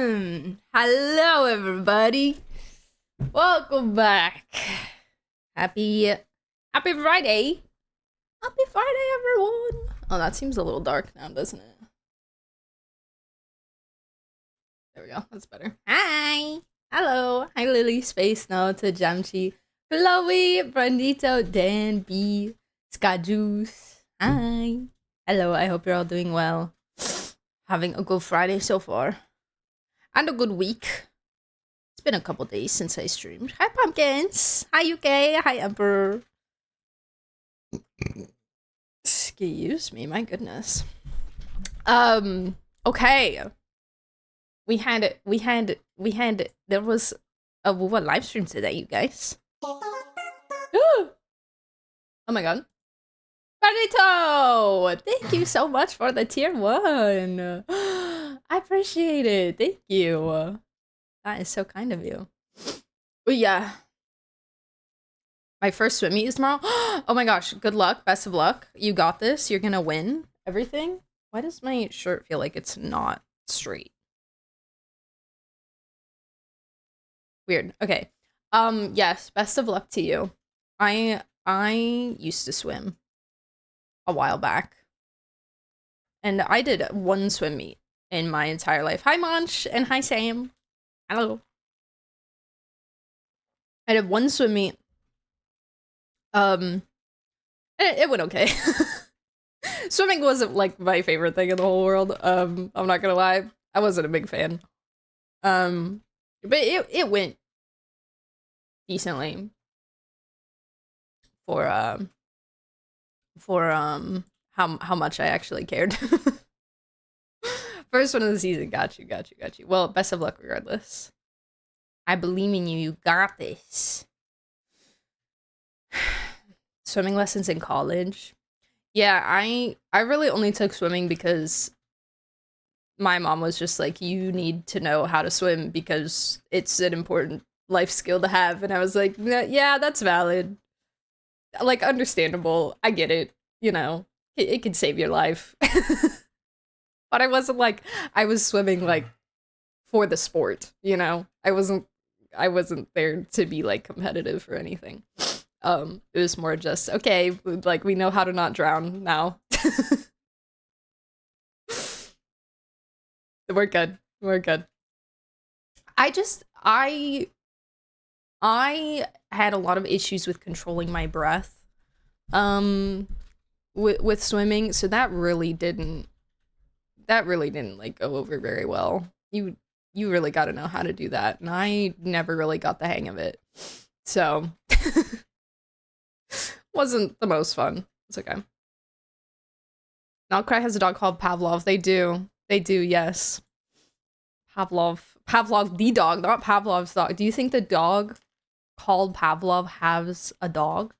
Hello, everybody. Welcome back. Happy Friday. Happy Friday, everyone. Oh, that seems a little dark now, doesn't it? There we go. That's better. Hi. Hello. Hi, Lily, Space Snow, to Jamchi, Chloe, Brandito, Dan, B, Skajuice. Hi. Hello. I hope you're all doing well. Having a good Friday so far. And a good week. It's been a couple days since I streamed. Hi, Pumpkins. Hi, UK. Hi, Emperor. Excuse me, my goodness. Okay. There was a wuwa live stream today, you guys. Oh my god. Benito! Thank you so much for the tier 1. I appreciate it. Thank you. That is so kind of you. But yeah. My first swim meet is tomorrow. Oh my gosh. Good luck. Best of luck. You got this. You're gonna win everything. Why does my shirt feel like it's not straight? Weird. Okay. Yes. Best of luck to you. I used to swim a while back. And I did one swim meet in my entire life. Hi, Monch, and hi, Sam. Hello. I did one swim meet. It went okay. Swimming wasn't like my favorite thing in the whole world. I'm not gonna lie. I wasn't a big fan. But it went decently for how much I actually cared. First one of the season. Got you. Well, best of luck regardless. I believe in you. You got this. Swimming lessons in college. Yeah, I really only took swimming because my mom was just like, you need to know how to swim because it's an important life skill to have. And I was like, yeah, that's valid. Like, understandable. I get it. You know, it could save your life. But I wasn't like, I was swimming like for the sport, you know? I wasn't there to be like competitive or anything. It was more just, okay, like we know how to not drown now. We're good. I had a lot of issues with controlling my breath with swimming, so that really didn't like go over very well. You really got to know how to do that, and I never really got the hang of it. So wasn't the most fun. It's okay. Nalcry has a dog called Pavlov. They do, yes. Pavlov the dog, not Pavlov's dog. Do you think the dog called Pavlov has a dog?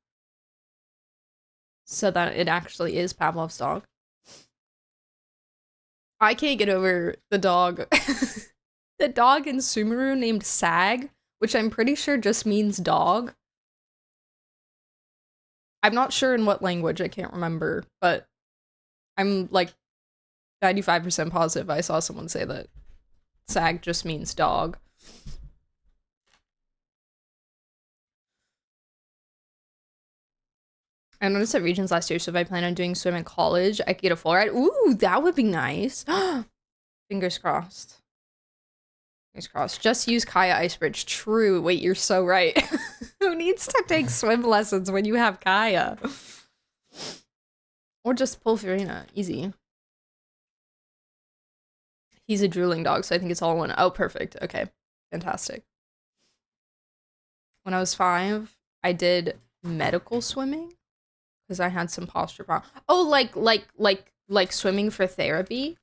So that it actually is Pavlov's dog? I can't get over the dog. The dog in Sumeru named Sag, which I'm pretty sure just means dog. I'm not sure in what language, I can't remember, but I'm like 95% positive I saw someone say that Sag just means dog. I noticed at Regions last year, so if I plan on doing swim in college, I could get a full ride. Ooh, that would be nice. Fingers crossed. Fingers crossed. Just use Kaya Ice Bridge. True. Wait, you're so right. Who needs to take swim lessons when you have Kaya? Or just pull Fiorina. Easy. He's a drooling dog, so I think it's all one. Oh, perfect. Okay. Fantastic. When I was 5, I did medical swimming because I had some posture problems. Oh, like swimming for therapy?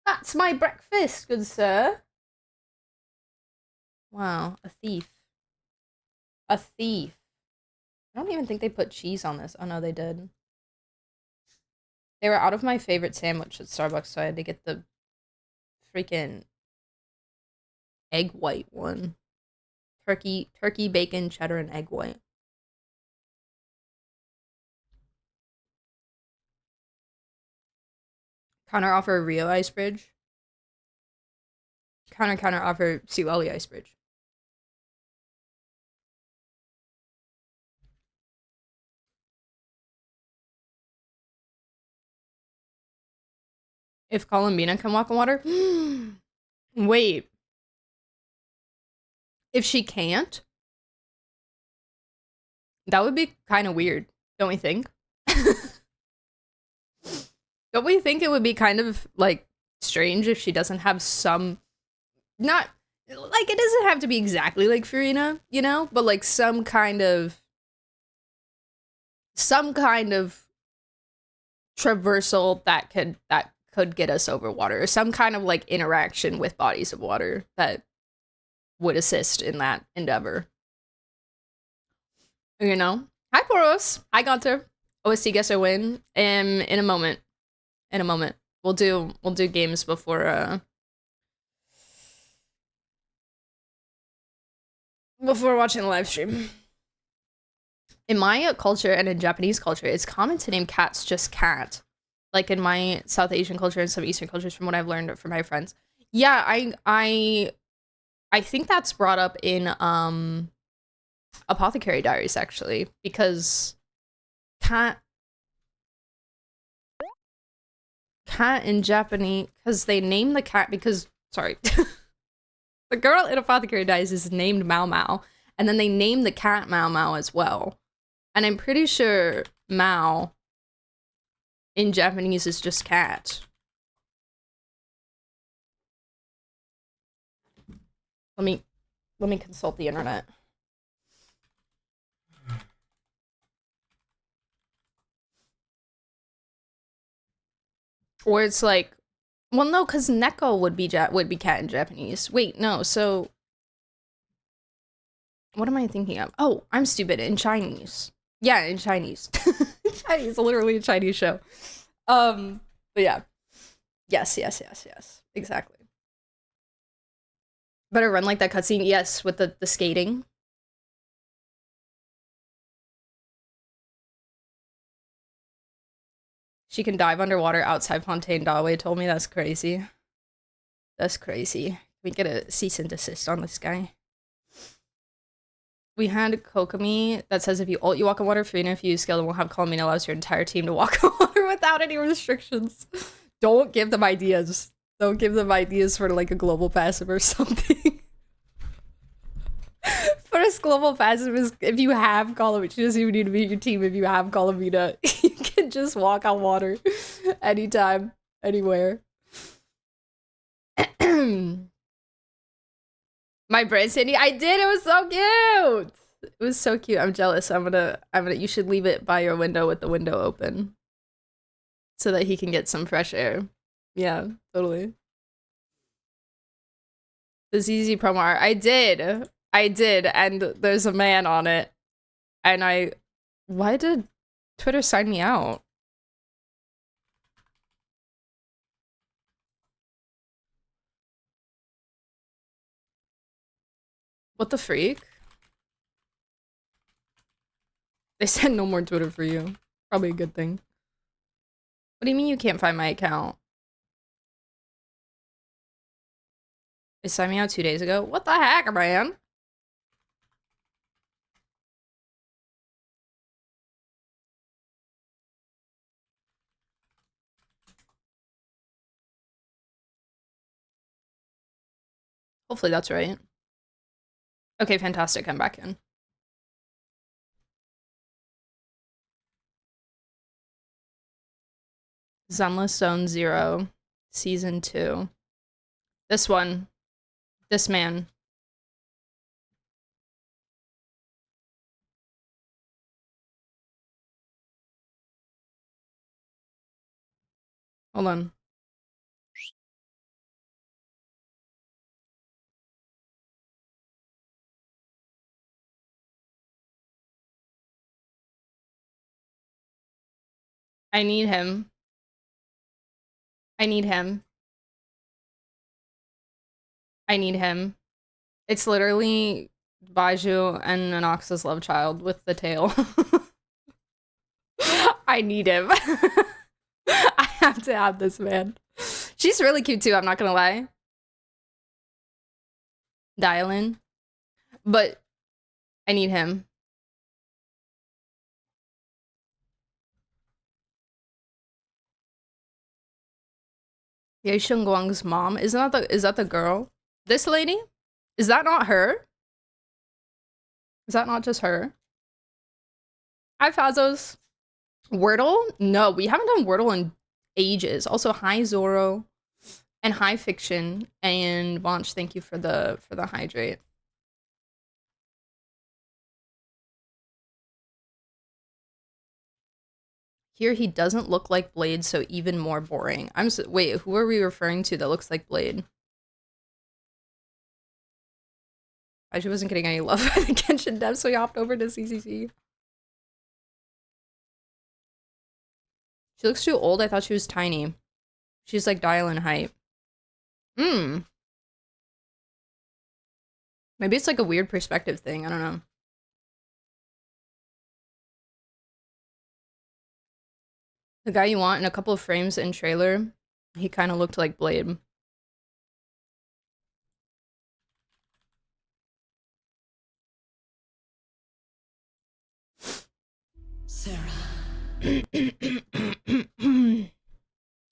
That's my breakfast, good sir. Wow, a thief. A thief. I don't even think they put cheese on this. Oh no, they did. They were out of my favorite sandwich at Starbucks, so I had to get the freaking egg white one. Turkey, bacon, cheddar, and egg white. Counter offer Rio Ice Bridge. Counter offer Siwali Ice Bridge. If Columbina can walk on water? Wait. If she can't? That would be kind of weird, don't we think? Don't we think it would be kind of, like, strange if she doesn't have some... Not... Like, it doesn't have to be exactly like Farina, you know? But, like, some kind of traversal that could get us over water. Or some kind of, like, interaction with bodies of water that would assist in that endeavor. You know? Hi, Poros. Hi, Gunter. OST guess or win. In a moment. In a moment. We'll do games before watching the live stream. In my culture and in Japanese culture, it's common to name cats just cat. Like in my South Asian culture and some Eastern cultures, from what I've learned from my friends. Yeah, I think that's brought up in Apothecary Diaries, actually, because cat in Japanese, because they name the cat because, sorry, the girl in Apothecary Diaries is named Mao Mao, and then they name the cat Mao Mao as well. And I'm pretty sure Mao in Japanese is just cat. Let me consult the internet. Or it's like, well, no, because Neko would be cat in Japanese. Wait, no, so what am I thinking of? Oh, I'm stupid. In Chinese. Yeah, in Chinese. Chinese, literally a Chinese show. But yeah. Yes. Exactly. Better run like that cutscene. Yes, with the skating. She can dive underwater outside Fontaine Dawei told me. That's crazy. That's crazy. We get a cease and desist on this guy. We had Kokomi that says if you ult, you walk on water. Farina, if you use skill, then we'll have Colomina allows your entire team to walk on water without any restrictions. Don't give them ideas. Don't give them ideas for like a global passive or something. First global passive is if you have Colomina. She doesn't even need to be your team. If you have Colomina, you can just walk on water anytime, anywhere. My brain Sandy, I did. It was so cute. It was so cute. I'm jealous. I'm gonna. You should leave it by your window with the window open, so that he can get some fresh air. Yeah, totally. The ZZ promo art. I did, and there's a man on it, and why did Twitter sign me out? What the freak? They said no more Twitter for you. Probably a good thing. What do you mean you can't find my account? They signed me out 2 days ago? What the heck, man? Hopefully that's right. Okay, fantastic. I'm back in. Zenless Zone 0, Season 2. This one. This man. Hold on. I need him. I need him. I need him. It's literally Baiju and Anoxa's love child with the tail. I need him. I have to have this man. She's really cute too, I'm not gonna lie. Dial in. But I need him. Ye Shengguang's mom. Is that the girl? This lady? Is that not her? Is that not just her? Hi, Fazos. Wordle? No, we haven't done Wordle in ages. Also, hi Zoro. And hi Fiction. And Vonch, thank you for the hydrate. Here he doesn't look like Blade, so even more boring. Wait, who are we referring to that looks like Blade? She wasn't getting any love by the Genshin dev, so he hopped over to CCC. She looks too old. I thought she was tiny. She's like dial in height. Maybe it's like a weird perspective thing. I don't know. The guy you want in a couple of frames in trailer, he kind of looked like Blade. Sarah.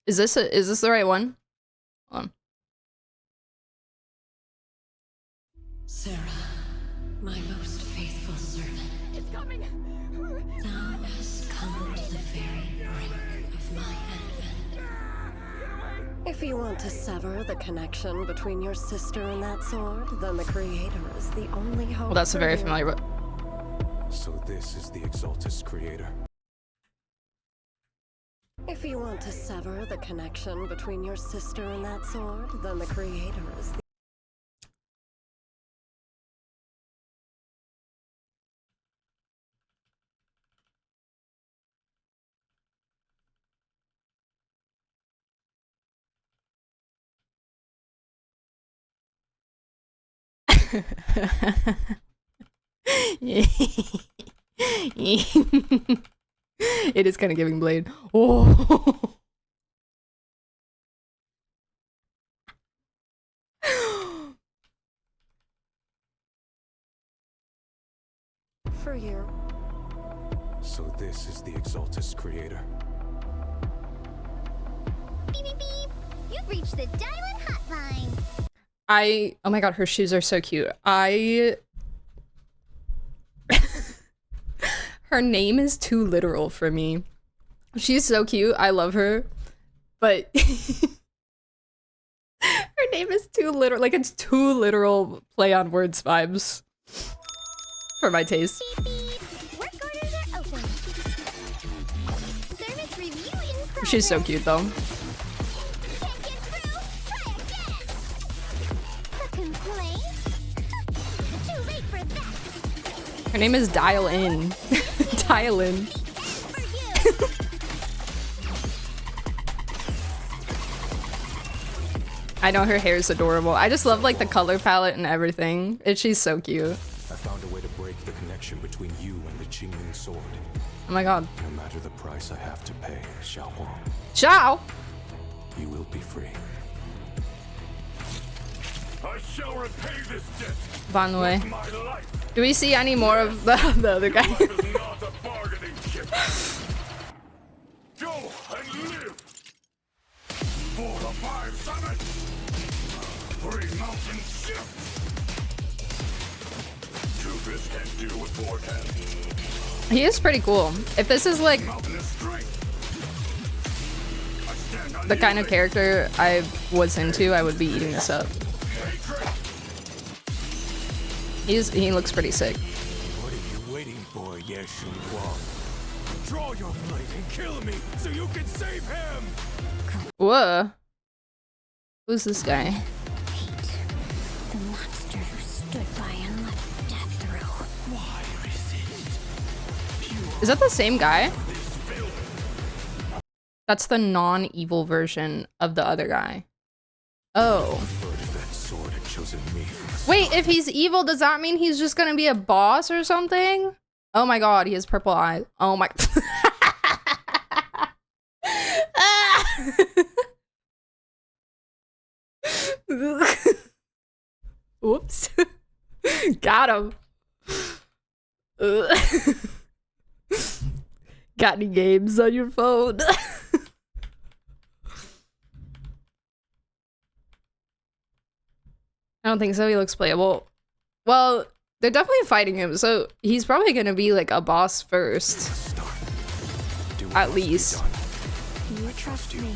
Is this the right one? Hold on. Sarah, my most faithful servant. It's coming. Thou hast come to the very brink of my advent. If you want to sever the connection between your sister and that sword, then the Creator is the only hope. Well, that's a very familiar. So this is the Exaltus Creator. If you want to sever the connection between your sister and that sword, then the Creator is the It is kind of giving Blade. Oh. for you. So this is the Exaltus Creator. Beep, beep, beep. You've reached the Diamond Hotline. Oh my god, her shoes are so cute. Her name is too literal for me. She's so cute. I love her. But her name is too literal. Like, it's too literal play on words vibes for my taste. Beep, beep. Work orders are open. Service review in progress. She's so cute, though. Can't get through? Try again. A complaint? Too late for that. Her name is Dial In. Dial In. For you. I know her hair is adorable. I just love like the color palette and everything. She's so cute. I found a way to break the connection between you and the Qingling sword. Oh my god. No matter the price I have to pay, Xiao Huang, Ciao! you will be free. I shall repay this debt. By the way, with my life. do we see any more of the other guy? Life is not a bargaining chip. Go and live. For the 5 summits. 3 mountain shift. Two-Fist can deal with 410. He is pretty cool. If this is like Mountain is strength. I stand on the kind of character I was into, I would be eating this up. He looks pretty sick. What are you waiting for, Ye Shengguang? Draw your blade and kill me so you can save him! Whoa. Who's this guy? The monster who stood by and let death through. Why resist? Is that the same guy? That's the non-evil version of the other guy. Oh. If that sword had chosen me from the Wait, if he's evil, does that mean he's just gonna be a boss or something? Oh my god, he has purple eyes. Oh my... Whoops. Got him. Got any games on your phone? I don't think so. He looks playable. Well, they're definitely fighting him, so he's probably gonna be like a boss first. At least. You trust me.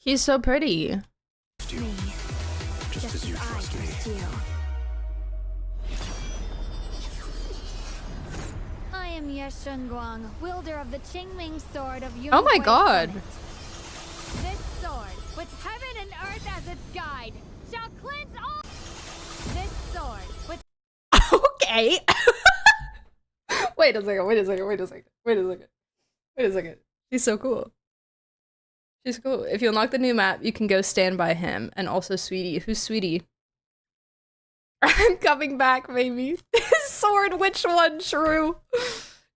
He's so pretty. Me. Just as you trust me. You. I am Yeshunguang, wielder of the Qingming sword of Oh my Yunhui god. Summit. This sword, with heaven and earth as its guide, shall cleanse all. This sword, with Okay. Wait a second, wait a second, wait a second, wait a second. Wait a second. She's so cool. She's cool. If you unlock the new map, you can go stand by him. And also Sweetie. Who's Sweetie? I'm coming back, maybe. Sword, which one? True.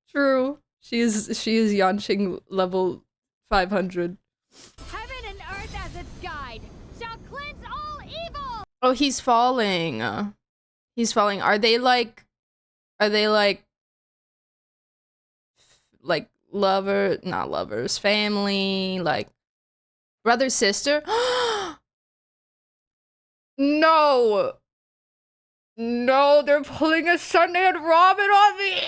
True. She is Yanqing level 500. heaven and earth as its guide, shall cleanse all evil. Oh, he's falling. He's falling. Are they like lover, not lovers, family, like brother, sister? No. No, they're pulling a Sunday and Robin on me.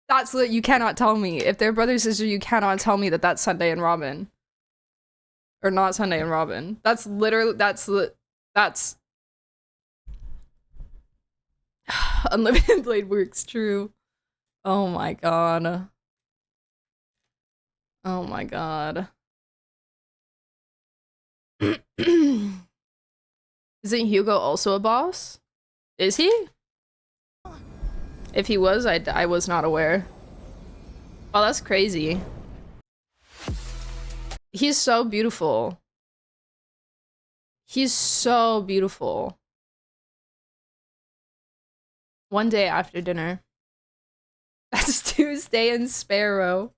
That's what you cannot tell me. If they're brother sister, you cannot tell me that that's Sunday and Robin. Or not Sunday and Robin. That's literally that's Unlimited Blade works, true. Oh my god. Oh my god. Isn't Hugo also a boss? Is he? If he was, I was not aware. Oh, that's crazy. He's so beautiful. He's so beautiful. One day after dinner. That's Tuesday in Sparrow.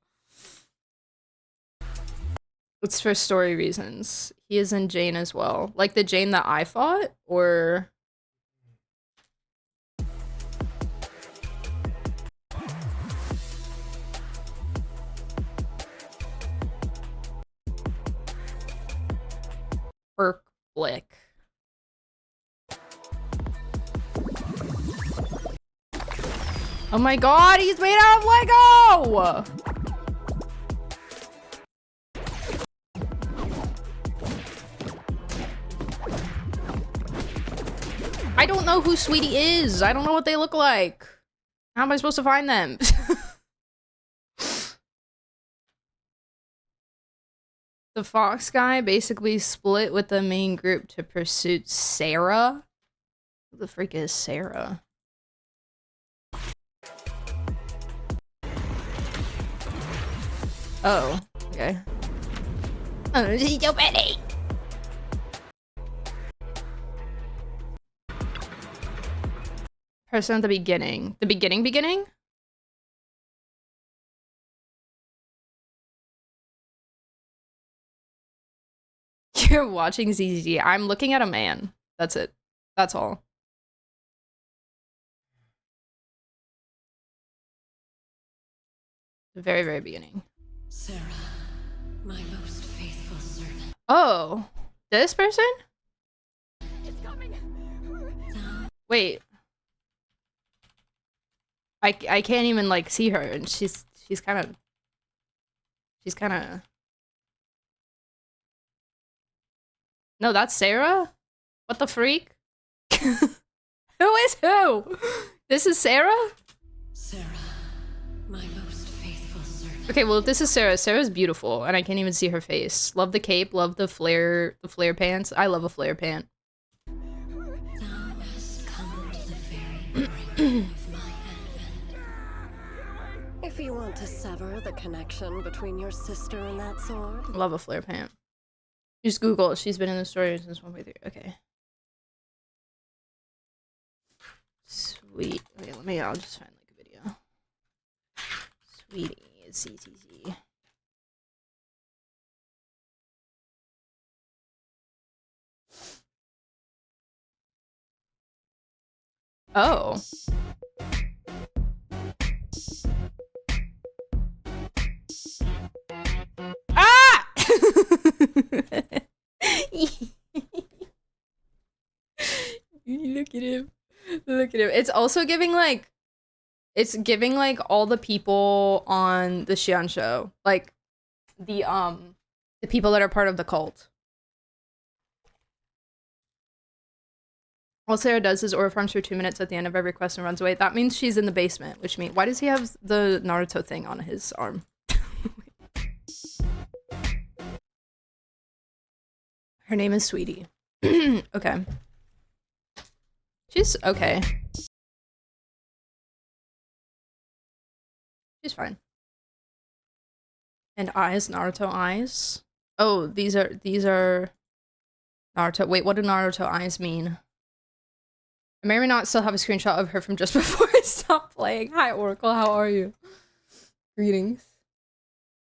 It's for story reasons. He is in Jane as well. Like the Jane that I fought, or... Perk Blick. Oh my god, he's made out of Lego! I don't know who Sweetie is. I don't know what they look like. How am I supposed to find them? The Fox guy basically split with the main group to pursue Sarah. Who the freak is Sarah? Oh, okay. Oh, she's so pretty. Person at the beginning. The beginning? You're watching ZZ. I'm looking at a man. That's it. That's all. The very, very beginning. Sarah, my most faithful servant. Oh, this person? It's coming. Wait. I can't even like see her, and she's kind of No, that's Sarah? What the freak? Who is who? This is Sarah? Sarah, my most faithful servant. Okay, well if this is Sarah, Sarah's beautiful, and I can't even see her face. Love the cape, love the flare pants. I love a flare pant. Thou hast come to the very brink of my advent. If you want to sever the connection between your sister and that sword, Love a flare pant. Just Google. She's been in the story since 1.3. Okay. Sweet. Okay, I'll just find like a video. Sweetie, CCC. Oh. Ah! Look at him. Look at him. It's also giving like all the people on the Xian show, like the people that are part of the cult. All Sarah does is aura farms for 2 minutes at the end of every quest and runs away. That means she's in the basement, which means why does he have the Naruto thing on his arm? Her name is Sweetie. Okay. She's okay. She's fine. And eyes, Naruto eyes. Oh, these are Naruto. Wait, what do Naruto eyes mean? I may or may not still have a screenshot of her from just before I stopped playing. Hi, Oracle. How are you? Greetings.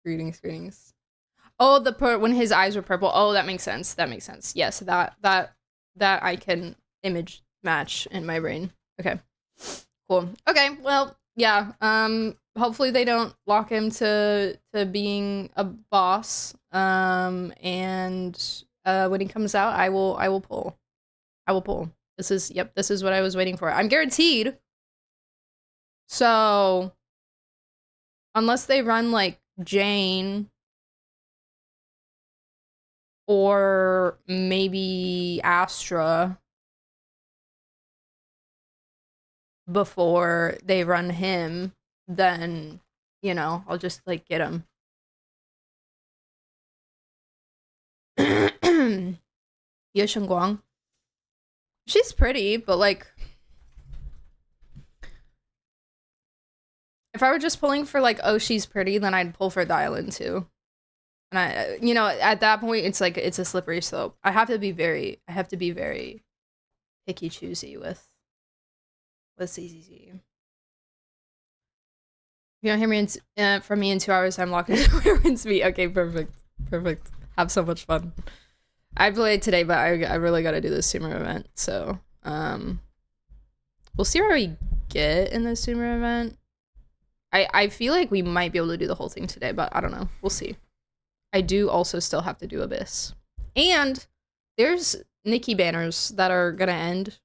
Greetings, greetings. Oh, when his eyes were purple. Oh, that makes sense. That makes sense. Yes, that I can image match in my brain. Okay. Cool. Okay, well, yeah. Hopefully they don't lock him to being a boss. And when he comes out, I will pull. I will pull. This is what I was waiting for. I'm guaranteed. So unless they run like Jane or maybe Astra before they run him, then, you know, I'll just like get him. Ye Shengguang. She's pretty, but like if I were just pulling for like, oh, she's pretty, then I'd pull for the island too. And I, you know, at that point, it's like, it's a slippery slope. I have to be very picky choosy with CCC. If you don't hear me from me in 2 hours, I'm locked into Ruins Me. Okay, perfect. Perfect. Have so much fun. I played today, but I really gotta do the sumeru event, so we'll see where we get in the sumeru event. I feel like we might be able to do the whole thing today, but I don't know. We'll see. I do also still have to do Abyss. And there's Nikki banners that are gonna end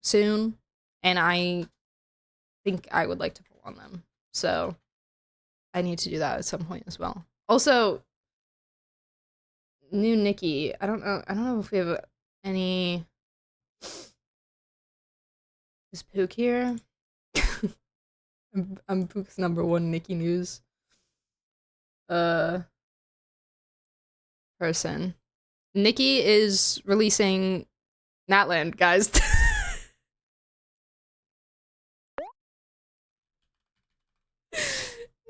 soon, and I think I would like to pull on them. So I need to do that at some point as well. Also, new Nikki. I don't know if we have any. Is Pook here? I'm Pook's #1 Nikki news person. Nikki is releasing Natland, guys.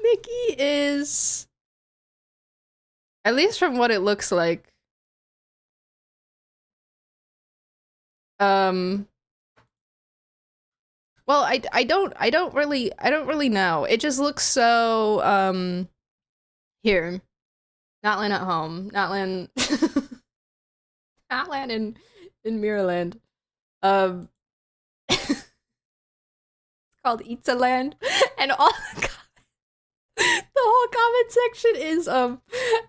Nikki is, at least from what it looks like, well, I don't really know. It just looks so here. Natland at home. Natland Natland in Mirrorland. It's called Itzaland, and all the whole comment section is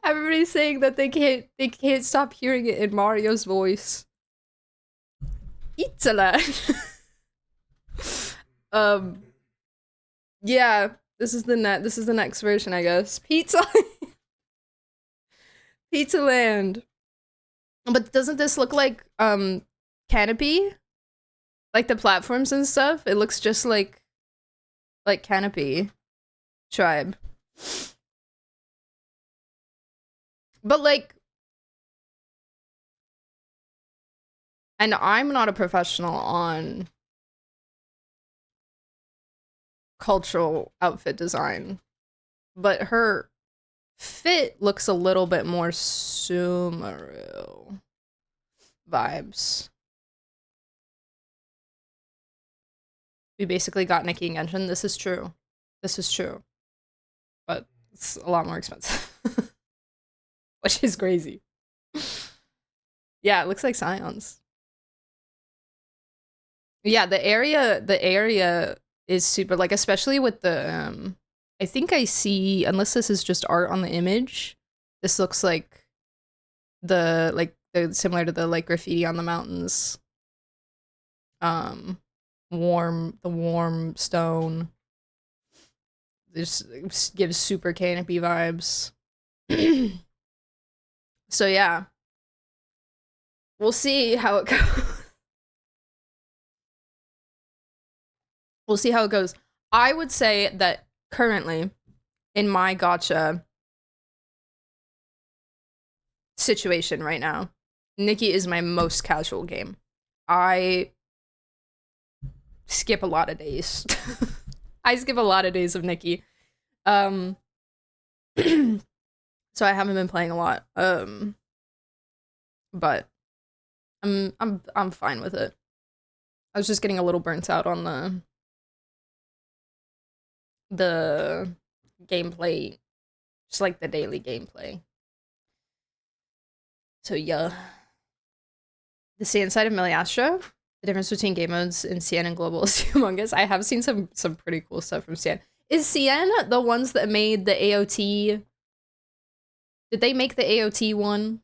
everybody saying that they can't stop hearing it in Mario's voice. Itzaland. Yeah, this is the next version, I guess. Pizza Land. But doesn't this look like Canopy? Like the platforms and stuff? It looks just like Canopy Tribe. But like, and I'm not a professional on cultural outfit design, but her fit looks a little bit more sumeru vibes. We basically got Nikki and Genshin. This is true. This is true. but it's a lot more expensive, which is crazy. Yeah, it looks like Scions. Yeah, the area is super, like, especially with the I think I see, unless this is just art on the image, this looks like the similar to the like graffiti on the mountains. Warm stone. This gives super canopy vibes. So yeah. We'll see how it goes. We'll see how it goes. I would say that currently, in my gacha situation right now, Nikki is my most casual game. I skip a lot of days. I skip a lot of days of Nikki. So I haven't been playing a lot. But I'm fine with it. I was just getting a little burnt out on the gameplay, just like the daily gameplay. So yeah. The Cyan side of Miliastra, the difference between game modes in Cyan and Global is humongous. I have seen some pretty cool stuff from Cyan. Is Cyan the ones that made the AOT? Did they make the AOT one?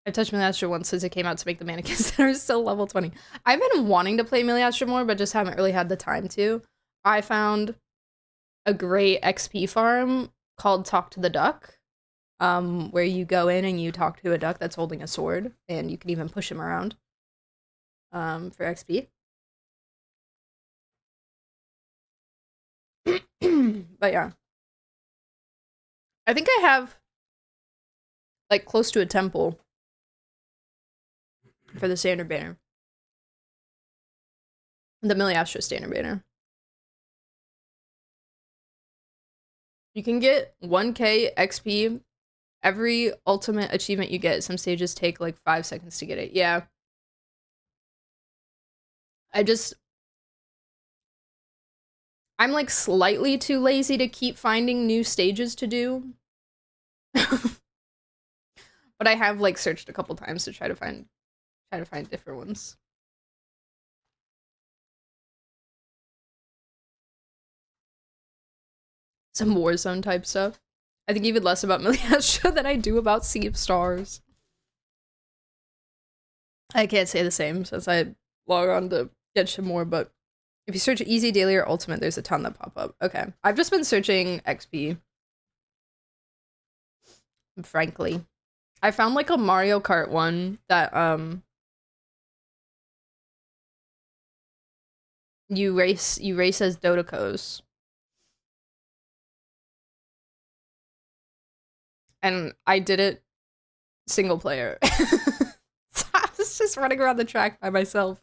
I touched Miliastra once since it came out to make the mannequins that are still level 20. I've been wanting to play Miliastra more, but just haven't really had the time to. I found a great XP farm called Talk to the Duck, where you go in and you talk to a duck that's holding a sword, and you can even push him around for XP. But yeah. I think I have like close to a temple for the standard banner. The Miliastra standard banner. You can get 1k XP every ultimate achievement you get. Some stages take like 5 seconds to get it. Yeah. I'm like slightly too lazy to keep finding new stages to do. But I have like searched a couple times to try to find different ones. Some Warzone type stuff. I think even less about Miliastra than I do about Sea of Stars. I can't say the same since I log on to Genshin more, but if you search easy, daily, or ultimate, there's a ton that pop up. Okay. I've just been searching XP. Frankly. I found like a Mario Kart one that you race as Dodecos. And I did it single player. So I was just running around the track by myself.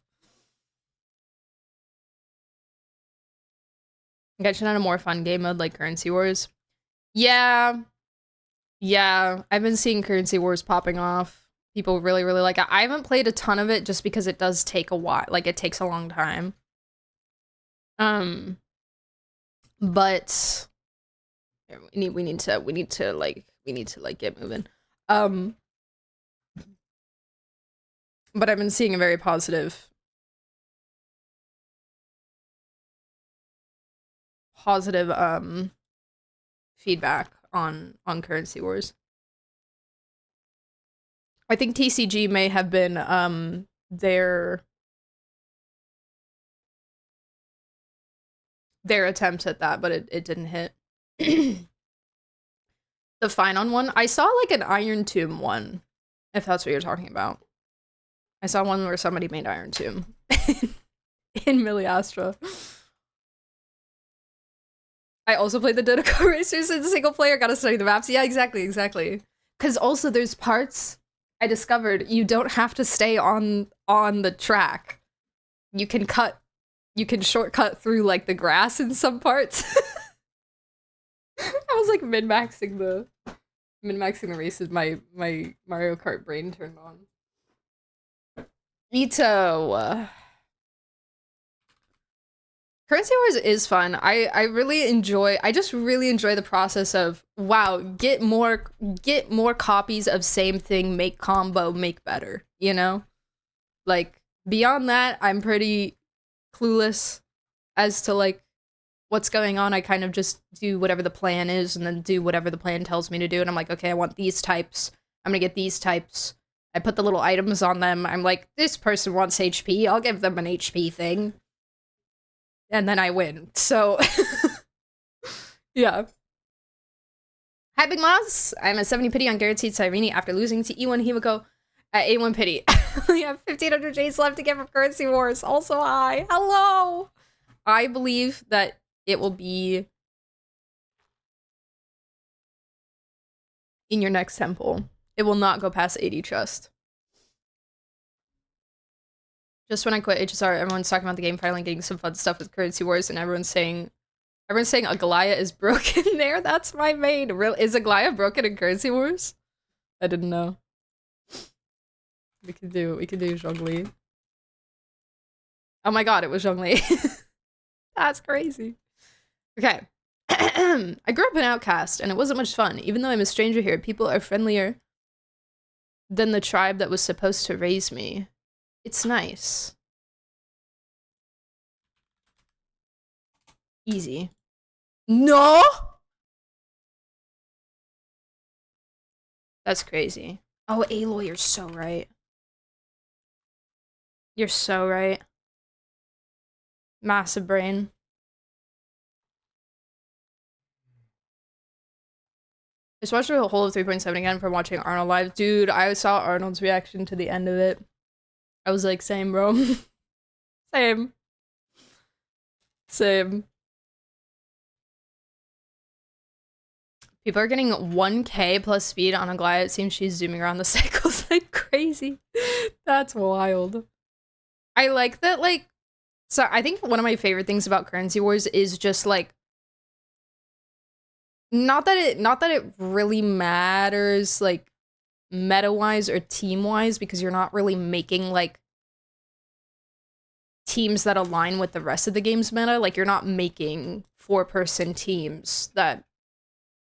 Genshin had a more fun game mode like Currency Wars. Yeah. Yeah, I've been seeing Currency Wars popping off. People really, really like it. I haven't played a ton of it just because it does take a while. Like, it takes a long time. But we need to get moving. But I've been seeing a very positive feedback on Currency Wars. I think TCG may have been their attempt at that, but it didn't hit. The Finon one, I saw like an Iron Tomb one, if that's what you're talking about. I saw one where somebody made Iron Tomb in Miliastra. I also played the Dodeco Racers in single player, gotta study the maps. Yeah, exactly. Because also there's parts I discovered you don't have to stay on the track. You can shortcut through like the grass in some parts. I was like min-maxing the races. My Mario Kart brain turned on. Ito. Currency Wars is fun. I really enjoy. I just really enjoy the process of wow, get more copies of same thing, make combo, make better. You know, like beyond that, I'm pretty clueless as to like what's going on. I kind of just do whatever the plan is, and then do whatever the plan tells me to do. And I'm like, okay, I want these types. I'm gonna get these types. I put the little items on them. I'm like, this person wants HP. I'll give them an HP thing. And then I win. So, yeah. Hi, Big Moss. I'm at 70 pity on Guaranteed Cyrene after losing to E1 Himiko at 81 pity. We have 1,500 J's left to get from Currency Wars. Also, hi. Hello. I believe that it will be in your next temple. It will not go past 80 trust. Just when I quit HSR, everyone's talking about the game finally getting some fun stuff with Currency Wars, and everyone's saying Aglaya is broken there. That's my main. Is Aglaya broken in Currency Wars? I didn't know. We could do Zhongli. Oh my god, it was Zhongli. That's crazy. Okay. I grew up an outcast, and it wasn't much fun. Even though I'm a stranger here, people are friendlier than the tribe that was supposed to raise me. It's nice. Easy. No! That's crazy. Oh, Aloy, you're so right. You're so right. Massive brain. Just watched the whole of 3.7 again from watching Arnold live. Dude, I saw Arnold's reaction to the end of it. I was like, same, bro. Same. Same. People are getting 1k plus speed on Aglaya. It seems she's zooming around the cycles like crazy. That's wild. I like that, like, so I think one of my favorite things about Currency Wars is just like, not that it really matters, like, meta-wise or team-wise, because you're not really making, like, teams that align with the rest of the game's meta. Like, you're not making 4-person teams that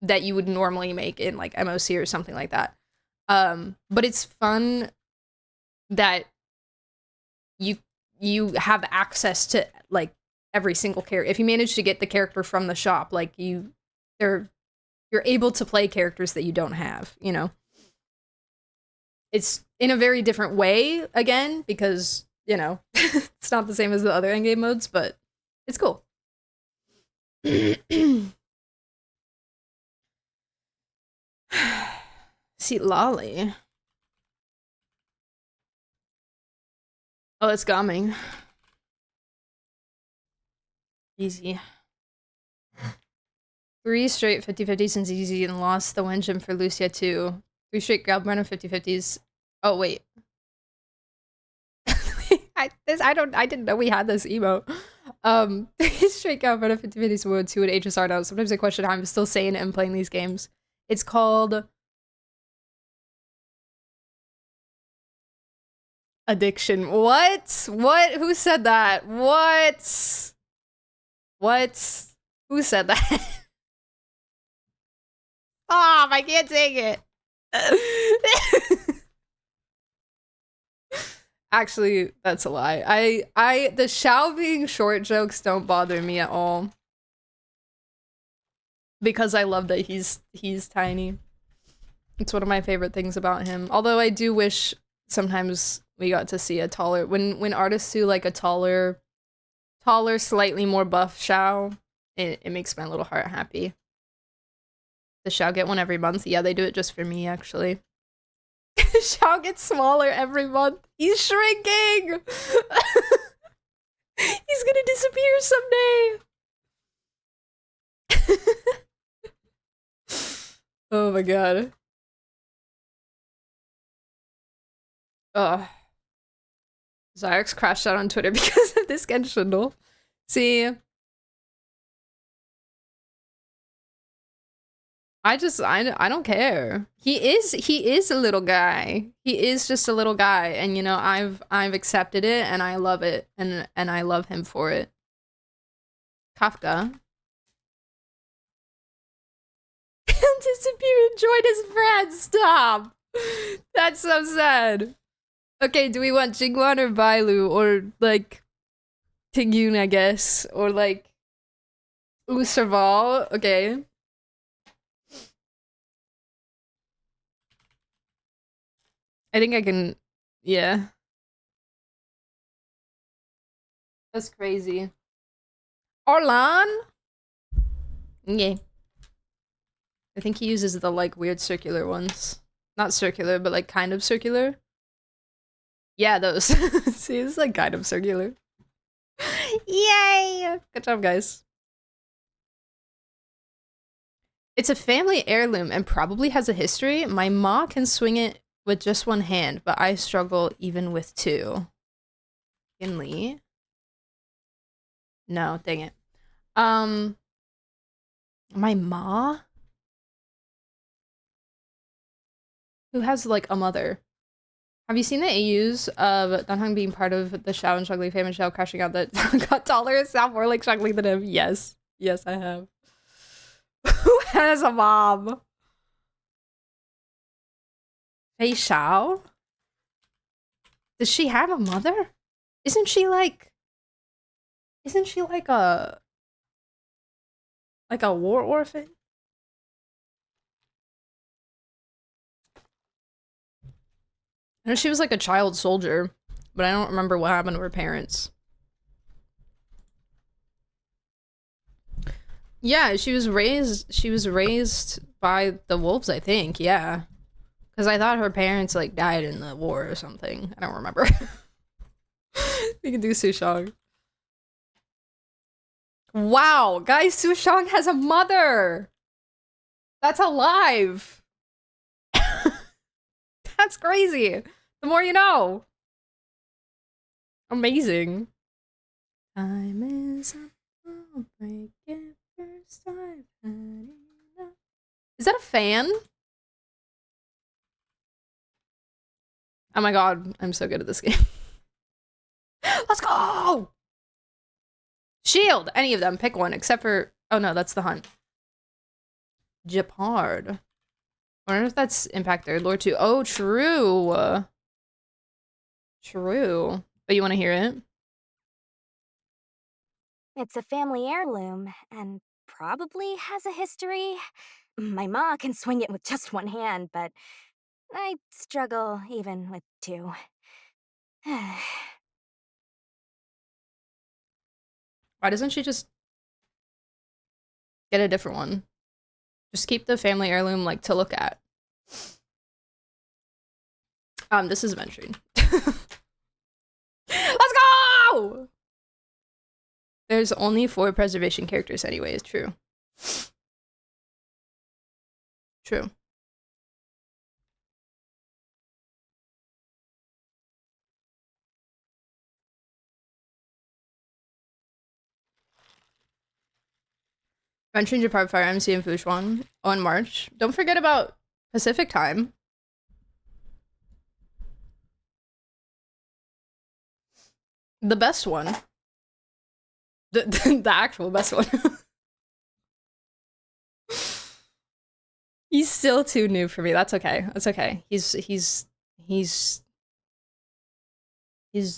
you would normally make in, like, MOC or something like that. But it's fun that you have access to, like, every single character. If you manage to get the character from the shop, like, you're able to play characters that you don't have, you know? It's in a very different way, again, because, you know, it's not the same as the other endgame modes, but it's cool. See, Lolly. Oh, it's coming. Easy. 3 straight 50-50s since Easy and lost the win gem for Lucia too. 3 straight grab run of 50-50s. Oh wait. I didn't know we had this emote. 3 straight grab run of 50-50s with 2 at HSR now. Sometimes I question how I'm still sane and playing these games. It's called addiction. What? What? Who said that? What? What? Who said that? Stop! I can't take it. Actually, that's a lie. The Xiao being short jokes don't bother me at all. Because I love that he's tiny. It's one of my favorite things about him. Although I do wish sometimes we got to see a taller, when artists do like a taller, slightly more buff Xiao, it makes my little heart happy. Does Xiao get one every month? Yeah, they do it just for me, actually. Xiao gets smaller every month. He's shrinking! He's gonna disappear someday! Oh my god. Ugh. Zyrex crashed out on Twitter because of this Genshin. See, I don't care. He is a little guy. He is just a little guy, and you know, I've accepted it and I love it, and I love him for it. Kafka. He'll disappear and join his friends. Stop. That's so sad. Okay, do we want Jingwan or Bailu or like Tingyun, I guess, or like Serval? Okay. I think I can. Yeah. That's crazy. Orlan? Yeah. I think he uses the like weird circular ones. Not circular, but like kind of circular. Yeah, those. See, it's like kind of circular. Yay! Good job, guys. It's a family heirloom and probably has a history. My ma can swing it with just one hand, but I struggle even with two. Kinley? No, dang it. My ma? Who has like a mother? Have you seen the AUs of Dunhung being part of the Shao and Shugli famine Shao crashing out that got taller and sound more like Shugli than him? Yes. Yes, I have. Who has a mom? Fei Shao? Does she have a mother? Isn't she like a war orphan? I know she was like a child soldier, but I don't remember what happened to her parents. Yeah, she was raised by the wolves, I think, yeah. Because I thought her parents like died in the war or something. I don't remember. We can do Sushong. Wow, guys, Sushong has a mother! That's alive! That's crazy! The more you know! Amazing. Time is up, break it first time. Is that a fan? Oh my god, I'm so good at this game. Let's go! Shield! Any of them, pick one, except for... Oh no, that's the hunt. Japard. I wonder if that's Impact 3rd Lore 2. Oh, true! True. But you want to hear it? It's a family heirloom, and probably has a history. My ma can swing it with just one hand, but I struggle even with two. Why doesn't she just get a different one? Just keep the family heirloom, like, to look at. This is mentoring. Let's go! There's only 4 preservation characters anyway, it's true. True. Mentoring Japard Fire MC and Fushuan on March. Don't forget about Pacific time. The best one. The actual best one. He's still too new for me. That's okay. That's okay. He's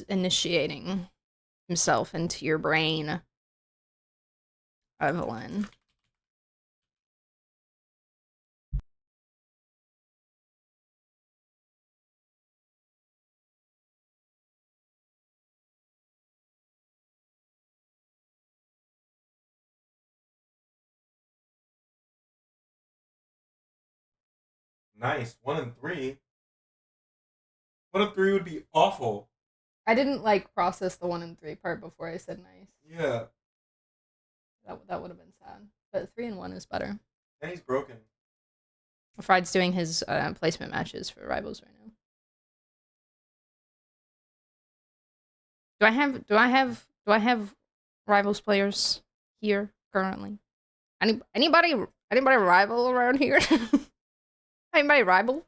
initiating himself into your brain, Evelyn. Nice. 1 and 3. 1 and 3 would be awful. I didn't like process the 1 and 3 part before I said nice. Yeah. That would have been sad. But 3 and 1 is better. And he's broken. Fried's doing his placement matches for rivals right now. Do I have rivals players here currently? Anybody rival around here? Anybody rival?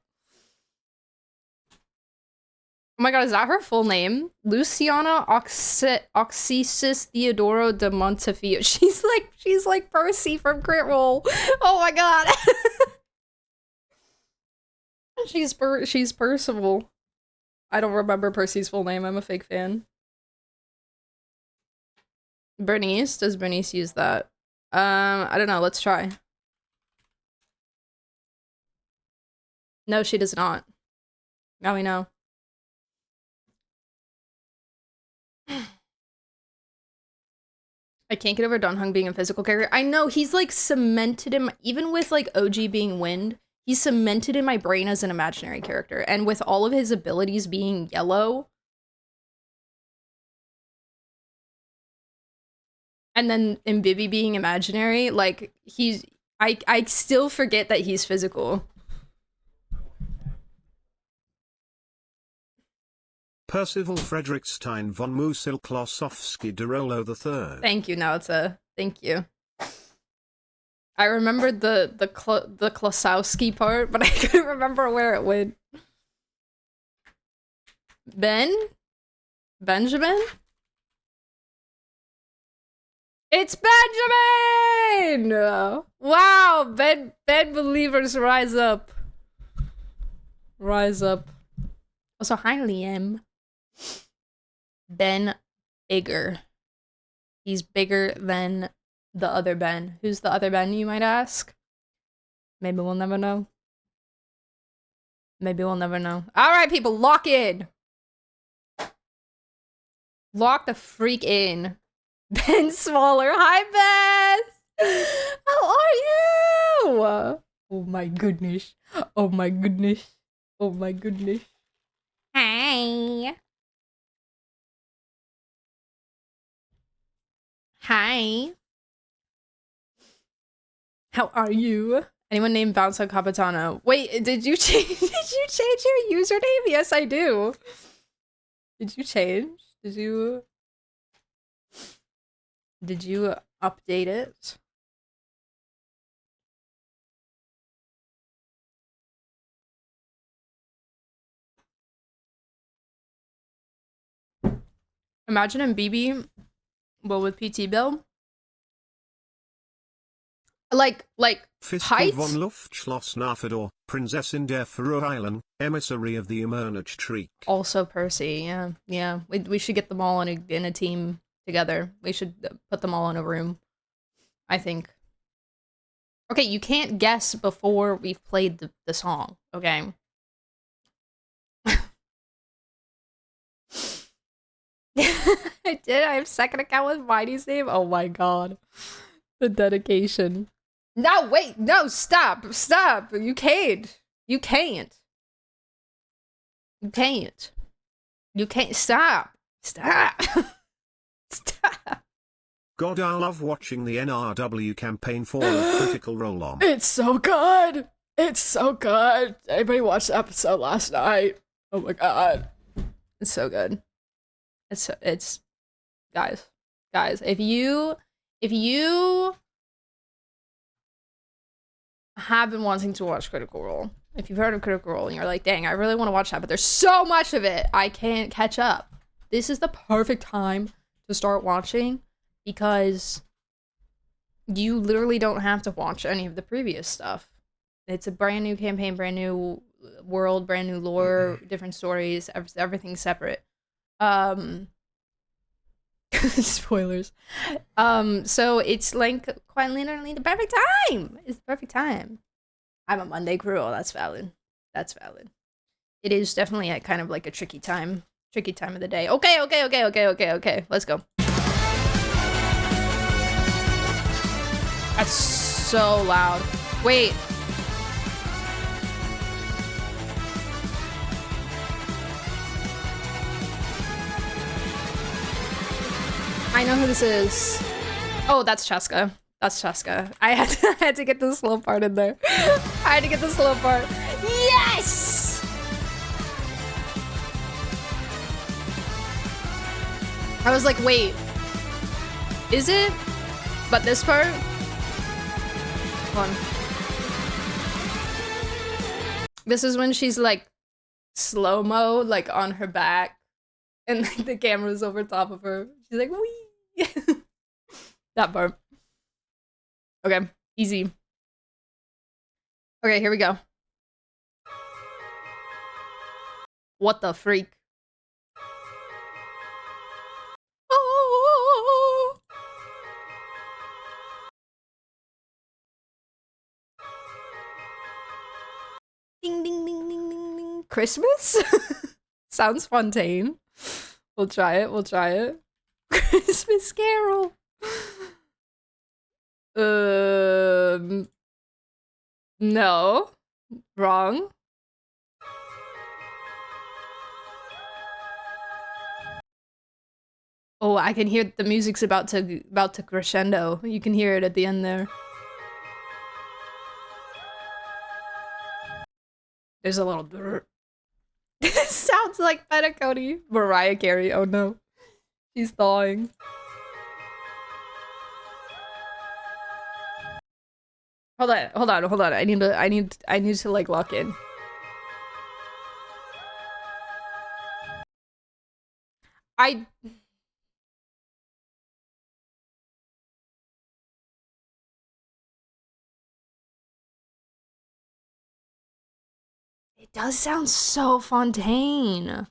Oh my god, is that her full name? Luciana Oxysis Theodoro de Montefiore. She's like Percy from Crit Roll. Oh my god. she's Percival. I don't remember Percy's full name. I'm a fake fan. Bernice? Does Bernice use that? I don't know. Let's try. No, she does not. Now we know. I can't get over Don Hung being a physical character. I know, he's like cemented in my, even with like OG being Wind, he's cemented in my brain as an imaginary character. And with all of his abilities being yellow, and then Mbibi being imaginary, like I still forget that he's physical. Percival Frederickstein von Musil Klossowski de Rolo III. Thank you, Naota. Thank you. I remembered the Klossowski part, but I couldn't remember where it went. Benjamin? It's Benjamin! Wow, Ben believers rise up. Rise up. Also, hi, Liam. Ben bigger. He's bigger than the other Ben. Who's the other Ben, you might ask? Maybe we'll never know. Maybe we'll never know. Alright, people, lock in! Lock the freak in. Ben Smaller. Hi, Beth! How are you? Oh my goodness. Oh my goodness. Oh my goodness. Hi. Hi. How are you? Anyone named Bounce Capitano? Wait, did you change your username? Yes, I do. Did you change? Did you update it? Imagine Mbibi, well, with PT Bill. Like height. von Luftschloss Nafador, Prinzessin der Feuereilen, emissary of the Emernage Treek. Also Percy, yeah. We should get them all in a team together. We should put them all in a room, I think. Okay, you can't guess before we've played the song, okay? I did. I have second account with Mighty's name. Oh my god. The dedication. No, wait. No, stop. Stop. You can't. You can't. You can't. You can't. Stop. Stop. Stop. God, I love watching the NRW campaign for a Critical Role. It's so good. It's so good. Anybody watched the episode last night? Oh my god. It's so good. It's guys, if you have been wanting to watch Critical Role, if you've heard of Critical Role and you're like, dang, I really want to watch that, but there's so much of it, I can't catch up. This is the perfect time to start watching because you literally don't have to watch any of the previous stuff. It's a brand new campaign, brand new world, brand new lore, different stories, everything's separate. Spoilers. So it's like quite literally the perfect time. It's the perfect time. I'm a Monday crew. That's valid. That's valid. It is definitely a kind of like a tricky time of the day. Okay. Let's go. That's so loud. Wait. I know who this is. Oh, that's Cheska. That's Cheska. I had to get the slow part in there. I had to get the slow part. Yes! I was like, wait. Is it? But this part? Hold on. This is when she's like slow-mo, like on her back, and like the camera's over top of her. She's like, wee. That part. Okay, easy. Okay, here we go. What the freak? Oh! Ding ding ding ding ding ding. Christmas? Sounds fontaine. We'll try it, we'll try it. Christmas Carol. No. Wrong. Oh, I can hear the music's about to crescendo. You can hear it at the end there. There's a little brrr. Sounds like Petticoaty. Mariah Carey. Oh no. She's thawing. Hold on. I need to like lock in. It does sound so fontaine.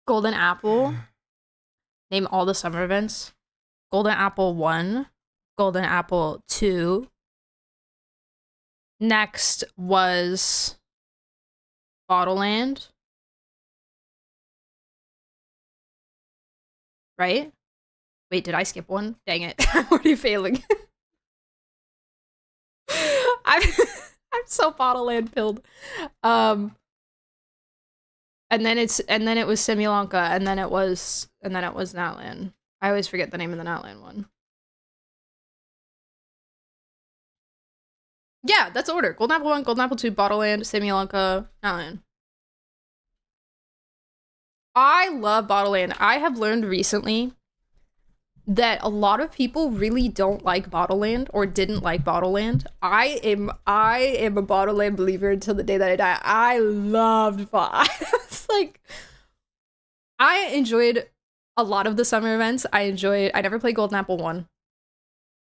Golden Apple. Name all the summer events. Golden Apple 1. Golden Apple 2. Next was Bottleland. Right? Wait, did I skip one? Dang it. I'm already failing. I'm so Bottleland pilled. And then it was Simulanka, and then it was Natlan. I always forget the name of the Natlan one. Yeah, that's order. Golden Apple 1, Golden Apple 2, Bottleland, Simulanka, Natlan. I love Bottleland. I have learned recently that a lot of people really don't like Bottleland or didn't like Bottleland. I am a Bottleland believer until the day that I die. I loved I was like, I enjoyed a lot of the summer events. I never played Golden Apple 1.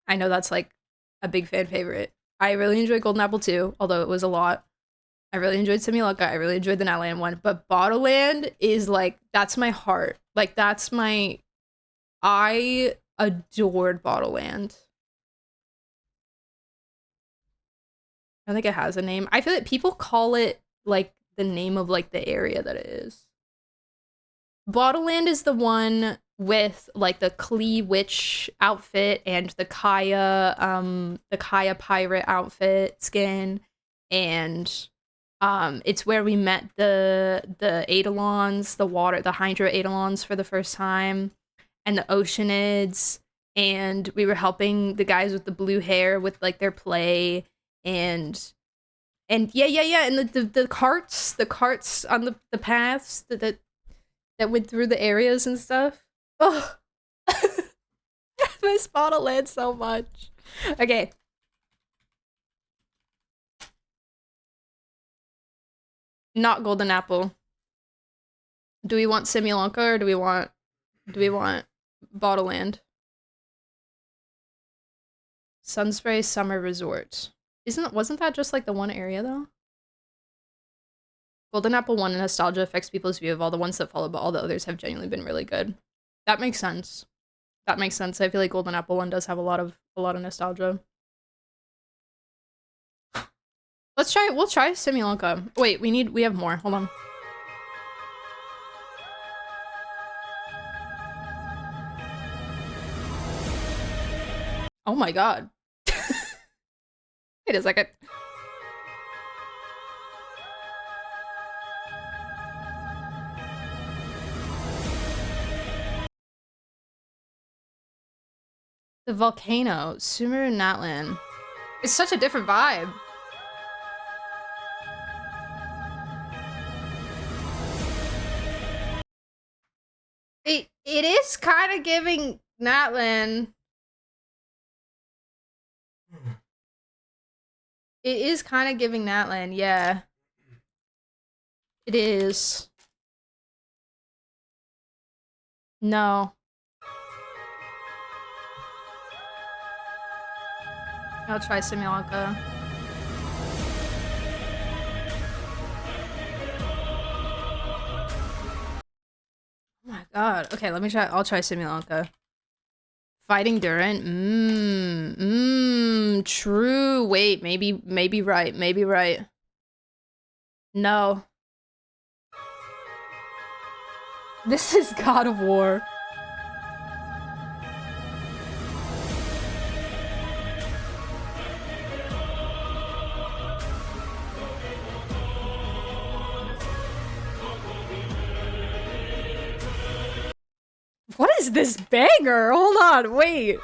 I know that's like a big fan favorite. I really enjoyed Golden Apple 2, although it was a lot. I really enjoyed Simulanka. I really enjoyed the Natlan one. But Bottleland is like, that's my heart. Like, that's my... I adored Bottleland. I don't think it has a name. I feel like people call it, like, the name of, like, the area that it is. Bottleland is the one with, like, the Klee witch outfit and the Kaya pirate outfit skin. And... it's where we met the Eidolons, the Hydra Eidolons for the first time, and the Oceanids, and we were helping the guys with the blue hair with like their play, and yeah, and the carts on the paths that went through the areas and stuff. Oh, I miss Bottleland so much. Okay. Not Golden Apple. Do we want Simulanka or do we want Bottleland? Sunspray Summer Resort. Wasn't that just like the one area though? Golden Apple 1 and nostalgia affects people's view of all the ones that follow, but all the others have genuinely been really good. That makes sense. That makes sense. I feel like Golden Apple 1 does have a lot of nostalgia. We'll try Simulanka. Wait, we have more. Hold on. Oh my god. Wait a second. The volcano, Sumeru Natlan. It's such a different vibe. It is kind of giving Natlan. It is kind of giving Natland, yeah. It is. No. I'll try Simulacra. Oh my god. Okay, let me try. I'll try Simulacra. Fighting Durant? True. Wait, maybe right. Maybe right. No. This is God of War. What is this banger? Hold on, wait.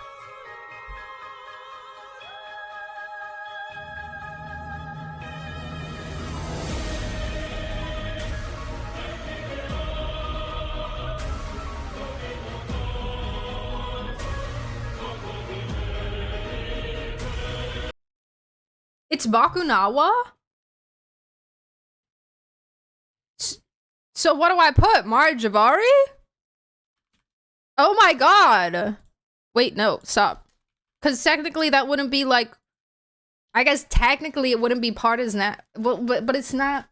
It's Bakunawa? So what do I put? Marjavari? Oh my god. Wait, no, stop. Because technically that wouldn't be like... I guess technically it wouldn't be part of that. Well, but it's not...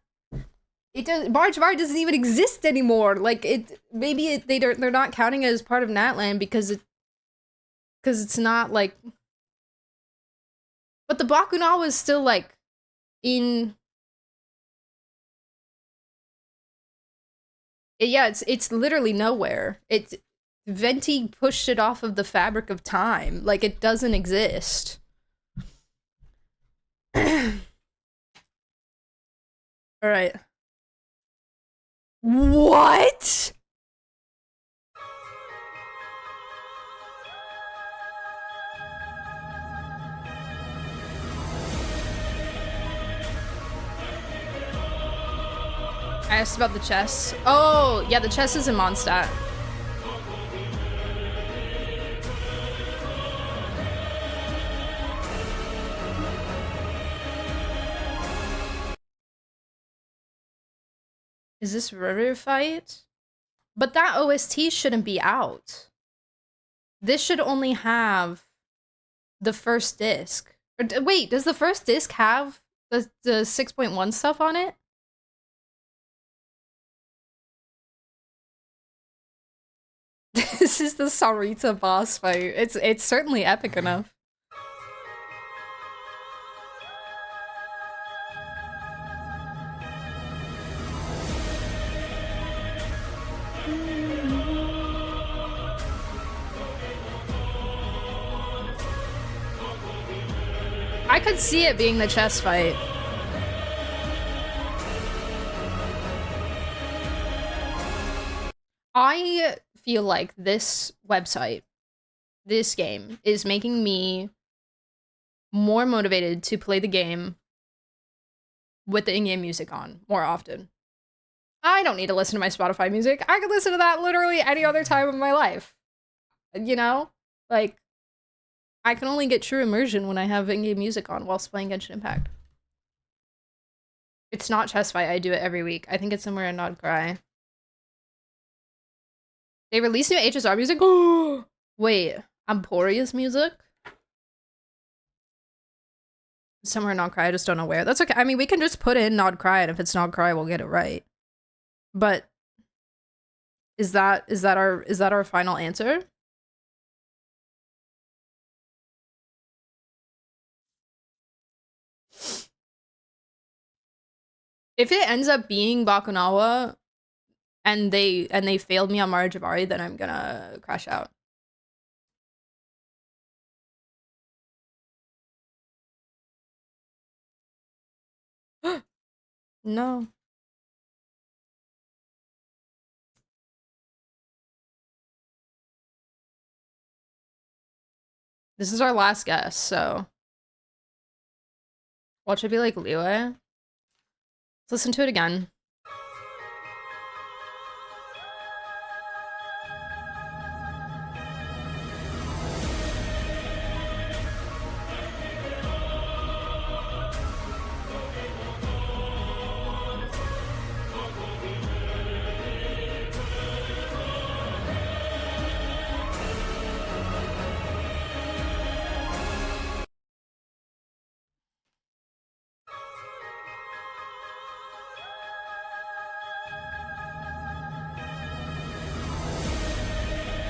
It does. Marjavari doesn't even exist anymore. Like, it... Maybe they're not counting it as part of Natland because it's not like... But the Bakunawa is still, like, in... Yeah, it's literally nowhere. Venti pushed it off of the fabric of time. Like, it doesn't exist. Alright. What?! I asked about the chess. Oh, yeah, the chess is in Mondstadt. Is this River Fight? But that OST shouldn't be out. This should only have the first disc. Wait, does the first disc have the 6.1 stuff on it? This is the Sarita boss fight. It's certainly epic enough. I could see it being the chess fight. I feel like this website, this game, is making me more motivated to play the game with the in-game music on more often. I don't need to listen to my Spotify music. I could listen to that literally any other time of my life. You know? Like, I can only get true immersion when I have in-game music on whilst playing Genshin Impact. It's not chess fight. I do it every week. I think it's somewhere in Nod Cry. They released new HSR music? Wait, Emporia's music? Somewhere in Nod Cry, I just don't know where. That's okay. I mean, we can just put in Nod Cry, and if it's Nod Cry, we'll get it right. But is that our final answer? If it ends up being Bakunawa and they failed me on Marjavari, then I'm gonna crash out. No. This is our last guess, so what should be like leeway? Let's listen to it again.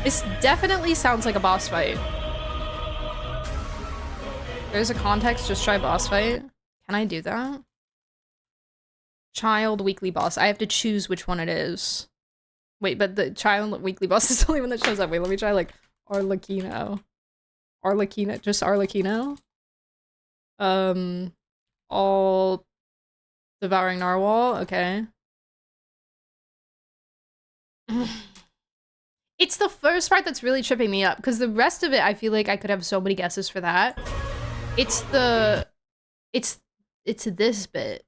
This definitely sounds like a boss fight. There's a context, just try boss fight. Can I do that? Child weekly boss. I have to choose which one it is. Wait, but the child weekly boss is the only one that shows up. Wait, let me try like Arlecchino. Arlecchino, just Arlecchino. All devouring narwhal. Okay. It's the first part that's really tripping me up because the rest of it, I feel like I could have so many guesses for that. It's this bit.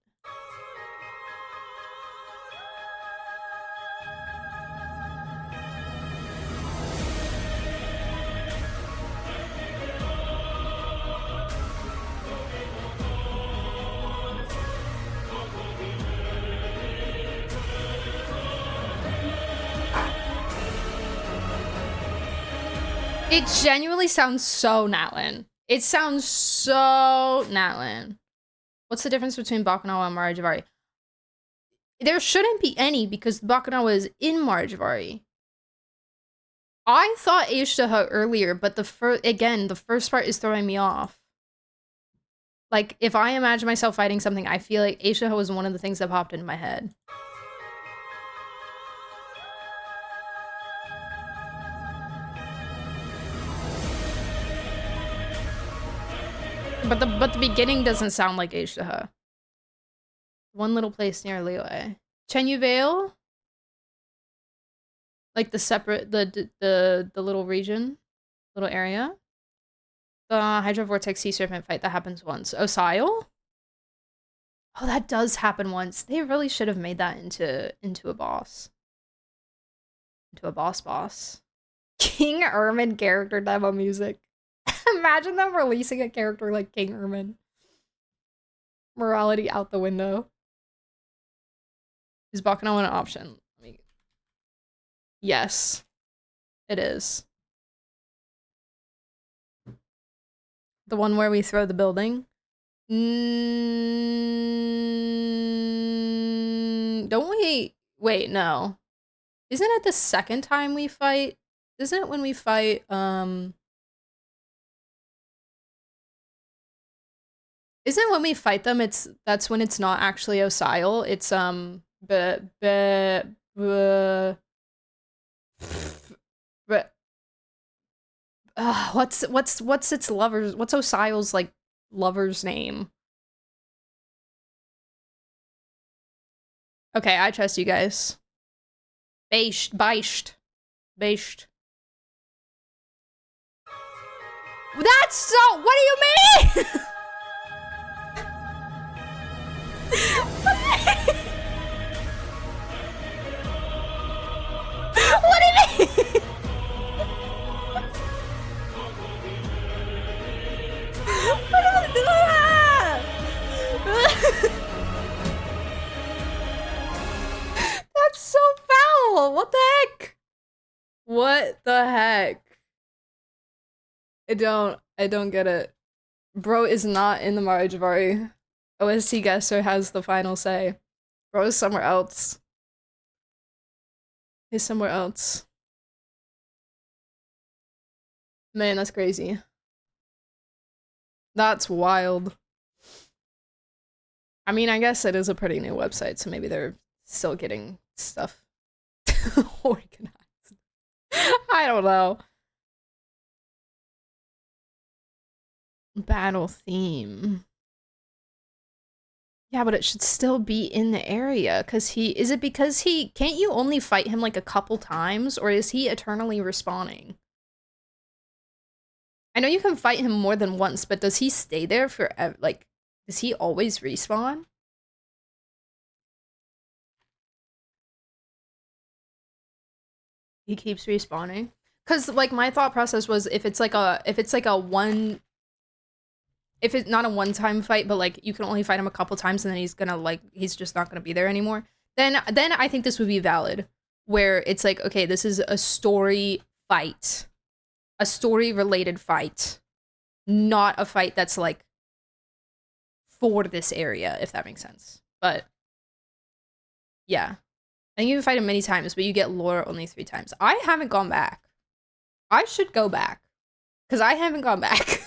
It genuinely sounds so Natlin. It sounds so Natlin. What's the difference between Bakunawa and Marajivari? There shouldn't be any because Bakunawa is in Marajivari. I thought Ishtaha earlier, but the first part is throwing me off. Like, if I imagine myself fighting something, I feel like Ishtaha was one of the things that popped into my head. But the beginning doesn't sound like Ishtaha. One little place near Liyue. Chenyu Vale? Like the separate the little region? Little area? The Hydro Vortex Sea Serpent fight that happens once. Osile? Oh, that does happen once. They really should have made that into a boss. Into a boss. King Ermin character demo music. Imagine them releasing a character like King Ermin. Morality out the window. Is Bakunawa an option? Yes. It is. The one where we throw the building? Don't we... Wait, no. Isn't it the second time we fight? Isn't it when we fight, Isn't when we fight them, that's when it's not actually Osile, it's, what's its lover's, what's Osile's, like, lover's name? Okay, I trust you guys. Beisht. That's so, what do you mean? What do you mean? What do I do? That's so foul. What the heck? What the heck? I don't get it. Bro is not in the Marajivari. OST guesser has the final say. Bro is somewhere else. He's somewhere else. Man, that's crazy. That's wild. I mean, I guess it is a pretty new website, so maybe they're still getting stuff organized. I don't know. Battle theme. Yeah, but it should still be in the area, because is it because can't you only fight him like a couple times, or is he eternally respawning? I know you can fight him more than once, but does he stay there forever? Like, does he always respawn? He keeps respawning? Because, like, my thought process was if it's not a one-time fight, but like you can only fight him a couple times and then he's just not gonna be there anymore, then I think this would be valid. Where it's like, okay, this is a story fight. A story-related fight. Not a fight that's like for this area, if that makes sense. But yeah. I think you can fight him many times, but you get lore only 3 times. I haven't gone back. I should go back. Because I haven't gone back.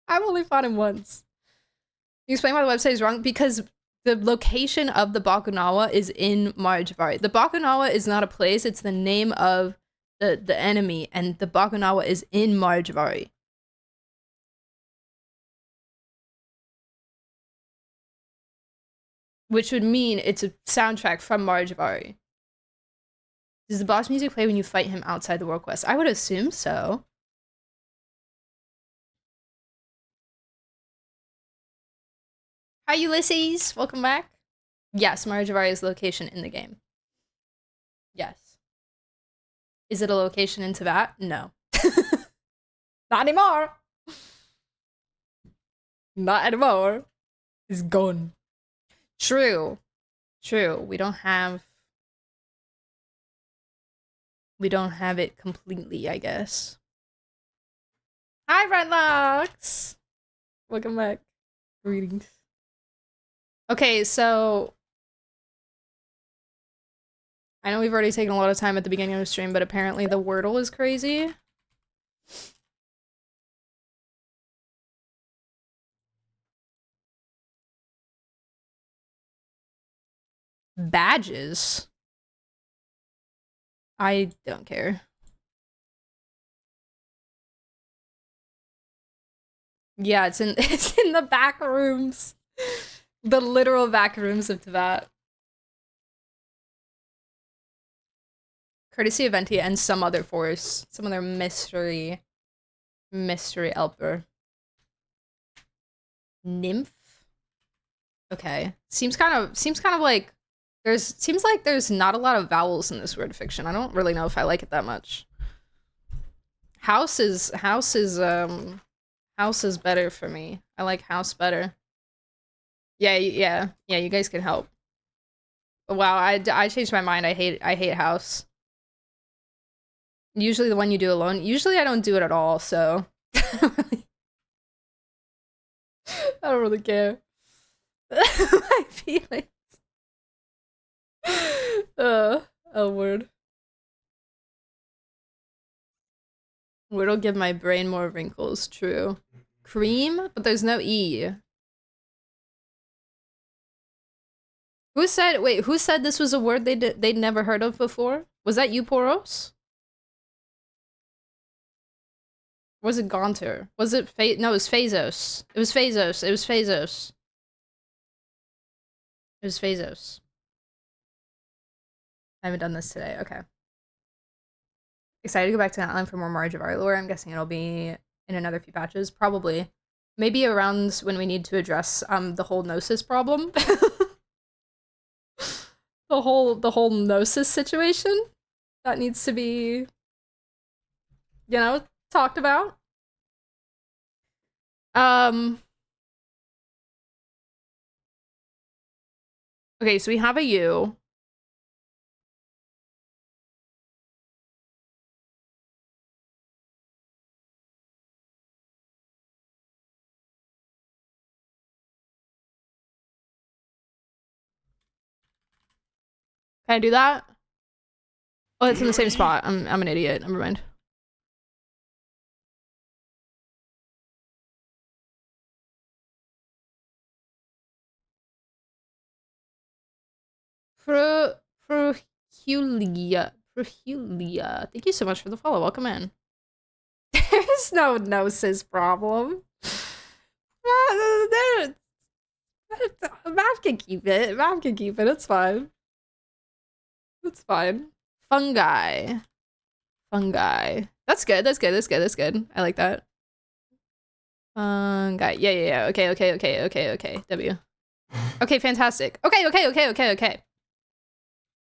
I've only fought him once. You explain why the website is wrong? Because the location of the Bakunawa is in Marjavari. The Bakunawa is not a place, it's the name of the enemy, and the Bakunawa is in Marjavari. Which would mean it's a soundtrack from Marjavari. Does the boss music play when you fight him outside the world quest? I would assume so. Hi, Ulysses. Welcome back. Yes, Marjavari's location in the game. Yes. Is it a location in Tibet? No. Not anymore. Not anymore. It's gone. True. True. We don't have it completely, I guess. Hi, Redlocks. Welcome back. Greetings. Okay, so I know we've already taken a lot of time at the beginning of the stream, but apparently the Wordle is crazy. Badges? I don't care. Yeah, it's in the back rooms. The literal back rooms of Tibet. Courtesy of Ventia and some other force. Some other mystery helper. Nymph? Okay. Seems kind of like seems like there's not a lot of vowels in this word fiction. I don't really know if I like it that much. House is better for me. I like house better. Yeah, you guys can help. Wow, I changed my mind. I hate house. Usually the one you do alone. Usually I don't do it at all, so I don't really care. My feelings. Oh word. Word'll give my brain more wrinkles, true. Cream? But there's no E. Who said this was a word they'd never heard of before? Was that you, Poros? Was it Gaunter? Was it no, it was Phazos. It was Phazos. It was Phazos. It was Phazos. I haven't done this today. Okay. Excited to go back to Outline for more Marjavari lore. I'm guessing it'll be in another few patches. Probably. Maybe around when we need to address the whole Gnosis problem. the whole Gnosis situation that needs to be, you know, talked about. Okay, so we have a U. Can I do that? Oh, it's in the same spot. I'm an idiot. Never mind. Prohulia. Thank you so much for the follow. Welcome in. There's no Gnosis problem. Mav can keep it. Mav can keep it. It's fine. It's fine. Fungi. That's good. That's good. I like that. Fungi. Yeah. Okay. W. Okay, fantastic. Okay.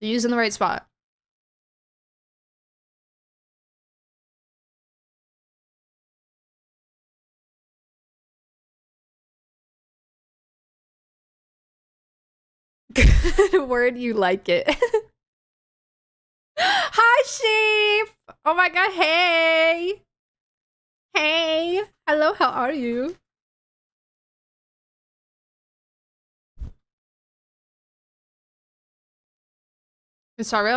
You're using the right spot. Good word, you like it. Hi, sheep! Oh my god, hey! Hey! Hello, how are you? Sorry,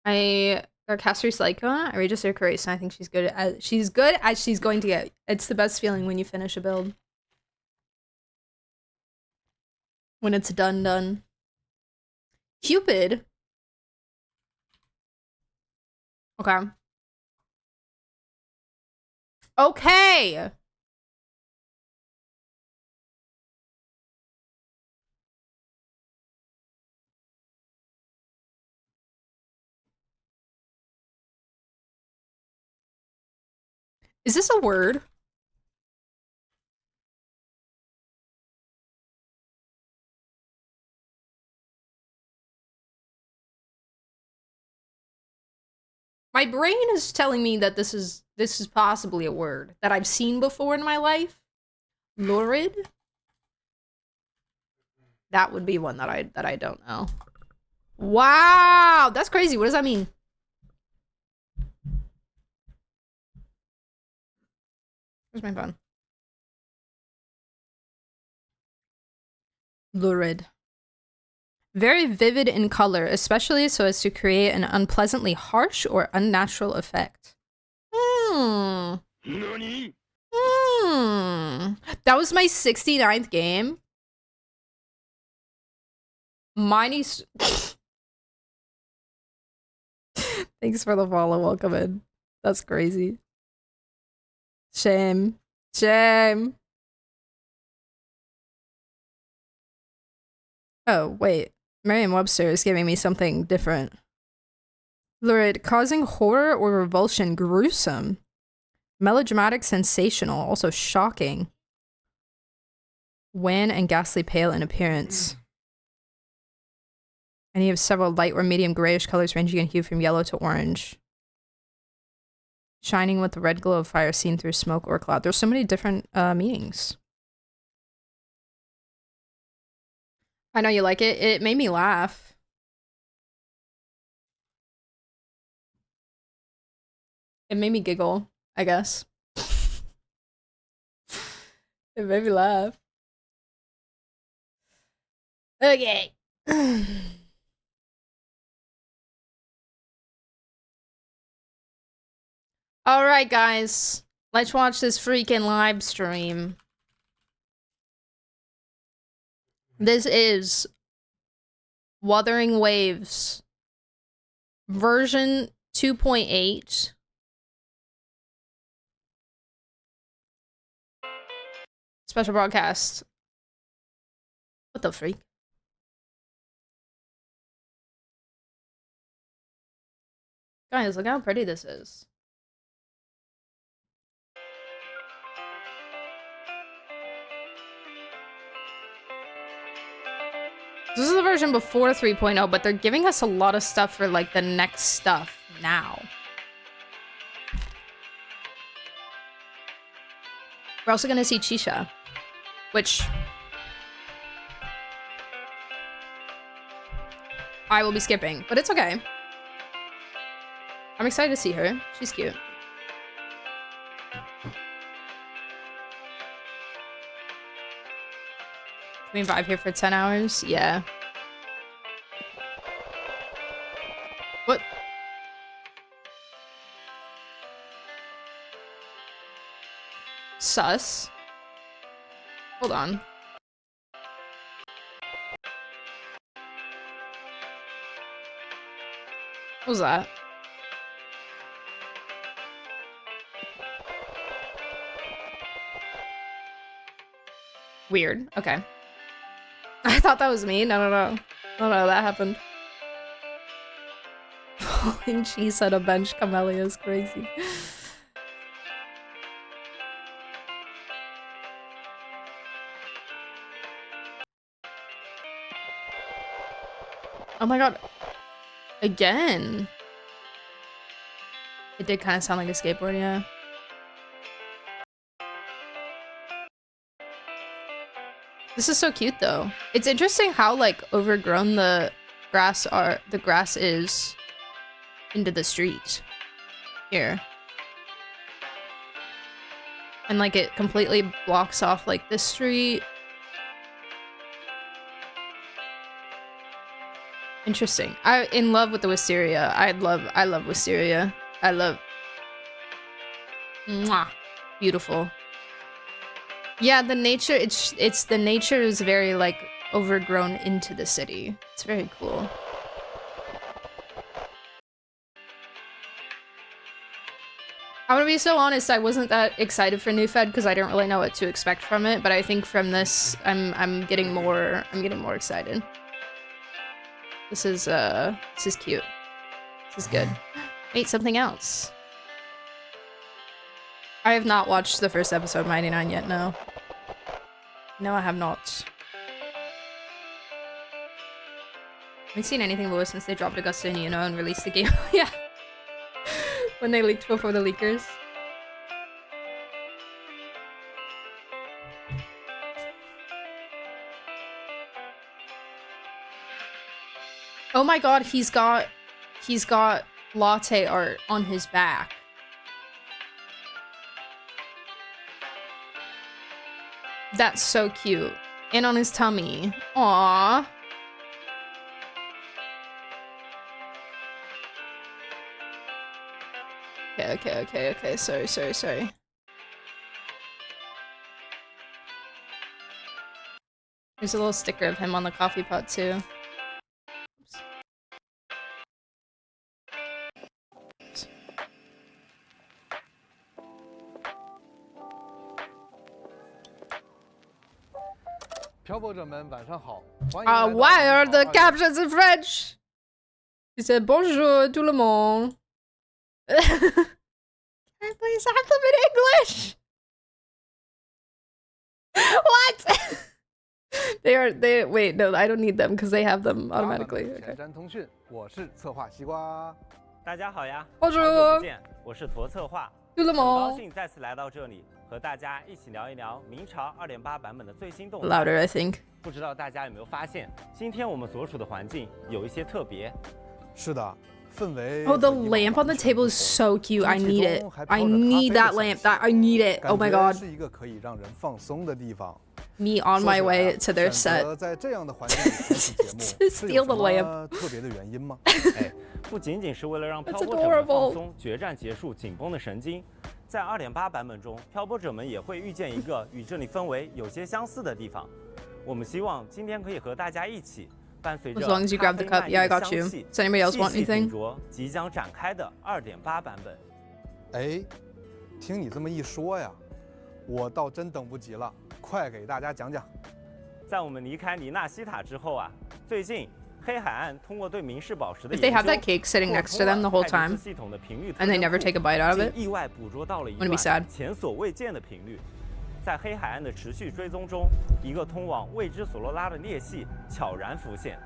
I Sarcaster Lycona, I register her race, and I think she's good as she's going to get. It's the best feeling when you finish a build. When it's done. Cupid. Okay. Okay. Is this a word? My brain is telling me that this is possibly a word that I've seen before in my life. Lurid? That would be one that I don't know. Wow, that's crazy. What does that mean? Where's my phone? Lurid. Very vivid in color, especially so as to create an unpleasantly harsh or unnatural effect. Nani? That was my 69th game. Mine's... Thanks for the follow. Welcome in. That's crazy. Shame. Shame. Oh, wait. Merriam-Webster is giving me something different. Lurid, causing horror or revulsion, gruesome. Melodramatic, sensational, also shocking. Wan and ghastly pale in appearance. And you have several light or medium grayish colors ranging in hue from yellow to orange. Shining with the red glow of fire seen through smoke or cloud. There's so many different meanings. I know you like it. It made me laugh. It made me giggle, I guess. It made me laugh. Okay. All right, guys. Let's watch this freaking live stream. This is Wuthering Waves version 2.8. Special broadcast. What the freak? Guys, look how pretty this is. This is the version before 3.0, but they're giving us a lot of stuff for, like, the next stuff now. We're also gonna see Chisha, which I will be skipping, but it's okay. I'm excited to see her. She's cute. Can we vibe here for 10 hours? Yeah. What? Sus. Hold on. What was that? Weird. Okay. I thought that was me. No. No, that happened. Falling cheese at a bench camellia is crazy. Oh my god. Again. It did kind of sound like a skateboard, yeah. This is so cute though. It's interesting how like overgrown the grass is into the street here. And like it completely blocks off like this street. Interesting. I in love with the wisteria. I love wisteria. I love. Mwah. Beautiful. Yeah, the nature. It's the nature is very like overgrown into the city. It's very cool. I'm gonna be so honest, I wasn't that excited for New Fed because I didn't really know what to expect from it, but I think from this I'm getting more excited. This is cute. This is good. Wait, something else. I have not watched the first episode of 99 yet, no. No, I have not. I haven't seen anything Lewis since they dropped Augusta and Uno and released the game. Yeah. When they leaked before the leakers. Oh my god, he's got latte art on his back. That's so cute. And on his tummy. Aww. Okay. Sorry. There's a little sticker of him on the coffee pot too. Why are the captions in French? He said, bonjour tout le monde. Can I please have them in English? What? Wait, no, I don't need them because they have them automatically. Okay. 我是策划西瓜。大家好呀， Bonjour 好久不见，我是驼策划， tout le 很高 monde. 兴再次来到这里，和大家一起聊一聊明朝2.8版本的最新动态。 Louder, I think. 不知道大家有没有发现，今天我们所处的环境有一些特别。是的。 Oh, the lamp on the table is so cute. I need it. I need that lamp. I need it. Oh my god. Me on my way to their set. To steal the lamp. 特别的原因吗？哎，不仅仅是为了让漂泊者们放松决战结束紧绷的神经，在2.8版本中，漂泊者们也会遇见一个与这里氛围有些相似的地方。我们希望今天可以和大家一起。 As long as you grab the cup, yeah, I got you. Does anybody else want anything? 即将展开的2.8版本。哎，听你这么一说呀，我倒真等不及了，快给大家讲讲。在我们离开尼纳西塔之后啊，最近黑海岸通过对明式宝石的 If they have that cake sitting next to them the whole time, and they never take a bite out of it, 意外捕捉到了一 wouldn't be sad. 前所未见的频率。 在黑海岸的持续追踪中，一个通往未知索罗拉的裂隙悄然浮现。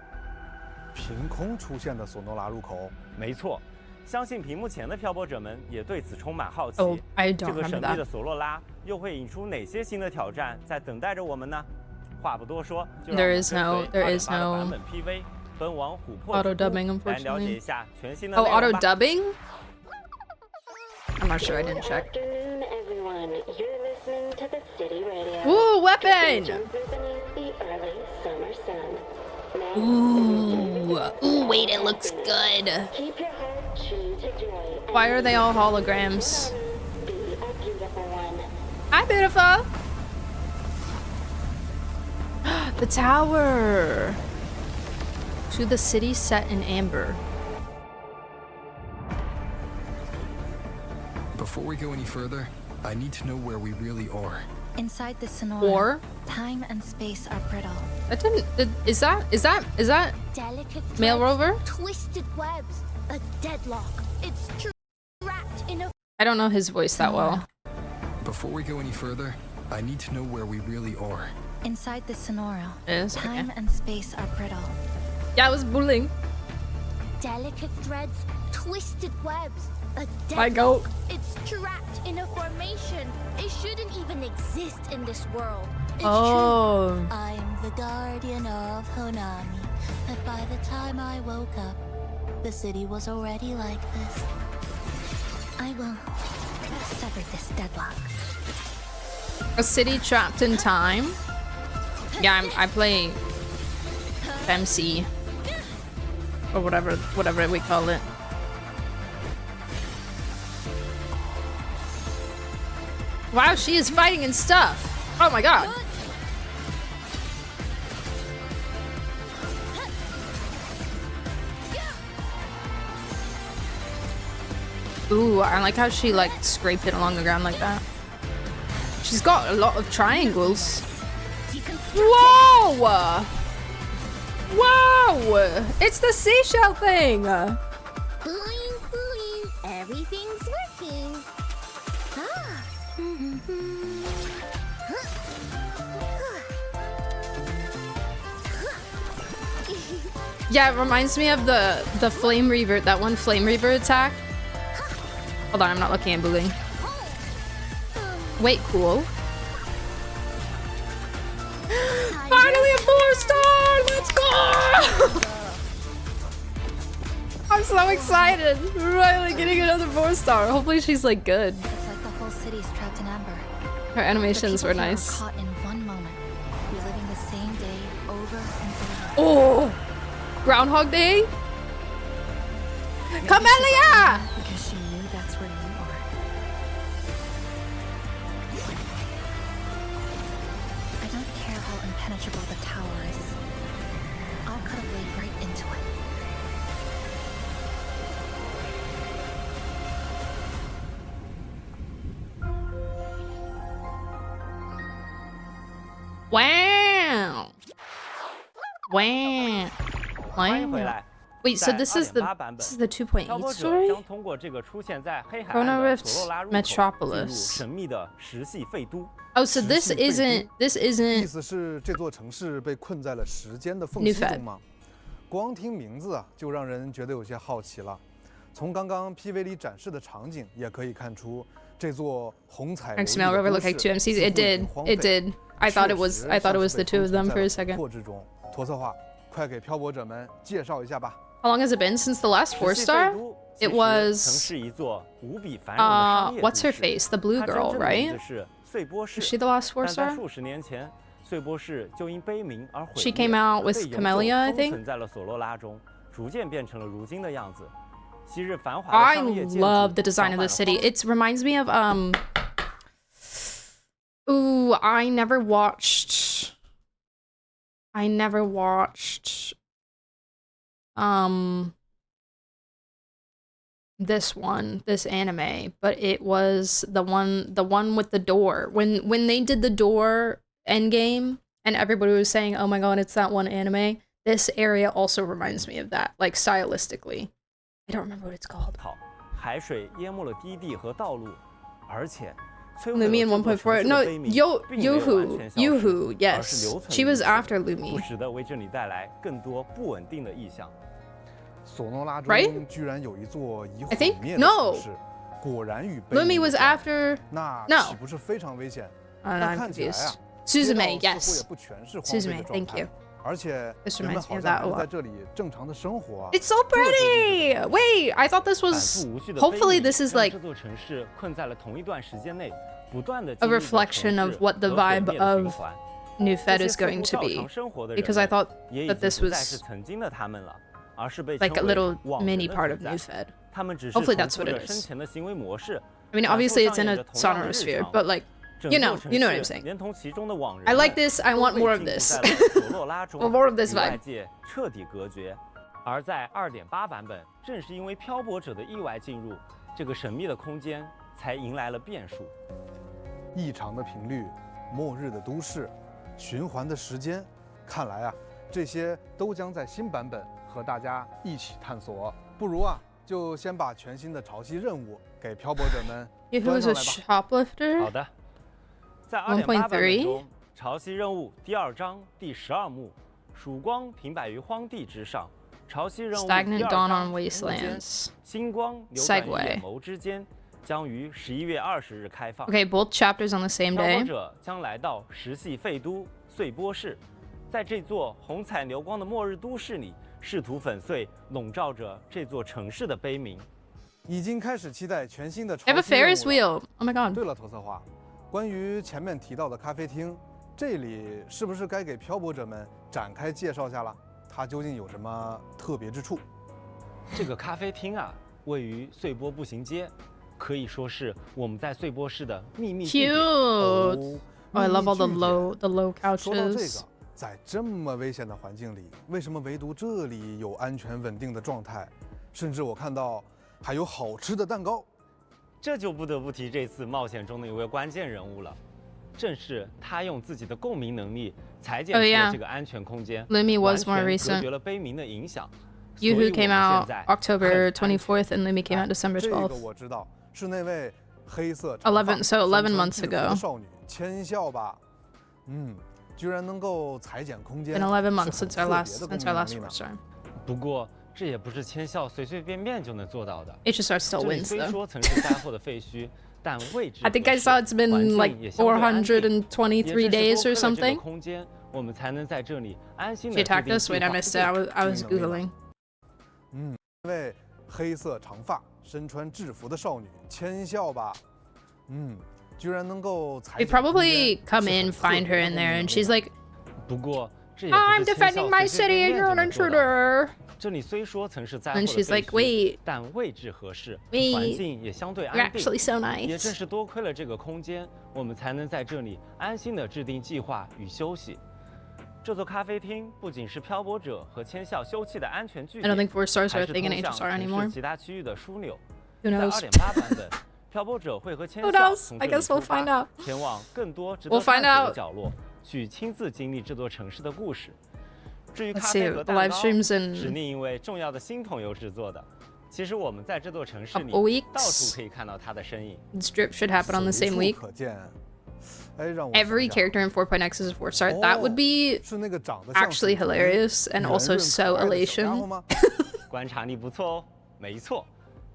凭空出现的索诺拉入口，没错。相信屏幕前的漂泊者们也对此充满好奇。Oh, I don't 这个神 remember 秘的 that. 索洛拉又会引出哪些新的挑战在等待着我们呢？话不多说，就让我们 There is no 版本 PV 奔往琥珀 auto dubbing, 来了解 unfortunately. 一下全新的 Oh, 内容 auto 吧 dubbing? I'm not sure. I didn't check. Afternoon, everyone. You're listening to the City Radio. Ooh, weapon! Beneath the early summer sun. Now, Ooh, wait, it looks good. keep your heart true to joy. Why are they all holograms? Be a beautiful one. Hi, beautiful. The tower. To the city set in amber. Before we go any further, I need to know where we really are. Inside the Sonora, Or time and space are brittle. that didn't. Is that Delicate Mail threads, Rover? Twisted webs, a deadlock. It's trapped in a I don't know his voice that well. Before we go any further, I need to know where we really are. inside the Sonora. It is? Okay. Time and space are brittle. Yeah, I was bullying. Delicate threads, twisted webs, a My deadlock. goat. It's trapped in a formation. It shouldn't even exist in this world. It's Oh. true. I'm the guardian of Honami. But by the time I woke up, the city was already like this. I will sever this deadlock. A city trapped in time. Yeah, I play MC. or whatever we call it. Wow, she is fighting and stuff. Oh my god. Ooh, I like how she like scraped it along the ground like that. She's got a lot of triangles. Whoa! Wow! It's the seashell thing! Boing, boing. Everything's working. Ah. Yeah, it reminds me of the Flame Reaver, that one Flame Reaver attack. Hold on, I'm not looking at Booling. Wait, cool. Finally a 4-star! Let's go! I'm so excited. Riley getting another 4-star. Hopefully she's like good. It's like the whole city's trapped in amber. Her animations were nice. Caught in one moment, reliving the same day over and over. Oh! Groundhog Day? Camellia! Because she knew that's where you are. I don't care how impenetrable the tower is. I'll cut a blade right into it. Wow! Wow! 欢迎回来。 Wait, so this is the 2.8 story? 将通过这个出现在黑海 Chrono 岸的 Rift 索洛拉入口进入 Metropolis. 神秘的石系废都。 Oh, so this isn't 意思是这座城市被困在了时间的缝隙中吗？光听名字啊，就让人觉得有些好奇了。从刚刚 PV 里展示的场景也可以看出，这座红彩。Makes Smell River look like two MCs. It did. It did. I thought it was the two of them for a second. 破之中，驼色话，快给漂泊者们介绍一下吧。 How long has it been since the last 4-star? It was what's her face? The blue girl, right? Is she the last 4-star? She came out with Camellia, I think. I love the design of the city. It reminds me of ooh, I never watched this anime, but it was the one with the door. When they did the door endgame and everybody was saying, oh my god, it's that one anime, this area also reminds me of that, like stylistically. I don't remember what it's called. Lumion 1.4. No, Yoo-hoo, yes. She was after Lumi. Right? I think? No! Lumi was after... No. I'm confused. Suzume, yes. Suzume, thank you. This reminds me of that a lot. It's so pretty! Wait, I thought this was... Hopefully this is like... a reflection of what the vibe of New Fed is going to be. Because I thought that this was... like a little mini part of New Fed. Hopefully that's what it is. I mean, obviously it's in a sonorous sphere, but like, you know what I'm saying. I like this, I want more of this. More of this vibe. 而在 2.8 版本，正是因为漂泊者的意外进入，这个神秘的空间才迎来了变数。异常的频率，末日的都市，循环的时间，看来啊，这些都将在新版本和大家一起探索。不如啊，就先把全新的潮汐任务给漂泊者们端上来吧。好的，在 2.8 版本中，潮汐任务第2章第12幕，曙光停摆于荒地之上。潮汐任务第2章星光流转于眼眸之间，将于11月20日开放。Okay, both chapters on the same day. 漂泊者将来到石系废都碎波市，在这座红彩流光的末日都市里，试图粉碎笼罩着这座城市的悲鸣。已经开始期待全新的潮汐 I have a 任务 Ferris wheel. Oh my god. 对了，投策划，关于前面提到的咖啡厅，这里是不是该给漂泊者们展开介绍下了？它究竟有什么特别之处？这个咖啡厅啊，位于穗波步行街，可以说是我们在穗波市的秘密地点。Cute. Oh, I love all the 秘密据点 low 说到这 couches. 个，在这么危险的环境里，为什么唯独这里有安全稳定的状态？甚至我看到还有好吃的蛋糕。这就不得不提这次冒险中的一位关键人物了，正是他用自己的共鸣能力裁剪出了这个安全空间， Lumi was more 完全隔 recent. 绝了悲鸣的影响。 Yoo-hoo came out October 24th, and Lumi came out December 这个 12th. 我知道，是那位黑色 11 so 11 months ago. 少女千孝吧？居然能够裁剪空间。 Been 11 months since our last first time. 不过这也不是千孝随随便便就能做到的。 HSR still 这里 wins 虽 though. 说曾是灾后的废墟，但位置 I think I saw it's been like 423 days or something. 空间，我们才能在这里安心的。 She attacked us. Wait, I missed it. I was googling. 那位黑色长发、身穿制服的少女千孝吧？居然能够裁 We 剪空间。 probably come in, find her in there, and she's like, 不过这也不是 I'm 千孝 defending my 随随 city 便 and 便 you're 就 an 能做到。 intruder. 这里虽说曾是灾后 And 的 she's 废 like, 墟， wait, 但位置合适， wait, 环境也相对 you're 安定。 actually so 也正 nice. 是多亏了这个空间，我们才能在这里安心的制定计划与休息。这座咖啡厅不仅是漂泊者和千孝休憩的安全据 I don't 点， think 4 stars 还 are a 是 thing in 通向 HSR 城市 anymore. 其他区域的枢纽。 Who 在 knows? 2.8版本，漂泊者会和千 Who 孝 knows? 从 I 这里 guess 出 we'll 发 find out. 前往更多值 We'll 得探 find 索 out. 的角落，去亲自经历这座城市的故事。至于 Let's 咖 see, 啡和 the 蛋 live 糕 streams 是 in 另一位重要的新朋友制作的。其实我们在这座城市里 couple weeks. 到处可以看到他的身影。 This drip should happen on the 随 same 处 week. 可见。哎，让我 Every 想想 character in 4.x is a 4 star. That would be 是那个长得像 actually 鼠头 hilarious and 圆 also 润 so 可爱的小家伙 elation. 吗？观察力不错哦，没错，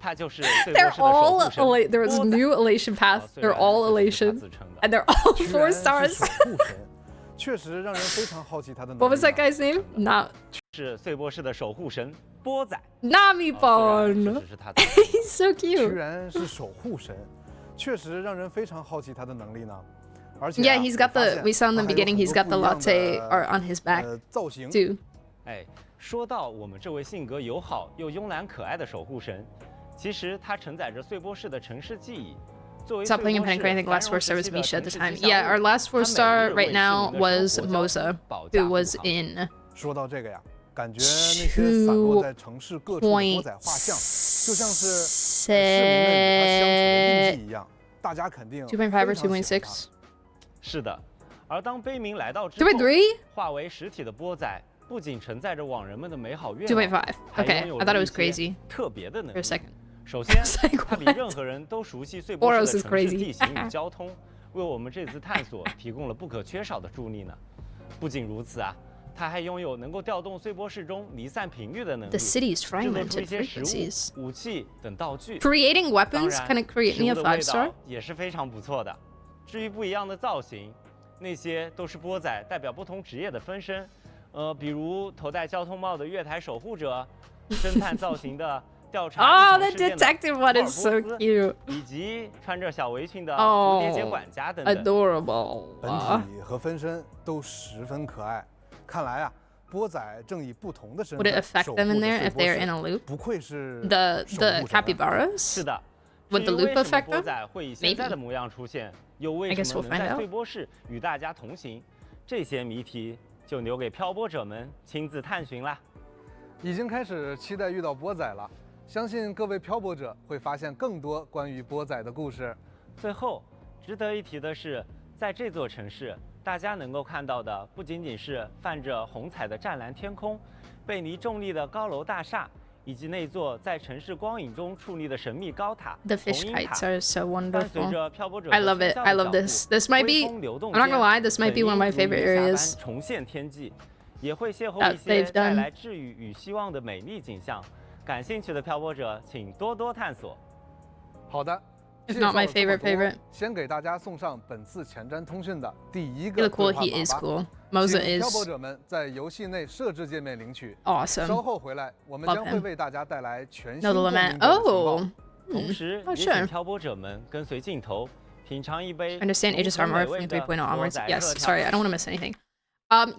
他就是穗波 They're 市的守护 all 神 there was 波仔 new elation path. They're all elation, and they're all 居 4然是 stars. 守护神，确实让人非常好奇他的能力 What was that 呢 guy's name? Not 是穗波市的守护神波仔。 Nami 虽然 Bon. 这只是他的 He's so 居 cute. 然是守护神，确实让人非常好奇他的能力呢。而且 Yeah, 啊 he's 我 got 发 the. 现 We saw in the 他还有 beginning. 很 He's 多 got the 不一样 latte 的 or on his back 造型。 too. 哎，说到我们这位性格友好又慵懒可爱的守护神，其实他承载着穗波市的城市记忆。作为 Stop playing and 穗 playing. 波 I 市 think last 4 繁 star 荣 was 时期的 Misha at 城 the 市 time. 吉祥 Yeah, 物 our last 4 它每 star 日 right 为市 now 民的生 was 活交通 Moza, 保驾 who 护 was 航。 in 说到这个呀，感觉那些散落在城市各处的波仔画像，就像是市民们与他相处的印记一样，大家肯定 2.5 or 非常喜欢他。 2.6. 是的，而当悲鸣来到之后， 2.3? 化为实体的波仔不仅承载着往人们的美好愿 2.5. 望，还 Okay, 拥有 I thought it 着 was 一些 crazy 特别的能 for a 力。 second. 首先 was like, 它比 what? 任何人都熟悉穗波 Boros 市 is 的城市 crazy. 地形与交通，为我们这次探索提供了不可缺少的助力呢。不仅如此啊，它还拥有能够调动穗波市中离散频率的能力， The city's 制作出一 fragmented 些食 frequencies. 物、武器等道具。 Creating 当 weapons 然 kind of create 食 me 物 a 的 5 味 star. 道也是非常不错的。至于不一样的造型，那些都是波仔代表不同职业的分身。比如头戴交通帽的月台守护者，侦探造型的调查 Oh, 异 the 常事件的 detective 托尔 one 波 is so 斯 cute. 以及穿着小围裙的蝴蝶结管家等等。 Adorable. 本体和分身都十分可爱。看来啊，波仔正以不同的身 Would it 份 affect 守 them 护 in 着 there 穗 if 波 they're 市 in a loop? 不愧是 The 守护神啊 capybaras? 是的。 Would the 至于 loop 为什么 affect 波 them? 仔会以现在的模样出现，又为 I guess 什么 we'll 能 find 在 out. 穗波市与大家同行？这些谜题就留给漂泊者们亲自探寻啦。已经开始期待遇到波仔了，相信各位漂泊者会发现更多关于波仔的故事。最后，值得一提的是，在这座城市，大家能够看到的不仅仅是泛着红彩的湛蓝天空、背离重力的高楼大厦，以及那座在城市光影中矗立的神秘高塔 The 红 fish 鹰 kites 塔。 are so 伴随 wonderful. 着漂泊者 I love it. I love this. This might be. I'm not gonna lie. This might be one of my favorite areas 重现天际，也会邂逅 that 一些 they've 带 done. 来治愈与希望的美丽景象。感兴趣的漂泊者，请多多探索。好的， It's 介 not 绍 my 了这么 favorite 多 favorite. 先给大家送上本次前瞻通讯的第一 He 个 look cool. 对话 He 码 is 吧 cool. Moza 请漂泊 is 者们在游戏内设置界面领取。 awesome. 稍后回来，我们 Love 将会 him. 为大家带来全新 No, the 共鸣 lament. 者的情报 Oh. 同时， Oh, 也请 sure. 漂泊者们跟随镜头，品尝一杯 Understand 浓 HSR 醇 more 美味 from 的 3.0 onwards. 波仔 Yes. 热调 Sorry, I don't want to miss anything.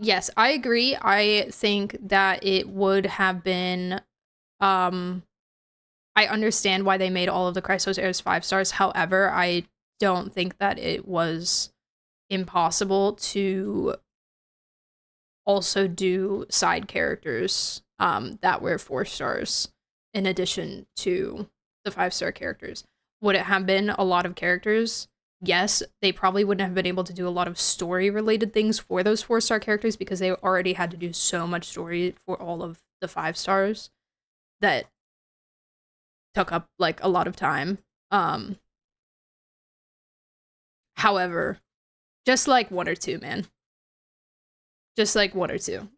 Yes, I agree. I think that it would have been I understand why they made all of the Chrysos heirs 5 stars. However, I don't think that it was impossible to also do side characters that were 4 stars in addition to the 5-star characters. Would it have been a lot of characters? Yes, they probably wouldn't have been able to do a lot of story-related things for those 4-star characters because they already had to do so much story for all of the 5 stars that took up, like, a lot of time. However, just, like, 1 or 2, man. Just, like, 1 or 2.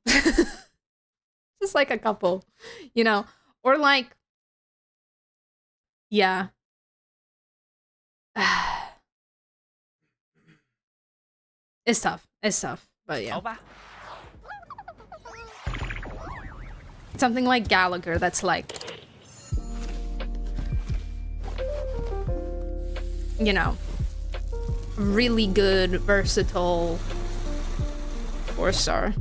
Just, like, a couple, you know? Or, like, yeah. It's tough. It's tough, but yeah. Something like Gallagher that's like, you know, really good, versatile 4-star.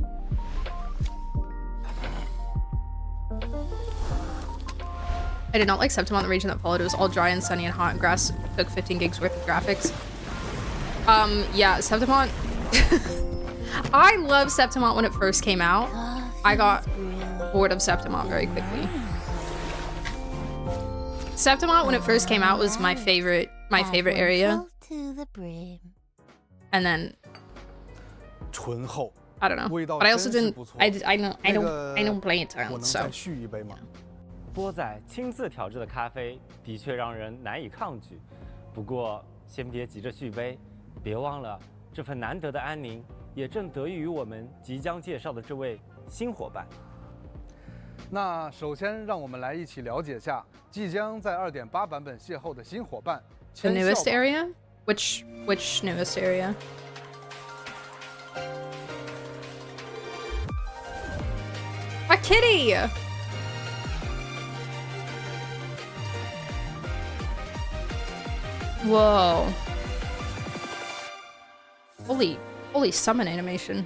I did not like Septimon, the region that followed. It was all dry and sunny and hot, and grass took 15 gigs worth of graphics. Yeah, Septimon. I love Septimon when it first came out. I got bored of Septimon very quickly. Septimon when it first came out was my favorite area. And then I don't know. But I also didn't I don't play it tons, so. 波仔亲自调制的咖啡的确让人难以抗拒，不过先别急着续杯，别忘了这份难得的安宁也正得益于我们即将介绍的这位新伙伴。那首先让我们来一起了解下即将在 2.8 版本邂逅的新伙伴。The newest area? Which newest area? A kitty! Whoa. Holy summon animation.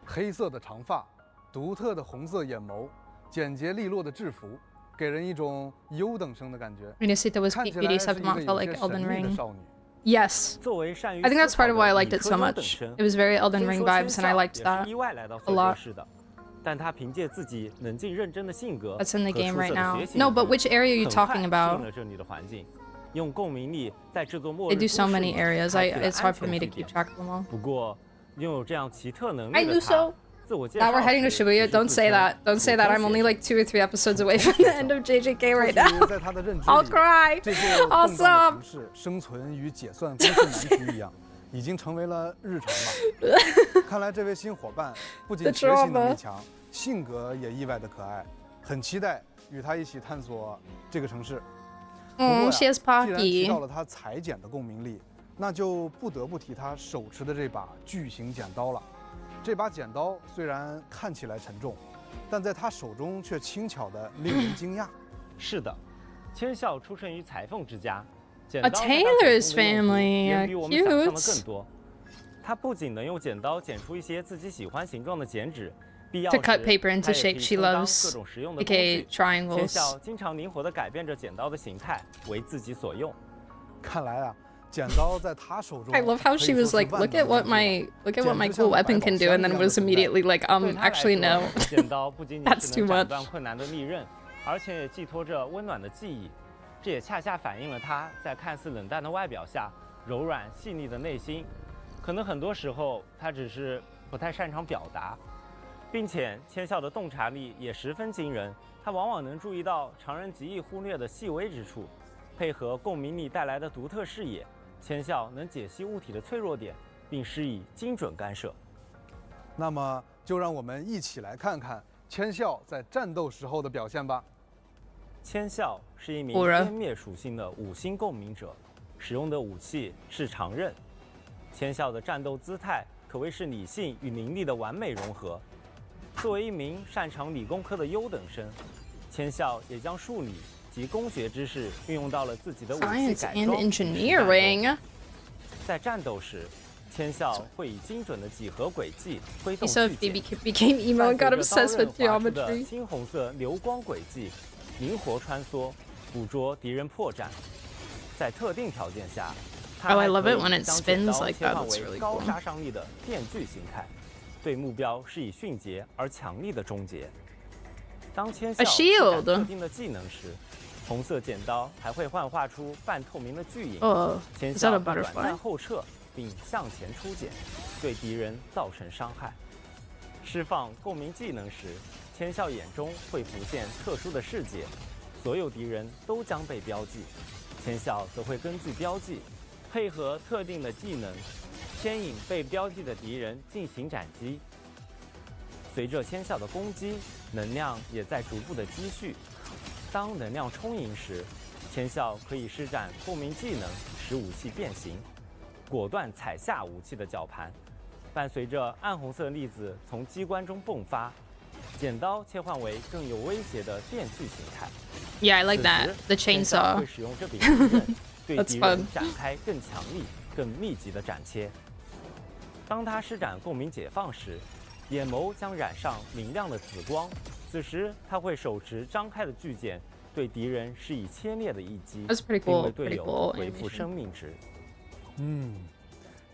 黑色的长发，独特的红色眼眸，简洁利落的制服，给人一种优等生的感觉。Minisita was beauty, Septimon felt like Elden Ring. Yes. I think that's part of why I liked it so much. It was very Elden Ring vibes, and I liked that a lot. 但他凭借自己冷静认真的性格 That's in the game right now. No, but which area are you talking about? They do so many areas. It's hard for me to keep track of them all. I knew so. Now we're heading to Shibuya. Don't say that. Don't say that. I'm only like 2 or 3 episodes away from the end of JJK right now. I'll cry. Awesome. 生存与解算公式难题一样，已经成为了日常了。看来这位新伙伴不仅学习能力强，性格也意外的可爱，很期待与他一起探索这个城市。she has Pocky. 既然提到了他裁剪的共鸣力，那就不得不提他手持的这把巨型剪刀了。这把剪刀虽然看起来沉重，但在他手中却轻巧的令人惊讶。是的，千孝出生于裁缝之家， A tailor's family. 远比我们想象的更多。他不仅能用剪刀剪出一些自己喜欢形状的剪纸，必要时 To cut paper into 他也可以 shapes she 充当 loves, 各种实用的工 aka 具。 triangles. 千孝经常灵活地改变着剪刀的形态，为自己所用。看来啊，剪刀在他手中。 I love how she was like, look at what my cool weapon can do, and then was immediately like, actually no. 剪刀不仅仅 That's 是 too 能斩 much. 断困难的利刃，而且也寄托着温暖的记忆。这也恰恰反映了他在看似冷淡的外表下柔软细腻的内心。可能很多时候他只是不太擅长表达，并且千孝的洞察力也十分惊人。他往往能注意到常人极易忽略的细微之处，配合共鸣力带来的独特视野，千孝能解析物体的脆弱点，并施以精准干涉。那么，就让我们一起来看看千孝在战斗时候的表现吧。千孝是一名湮灭属性的5星共鸣者，使用的武器是长刃。千孝的战斗姿态可谓是理性与灵力的完美融合。作为一名擅长理工科的优等生，千孝也将数理及工学知识运用到了自己的武器改装。Science and engineering. 在战斗时，千笑会以精准的几何轨迹挥动 He said 巨 if 剑， he became emo and got 伴随着 obsessed 刀刃 with 划出的 geometry. 猩红色流光轨迹，灵活穿梭，捕捉敌人破绽。在特定条件下，它 Oh, 还 I love 可 it 以 when it 将剪 spins 刀 like 切 that. 换 That's 为 really 高 cool. 杀伤力的电锯形态，对目标施以迅捷而强力的终结。当千笑 A 施展 shield. 特定的技能时，红色剪刀还会幻化出半透明的巨影， Oh, 千 is that 笑 a 会短 butterfly? 暂后撤并向前出剪，对敌人造成伤害。释放共鸣技能时，千笑眼中会浮现特殊的世界，所有敌人都将被标记，千笑则会根据标记，配合特定的技能，牵引被标记的敌人进行斩击。随着千笑的攻击，能量也在逐步的积蓄。当能量充盈时，千笑可以施展共鸣技能，使武器变形，果断踩下武器的绞盘。伴随着暗红色粒子从机关中迸发，剪刀切换为更有威胁的电锯形态。 Yeah, I like that. The 千笑 chainsaw. 会使用这柄利刃对 That's 敌 fun. 人展开更强力、更密集的斩切。当他施展共鸣解放时，眼眸将染上明亮的紫光。此时，他会手持张开的巨剑，对敌人施以切裂的一击， That's pretty 并 cool. 为队 Pretty 友 cool 恢复 animation. 生命值。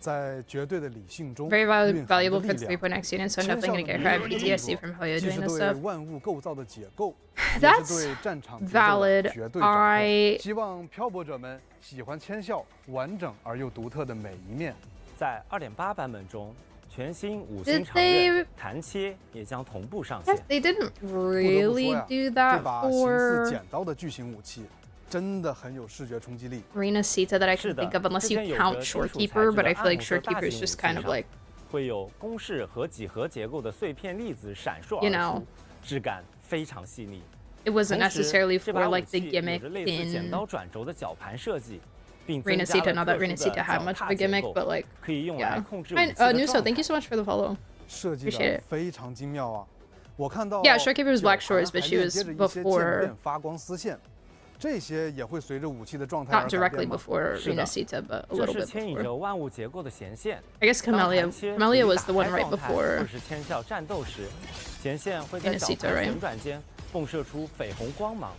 在绝对的理性中 Very 蕴含着 valuable for 力量。 3.x students, so I'm 千 definitely 笑 gonna 的 get 迷 her 人的 PTSD 动 from 作 Hoyo 既 doing 是 this 对 stuff. 万物构造的解构，也 That's 是对战场节奏 valid. 的绝对掌控。 I 希望漂泊者们喜欢千笑完整而又独特的每一面。在2.8版本中，全新5 Did 星长刃 they- 弹切也将同步上 Yes, 线。 they didn't 不得不说 really 呀， do 这 that 把形似 for 剪刀的巨型武器，真的很有视觉冲击力。 Rena Sita that I 是 can 的， think of, unless 之 you 前有 count 着金属材 Shorekeeper, 质 but 的 I feel 暗 like 红色大 Shorekeeper 型 is 武 just 器 kind of 上 like, 会有公式和几何结构的碎片粒子闪烁 You 而 know 出，质感非常细腻。 it wasn't 同时 necessarily 这 for 把武 like the 器有 gimmick 着类似剪 in 刀转轴的绞盘设计，并增 Rena 加 Sita. 了 Not 特 that 殊 Rena 的 Sita had 脚 much of 踏 a 结 gimmick, 构 but like, 可以用来 yeah. 控制武 Fine, 器的 Nuso, 状 thank 态 you so much for the follow. 设计 Appreciate 的 it. 非常精妙啊！我看到 Yeah, Shorekeeper was Black 绞盘 Shores, but 还 she 链 was 接着一些渐 before, 变发光丝线，这些也会随着武器的状态 not 而改 directly 变吗？ before 是的 Rena Sita, but a 这 little 是 bit 牵引 before. 着万物结构的弦线。 I guess 当 Camellia 弹切 Camellia 处于 was the 打 one 开 right 状态或 before 是千笑战斗时，弦线会在 Rena 绞 Sita, 盘 right? 旋转间迸射出绯红光芒。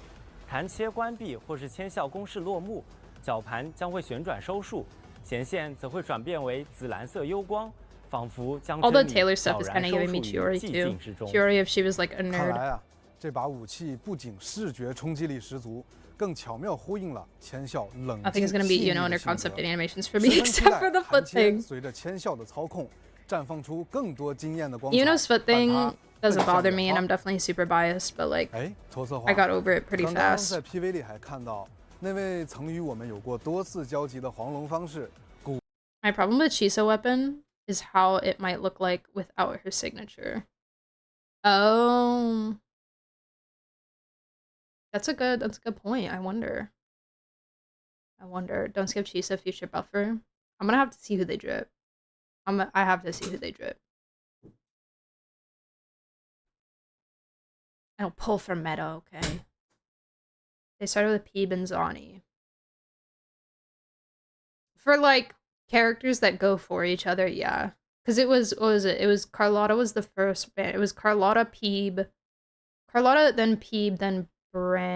弹切关闭或是千笑攻势落幕，绞盘将会旋转收束，弦线则会转变为紫蓝色幽光，仿佛将 All the 真理 Taylor 悄 stuff is 然 kind of 收 giving 束 me 于 Chiori 寂 too. 静之中。 Chiori if she was like a 看 nerd. 来啊，这把武器不仅视觉冲击力十足，更巧妙呼应了千笑冷 I 静 think it's gonna be, 细 you 腻 know, 的 under 性 concept 格 and animations for 十 me, 分期 except 待 for the 弹 foot 切 thing. 随着千笑的操控，绽放出更多惊艳的光彩。 You know, foot 但 thing 它 doesn't 更像 bother 远 me, and 方 I'm definitely super biased, but like, 哎，托策划 I got over it pretty 刚刚 fast. 在 PV 里还看到那位曾与我们有过多次交集的黄龙方士， My problem with Chisa weapon is how it might look like without her signature. Oh. That's a good point. I wonder. Don't skip Chisa future buffer. I'm gonna have to see who they drip. I have to see who they drip. I'll pull from meta, okay. They started with Peeb and Zani. For like characters that go for each other, yeah. Because it was, what was it? It was Carlotta was the first band. It was Carlotta, Peeb. Carlotta, then Peeb, then Brand.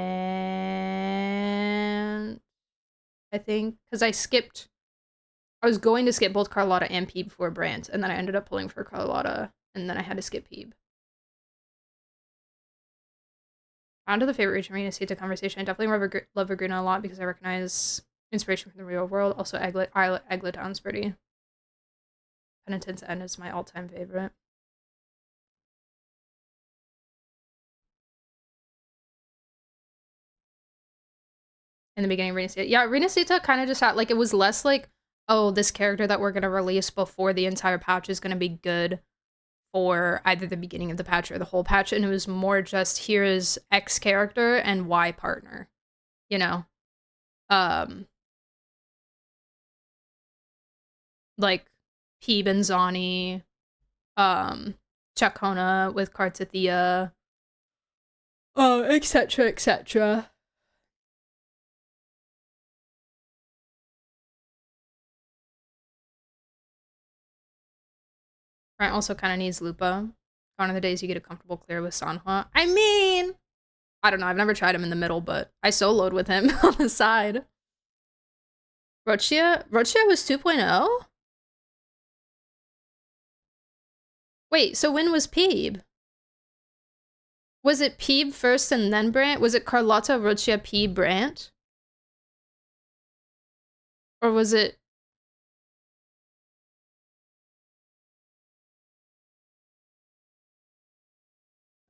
I think. Because I was going to skip both Carlotta and Peeb before Brand. And then I ended up pulling for Carlotta. And then I had to skip Peeb. On to the favorite region Rena Sita conversation. I definitely love Vergruna a lot because I recognize inspiration from the real world. Also, Egglet pretty. Penitence End is my all-time favorite. In the beginning, Rena Sita. Yeah, Rena Sita kind of just had, like, it was less like, oh, this character that we're going to release before the entire patch is going to be good for either the beginning of the patch or the whole patch, and it was more just, here is X character and Y partner, you know? Like, Peeb and Zani, Chakona with Kartathea, etc, etc. Brent also kind of needs Lupa. Gone are the days you get a comfortable clear with Sanhua. I mean, I don't know. I've never tried him in the middle, but I soloed with him on the side. Rochia was 2.0? Wait, so when was Peeb? Was it Peeb first and then Brant? Was it Carlotta, Rochia, Peeb, Brant? Or was it...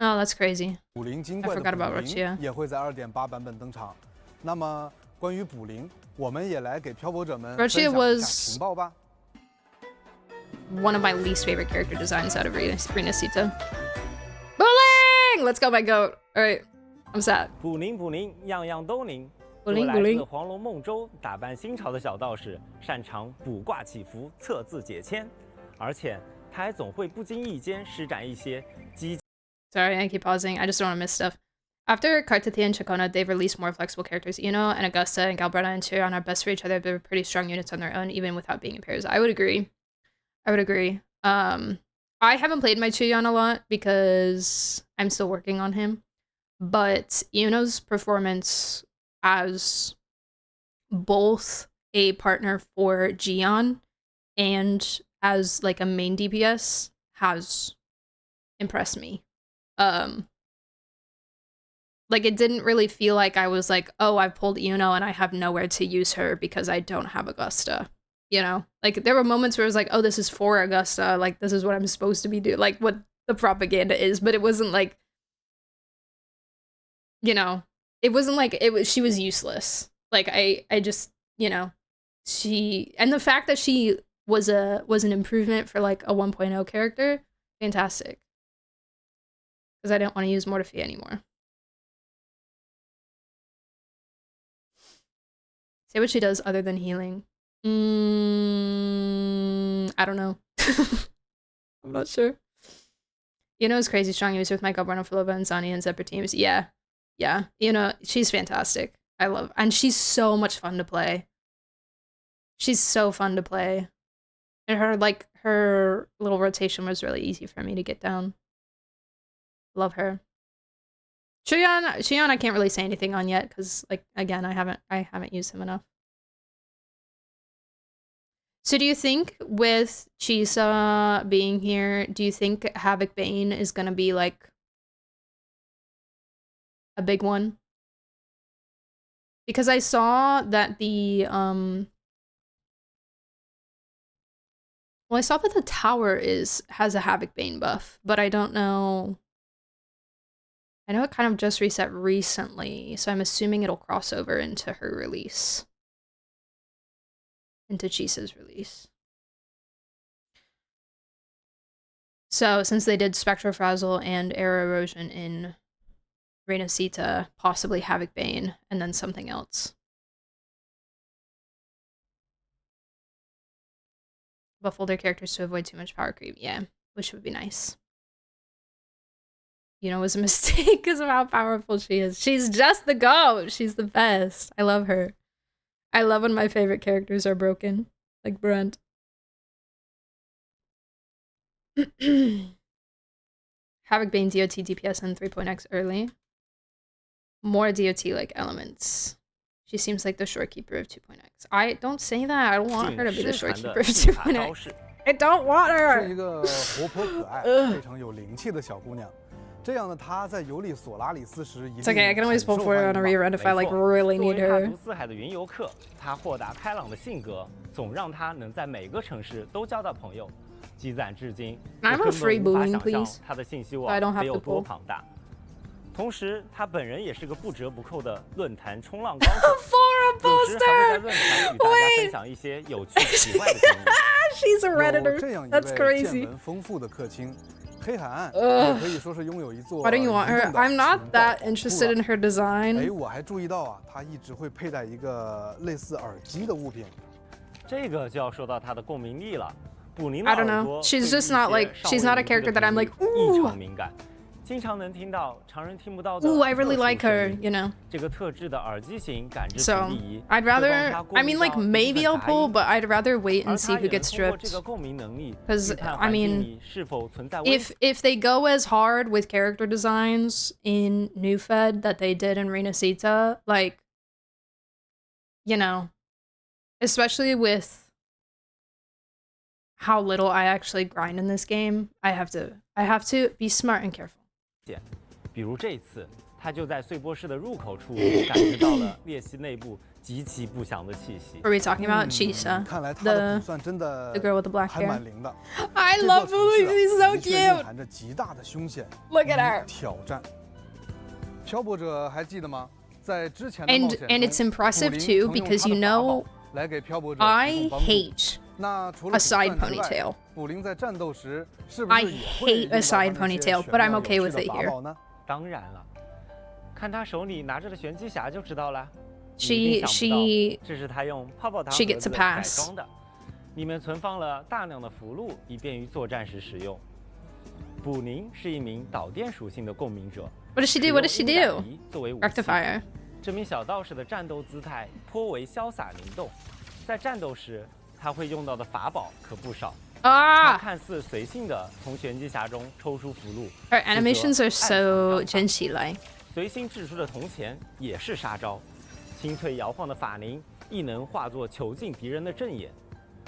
Oh, that's crazy. I forgot about Rochia. 也会在2.8版本登场。那么关于补灵，我们也来给漂泊者们分享 Rochia 一下 was 情报吧。 one of my least favorite character designs out of Renacita. Bowling! Let's go, my goat. All right, I'm sad. 补灵补灵，样样都灵。补灵来补灵自黄龙梦州，打扮新潮的小道士，擅长卜卦祈福、测字解签，而且他还总会不经意间施展一些激。 Sorry, I keep pausing. I just don't want to miss stuff. After Kartathea and Chacona, they've released more flexible characters. Uno and Augusta and Galbretta and Tyrion are best for each other. They're pretty strong units on their own, even without being in pairs. I would agree. I would agree. I haven't played my Tyrion a lot because I'm still working on him. But Uno's performance as both a partner for Gion and as like a main DPS has impressed me. Like it didn't really feel like I was like, oh, I've pulled Uno and I have nowhere to use her because I don't have Augusta. You know, like there were moments where it was like, oh, this is for Augusta, like this is what I'm supposed to be doing, like what the propaganda is, but it wasn't like, you know, it wasn't like she was useless. Like I just, you know, and the fact that she was an improvement for like a 1.0 character, fantastic. Because I didn't want to use Mortifia anymore. Say what she does other than healing. I don't know. I'm not sure. You know, it's crazy strong use with Michael Barnofilova and Zani and Zephyr teams. Yeah. Yeah. You know, she's fantastic. And she's so much fun to play. She's so fun to play. And her little rotation was really easy for me to get down. Love her. Shion I can't really say anything on yet because like again I haven't used him enough. So do you think with Chisa being here, do you think Havoc Bane is gonna be like a big one? Because I saw that the well, I saw that the tower has a Havoc Bane buff, but I don't know. I know it kind of just reset recently, so I'm assuming it'll cross over into her release. Into Chisa's release. So, since they did Spectrofrazzle and Air Erosion in Renacita, possibly Havoc Bane, and then something else. Buff older characters to avoid too much power creep. Yeah, which would be nice. You know, it was a mistake because of how powerful she is. She's just the GOAT. She's the best. I love her. I love when my favorite characters are broken. Like Brent. Havoc Bane DOT DPS and 3.x early. More DOT-like elements. She seems like the shorekeeper of 2.x. I don't say that. I don't want her to be the shorekeeper of 2.x. I don't want her. 是一个活泼可爱、非常有灵气的小姑娘。这样的她在游历索拉里斯时， It's okay. I can always pull for her on a rerun if I like really need 作为 her. 大四海的云游客，她豁达开朗的性格，总让她能在每个城市都交到朋友。积攒至今， I'm a free 无法 bullying, 想象 please. 她的信息 I don't 网 have 得有 to 多 pull. 庞大。同时，她本人也是个不折不扣的论坛冲浪高手， For a 有时还会在 poster! 论坛与大家分享一些有趣奇怪的经历。 She's a 有 redditor. 这样一 That's 位 crazy. 见闻丰富的客卿，黑海岸 Ugh. 也可以说是拥有一座 Why don't you want her? 移动的 I'm not 情 that 报 interested in her 哎， design. 我还注意到啊，她一直会佩戴一个类似耳机的物品。这个就要说到她的共鸣力了。卜宁的 I don't 耳 know. 朵 She's 对 just 一 not 些 like 尚 she's 未 not a 明确的 character that I'm 频率 like 异 ooh. 常敏感。经常能听到常人听不到的 Ooh, I really 特殊 like her, 声音。 you know. 这个特制的耳机型感知 So 屏蔽仪 I'd 会帮 rather, 它过 I 滤 mean, like 到一部分 maybe I'll 杂 pull, 音， but I'd rather wait 而 and see 它 who 也能 gets 通过这 stripped. 个共鸣能力 'Cause, 预判 I 环境 mean, 里是否存在危 if they go as hard with character designs in New Fed that they did in Renacita, like, you know, especially with how little I actually grind in this game, I have to be smart and careful. 险。比如这次，他就在碎波室的入口处感知到了裂隙内部极其不祥的气息。 Were we talking about Chisa, 看来他的卜算真的 the girl with the black 还 hair? 蛮灵的。 I 这 love 座城市 Belize, 啊 he's so 的确蕴 cute. 含着极大的凶险 Look at 与 her. 挑战。漂泊者还记得吗？在之前的冒 And 险 and it's 中， impressive 普林 too 曾用 because 他 you 的法宝 know 来给漂泊者 I 提供帮助。 hate 那除 a 了卜 side 算之外 ponytail. 卜林在战斗时是不 I 是也会 hate 用 a 到 side 他那些 ponytail, 玄 but I'm 妙 okay 有 with 趣的 it 法 here. 宝呢？当然了，看他手里拿着的玄机匣就知道了。你 She 一定想不到 she 这是他用泡泡糖 she 盒 gets 子 a 改 pass. 装的，里面存放了大量的符箓，以便于作战时使用。卜宁是一名导电属性的共鸣者。 What does she do? What does she do? 作为武器 Rectifier. 这名小道士的战斗姿态颇为潇洒灵动，在战斗时他会用到的法宝可不少。他 Ah, 看似随性的从玄机匣中抽出符箓， her animations are so Genshi-like. 随心掷出的铜钱也是杀招，清脆摇晃的法宁亦能化作囚禁敌人的阵眼。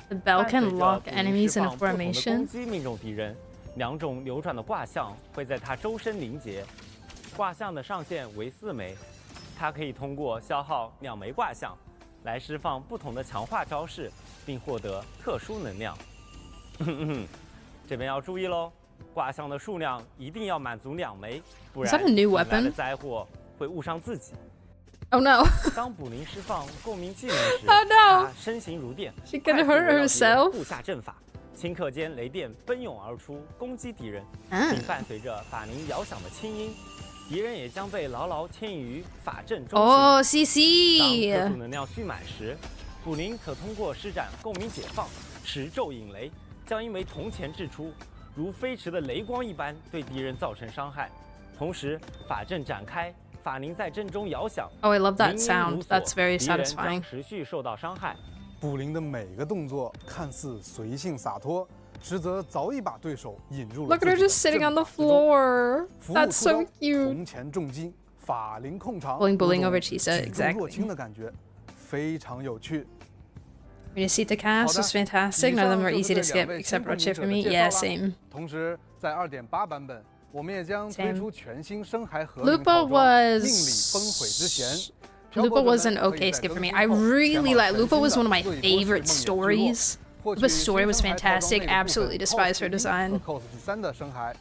The bell 伴随 can 着 lock 卜宁 enemies 释 in 放 a 不同的攻 formation. 击命中敌人，两种流转的卦象会在他周身凝结。卦象的上限为4枚，他可以通过消耗2枚卦象来释放不同的强化招式，并获得特殊能量。这边要注意喽，卦象的数量一定要满足2枚，不 Is 然 that a new 引来 weapon? 的灾祸会误伤自己。 Oh no. 当卜宁释放共鸣技能时， Oh no. 他身形如电， She can 快速 hurt 围绕敌人 herself. 布下阵法，顷刻间雷电奔涌而出，攻击敌人， Ah. 并伴随着法宁遥响的轻音，敌人也将被牢牢牵引于法阵中心。 Oh, 当 CC. 特殊能量蓄满时，卜宁可通过施展共鸣解放，持咒引雷，将一枚铜钱掷出，如飞驰的雷光一般对敌人造成伤害。同时，法阵展开，法宁在阵中摇响。 Oh, I love that 鸣音 sound. 如锁 That's very 敌人 satisfying. 将持续受到伤害。卜林的每个动作看似随性洒脱，实则早已把对手引入了 Look at her 自己的 just sitting on 阵 the 法之中。 floor. 服务 That's 出 so 招， cute. 铜钱重击，法灵控场， Bowling 有 over 种 Chisa, 举重若 exactly. 轻的感觉，非常有趣。 Renacita cast was fantastic. None of them were easy to skip, except Roche for me. Yeah, same. 同时，在2.8版本，我们也将推出全新深海和 Lupa 平套装， was- 命里崩毁之前。 Lupa was an okay skip for me. I really like Lupa was one of my favorite stories. Lupa's story was fantastic. Absolutely despise her design. cos 第3的深海，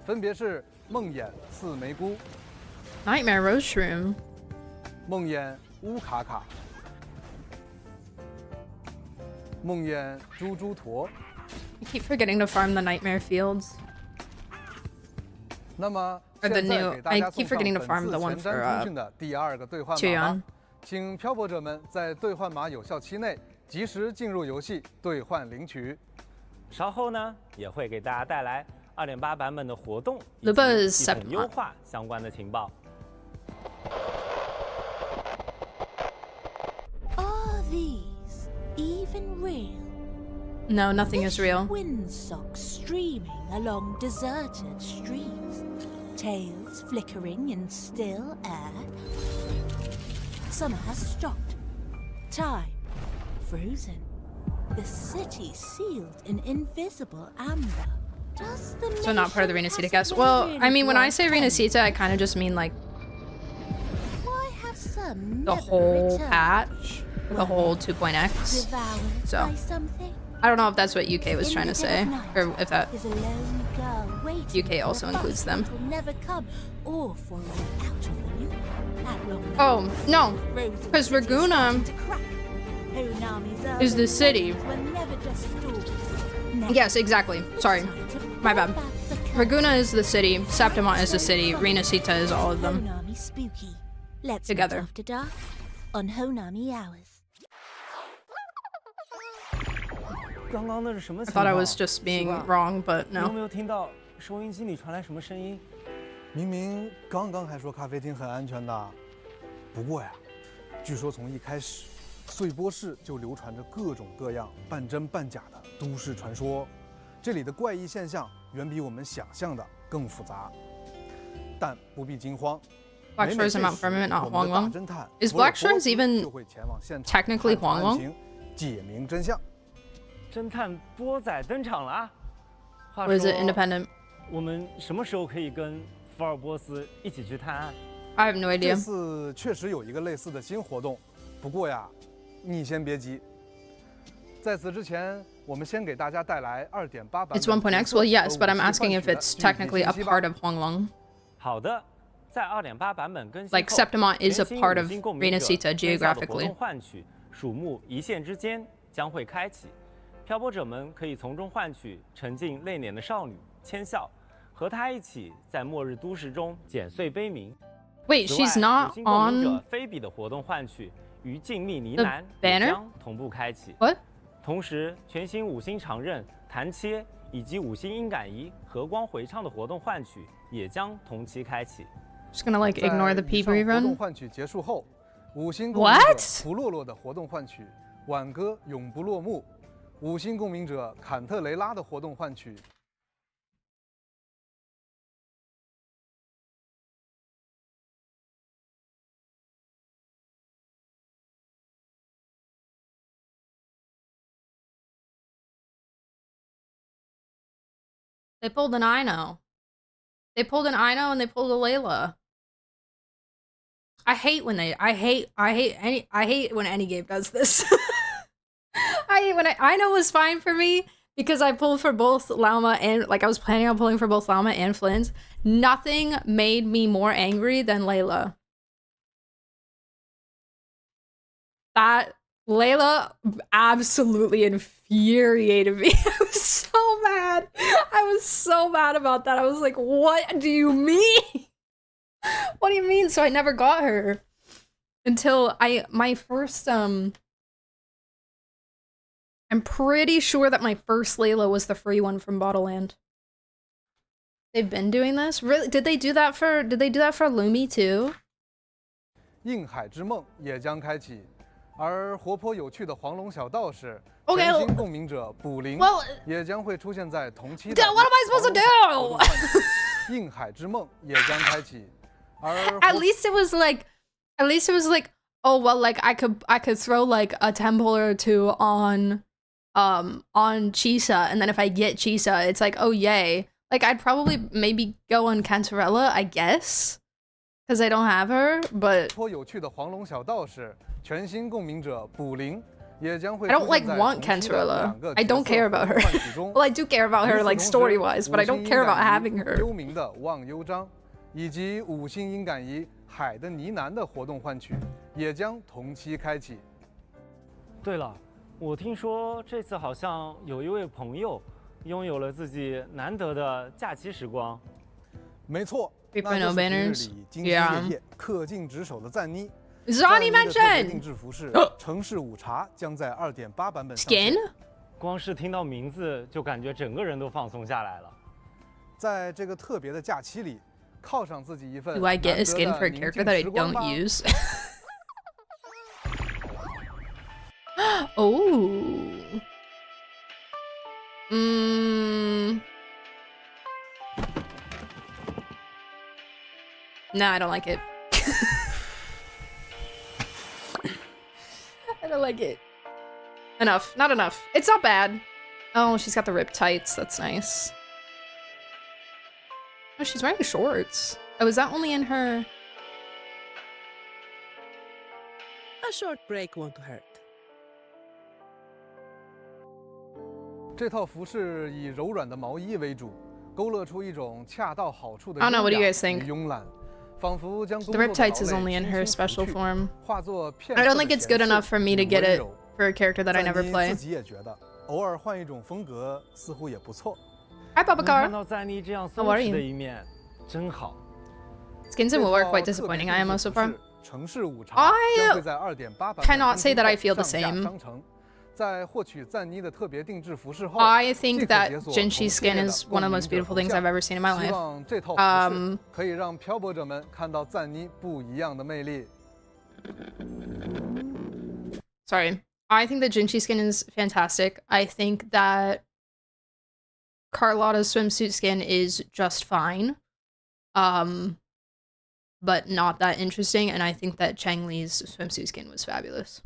分别是梦魇4枚菇、 Nightmare Rose Shroom. 梦魇乌卡卡、梦魇猪猪驼。 I keep forgetting to farm the Nightmare Fields. 那么 Or the 现在 new- 给大 I 家 keep 送上 forgetting to 本 farm 次 the one 全 for, 站通讯的第2个兑换码 Chuyon 吧，请漂泊者们在兑换码有效期内及时进入游戏兑换领取。稍后呢，也会给大家带来2.8版本的活动以 Lupa 及 is 系统 7 优化相关的情报。 Are these even real? No, nothing is real. Windsocks streaming along deserted streets, tails flickering in still air. Summer has stopped. Time frozen. The city sealed in invisible amber. Does the So not part of the nation Renacita has cast. it Well, really I mean, when I grown say Renacita, I kind of just mean like Why have some the never whole returned? patch, the whole 2.x. Devoured So. by something? I don't know if that's what UK was In trying the to dead say, of night or if that. is a lone girl waiting UK for also a bus includes them. that will never come, or for a way out of the loop. At long Oh no, Roads of because the city Raguna starting to crack. Honami's is the urban city. legends were never just stories. Now Yes, exactly. Sorry, time to my pull bad. back the curtain. Raguna is the city, Septimont is the city, Renacita is all of them. Honami spooky. Let's Together. meet after dark on Honami Hours. 刚刚那是什么 I 情 thought I 况？ was just being 是吧 wrong, but 你有 no. 没有听到收音机里传来什么声音？明明刚刚还说咖啡厅很安全的，不过呀，据说从一开始，碎波市就流传着各种各样半真半假的都市传说，这里的怪异现象远比我们想象的更复杂。但不必惊慌。Black Shores are Mount Firmament, not Huanglong. Is Black Shores even technically Huanglong? 解明真相。侦探波仔登场了啊！话 Or is it 说 independent? 我们什么时候可以跟福尔波斯一起去探案？ I have no 这 idea. 次确实有一个类似的新活动，不过呀，你先别急。在此之前，我们先给大家带来2.8版本。 It's 1.x? Well, yes, but I'm asking if it's technically a part of Huanglong. 好的，在2.8版本更新后 Like Septimont is a part of 全新共鸣者 Renacita 天下的活 geographically. 动换取鼠目一线之间将会开启，漂泊者们可以从中换取沉浸泪点的少女千笑，和她一起在末日都市中剪碎悲鸣。 Wait, 此外 she's not 五星共鸣者 on 菲比的活动换取与静谧呢 the 喃也 banner? 将同步开启。 What? 同时，全新五星长刃、弹切以及五星音感仪和光回唱的活动换取也将同期开启。 Just gonna like ignore the P 在以上活动 rerun. 换取结束后，五星共鸣者 What? 弗洛洛的活动换取挽歌永不落幕，五星共鸣者坎特雷拉的活动换取。 They pulled an Ino. They pulled an Ino and they pulled a Layla. I hate when any game does this. I hate when Ino was fine for me because I pulled for both Lauma and like I was planning on pulling for both Lauma and Flint. Nothing made me more angry than Layla. That Layla absolutely infuriated me. I was so mad. I was so mad about that. I was like, what do you mean? What do you mean? So I never got her until my first I'm pretty sure that my first Layla was the free one from Bottleland. They've been doing this? Really? Did they do that for Lumi too? 映海之梦也将开启，而活泼有趣的黄龙小道士、 Okay, 全新共鸣者卜灵 well, 也将会出现在同期的。 What am I supposed to do? 映海之梦也将开启，而 At least it was like, oh well, like I could throw like a temple or two on Chisa, and then if I get Chisa, it's like, oh yay. Like I'd probably maybe go on Cantarella, I guess, because I don't have her, but 颇有趣的黄龙小道士、全新共鸣者卜灵也将会 I don't like want Cantarella. I don't care about her. Well, I do care about her like story-wise, but I don't care about having her. 幽冥的忘忧章，以及五星音感仪海的呢喃的活动换取也将同期开启。对了，我听说这次好像有一位朋友拥有了自己难得的假期时光。没错， 3.0 那就是平日 banners. 里兢兢业业、恪尽职守的赞妮。 Zani 赞妮的特别定 mentioned 制服饰城市午茶将在2.8版本上 skin. 线。光是听到名字就感觉整个人都放松下来了。在这个特别的假期里，犒赏自己一份 Do I get a 难得 skin 的 for a 宁 character 静 that I 时光 don't 吧 use? Oh. No, I don't like it. I don't like it. Enough. Not enough. It's not bad. Oh, she's got the ripped tights. That's nice. Oh, she's wearing shorts. Oh, is that only in her... A short break won't hurt. 这套服饰以柔软的毛衣为主，勾勒出一种恰到好处的 I don't know, what do you 优雅 guys think? 与慵懒，仿佛将工 The 作 ripped 的劳 tights is 累 only in 轻 her 轻 special 拂去 form. 化作片 I 刻 don't 的 think it's 闲 good 适 enough for me to 与 get 温 it 柔 for a character that I 赞 never 妮 play. 自己也觉得，偶尔换一种风格似乎也不错。 Hi, 能看 Babacar. 到赞妮这样松 How are 弛 you? 的一面，真好。 Skins 这 and will are 套 quite 特别 disappointing, 定 I 制 am so 服 far. 饰城市午茶 I 将会在2.8版本 cannot say that I feel the 上架 same. 商城，在获取赞妮的特别定制服饰后， I think that Jinchi skin is one of the most beautiful things I've ever seen in my 希 life. 望这套服饰可以让漂泊者们看到赞妮不一样的魅力。 Sorry. I think the Jinchi skin is fantastic. I think that Carlotta's swimsuit skin is just fine. But not that interesting, and I think that Chang Li's swimsuit skin was fabulous.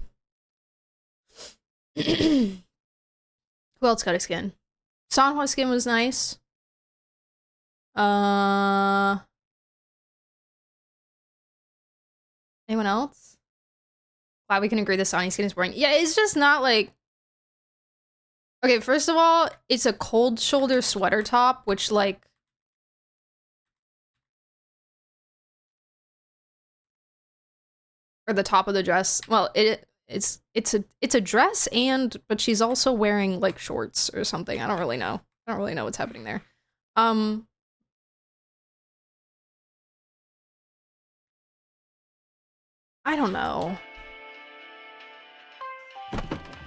Who else got a skin? Sanhwa's skin was nice. Anyone else? Wow, we can agree the Sonny skin is boring. Yeah, it's just not like... Okay, first of all, it's a cold shoulder sweater top, which like... Or the top of the dress. Well, it's a dress but she's also wearing like shorts or something. I don't really know. I don't really know what's happening there. I don't know.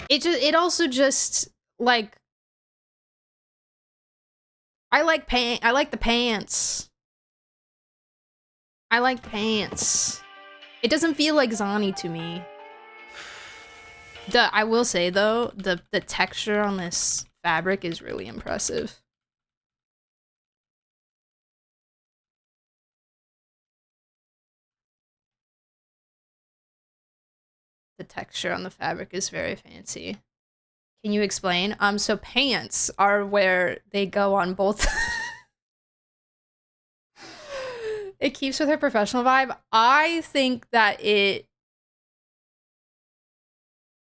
It also just like I like the pants. I like pants. It doesn't feel like Zani to me. I will say though, the texture on this fabric is really impressive. The texture on the fabric is very fancy. Can you explain? So pants are where they go on both. It keeps with her professional vibe. I think that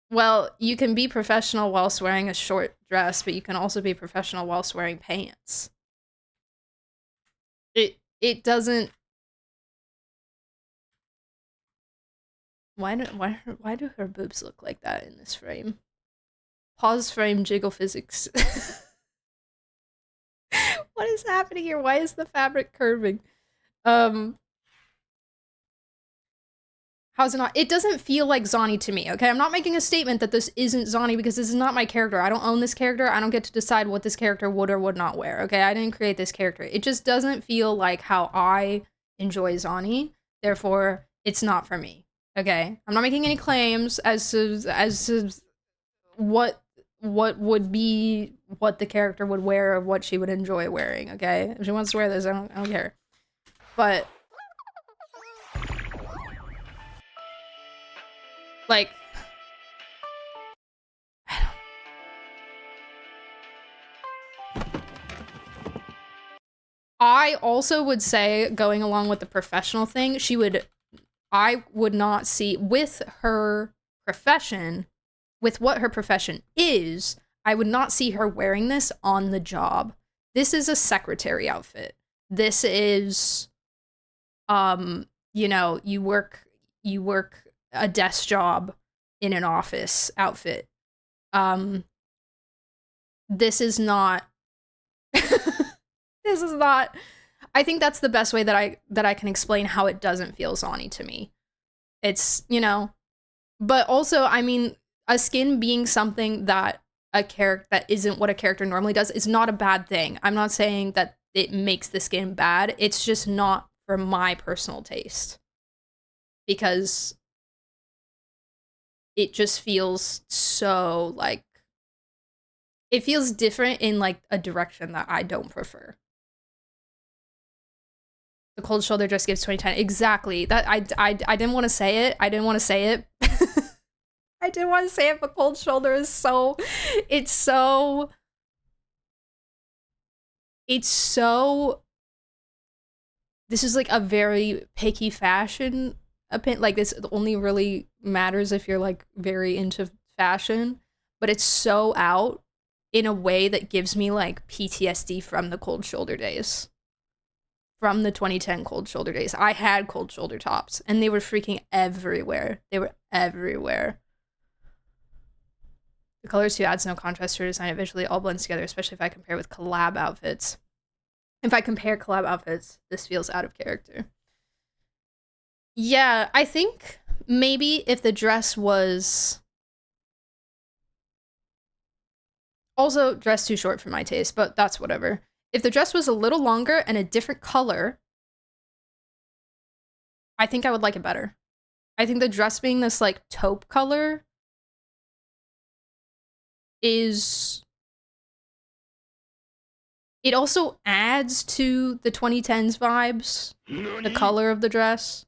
well, you can be professional whilst wearing a short dress, but you can also be professional whilst wearing pants. It doesn't... Why do her boobs look like that in this frame? Pause frame jiggle physics. What is happening here? Why is the fabric curving? How's it not? It doesn't feel like Zani to me, okay? I'm not making a statement that this isn't Zani because this is not my character. I don't own this character. I don't get to decide what this character would or would not wear, okay? I didn't create this character. It just doesn't feel like how I enjoy Zani. Therefore, it's not for me, okay? I'm not making any claims as to what would be what the character would wear or what she would enjoy wearing, okay? If she wants to wear this, I don't care. But like, I also would say, going along with the professional thing, I would not see, with her profession, with what her profession is, I would not see her wearing this on the job. This is a secretary outfit. This is, you know, you work a desk job in an office outfit. This is not this is not, I think that's the best way that I can explain how it doesn't feel Zani to me. It's, you know, but also, I mean, a skin being something that isn't what a character normally does is not a bad thing. I'm not saying that it makes the skin bad. It's just not for my personal taste. Because it just feels so, like, it feels different in, like, a direction that I don't prefer. The cold shoulder dress gives 2010. Exactly. That I didn't want to say it. I didn't want to say it. I didn't want to say it, but cold shoulder is so... It's so... This is, like, a very picky fashion opinion. Like, this only really matters if you're, like, very into fashion. But it's so out in a way that gives me, like, PTSD from the cold shoulder days. From the 2010 cold shoulder days. I had cold shoulder tops, and they were freaking everywhere. They were everywhere. The colors too adds no contrast to her design. It visually all blends together, especially if I compare with collab outfits. If I compare collab outfits, this feels out of character. Yeah, I think maybe if the dress was Also, dress too short for my taste, but that's whatever. If the dress was a little longer and a different color, I think I would like it better. I think the dress being this, like, taupe color is... It also adds to the 2010s vibes, the color of the dress.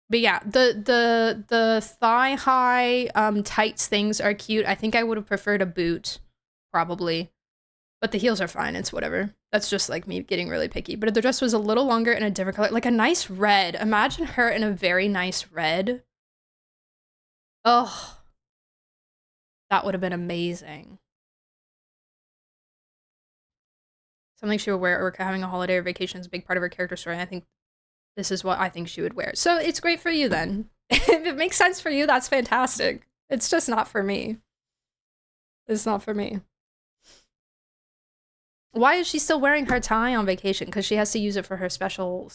But yeah, the thigh-high tights things are cute. I think I would have preferred a boot, probably. But the heels are fine, it's whatever. That's just like me getting really picky. But if the dress was a little longer and a different color, like a nice red. Imagine her in a very nice red. Oh, that would have been amazing. Something she would wear at work, having a holiday or vacation is a big part of her character story. And I think this is what I think she would wear. So it's great for you then. If it makes sense for you, that's fantastic. It's just not for me. It's not for me. Why is she still wearing her tie on vacation? Because she has to use it for her special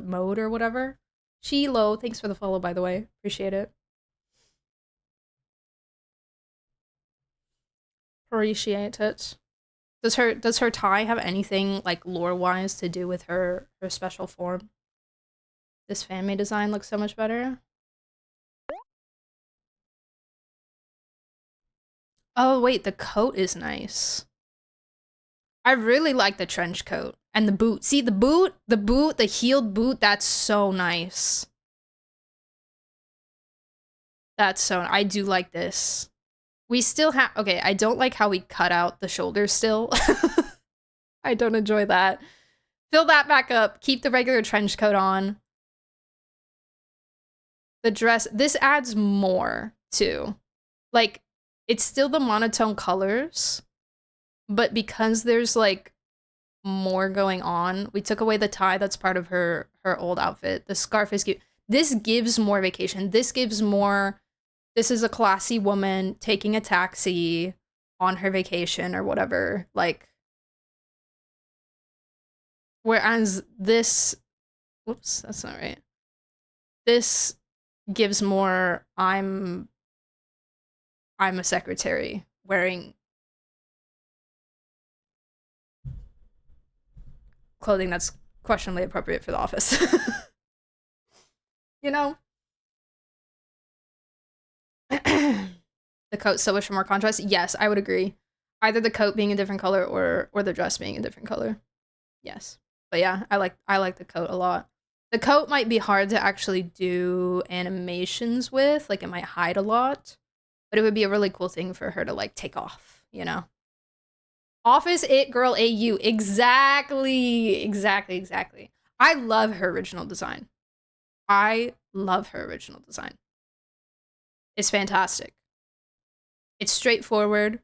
mode or whatever. Shilo, thanks for the follow, by the way. Appreciate it. Appreciate it. Does her tie have anything like lore-wise to do with her special form? This fan-made design looks so much better. Oh wait, the coat is nice. I really like the trench coat and the boot. See, the heeled boot, that's so nice. That's so, I do like this. We still have, okay, I don't like how we cut out the shoulders still. I don't enjoy that. Fill that back up. Keep the regular trench coat on. The dress, this adds more too. Like, it's still the monotone colors, but because there's like more going on, we took away the tie that's part of her old outfit. The scarf is cute. This gives more vacation. This gives more, this is a classy woman taking a taxi on her vacation or whatever. Like, whereas this, whoops, that's not right. This gives more, I'm a secretary wearing clothing that's questionably appropriate for the office. You know? The coat still wish for more contrast? Yes, I would agree. Either the coat being a different color or the dress being a different color. Yes. But yeah, I like the coat a lot. The coat might be hard to actually do animations with, like it might hide a lot, but it would be a really cool thing for her to like take off, you know? Office It Girl AU. Exactly. I love her original design. It's fantastic. It's straightforward.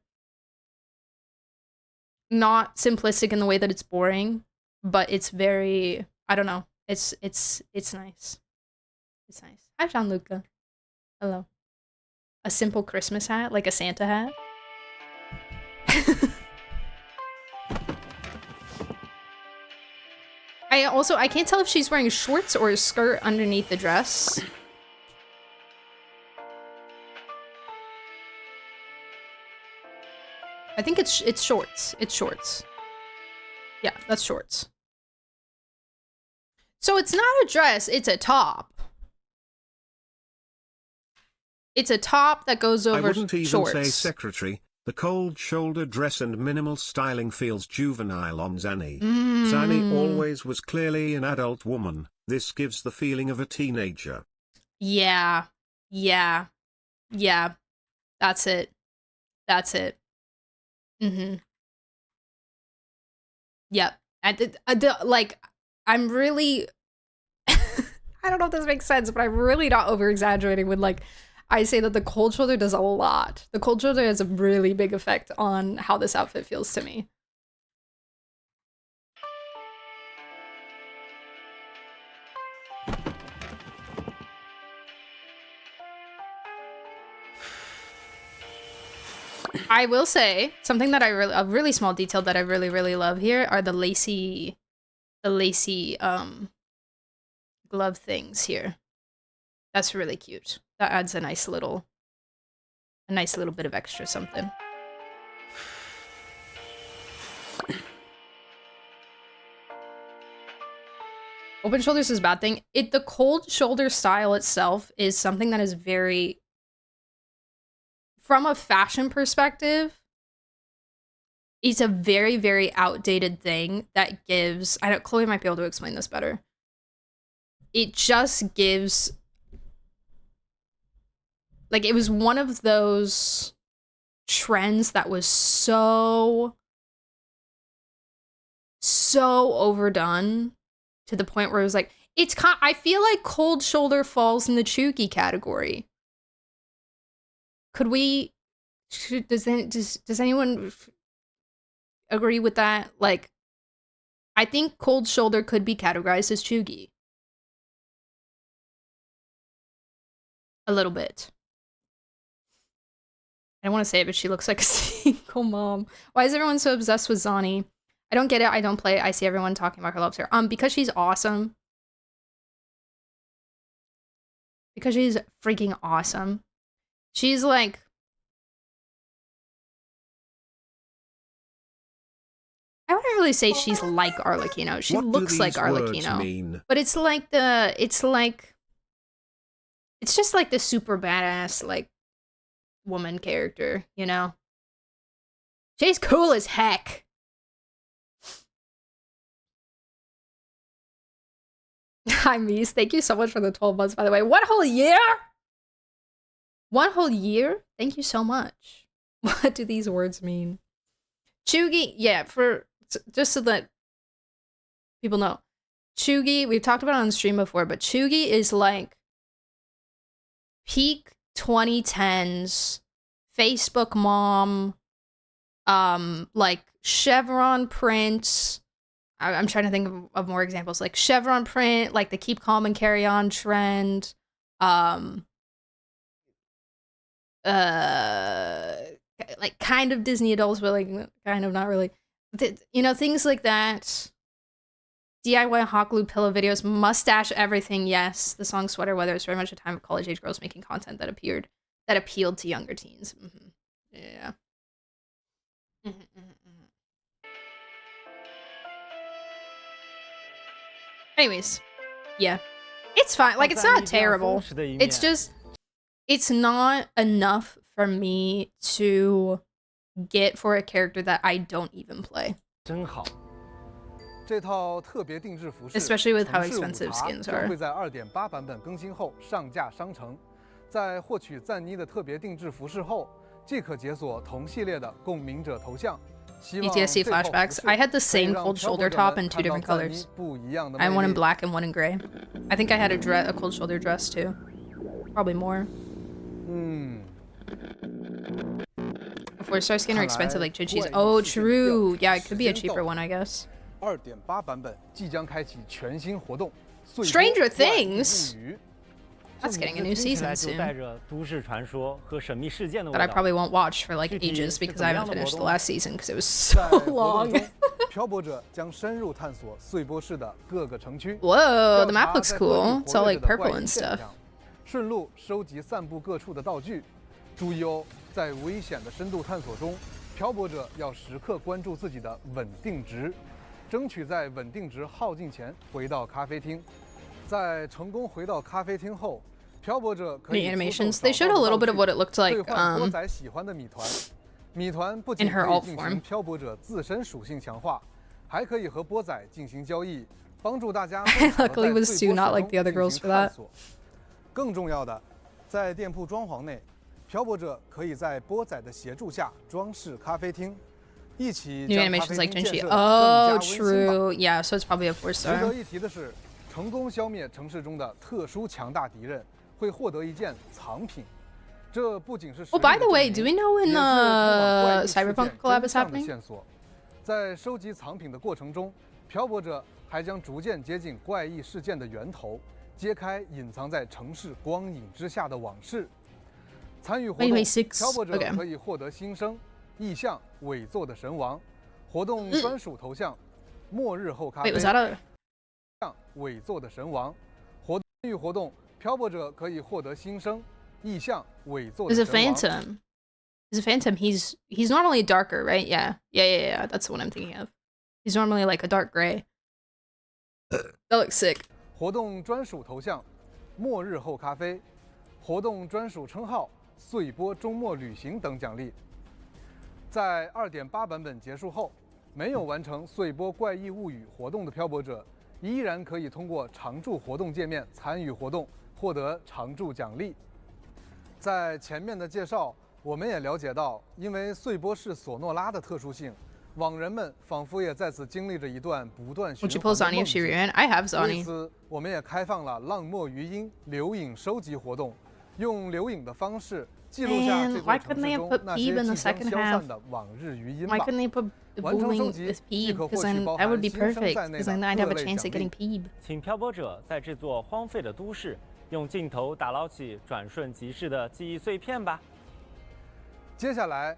Not simplistic in the way that it's boring, but it's very, I don't know. It's nice. It's nice. Hi, Gianluca. Hello. A simple Christmas hat, like a Santa hat. I can't tell if she's wearing shorts or a skirt underneath the dress. I think it's shorts. It's shorts. Yeah, that's shorts. So it's not a dress, it's a top. It's a top that goes over shorts. I wouldn't even say secretary. The cold shoulder dress and minimal styling feels juvenile on Zanny. Zanny always was clearly an adult woman. This gives the feeling of a teenager. Yeah. That's it. Yep. Like, I'm really... I don't know if this makes sense, but I'm really not over-exaggerating when, like, I say that the cold shoulder does a lot. The cold shoulder has a really big effect on how this outfit feels to me. I will say something that a really small detail that I really love here are the lacy glove things here. That's really cute. That adds a nice little a nice little bit of extra something. Open shoulders is a bad thing. The cold shoulder style itself is something that is very, from a fashion perspective, it's a very, very outdated thing that gives, Chloe might be able to explain this better. It just gives, like, it was one of those trends that was so overdone to the point where it was like, I feel like cold shoulder falls in the chuggy category. Does anyone agree with that? Like, I think cold shoulder could be categorized as chuggy. A little bit. I don't want to say it, but she looks like a single mom. Why is everyone so obsessed with Zani? I don't get it. I don't play it. I see everyone talking about her loves her. Because she's awesome. Because she's freaking awesome. She's like, I wouldn't really say she's like Arlecchino. She looks like Arlecchino. But it's like it's just like the super badass, like, woman character, you know? She's cool as heck. Hi, Mies. Thank you so much for the 12 months, by the way. 1 whole year? 1 whole year? Thank you so much. What do these words mean? Chuggy, yeah, just so that people know. Chuggy, we've talked about it on stream before, but chuggy is like peak 2010s Facebook mom, like chevron print. I'm trying to think of more examples, like chevron print, like the keep calm and carry on trend, like kind of Disney adults, but like kind of not really, you know, things like that. DIY hot glue pillow videos, mustache everything. Yes, the song Sweater Weather is very much a time of college age girls making content that appealed to younger teens. Yeah. Anyways, yeah, it's fine. Like, it's not terrible. It's just, it's not enough for me to get for a character that I don't even play. 真好。这套特别定制服饰 Especially with how expensive skins are. 会在2.8版本更新后上架商城。在获取赞妮的特别定制服饰后，即可解锁同系列的共鸣者头像。 PTSD flashbacks. I had the same cold shoulder top in 2 different colors. I had one in black and one in gray. I think I had a cold shoulder dress too. Probably more. Before star skin are expensive like Jinchi's. Oh, true. Yeah, it could be a cheaper one, I guess. 2.8版本即将开启全新活动。Stranger Things. That's getting a new season soon. But I probably won't watch for like ages because I haven't finished the last season because it was so long. 漂泊者将深入探索碎波市的各个城区。Whoa, the map looks cool. It's all like purple and stuff. 顺路收集散布各处的道具。注意哦，在危险的深度探索中，漂泊者要时刻关注自己的稳定值，争取在稳定值耗尽前回到咖啡厅。在成功回到咖啡厅后。 漂泊者可以 animations. They showed a little bit of what it looked like. 波仔喜欢的米团，米团不仅可以进行漂泊者自身属性强化，还可以和波仔进行交易，帮助大家。Luckily with Sue, not like the other girls for that. 更重要的，在店铺装潢内，漂泊者可以在波仔的协助下装饰咖啡厅，一起 New animations like Jinchi. Oh, true. Yeah, so it's probably a 4-star. 值得一提的是，成功消灭城市中的特殊强大敌人。 会获得一件藏品，这不仅是 Oh, by the way, do we know when the Cyberpunk collab is happening? 线索，在收集藏品的过程中，漂泊者还将逐渐接近怪异事件的源头，揭开隐藏在城市光影之下的往事。参与活动，漂泊者可以获得新生、意象、伪作的神王，活动专属头像、末日后咖啡、伪作的神王。参与活动。 漂泊者可以获得新生、意象、伪作的神王。Is Phantom? He's normally darker, right? Yeah. That's the one I'm thinking of. He's normally like a dark gray. That looks sick. 活动专属头像，末日后咖啡，活动专属称号，岁波周末旅行等奖励。在 2.8 版本结束后，没有完成岁波怪异物语活动的漂泊者，依然可以通过常驻活动界面参与活动，获得常驻奖励。在前面的介绍，我们也了解到，因为岁波是索诺拉的特殊性。 网人们仿佛也在此经历着一段不断循环的梦境。为此，我们也开放了浪墨余音留影收集活动，用留影的方式记录下这座城市中那些即将消散的往日余音吧。完成收集即可获取包含新生在内的各类奖励。请漂泊者在这座荒废的都市，用镜头打捞起转瞬即逝的记忆碎片吧。接下来。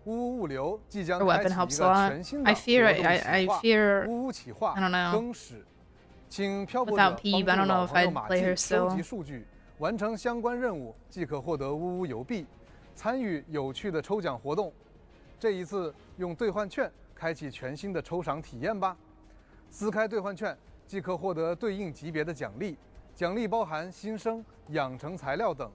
呜物流即将开启一个全新的活动企划，呜企划更始，请漂泊者帮助老朋友马季收集数据，完成相关任务即可获得呜邮币，参与有趣的抽奖活动。这一次用兑换券开启全新的抽赏体验吧，撕开兑换券即可获得对应级别的奖励，奖励包含新生、养成材料等。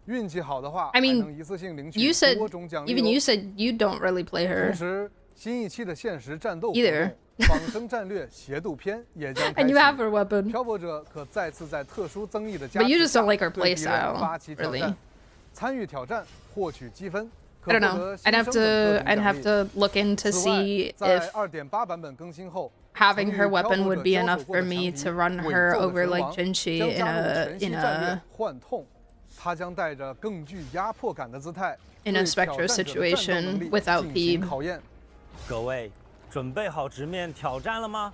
运气好的话， I mean, 还能一次性领取多种奖励。 Even you said you don't really play her. 同时，新一期的现实战斗活动《仿生战略邪渡篇》也将开启。And you have her weapon. 漂泊者可再次在特殊增益的加持下 But you just don't like her 对敌人 playstyle, 发起挑战， really. 参与挑战获取积分。 I don't know. I'd have to look in to see if 2.8 版本更新后 having her weapon would be enough for me to run her over like Jinchi in a 幻痛。 他将带着更具压迫感的姿态 in a Spectro situation without Peeb. 各位，准备好直面挑战了吗？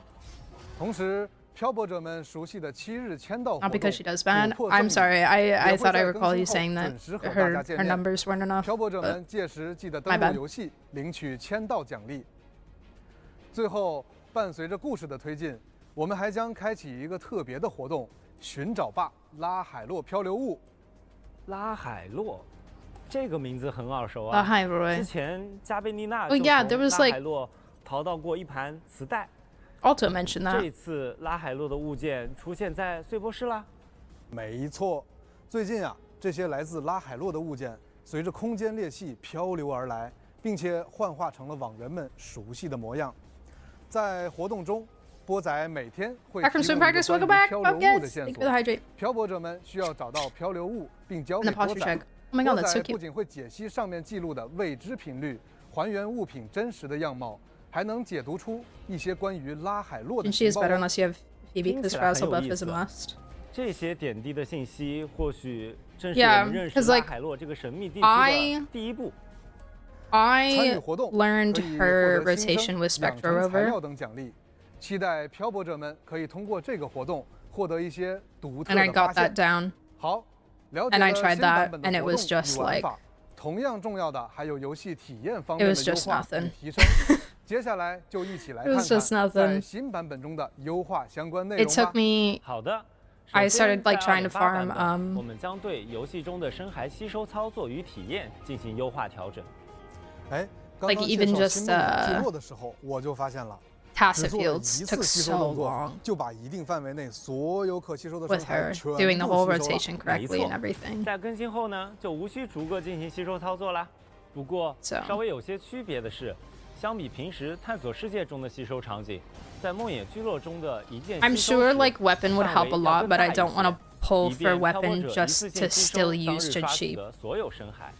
同时，漂泊者们熟悉的7日签到活动 Not because she does bad. I'm sorry. I thought I recall you saying that her numbers weren't enough. 漂泊者们届时记得登录游戏，领取签到奖励。最后，伴随着故事的推进，我们还将开启一个特别的活动——寻找吧拉海洛漂流物。 拉海洛，这个名字很耳熟啊！拉海洛，之前加贝妮娜 there was 拉海洛淘到过一盘磁带。Also mentioned that. 这一次拉海洛的物件出现在碎波室啦。没错，最近啊，这些来自拉海洛的物件随着空间裂隙漂流而来，并且幻化成了网人们熟悉的模样。在活动中。 波仔每天会提供一个关于漂流物的线索，漂泊者们需要找到漂流物并交给波仔。波仔不仅会解析上面记录的未知频率，还原物品真实的样貌，还能解读出一些关于拉海洛的情报。这些点滴的信息，或许正是我们认识拉海洛这个神秘地区的第一步。 I learned her rotation with Spectro Rover. 等奖励。 期待漂泊者们可以通过这个活动获得一些独特的发现。好，了解了新版本的活动与玩法。同样重要的还有游戏体验方面的优化与提升。接下来就一起来看看在新版本中的优化相关内容吧。好的。 I started like trying to farm. 我们将对游戏中的深海吸收操作与体验进行优化调整。哎，刚刚介绍新版本聚落的时候，我就发现了。 Passive fields took so long 就把一定范围内所有可吸收的 with her doing the whole rotation correctly and everything. 在更新后呢，就无需逐个进行吸收操作啦。不过稍微有些区别的是，相比平时探索世界中的吸收场景，在梦魇聚落中的一键 I'm sure like weapon would help a lot, but I don't want to pull for weapon just to still use Jinchi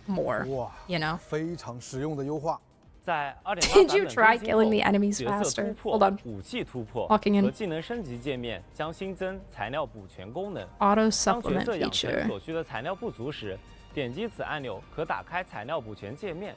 more. You know. 非常实用的优化。 在 Did you try killing the enemies faster? Hold on. 武器突破 Walking in. 和技能升级界面将新增材料补全功能。Auto 当角 supplement 色养成 feature. 所需的材料不足时，点击此按钮可打开材料补全界面。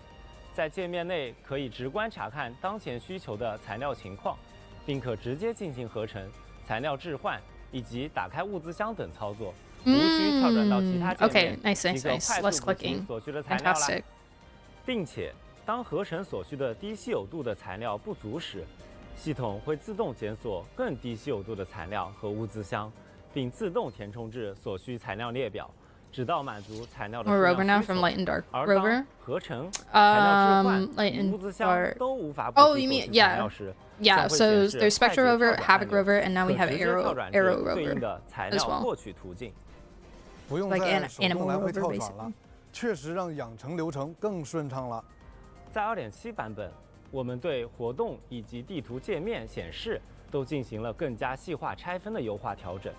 在界面内可以直观查看当前需求的材料情况，并可直接进行合成、材料置换以及打开物资箱等操作，无需跳转到其他界面， nice. 即可快速补齐所需的材料啦。 Fantastic. 并且，当合成所需的低稀有度的材料不足时，系统会自动检索更低稀有度的材料和物资箱，并自动填充至所需材料列表，直到满足材料的 Or 数 Rover 量 now 需 from 求。 Light and Dark 而 Rover. 当合成、材料置换、 Light 与物 and 资箱 Dark. 都无法 Oh, 补 you 齐 mean 所需材 yeah, 料时， yeah. 将会 So 显示 there's 快 Spectre 捷跳 Rover, 转 Havoc 按钮 Rover, and now we 可 have 直接 Arrow 跳转至 Arrow 对应 Rover 的材 as 料 well. 获取途径。不用 Like 再手动 animal 来回 rover 跳转 basically. 了，确实让养成流程更顺畅了。在 2.7 版本，我们对活动以及地图界面显示都进行了更加细化拆分的优化调整。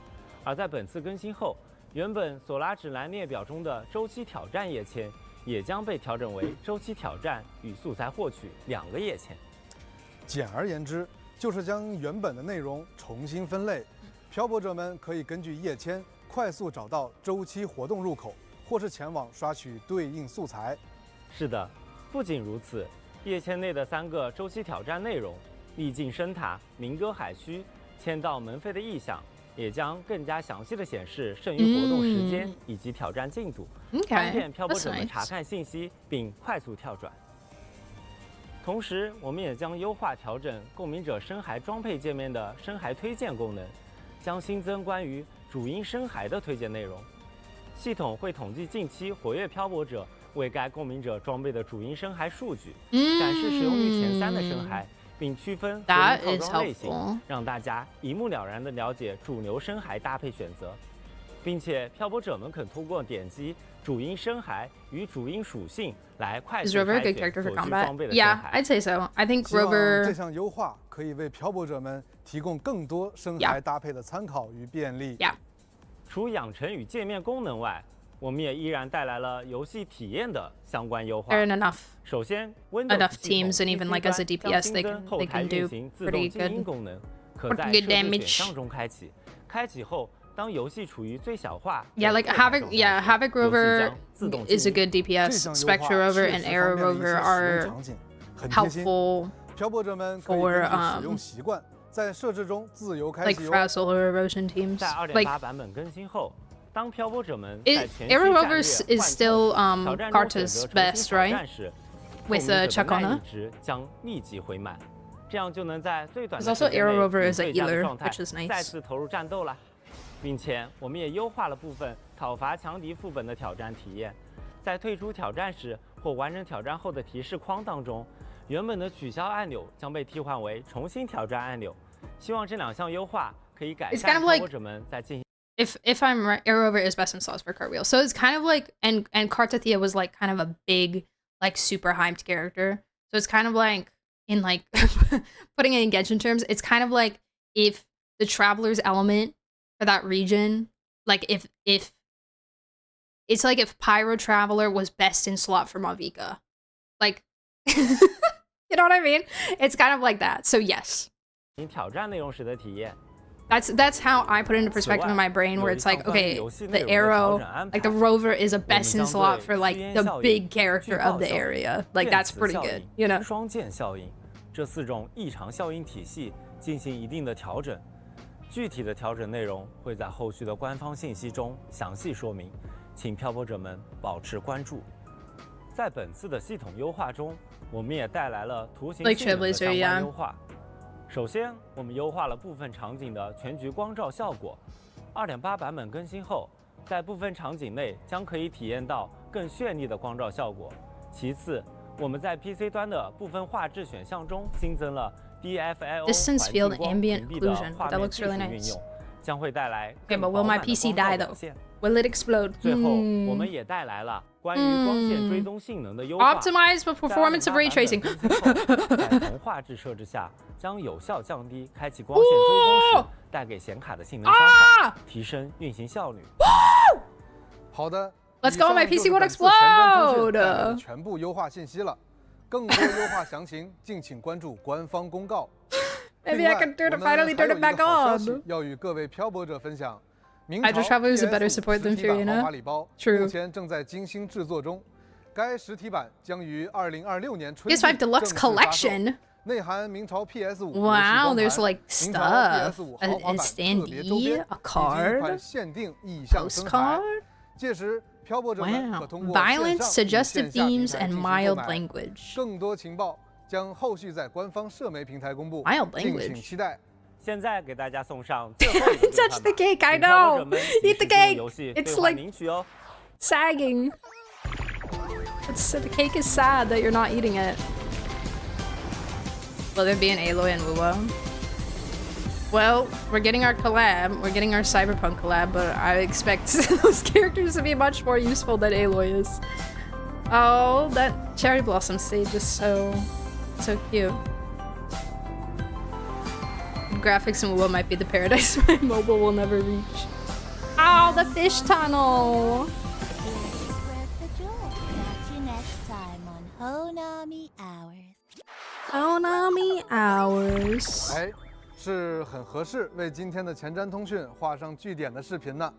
而在本次更新后，原本索拉指南列表中的周期挑战页签也将被调整为周期挑战与素材获取2个页签。简而言之，就是将原本的内容重新分类，漂泊者们可以根据页签快速找到周期活动入口，或是前往刷取对应素材。是的，不仅如此，页签内的3个周期挑战内容——历尽深塔、鸣歌海区、签到门扉的意向，也将更加详细地显示剩余活动时间以及挑战进度，方便漂泊者们查看信息并快速跳转。同时，我们也将优化调整共鸣者深海装配界面的深海推荐功能，将新增关于主因深海的推荐内容。系统会统计近期活跃漂泊者为该共鸣者装备的主因深海数据，展示使用率前3的深海，并区分活动套装类型，让大家一目了然地了解主流深海搭配选择，并且漂泊者们可通过点击主因深海与主因属性来快速 Is Rover a 筛 good 选 character 所 for 需 combat? 装备的深 Yeah, 海。 I'd say so. I think 希望 Rover. 这项优化可以为漂泊者们提供更多深海搭配的参考与便利。Yeah. 除养成与界面功能外，我们也依然带来了游戏体验的相关优化。 There aren't enough 首先 enough teams, and even like as a DPS, they can do pretty good. 功能可在 Good 设置 damage. 选项中开启。开启后，当游戏处于最小化 Yeah, like Havoc. Yeah, Havoc Rover is a good 这 DPS. 项优 Spectre 化 Rover 确 and 实 Arrow 方便了一些 Rover 使 are 用场景，很贴心。 helpful. 漂泊者们可以 for, 根据使用习惯，在设置中自由开 Like 启哦。 Frazzle or Erosion teams. 在 Like 2.8 版本更新后，当漂泊者们 It- 在前期 Arrow 战 Rover 略 is 换 still 挑战中选 Carta's 择重 best, 新挑 right? 战时， With 共鸣 the 者的耐 Chacona. 力值将立即回满，这样就能在最短 There's 的 also 时间 Arrow 内 Rover 以 is a 最佳的 healer, 状态 which is nice. 再次投入战斗了。并且我们也优化了部分讨伐强敌副本的挑战体验，在退出挑战时或完成挑战后的提示框当中，原本的取消按钮将被替换为重新挑战按钮。希望这2项优化可以改 It's 善 kind of 漂 like- 泊者们在进行。If I'm right, Arrow Rover is best in slots for Cartwheel. So it's kind of like and Cartathea was like kind of a big, like super hyped character. So it's kind of like in like putting it in Genshin terms, it's kind of like if the Traveler's element for that region, like if it's like if Pyro Traveler was best in slot for Mavica. Like you know what I mean? It's kind of like that. So yes. 挑战内容时的体验。 That's how I put it into perspective in my brain, where it's like, okay, the Arrow, like the Rover is a best in slot for like the big character of the area. Like that's pretty good, you know? 双剑效应，这4种异常效应体系进行一定的调整，具体的调整内容会在后续的官方信息中详细说明，请漂泊者们保持关注。在本次的系统优化中，我们也带来了图形性能的相关优化。首先，我们优化了部分场景的全局光照效果。2.8 版本更新后，在部分场景内将可以体验到更绚丽的光照效果。其次，我们在 PC 端的部分画质选项中新增了 DFLO 环境光屏蔽的画面技术运用，将会带来 Okay, but will my PC die though? Will it explode? 最后，我们也带来了关于光线追踪性能的优化。 Optimize the performance of ray tracing. 在同画质设置下，将有效降低开启光线追踪时带给显卡的性能消耗，提升运行效率。好的 Let's go, my PC won't 以上就是本次前瞻通讯 explode. 带来的全部优化信息了，更多优化详情敬请关注官方公告。 Maybe I can finally turn it back on. 要与各位漂泊者分享。 Hydra Traveler is a better support than Furina. 豪华礼包 True. 目前正在精心制作中，该实体版将于2026年春季 PS5 Deluxe 正式发售 Collection. 内含明朝 PS5 Wow, there's like 明朝 stuff. PS5 豪 A 华版特别周 standee, 边 a 以及一款 card, 限定意象深海。 postcard. 届时，漂泊者们 Wow. 可通过 Violence, 线上与 suggestive 线下平 themes, 台 and 进行购 mild 买 language. 更多情报将后续在官方社媒平台公布， Mild 敬 language. 请期待。现在给大家送上最后一个 Touch the cake, I 请漂泊 know. 者们 Eat the 及时进入 cake. 游戏 It's 兑换 like 领取哦。sagging. The cake is sad that you're not eating it. Will there be an Aloy and wuwa? Well, we're getting our collab. We're getting our Cyberpunk collab, but I expect those characters to be much more useful than Aloy is. Oh, that cherry blossom stage is so cute. Graphics in wuwa might be the paradise my mobile will never reach. Oh, the fish tunnel! Honami Hours. Honami Hours. 哎，是很合适为今天的前瞻通讯画上句点的视频呢。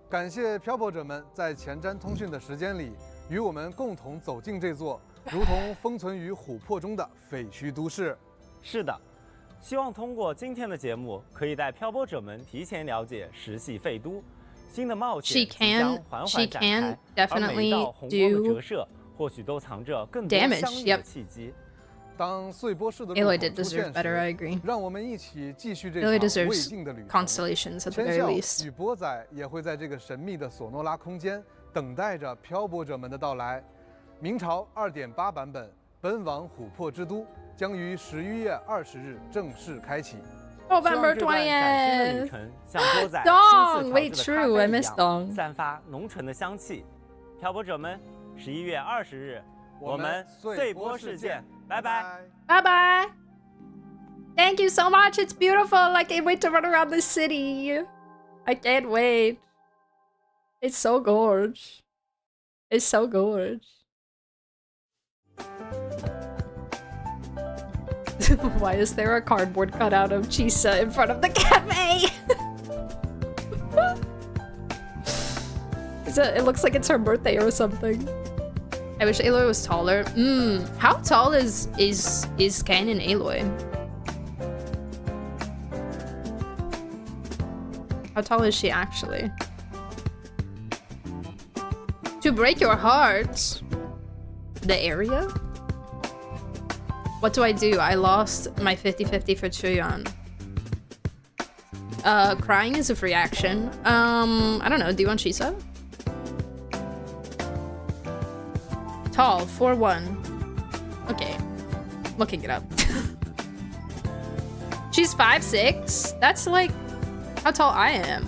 感谢漂泊者们在前瞻通讯的时间里，与我们共同走进这座如同封存于琥珀中的废墟都市。是的，希望通过今天的节目，可以带漂泊者们提前了解石系废都，新的冒险即将缓缓展开，而每一道宏光的折射。 或许都藏着更多相遇的契机。当碎波式的入口出现时，让我们一起继续这场未尽的旅程。千笑与波仔也会在这个神秘的索诺拉空间等待着漂泊者们的到来。明朝2.8版本《奔往琥珀之都》将于11月20日正式开启。November 20th。旅程像波仔 Dong, wait, true, I missed Dong。散发浓醇的香气。漂泊者们。 11月20日，我们碎波事件，拜拜，拜拜。Thank you so much. It's beautiful. I can't wait to run around the city. I can't wait. It's so gorge. It's so gorge. Why is there a cardboard cutout of Chisa in front of the cafe? It looks like it's her birthday or something. I wish Aloy was taller. How tall is canon Aloy? How tall is she actually? To break your heart. The area? What do? I lost my 50-50 for Chuyon. Crying is a free action. I don't know. Do you want Chisa? Tall, 4'1". Okay, looking it up. She's 5'6". That's like how tall I am.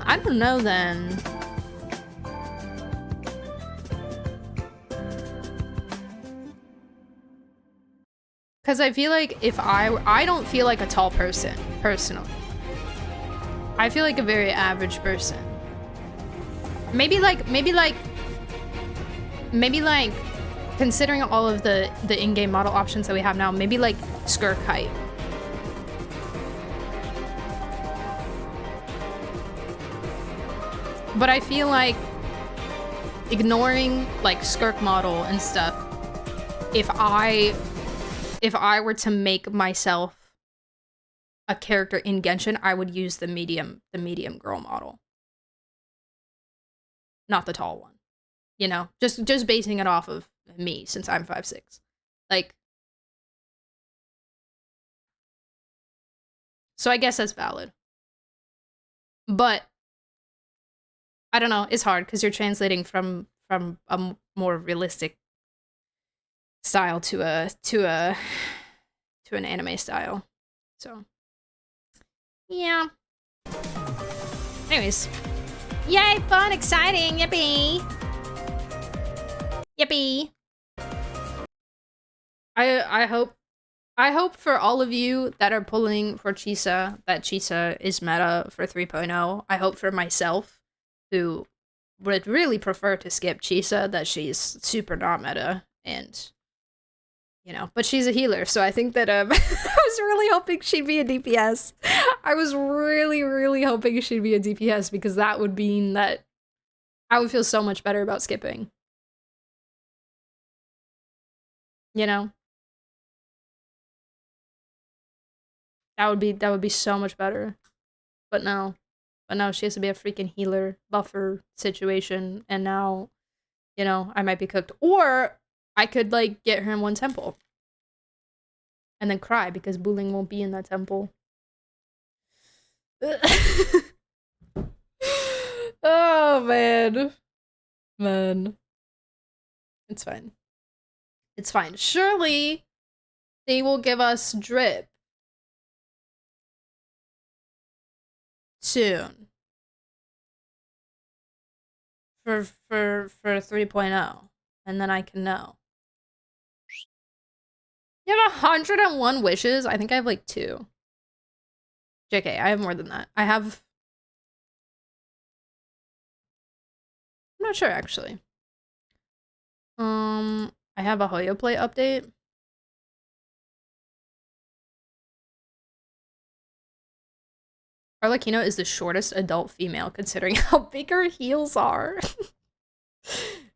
I don't know then. Because I feel like if I don't feel like a tall person, personally. I feel like a very average person. Maybe like considering all of the in-game model options that we have now, maybe like skirt height. But I feel like ignoring like skirt model and stuff, if I were to make myself a character in Genshin, I would use the medium girl model. Not the tall one. You know, just basing it off of me since I'm 5'6". Like, so I guess that's valid. But I don't know, it's hard because you're translating from a more realistic style to an anime style. So yeah. Anyways. Yay, fun, exciting, yippee! Yippee! I hope for all of you that are pulling for Chisa, that Chisa is meta for 3.0. I hope for myself, who would really prefer to skip Chisa, that she's super not meta, and you know, but she's a healer, so I think that I was really hoping she'd be a DPS. I was really hoping she'd be a DPS because that would mean that I would feel so much better about skipping. You know? That would be so much better. But no, she has to be a freaking healer, buffer situation, and now, you know, I might be cooked. Or I could, like, get her in one temple. And then cry because Buling won't be in that temple. Oh man. Man. It's fine. It's fine. Surely they will give us drip soon. For 3.0. And then I can know. You have 101 wishes? I think I have like 2. JK, I have more than that. I have... I'm not sure actually. I have a Hoyo Play update. Arlecchino is the shortest adult female considering how big her heels are.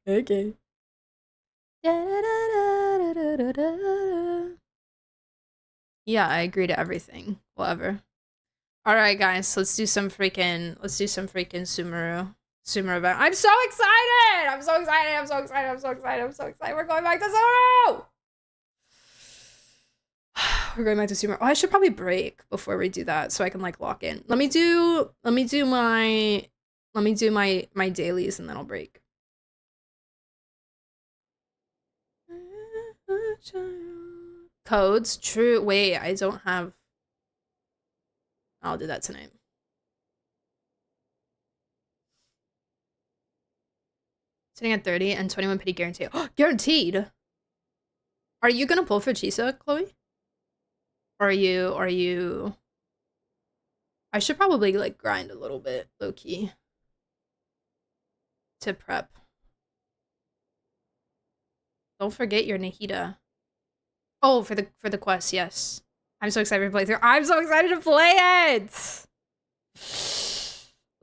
Okay. Yeah, I agree to everything. Whatever. Alright guys, let's do some freaking Sumeru event. I'm so excited! I'm so excited. We're going back to Sumeru! We're going back to Sumeru. Oh, I should probably break before we do that so I can like lock in. Let me do my dailies and then I'll break. Codes? True. Wait, I don't have... I'll do that tonight. Sitting at 30 and 21 pity guaranteed. Guaranteed? Are you gonna pull for Chisa, Chloe? Or are you... I should probably like grind a little bit, low-key. To prep. Don't forget your Nahida. Oh, for the quest, yes. I'm so excited to play through. I'm so excited to play it!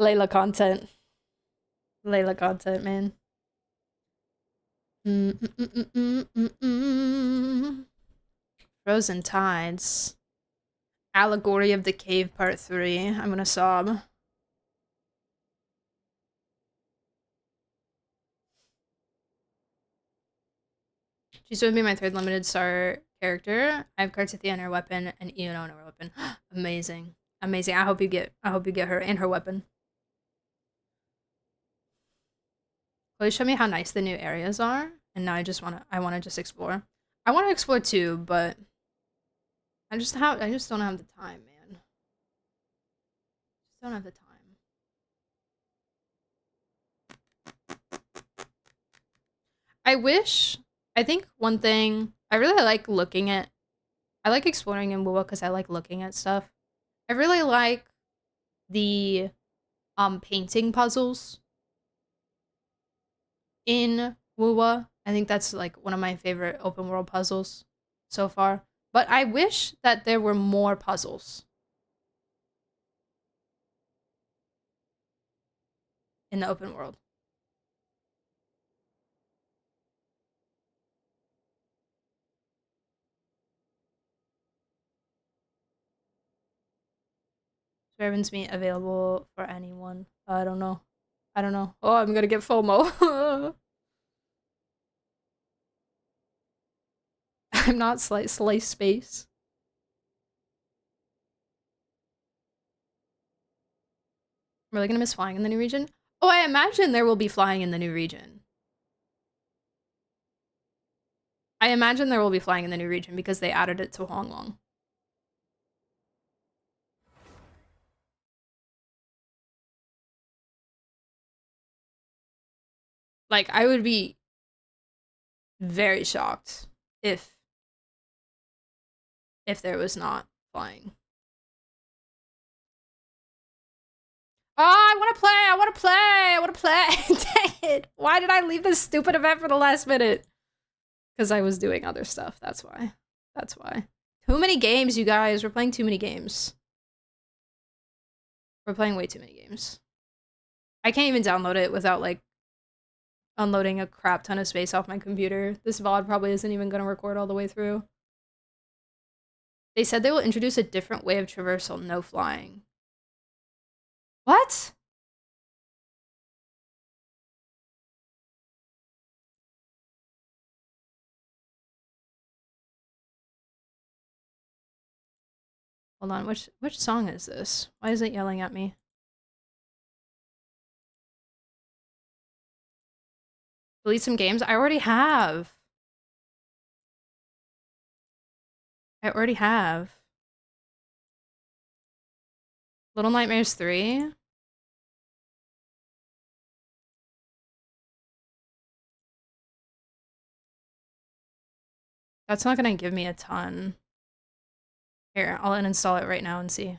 Layla content. Layla content, man. Frozen Tides. Allegory of the Cave Part 3. I'm gonna sob. She's going to be my 3rd limited star character. I have Cartithia and her weapon, and Ino and her weapon. Amazing. Amazing. I hope you get her and her weapon. Please show me how nice the new areas are. And now I wanna just explore. I wanna explore too, but I just don't have the time, man. Just don't have the time. I think one thing I really like I like exploring in wuwa because I like looking at stuff. I really like the painting puzzles in wuwa. I think that's like one of my favorite open world puzzles so far. But I wish that there were more puzzles in the open world. Raven's meat available for anyone. I don't know. Oh, I'm gonna get FOMO. I'm not slice space. I'm really gonna miss flying in the new region. Oh, I imagine there will be flying in the new region. I imagine there will be flying in the new region because they added it to Honglong. Like, I would be very shocked if there was not flying. Oh, I want to play. Dang it. Why did I leave this stupid event for the last minute? Because I was doing other stuff. That's why. Too many games, you guys. We're playing too many games. We're playing way too many games. I can't even download it without, like, unloading a crap ton of space off my computer. This VOD probably isn't even going to record all the way through. They said they will introduce a different way of traversal, no flying. What? Hold on, which song is this? Why is it yelling at me? Delete some games? I already have. Little Nightmares 3? That's not gonna give me a ton. Here, I'll uninstall it right now and see.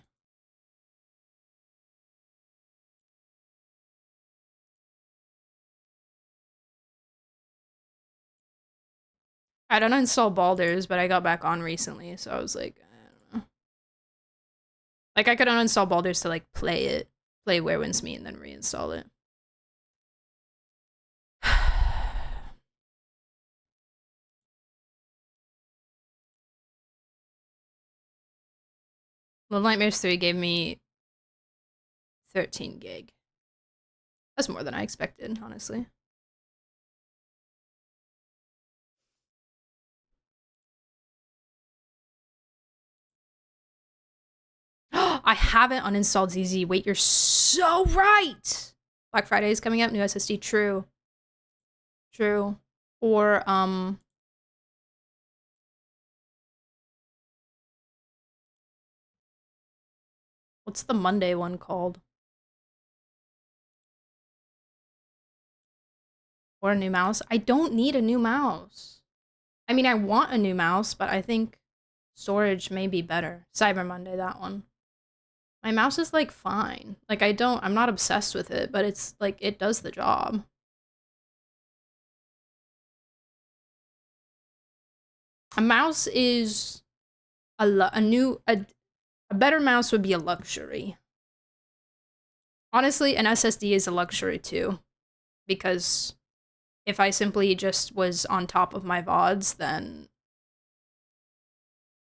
I don't uninstall Baldur's, but I got back on recently, so I was like, I don't know. Like, I could uninstall Baldur's to, like, play Where Winds Meet, and then reinstall it. Little Nightmares 3 gave me 13 gig. That's more than I expected, honestly. I haven't uninstalled ZZ. Wait, you're so right! Black Friday is coming up, new SSD. True. True. Or, what's the Monday one called? Or a new mouse? I don't need a new mouse. I mean, I want a new mouse, but I think storage may be better. Cyber Monday, that one. My mouse is, like, fine. Like, I'm not obsessed with it, but it's, like, it does the job. A mouse is a better mouse would be a luxury. Honestly, an SSD is a luxury too, because if I simply just was on top of my VODs, then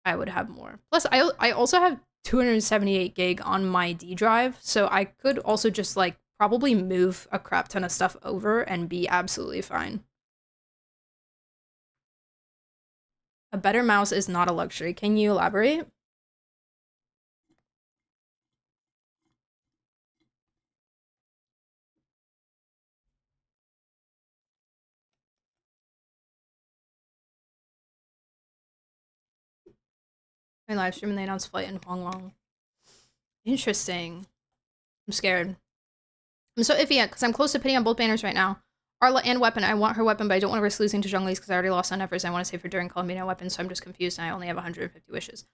I would have more. Plus, I also have 278 gig on my D drive, so I could also just, like, probably move a crap ton of stuff over and be absolutely fine. A better mouse is not a luxury. Can you elaborate? My live stream and they announced flight in Hong Kong. Interesting. I'm scared. I'm so iffy because I'm close to pitting on both banners right now. Arla and Weapon. I want her weapon, but I don't want to risk losing to Zhongli's because I already lost on Evers. I want to save her during Columbia weapon, so I'm just confused and I only have 150 wishes.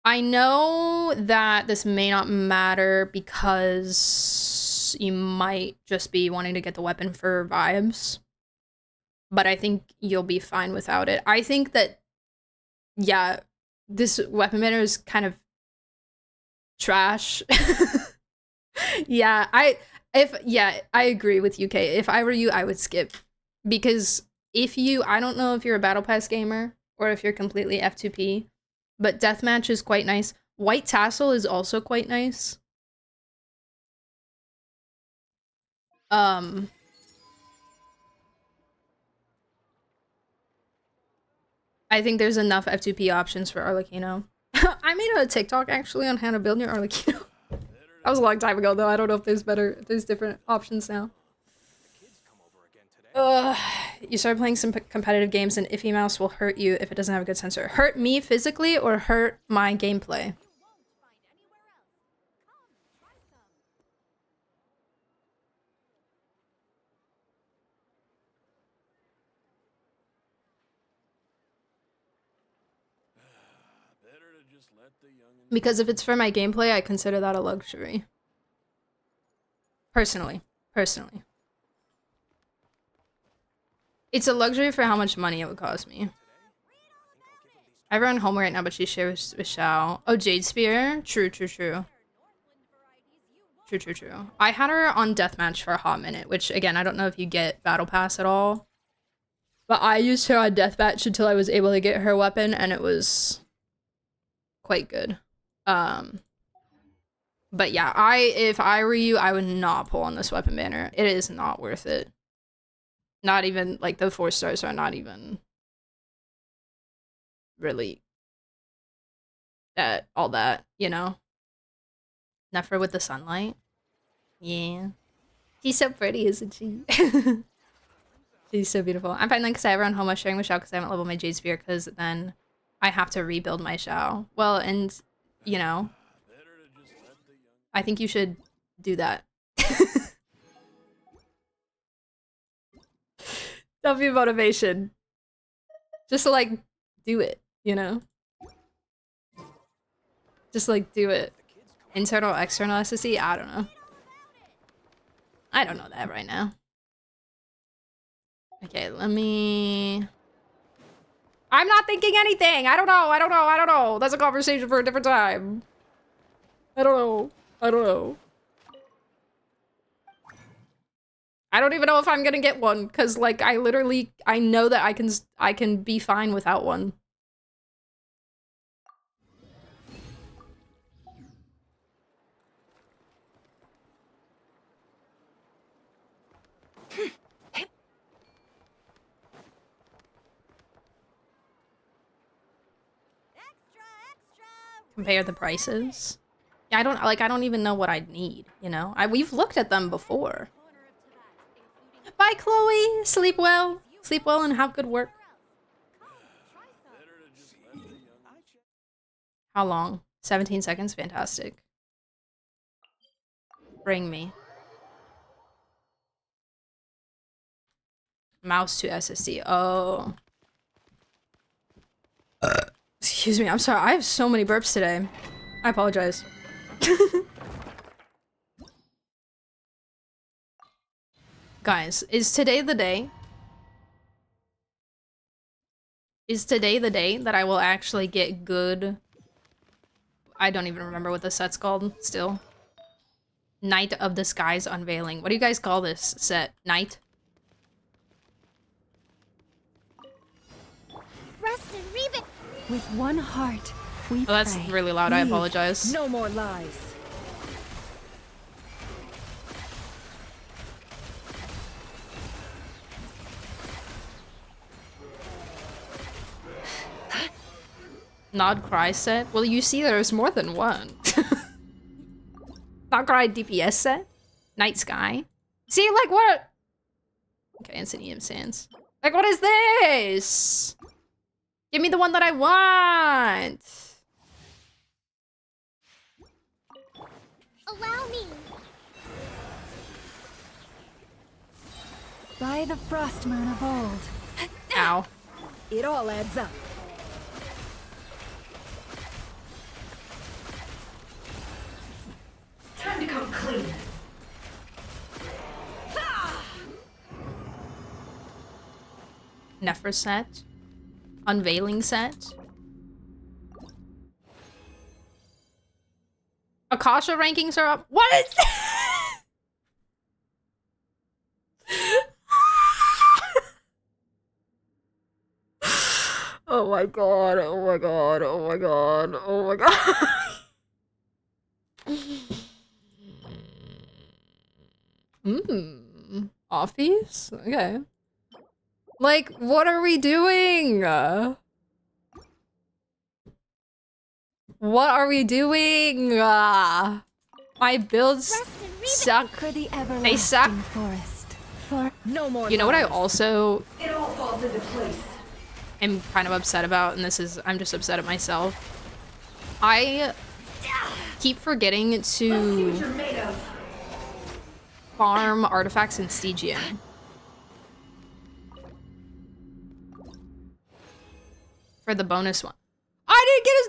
I know that this may not matter because you might just be wanting to get the weapon for vibes, but I think you'll be fine without it. I think that, yeah, this weapon banner is kind of trash. Yeah, I agree with UK. If I were you, I would skip. Because I don't know if you're a Battle Pass gamer or if you're completely F2P, but Deathmatch is quite nice. White Tassel is also quite nice. I think there's enough F2P options for Arlecchino. I made a TikTok actually on how to build your Arlecchino. That was a long time ago though. I don't know if there's different options now. You start playing some competitive games and iffy mouse will hurt you if it doesn't have a good sensor. Hurt me physically or hurt my gameplay? Because if it's for my gameplay, I consider that a luxury. Personally. It's a luxury for how much money it would cost me. I run home right now, but she shares with Xiao. Oh, Jade Spear? True. I had her on Deathmatch for a hot minute, which, again, I don't know if you get Battle Pass at all. But I used her on Deathmatch until I was able to get her weapon, and it was quite good. But yeah, if I were you, I would not pull on this weapon banner. It is not worth it. Not even, like, the 4 stars are not even really at all that, you know? Nefer with the sunlight. Yeah. She's so pretty, isn't she? She's so beautiful. I'm fine then because I have her on home sharing my Shao because I haven't leveled my Jade Spear because then I have to rebuild my Shao. Well, and, you know, I think you should do that. Don't be motivation. Just like, do it, you know? Just like, do it. Internal, external SSC? I don't know. I don't know that right now. Okay, let me... I'm not thinking anything! I don't know! That's a conversation for a different time. I don't know. I don't even know if I'm gonna get one, because, like, I know that I can be fine without one. Compare the prices. Yeah, I don't even know what I'd need, you know? We've looked at them before. Bye, Chloe! Sleep well. Sleep well and have good work. How long? 17 seconds? Fantastic. Bring me. Mouse to SSD. Oh. Excuse me, I'm sorry. I have so many burps today. I apologize. Guys, is today the day? Is today the day that I will actually get good... I don't even remember what the set's called, still. Night of the Skies Unveiling. What do you guys call this set? Night? With one heart, we Oh, that's pray. really loud. I apologize. No more lies. Nod Cry set? Well, you see there's more than one. Nod Cry DPS set? Night Sky? See, like, what? Okay, Insanium Sands. Like, what is this? Give me the one that I want! Allow me. By the frost moon of old. Ow. It all adds up. Time to come clean. Nefer set. Unveiling set. Akasha rankings are up. What is that? Oh my god, oh my god, oh my god, oh my god. Office? Okay. Like, what are we doing? What are we doing? My builds suck. For the They suck. forest. For no more. You know what I also It all falls into place. am kind of upset about, and I'm just upset at myself. I keep forgetting to farm artifacts in Stygian. For the bonus one. I didn't get his...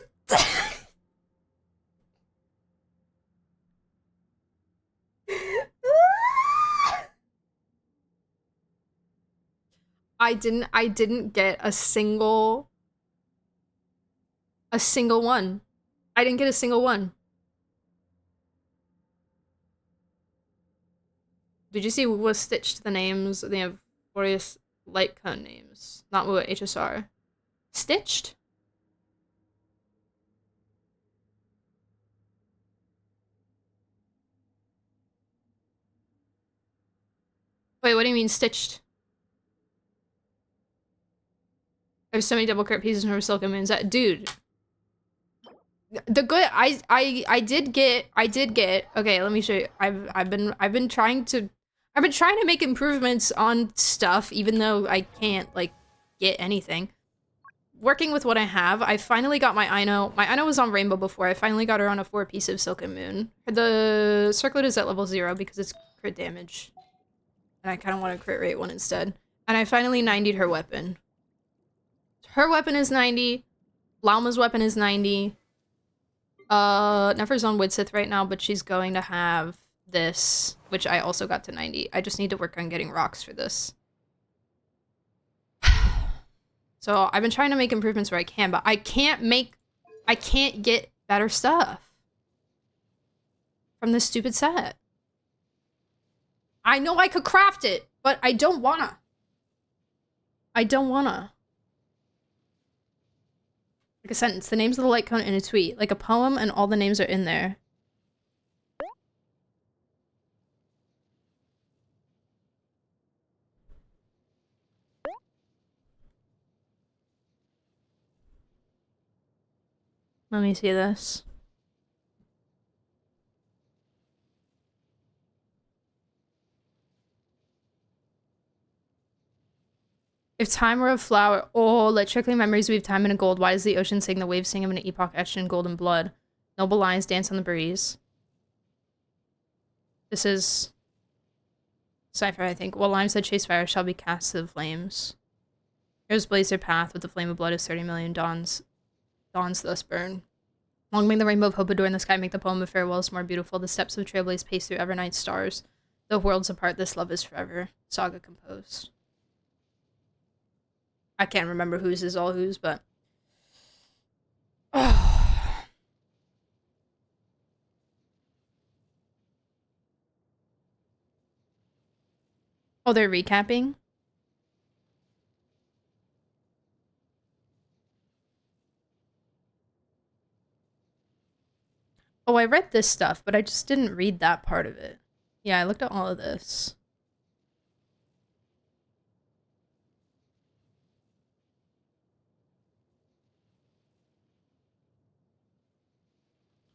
I didn't get a single one. I didn't get a single one. Did you see Wuwa stitched the names? They have various light cone names. Not Wuwa, HSR. Stitched? Wait, what do you mean stitched? I have so many double crit pieces from Silk and Moons. Dude. The good I did get okay, let me show you. I've been trying to make improvements on stuff even though I can't like get anything. Working with what I have, I finally got my Ino. My Ino was on Rainbow before. I finally got her on a 4-piece of Silken Moon. The circlet is at level 0 because it's crit damage. And I kind of want a crit rate one instead. And I finally 90'd her weapon. Her weapon is 90. Lauma's weapon is 90. Never's on Widsith right now, but she's going to have this, which I also got to 90. I just need to work on getting rocks for this. So I've been trying to make improvements where I can, but I can't get better stuff from this stupid set. I know I could craft it, but I don't wanna. Like a sentence, the names of the light cone in a tweet. Like a poem and all the names are in there. Let me see this. If time were a flower, oh, let trickling memories weave time into gold. Why does the ocean sing? The waves sing of an epoch etched in golden blood. Noble lines dance on the breeze. This is Cypher, I think. What lime said chase fire shall be cast to the flames. Here's blaze their path with the flame of blood of 30 million dawns thus burn. Long may the rainbow of hope adorn in the sky, make the poem of farewells more beautiful. The steps of trailblaze pace through evernight stars. Though worlds apart, this love is forever. Saga composed. I can't remember whose is all whose, but... Oh, they're recapping? Oh, I read this stuff, but I just didn't read that part of it. Yeah, I looked at all of this.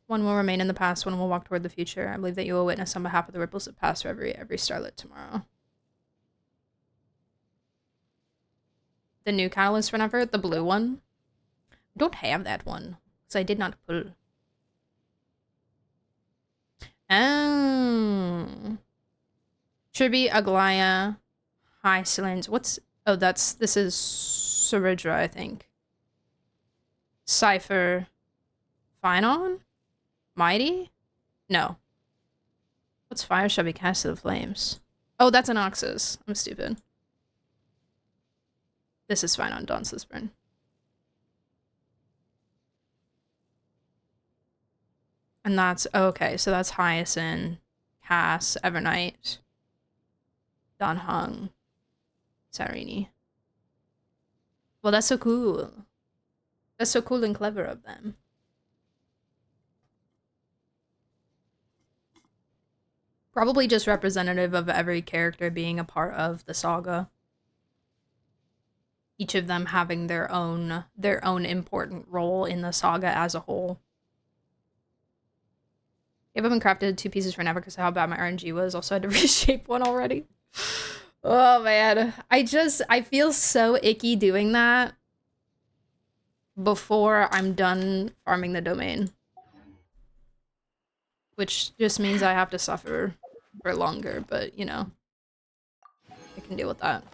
One will remain in the past, one will walk toward the future. I believe that you will witness on behalf of the ripples that pass for every starlit tomorrow. The new catalyst for Never, the blue one. I don't have that one, because I did not pull. Oh. Tribby, Aglaya, Hycelins. What's... Oh, this is Saridra, I think. Cypher. Phynon? Mighty? No. What's fire shall be cast to the flames? Oh, that's an Oxus. I'm stupid. This is Phynon, Dawn's this burn. And that's... Oh, okay, so that's Hyacinth, Cass, Evernight, Don Hung, Sarini. Well, that's so cool. That's so cool and clever of them. Probably just representative of every character being a part of the saga. Each of them having their own important role in the saga as a whole. I haven't crafted 2 pieces for Never because of how bad my RNG was. Also had to reshape one already. Oh man. I feel so icky doing that before I'm done farming the domain. Which just means I have to suffer for longer, but you know, I can deal with that.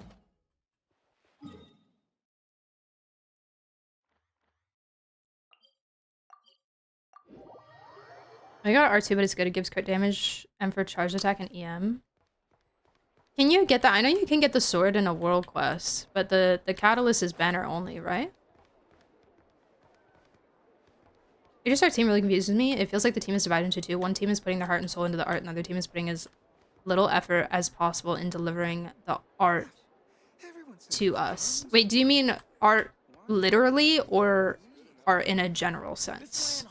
I got R2, but it's good. It gives crit damage and for charge attack and EM. Can you get that? I know you can get the sword in a world quest, but the catalyst is banner only, right? It just our team really confuses me. It feels like the team is divided into 2. One team is putting their heart and soul into the art, and the other team is putting as little effort as possible in delivering the art to us. Wait, do you mean art literally or art in a general sense?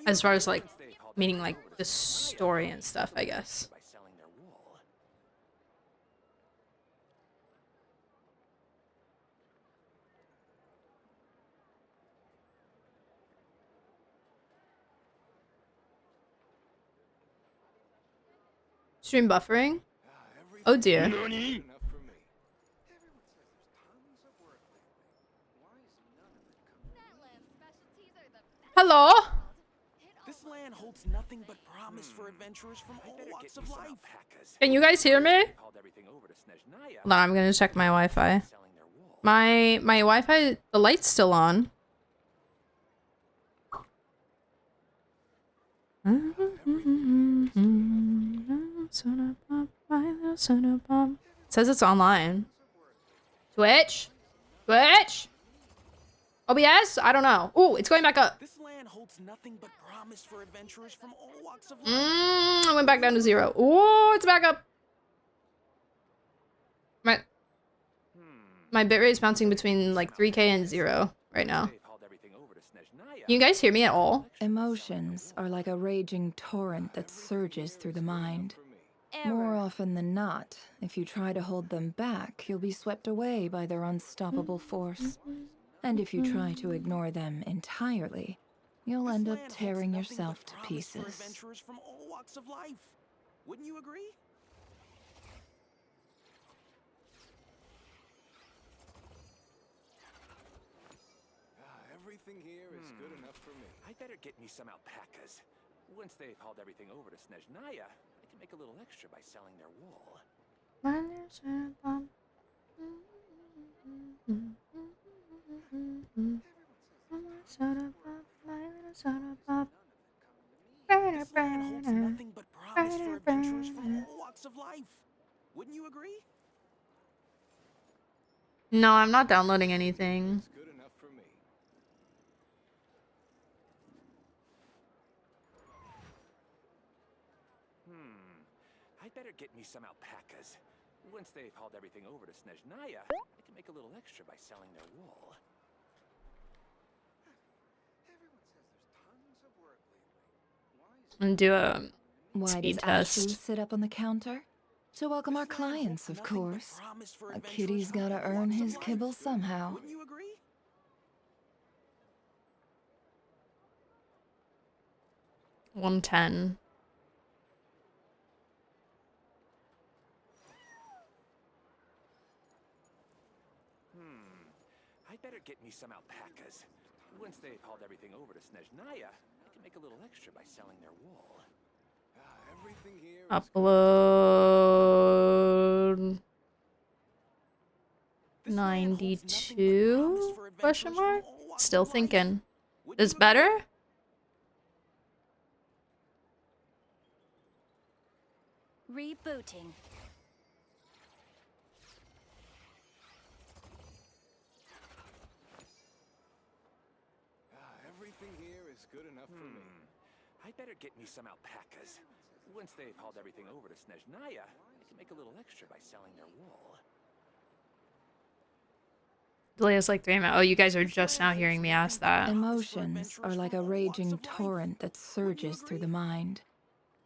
As far as like, meaning like the story and stuff, I guess. Stream buffering? Oh dear. Hello? This land holds nothing but promise for adventurers from all walks of life. Can you guys hear me? Hold on, I'm gonna check my Wi-Fi. My Wi-Fi, the light's still on. It says it's online. Twitch? Twitch? OBS? I don't know. Ooh, it's going back up. This land holds nothing but promise for adventurers from all walks of life. I went back down to 0. Ooh, it's back up. My bitrate is bouncing between like 3K and 0 right now. You guys hear me at all? Emotions are like a raging torrent that surges through the mind. More often than not, if you try to hold them back, you'll be swept away by their unstoppable force. And if you try to ignore them entirely, you'll end up tearing yourself to pieces. Adventurers from all walks of life. Wouldn't you agree? Everything here is good enough for me. I better get me some alpacas. Once they've hauled everything over to Snezhnaya, I can make a little extra by selling their wool. This land holds nothing but promise for adventurers from all walks of life. Wouldn't you agree? No, I'm not downloading anything. Good enough for me. I better get me some alpacas. Once they've hauled everything over to Snezhnaya, I can make a little extra by selling their wool. And do a Why speed does Ashu test. sit up on the counter? To welcome our clients, of course. A kitty's gotta earn his kibble somehow. Wouldn't you agree? 110. I better get me some alpacas. Once they've hauled everything over to Snezhnaya, I can make a little extra by selling their wool. Everything here Upload 92 question mark? Still thinking. Is better? Rebooting. Everything here is good enough for me. I better get me some alpacas. Once they've hauled everything over to Snezhnaya, I can make a little extra by selling their wool. Delay is like 3 minutes. Oh, you guys are just now hearing me ask that. Emotions are like a raging torrent that surges through the mind.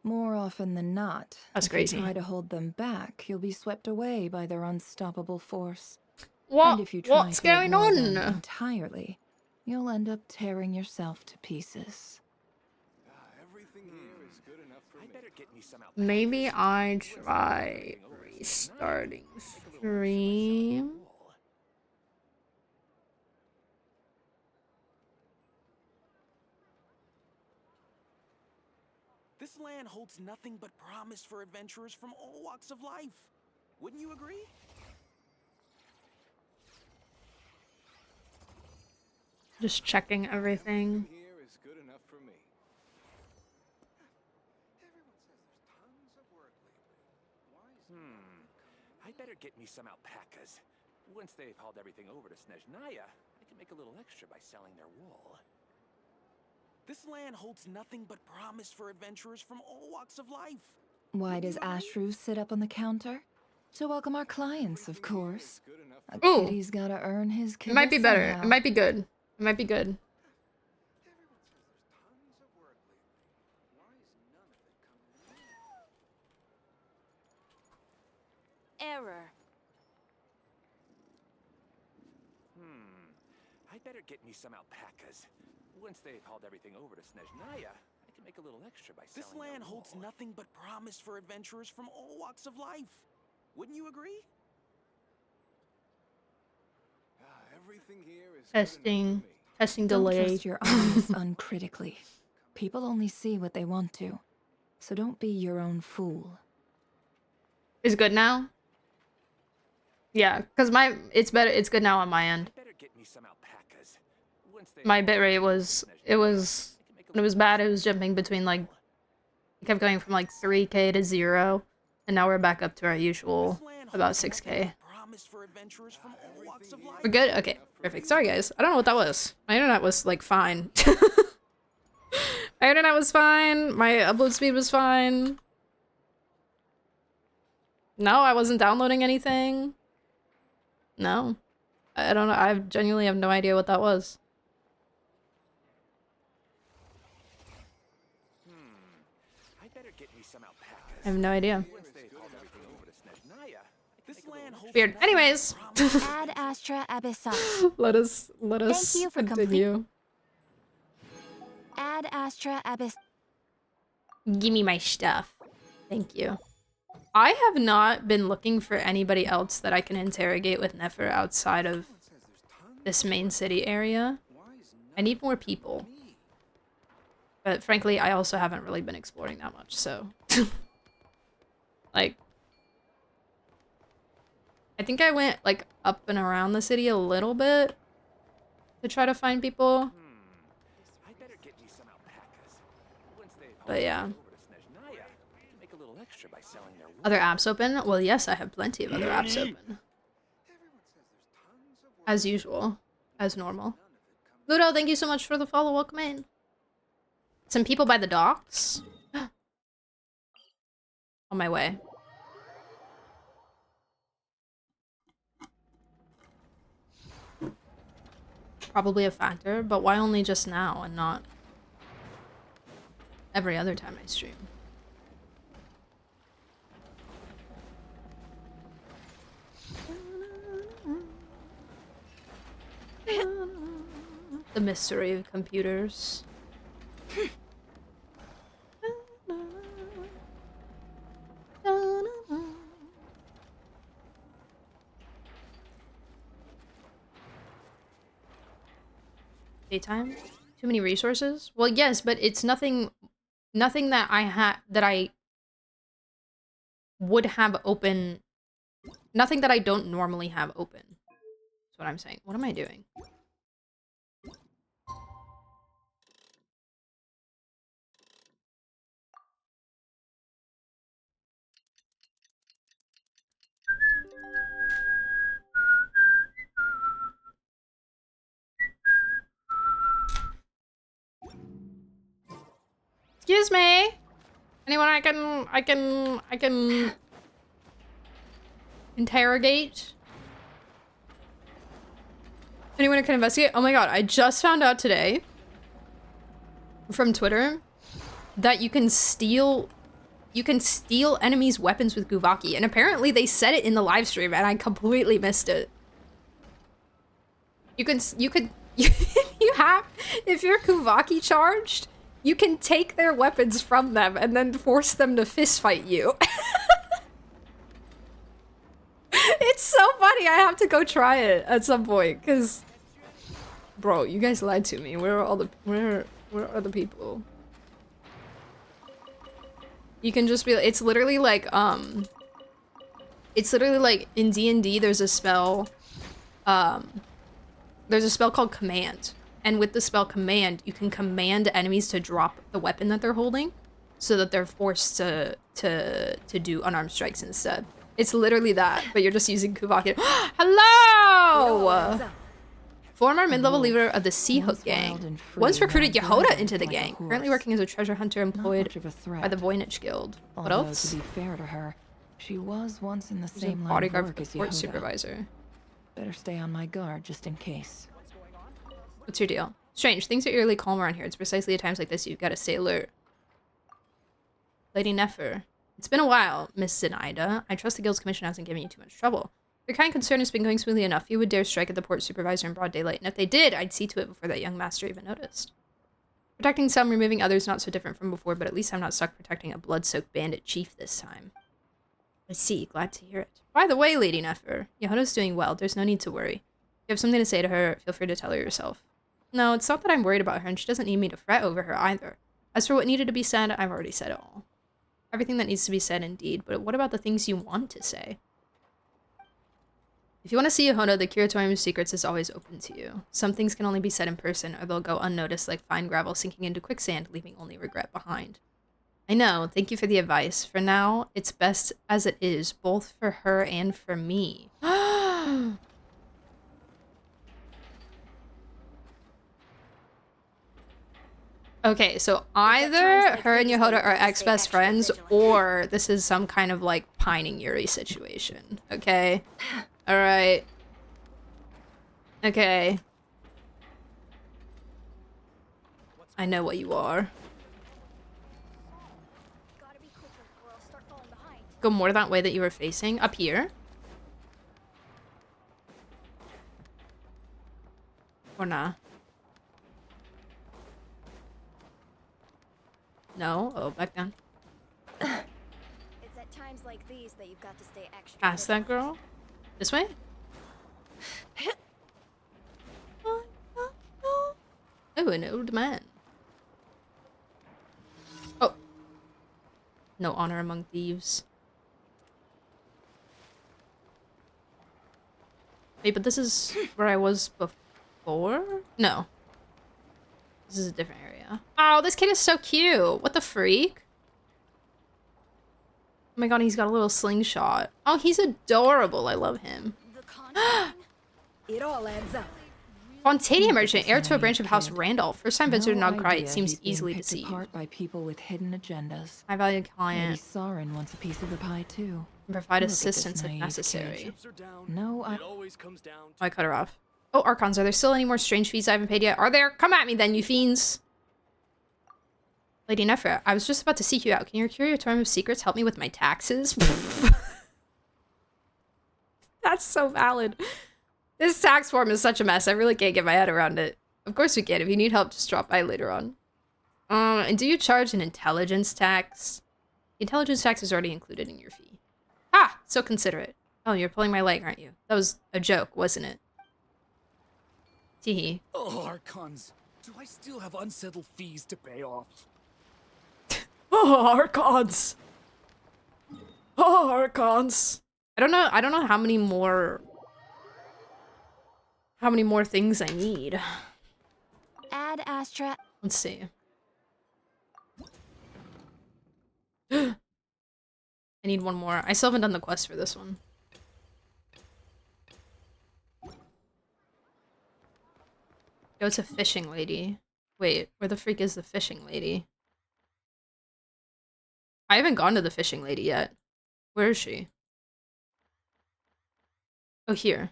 More often than not, That's if crazy. you try to hold them back, you'll be swept away by their unstoppable force. What? And if you try What's to going ignore on? them entirely, you'll end up tearing yourself to pieces. Everything here is good enough for me. I better get me some alpacas. Maybe I try restarting stream. This land holds nothing but promise for adventurers from all walks of life. Wouldn't you agree? Just checking everything. Here is good enough for me. I better get me some alpacas. Once they've hauled everything over to Snezhnaya, I can make a little extra by selling their wool. This land holds nothing but promise for adventurers from all walks of life. Why does Ashru sit up on the counter? To welcome our clients, of course. A Ooh. kitty's gotta earn his It kibble might be better. somehow. It might be good. It might be good. Error. I better get me some alpacas. Once they've hauled everything over to Snezhnaya, I can make a little extra by selling. This land holds nothing but promise for adventurers from all walks of life. Wouldn't you agree? Everything here is Testing Don't delay. trust your eyes uncritically. People only see what they want to. So don't be your own fool. Is it good now? Yeah, because it's better. It's good now on my end. My bitrate was when it was bad. It was jumping between like it kept going from like 3K to 0, and now we're back up to our usual about 6K. We're good? Okay, perfect. Sorry guys, I don't know what that was. My internet was like fine. My internet was fine. My upload speed was fine. No, I wasn't downloading anything. No. I don't know. I genuinely have no idea what that was. I have no idea. Weird. Anyways. Ad Astra Abyssal. let us Thank you for continue. Ad Astra Abyss. Give me my stuff. Thank you. I have not been looking for anybody else that I can interrogate with Nefer outside of this main city area. I need more people. But frankly, I also haven't really been exploring that much, so... like... I think I went, like, up and around the city a little bit to try to find people. But yeah. Other apps open? Well, yes, I have plenty of other apps open. As usual. As normal. Ludo, thank you so much for the follow. Welcome in. Some people by the docks? On my way. Probably a factor, but why only just now and not every other time I stream? The mystery of computers. Daytime? Too many resources? Well, yes, but it's nothing that I would have open. Nothing that I don't normally have open. That's what I'm saying. What am I doing? Excuse me. Anyone I can interrogate? Anyone who can investigate? Oh my god, I just found out today from Twitter that you can steal enemies' weapons with Guvaki, and apparently they said it in the live stream and I completely missed it. If you're Guvaki charged, you can take their weapons from them and then force them to fist fight you. It's so funny. I have to go try it at some point, cause, bro, you guys lied to me. Where are the people? You can just be. It's literally like in D&D. There's a spell. There's a spell called Command, and with the spell Command, you can command enemies to drop the weapon that they're holding, so that they're forced to do unarmed strikes instead. It's literally that, but you're just using Kuvaki. Hello! Former mid-level leader of the Sea Hook gang. Once recruited Yehoda into the gang. Currently working as a treasure hunter employed by the Voynich Guild. What else? To be fair to her, she was once in the same line of bodyguard work as port Yehoda. supervisor. Better stay on my guard just in case. What's your deal? Strange, things are eerily calm around here. It's precisely at times like this you've got to stay alert. Lady Nefer. It's been a while, Miss Zenaida. I trust the guild's commission hasn't given you too much trouble. Your kind concern has been going smoothly enough. You would dare strike at the port supervisor in broad daylight, and if they did, I'd see to it before that young master even noticed. Protecting some, removing others, not so different from before, but at least I'm not stuck protecting a blood-soaked bandit chief this time. I see. Glad to hear it. By the way, Lady Nefer, Yohona's doing well. There's no need to worry. If you have something to say to her, feel free to tell her yourself. No, it's not that I'm worried about her, and she doesn't need me to fret over her either. As for what needed to be said, I've already said it all. Everything that needs to be said, indeed, but what about the things you want to say? If you want to see Yohona, the Curatorium of Secrets is always open to you. Some things can only be said in person, or they'll go unnoticed like fine gravel sinking into quicksand, leaving only regret behind. I know, thank you for the advice. For now, it's best as it is, both for her and for me. Okay, so either her and Yohoda are ex-best friends, or this is some kind of, like, pining Yuri situation. Okay? Alright. Okay. I know what you are. Go more that way that you were facing. Up here? Or nah? No? Oh, back down. It's at times like these that you've got to stay extra. Past that girl? This way? Oh, an old man. Oh. No honor among thieves. Wait, but this is where I was before? No. This is a different area. Oh, this kid is so cute. What the freak? Oh my god, he's got a little slingshot. Oh, he's adorable. I love him. It all adds up. Fontania merchant, heir to a branch of House Randolph. First time visitor Nog Cry, it seems easily deceived. Apart by people with hidden agendas. High valued client. Maybe Soren wants a piece of the pie too. Provide assistance if necessary. No, I cut her off. Oh, Archons, are there still any more strange fees I haven't paid yet? Are there? Come at me then, you fiends! Lady Nefer, I was just about to seek you out. Can your Curatorium of Secrets help me with my taxes? That's so valid. This tax form is such a mess. I really can't get my head around it. Of course we can. If you need help, just drop by later on. And do you charge an intelligence tax? The intelligence tax is already included in your fee. Ah, so considerate. Oh, you're pulling my leg, aren't you? That was a joke, wasn't it? Teehee. Oh, Archons. Do I still have unsettled fees to pay off? Oh, Archons. Oh, Archons. I don't know how many more things I need. Ad Astra. Let's see. I need one more. I still haven't done the quest for this one. Go to fishing lady. Wait, where the freak is the fishing lady? I haven't gone to the fishing lady yet. Where is she? Oh, here.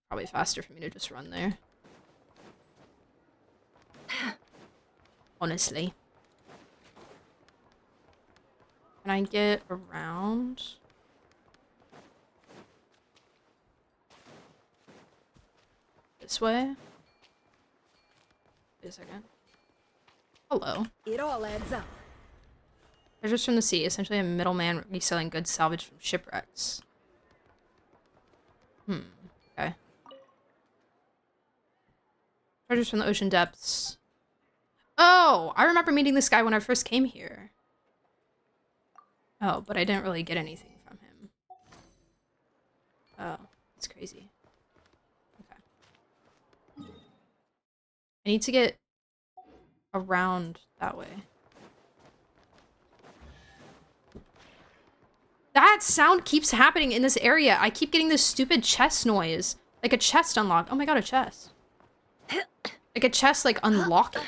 Probably faster for me to just run there. Honestly. Can I get around? This way? Wait a second. Hello. It all adds up. Treasures from the sea, essentially a middleman reselling goods salvaged from shipwrecks. Okay. Treasures from the ocean depths. Oh, I remember meeting this guy when I first came here. Oh, but I didn't really get anything from him. Oh, that's crazy. Okay. I need to get around that way. That sound keeps happening in this area. I keep getting this stupid chest noise. Like a chest unlock. Oh my god, a chest. Like a chest, like, unlocking.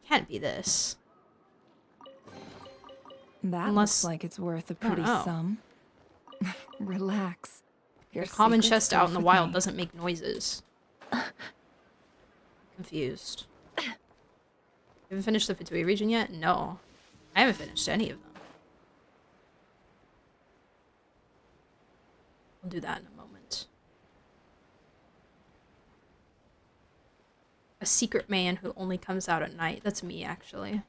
Can't be this. That looks like it's worth a pretty sum. Relax. A common chest out in the wild doesn't make noises. Confused. You haven't finished the Fatui region yet? No. I haven't finished any of them. We'll do that in a moment. A secret man who only comes out at night. That's me, actually.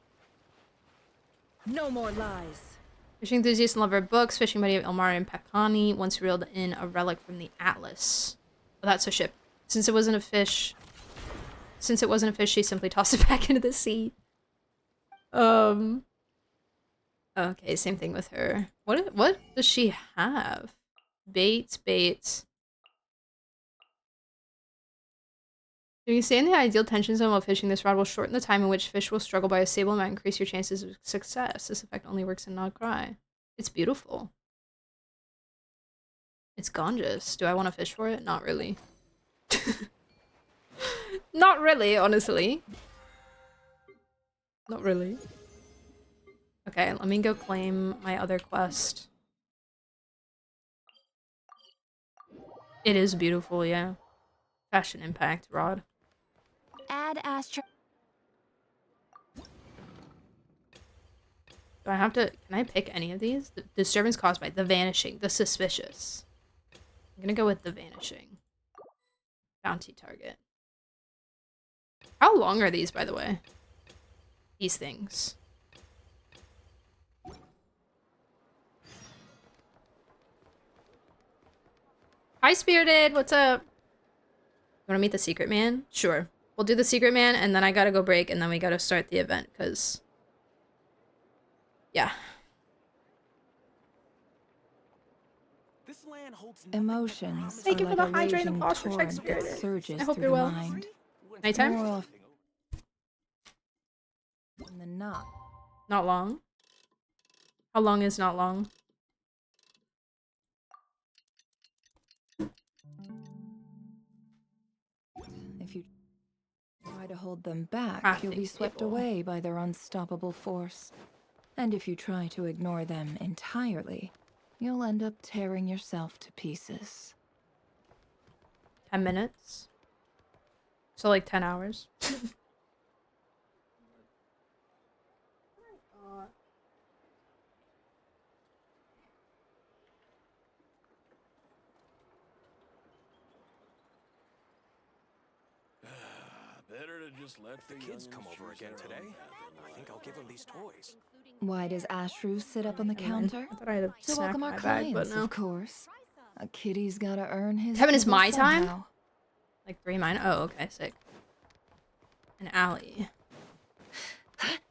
No more lies. Fishing enthusiast and lover of books, fishing buddy of Ilmari and Pakani, once reeled in a relic from the Atlas. Oh, that's a ship. Since it wasn't a fish, she simply tossed it back into the sea. Okay, same thing with her. What does she have? Baits. If you stay in the ideal tension zone while fishing, this rod will shorten the time in which fish will struggle by a stable amount and increase your chances of success. This effect only works in Not Cry. It's beautiful. It's gorgeous. Do I want to fish for it? Not really. Not really, honestly. Not really. Okay, let me go claim my other quest. It is beautiful, yeah. Fashion impact rod. Add astro. Do I have to... Can I pick any of these? The disturbance caused by the vanishing, the suspicious. I'm gonna go with the vanishing. Bounty target. How long are these, by the way? These things. Hi, Spirited! What's up? You wanna meet the secret man? Sure. We'll do the secret man, and then I gotta go break, and then we gotta start the event, because... Yeah. Emotions Thank you are for the like a hydrating raging posture check, torrent Spirited. that surges I hope through you're the well. mind. Nighttime? More often than not. Not long? How long is not long? If you try to hold them back, you'll be swept away by their unstoppable force. And if you try to ignore them entirely, you'll end up tearing yourself to pieces. 10 minutes? So like 10 hours? Better to just let the kids come over again today. I think I'll give them these toys. Why does Ashru sit up on the counter? I thought I had a To snack welcome in our my bag, but clients, no. of course. A kitty's gotta earn his 10 minutes kibble my time? somehow. Like 3 mine? Oh, okay, sick. An alley.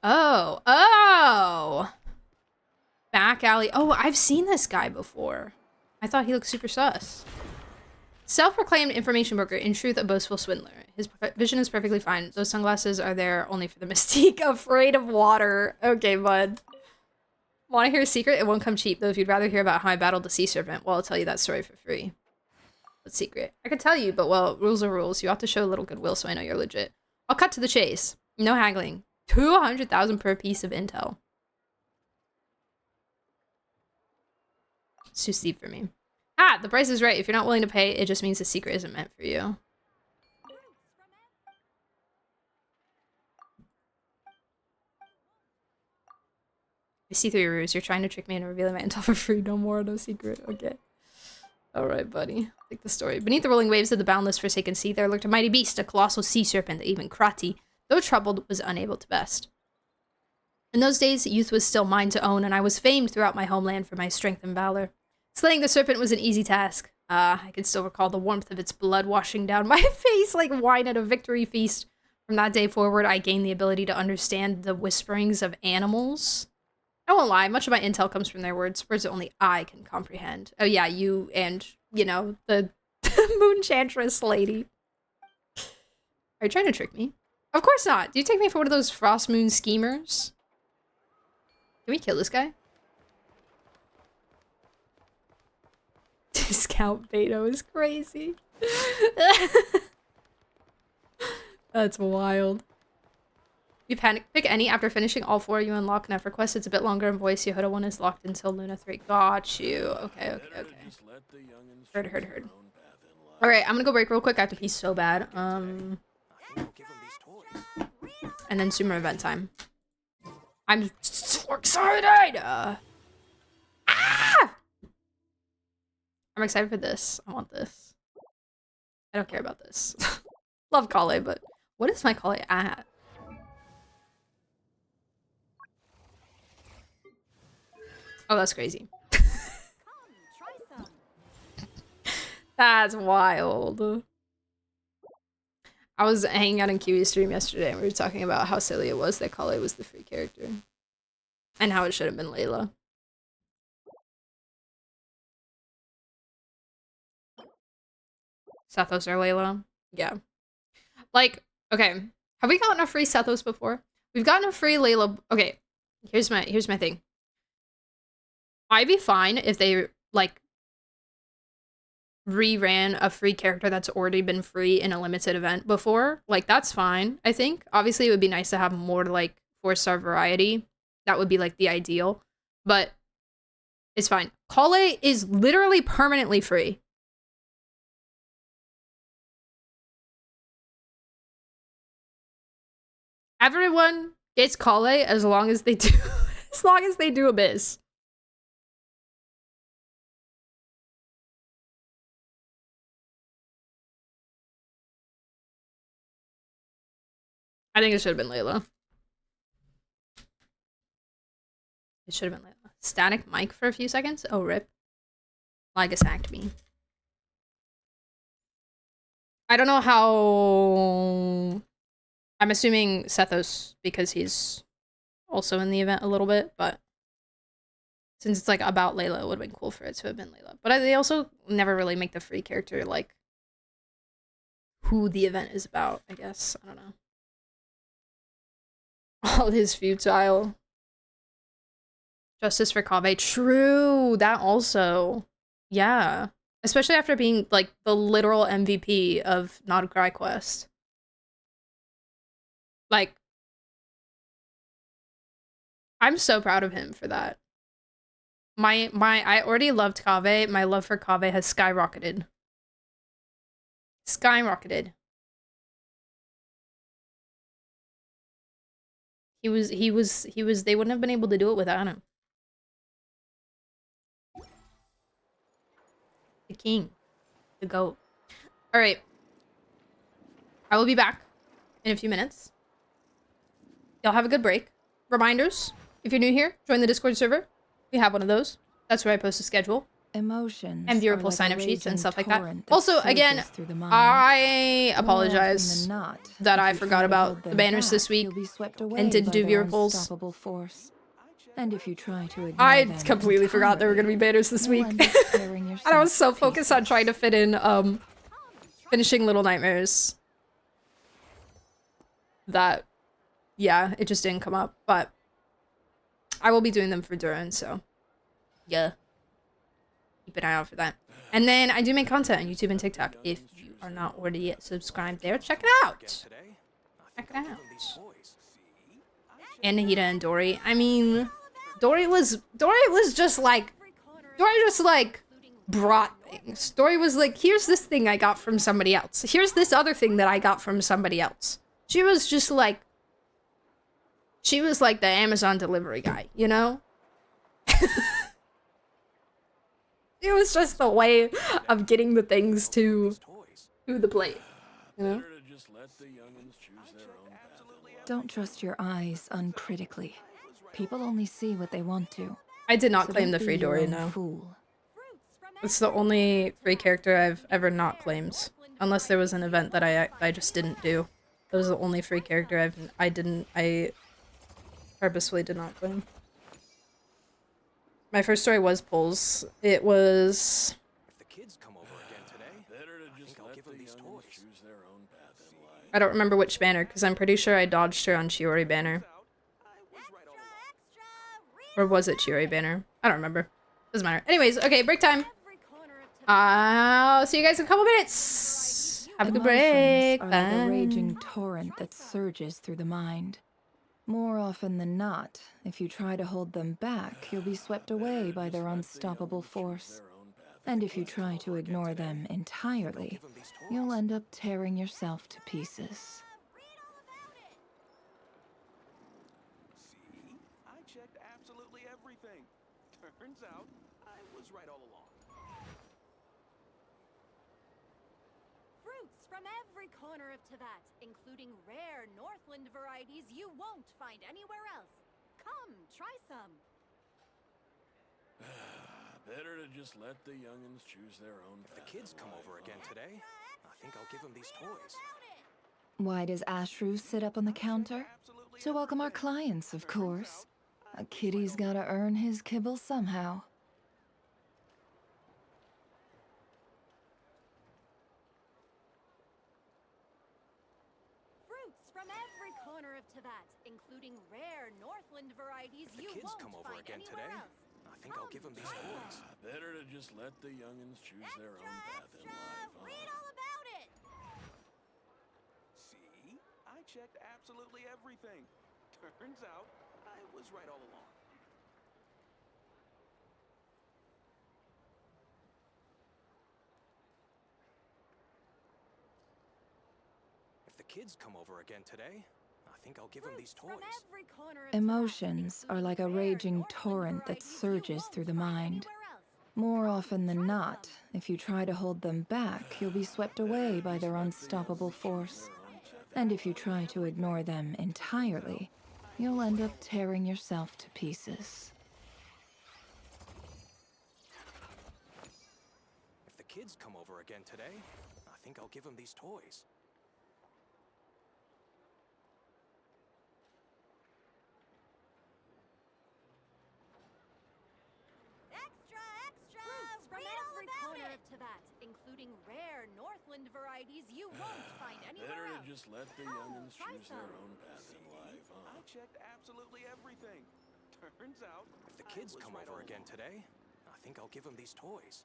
Oh! Back alley. Oh, I've seen this guy before. I thought he looked super sus. Self-proclaimed information broker, in truth a boastful swindler. His vision is perfectly fine. Those sunglasses are there only for the mystique. Afraid of water. Okay, bud. Want to hear a secret? It won't come cheap, though. If you'd rather hear about how I battled the sea serpent, well, I'll tell you that story for free. What secret? I could tell you, but well, rules are rules. You have to show a little goodwill so I know you're legit. I'll cut to the chase. No haggling. 200,000 per piece of intel. It's too steep for me. Ah, the price is right. If you're not willing to pay, it just means the secret isn't meant for you. I see through your ruse. You're trying to trick me into revealing my intel for free. No more, no secret. Okay. Alright, buddy. Take the story. Beneath the rolling waves of the boundless forsaken sea, there lurked a mighty beast, a colossal sea serpent that even Krati, though troubled, was unable to best. In those days, youth was still mine to own, and I was famed throughout my homeland for my strength and valor. Slaying the serpent was an easy task. I can still recall the warmth of its blood washing down my face like wine at a victory feast. From that day forward, I gained the ability to understand the whisperings of animals. I won't lie, much of my intel comes from their words that only I can comprehend. Oh yeah, you and, you know, the Moonchantress lady. Are you trying to trick me? Of course not! Do you take me for one of those Frost Moon schemers? Can we kill this guy? Discount Beto is crazy. That's wild. You pick any after finishing all 4 you unlock an effort quest. It's a bit longer in voice. Yehuda 1 is locked until Luna 3. Got you. Okay. Heard. Alright, I'm gonna go break real quick. I have to pee so bad. And then Sumeru event time. I'm so excited! I'm excited for this. I want this. I don't care about this. Love Kale, but What is my Kale at? Oh, that's crazy. That's wild. I was hanging out in Kiwi's stream yesterday and we were talking about how silly it was that Kale was the free character. And how it should have been Layla. Sethos or Layla? Yeah. Like, okay. Have we gotten a free Sethos before? We've gotten a free Layla. Okay. Here's my thing. I'd be fine if they, like, reran a free character that's already been free in a limited event before. Like, that's fine, I think. Obviously, it would be nice to have more, like, 4-star variety. That would be, like, the ideal. But it's fine. Kale is literally permanently free. Everyone gets Kale as long as they do Abyss. I think it should have been Layla. It should have been Layla. Static mic for a few seconds? Oh, rip. Ligas hacked me. I don't know how... I'm assuming Sethos because he's also in the event a little bit, but since it's like about Layla, it would have been cool for it to have been Layla. But they also never really make the free character like who the event is about, I guess. I don't know. All is futile. Justice for Kaveh. True, that also. Yeah. Especially after being like the literal MVP of Not a Cry Quest. Like, I'm so proud of him for that. I already loved Kaveh. My love for Kaveh has skyrocketed. Skyrocketed. He was, they wouldn't have been able to do it without him. The king. The goat. Alright. I will be back in a few minutes. Y'all have a good break. Reminders, if you're new here, join the Discord server. We have one of those. That's where I post a schedule. Emotions and viewer pool sign-up sheets and stuff like that. Also, again, I apologize that I forgot about the banners this week and didn't do viewer pools. And if you try to I completely forgot there were going to be banners this week. And I was so focused on trying to fit in finishing Little Nightmares that, yeah, it just didn't come up. But I will be doing them for Duran, so yeah. Keep an eye out for that. And then I do make content on YouTube and TikTok. If you are not already yet subscribed there, check it out. Check it out. And Nahida and Dory. I mean, Dory just like brought things. Dory was like, here's this thing I got from somebody else. Here's this other thing that I got from somebody else. She was just like, she was like the Amazon delivery guy, you know? It was just the way of getting the things to the plate, you know? Don't trust your eyes uncritically. People only see what they want to. I did not claim the free Dory, no. It's the only free character I've ever not claimed. Unless there was an event that I just didn't do. That was the only free character I purposefully did not claim. My first story was Pulls. It was... If the kids come over again today, I think I'll give them these toys. I don't remember which banner, because I'm pretty sure I dodged her on Chiori banner. Or was it Chiori banner? I don't remember. Doesn't matter. Anyways, okay, break time. I'll see you guys in a couple minutes. Have a good break. Are like a raging torrent that surges through the mind. More often than not, if you try to hold them back, you'll be swept away by their unstoppable force. And if you try to ignore them entirely, you'll end up tearing yourself to pieces. See? I checked absolutely everything. Turns out, I was right all along. Fruits from every corner of Tibet, including rare Northland varieties you won't find anywhere else. Come, try some. Better to just let the youngins choose their own. If the kids come over again today, I think I'll give them these toys. Why does Ashru sit up on the counter? To welcome our clients, of course. A kitty's gotta earn his kibble somehow. Fruits from every corner of Tibet, including rare Northland varieties If the you kids won't come over find again anywhere today, else. I think I'll give them these toys. Better to just let the youngins choose their own path in life. Read all about it. See? I checked absolutely everything. Turns out, I was right all along. If the kids come over again today, I think I'll give them these toys. Emotions are like a raging torrent that surges through the mind. More often than not, if you try to hold them back, you'll be swept away by their unstoppable force. And if you try to ignore them entirely, you'll end up tearing yourself to pieces. If the kids come over again today, I think I'll give them these toys. Fruits from every corner of Tibet, including rare Northland varieties you won't find anywhere Better else. to just let the youngins try choose their some. own path in life, huh? I checked absolutely everything. Turns out, if the kids come over again today, I think I'll give them these toys.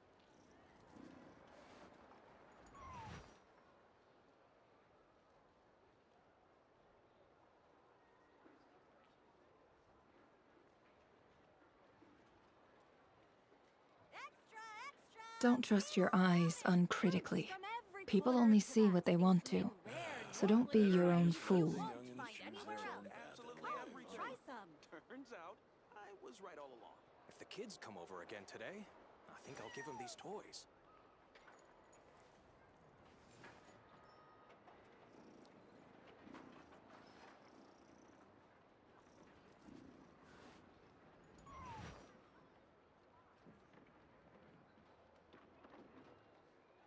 Don't trust your eyes uncritically. People only see what they want to, so don't be your own fool. Try some. Turns out, I was right all along. If the kids come over again today, I think I'll give them these toys.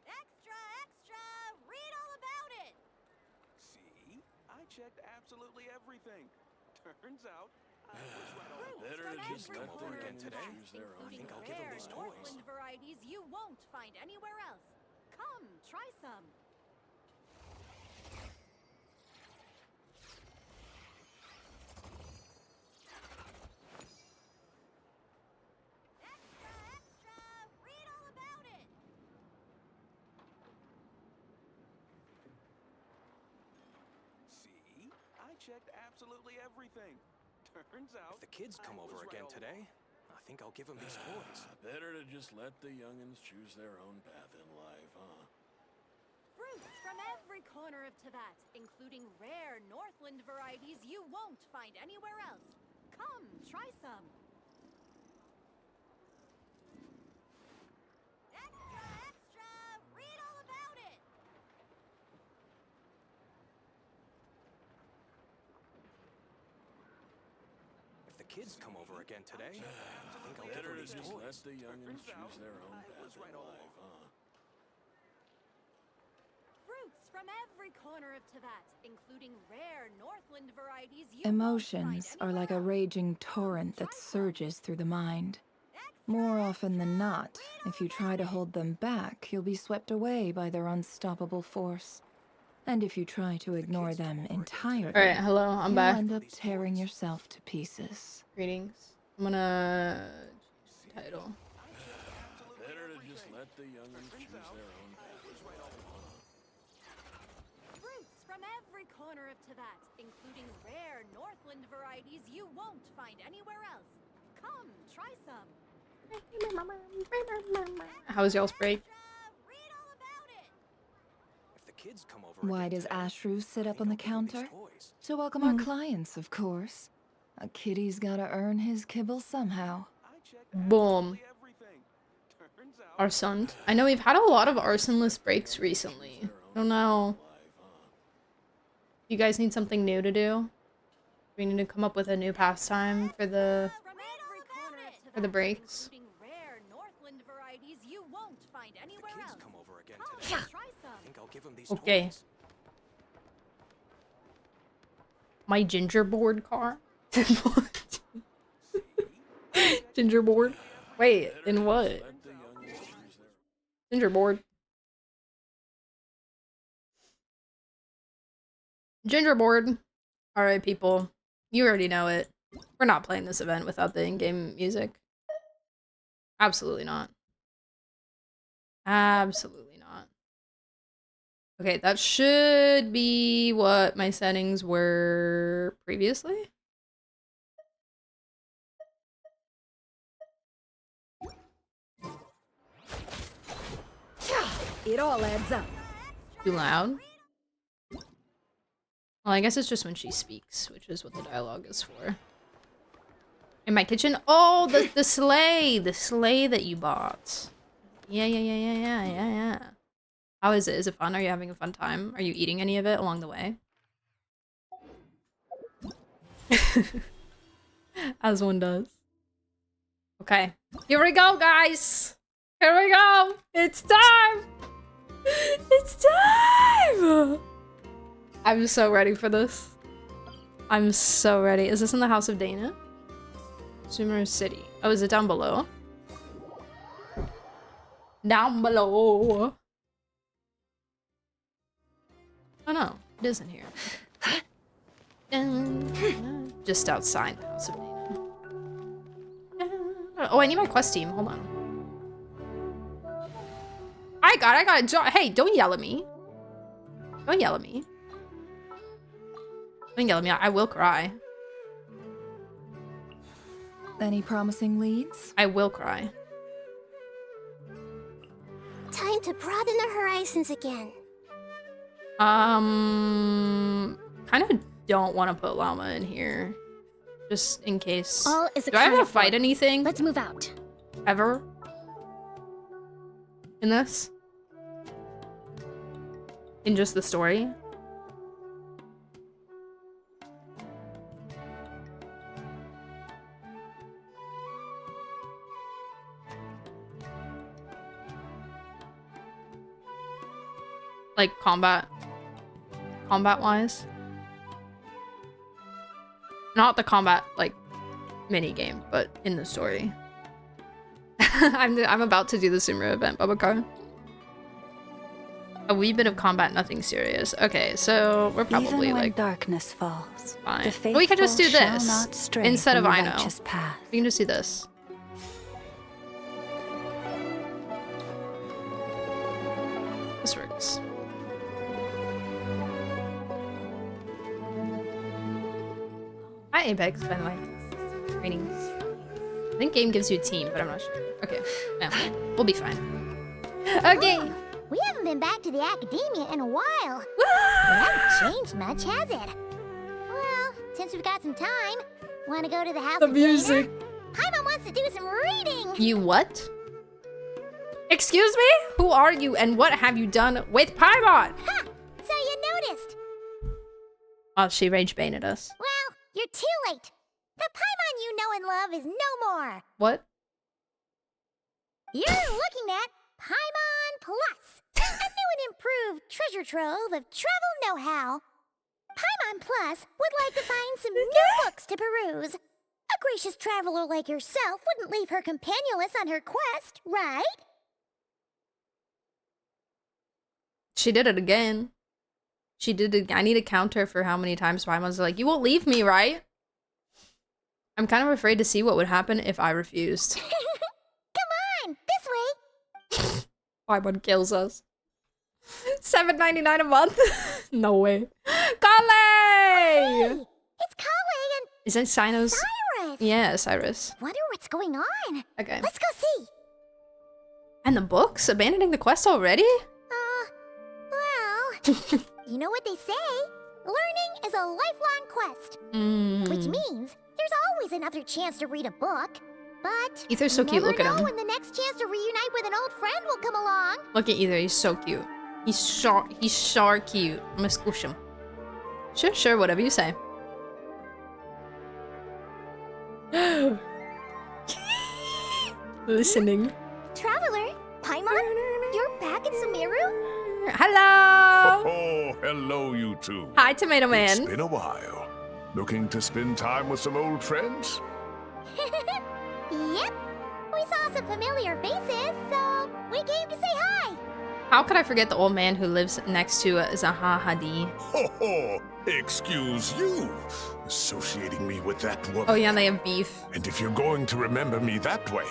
Extra! Read all about it. See? I checked absolutely everything. Turns out, I was right all along. Better to just let the youngins choose their own. I think I'll give them these toys. Northland varieties you won't find anywhere else. Come, try some. Extra! Read all about it. See? I checked absolutely everything. Turns out, if the kids come over again today, I think I'll give them these toys. Better to just let the youngins choose their own path in life, huh? Fruits from every corner of Tibet, including rare Northland varieties you won't find anywhere else. Come, try some. Extra! Read all about it. If the kids come over again today, I think I'll give them these toys. Let the youngins choose their own path in life, huh? Fruits from every corner of Tibet, including rare Northland varieties you Emotions are like a raging torrent that surges through the mind. More often than not, if you try to hold them back, you'll be swept away by their unstoppable force. And if you try to ignore them entirely, Alright, hello, I'm back. you'll end up tearing yourself to pieces. Greetings. I'm gonna change the title. Better to just let the youngins choose their own path in life, huh? Fruits from every corner of Tibet, including rare Northland varieties you won't find anywhere else. Come, try some. How was y'all's break? Read all about it. If the kids come over Why again does today, Ashru sit I up think on the I'll give them these counter? toys. To welcome our clients, of course. A kitty's gotta earn his kibble somehow. I checked Boom. everything. Turns out, Arson. I know we've had a lot of arsonless breaks recently. I don't know. You guys need something new to do? We need to come up with a new pastime for the breaks. Okay. My gingerboard car? Gingerboard? Wait, in what? Gingerboard. Gingerboard. Alright, people. You already know it. We're not playing this event without the in-game music. Absolutely not. Absolutely not. Okay, that should be what my settings were previously. It all adds up. Too loud? Well, I guess it's just when she speaks, which is what the dialogue is for. In my kitchen? Oh, the sleigh! The sleigh that you bought. Yeah. How is it? Is it fun? Are you having a fun time? Are you eating any of it along the way? As one does. Okay. Here we go, guys! Here we go! It's time! It's time! I'm so ready for this. I'm so ready. Is this in the House of Dana? Sumeru City. Oh, is it down below? Down below. Oh no, it isn't here. Just outside the House of Dana. Oh, I need my quest team. Hold on. I got it. Hey, don't yell at me. Don't yell at me. Don't yell at me. I will cry. Any promising leads? I will cry. Time to broaden the horizons again. Kind of don't want to put llama in here. Just in case. All is a Do I have to fight anything? Let's move out. Ever? In this? In just the story? Like combat-wise? Not the combat, like, mini-game, but in the story. I'm about to do the Sumeru event, Babacar. A wee bit of combat, nothing serious. Okay, so we're probably Even when like darkness falls, fine. But we can just do this instead of I know. Path. We can just do this. This works. Hi Apex, by the way. Greetings. I think game gives you a team, but I'm not sure. Okay, no, we'll be fine. Okay. We haven't been back to the academia in a while. It hasn't changed much, has it? Well, since we've got some time, want to go to the house of music. Dana? Paimon wants to do some reading. You what? Excuse me? Who are you and what have you done with Paimon? Ha! So you noticed. Oh, she rage baited us. Well, you're too late. The Paimon you know and love is no more. What? You're looking at Paimon Plus, a new and improved treasure trove of travel know-how. Paimon Plus would like to find some new books to peruse. A gracious traveler like yourself wouldn't leave her companionless on her quest, right? She did it again. She did it. I need a counter for how many times Paimon's like, you won't leave me, right? I'm kind of afraid to see what would happen if I refused. Come on, this way. Paimon kills us. $7.99 a month? No way. Kale! Hey, it's Kale and... Is that Sino's? Cyrus! Yeah, Cyrus. Wonder what's going on. Okay. Let's go see. And the books? Abandoning the quest already? Well, you know what they say. Learning is a lifelong quest. Which means there's always another chance to read a book. But Ether's so cute, look at him. when the next chance to reunite with an old friend will come along. Look at Ether, he's so cute. He's sure cute. I'm gonna squish him. Sure, whatever you say. Listening. Traveler, Paimon, you're back in Sumeru? Hello! Oh, hello, you two. Hi, Tomato Man. It's been a while. Looking to spend time with some old friends? Yep. We saw some familiar faces, so we came to say hi. How could I forget the old man who lives next to Zaha Hadid? Ho ho! Excuse you, associating me with that woman. Oh yeah, they have beef. And if you're going to remember me that way,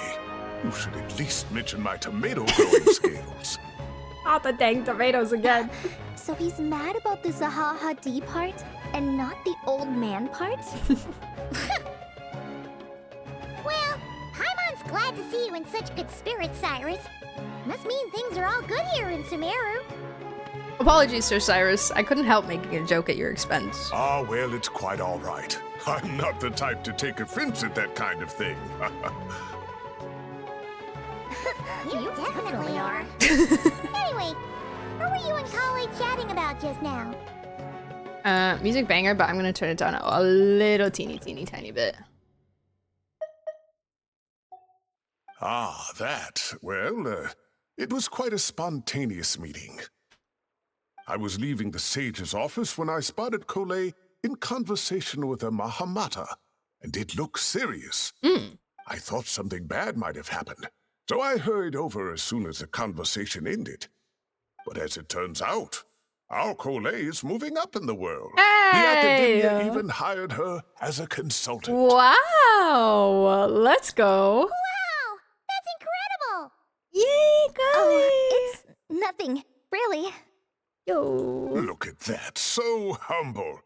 you should at least mention my tomato growing skills. Not the dang tomatoes again. So he's mad about the Zaha Hadid part and not the old man part? Well, Paimon's glad to see you in such good spirits, Cyrus. Must mean things are all good here in Sumeru. Apologies, Sir Cyrus. I couldn't help making a joke at your expense. Ah, well, it's quite all right. I'm not the type to take offense at that kind of thing. You definitely are. Anyway, what were you in college chatting about just now? Music banger, but I'm gonna turn it down a little teeny tiny bit. Ah, that. Well, it was quite a spontaneous meeting. I was leaving the sage's office when I spotted Kole in conversation with a Mahamata, and it looked serious. I thought something bad might have happened, so I hurried over as soon as the conversation ended. But as it turns out, our Kole is moving up in the world. Hey! The academia even hired her as a consultant. Wow! Let's go. Wow! That's incredible! Yay, Kole! It's nothing, really. Yo. Look at that, so humble.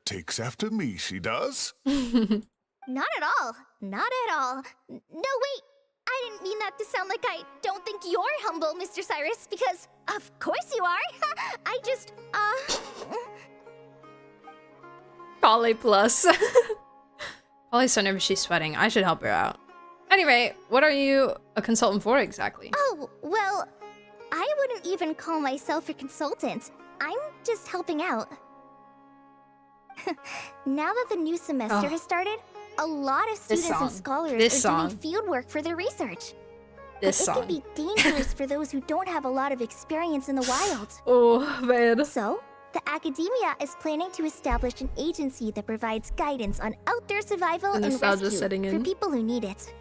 Takes after me, she does. Not at all. Not at all. No, wait. I didn't mean that to sound like I don't think you're humble, Mr. Cyrus, because of course you are. I just, Kole plus. Kole's so nervous she's sweating. I should help her out. Anyway, what are you a consultant for exactly? Oh, well, I wouldn't even call myself a consultant. I'm just helping out. Now that the new semester has started, a lot of students and scholars are doing field work for their research. But it can be dangerous for those who don't have a lot of experience in the wild. Oh, man. So, the academia is planning to establish an agency that provides guidance on outdoor survival and rescue for people who need it.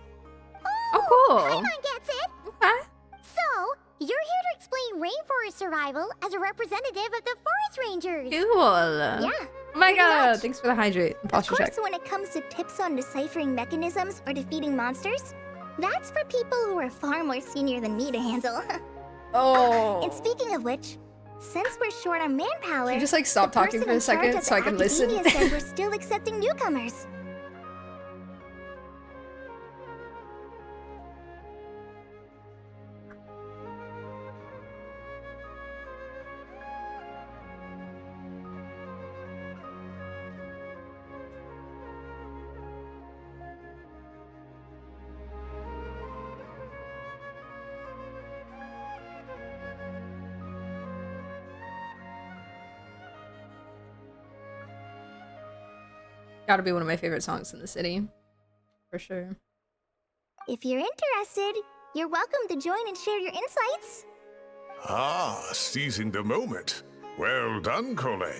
Oh, cool. Paimon gets it. Okay. So, you're here to explain rainforest survival as a representative of the forest rangers. Cool. Yeah. Oh my god, thanks for the hydrate. Of course, when it comes to tips on deciphering mechanisms or defeating monsters, that's for people who are far more senior than me to handle. Oh. And speaking of which, since we're short on manpower, Can you just like stop talking for a second so I can listen? Said we're still accepting newcomers. Gotta be one of my favorite songs in the city. For sure. If you're interested, you're welcome to join and share your insights. Ah, seizing the moment. Well done, Kole.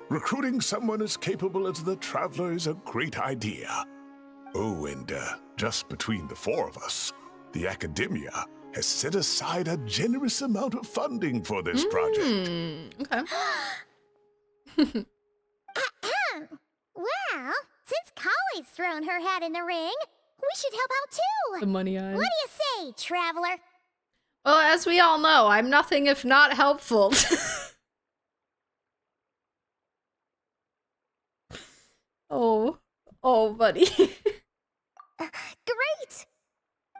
Recruiting someone as capable as the Traveler is a great idea. Oh, and just between the four of us, the academia has set aside a generous amount of funding for this project. Okay. Well, since Kole's thrown her hat in the ring, we should help out too. The money eyes. What do you say, Traveler? Well, as we all know, I'm nothing if not helpful. Oh, buddy. Great!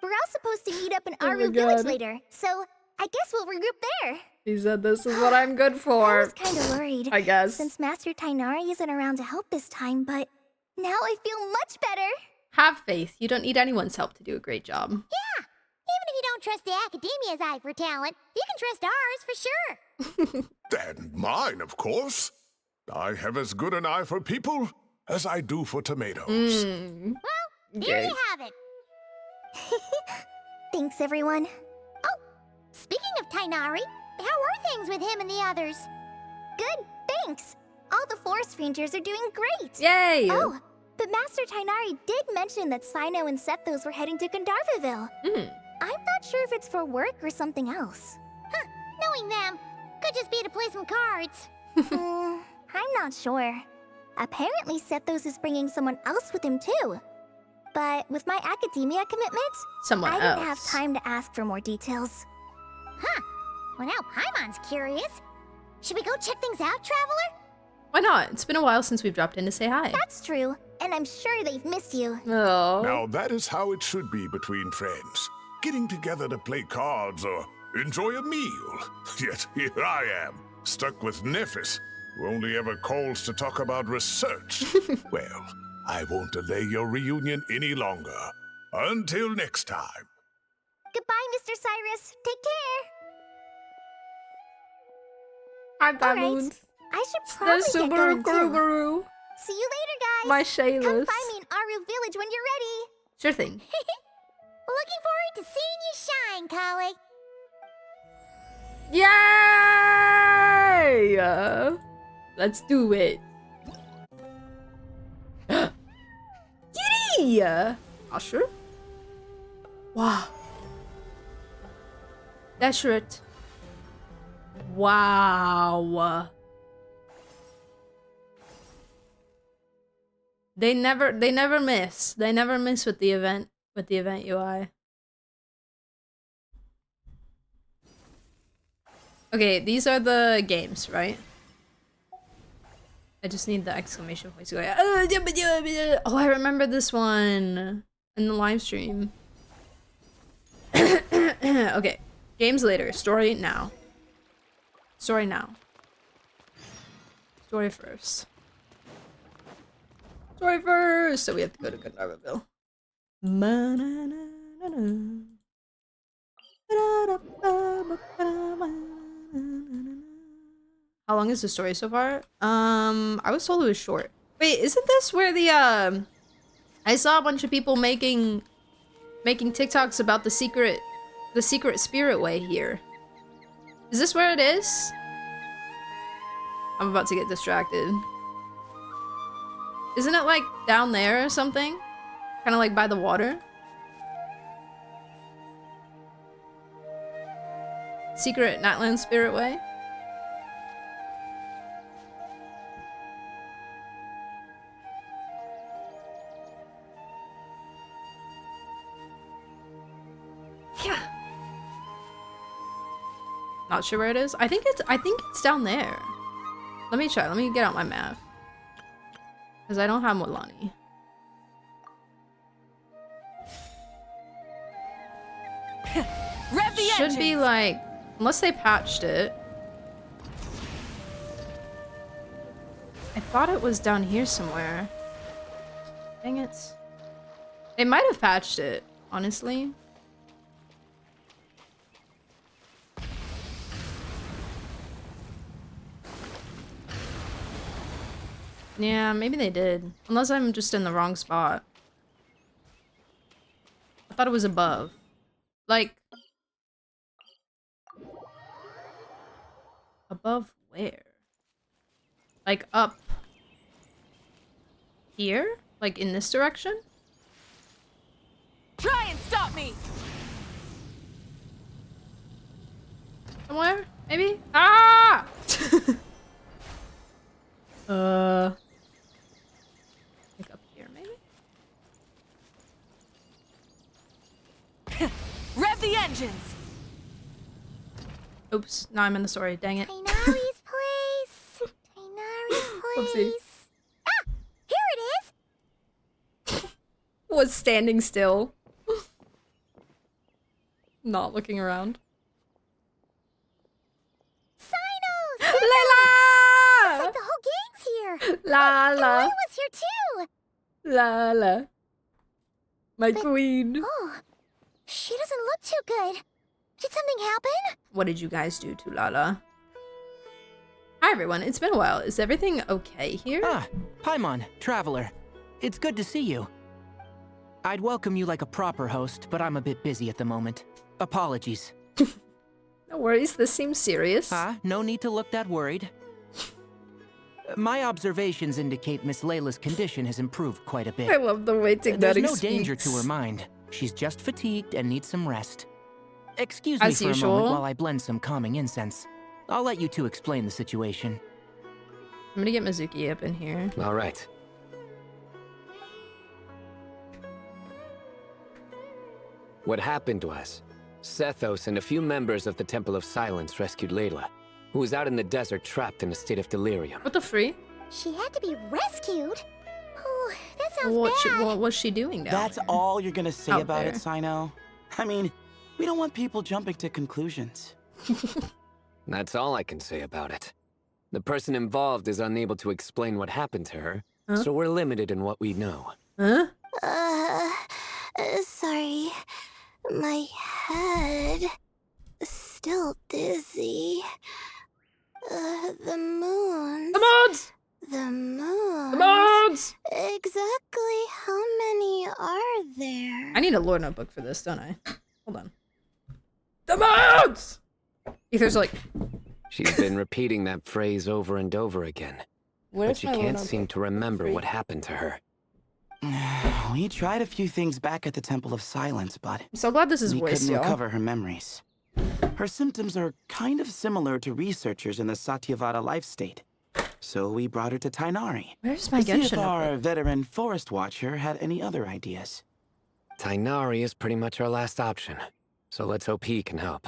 We're all supposed to meet up in Aru Village later, so I guess we'll regroup there. He said this is what I'm good for. I was kind of worried, I guess. since Master Tainari isn't around to help this time, but now I feel much better. Have faith. You don't need anyone's help to do a great job. Yeah, even if you don't trust the Academia's eye for talent, you can trust ours for sure. And mine, of course. I have as good an eye for people as I do for tomatoes. Well, there you have it. Thanks, everyone. Oh, speaking of Tainari, how are things with him and the others? Good, thanks. All the forest rangers are doing great. Yay! Oh, but Master Tainari did mention that Sino and Septhos were heading to Gandharvaville. I'm not sure if it's for work or something else. Huh, knowing them, could just be to play some cards. I'm not sure. Apparently Septhos is bringing someone else with him too. But with my academia commitment, I didn't have time to ask for more details. Huh. Well, now Paimon's curious. Should we go check things out, Traveler? Why not? It's been a while since we've dropped in to say hi. That's true, and I'm sure they've missed you. Oh. Now that is how it should be between friends. Getting together to play cards or enjoy a meal. Yet here I am, stuck with Nephis, who only ever calls to talk about research. Well, I won't delay your reunion any longer. Until next time. Goodbye, Mr. Cyrus. Take care. Hi, Baboons. I should probably get going too. See you later, guys. My Shaylas. Come find me in Aru Village when you're ready. Sure thing. Looking forward to seeing you shine, colleague. Yay! Let's do it. Giddy! Usher? Wow. That's it. Wow. They never miss. They never miss with the event UI. Okay, these are the games, right? I just need the exclamation points to go. Oh, I remember this one in the live stream. Okay, games later. Story now. Story now. Story first. Story first! So we have to go to Gandharvaville. How long is the story so far? I was told it was short. Wait, isn't this where the I saw a bunch of people making TikToks about the secret spirit way here. Is this where it is? I'm about to get distracted. Isn't it like down there or something? Kind of like by the water? Secret Natland Spirit Way? Yeah. Not sure where it is. I think it's down there. Let me try. Let me get out my map. Because I don't have Molani. Rev the Should engines. be like, unless they patched it. I thought it was down here somewhere. Dang it. They might have patched it, honestly. Yeah, maybe they did. Unless I'm just in the wrong spot. I thought it was above. Like... above where? Like up... here? Like in this direction? Try and stop me! Somewhere? Maybe? Ah! Like up here, maybe? Rev the engines! Oops, now I'm in the story, dang it. Tainari's place. Tainari's place. Oopsie. Ah! Here it is! Was standing still. Not looking around. Sinos! Layla! Looks like the whole gang's here! La And la. Roy was here too! La la. My queen. Oh, She doesn't look too good. Did something happen? What did you guys do to Lala? Hi everyone, it's been a while. Is everything okay here? Ah, Paimon, Traveler. It's good to see you. I'd welcome you like a proper host, but I'm a bit busy at the moment. Apologies. No worries, this seems serious. No need to look that worried. My observations indicate Miss Layla's condition has improved quite a bit. I love the way Tignetti There's no speaks. danger to her mind. She's just fatigued and needs some rest. Excuse me As for usual. a moment while I blend some calming incense. I'll let you two explain the situation. I'm gonna get Mizuki up in here. All right. What happened was, Sethos and a few members of the Temple of Silence rescued Layla, who was out in the desert trapped in a state of delirium. What the free? She had to be rescued? Oh, that sounds bad. What was she doing down That's there? all you're gonna say Out about there. it, Sino? I mean, we don't want people jumping to conclusions. That's all I can say about it. The person involved is unable to explain what happened to her, so we're limited in what we know. Huh? Sorry. My head is still dizzy. The moons. The moons! The moons. The moons! Exactly how many are there? I need a lore notebook for this, don't I? Hold on. The moons! Ether's like... She's been repeating that phrase over and over again, but she can't seem to remember what happened to her. We tried a few things back at the Temple of Silence, but I'm so glad this is we voiced, couldn't y'all. recover her memories. Her symptoms are kind of similar to researchers in the Satyavada life state. So we brought her to Tainari. Where's my to see if Genshin our notebook? veteran forest watcher had any other ideas. Tainari is pretty much our last option, so let's hope he can help.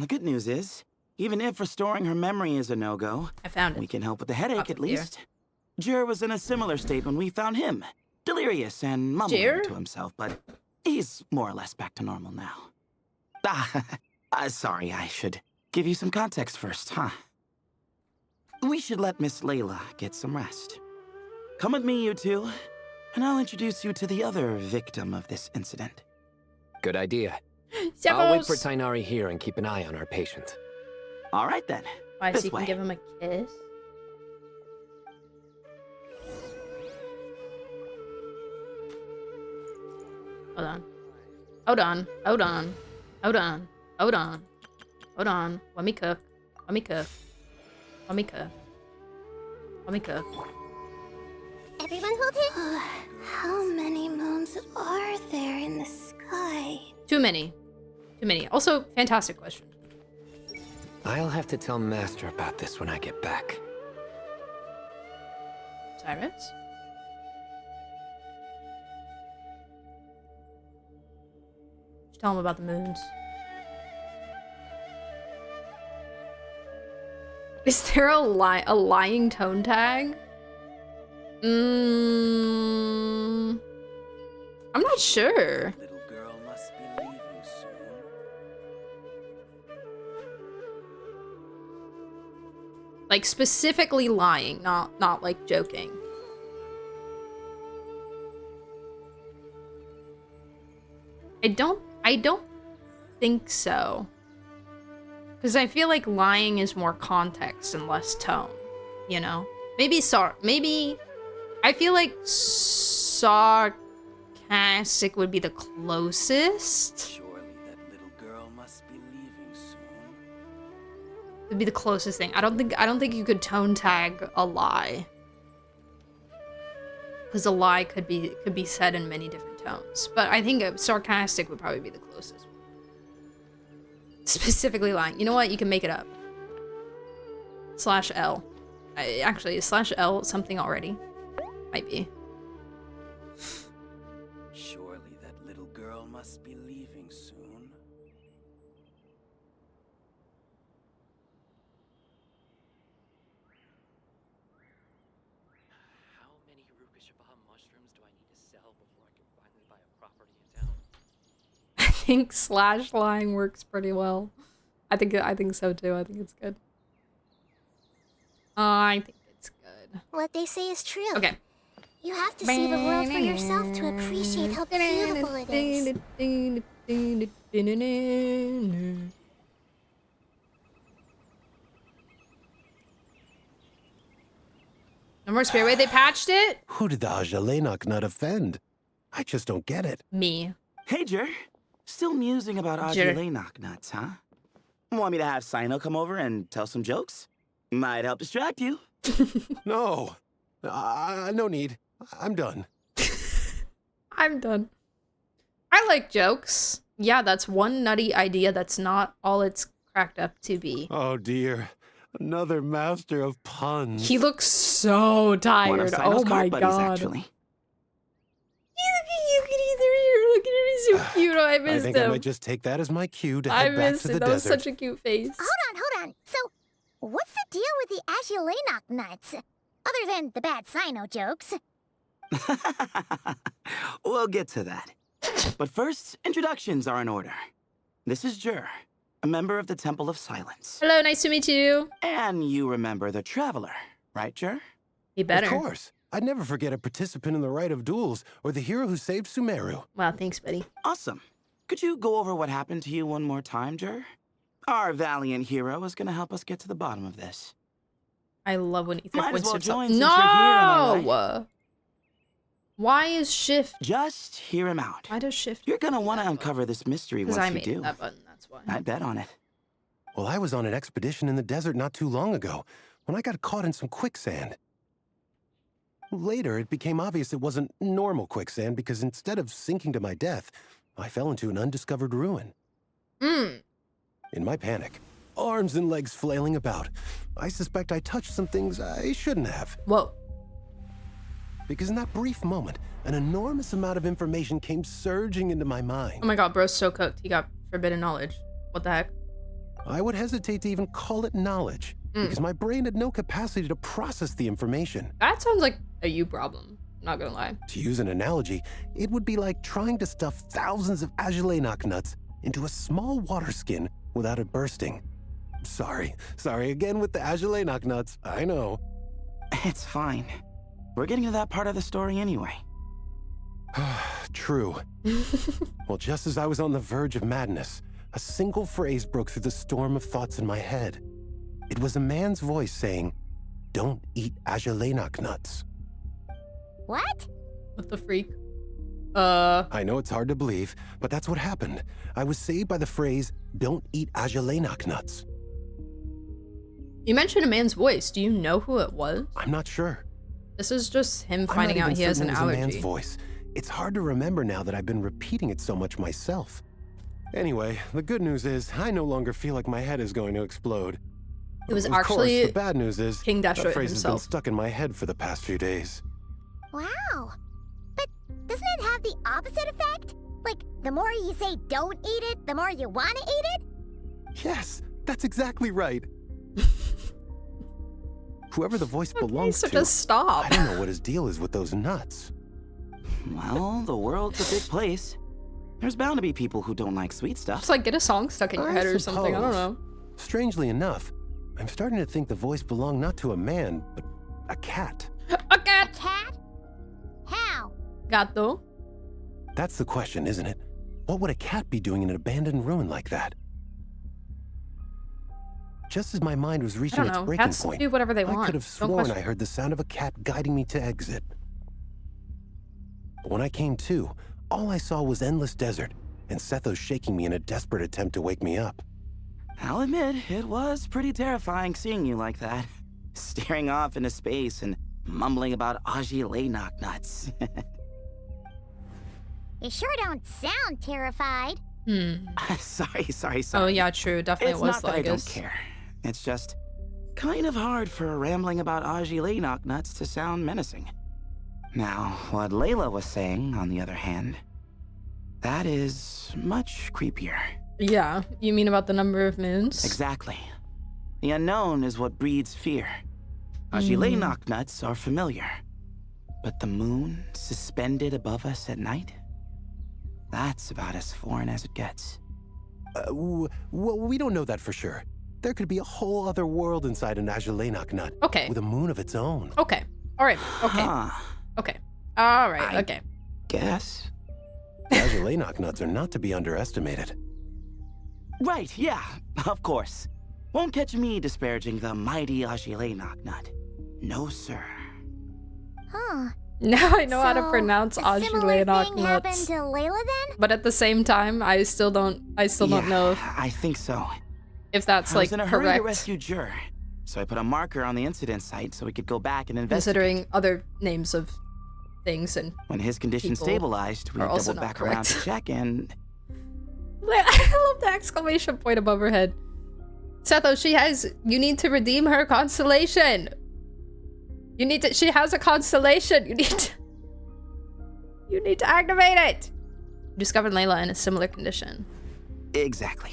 The good news is, even if restoring her memory is a no-go, I found it. we can help with the headache Up at here. least. Jir was in a similar state when we found him. Delirious and mumbling Jir? to himself, but he's more or less back to normal now. Sorry, I should give you some context first, huh? We should let Miss Layla get some rest. Come with me, you two, and I'll introduce you to the other victim of this incident. Good idea. I'll wait for Tainari here and keep an eye on our patient. All right, then. Why, so This you can way. give him a kiss? Hold on. Hold on. Hold on. Hold on. Hold on. Hold on. Let me cook. Let me cook. Let me cook. Let me cook. Everyone hold it. How many moons are there in the sky? Too many. Too many. Also, fantastic question. I'll have to tell Master about this when I get back. Cyrus? Just tell him about the moons. Is there a lying tone tag? I'm not sure. Little girl must be leaving soon. Like specifically lying, not like joking. I don't think so. Because I feel like lying is more context and less tone, you know? Maybe I feel like sarcastic would be the closest. Surely that little girl must be leaving soon. Would be the closest thing. I don't think you could tone tag a lie. Because a lie could be said in many different tones. But I think sarcastic would probably be the closest. Specifically lying. You know what? You can make it up. /L. Actually, /L something already. Might be. Surely that little girl must be leaving soon. How many Rukashaba mushrooms do I need to sell before I can finally buy a property in town? I think /lying works pretty well. I think so too. I think it's good. I think it's good. What they say is true. Okay. You have to see the world for yourself to appreciate how beautiful it is. No more Spirit Way, they patched it? Who did the Ajalenok nut offend? I just don't get it. Me. Hey, Jer. Still musing about Ajalenok nuts, huh? Want me to have Sino come over and tell some jokes? Might help distract you. No. No need. I'm done. I'm done. I like jokes. Yeah, that's one nutty idea that's not all it's cracked up to be. Oh, dear. Another master of puns. He looks so tired. Oh my god. Actually. You can either hear. Look at him, he's so cute. Oh, I missed I think him. I might just take that as my cue to I head back missed to it. the That was desert. such a cute face. Hold on. So, what's the deal with the Ajalenok nuts? Other than the bad Sino jokes. We'll get to that. But first, introductions are in order. This is Jer, a member of the Temple of Silence. Hello, nice to meet you. And you remember the Traveler, right, Jer? He better. Of course. I'd never forget a participant in the Rite of Duels or the hero who saved Sumeru. Wow, thanks, buddy. Awesome. Could you go over what happened to you one more time, Jer? Our valiant hero is going to help us get to the bottom of this. I love when Ether Might as points well to join himself. since you're here, am I No! Why is Shift? Just hear him out. Why does Shift? You're going to want to uncover this mystery once Because I you made do. that button, that's why. I bet on it. Well, I was on an expedition in the desert not too long ago when I got caught in some quicksand. Later, it became obvious it wasn't normal quicksand because instead of sinking to my death, I fell into an undiscovered ruin. In my panic, arms and legs flailing about, I suspect I touched some things I shouldn't have. Whoa. Because in that brief moment, an enormous amount of information came surging into my mind. Oh my god, bro's so cooked. He got forbidden knowledge. What the heck? I would hesitate to even call it knowledge, because my brain had no capacity to process the information. That sounds like a you problem. Not gonna lie. To use an analogy, it would be like trying to stuff thousands of Ajalenok nuts into a small water skin without it bursting. Sorry again with the Ajalenok nuts, I know. It's fine. We're getting to that part of the story anyway. True. Well, just as I was on the verge of madness, a single phrase broke through the storm of thoughts in my head. It was a man's voice saying, "Don't eat Ajalenok nuts." What? What the freak? I know it's hard to believe, but that's what happened. I was saved by the phrase, "Don't eat Ajalenok nuts." You mentioned a man's voice. Do you know who it was? I'm not sure. This is just him I'm finding not out even he has an certain it was a man's allergy. voice. It's hard to remember now that I've been repeating it so much myself. Anyway, the good news is I no longer feel like my head is going to explode. It was Of actually course, the bad news is King that Destroy phrase has been himself. stuck in my head for the past few days. Wow. But doesn't it have the opposite effect? Like, the more you say don't eat it, the more you want to eat it? Yes, that's exactly right. Whoever the voice belongs so to, just stop. I don't know what his deal is with those nuts. Well, the world's a big place. There's bound to be people who don't like sweet stuff. Just like get a song stuck in your head or something. I don't know. Strangely enough, I'm starting to think the voice belonged not to a man, but a cat. A cat. A cat? How? Gato. That's the question, isn't it? What would a cat be doing in an abandoned ruin like that? Just as my mind was reaching don't its know. breaking Cats point, do whatever they I want. could have Don't sworn question. I heard the sound of a cat guiding me to exit. But when I came to, all I saw was endless desert, and Sethos shaking me in a desperate attempt to wake me up. I'll admit, it was pretty terrifying seeing you like that. Staring off into space and mumbling about Ajalenok nuts. You sure don't sound terrified. Sorry. Oh yeah, true. Definitely It's was not that I don't Lygus. care. It's just kind of hard for rambling about Ajalenok nuts to sound menacing. Now, what Layla was saying, on the other hand, that is much creepier. Yeah, you mean about the number of moons? Exactly. The unknown is what breeds fear. Ajalenok nuts are familiar. But the moon suspended above us at night? That's about as foreign as it gets. Well, we don't know that for sure. There could be a whole other world inside an Ajalenok nut. Okay. With a moon of its own. Okay. All right. Okay. Huh. Okay. All right. I Okay. Guess. The Azulenok nuts are not to be underestimated. Right, yeah, of course. Won't catch me disparaging the mighty Azulenok nut. No, sir. Huh. Now I know how to So, pronounce a similar Azulenok thing happened nuts. to Layla then? But at the same time, I still don't know if, I think so. if that's I like was in a hurry to correct, rescue Jur, so I put a marker on the incident site so we could go back and investigate. considering other names of things and When his condition people stabilized, we are also doubled not back around to correct. check and... I love the exclamation point above her head. Setho, you need to redeem her constellation. She has a constellation. You need to activate it. You discovered Layla in a similar condition. Exactly.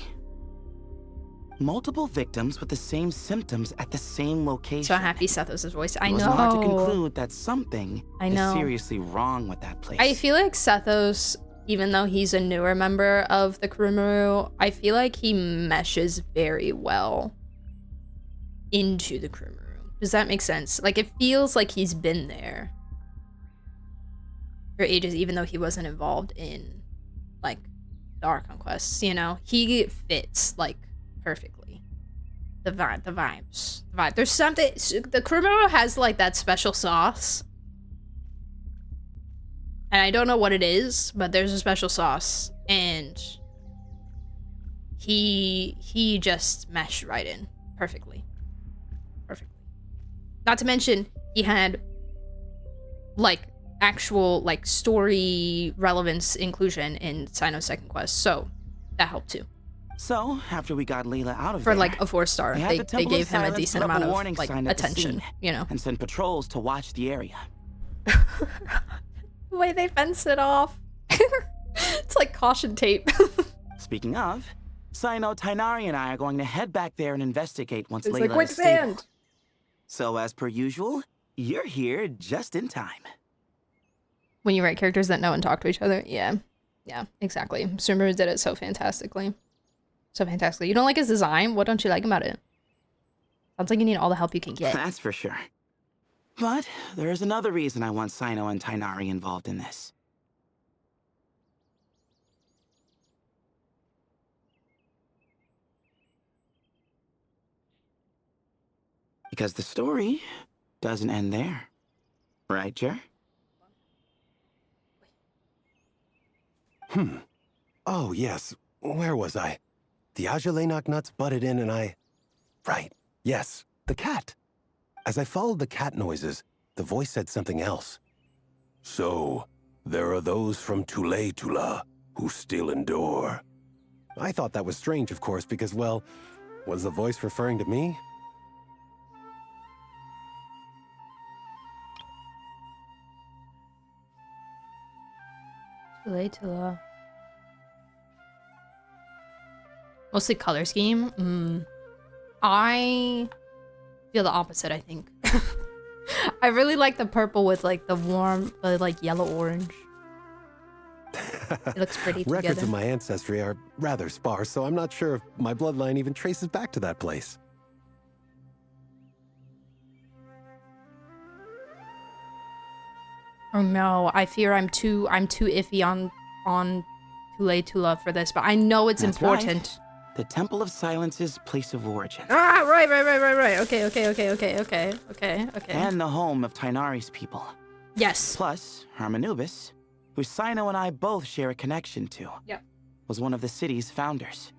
Multiple victims with the same symptoms at the same location. So happy Sethos' voice. I It know. wasn't hard to conclude that something I know. is seriously wrong with that place. I feel like Sethos, even though he's a newer member of the Sumeru, I feel like he meshes very well into the Sumeru. Does that make sense? Like, it feels like he's been there for ages, even though he wasn't involved in, like, the Archon quests, you know? He fits, like, perfectly. The vibes. There's something... The Sumeru has, like, that special sauce. And I don't know what it is, but there's a special sauce. And he just meshed right in. Perfectly. Not to mention, he had, like, actual, like, story relevance inclusion in Sino's second quest, so that helped too. So, after we got Layla out of For, there, like, a 4-star, we had they the Temple gave of him a Silence decent put up amount a of, warning like, sign at the attention, scene you know? and send patrols to watch the area. The way they fence it off. It's like caution tape. Speaking of, Sino, Tainari, and I are going to head back there and investigate once It's Layla like is stable. quicksand. So, as per usual, you're here just in time. When you write characters that know and talk to each other, yeah, exactly. Sumeru did it so fantastically. You don't like his design? What don't you like about it? Sounds like you need all the help you can get. That's for sure. But there is another reason I want Sino and Tainari involved in this. Because the story doesn't end there. Right, Jer? Oh, yes. Where was I? The Azulenok nuts butted in and I... Right. Yes. The cat. As I followed the cat noises, the voice said something else. So, there are those from Tula who still endure. I thought that was strange, of course, because, well, was the voice referring to me? Tula. Mostly color scheme. I feel the opposite, I think. I really like the purple with like the warm, like yellow orange. It looks pretty together. Records of my ancestry are rather sparse, so I'm not sure if my bloodline even traces back to that place. Oh no, I fear I'm too iffy on Tula for this, but I know it's That's important. Right. The Temple of Silence's place of origin. Ah, right. Okay. And the home of Tainari's people. Yes. Plus, Hermanubis, who Sino and I both share a connection to, was one of the city's founders.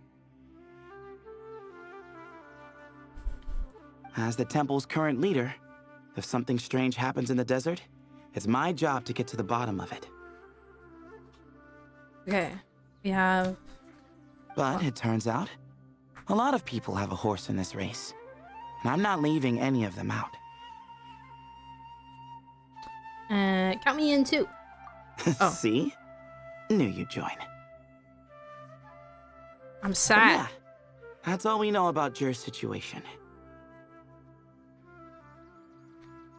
As the temple's current leader, if something strange happens in the desert, it's my job to get to the bottom of it. Okay. We have... But it turns out, a lot of people have a horse in this race. And I'm not leaving any of them out. Count me in too. Oh. See? Knew you'd join. I'm sad. Yeah, that's all we know about Jer's situation.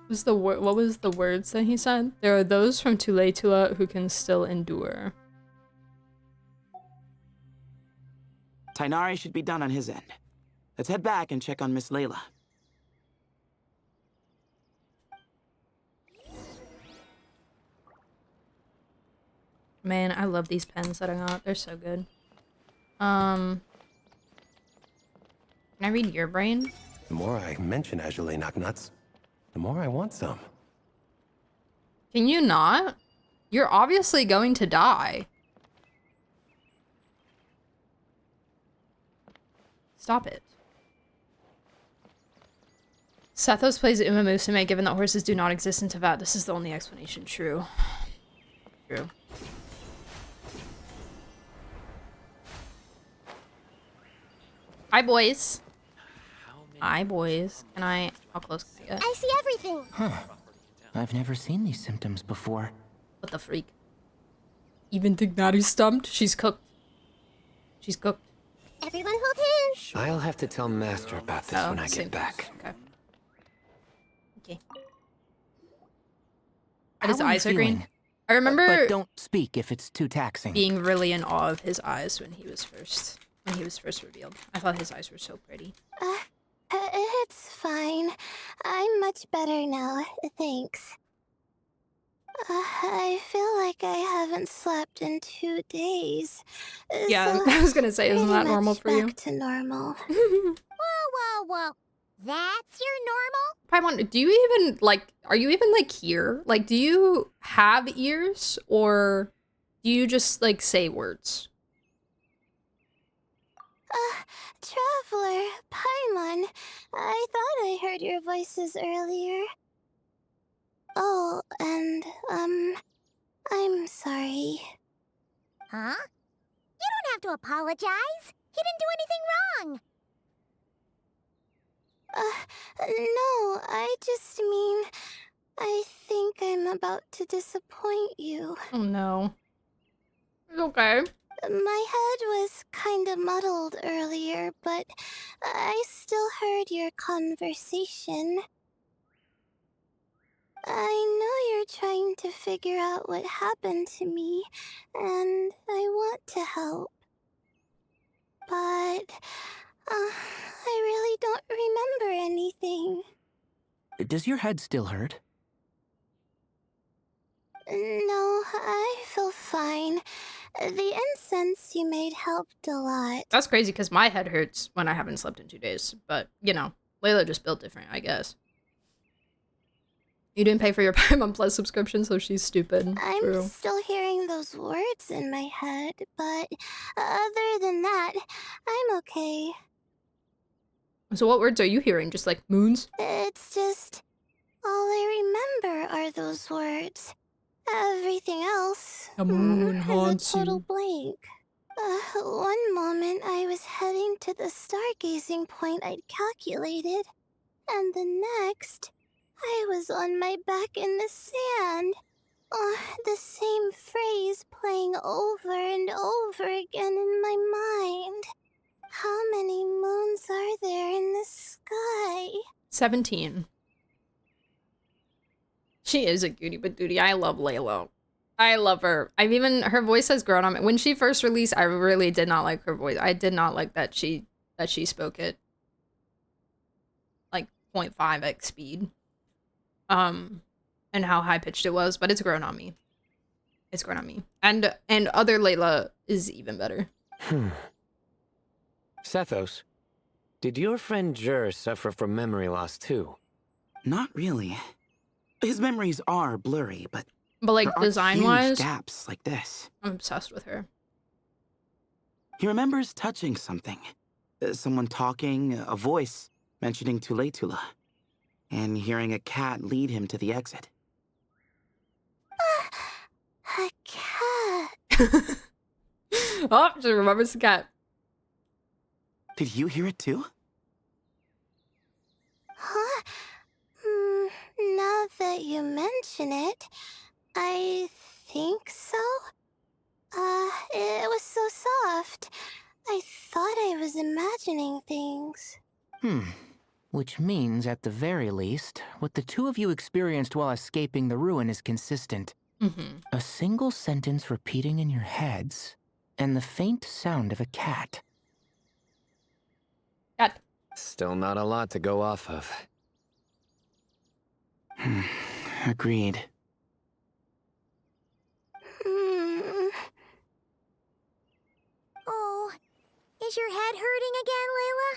What was the words that he said? There are those from Tula who can still endure. Tainari should be done on his end. Let's head back and check on Miss Layla. Man, I love these pens that I got. They're so good. Can I read your brain? The more I mention Azulay Knocknuts, the more I want some. Can you not? You're obviously going to die. Stop it. Sethos plays Uma Musume given that horses do not exist in Teyvat. This is the only explanation. True. True. Hi, boys. Hi, boys. Can I... How close can I get? I see everything. Huh. I've never seen these symptoms before. What the freak? Even Tignari's stumped? She's cooked. She's cooked. Everyone hold hands. I'll have to tell Master about this when I get back. Okay. Okay. But his eyes are green. I remember... But don't speak if it's too taxing. Being really in awe of his eyes when he was first revealed. I thought his eyes were so pretty. It's fine. I'm much better now, thanks. I feel like I haven't slept in 2 days. Yeah, so I was gonna say, isn't that normal for you? back to normal. Whoa. That's your normal? Paimon, do you even, like, are you even, like, here? Like, do you have ears, or do you just, like, say words? Traveler, Paimon, I thought I heard your voices earlier. Oh, and, I'm sorry. Huh? You don't have to apologize. He didn't do anything wrong. No, I just mean, I think I'm about to disappoint you. Oh no. It's okay. My head was kinda muddled earlier, but I still heard your conversation. I know you're trying to figure out what happened to me, and I want to help. But, I really don't remember anything. Does your head still hurt? No, I feel fine. The incense you made helped a lot. That's crazy, because my head hurts when I haven't slept in 2 days. But, you know, Layla just built different, I guess. You didn't pay for your Paimon Plus subscription, so she's stupid. I'm True. still hearing those words in my head, but other than that, I'm okay. So what words are you hearing? Just like moons? It's just, all I remember are those words. Everything else A moon is haunts a total you. blank. One moment I was heading to the stargazing point I'd calculated, and the next, I was on my back in the sand. The same phrase playing over and over again in my mind. How many moons are there in the sky? 17. She is a cutie patootie. I love Layla. I love her. Her voice has grown on me. When she first released, I really did not like her voice. I did not like that she spoke it like 0.5x speed. And how high pitched it was, but it's grown on me. It's grown on me. And other Layla is even better. Sethos, did your friend Jur suffer from memory loss too? Not really. His memories are blurry, but like there aren't design-wise, huge gaps like this. I'm obsessed with her. He remembers touching something. Someone talking, a voice mentioning Tuletula, and hearing a cat lead him to the exit. A cat. Oh, she remembers the cat. Did you hear it too? Huh? Now that you mention it, I think so. It was so soft. I thought I was imagining things. Which means, at the very least, what the two of you experienced while escaping the ruin is consistent. A single sentence repeating in your heads, and the faint sound of a cat. Cat. Still not a lot to go off of. Agreed. Is your head hurting again, Layla?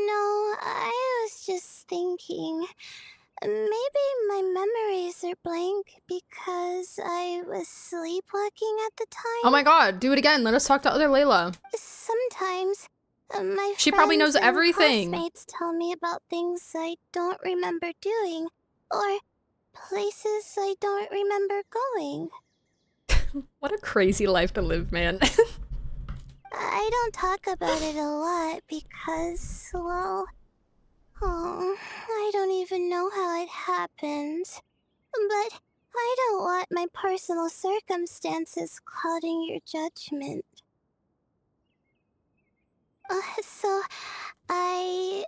No, I was just thinking. Maybe my memories are blank because I was sleepwalking at the time. Oh my god, do it again. Let us talk to other Layla. Sometimes my She probably knows friends and everything. classmates tell me about things I don't remember doing, or places I don't remember going. What a crazy life to live, man. I don't talk about it a lot because, well, I don't even know how it happened. But I don't want my personal circumstances clouding your judgment. So I,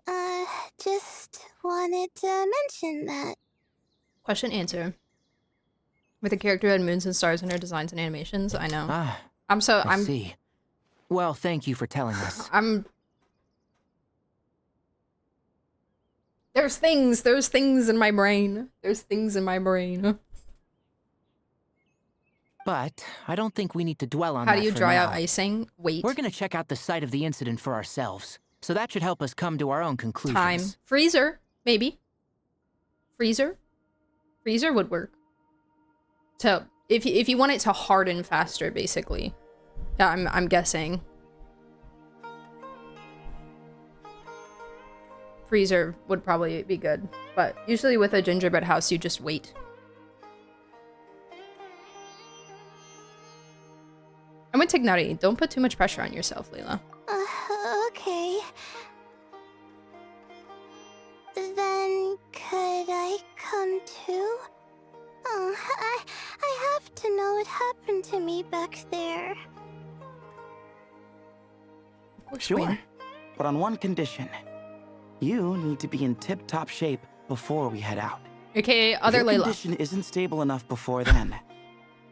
just wanted to mention that. Question answer. With a character who had moons and stars in her designs and animations, I know. I see. Well, thank you for telling us. There's things in my brain. There's things in my brain. But I don't think we need to dwell on How that do you for dry now. out icing? Wait. We're gonna check out the site of the incident for ourselves, so that should help us come to our own conclusions. Time. Freezer, maybe. Freezer would work. So if you want it to harden faster, basically. Yeah, I'm guessing. Freezer would probably be good, but usually with a gingerbread house, you just wait. I'm with Tignari. Don't put too much pressure on yourself, Layla. Okay. Then could I come too? Oh, I have to know what happened to me back there. Of course, Sure, but on one condition. You need to be in tip-top shape before we head out. Okay, other if your Layla. condition isn't stable enough before then,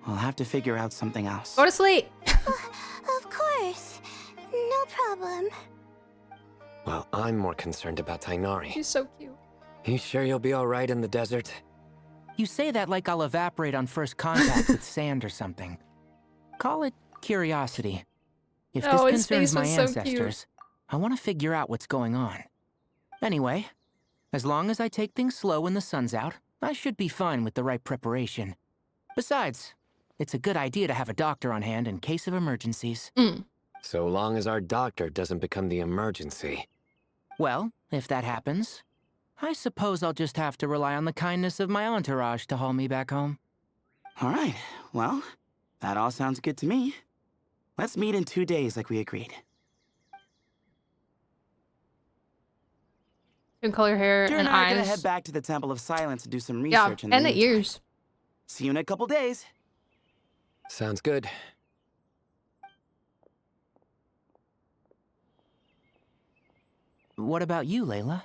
we'll have to figure out something else. Go to sleep. Of course. No problem. Well, I'm more concerned about Tainari. She's so cute. You sure you'll be alright in the desert? You say that like I'll evaporate on first contact with sand or something. Call it curiosity. If Oh, this his concerns face my was so ancestors, I want to figure out what's going on. Anyway, as long as I take things slow when the sun's out, I should be fine with the right preparation. Besides, it's a good idea to have a doctor on hand in case of emergencies. So long as our doctor doesn't become the emergency. Well, if that happens, I suppose I'll just have to rely on the kindness of my entourage to haul me back home. All right, well, that all sounds good to me. Let's meet in 2 days like we agreed. You can color your hair Jer and and I are gonna eyes. head back to the Temple of Silence to do some Yeah, research. and the ears. See you in a couple days. Sounds good. What about you, Layla?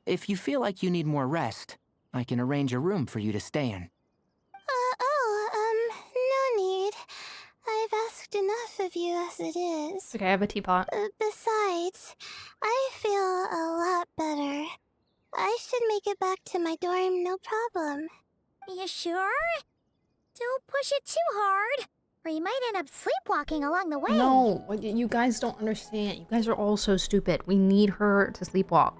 If you feel like you need more rest, I can arrange a room for you to stay in. No need. I've asked enough of you as it is. Okay, I have a teapot. Besides, I feel a lot better. I should make it back to my dorm, no problem. You sure? Don't push it too hard, or you might end up sleepwalking along the way. No, you guys don't understand. You guys are all so stupid. We need her to sleepwalk.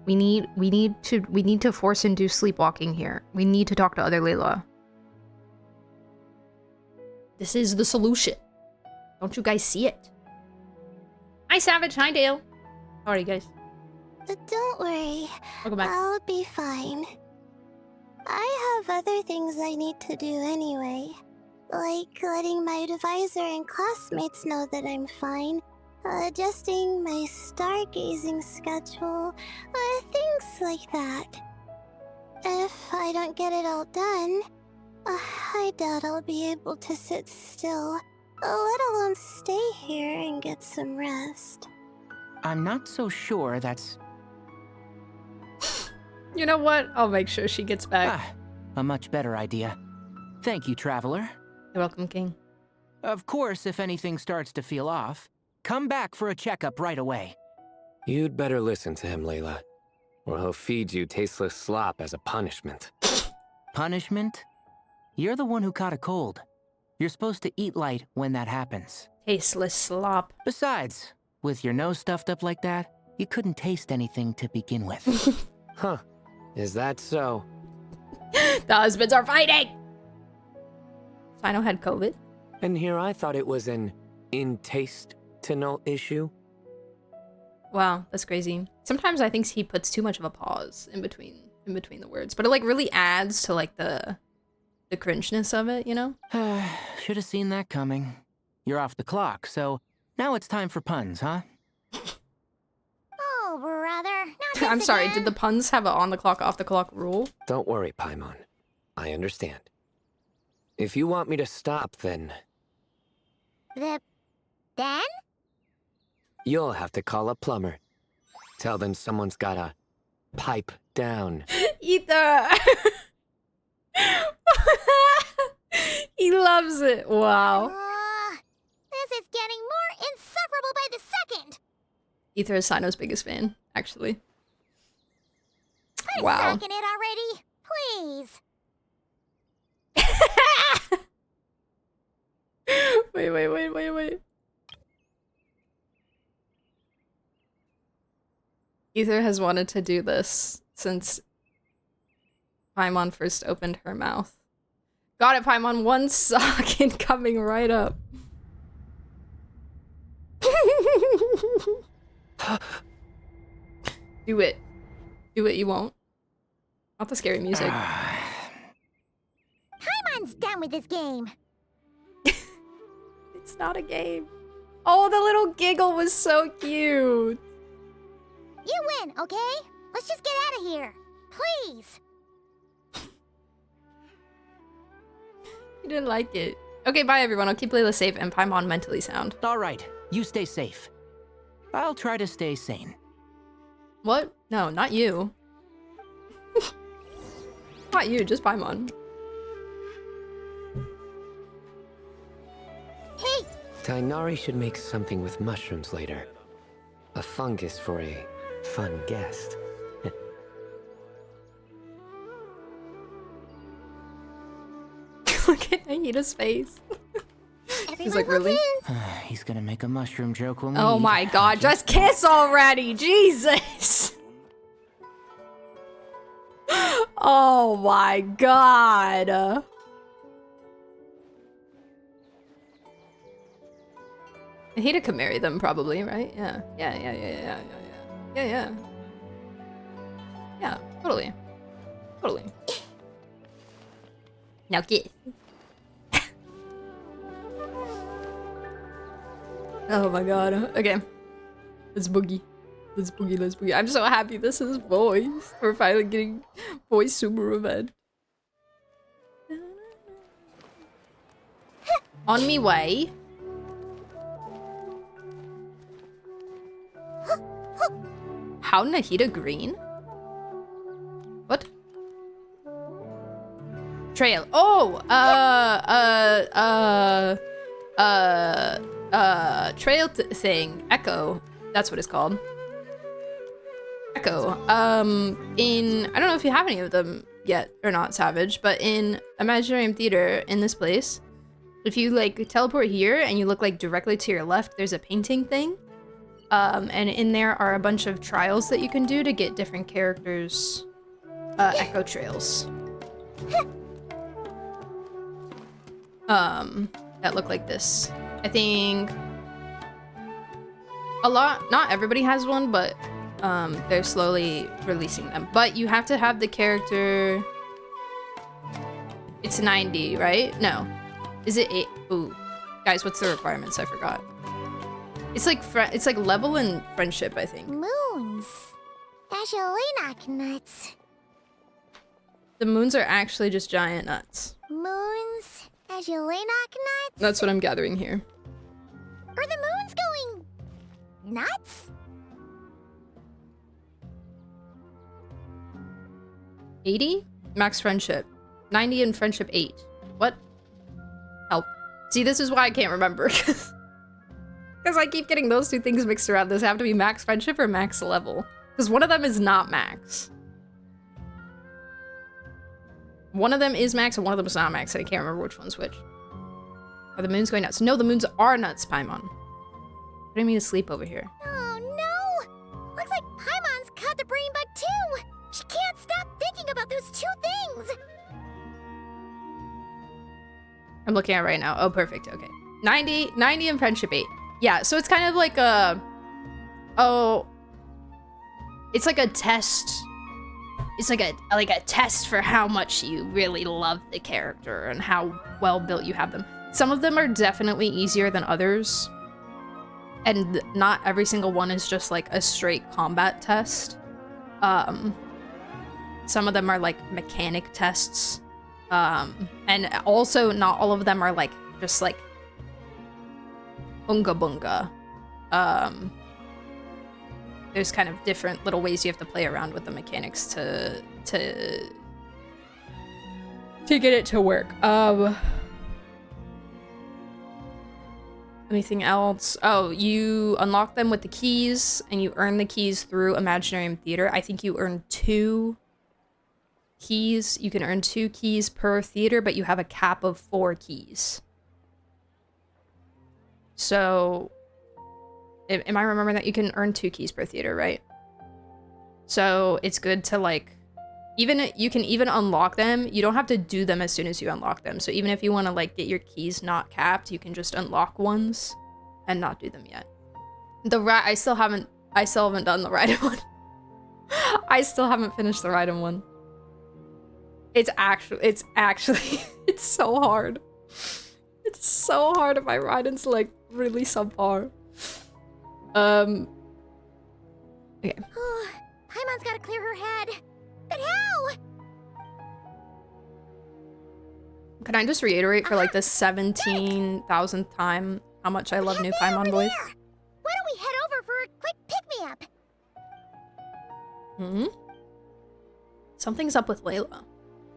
We need to force-induce sleepwalking here. We need to talk to other Layla. This is the solution. Don't you guys see it? Hi, Savage. Hi, Dale. How are you guys? Don't worry. Welcome back. I'll be fine. I have other things I need to do anyway. Like letting my advisor and classmates know that I'm fine. Adjusting my stargazing schedule. Things like that. If I don't get it all done, I doubt I'll be able to sit still, let alone stay here and get some rest. I'm not so sure that's... You know what? I'll make sure she gets back. a much better idea. Thank you, Traveler. You're welcome, King. Of course, if anything starts to feel off, come back for a checkup right away. You'd better listen to him, Layla, or he'll feed you tasteless slop as a punishment. Punishment? you're the one who caught a cold. You're supposed to eat light when that happens. Tasteless slop. Besides, with your nose stuffed up like that, you couldn't taste anything to begin with. Huh. Is that so? The husbands are fighting! Sino had COVID. And here I thought it was an intestinal issue. Wow, that's crazy. Sometimes I think he puts too much of a pause in between the words, but it like really adds to like the cringeness of it, you know? Should have seen that coming. You're off the clock, so now it's time for puns, huh? Oh, brother. Not this I'm sorry, again. did the puns have a on the clock, off the clock rule? Don't worry, Paimon. I understand. If you want me to stop, then Then? you'll have to call a plumber. Tell them someone's gotta pipe down. Ether! He loves it. Wow. This is getting more insufferable by the second. Ether is Sino's biggest fan, actually. Quit Wow. sucking it already, please. Wait. Ether has wanted to do this since Paimon first opened her mouth. Got it, Paimon. One sock and coming right up. Do it. Do it, you won't. Not the scary music. Paimon's done with this game. It's not a game. Oh, the little giggle was so cute. You win, okay? Let's just get out of here. Please. You didn't like it. Okay, bye everyone. I'll keep Layla safe and Paimon mentally sound. All right, you stay safe. I'll try to stay sane. What? No, not you. Not you, just Paimon. Hey! Tainari should make something with mushrooms later. A fungus for a fun guest. Look at Nahita's face. He's like, really? He's gonna make a mushroom joke when we Oh eat. my god, just kiss already! Jesus! Oh my god! Nahita could marry them, probably, right? Yeah. Yeah, totally. Totally. Now kiss. Oh my god. Okay. Let's boogie. Let's boogie. I'm so happy this is voice. We're finally getting voice sumeru event. On me way. How Nahita green? What? Trail. Oh, trail thing. Echo. That's what it's called. Echo. I don't know if you have any of them yet or not, Savage, but in Imaginarium Theater, in this place, if you like teleport here and you look like directly to your left, there's a painting thing. And in there are a bunch of trials that you can do to get different characters' echo trails. That look like this. I think not everybody has one, but they're slowly releasing them. But you have to have the character. It's 90, right? No. Is it 8? Ooh. Guys, what's the requirements? I forgot. It's like level and friendship, I think. Moons. Dashalina nuts. The moons are actually just giant nuts. Moons. Dashalina nuts. That's what I'm gathering here. Are the moons going nuts? 80? Max friendship. 90 and friendship 8. What? Help. See, this is why I can't remember. Because I keep getting those two things mixed around. Does it have to be max friendship or max level? Because one of them is not max. One of them is max and one of them is not max, and I can't remember which one's which. Are the moons going nuts? No, the moons are nuts, Paimon. Putting me to sleep over here. Oh no! Looks like Paimon's caught the brain bug too! She can't stop thinking about those two things! I'm looking at it right now. Oh, perfect. Okay. 90 in friendship 8. Yeah, so it's kind of like a... Oh... It's like a test. It's like a test for how much you really love the character and how well built you have them. Some of them are definitely easier than others. And not every single one is just like a straight combat test. Some of them are like mechanic tests. And also not all of them are like just like bunga bunga. There's kind of different little ways you have to play around with the mechanics to get it to work. Anything else? Oh, you unlock them with the keys, and you earn the keys through Imaginarium Theater. I think you earn 2 keys. You can earn 2 keys per theater, but you have a cap of 4 keys. So, am I remembering that you can earn 2 keys per theater, right? So it's good to like, you can even unlock them. You don't have to do them as soon as you unlock them. So even if you want to like get your keys not capped, you can just unlock ones and not do them yet. I still haven't done the Raiden one. I still haven't finished the Raiden one. It's actually it's so hard. It's so hard if my Raiden's like really subpar. Okay. Oh, Paimon's gotta clear her head. But how? Can I just reiterate for like the 17,000th time how much I love new Paimon voice? Why don't we head over for a quick pick-me-up? Hmm? Something's up with Layla.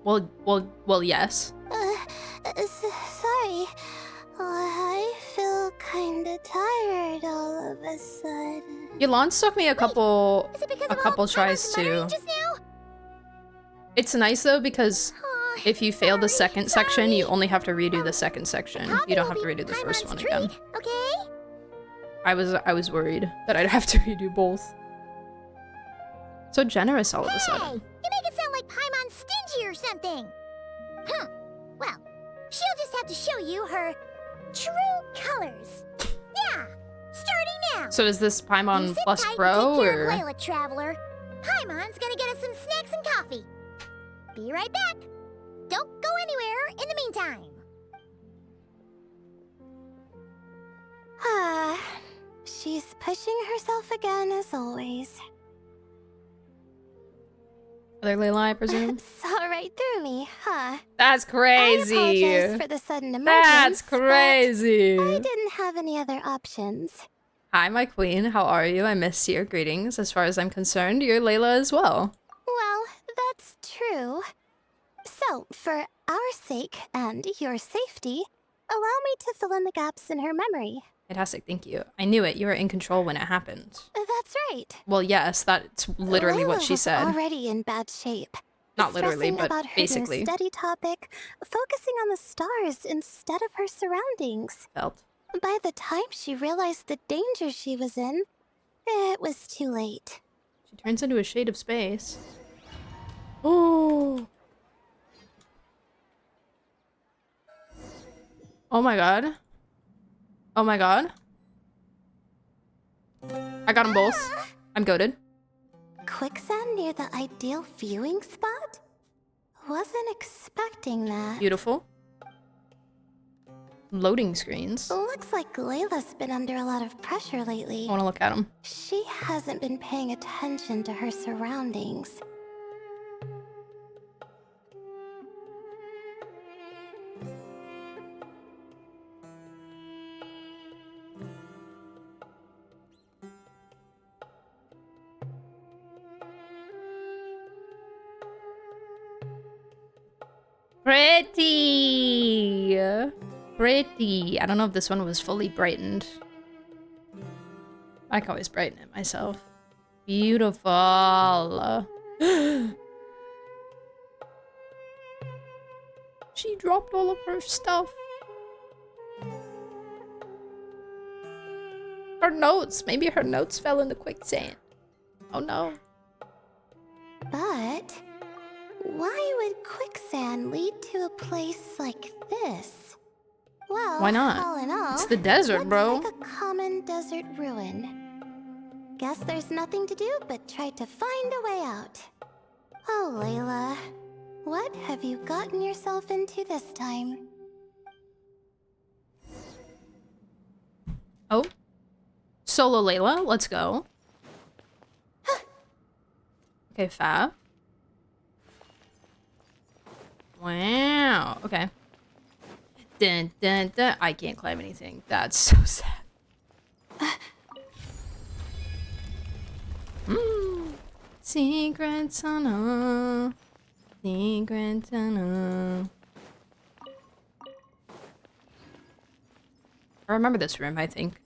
Well, yes. Sorry. I feel kinda tired all of a sudden. Yolance took me a couple tries too. It's nice though because if you fail the second section, you only have to redo the second section. You don't have to redo the first one again. Okay? I was worried that I'd have to redo both. So generous all of a sudden. You make it sound like Paimon's stingy or something. Huh. Well, she'll just have to show you her true colors. Yeah, starting now. So is this Paimon plus tight Pro and take care or? of Layla, Traveler. Paimon's gonna get us some snacks and coffee. Be right back. Don't go anywhere in the meantime. She's pushing herself again as always. Other Layla, I presume? Saw right through me, huh? That's crazy. I apologize for the sudden emergence. That's crazy. I didn't have any other options. Hi, my queen. How are you? I miss your greetings. As far as I'm concerned, you're Layla as well. Well, that's true. So, for our sake and your safety, allow me to fill in the gaps in her memory. Fantastic, thank you. I knew it. You were in control when it happened. That's right. Well, yes, that's literally Layla what she was said. already in bad shape. Not literally, Stressing but about her basically. new study topic, focusing on the stars instead of her surroundings. Felt. By the time she realized the danger she was in, it was too late. She turns into a shade of space. Oh. Oh my god. Oh my god. I got them both. I'm goated. Quicksand near the ideal viewing spot? Wasn't expecting that. Beautiful. Loading screens. Looks like Layla's been under a lot of pressure lately. I want to look at them. She hasn't been paying attention to her surroundings. Pretty. Pretty. I don't know if this one was fully brightened. I can always brighten it myself. Beautiful. She dropped all of her stuff. Her notes. Maybe her notes fell in the quicksand. Oh no. But why would quicksand lead to a place like this? Well, why not? All in all, it's the desert, bro. Looks like a common desert ruin. Guess there's nothing to do but try to find a way out. Oh, Layla, what have you gotten yourself into this time? Oh. Solo Layla, let's go. Okay, fab. Wow, okay. Dun, dun, dun. I can't climb anything. That's so sad. Secret tunnel. Secret tunnel. I remember this room, I think.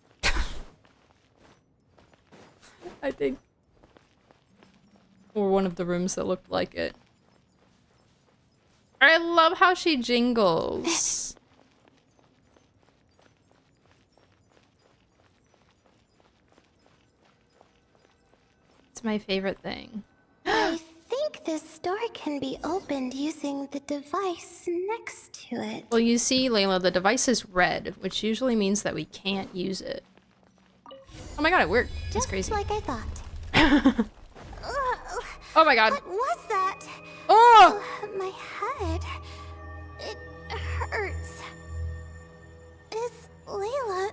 I think. Or one of the rooms that looked like it. I love how she jingles. It's my favorite thing. I think this door can be opened using the device next to it. Well, you see, Layla, the device is red, which usually means that we can't use it. Oh my god, it worked. That's crazy. Just like I thought. Oh my god. What was that? Oh! My head. It hurts. Is Layla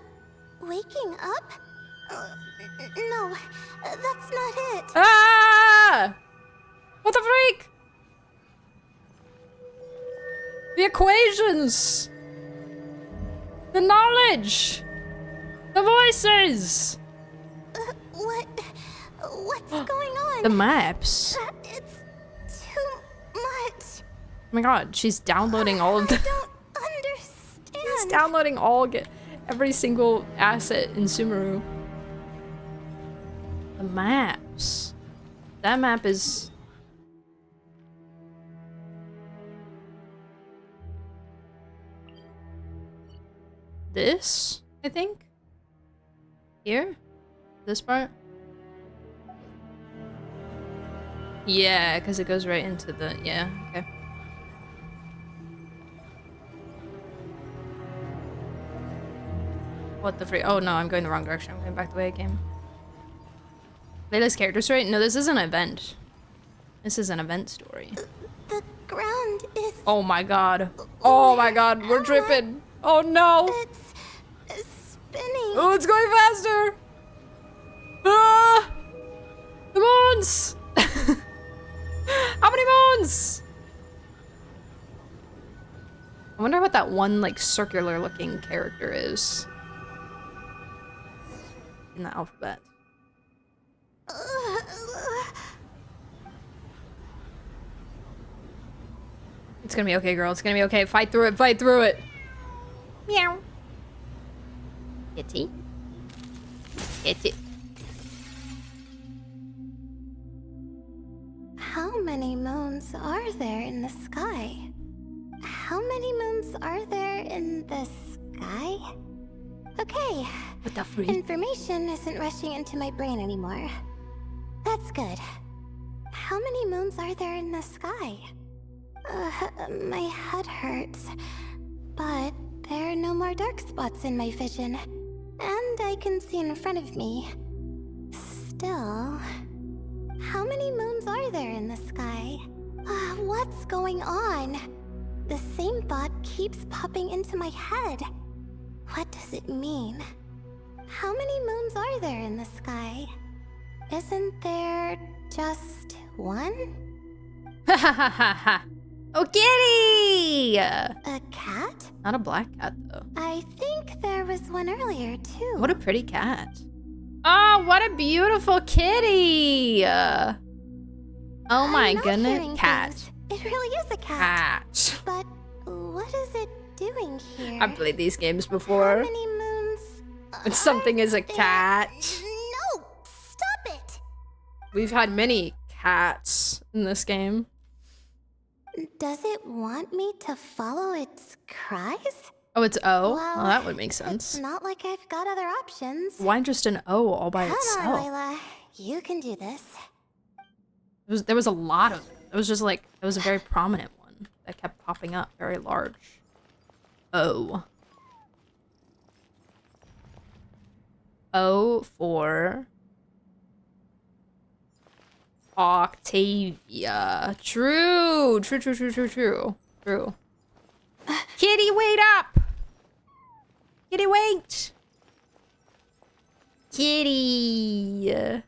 waking up? No, that's not it. Ah! What the freak? The equations! The knowledge! The voices! What's going on? The maps. It's too much. Oh my god, she's downloading all of the- I don't understand. She's downloading every single asset in Sumeru. The maps. That map is... This, I think? Here? This part? Yeah, because it goes right into the... Yeah, okay. What the freak? Oh no, I'm going the wrong direction. I'm going back the way I came. Layla's character's right? No, this is an event. This is an event story. The ground is... Oh my god. Oh my god, we're dripping. Oh no! It's spinning. Oh, it's going faster! Ah! The moons! How many moons? I wonder what that one, like, circular looking character is. In the alphabet. It's gonna be okay, girl. It's gonna be okay. Fight through it. Fight through it. Meow. Kitty. Kitty. How many moons are there in the sky? How many moons are there in the sky? Okay. What the freak? Information isn't rushing into my brain anymore. That's good. How many moons are there in the sky? My head hurts. But there are no more dark spots in my vision. And I can see in front of me. Still... How many moons are there in the sky? What's going on? The same thought keeps popping into my head. What does it mean? How many moons are there in the sky? Isn't there just one? Ha ha ha ha ha. Oh, kitty! A cat? Not a black cat, though. I think there was one earlier, too. What a pretty cat. Oh, what a beautiful kitty! Oh my goodness. Cat. Things. It really is a cat. Cat. But what is it doing here? I've played these games before. How many moons? When something is a cat. No! Stop it! We've had many cats in this game. Does it want me to follow its cries? Oh, it's O? Well, that would make sense. It's not like I've got other options. Why just an O all by itself? Come on, Layla. You can do this. There was a lot of it. It was just like, it was a very prominent one that kept popping up, very large. O. O for Octavia. True. True. Kitty, wait up! Kitty, wait! Kitty.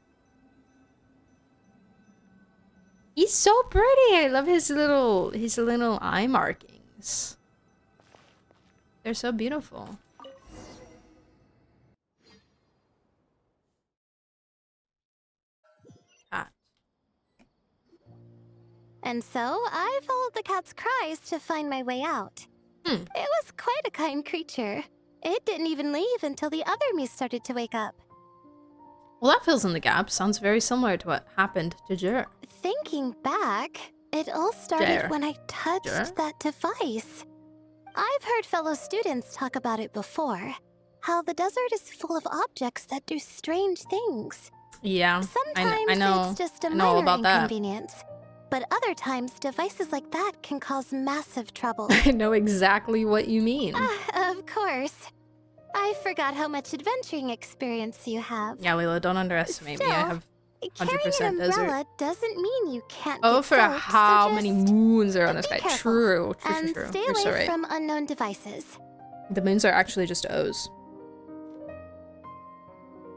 He's so pretty. I love his little eye markings. They're so beautiful. Cat. And so I followed the cat's cries to find my way out. It was quite a kind creature. It didn't even leave until the other me started to wake up. Well, that fills in the gap. Sounds very similar to what happened to Jer. Thinking back, it all started when I touched that device. I've heard fellow students talk about it before. How the desert is full of objects that do strange things. Yeah, Sometimes I know. it's just a I know all minor about that. inconvenience. But other times, devices like that can cause massive trouble. I know exactly what you mean. Of course. I forgot how much adventuring experience you have. Yeah, Layla, don't underestimate me. I have 100% Carrying an umbrella desert. doesn't mean you can't Oh, get for soaked, how so many just moons are on the sky? careful. True. And stay You're so away right. from unknown devices. The moons are actually just O's.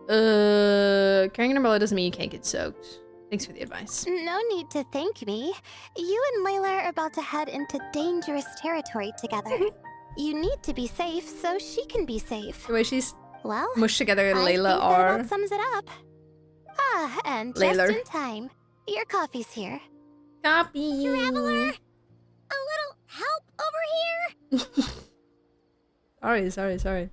Carrying an umbrella doesn't mean you can't get soaked. Thanks for the advice. No need to thank me. You and Layla are about to head into dangerous territory together. You need to be safe so she can be safe. The way she's mushed together, I Layla think are. that sums it up. And Layla. just in time. Your coffee's here. Copy. Traveler, a little help over here? Sorry.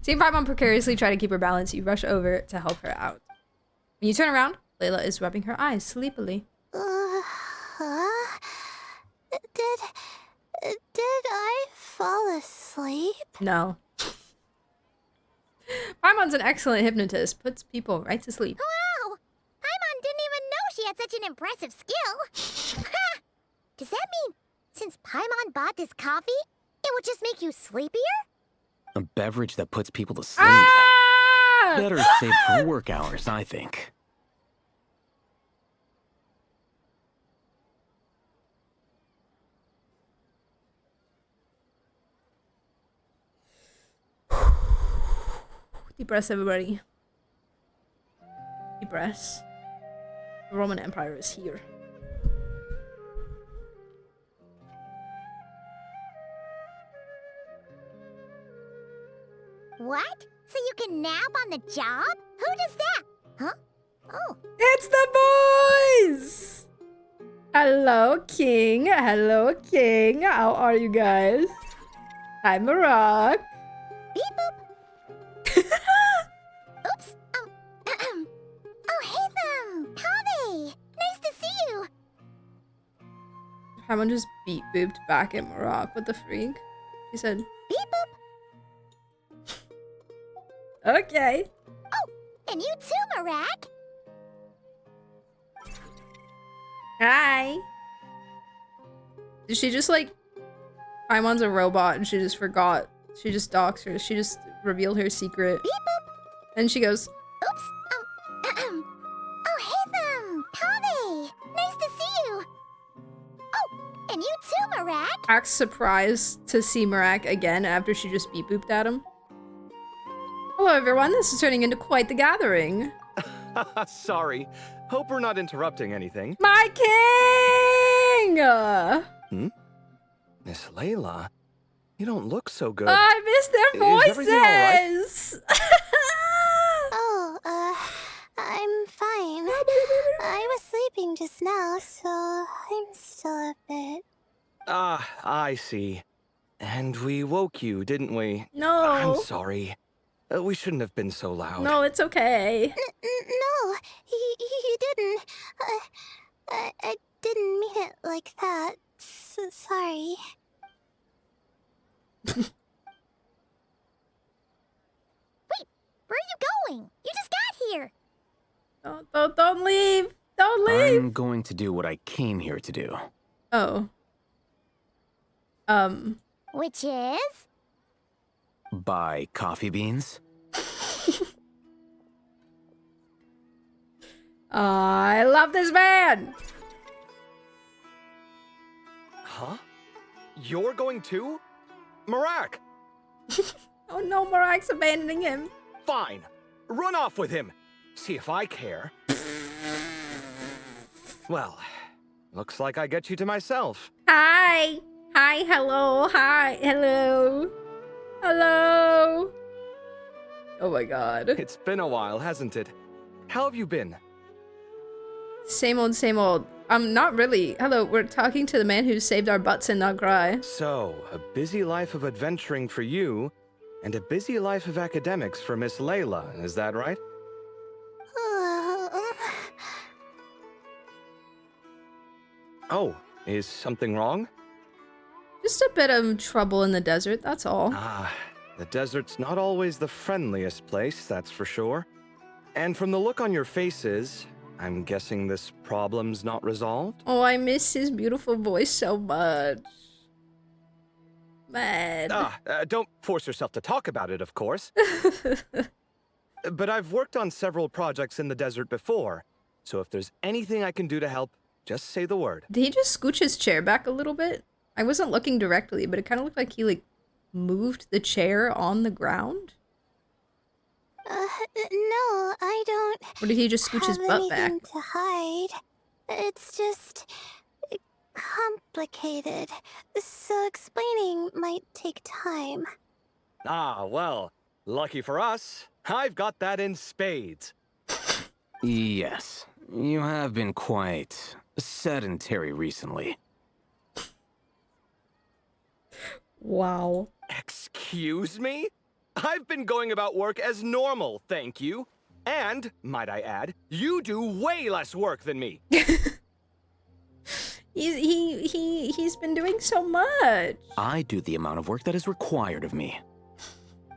Seeing Paimon precariously try to keep her balance, you rush over to help her out. When you turn around, Layla is rubbing her eyes sleepily. Did I fall asleep? No. Paimon's an excellent hypnotist. Puts people right to sleep. Wow! Paimon didn't even know she had such an impressive skill. Does that mean since Paimon bought this coffee, it would just make you sleepier? A beverage that puts people to sleep. Better saved for work hours, I think. Deep breaths, everybody. Deep breaths. The Roman Empire is here. What? So you can nap on the job? Who does that? Huh? Oh. It's the boys! Hello, King. Hello, King. How are you guys? Hi, Marak. Beep boop. Oops. Oh, hey them. Kave. Nice to see you. Paimon just beat booped back at Marak. What the freak? She said, Beep boop. okay. Oh, and you too, Marak. Hi. Did she just like... Paimon's a robot and she just forgot. She just doxed her. She just revealed her secret. Beep boop. And she goes, Oops. Oh, hey them. Kave. Nice to see you. Oh, and you too, Marak. acts surprised to see Marak again after she just beep booped at him. Hello everyone, this is turning into quite the gathering. Sorry. Hope we're not interrupting anything. My king! Miss Layla, you don't look so good. I miss their Is everything all right? voices! I'm fine. I was sleeping just now, so I'm still a bit. Ah, I see. And we woke you, didn't we? No. I'm sorry. We shouldn't have been so loud. No, it's okay. No, you didn't. I didn't mean it like that. Sorry. Wait, where are you going? You just got here. Don't leave. Don't leave. I'm going to do what I came here to do. Oh. Which is? Buy coffee beans. I love this man. Huh? You're going too? Marak! Oh no, Marak's abandoning him. Fine. Run off with him. See if I care. Well, looks like I get you to myself. Hi. Hi, hello. Hi, hello. Hello. Oh my god. It's been a while, hasn't it? How have you been? Same old, same old. Not really. Hello, we're talking to the man who saved our butts and not cry. So, a busy life of adventuring for you, and a busy life of academics for Miss Layla, is that right? Oh, is something wrong? Just a bit of trouble in the desert, that's all. Ah, the desert's not always the friendliest place, that's for sure. And from the look on your faces, I'm guessing this problem's not resolved? Oh, I miss his beautiful voice so much. Man. Don't force yourself to talk about it, of course. But I've worked on several projects in the desert before, so if there's anything I can do to help, just say the word. Did he just scooch his chair back a little bit? I wasn't looking directly, but it kind of looked like he, like, moved the chair on the ground. No, I don't. Or did he just scooch his butt back? Anything to hide. It's just complicated, so explaining might take time. Ah, well, lucky for us, I've got that in spades. Yes, you have been quite sedentary recently. Wow. Excuse me? I've been going about work as normal, thank you. And, might I add, you do way less work than me. He's been doing so much. I do the amount of work that is required of me.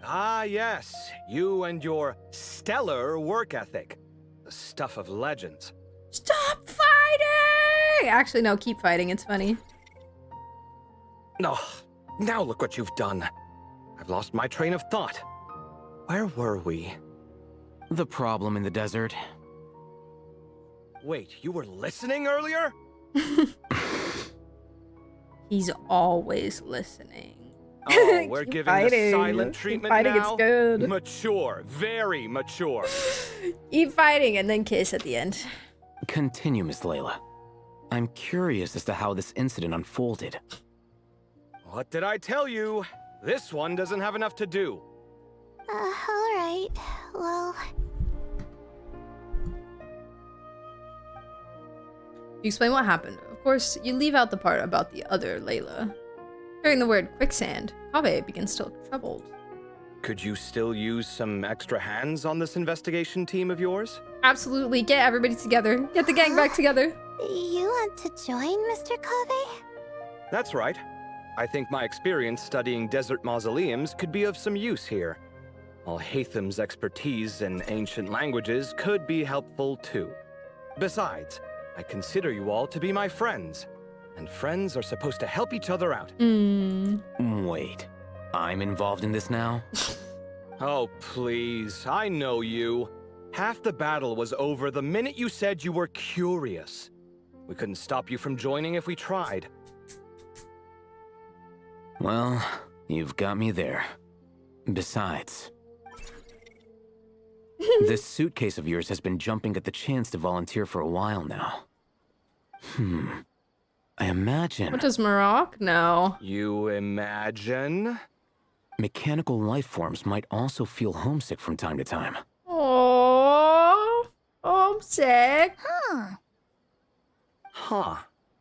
Ah, yes, you and your stellar work ethic. The stuff of legends. Stop fighting! Actually, no, keep fighting. It's funny. No, now look what you've done. I've lost my train of thought. Where were we? The problem in the desert. Wait, you were listening earlier? He's always listening. Oh, we're giving fighting. the silent treatment fighting, now? It's good. Mature, very mature. Keep fighting and then kiss at the end. Continue, Miss Layla. I'm curious as to how this incident unfolded. What did I tell you? This one doesn't have enough to do. Alright. Well... You explain what happened. Of course, you leave out the part about the other Layla. Hearing the word quicksand, Kaveh begins to look troubled. Could you still use some extra hands on this investigation team of yours? Absolutely. Get everybody together. Get the gang back together. You want to join, Mr. Kaveh? That's right. I think my experience studying desert mausoleums could be of some use here. While Hatham's expertise in ancient languages could be helpful too. Besides, I consider you all to be my friends. And friends are supposed to help each other out. Wait, I'm involved in this now? Oh, please, I know you. Half the battle was over the minute you said you were curious. We couldn't stop you from joining if we tried. Well, you've got me there. Besides, this suitcase of yours has been jumping at the chance to volunteer for a while now. I imagine... What does Marak know? You imagine? Mechanical life forms might also feel homesick from time to time. Oh, homesick. Huh.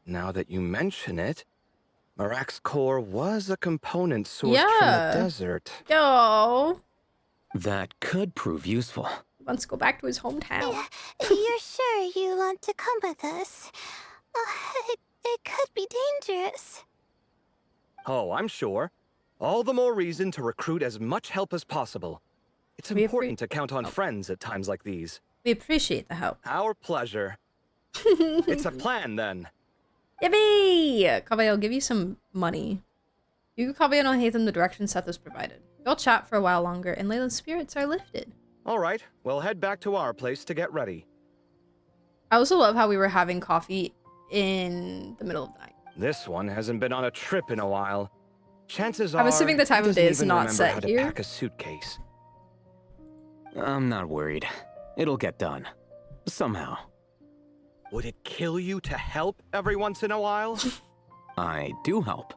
Now that you mention it, Marak's core was a component sourced from the desert. Yo. That could prove useful. He wants to go back to his hometown. You're sure you want to come with us? It could be dangerous. Oh, I'm sure. All the more reason to recruit as much help as possible. It's important to count on friends at times like these. We appreciate the help. Our pleasure. It's a plan, then. Yippee! Kaveh, I'll give you some money. You can Kaveh and I'll hate them the direction Seth has provided. You'll chat for a while longer, and Layla's spirits are lifted. All right, we'll head back to our place to get ready. I also love how we were having coffee in the middle of the night. This one hasn't been on a trip in a while. Chances are, I'm assuming the time of day is not set how to here. pack a suitcase. I'm not worried. It'll get done. Somehow. Would it kill you to help every once in a while? I do help.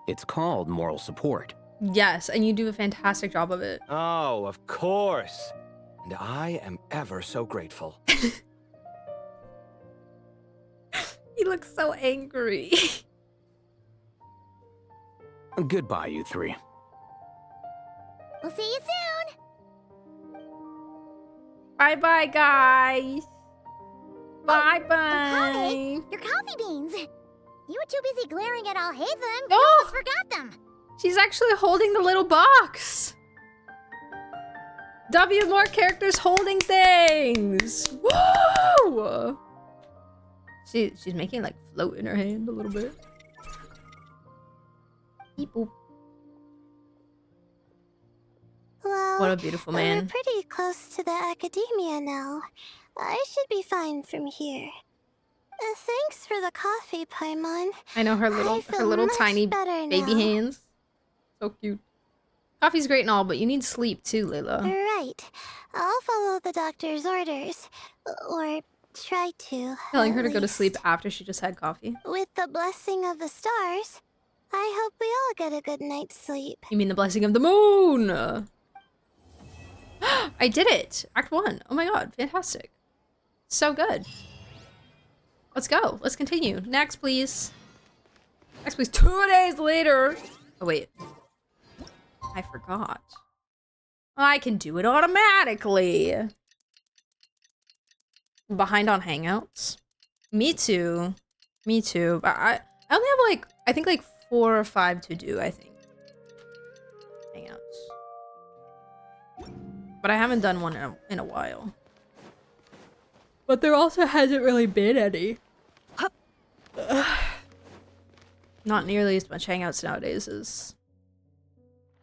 It's called moral support. Yes, and you do a fantastic job of it. Oh, of course. And I am ever so grateful. He looks so angry. Goodbye, you three. We'll see you soon. Bye-bye, guys. Bye-bye. Kaveh, your coffee beans. You were too busy glaring at Al Haytham. No. You almost forgot them. She's actually holding the little box. W, more characters holding things. Woo! She's making like float in her hand a little bit. Beep boop. Well, What a beautiful man. we're pretty close to the academia now. I should be fine from here. Thanks for the coffee, Paimon. I know her I little feel much tiny better baby now. hands. So cute. Coffee's great and all, but you need sleep too, Layla. Right. I'll follow the doctor's orders. Or try to. Telling her at to go to least. sleep after she just had coffee. With the blessing of the stars, I hope we all get a good night's sleep. You mean the blessing of the moon? I did it! Act 1. Oh my god, fantastic. So good. Let's go. Let's continue. Next, please. Next, please. 2 days later. Oh, wait. I forgot. I can do it automatically. I'm behind on Hangouts. Me too. Me too. But I only have like, I think like 4 or 5 to do, I think. Hangouts. But I haven't done one in a while. But there also hasn't really been any. Not nearly as much Hangouts nowadays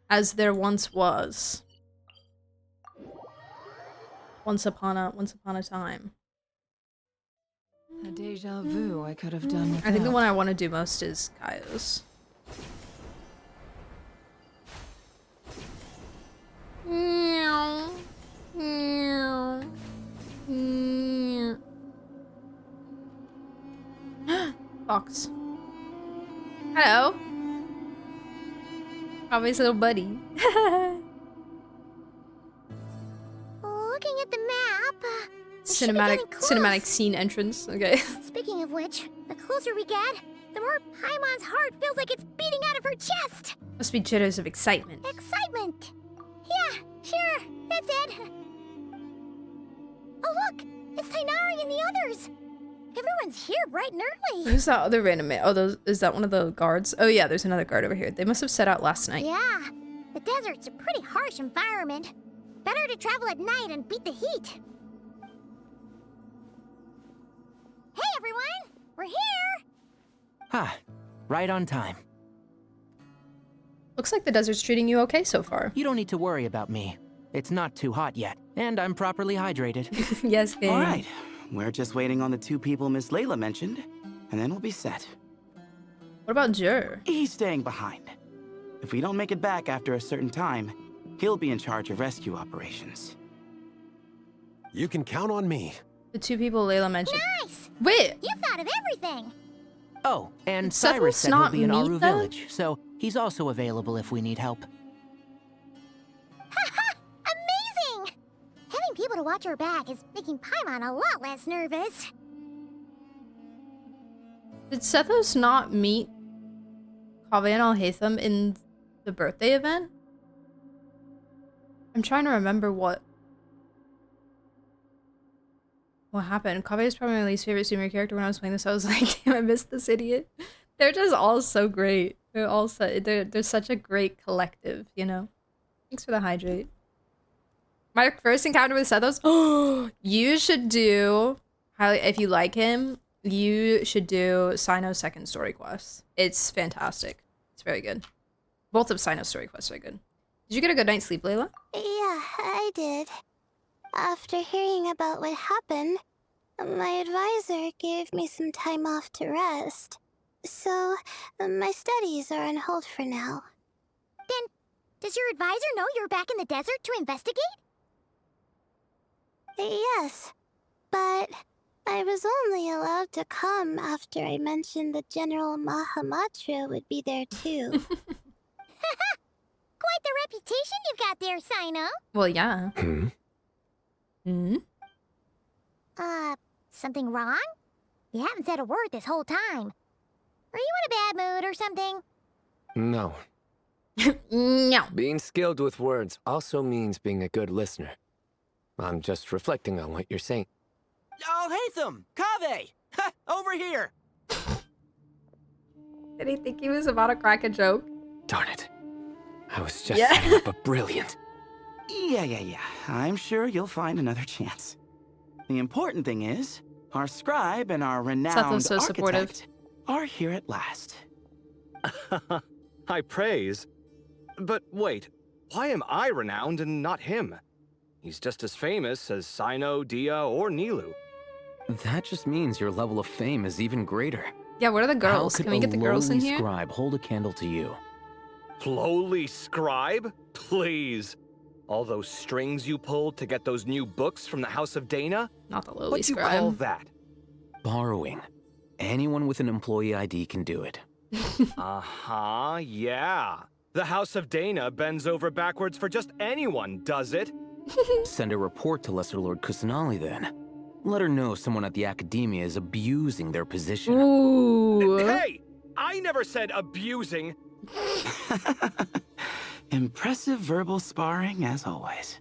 as there once was. Once upon a time. A deja vu I could have done without. I think the one I want to do most is Kaio's. Meow. Meow. Meow. Fox. Hello. Probably his little buddy. Looking at the map. Cinematic scene entrance. Okay. Speaking of which, the closer we get, the more Paimon's heart feels like it's beating out of her chest. Must be jitters of excitement. Excitement. Yeah, sure, that's it. Oh look, it's Tainari and the others. Everyone's here bright and early. Who's that other random man? Oh, is that one of the guards? Oh yeah, there's another guard over here. They must have set out last night. Yeah, the desert's a pretty harsh environment. Better to travel at night and beat the heat. Hey everyone, we're here. Ah, right on time. Looks like the desert's treating you okay so far. You don't need to worry about me. It's not too hot yet, and I'm properly hydrated. Yes, gang. All right, we're just waiting on the 2 people Miss Layla mentioned, and then we'll be set. What about Jur? He's staying behind. If we don't make it back after a certain time, he'll be in charge of rescue operations. You can count on me. The 2 people Layla mentioned. Nice. Wait. You thought of everything. Oh, and Did Cyrus Sethos said he'll not be in meet Aru them? Village, so he's also available if we need help. Amazing! Having people to watch our back is making Paimon a lot less nervous. Did Sethos not meet Kaveh and Al-Haytham in the birthday event? I'm trying to remember what. What happened? Kaveh is probably my least favorite sumeru character. When I was playing this, I was like, damn, I missed this idiot. They're just all so great. They're such a great collective, you know? Thanks for the hydrate. My first encounter with Sethos. Oh, you should do, if you like him, you should do Sino's second story quest. It's fantastic. It's very good. Both of Sino's story quests are good. Did you get a good night's sleep, Layla? Yeah, I did. After hearing about what happened, my advisor gave me some time off to rest. So, my studies are on hold for now. Then, does your advisor know you're back in the desert to investigate? Yes, but I was only allowed to come after I mentioned that General Mahamatra would be there too. Quite the reputation you've got there, Sino. Well, yeah. Something wrong? You haven't said a word this whole time. Are you in a bad mood or something? No. No. Being skilled with words also means being a good listener. I'm just reflecting on what you're saying. Oh, Hatham! Kaveh! Over here! Did he think he was about to crack a joke? Darn it. I was just setting up a brilliant... Yeah. I'm sure you'll find another chance. The important thing is, our scribe and our renowned so architect are here at last. High praise. But wait, why am I renowned and not him? He's just as famous as Sino, Dia, or Nilu. That just means your level of fame is even greater. Yeah, what are the girls? Can we get the girls in here? Scribe hold a candle to you? Lowly scribe? Please. All those strings you pulled to get those new books from the House of Dana? Not the lowly What do you scribe. call that? Borrowing. Anyone with an employee ID can do it. Yeah. The House of Dana bends over backwards for just anyone, does it? Send a report to Lesser Lord Kusanali then. Let her know someone at the Academia is abusing their position. Ooh. Hey! I never said abusing. Impressive verbal sparring, as always.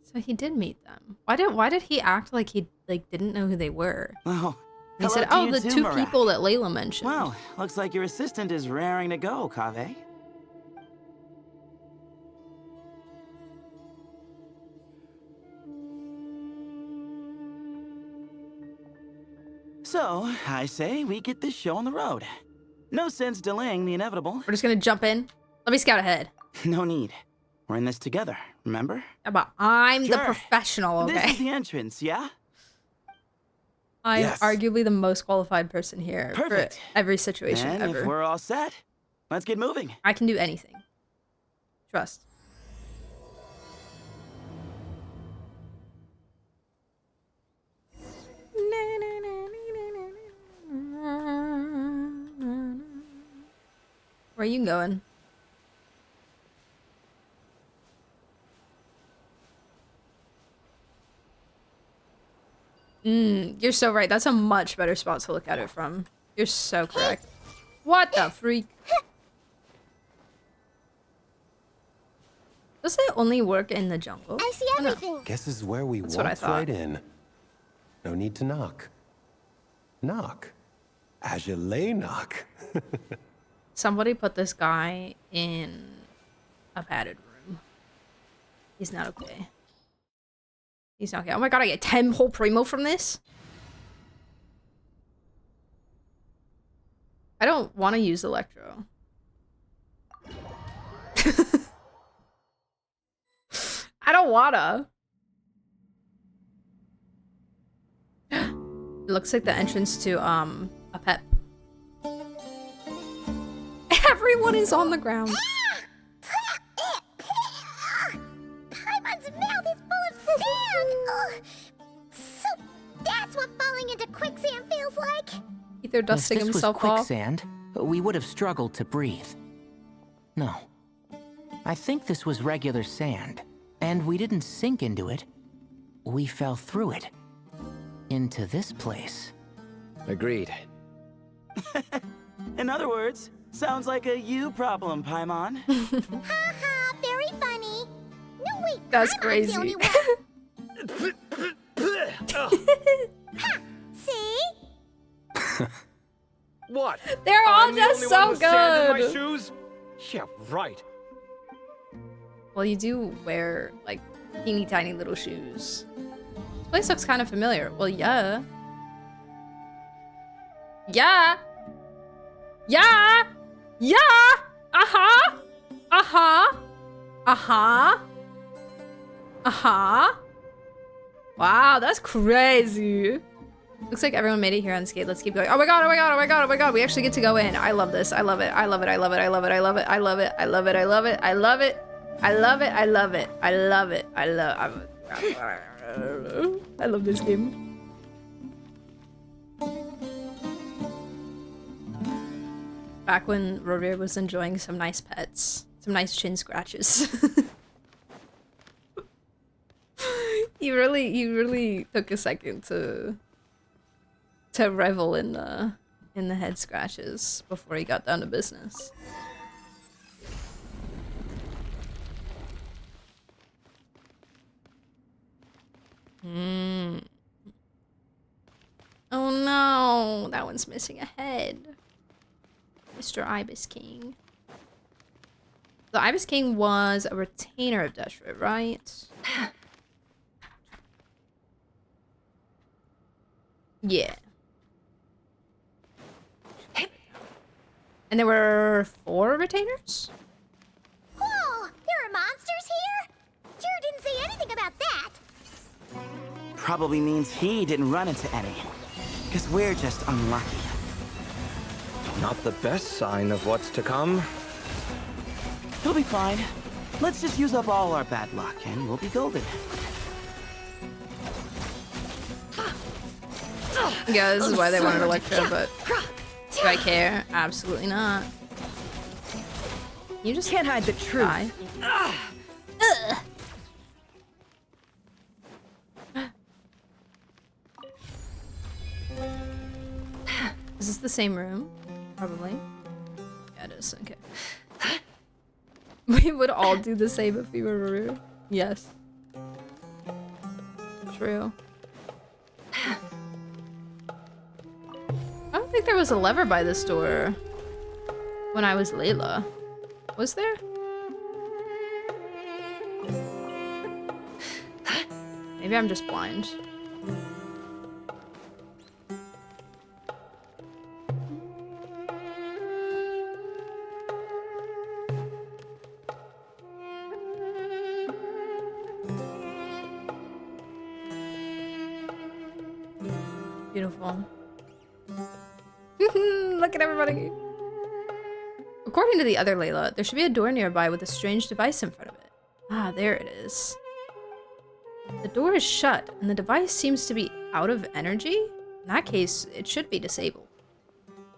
So he did meet them. Why did he act like he didn't know who they were? Oh, he said, "Oh, the two people that Layla mentioned." Well, looks like your assistant is raring to go, Kaveh. So, I say we get this show on the road. No sense delaying the inevitable. We're just gonna jump in. Let me scout ahead. No need. We're in this together, remember? But I'm the professional, okay? This is the entrance, yeah? I'm arguably the most qualified person here for every situation and ever. If we're all set, let's get moving. I can do anything. Trust. Where are you going? You're so right. That's a much better spot to look at it from. You're so correct. What the freak? Does it only work in the jungle? I see everything. Guess this is where we That's what I walked thought. right in. No need to knock. Knock. Ajale knock. Somebody put this guy in a padded room. He's not okay. He's not okay. Oh my god, I get 10 whole primo from this? I don't want to use Electro. I don't wanna. It looks like the entrance to a pep. Everyone is on the ground. Paimon's mouth is full of sand! Ugh. So that's what falling into quicksand feels like? Either dusting if this himself was off. quicksand, we would have struggled to breathe. No. I think this was regular sand, and we didn't sink into it. We fell through it. Into this place. Agreed. In other words, sounds like a you problem, Paimon. Haha, very funny. No, wait, That's Paimon's the crazy. only one. See? What? They're all I'm the just only so one with sand in my good. shoes? Yeah, right. Well, you do wear, like, teeny tiny little shoes. This place looks kind of familiar. Well, yeah. Yeah! Yeah! Yeah! Uh-huh! Uh-huh! Uh-huh! Uh-huh! Wow, that's crazy. Looks like everyone made it here unscathed. Let's keep going. Oh my god, oh my god, oh my god, oh my god. We actually get to go in. I love this. I love it. I love it. I love it. I love it. I love it. I love it. I love it. I love it. I love it. I love it. I love it. I love it. I love this game. Back when Rory was enjoying some nice pets. Some nice chin scratches. He really took a second to revel in the head scratches before he got down to business. Oh no, that one's missing a head. Mr. Ibis King. The Ibis King was a retainer of Deshret, right? Yeah. And there were 4 retainers? Whoa! There are monsters here? Sure didn't say anything about that. Probably means he didn't run into any. Because we're just unlucky. Not the best sign of what's to come. He'll be fine. Let's just use up all our bad luck and we'll be golden. Yeah, this is why they wanted Electra, but do I care? Absolutely not. You just can't hide the truth. Is this the same room? Probably. Yeah, it is. Okay. We would all do the same if we were Ruru. Yes. True. I don't think there was a lever by this door when I was Layla. Was there? Maybe I'm just blind. Beautiful. Look at everybody. According to the other Layla, there should be a door nearby with a strange device in front of it. Ah, there it is. The door is shut, and the device seems to be out of energy? In that case, it should be disabled.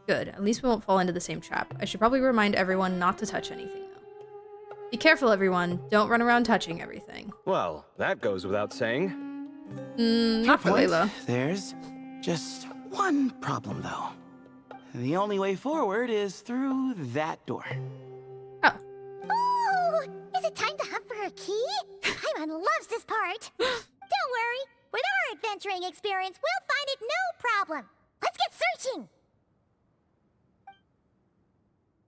Good, at least we won't fall into the same trap. I should probably remind everyone not to touch anything, though. Be careful, everyone. Don't run around touching everything. Well, that goes without saying. Not for Layla. There's just one problem, though. The only way forward is through that door. Oh, is it time to hunt for a key? Paimon loves this part. Don't worry. With our adventuring experience, we'll find it no problem. Let's get searching.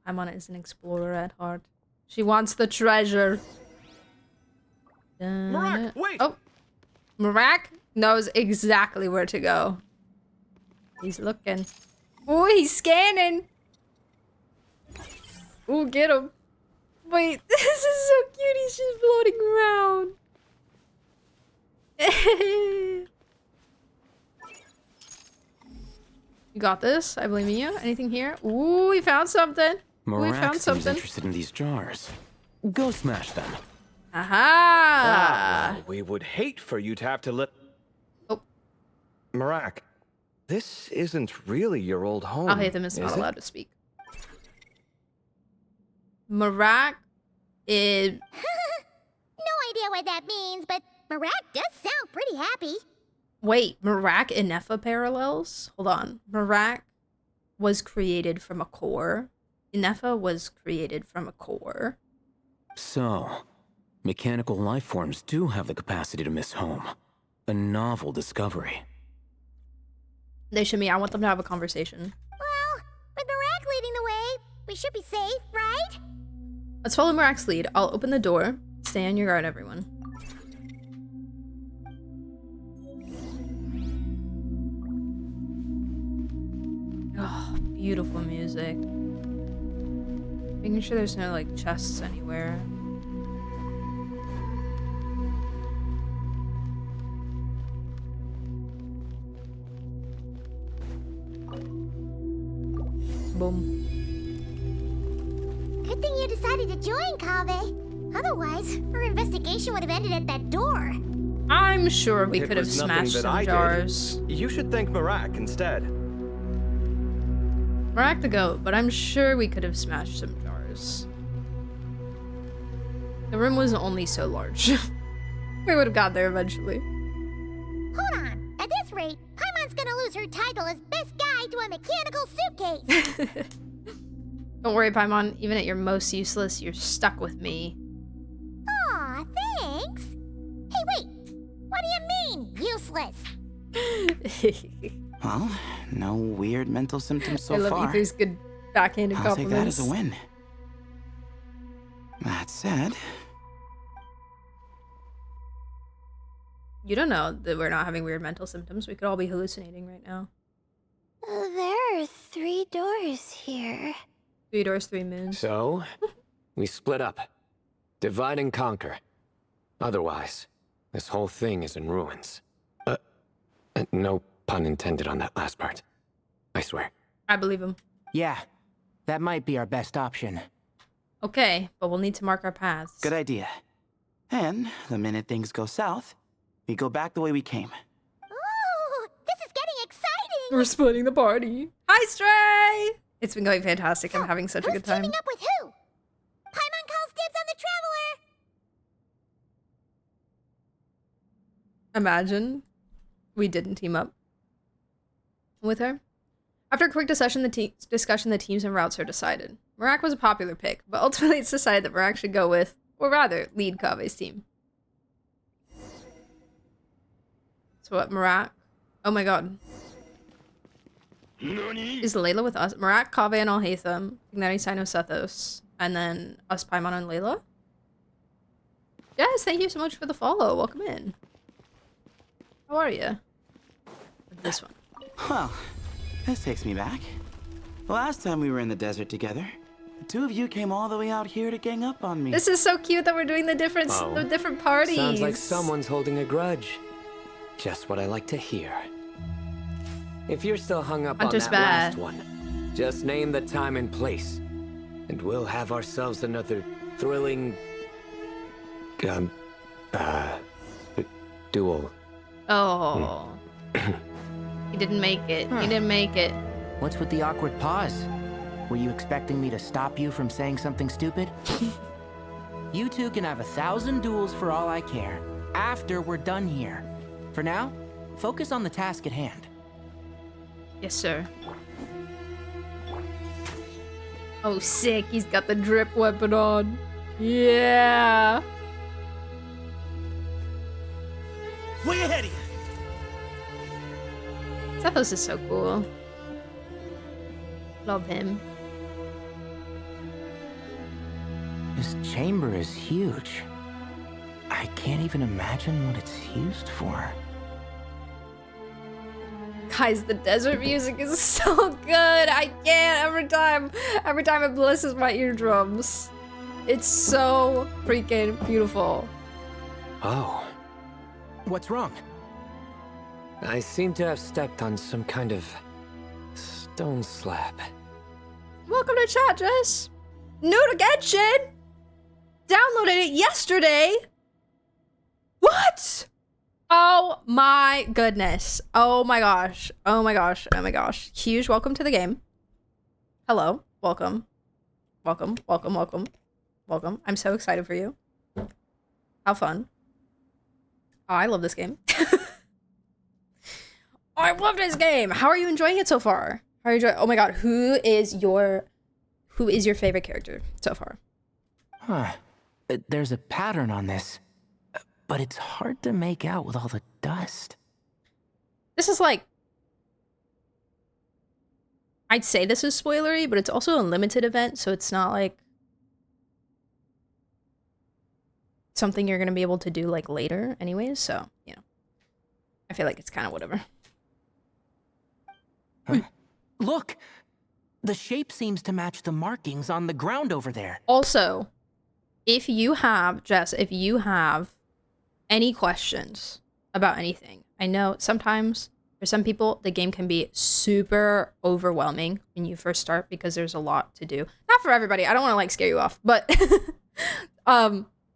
Paimon is an explorer at heart. She wants the treasure. Marak, wait! Oh, Marak knows exactly where to go. He's looking. Oh, he's scanning. Oh, get him. Wait, this is so cute. He's just floating around. You got this. I believe in you. Anything here? Ooh, we found something. We found Marak seems something. interested in these jars. Go smash them. Aha! Wow, we would hate for you to have to live. Oh. Marak, this isn't really your old home. Alhaitham is not it? allowed to speak. Marak is... No idea what that means, but Marak does sound pretty happy. Wait, Marak and Nefa parallels? Hold on. Marak was created from a core. Nefa was created from a core. So, mechanical life forms do have the capacity to miss home. a novel discovery. They should be. I want them to have a conversation. Well, with Marak leading the way, we should be safe, right? Let's follow Marak's lead. I'll open the door. Stay on your guard, everyone. Oh, beautiful music. Making sure there's no, like, chests anywhere. Boom. Good thing you decided to join, Kaveh. Otherwise, our investigation would have ended at that door. I'm sure we It could have was nothing smashed that some I did. jars. You should thank Marak instead. Marak the goat, but I'm sure we could have smashed some jars. The room was only so large. We would have got there eventually. Hold on. At this rate, Paimon's gonna lose her title as best guy to a mechanical suitcase. Don't worry, Paimon. Even at your most useless, you're stuck with me. Aw, thanks. Hey, wait. What do you mean, useless? Well, no weird mental symptoms so I love far. Ether's good backhanded I'll take compliments. that as a win. That said, You don't know that we're not having weird mental symptoms. We could all be hallucinating right now. There are 3 doors here. 3 doors, 3 moons. So, we split up. Divide and conquer. Otherwise, this whole thing is in ruins. No pun intended on that last part. I swear. I believe him. Yeah, that might be our best option. Okay, but we'll need to mark our paths. good idea. And the minute things go south, we go back the way we came. Ooh, this is getting exciting. We're splitting the party. Hi, Stray! It's been going fantastic. I'm having such a good time. Teaming up with who? Paimon calls dibs on the Traveler. Imagine we didn't team up with her. After a quick discussion, the teams and routes are decided. Marak was a popular pick, but ultimately it's decided that Marak should go with, or rather, lead Kaveh's team. So what, Marak? Oh my god. Is Layla with us? Marak, Kaveh, and Alhaitham. Ignari, Sino, Sethos. And then us, Paimon, and Layla? Yes, thank you so much for the follow. Welcome in. How are you? This one. Well, this takes me back. The last time we were in the desert together, the 2 of you came all the way out here to gang up on me. This is so cute that we're doing the different parties. Sounds like someone's holding a grudge. Just what I like to hear. If you're still hung up Hunter's on that last bad. one, just name the time and place, and we'll have ourselves another thrilling, duel. Oh. He didn't make it. He didn't make it. What's with the awkward pause? Were you expecting me to stop you from saying something stupid? You two can have 1,000 duels for all I care, after we're done here. For now, focus on the task at hand. Yes, sir. Oh, sick. He's got the drip weapon on. Yeah. Way ahead of you. Sethos is so cool. Love him. This chamber is huge. I can't even imagine what it's used for. Guys, the desert music is so good. I can't every time it blesses my eardrums. It's so freaking beautiful. Oh. What's wrong? I seem to have stepped on some kind of stone slab. Welcome to chat, Jess. New to Genshin. Downloaded it yesterday. What? Oh my goodness. Oh my gosh. Oh my gosh. Oh my gosh. Huge welcome to the game. Hello. Welcome. Welcome. Welcome. Welcome. Welcome. I'm so excited for you. How fun. Oh, I love this game. I love this game. How are you enjoying it so far? How are you enjoying? Oh my god, who is your favorite character so far? Huh. There's a pattern on this, but it's hard to make out with all the dust. This is like... I'd say this is spoilery, but it's also a limited event, so it's not like... something you're gonna be able to do like later anyways, so, you know. I feel like it's kind of whatever. Huh? Look! The shape seems to match the markings on the ground over there. Also, if you have, Jess, if you have any questions about anything, I know sometimes for some people the game can be super overwhelming when you first start because there's a lot to do. Not for everybody, I don't want to like scare you off, but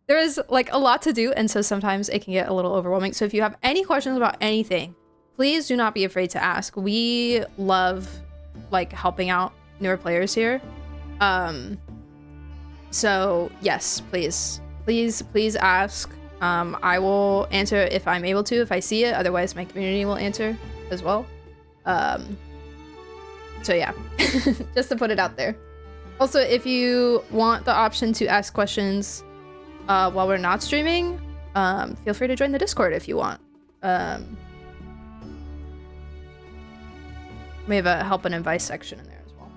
there is like a lot to do, and so sometimes it can get a little overwhelming. So if you have any questions about anything, please do not be afraid to ask. We love like helping out newer players here. So yes, please ask. I will answer if I'm able to, if I see it. Otherwise, my community will answer as well. So yeah, just to put it out there. Also, if you want the option to ask questions while we're not streaming, feel free to join the Discord if you want. We have a help and advice section in there as well.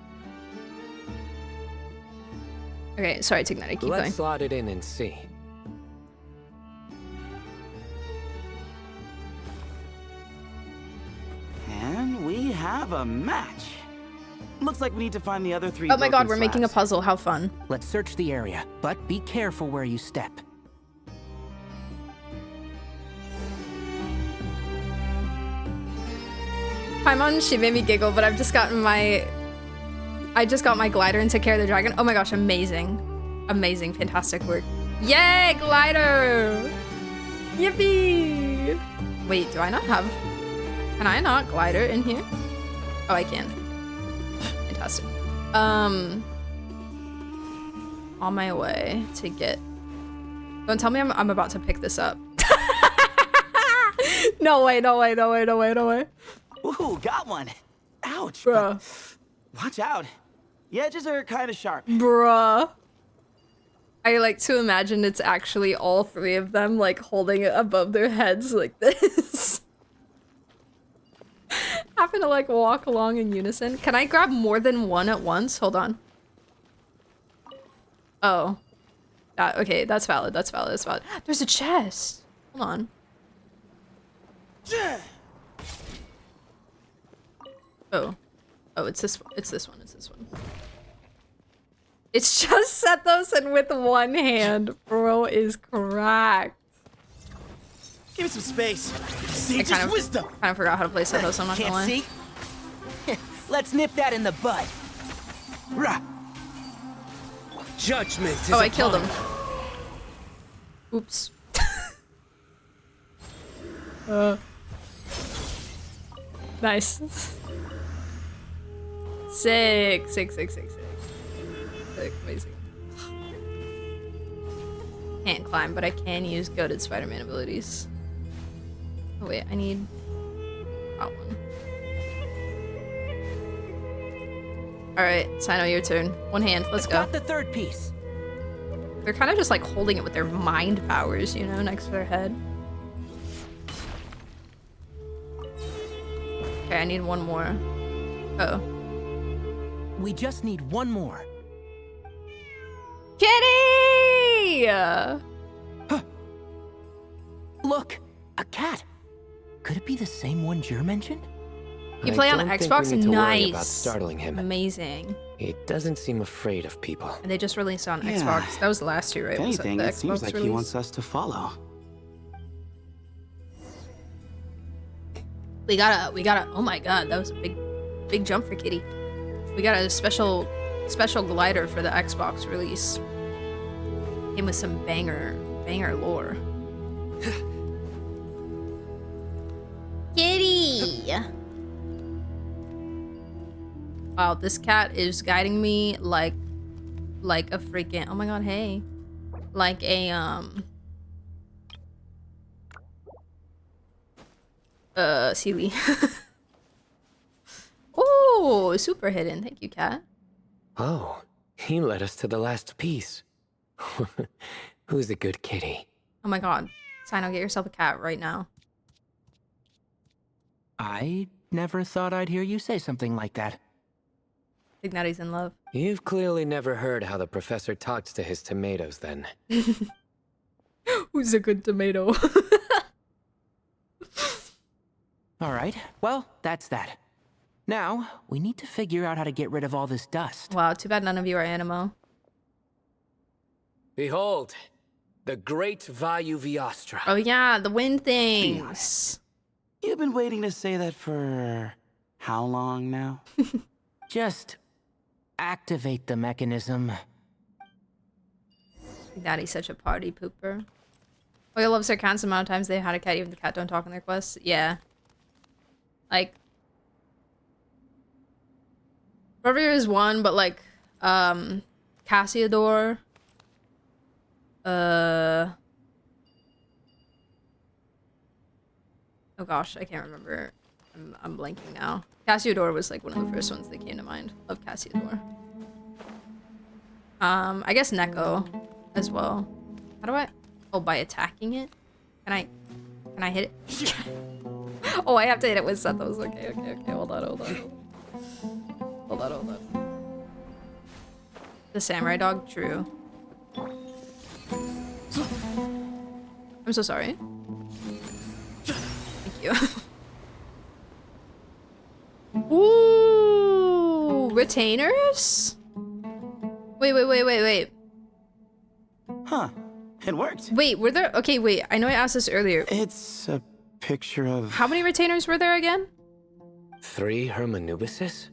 Okay, sorry, Tignetta, keep going. Let's slot it in and see. And we have a match. Looks like we need to find the other 3 Oh my god, we're broken making a slabs. puzzle. How fun. Let's search the area, but be careful where you step. Paimon, she made me giggle, but I've just gotten my... I just got my glider and took care of the dragon. Oh my gosh, amazing. Amazing, fantastic work. Yay, glider! Yippee! Wait, do I not have... Can I not glider in here? Oh, I can. Fantastic. On my way to get... Don't tell me I'm about to pick this up. No way, no way, no way, no way, no way. Ooh, got one. Ouch. Bruh. Watch out. The edges are kind of sharp. Bruh. I like to imagine it's actually all 3 of them like holding it above their heads like this. Happen to like walk along in unison. Can I grab more than one at once? Hold on. Oh. Okay, that's valid, that's valid, that's valid. There's a chest. Hold on. Oh. Oh, it's this one. It's this one. It's this one. It's just Sethos and with one hand. Bro is cracked. Give me some space. See, I just wisdom. kind of forgot how to play Sethos, I'm not gonna lie. Can't see? Let's nip that in the bud. Rah. Judgment is Oh, I killed him. upon. Oops. Nice. Sick. Amazing. Can't climb, but I can use goated Spider-Man abilities. Oh wait, I need that one. Alright, Sino, your turn. One hand, let's go. Got the 3rd piece. They're kind of just like holding it with their mind powers, you know, next to their head. Okay, I need one more. Uh oh. We just need one more. Kitty! Huh. Look, a cat. Could it be the same one Jer mentioned? You play on I don't Xbox? think we need to worry about Nice. startling him. Amazing. He doesn't seem afraid of people. And they just released it on Yeah. Xbox. That was the last year, right? If Was anything, the it seems Xbox like he release? wants us to follow. We gotta, oh my god, that was a big jump for Kitty. We got a special glider for the Xbox release. Came with some banger lore. Kitty! Wow, this cat is guiding me like a freaking, oh my god, hey. Like a, Sealy. Oh, super hidden. Thank you, cat. Oh, he led us to the last piece. Who's a good kitty? Oh my god. Sino, get yourself a cat right now. I never thought I'd hear you say something like that. I think that he's in love. You've clearly never heard how the professor talks to his tomatoes, then. Who's a good tomato? All right, well, that's that. Now, we need to figure out how to get rid of all this dust. Wow, too bad none of you are Animo. Behold, the great Vayu Viastra. Oh yeah, the wind things. You've been waiting to say that for how long now? Just activate the mechanism. Daddy's such a party pooper. Oh, he loves their cats the amount of times they had a cat, even the cat don't talk in their quests. Yeah. Like, Rover is one, but like, Cassiodor. Oh gosh, I can't remember. I'm blanking now. Cassiodor was like one of the first ones that came to mind. Love Cassiodor. I guess Neko as well. How do I? Oh, by attacking it? Can I hit it? Oh, I have to hit it with Sethos. Okay. Hold on. The samurai dog, true. I'm so sorry. Thank you. Ooh, retainers? Wait. Huh. It worked. Wait, were there? Okay, wait. I know I asked this earlier. It's a picture of... How many retainers were there again? 3 Hermanubises?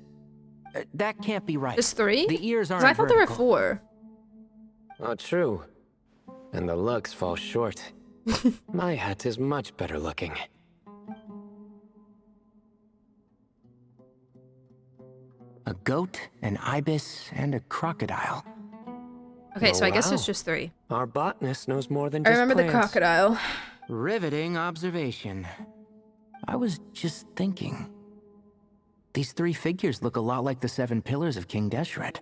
That can't be right. Just 3? The ears aren't I thought there were 4. Oh, true. And the looks fall short. My hat is much better looking. A goat, an ibis, and a crocodile. Okay, Oh, so I guess wow. it's just 3. Our botanist knows more than I just remember the plants. crocodile. Riveting observation. I was just thinking. These 3 figures look a lot like the 7 pillars of King Deshret.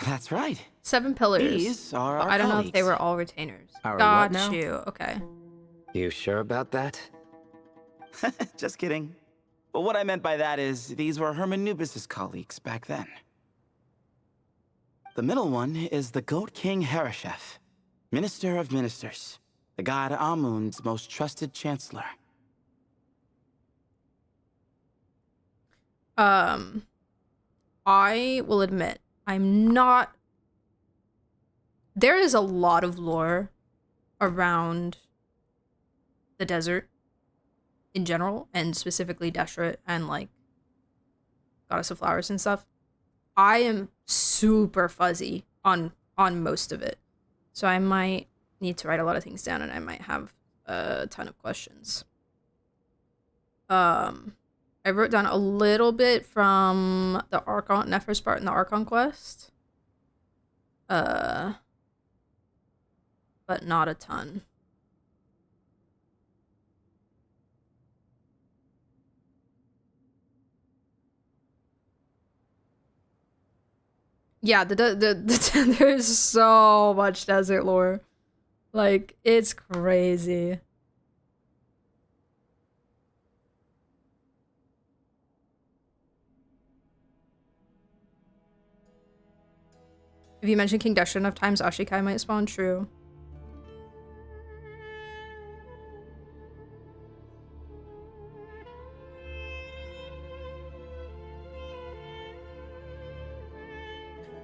That's right. 7 pillars. These are our I don't know if they colleagues. were all retainers. Our Got what now? you. Okay. You sure about that? Just kidding. But what I meant by that is these were Hermanubis' colleagues back then. The middle one is the Goat King Harashef, Minister of Ministers, the god Amun's most trusted chancellor. I will admit, I'm not... There is a lot of lore around the desert in general, and specifically Deshret and, like, Goddess of Flowers and stuff. I am super fuzzy on most of it. So I might need to write a lot of things down, and I might have a ton of questions. I wrote down a little bit from the Archon, Neferspart and the Archon quest. But not a ton. Yeah, there's so much desert lore. Like, it's crazy. If you mention King Deshret enough times, Ashikai might spawn. True.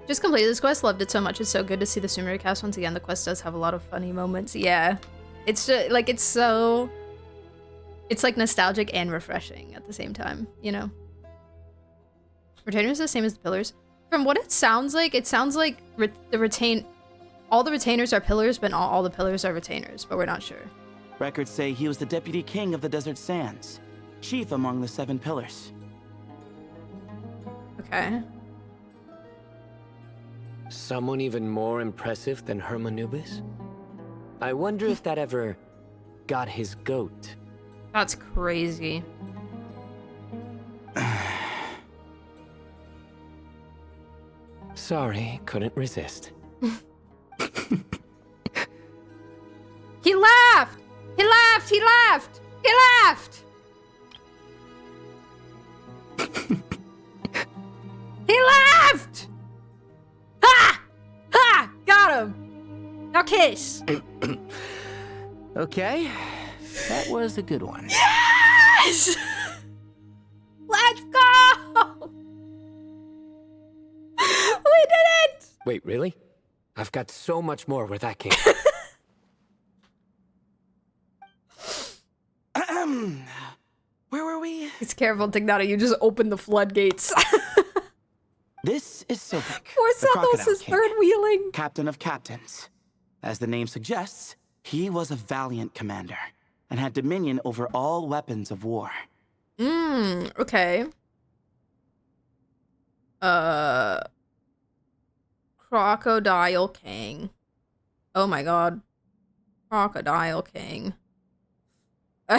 Just completed this quest, loved it so much. It's so good to see the Sumeru cast once again. The quest does have a lot of funny moments. Yeah. It's just, like, it's so... It's, like, nostalgic and refreshing at the same time, you know? Retainers are the same as the pillars. From what it sounds like all the retainers are pillars, but not all the pillars are retainers, but we're not sure. Records say he was the deputy king of the Desert Sands, chief among the 7 pillars. Okay. Someone even more impressive than Hermanubis? I wonder if that ever got his goat. That's crazy. Sorry, couldn't resist. He laughed! He laughed! He laughed! He laughed! this! Okay, that was a good one. Yes! Let's go! We did it! Wait, really? I've got so much more where that came. Where were we? It's careful, Tignata. You just opened the floodgates. This is Sophic. Poor the Sethos Crocodile is King, third wheeling. Captain of captains. As the name suggests, he was a valiant commander and had dominion over all weapons of war. Okay. Crocodile King. Oh my god. Crocodile King. I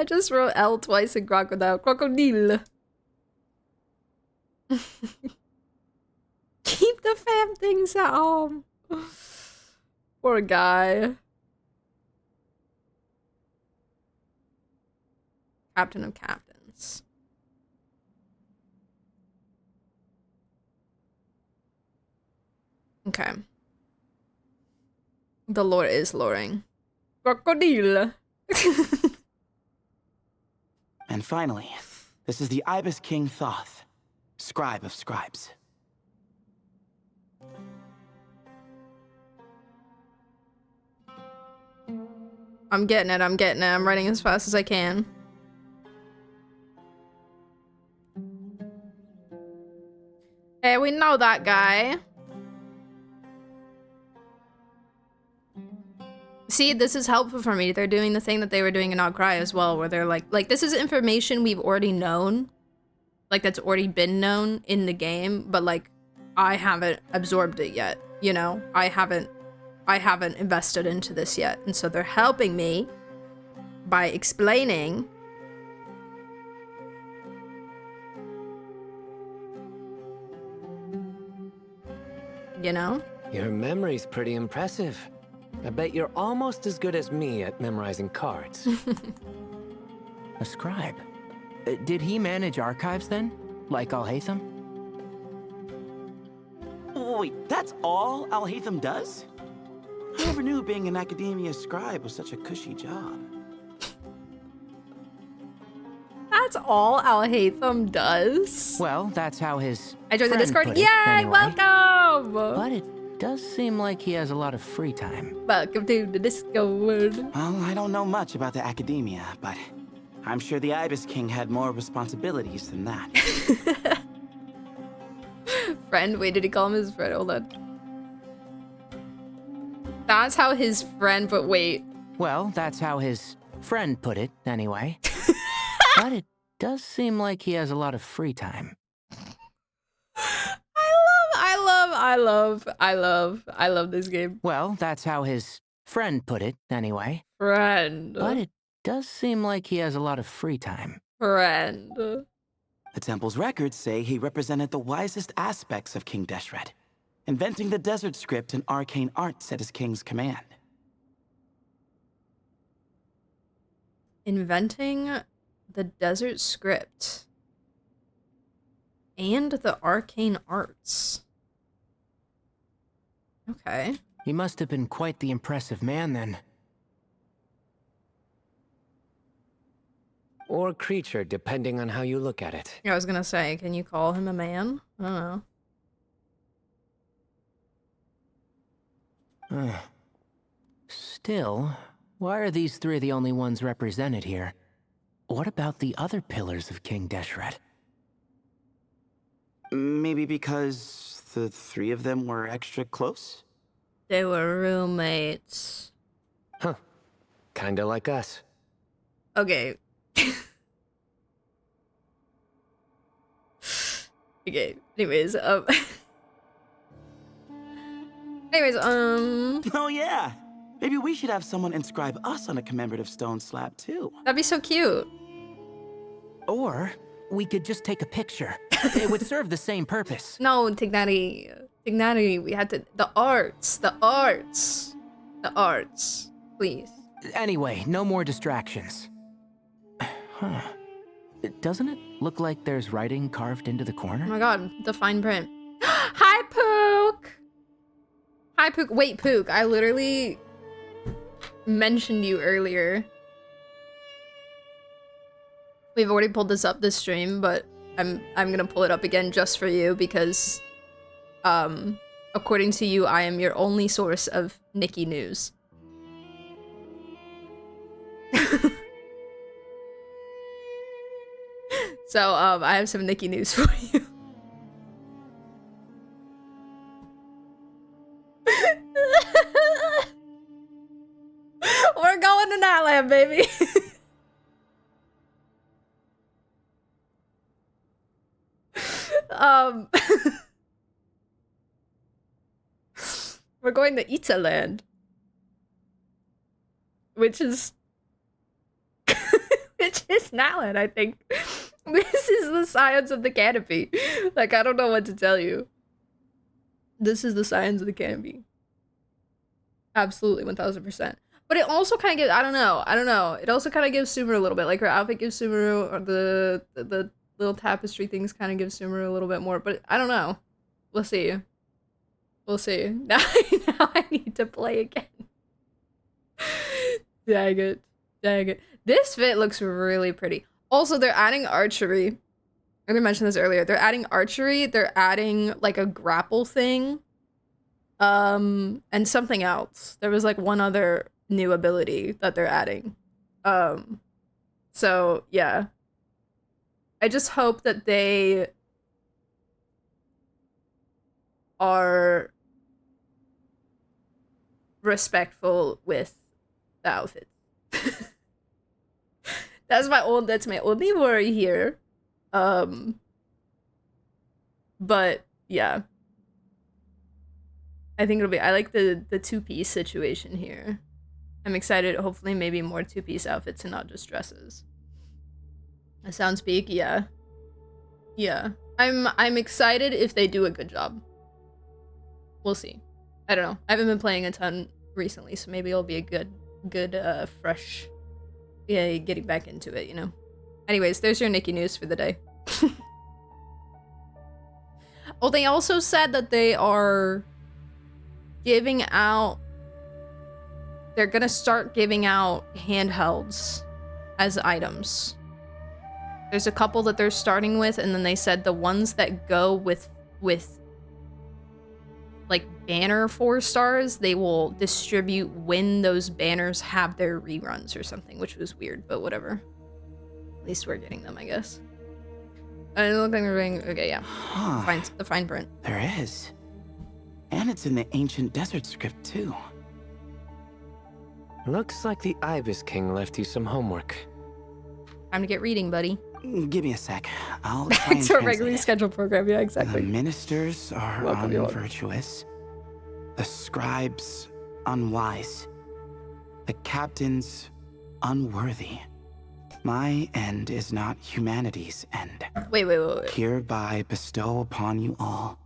just wrote L twice in crocodile. Crocodile. Keep the fam things at home. Poor guy. Captain of captains. Okay. The lore is loring. Crocodile. And finally, this is the Ibis King Thoth, scribe of scribes. I'm getting it, I'm getting it. I'm writing as fast as I can. Hey, we know that guy. See, this is helpful for me. They're doing the thing that they were doing in Outcry as well, where they're like this is information we've already known. Like, that's already been known in the game, but like, I haven't absorbed it yet, you know? I haven't invested into this yet. And so they're helping me by explaining. You know? Your memory's pretty impressive. I bet you're almost as good as me at memorizing cards. A scribe? Did he manage archives then? Like Alhaitham? Wait, that's all Alhaitham does? I never knew being an academia scribe was such a cushy job. That's all Alhaitham does? Well, that's how his I joined the friend Discord. put Yay, it, anyway. welcome! But it does seem like he has a lot of free time. Welcome to the Discord. Well, I don't know much about the academia, but I'm sure the Ibis King had more responsibilities than that. Friend? Wait, did he call him his friend? Hold on. That's how his friend, but wait. Well, that's how his friend put it, anyway. But it does seem like he has a lot of free time. I love this game. Well, that's how his friend put it, anyway. Friend. But it does seem like he has a lot of free time. Friend. The temple's records say he represented the wisest aspects of King Deshret, inventing the desert script and arcane arts at his king's command. Inventing the desert script and the arcane arts. Okay. He must have been quite the impressive man then. Or creature, depending on how you look at it. Yeah, I was gonna say, can you call him a man? I don't know. Still, why are these three the only ones represented here? What about the other pillars of King Deshret? Maybe because the three of them were extra close? They were roommates. Huh. Kinda like us. Okay. Okay, anyways, Oh yeah! Maybe we should have someone inscribe us on a commemorative stone slab too. That'd be so cute. Or we could just take a picture. It would serve the same purpose. No, Tignati, we had to, the arts, please. Anyway, no more distractions. Huh. Doesn't it look like there's writing carved into the corner? Oh my god, the fine print. Hi, Pook! Hi, Pook. Wait, Pook. I literally mentioned you earlier. We've already pulled this up this stream, but I'm gonna pull it up again just for you because, according to you, I am your only source of Nikki news. So, I have some Nikki news for you. We're going to Nightland, baby. We're going to Italand, which is Nightland, I think. This is the science of the canopy. Like, I don't know what to tell you. This is the science of the canopy. Absolutely, 1000%. But it also kind of gives, I don't know. It also kind of gives Sumeru a little bit. Like, her outfit gives Sumeru, or the little tapestry things kind of gives Sumeru a little bit more. But I don't know. We'll see. We'll see. Now I need to play again. Dang it. Dang it. This fit looks really pretty. Also, they're adding archery. I didn't mention this earlier. They're adding archery. They're adding, like, a grapple thing. And something else. There was, like, one other new ability that they're adding. So, yeah. I just hope that they are respectful with the outfits. That's my only worry here. But yeah. I think it'll be, I like the two-piece situation here. I'm excited, hopefully maybe more two-piece outfits and not just dresses. A sound speak, yeah. Yeah. I'm excited if they do a good job. We'll see. I don't know. I haven't been playing a ton recently, so maybe it'll be a good fresh, yeah, getting back into it, you know. Anyways, there's your Nikki news for the day. Oh, they also said that they are giving out, they're gonna start giving out handhelds as items. There's a couple that they're starting with, and then they said the ones that go with like banner 4 stars, they will distribute when those banners have their reruns or something, which was weird, but whatever. At least we're getting them, I guess. I look like we're doing, okay, yeah. Huh. The fine print. There is. And it's in the ancient desert script, too. Looks like the Ibis King left you some homework. Time to get reading, buddy. Give me a sec. I'll try Back and to a translate regularly it. scheduled program, yeah, exactly. The ministers are Welcome, you're welcome. unvirtuous. The scribes unwise. The captains unworthy. My end is not humanity's end. Wait. Hereby bestow upon you all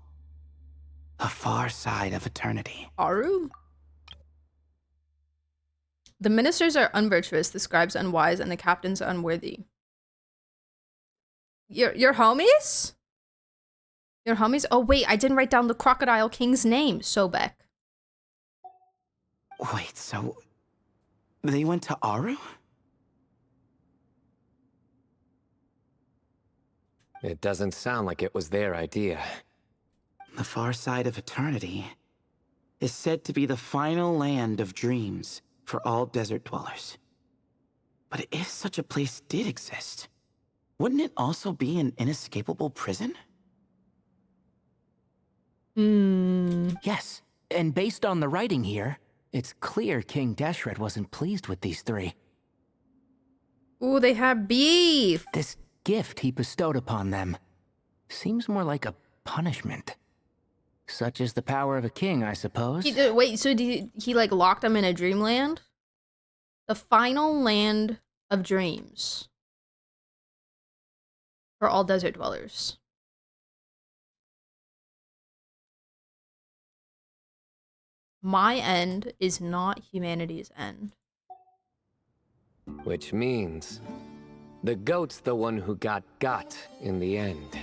the far side of eternity. Aru? The ministers are unvirtuous, the scribes unwise, and the captains unworthy. Your homies? Your homies? Oh wait, I didn't write down the Crocodile King's name, Sobek. Wait, so they went to Aru? It doesn't sound like it was their idea. The far side of eternity is said to be the final land of dreams for all desert dwellers. But if such a place did exist, wouldn't it also be an inescapable prison? Yes, and based on the writing here, it's clear King Deshret wasn't pleased with these three. Ooh, they have beef! This gift he bestowed upon them seems more like a punishment. Such is the power of a king, I suppose. Wait, so did he like lock them in a dreamland? The final land of dreams. For all desert dwellers. My end is not humanity's end. Which means the goat's the one who got in the end.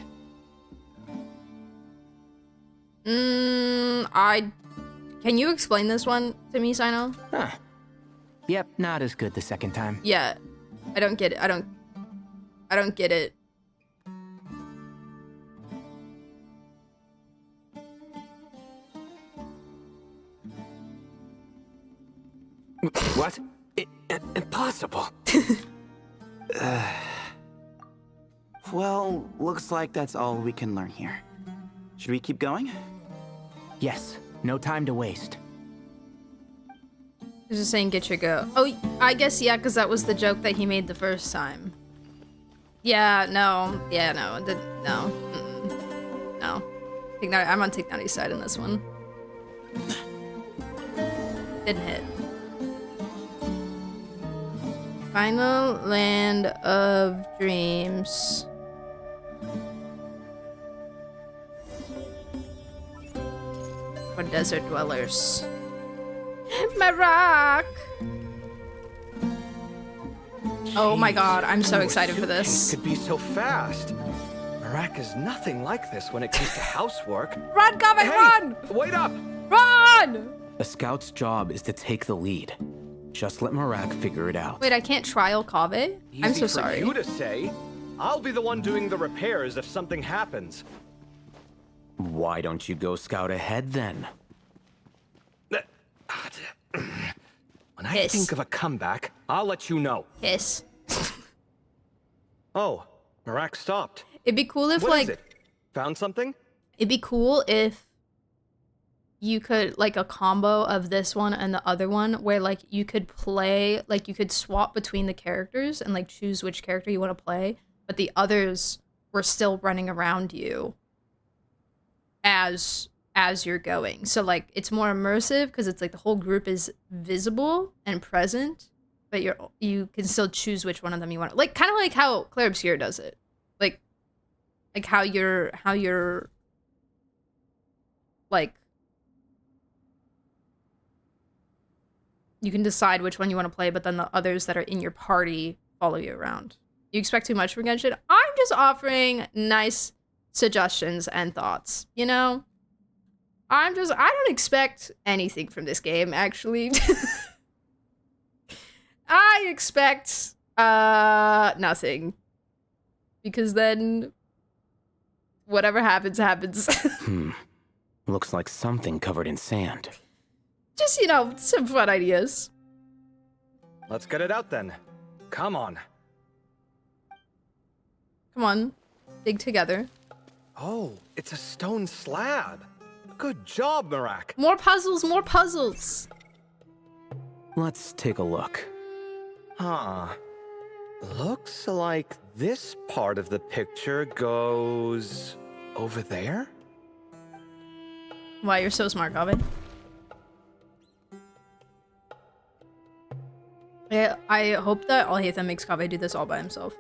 Can you explain this one to me, Sino? Huh. Yep, not as good the second time. Yeah. I don't get it. I don't get it. What? Impossible. Well, looks like that's all we can learn here. Should we keep going? Yes, no time to waste. He's just saying get your go. Oh, I guess, yeah, because that was the joke that he made the first time. Yeah, no. Yeah, no. No. No. I'm on Tignati's side in this one. Didn't hit. Final Land of Dreams. For desert dwellers. Marak! Oh my god, I'm so excited for this. Could be so fast. Marak is nothing like this when it comes to housework. Run, Kaveh, hey, run! Wait up! Run! A scout's job is to take the lead. Just let Marak figure it out. Wait, I can't trial Kaveh? I'm so sorry. Easy for you to say. I'll be the one doing the repairs if something happens. Why don't you go scout ahead then? When I think of a comeback, I'll let you know. Yes. Oh, Marak stopped. It'd be cool if, What like... is it? Found something? It'd be cool if you could, like, a combo of this one and the other one where, like, you could play, like, you could swap between the characters and, like, choose which character you want to play, but the others were still running around you as you're going. So, like, it's more immersive because it's, like, the whole group is visible and present, but you can still choose which one of them you want. Like, kind of like how Claire Obscure does it. Like how you're, like, you can decide which one you want to play, but then the others that are in your party follow you around. You expect too much from Genshin? I'm just offering nice suggestions and thoughts, you know? I don't expect anything from this game, actually. I expect, nothing. Because then, whatever happens, happens. Looks like something covered in sand. Just, you know, some fun ideas. Let's get it out then. Come on. Come on. Dig together. Oh, it's a stone slab. Good job, Marak. More puzzles, more puzzles. Let's take a look. Huh. Looks like this part of the picture goes over there? Wow, you're so smart, Kaveh. Yeah, I hope that Alhaitham makes Kaveh do this all by himself.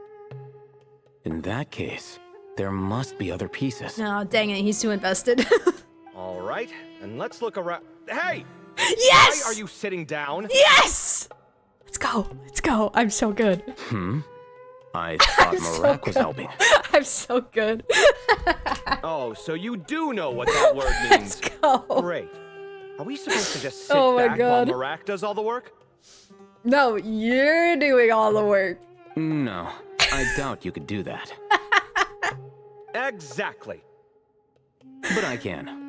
In that case, there must be other pieces. No, dang it, he's too invested. All right, and let's look around. Hey! Yes! Why are you sitting down? Yes! Let's go. Let's go. I'm so good. I thought Marak was helping. I'm so good. Oh, so you do know what that word means. Let's go. Great. Are we supposed to just sit back while Marak does all the work? No, you're doing all the work. No, I doubt you could do that. Exactly. But I can.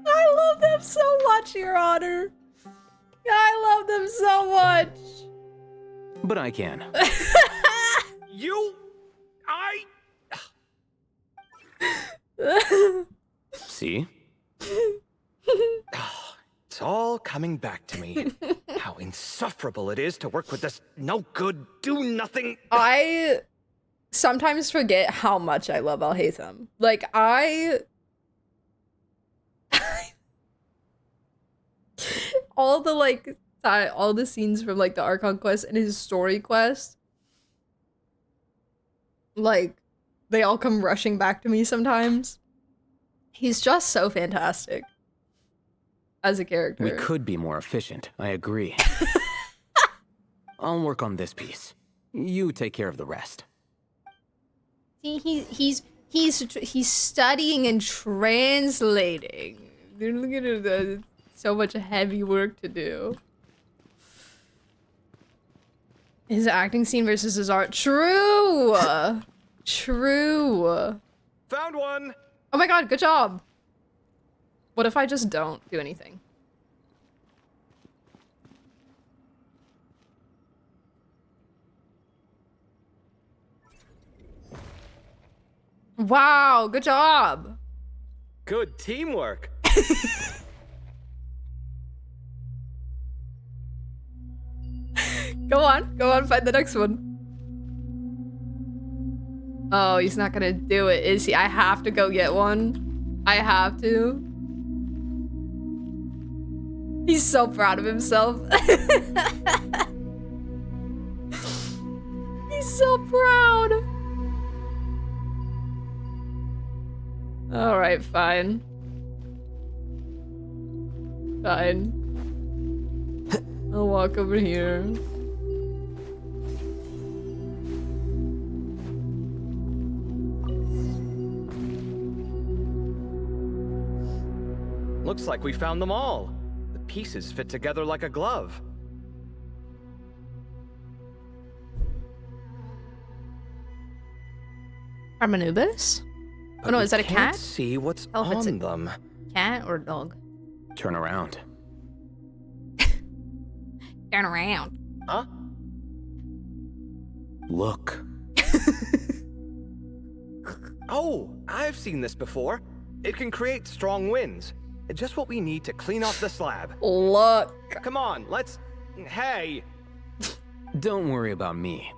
I love them so much, Your Honor. I love them so much. But I can. See? It's all coming back to me. How insufferable it is to work with this no-good, do-nothing... I sometimes forget how much I love Alhaitham. Like, all the, like, all the scenes from, like, the Archon quest and his story quest, like, they all come rushing back to me sometimes. He's just so fantastic as a character. We could be more efficient, I agree. I'll work on this piece. You take care of the rest. See, He's studying and translating. Dude, look at it. So much heavy work to do. His acting scene versus his art. True. True. Found one. Oh my god, good job. What if I just don't do anything? Wow, good job. Good teamwork. Go on, find the next one. Oh, he's not gonna do it, is he? I have to go get one. I have to. He's so proud of himself. He's so proud. Alright, fine. Fine. I'll walk over here. Looks like we found them all. The pieces fit together like a glove. Armanubis? Oh no, is that a cat? Can't see what's Oh, it's on a them. cat or dog? Turn around. Turn around. Huh? Look. Oh, I've seen this before. It can create strong winds. Just what we need to clean off the slab. Look. Come on, let's... Hey! Don't worry about me.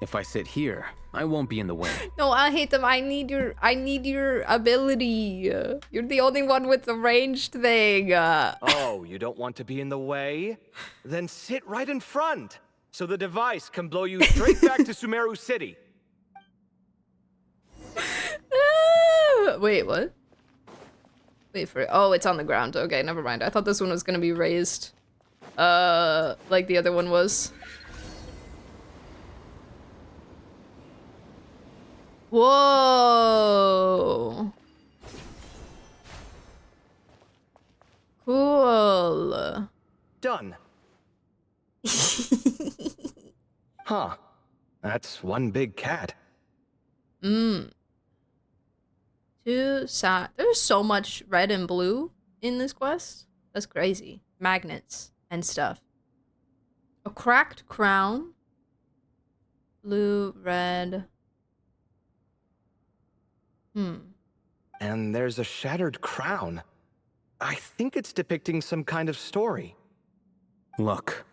If I sit here, I won't be in the way. No, I hate them. I need your ability. You're the only one with the ranged thing. Oh, you don't want to be in the way? Then sit right in front, so the device can blow you straight back to Sumeru City. Wait, what? Wait for it. Oh, it's on the ground. Okay, never mind. I thought this one was gonna be raised. Like the other one was. Whoa. Cool. Done. Huh. That's one big cat. Too sad. There's so much red and blue in this quest. That's crazy. Magnets and stuff. A cracked crown. Blue, red. And there's a shattered crown. I think it's depicting some kind of story. Look,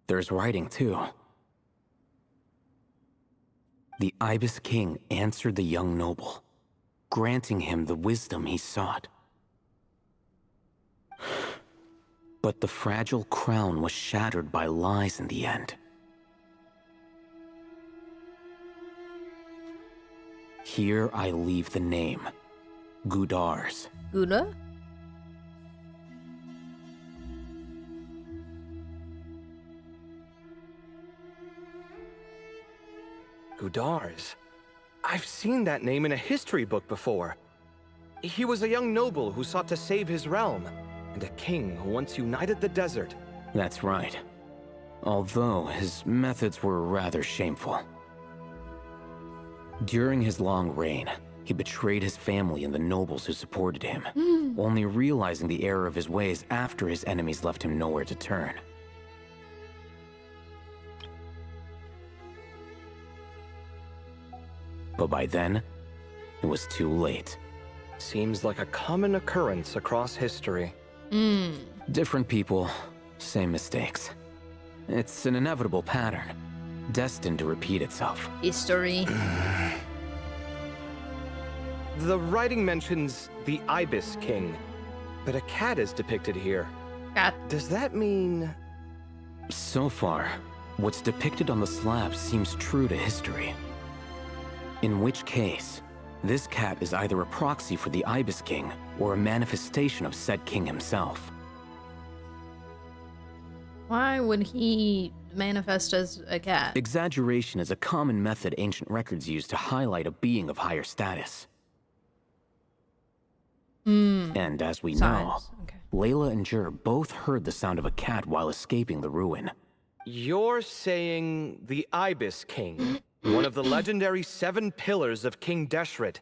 there's writing too. The Ibis King answered the young noble, granting him the wisdom he sought. But the fragile crown was shattered by lies in the end. Here I leave the name, Gudar's. Gouda? Gudar's. I've seen that name in a history book before. He was a young noble who sought to save his realm, and a king who once united the desert. That's right. Although his methods were rather shameful. During his long reign, he betrayed his family and the nobles who supported him, only realizing the error of his ways after his enemies left him nowhere to turn. But by then, it was too late. Seems like a common occurrence across history. Different people, same mistakes. It's an inevitable pattern, destined to repeat itself. History. The writing mentions the Ibis King, but a cat is depicted here. Cat. Does that mean... So far, what's depicted on the slab seems true to history. In which case, this cat is either a proxy for the Ibis King or a manifestation of said king himself. Why would he manifest as a cat? Exaggeration is a common method ancient records used to highlight a being of higher status. And as we know, Okay. Layla and Jur both heard the sound of a cat while escaping the ruin. You're saying the Ibis King, one of the legendary 7 pillars of King Deshret,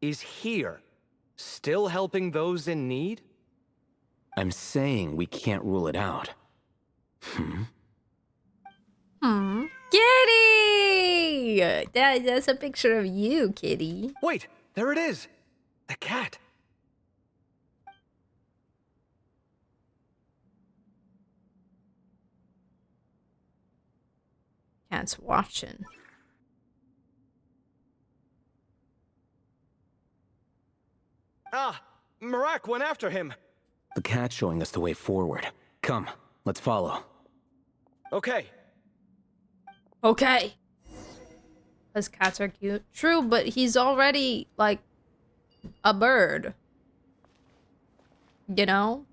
is here, still helping those in need? I'm saying we can't rule it out. Kitty! That's a picture of you, Kitty. Wait, there it is! The cat! Cat's watching. Ah! Marak went after him! The cat's showing us the way forward. Come, let's follow. Okay. Okay. Because cats are cute. True, but he's already, like, a bird. You know?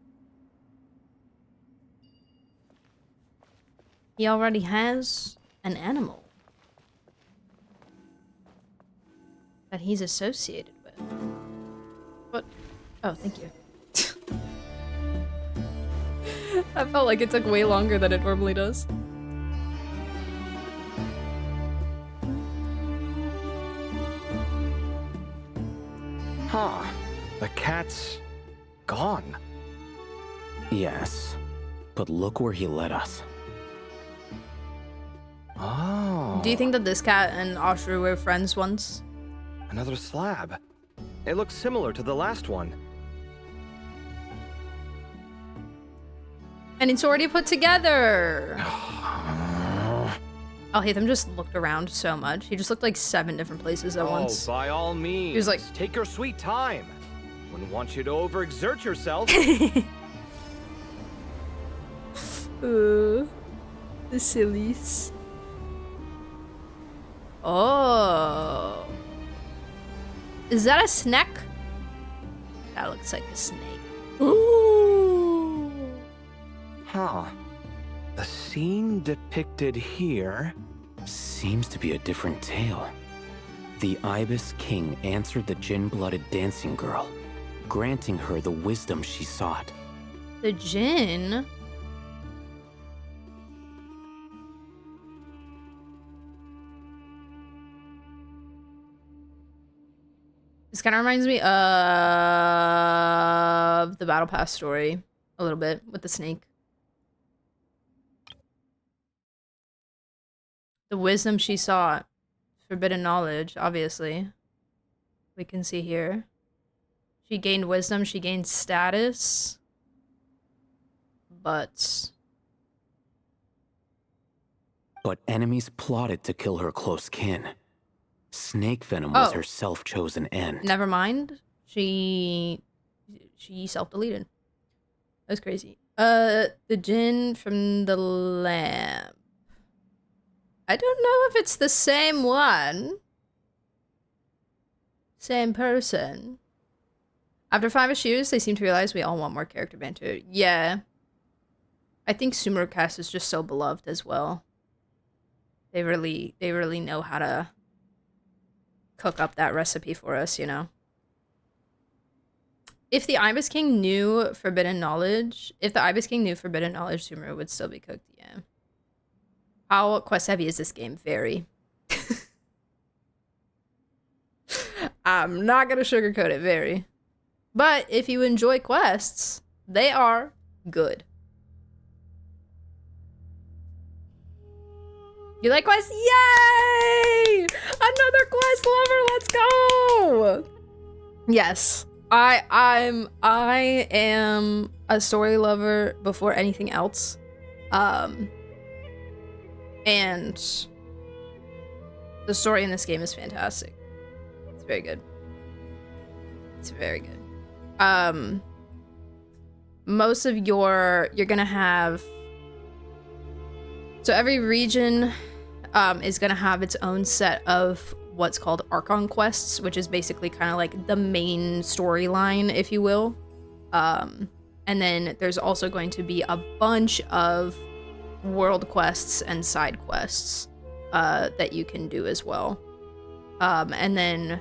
He already has an animal that he's associated with. What? Oh, thank you. I felt like it took way longer than it normally does. Huh. The cat's gone. Yes, but look where he led us. Oh. Do you think that this cat and Ashru were friends once? Another slab. It looks similar to the last one. And it's already put together! Oh, Hatham just looked around so much. He just looked like 7 different places at once. Oh, by all means. He was like, take your sweet time. Wouldn't want you to overexert yourself. The sillies. Oh. Is that a snack? That looks like a snake. Ooh. Huh. The scene depicted here seems to be a different tale. The Ibis King answered the Jinn-blooded dancing girl, granting her the wisdom she sought. The Jinn? This kind of reminds me of the Battle Pass story a little bit with the snake. The wisdom she sought. Forbidden knowledge, obviously. We can see here. She gained wisdom, she gained status. But enemies plotted to kill her close kin. Snake venom was her self-chosen end. never mind. She self-deleted. That's crazy. The Jinn from the lamp. I don't know if it's the same one. Same person. After 5 issues, they seem to realize we all want more character banter. Yeah. I think Sumeru cast is just so beloved as well. They really know how to cook up that recipe for us, you know? If the Ibis King knew forbidden knowledge, Sumeru would still be cooked, yeah. How quest heavy is this game? Very. I'm not gonna sugarcoat it, very. But if you enjoy quests, they are good. You like quests? Yay! Another quest lover, let's go! Yes. I am a story lover before anything else. And the story in this game is fantastic. It's very good. It's very good. Most of you're gonna have, so every region is gonna have its own set of what's called Archon quests, which is basically kind of like the main storyline, if you will. And then there's also going to be a bunch of world quests and side quests that you can do as well. And then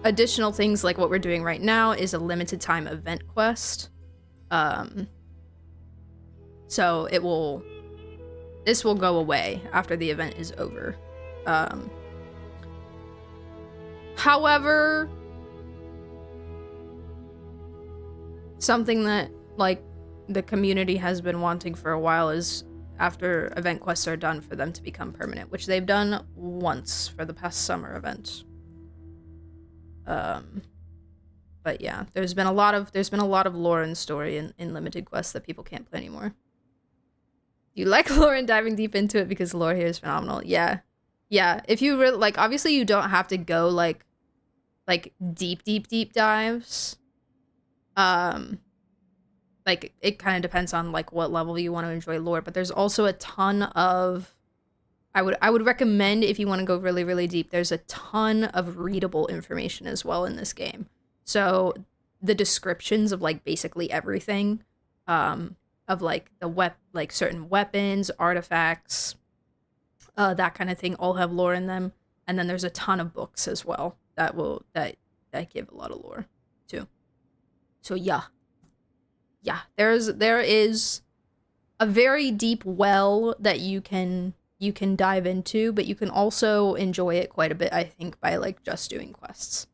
additional things like what we're doing right now is a limited time event quest. So this will go away after the event is over. However, something that like the community has been wanting for a while is after event quests are done for them to become permanent, which they've done once for the past summer event. But yeah, there's been a lot of lore and story in limited quests that people can't play anymore. You like lore and diving deep into it because the lore here is phenomenal. Yeah. If you really like, obviously you don't have to go like deep dives. Like it kind of depends on like what level you want to enjoy lore, but there's also a ton of I would recommend if you want to go really, really deep, there's a ton of readable information as well in this game. So the descriptions of like basically everything, of like like certain weapons, artifacts, that kind of thing, all have lore in them. And then there's a ton of books as well that give a lot of lore too. So yeah, there is a very deep well that you can dive into, but you can also enjoy it quite a bit, I think, by like just doing quests.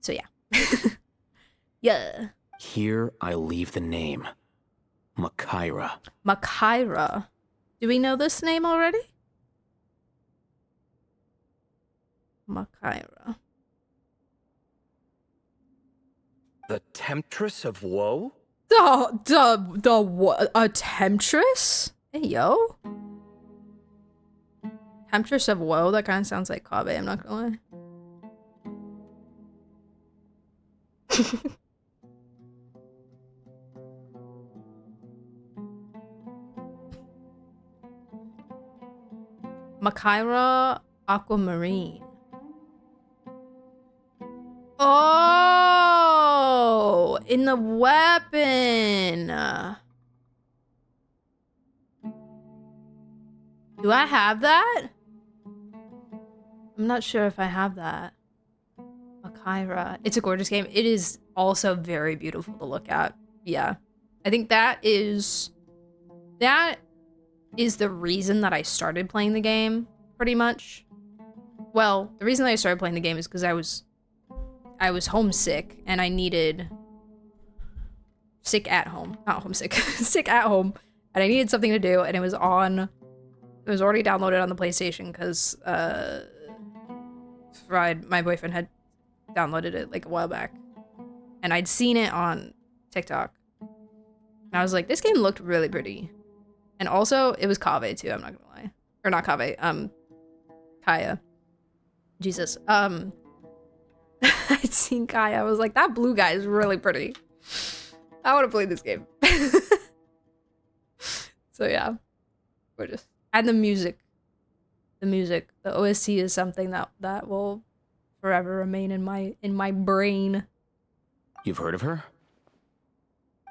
So yeah. Yeah. Here I leave the name. Makaira. Makaira. Do we know this name already? Makaira. The Temptress of Woe? A Temptress? Hey, yo. Temptress of Woe? That kind of sounds like Kaveh, I'm not gonna lie. Makaira Aquamarine. Oh, in the weapon. Do I have that? I'm not sure if I have that. Makaira. It's a gorgeous game. It is also very beautiful to look at. Yeah. I think that is the reason that I started playing the game, pretty much. Well, the reason that I started playing the game is because I was homesick and I needed sick at home, not homesick, sick at home, and I needed something to do, and it was already downloaded on the PlayStation because my boyfriend had downloaded it like a while back, and I'd seen it on TikTok, and I was like, this game looked really pretty. And also, it was Kaveh too, I'm not gonna lie. Or not Kaveh, Kaya. Jesus. I'd seen Kaya, I was like, that blue guy is really pretty. I wanna play this game. So yeah. Gorgeous. And the music. The OST is something that will forever remain in my brain. You've heard of her?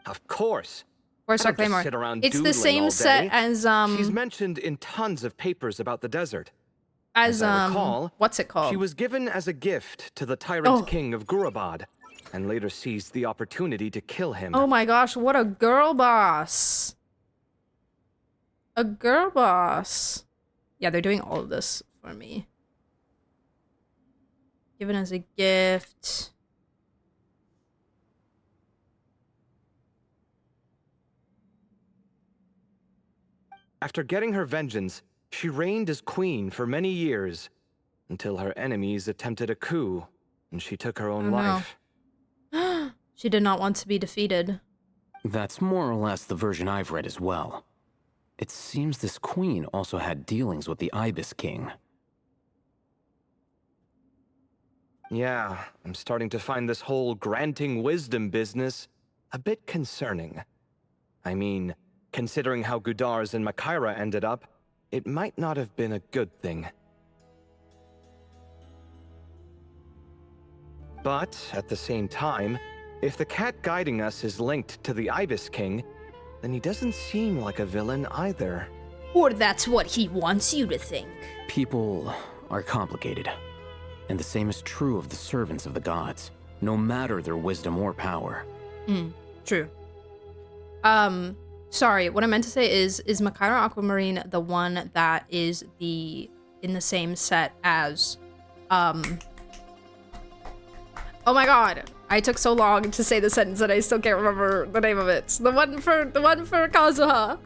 Of course. Where's our Claymore? It's the same set as She's mentioned in tons of papers about the desert. As I recall, what's it called? She was given as a gift to the tyrant king of Gurabad, and later seized the opportunity to kill him. Oh my gosh, what a girl boss. A girl boss. Yeah, they're doing all of this for me. Given as a gift. After getting her vengeance, she reigned as queen for many years, until her enemies attempted a coup, and she took her own life. No. She did not want to be defeated. That's more or less the version I've read as well. It seems this queen also had dealings with the Ibis King. Yeah, I'm starting to find this whole granting wisdom business a bit concerning. I mean, considering how Gudars and Makaira ended up, it might not have been a good thing. But, at the same time, if the cat guiding us is linked to the Ibis King, then he doesn't seem like a villain either. Or that's what he wants you to think. People are complicated. And the same is true of the servants of the gods, no matter their wisdom or power. True. Sorry, what I meant to say is Macaira Aquamarine the one that is in the same set as, oh my god, I took so long to say the sentence that I still can't remember the name of it. The one for Kazuha.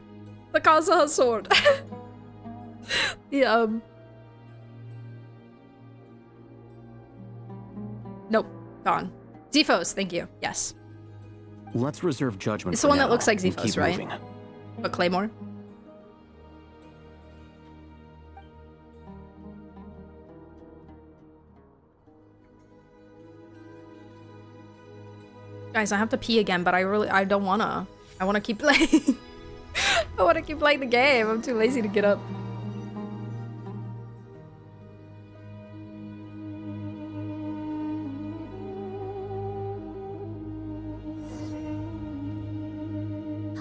The Kazuha sword. Nope, gone. Zephos, thank you. Yes. Let's reserve judgment. It's the one that looks like Zephos, right? Moving. But Claymore? Guys, I have to pee again, but I don't wanna. I wanna keep playing. I wanna keep playing the game. I'm too lazy to get up.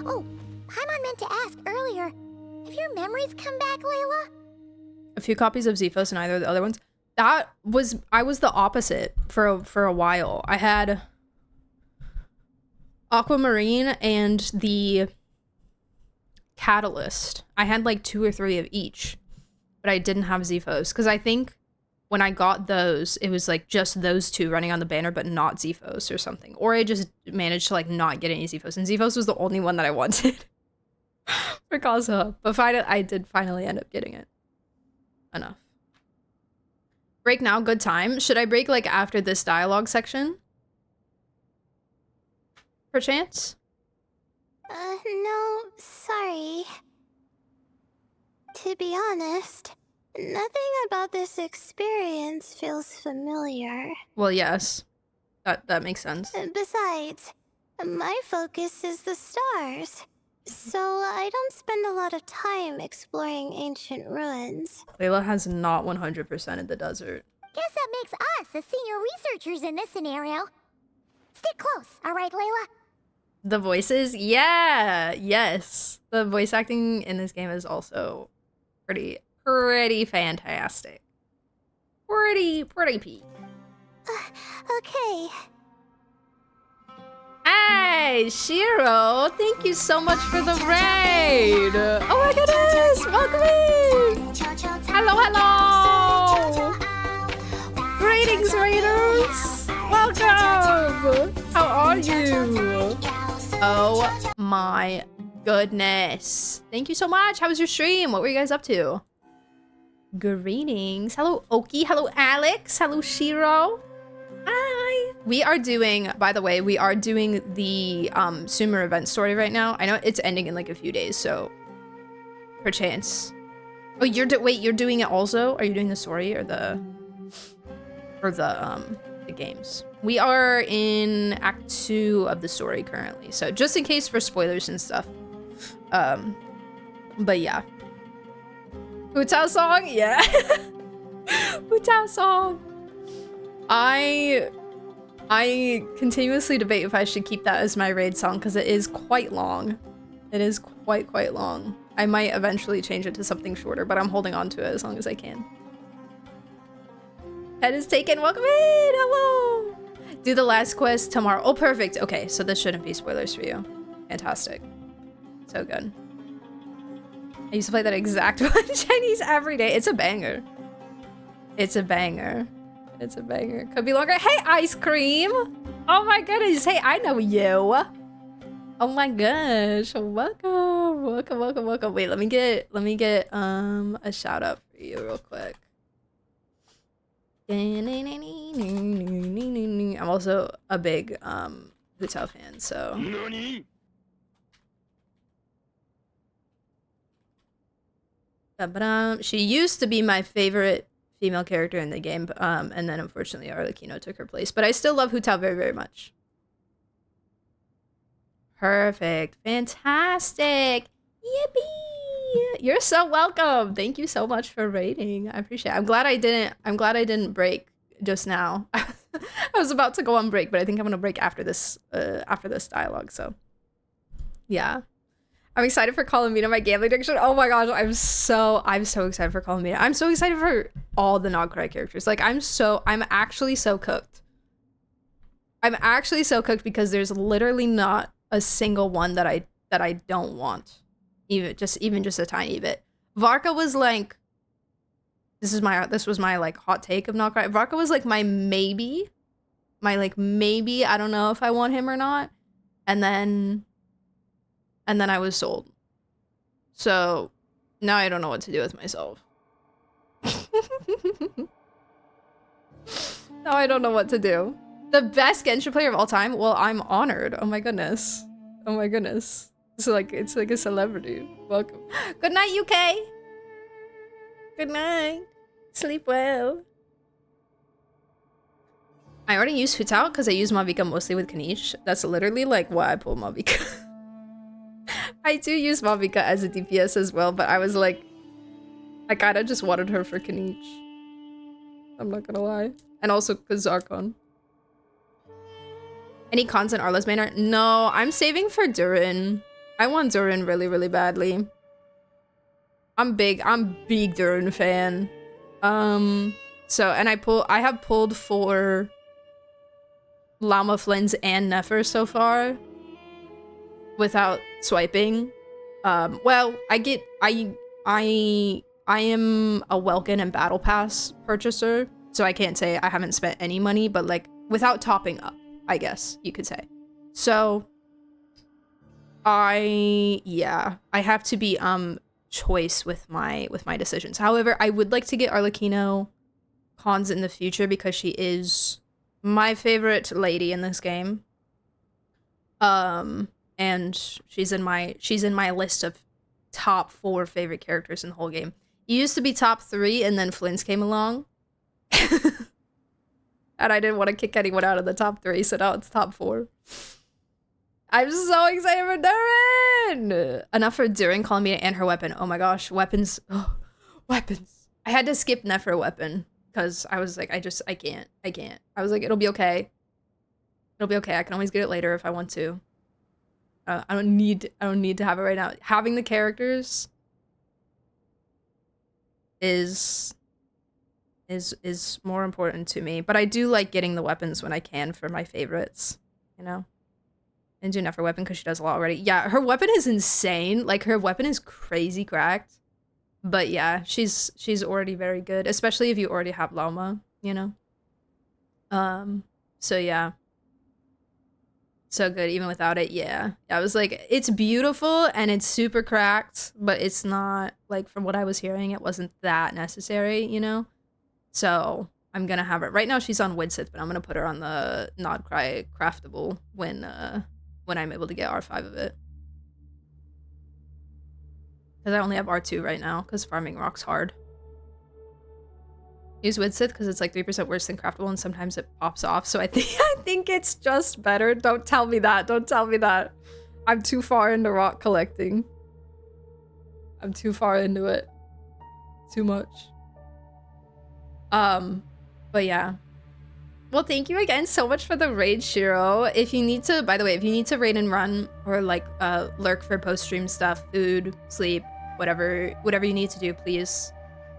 Oh, Paimon meant to ask earlier. Have your memories come back, Layla? A few copies of Zephos and either of the other ones. I was the opposite for a while. I had Aquamarine and the Catalyst. I had like 2 or 3 of each, but I didn't have Zephos because I think when I got those, it was like just those 2 running on the banner, but not Zephos or something. Or I just managed to like not get any Zephos, and Zephos was the only one that I wanted for Kazuha. But I did finally end up getting it. Enough. Break now, good time. Should I break like after this dialogue section? Perchance? No, sorry. To be honest, nothing about this experience feels familiar. Well, yes. That makes sense. Besides, my focus is the stars, so I don't spend a lot of time exploring ancient ruins. Layla has not 100%ed the desert. Guess that makes us the senior researchers in this scenario. Stick close, alright, Layla? The voices? Yeah! Yes. The voice acting in this game is also pretty fantastic. Pretty peak. Okay. Hey, Shiro! Thank you so much for the raid! Oh my goodness! Welcome in! Hello! Greetings, raiders! Welcome! How are you? Oh my goodness. Thank you so much. How was your stream? What were you guys up to? Greetings. Hello, Oki. Hello, Alex. Hello, Shiro. Hi. We are doing, by the way, we are doing the Sumeru event story right now. I know it's ending in like a few days, so perchance. Oh, wait, you're doing it also? Are you doing the story or the games? We are in Act 2 of the story currently, so just in case for spoilers and stuff. But yeah. Hu Tao song? Yeah. Hu Tao song. I continuously debate if I should keep that as my raid song because it is quite long. It is quite long. I might eventually change it to something shorter, but I'm holding on to it as long as I can. Head is taken. Welcome in. Hello. Do the last quest tomorrow. Oh, perfect. Okay, so this shouldn't be spoilers for you. Fantastic. So good. I used to play that exact one Chinese every day. It's a banger. It's a banger. It's a banger. Could be longer. Hey, ice cream. Oh my goodness. Hey, I know you. Oh my gosh. Welcome. Welcome. Wait, let me get a shout out for you real quick. I'm also a big Hu Tao fan, so. She used to be my favorite female character in the game, and then unfortunately Arlecchino took her place. But I still love Hu Tao very, very much. Perfect. Fantastic. Yippee! You're so welcome. Thank you so much for raiding. I appreciate it. I'm glad I didn't break just now. I was about to go on break, but I think I'm gonna break after this dialogue, so yeah. I'm excited for Colomina, my gambling addiction. Oh my gosh, I'm so excited for Colomina. I'm so excited for all the Nogcry characters. Like I'm actually so cooked. I'm actually so cooked because there's literally not a single one that I don't want. Even just a tiny bit. Varka was like, this was my like hot take of Nogcry. Varka was like my maybe. Maybe, I don't know if I want him or not. And then I was sold. So now I don't know what to do with myself. Now I don't know what to do. The best Genshin player of all time? Well, I'm honored. Oh my goodness. Oh my goodness. It's like a celebrity. Welcome. Good night, UK. Good night. Sleep well. I already use Hutao because I use Mavica mostly with Kanish. That's literally like why I pull Mavica. I do use Mavica as a DPS as well, but I was like, I kind of just wanted her for Kanish. I'm not gonna lie. And also because Zarkon. Any cons in Arla's Manor? No, I'm saving for Durin. I want Durin really, really badly. I'm big Durin fan. So, and I have pulled for Llama Flins and Nefer so far without swiping. Well, I am a Welkin and Battle Pass purchaser, so I can't say I haven't spent any money, but like without topping up, I guess you could say. So I have to be choice with my decisions. However, I would like to get Arlecchino cons in the future because she is my favorite lady in this game. And she's in my list of top 4 favorite characters in the whole game. It used to be top 3 and then Flynn's came along. And I didn't want to kick anyone out of the top 3, so now it's top 4. I'm so excited for Durin! Enough for Durin, Colomina, and her weapon. Oh my gosh, weapons. Oh, weapons. I had to skip Nefer weapon because I was like, I can't. I was like, it'll be okay. It'll be okay. I can always get it later if I want to. I don't need to have it right now. Having the characters is more important to me. But I do like getting the weapons when I can for my favorites, you know? And do Nefer weapon because she does a lot already. Yeah, her weapon is insane. Like, her weapon is crazy cracked. But yeah, she's already very good, especially if you already have Loma, you know? So yeah. So good, even without it, yeah. I was like, it's beautiful and it's super cracked, but it's not, like, from what I was hearing, it wasn't that necessary, you know? So I'm gonna have it. Right now she's on Widsith, but I'm gonna put her on the Nogcry craftable when I'm able to get R5 of it. Because I only have R2 right now, because farming rock's hard. Use Widsith because it's like 3% worse than craftable and sometimes it pops off. So I think it's just better. Don't tell me that. Don't tell me that. I'm too far into rock collecting. I'm too far into it. Too much. But yeah. Well, thank you again so much for the raid, Shiro. If you need to, by the way, if you need to raid and run or like lurk for post-stream stuff, food, sleep, whatever you need to do, please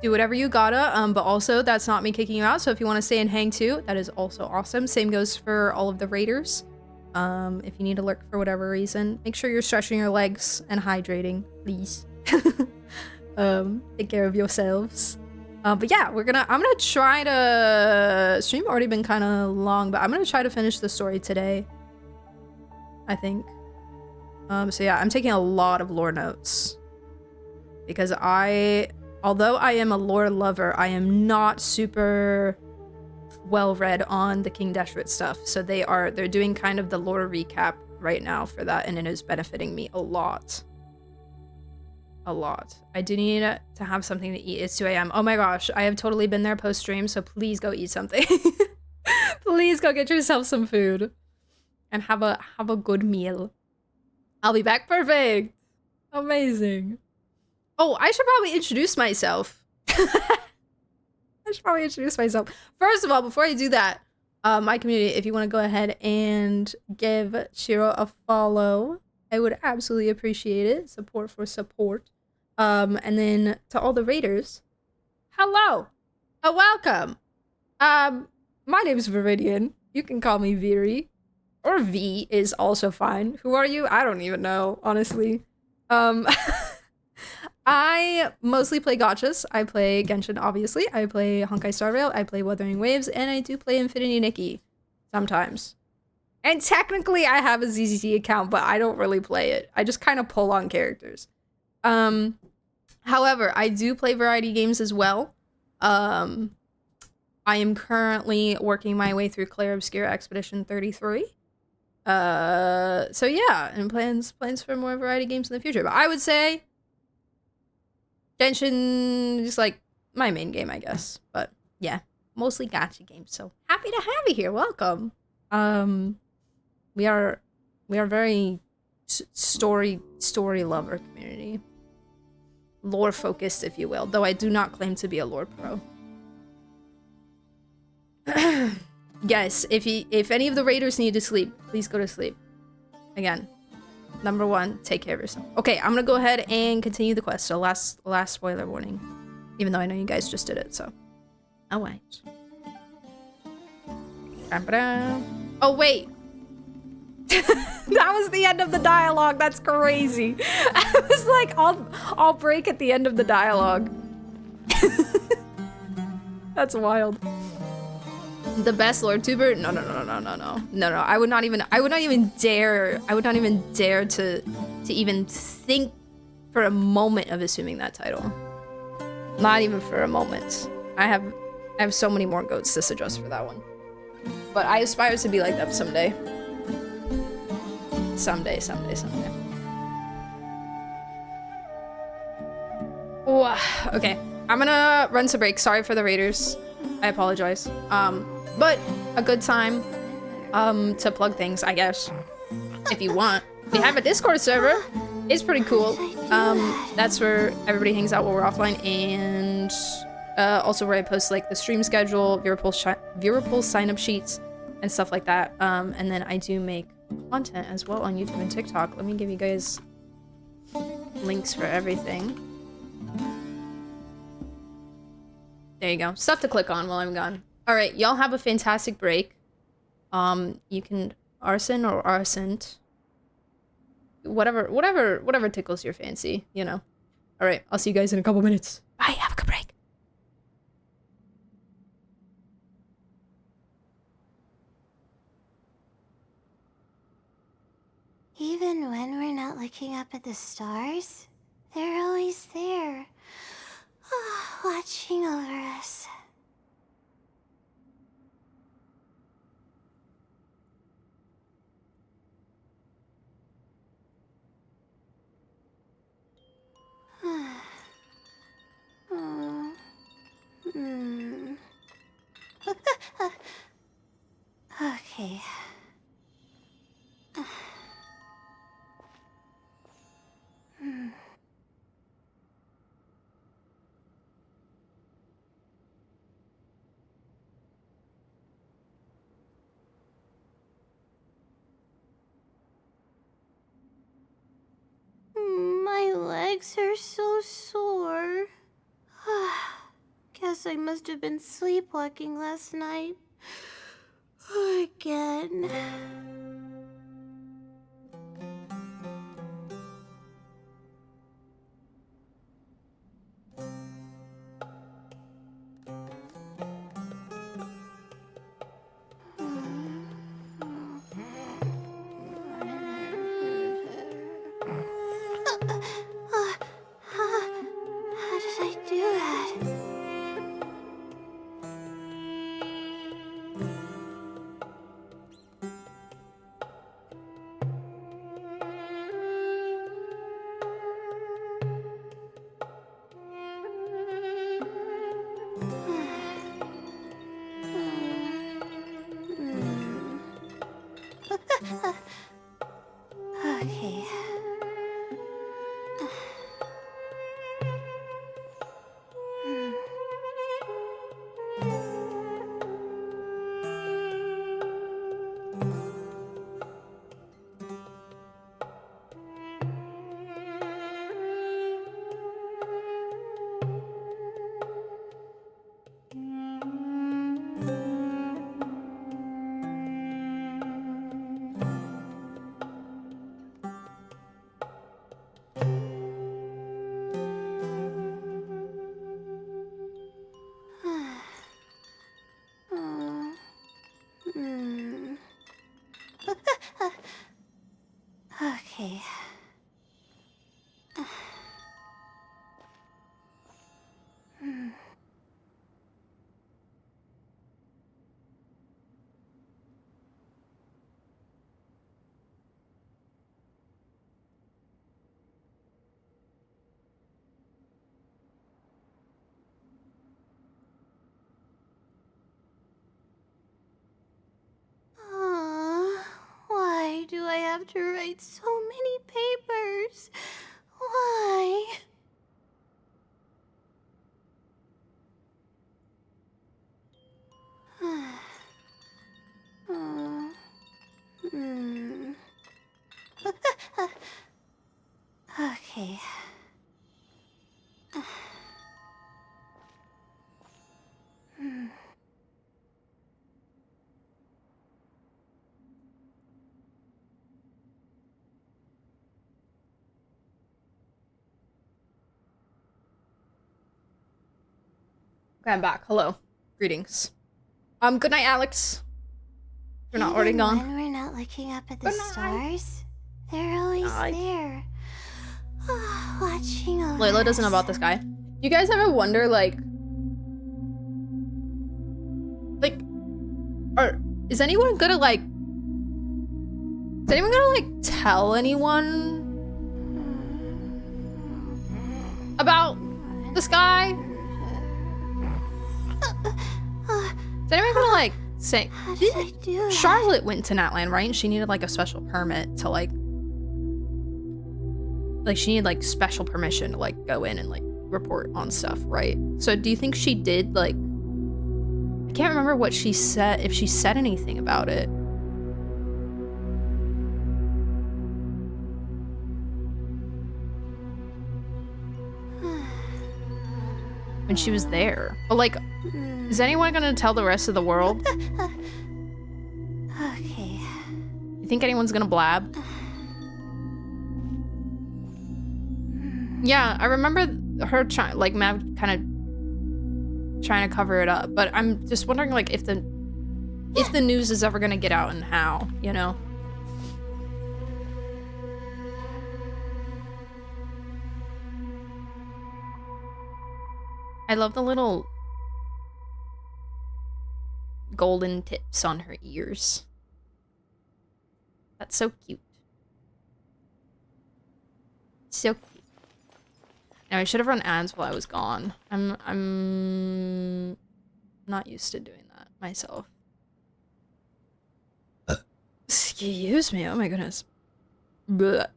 do whatever you gotta. But also that's not me kicking you out. So if you want to stay and hang too, that is also awesome. Same goes for all of the raiders. If you need to lurk for whatever reason, make sure you're stretching your legs and hydrating, please. Take care of yourselves. But yeah, I'm gonna try to stream already been kind of long, but I'm gonna try to finish the story today, I think. So yeah, I'm taking a lot of lore notes because although I am a lore lover, I am not super well read on the King Deshret stuff. So they're doing kind of the lore recap right now for that, and it is benefiting me a lot. I do need to have something to eat. It's 2 a.m. Oh my gosh, I have totally been there post-stream, so please go eat something. Please go get yourself some food and have a good meal. I'll be back. Perfect. Amazing. Oh, I should probably introduce myself. First of all, before I do that, my community, if you want to go ahead and give Shiro a follow I would absolutely appreciate it. Support for support. And then to all the raiders, hello, welcome. My name is Viridian. You can call me Viri, or V is also fine. Who are you? I don't even know, honestly. I mostly play gachas. I play Genshin, obviously. I play Honkai Star Rail. I play Wuthering Waves, and I do play Infinity Nikki sometimes. And technically, I have a ZZT account, but I don't really play it. I just kind of pull on characters. However, I do play variety games as well. I am currently working my way through Clair Obscure Expedition 33. So yeah, and plans for more variety games in the future. But I would say Genshin is like my main game, I guess. But yeah, mostly gacha games. So happy to have you here. Welcome. We are very story lover community. Lore focused, if you will, though I do not claim to be a lore pro. Yes, if any of the raiders need to sleep, please go to sleep. Again, number 1, take care of yourself. Okay, I'm gonna go ahead and continue the quest. So last spoiler warning, even though I know you guys just did it. So, oh wait. Oh wait. That was the end of the dialogue. That's crazy. I was like, I'll break at the end of the dialogue. That's wild. The best Lord Tuber? No. I would not even dare to even think for a moment of assuming that title. Not even for a moment. I have so many more goats to suggest for that one. But I aspire to be like them someday. Someday. Oh, okay. I'm gonna run to break. Sorry for the raiders. I apologize. But a good time to plug things, I guess. If you want. We have a Discord server. It's pretty cool. That's where everybody hangs out while we're offline, and also where I post like the stream schedule, viewer sign-up sheets, and stuff like that. And then I do make content as well on YouTube and TikTok. Let me give you guys links for everything. There you go. Stuff to click on while I'm gone. All right, y'all have a fantastic break. You can arson or arsent. Whatever tickles your fancy, you know. All right, I'll see you guys in a couple minutes. Bye, have a good break. Even when we're not looking up at the stars, they're always there, watching over us. Okay. My legs are so sore. Guess I must have been sleepwalking last night. Again. How did I do that? Okay. Okay. Why do I have to write so many papers? Why? Okay. Okay, I'm back. Hello. Greetings. Good night, Alex. You're not already gone. When we're not looking up at the stars, they're always there. Watching over Layla doesn't know about this guy. You guys ever wonder, like, is anyone gonna, like, tell anyone about this guy? Is anyone gonna, like, say, Charlotte went to Natland, right? And she needed, like, a special permit to, like, she needed, like, special permission to, like, go in and, like, report on stuff, right? So do you think she did, like, I can't remember what she said, if she said anything about it. When she was there. But, like, is anyone gonna tell the rest of the world? Okay. You think anyone's gonna blab? Yeah, I remember her trying, like, Mav kind of trying to cover it up, but I'm just wondering, like, if the news is ever gonna get out and how, you know? I love the little golden tips on her ears. That's so cute. So cute. Now, I should have run ads while I was gone. I'm not used to doing that myself. Excuse me. Oh my goodness. Blech.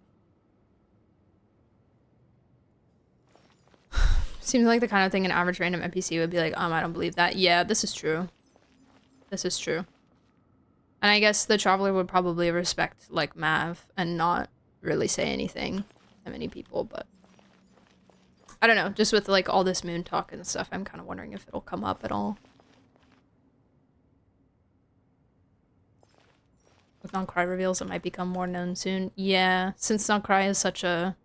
Seems like the kind of thing an average random NPC would be like, I don't believe that. Yeah, this is true. This is true. And I guess the Traveler would probably respect, like, Mav and not really say anything to many people, but I don't know. Just with, like, all this moon talk and stuff, I'm kind of wondering if it'll come up at all. With non-cry reveals, it might become more known soon. Yeah, since non-cry is such a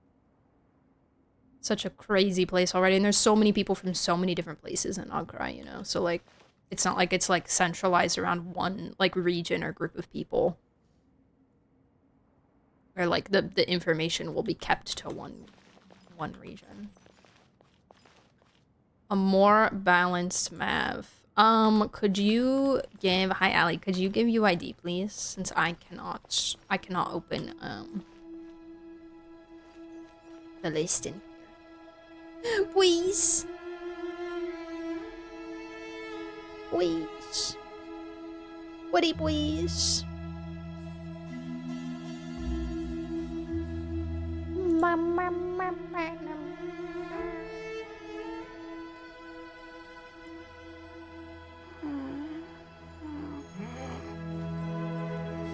crazy place already, and there's so many people from so many different places in non-cry, you know? So, like, it's not like it's, like, centralized around one, like, region or group of people. Or, like, the information will be kept to one region. A more balanced Mav. Could you give, hi Ali, could you give UID please? Since I cannot open, the list in here. Please. Please. Woody, please.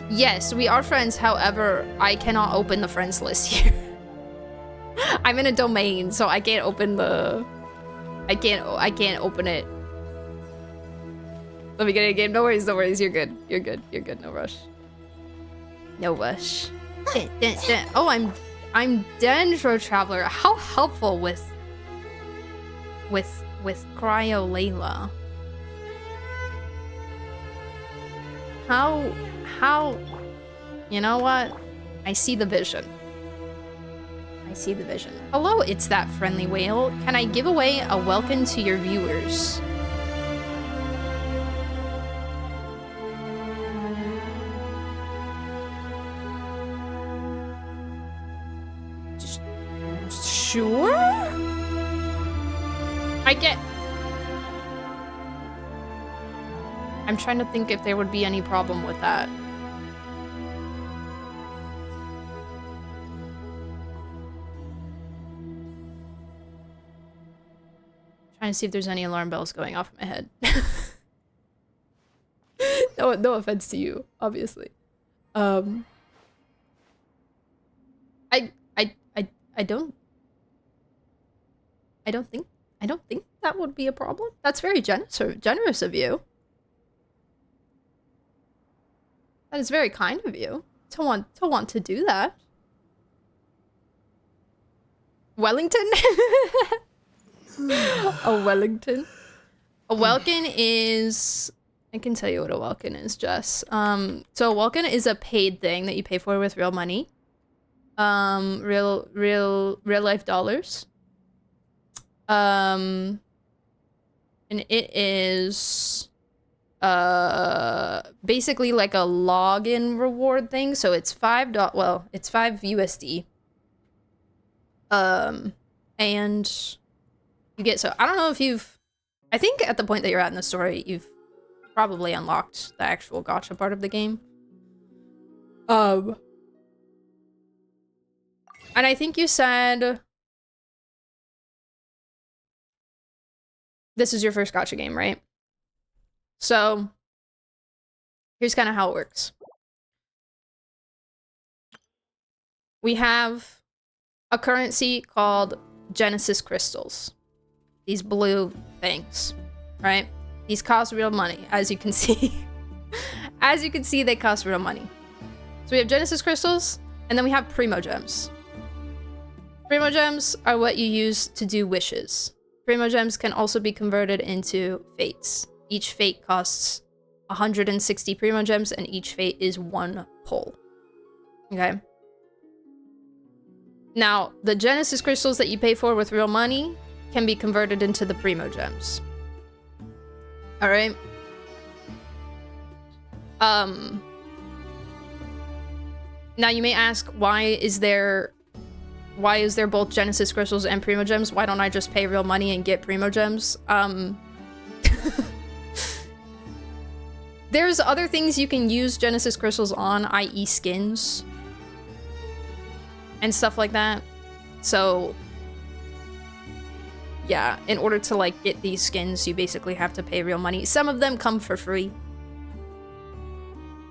Yes, we are friends. However, I cannot open the friends list here. I'm in a domain, so I can't open the... I can't open it. Let me get it again. No worries, no worries. You're good. You're good. You're good. No rush. No rush. Oh, I'm Dendro Traveler. How helpful with Cryo Layla. How, you know what? I see the vision. I see the vision. Hello, it's that friendly whale. Can I give away a welcome to your viewers? Sure? I'm trying to think if there would be any problem with that. Trying to see if there's any alarm bells going off in my head. No offense to you, obviously. I don't think that would be a problem. That's very generous of you. That is very kind of you to want to do that. Wellington? A Wellington? A Welkin is... I can tell you what a Welkin is, Jess. So a Welkin is a paid thing that you pay for with real money. Real life dollars. And it is basically like a login reward thing. So it's $5, well, it's 5 USD. And you get, so I don't know if you've, I think at the point that you're at in the story, you've probably unlocked the actual gacha part of the game. And I think you said this is your first gacha game, right? So here's kind of how it works. We have a currency called Genesis crystals. These blue things, right? These cost real money, as you can see. As you can see, they cost real money. So we have Genesis crystals, and then we have Primo gems. Primo gems are what you use to do wishes. Primo gems can also be converted into fates. Each fate costs 160 Primo gems, and each fate is 1 pull. Okay? Now, the Genesis crystals that you pay for with real money can be converted into the Primo gems. Alright? Now you may ask, why is there both Genesis crystals and Primo gems? Why don't I just pay real money and get Primo gems? There's other things you can use Genesis crystals on, i.e. skins. And stuff like that. So, yeah, in order to, like, get these skins, you basically have to pay real money. Some of them come for free,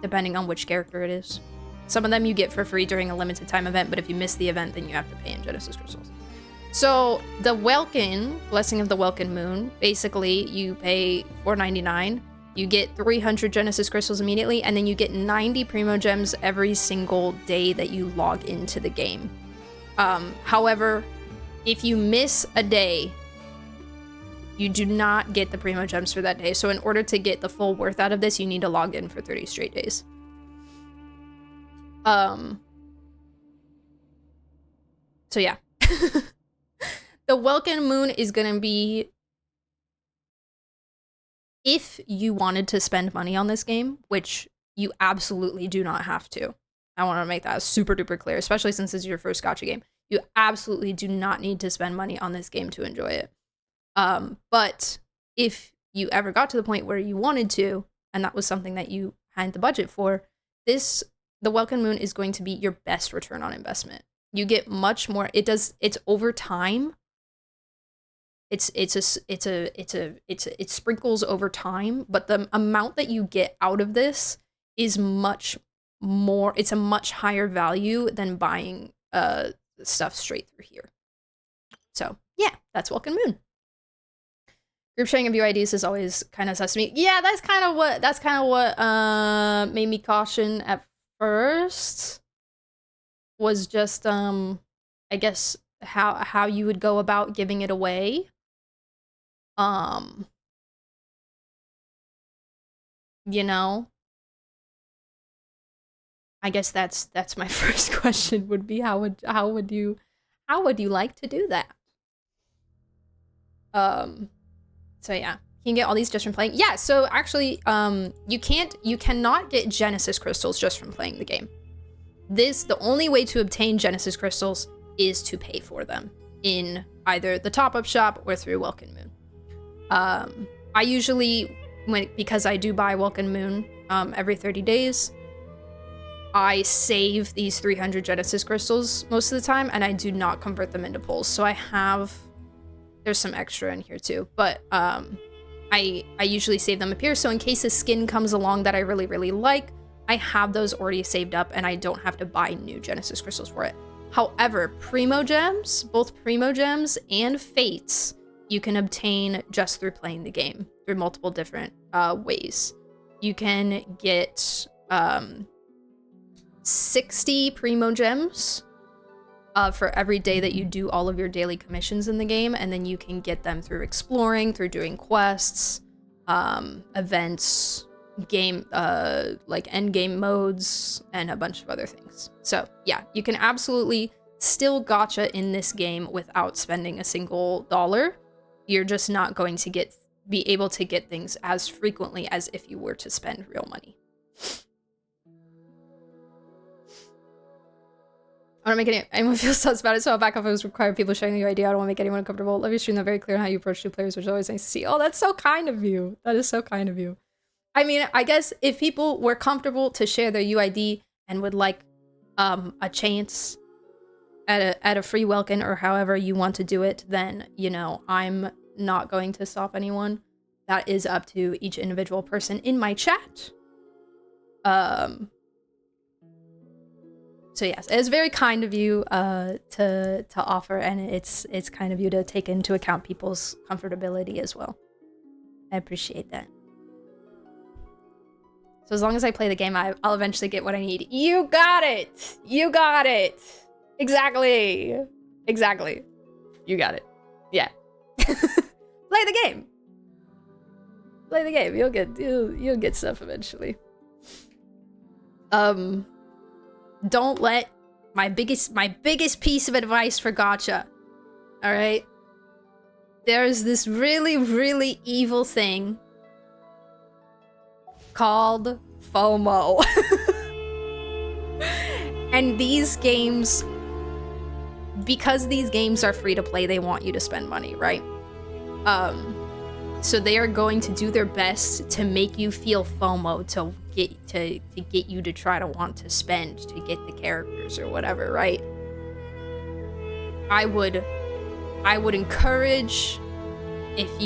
depending on which character it is. Some of them you get for free during a limited time event, but if you miss the event, then you have to pay in Genesis crystals. So, the Welkin, Blessing of the Welkin Moon, basically, you pay $4.99. You get 300 Genesis crystals immediately, and then you get 90 Primo gems every single day that you log into the game. However, if you miss a day, you do not get the Primo gems for that day. So in order to get the full worth out of this, you need to log in for 30 straight days. So yeah. The Welkin Moon is gonna be, if you wanted to spend money on this game, which you absolutely do not have to. I want to make that super duper clear, especially since this is your first gacha game. You absolutely do not need to spend money on this game to enjoy it. But if you ever got to the point where you wanted to, and that was something that you had the budget for, the Welkin Moon is going to be your best return on investment. You get much more. It's over time. It sprinkles over time, but the amount that you get out of this is much more. It's a much higher value than buying stuff straight through here. So yeah, that's Welkin Moon. Group sharing of UIDs is always kind of sus to me. Yeah, that's kind of what made me caution at first. Was just I guess how you would go about giving it away. You know, I guess that's my first question would be how would you like to do that? So yeah, you can get all these just from playing. Yeah, so actually, you cannot get Genesis crystals just from playing the game. The only way to obtain Genesis crystals is to pay for them in either the top-up shop or through Welkin Moon. I usually, because I do buy Welkin Moon every 30 days, I save these 300 Genesis crystals most of the time, and I do not convert them into pulls. So there's some extra in here too, but I usually save them up here. So in case a skin comes along that I really, really like, I have those already saved up and I don't have to buy new Genesis crystals for it. However, Primo Gems, both Primo Gems and Fates, you can obtain just through playing the game through multiple different ways. You can get 60 Primo Gems for every day that you do all of your daily commissions in the game, and then you can get them through exploring, through doing quests, events, game like end game modes, and a bunch of other things. So yeah, you can absolutely still gacha in this game without spending a single dollar. You're just not going to be able to get things as frequently as if you were to spend real money. I don't make anyone feel sus about it, so I'll back off. It was required people sharing your idea. I don't want to make anyone uncomfortable. Love your stream. They're very clear on how you approach new players, which is always nice to see. Oh, that's so kind of you. That is so kind of you. I mean, I guess if people were comfortable to share their UID and would like a chance at a free Welkin or however you want to do it, then, you know, I'm not going to stop anyone. That is up to each individual person in my chat. So yes, it's very kind of you to offer, and it's kind of you to take into account people's comfortability as well. I appreciate that. So as long as I play the game, I'll eventually get what I need. You got it! You got it! Exactly! Exactly. You got it. Yeah. Play the game! Play the game. You'll get stuff eventually. Don't let my biggest piece of advice for gacha. Alright? There's this really, really evil thing called FOMO. And these games, because these games are free to play, they want you to spend money, right? So they are going to do their best to make you feel FOMO, to get you to try to want to spend to get the characters or whatever, right? I would encourage, if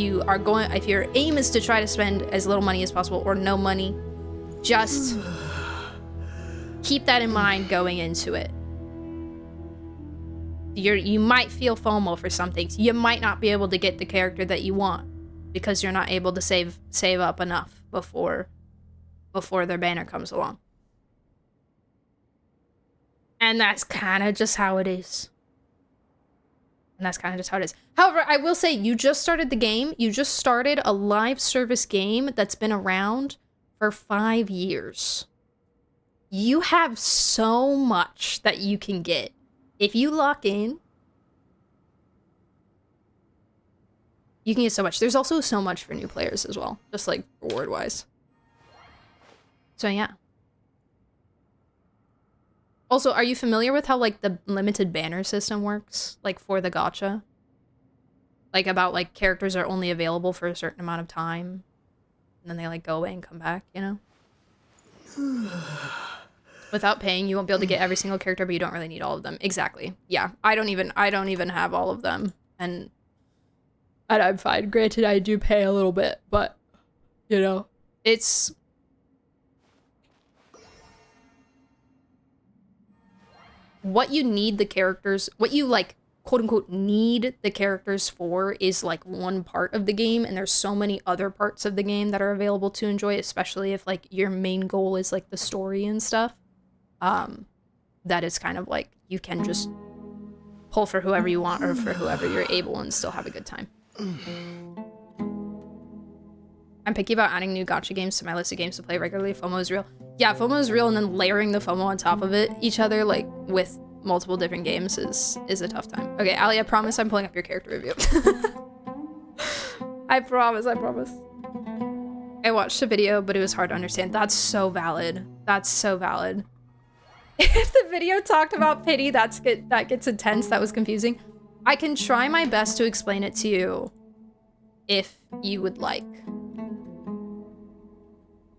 your aim is to try to spend as little money as possible or no money, just keep that in mind going into it. You might feel FOMO for some things. You might not be able to get the character that you want because you're not able to save up enough before their banner comes along. And that's kind of just how it is. However, I will say, you just started the game. You just started a live service game that's been around for 5 years. You have so much that you can get. If you lock in, you can get so much. There's also so much for new players as well, just like reward-wise. So yeah. Also, are you familiar with how like the limited banner system works, like for the gacha? Like about like characters are only available for a certain amount of time, and then they like go away and come back, you know? Without paying, you won't be able to get every single character, but you don't really need all of them. Exactly. Yeah, I don't even have all of them, and I'm fine. Granted, I do pay a little bit, but you know, it's what you need the characters, what you like, quote unquote, need the characters for is like one part of the game, and there's so many other parts of the game that are available to enjoy, especially if like your main goal is like the story and stuff. That is kind of like, you can just pull for whoever you want or for whoever you're able and still have a good time. I'm picky about adding new gacha games to my list of games to play regularly. FOMO is real. Yeah, FOMO is real, and then layering the FOMO on top of it, each other, like, with multiple different games is a tough time. Okay, Ali, I promise I'm pulling up your character review. I promise. I watched a video, but it was hard to understand. That's so valid. That's so valid. If the video talked about pity, that gets intense. That was confusing. I can try my best to explain it to you if you would like.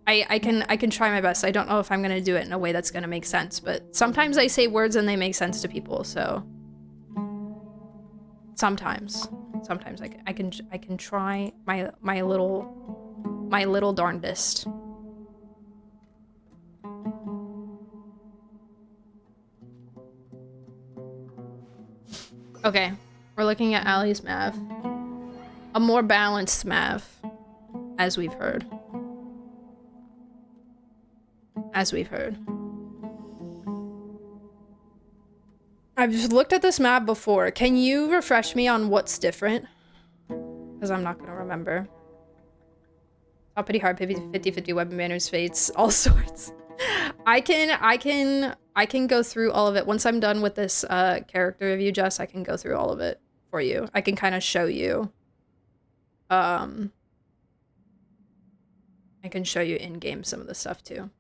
I can try my best. I don't know if I'm gonna do it in a way that's gonna make sense, but sometimes I say words and they make sense to people, so sometimes I can try my little darndest. Okay, we're looking at Ali's math. A more balanced math, as we've heard. I've just looked at this map before. Can you refresh me on what's different? Because I'm not gonna remember. Uppity, hard, 50-50, weapon banners, fates, all sorts. I can go through all of it. Once I'm done with this character review, Jess, I can go through all of it for you. I can kind of show you. I can show you in-game some of the stuff too.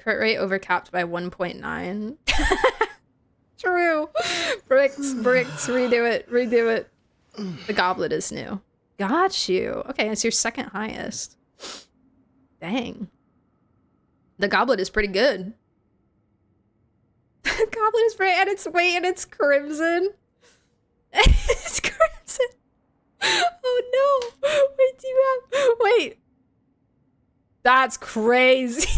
Crit rate overcapped by 1.9. True. Bricks, redo it. The goblet is new. Got you. Okay, it's your second highest. Dang. The goblet is pretty good. The goblet is pretty, and it's crimson. It's crimson. Oh no. Wait. That's crazy.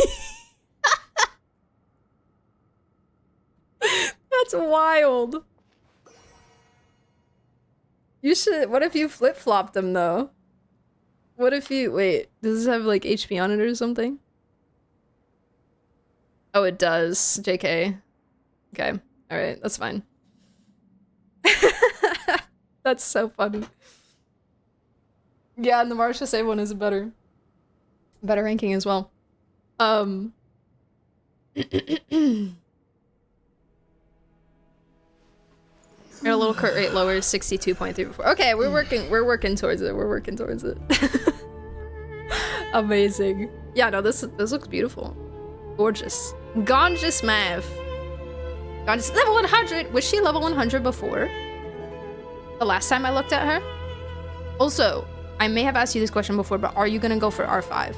That's wild. You should, what if you flip-flopped them though? What if you, wait, does this have like HP on it or something? Oh, it does. JK. Okay. Alright, that's fine. That's so funny. Yeah, and the Marcia Say one is a better ranking as well. Got a little crit rate lower, 62.3 before. Okay, we're working towards it. Amazing. Yeah, no, this looks beautiful. Gorgeous. Gorgeous Mav. Gorgeous. Level 100! Was she level 100 before? The last time I looked at her? Also, I may have asked you this question before, but are you gonna go for R5?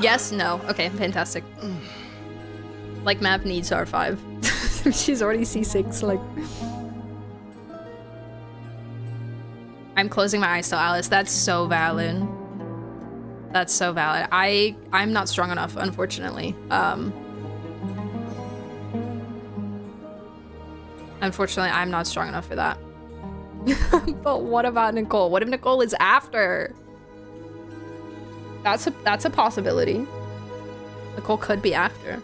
Yes, no. Okay, fantastic. Like, Mav needs R5. She's already C6, like... I'm closing my eyes to Alice. That's so valid. That's so valid. I'm not strong enough, unfortunately. Unfortunately, I'm not strong enough for that. But what about Nicole? What if Nicole is after? That's a possibility. Nicole could be after.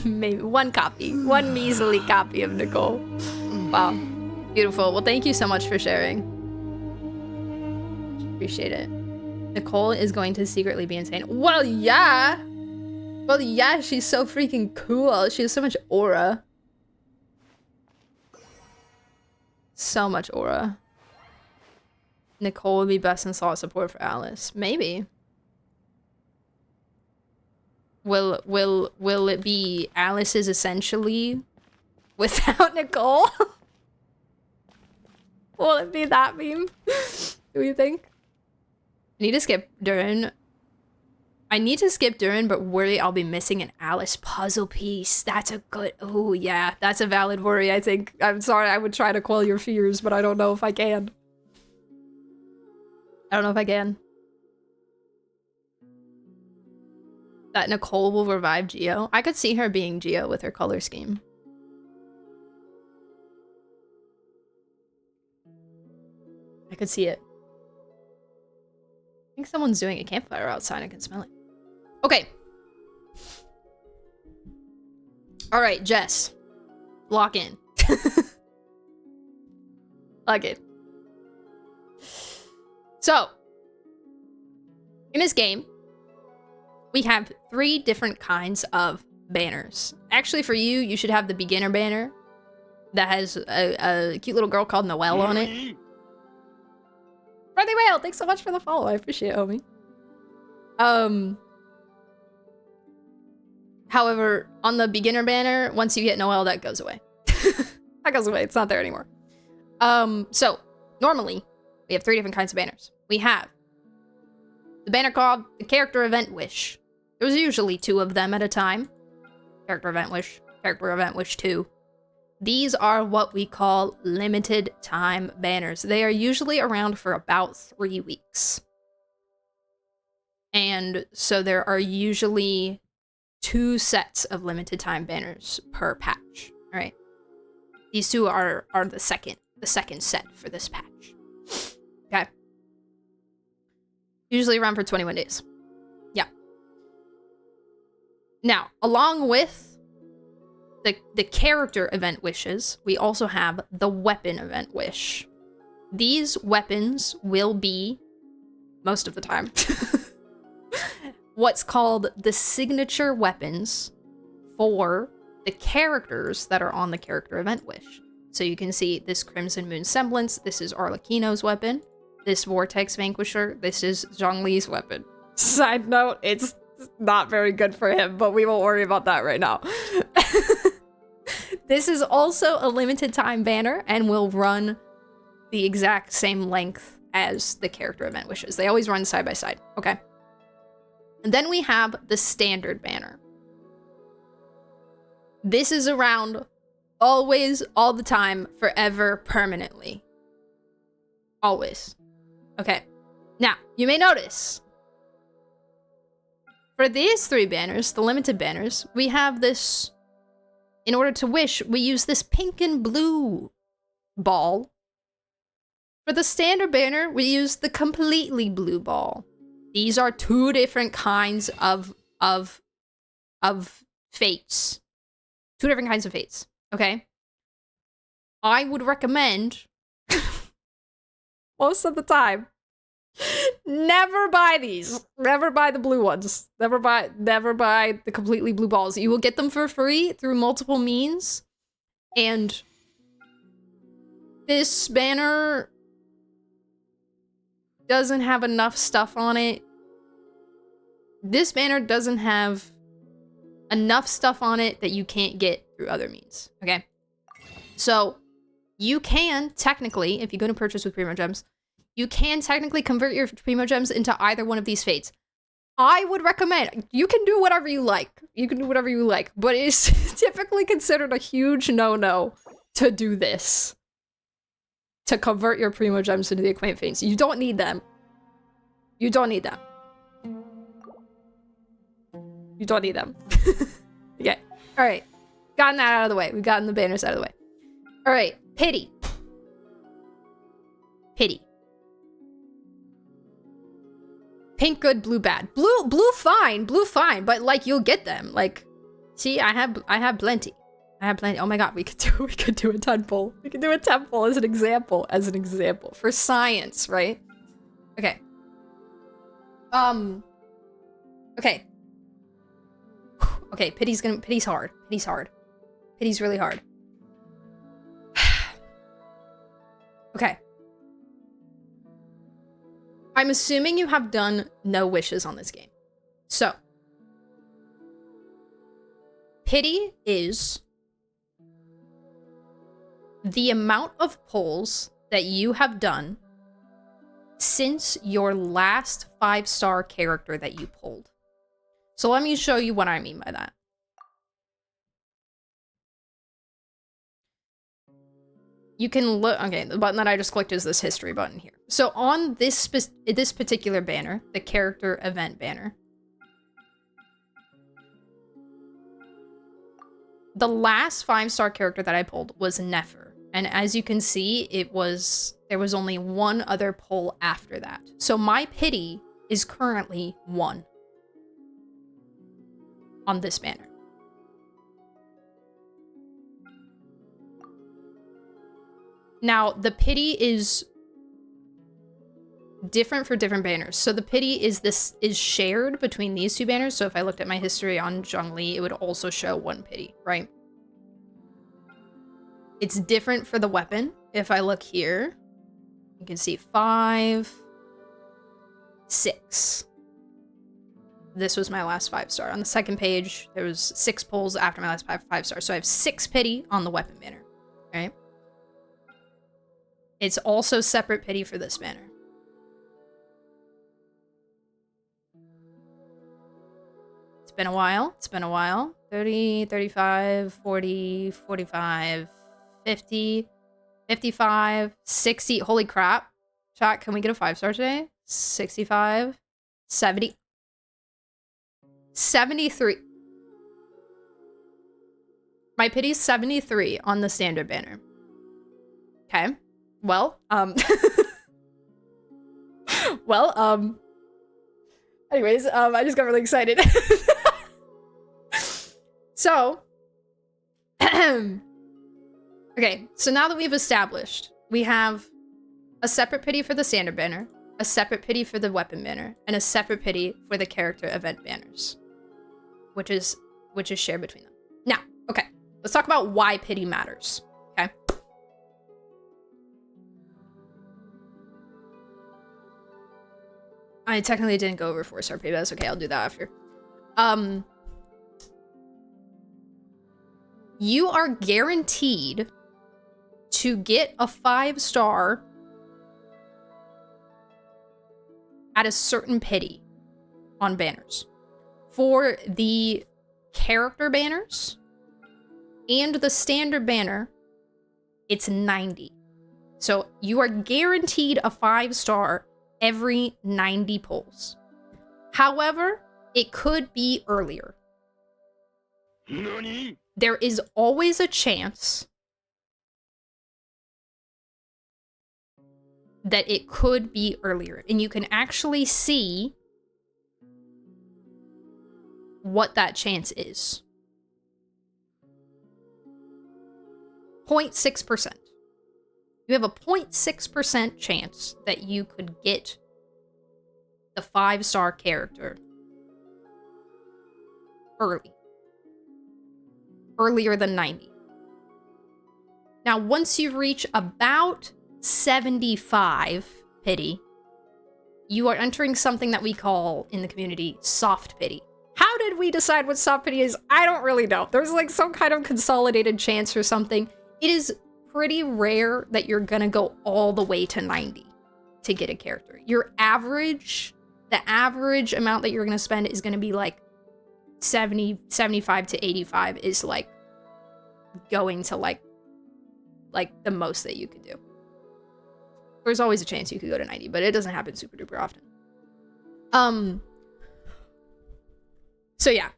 Maybe one measly copy of Nicole. Wow. Beautiful. Well, thank you so much for sharing. Appreciate it. Nicole is going to secretly be insane. Well, yeah. Well, yeah, she's so freaking cool. She has so much aura. So much aura. Nicole would be best in slot support for Alice. Maybe. Will it be Alice's essentially without Nicole? Will it be that meme? Do you think? I need to skip Durin. But worry I'll be missing an Alice puzzle piece. That's a good... Oh, yeah. That's a valid worry, I think. I'm sorry, I would try to quell your fears, but I don't know if I can. That Nicole will revive Geo. I could see her being Geo with her color scheme. I could see it. think someone's doing a campfire outside. I can smell it. Okay. All right, Jess. Lock in. Lock in. So, in this game, we have 3 different kinds of banners. Actually, for you, you should have the beginner banner that has a cute little girl called Noelle on it. Brother Whale, thanks so much for the follow. I appreciate it, homie. However, on the beginner banner, once you get Noelle, that goes away. That goes away. It's not there anymore. So, normally, we have 3 different kinds of banners. We have the banner called the Character Event Wish. There's usually 2 of them at a time. Character Event Wish, Character Event Wish 2. These are what we call limited time banners. They are usually around for about 3 weeks. And so there are usually 2 sets of limited time banners per patch. All right. These 2 are the second set for this patch. Okay. Usually around for 21 days. Yeah. Now, along with the character event wishes, we also have the weapon event wish. These weapons will be, most of the time, what's called the signature weapons for the characters that are on the character event wish. So you can see this Crimson Moon Semblance, this is Arlecchino's weapon, this Vortex Vanquisher, this is Zhongli's weapon. Side note, it's not very good for him, but we won't worry about that right now. This is also a limited time banner and will run the exact same length as the character event wishes. They always run side by side, okay? And then we have the standard banner. This is around always, all the time, forever, permanently. Always. Okay. Now, you may notice, for these 3 banners, the limited banners, we have this, in order to wish, we use this pink and blue ball. For the standard banner, we use the completely blue ball. These are 2 different kinds of fates. 2 different kinds of fates, okay? I would recommend, most of the time, never buy these. Never buy the blue ones. Never buy the completely blue balls. You will get them for free through multiple means. And this banner doesn't have enough stuff on it. This banner doesn't have enough stuff on it that you can't get through other means. Okay? So, you can, technically, if you go to purchase with Primo Gems, you can technically convert your Primo Gems into either one of these fates. I would recommend, you can do whatever you like. You can do whatever you like, but it's typically considered a huge no-no to do this. To convert your Primo Gems into the Acclaimed Fates. You don't need them. You don't need them. You don't need them. Okay. Alright. Gotten that out of the way. We've gotten the banners out of the way. Alright. Pity. Pity. Pink good, blue bad. Blue fine, but like you'll get them. Like, see, I have plenty. I have plenty. Oh my god, we could do a temple. We could do a temple as an example. For science, right? Okay. Okay. Okay, pity's hard. Pity's really hard. Okay. I'm assuming you have done no wishes on this game. So, pity is the amount of pulls that you have done since your last 5-star character that you pulled. So let me show you what I mean by that. You can look, okay, the button that I just clicked is this history button here. So on this particular banner, the character event banner, the last 5-star character that I pulled was Nefer. And as you can see, there was only one other pull after that. So my pity is currently 1 on this banner. Now, the pity is different for different banners. So the pity is shared between these 2 banners. So if I looked at my history on Zhongli, it would also show 1 pity, right? It's different for the weapon. If I look here, you can see 5, 6. This was my last 5-star. On the second page, there was 6 pulls after my last 5 stars. So I have 6 pity on the weapon banner, right? It's also separate pity for this banner. It's been a while. It's been a while. 30, 35, 40, 45, 50, 55, 60. Holy crap. Chat, can we get a 5-star today? 65, 70, 73. My pity's 73 on the standard banner. Okay. Well, anyways, I just got really excited. So, okay, so now that we've established, we have a separate pity for the standard banner, a separate pity for the weapon banner, and a separate pity for the character event banners, which is shared between them. Now, okay, let's talk about why pity matters, okay? I technically didn't go over 4-star pity, but that's okay, I'll do that after. You are guaranteed to get a 5-star at a certain pity on banners. For the character banners and the standard banner, it's 90. So you are guaranteed a 5-star every 90 pulls. However, it could be earlier. Nani? There is always a chance that it could be earlier, and you can actually see what that chance is. 0.6%. You have a 0.6% chance that you could get the 5-star character early. Earlier than 90. Now, once you reach about 75 pity, you are entering something that we call in the community soft pity. How did we decide what soft pity is? I don't really know. There's like some kind of consolidated chance or something. It is pretty rare that you're gonna go all the way to 90 to get a character. Your average, the average amount that you're gonna spend is gonna be like 70, 75 to 85 is like going to like the most that you could do. There's always a chance you could go to 90, but it doesn't happen super duper often. So yeah.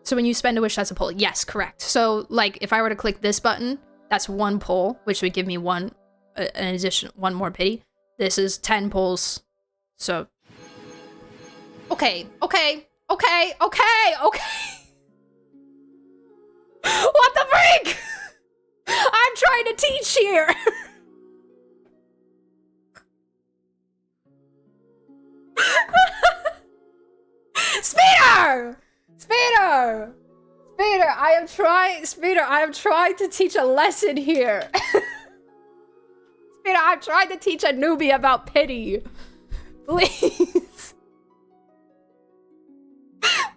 So when you spend a wish, that's a pull. Yes, correct. So like if I were to click this button, that's 1 pull, which would give me one more pity. This is 10 pulls. So okay. What the freak? I'm trying to teach here. Speeder, I am trying to teach a lesson here. Speeder, I'm trying to teach a newbie about pity. Please.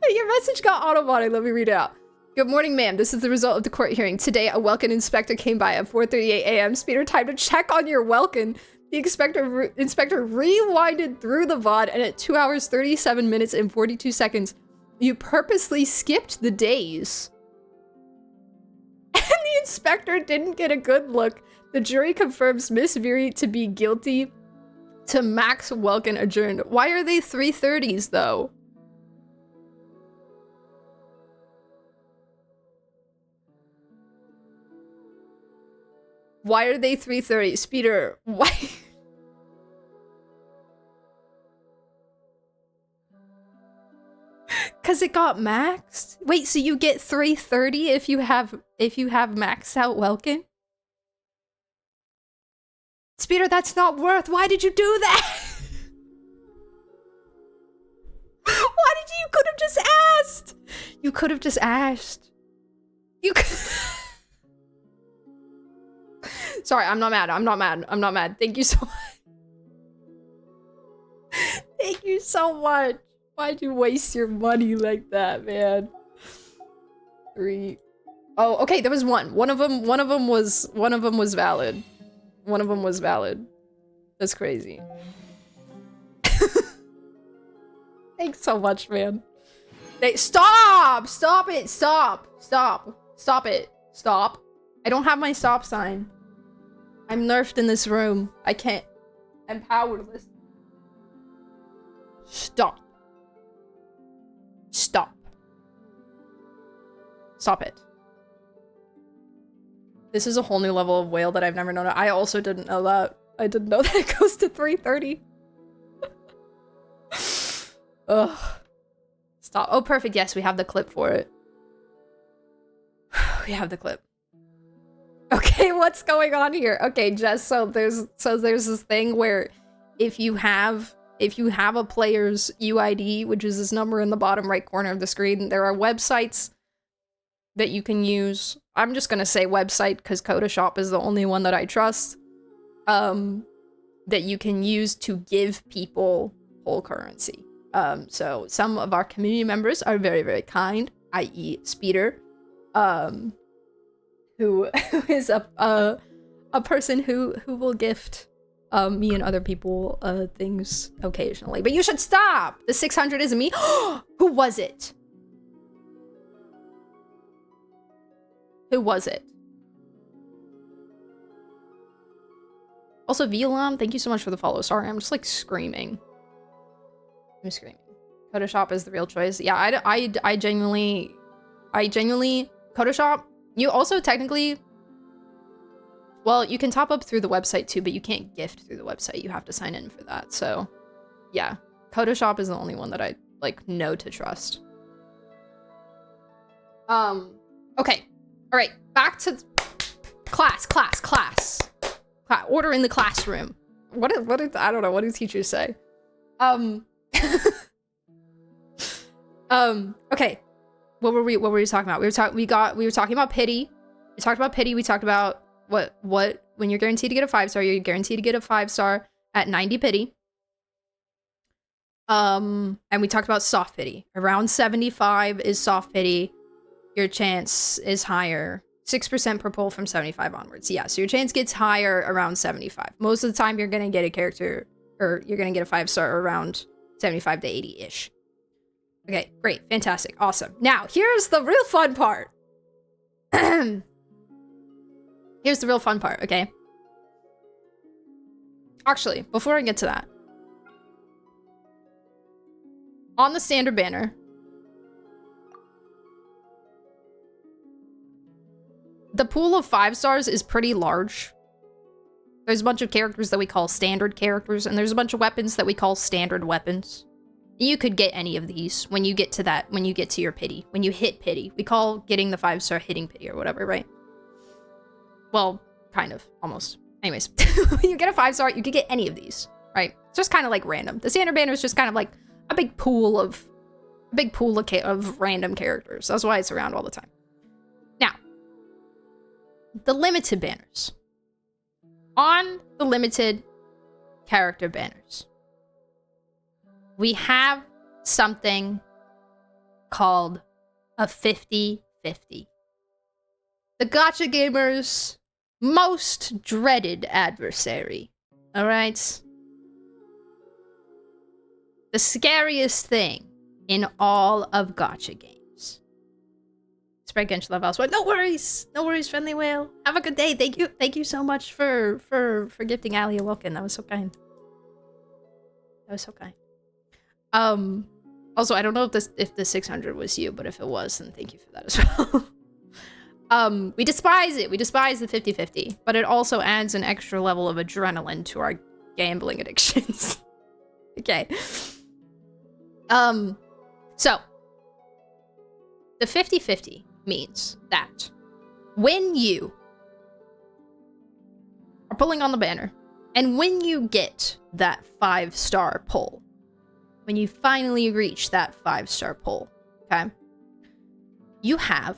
Your message got auto-botted. Let me read it out. Good morning, ma'am. This is the result of the court hearing. Today, a Welkin inspector came by at 4:38 a.m. Speeder, time to check on your Welkin. The inspector rewinded through the VOD, and at 2 hours, 37 minutes, and 42 seconds, you purposely skipped the days. And the inspector didn't get a good look. The jury confirms Miss Viri to be guilty to Max Welkin adjourned. Why are they 3:30s, though? Why are they 3:30? Speeder, why? Because it got maxed? Wait, so you get 330 if you have maxed out Welkin? Speeder, that's not worth. Why did you do that? Why did you could have just asked? You could have just asked. You could Sorry, I'm not mad. I'm not mad. Thank you so much. Thank you so much. Why'd you waste your money like that, man? 3. Oh, okay, there was one. One of them was valid. One of them was valid. That's crazy. Thanks so much, man. Stop! Stop it! Stop! Stop! Stop it! Stop! I don't have my stop sign. I'm nerfed in this room. I can't. I'm powerless. Stop. Stop. Stop it. This is a whole new level of whale that I've never known. I also didn't know that. I didn't know that it goes to 330. Ugh. Stop. Oh, perfect. Yes, we have the clip for it. We have the clip. Okay, what's going on here? Okay, Jess, so there's this thing where if you have a player's UID, which is this number in the bottom right corner of the screen, there are websites that you can use. I'm just gonna say website because Codashop is the only one that I trust. That you can use to give people whole currency. So some of our community members are very, very kind, i.e. Speeder, who is a person who will gift me and other people things occasionally. But you should stop! The 600 isn't me. Who was it? Who was it? Also, Vilam, thank you so much for the follow. Sorry, I'm just like screaming. I'm screaming. Codashop is the real choice. Yeah, I genuinely, Codashop, you also technically, well, you can top up through the website too, but you can't gift through the website. You have to sign in for that. So yeah, Codashop is the only one that I like know to trust. Okay. All right, back to class. Order in the classroom. What did I don't know, what do teachers say? Okay. What were we talking about? We were talking about pity. We talked about pity. We talked about what when you're guaranteed to get a 5-star, you're guaranteed to get a 5-star at 90 pity. And we talked about soft pity. Around 75 is soft pity. Your chance is higher. 6% per pull from 75 onwards. Yeah, so your chance gets higher around 75. Most of the time you're gonna get a character, or you're gonna get a 5-star around 75 to 80-ish. Okay, great, fantastic, awesome. Now, here's the real fun part. Here's the real fun part, okay? Actually, before I get to that, on the standard banner, the pool of 5-stars is pretty large. There's a bunch of characters that we call standard characters, and there's a bunch of weapons that we call standard weapons. You could get any of these when you get to that, when you get to your pity. When you hit pity. We call getting the 5-star hitting pity or whatever, right? Well, kind of, almost. Anyways, when you get a 5-star, you could get any of these, right? It's just kind of like random. The standard banner is just kind of like a big pool of random characters. That's why it's around all the time. Now, the limited banners. On the limited character banners, we have something called a 50-50. The gacha gamer's most dreaded adversary. Alright? The scariest thing in all of gacha games. Spread Genshin Love House. No worries! No worries, Friendly Whale. Have a good day. Thank you so much for gifting Ali a welcome. That was so kind. That was so kind. Also, I don't know if the 600 was you, but if it was, then thank you for that as well. We despise it. We despise the 50-50, but it also adds an extra level of adrenaline to our gambling addictions. Okay. So, The 50-50 means that when you are pulling on the banner, and when you get that 5-star pull, when you finally reach that 5-star pull, okay, you have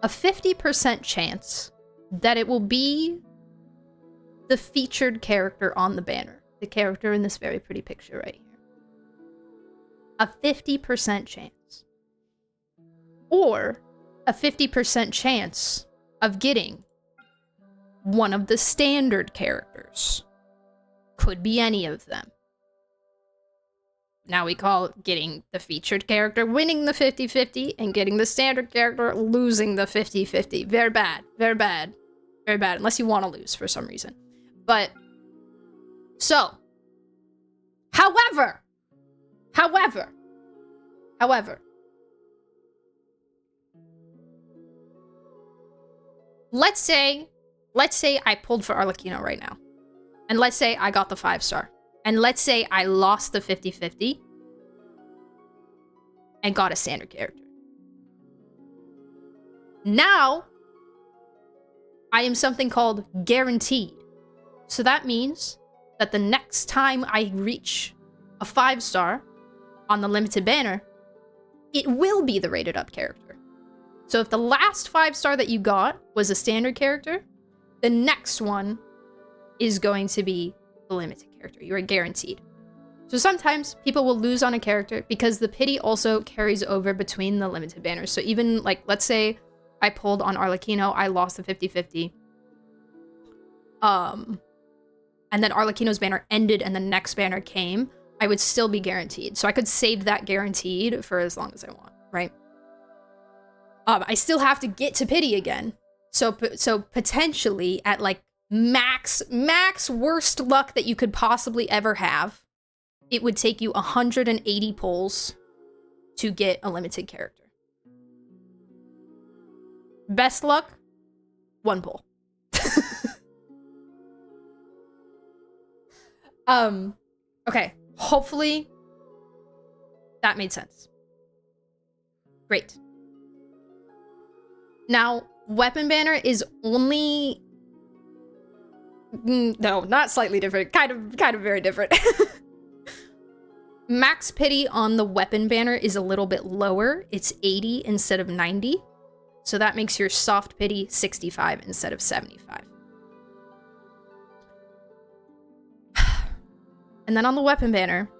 a 50% chance that it will be the featured character on the banner. The character in this very pretty picture right here. A 50% chance. Or a 50% chance of getting one of the standard characters. Could be any of them. Now we call getting the featured character winning the 50-50 and getting the standard character losing the 50-50. Very bad. Very bad. Very bad. Unless you want to lose for some reason. But, so, however, let's say I pulled for Arlecchino right now. And let's say I got the 5-star. And let's say I lost the 50-50 and got a standard character. Now, I am something called guaranteed. So that means that the next time I reach a 5-star on the limited banner, it will be the rated up character. So if the last 5-star that you got was a standard character, the next one is going to be the limited character. You are guaranteed. So sometimes people will lose on a character because the pity also carries over between the limited banners. So even like, let's say I pulled on Arlecchino, I lost the 50-50. And then Arlecchino's banner ended and the next banner came, I would still be guaranteed. So I could save that guaranteed for as long as I want, right? I still have to get to pity again. So potentially at like max worst luck that you could possibly ever have, it would take you 180 pulls to get a limited character. Best luck, 1 pull. Okay, hopefully that made sense. Great. Now, weapon banner is only... No, not slightly different. Kind of very different. Max pity on the weapon banner is a little bit lower. It's 80 instead of 90. So that makes your soft pity 65 instead of 75. And then on the weapon banner,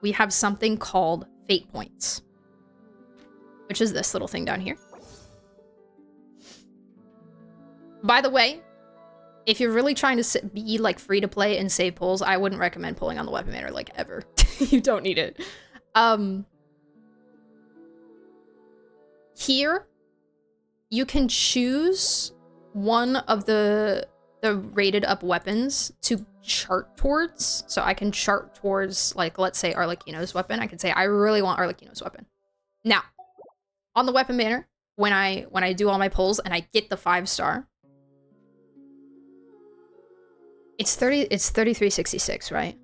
we have something called fate points, which is this little thing down here. By the way, if you're really trying to be like free to play and save pulls, I wouldn't recommend pulling on the weapon banner like ever. You don't need it. Here, you can choose one of the rated up weapons to chart towards. So I can chart towards, like, let's say Arlecchino's weapon. I can say I really want Arlecchino's weapon. Now, on the weapon banner, when I do all my pulls and I get the 5-star, it's 3366, right?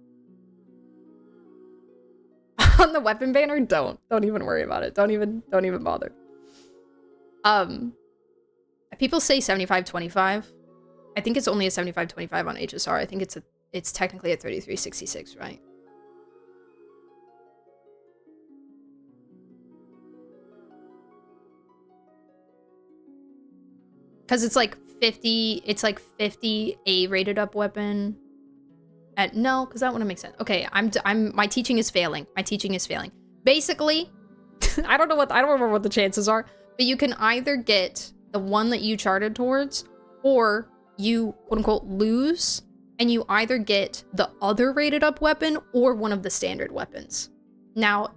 On the weapon banner, don't even worry about it. Don't even bother. People say 75-25. I think it's only a 75-25 on HSR. I think it's technically a 3366, right? Because it's like 50, it's like 50 A rated up weapon. No, because that wouldn't make sense. Okay, my teaching is failing. My teaching is failing. Basically, I don't remember what the chances are, but you can either get the one that you charted towards, or you quote unquote lose, and you either get the other rated up weapon or one of the standard weapons. Now,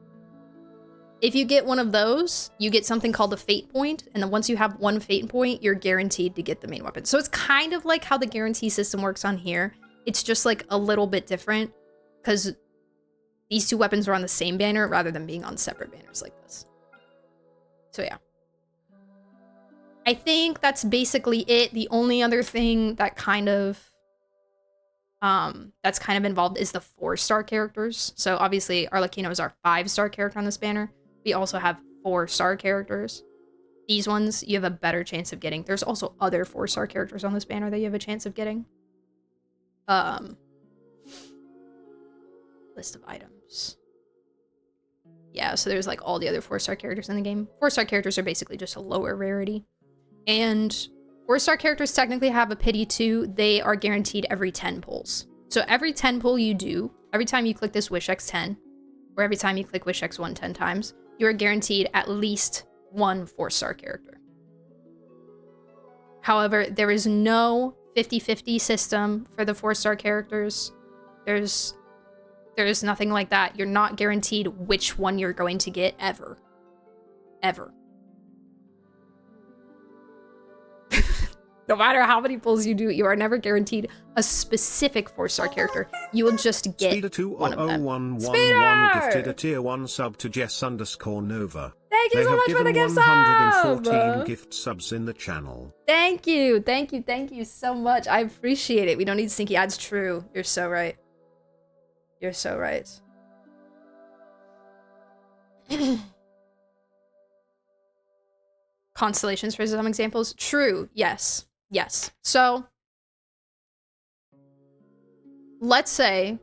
if you get one of those, you get something called a fate point, and then once you have one fate point, you're guaranteed to get the main weapon. So it's kind of like how the guarantee system works on here. It's just like a little bit different because these two weapons are on the same banner rather than being on separate banners like this. So yeah. I think that's basically it. The only other thing that that's kind of involved is the 4-star characters. So obviously Arlecchino is our 5-star character on this banner. We also have 4-star characters. These ones you have a better chance of getting. There's also other 4-star characters on this banner that you have a chance of getting. List of items. Yeah, so there's like all the other 4-star characters in the game. 4-star characters are basically just a lower rarity. And 4-star characters technically have a pity too. They are guaranteed every 10 pulls. So every 10 pull you do, every time you click this Wish X10, or every time you click Wish X1 10 times, you are guaranteed at least one 4-star character. However, there is no 50-50 system for the 4-star characters. There's nothing like that. You're not guaranteed which one you're going to get ever. Ever. No matter how many pulls you do, you are never guaranteed a specific 4-star character. You will just get one of them. Speeder gifted a tier 1 sub to Jess_Nova. Thank you so much for the gift sub! 114 gift subs in the channel. Thank you, thank you, thank you so much. I appreciate it. We don't need stinky ads. True. You're so right. You're so right. Constellations for some examples. True. Yes. Yes. So, let's say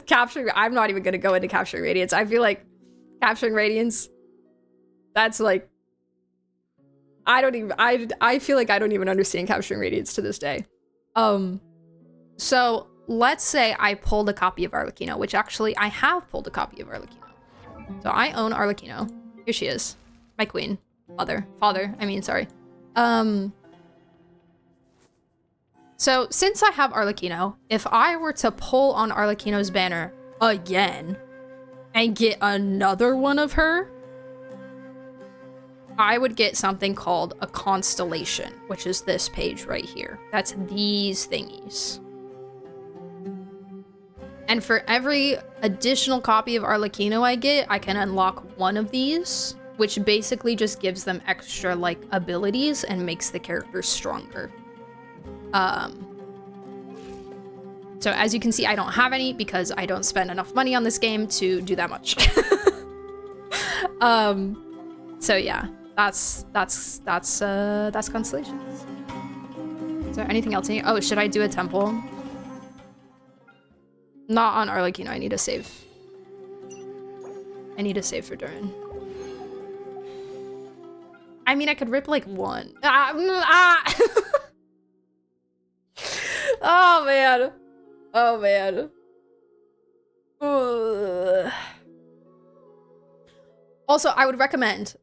capturing. I'm not even going to go into capturing radiance. I feel like capturing radiance. That's like. I feel like I don't even understand capturing radiance to this day. So let's say I pulled a copy of Arlecchino, which actually I have pulled a copy of Arlecchino. So I own Arlecchino. Here she is. My queen. Father, I mean, sorry. So since I have Arlecchino, if I were to pull on Arlecchino's banner again and get another one of her, I would get something called a constellation, which is this page right here. That's these thingies. And for every additional copy of Arlecchino I get, I can unlock one of these, which basically just gives them extra, like, abilities and makes the character stronger. So as you can see, I don't have any because I don't spend enough money on this game to do that much. So yeah, that's constellations. Is there anything else? Oh, should I do a temple? Not on Arlecchino. I need to save. I need to save for Durin. I mean, I could rip like one. Oh man. Oh man. Ugh. Also, I would recommend,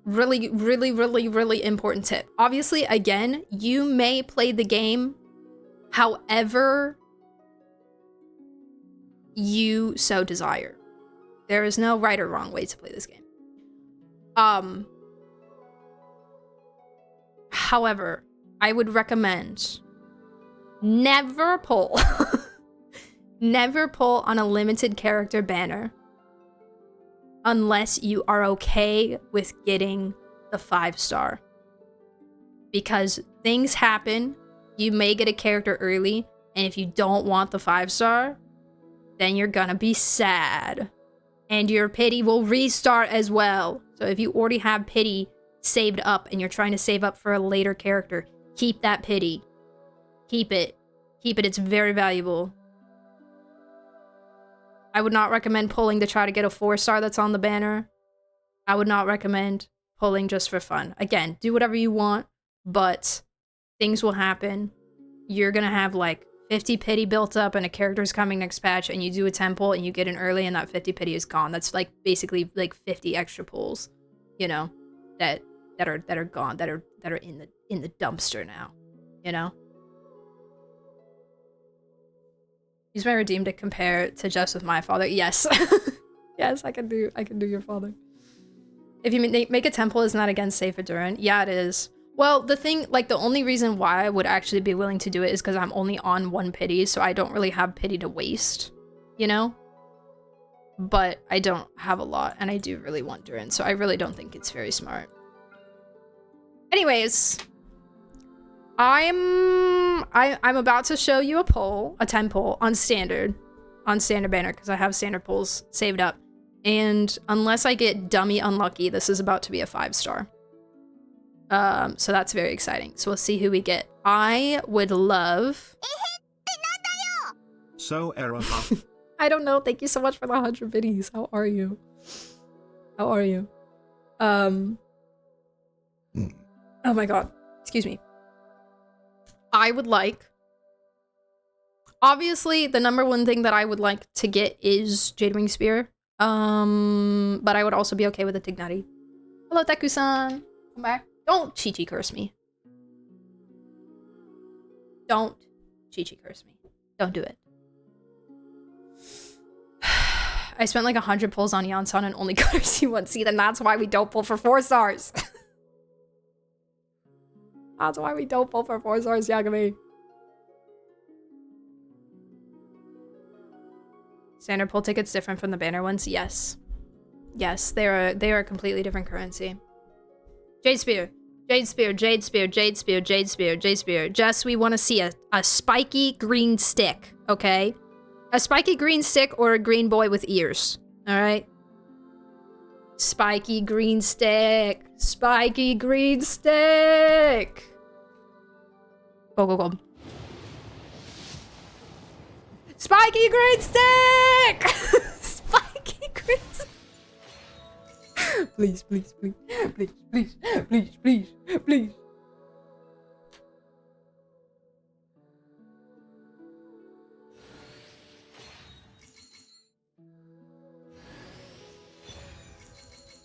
really, really, really, really important tip. Obviously, again, you may play the game however you so desire. There is no right or wrong way to play this game. However, I would recommend never pull, never pull on a limited character banner unless you are okay with getting the 5-star. Because things happen, you may get a character early, and if you don't want the 5-star, then you're gonna be sad. And your pity will restart as well. So if you already have pity saved up and you're trying to save up for a later character, keep that pity. Keep it. Keep it, it's very valuable. I would not recommend pulling to try to get a 4-star that's on the banner. I would not recommend pulling just for fun. Again, do whatever you want, but things will happen. You're gonna have like 50 pity built up and a character's coming next patch and you do a temple and you get in early and that 50 pity is gone. That's like basically like 50 extra pulls, you know, that are gone, that are in the dumpster now, you know? Use my redeem to compare to Jess with my father. Yes. Yes, I can do your father. If you make a temple, isn't that against Safe Durin? Yeah, it is. Well, the thing, like, the only reason why I would actually be willing to do it is because I'm only on 1 pity, so I don't really have pity to waste, you know? But I don't have a lot, and I do really want Durin, so I really don't think it's very smart. Anyways, I'm about to show you a 10 pull on standard banner, because I have standard pulls saved up. And unless I get dummy unlucky, this is about to be a 5-star. So that's very exciting. So we'll see who we get. I would love... So error. I don't know. Thank you so much for the 100 biddies. How are you? How are you? Oh my god. Excuse me. I would like... Obviously, the number one thing that I would like to get is Jadewing Spear. But I would also be okay with a Tignari. Hello, Taku-san. Come back. Don't Chi-Chi curse me. Don't Chi-Chi curse me. Don't do it. I spent like 100 pulls on Yansan and only got her C1C, then that's why we don't pull for 4 stars. That's why we don't pull for 4 stars, Yagami. Standard pull tickets different from the banner ones? Yes. Yes, they are a completely different currency. Jade Spear. Jade Spear, Jade Spear, Jade Spear, Jade Spear, Jade Spear. Jess, we want to see a spiky green stick, okay? A spiky green stick or a green boy with ears, alright? Spiky green stick. Spiky green stick. Go, go, go. Spiky green stick! Spiky green stick! Please, please, please, please, please, please, please, please.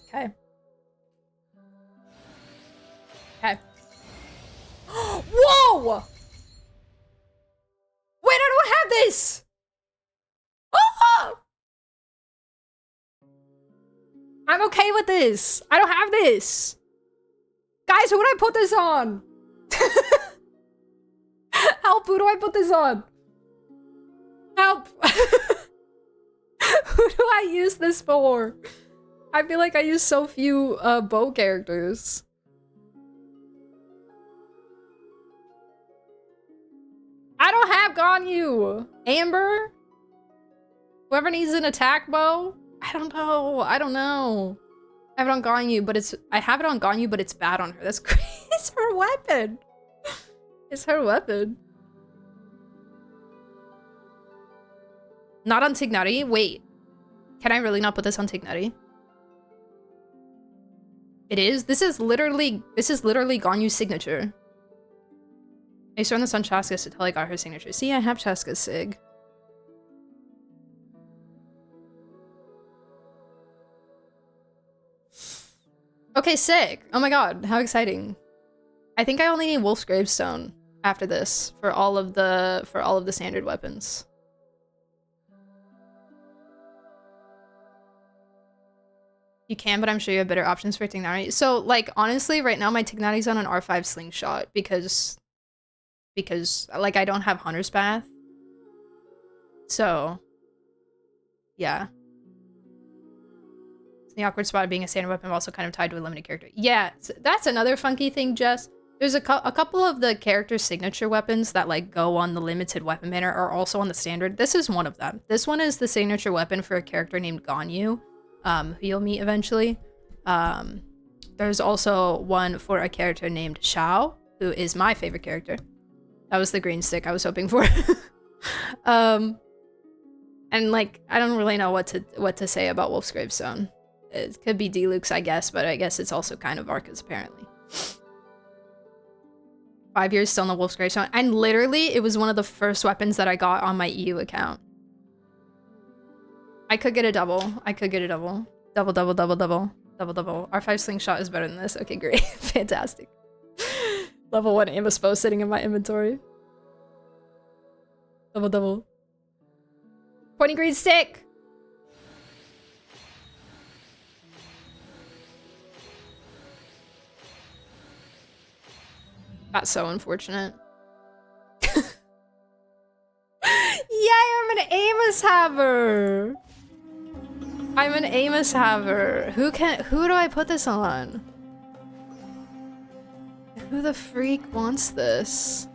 Okay. Okay. Whoa! Wait, I don't have this! Oh! I'm okay with this. I don't have this. Guys, who would I put this on? Help, who do I put this on? Help. Who do I use this for? I feel like I use so few bow characters. I don't have Ganyu. Amber? Whoever needs an attack bow? I don't know. I don't know. I have it on Ganyu, but I have it on Ganyu, but it's bad on her. That's crazy. It's her weapon. It's her weapon. Not on Tignari? Wait. Can I really not put this on Tignari? It is? This is literally Ganyu's signature. I used to run this on Chaska's until I got her signature. See, I have Chaska's sig. Okay, sick. Oh my god, how exciting. I think I only need Wolf's Gravestone after this for all of the standard weapons. You can, but I'm sure you have better options for Tignari. So, like, honestly, right now my Tignari's on an R5 slingshot because like I don't have Hunter's Path. So yeah. The awkward spot of being a standard weapon also kind of tied to a limited character. Yeah, that's another funky thing, Jess. There's a couple of the character signature weapons that like go on the limited weapon banner are also on the standard. This is one of them. This one is the signature weapon for a character named Ganyu, who you'll meet eventually. There's also one for a character named Xiao, who is my favorite character. That was the green stick I was hoping for. And like, I don't really know what to say about Wolf's Gravestone. It could be Deluxe, I guess, but I guess it's also kind of Arca's, apparently. 5 years still on the Wolf's Gravestone. And literally, it was one of the first weapons that I got on my EU account. I could get a double. I could get a double. Double, double, double, double. Double, double. R5 slingshot is better than this. Okay, great. Fantastic. Level 1 Amos bow sitting in my inventory. Double, double. Pointy green stick! That's so unfortunate. Yay, I'm an Amos haver! I'm an Amos haver. Who do I put this on? Who the freak wants this?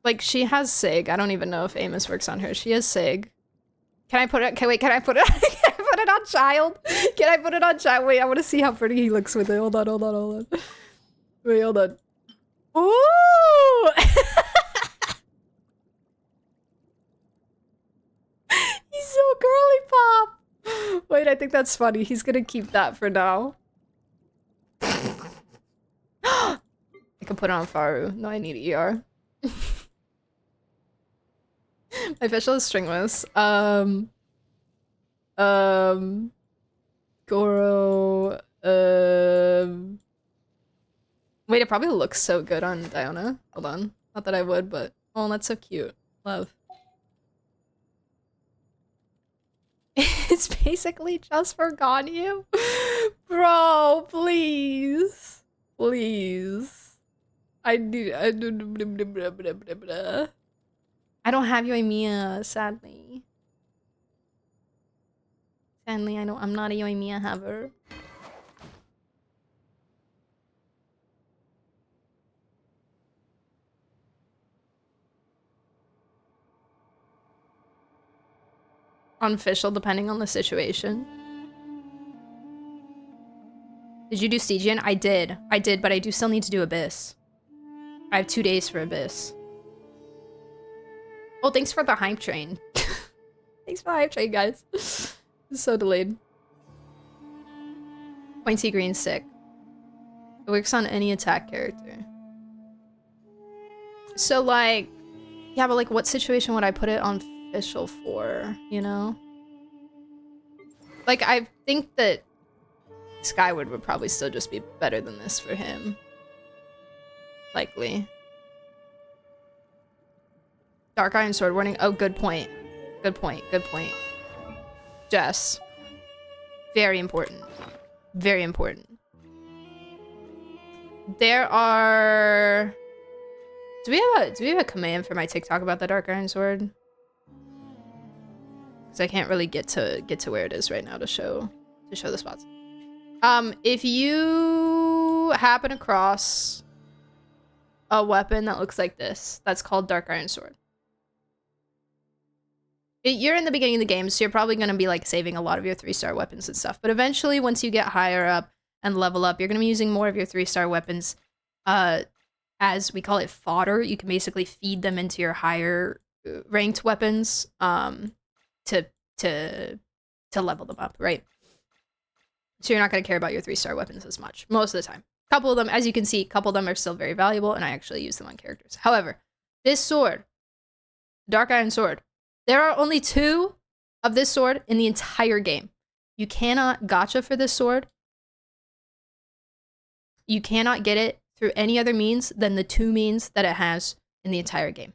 Like, she has SIG. I don't even know if Amos works on her. She has SIG. Can I put it? Okay, wait, can I put it? Can I put it on child? Can I put it on child? Wait, I want to see how pretty he looks with it. Hold on, hold on, hold on. Wait, hold on. Ooh! He's so girly pop. Wait, I think that's funny. He's gonna keep that for now. I can put it on Faru. No, I need ER. My official is stringless. Goro. Wait, it probably looks so good on Diona. Hold on. Not that I would, but oh, that's so cute. Love. It's basically just for Ganyu. Bro, please. Please. I don't have Yoimiya, sadly. Sadly, I'm not a Yoimiya haver. Unofficial, depending on the situation. Did you do Stygian? I did, but I do still need to do Abyss. I have 2 days for Abyss. Oh, thanks for the hype train. Thanks for the hype train, guys. It's so delayed. Pointy green stick. It works on any attack character. So, like, yeah, but like, what situation would I put it on official for, you know? Like, I think that Skyward would probably still just be better than this for him. Likely. Dark Iron Sword warning. Oh, good point. Good point. Good point. Jess. Very important. Very important. There are... Do we have a command for my TikTok about the Dark Iron Sword? Because I can't really get to where it is right now to show the spots. If you happen across a weapon that looks like this, that's called Dark Iron Sword. You're in the beginning of the game, so you're probably going to be like saving a lot of your 3-star weapons and stuff. But eventually, once you get higher up and level up, you're going to be using more of your 3-star weapons as we call it fodder. You can basically feed them into your higher ranked weapons to level them up, right? So you're not going to care about your 3-star weapons as much most of the time. A couple of them, as you can see, a couple of them are still very valuable, and I actually use them on characters. However, this sword, Dark Iron Sword, there are only 2 of this sword in the entire game. You cannot gacha for this sword. You cannot get it through any other means than the 2 means that it has in the entire game.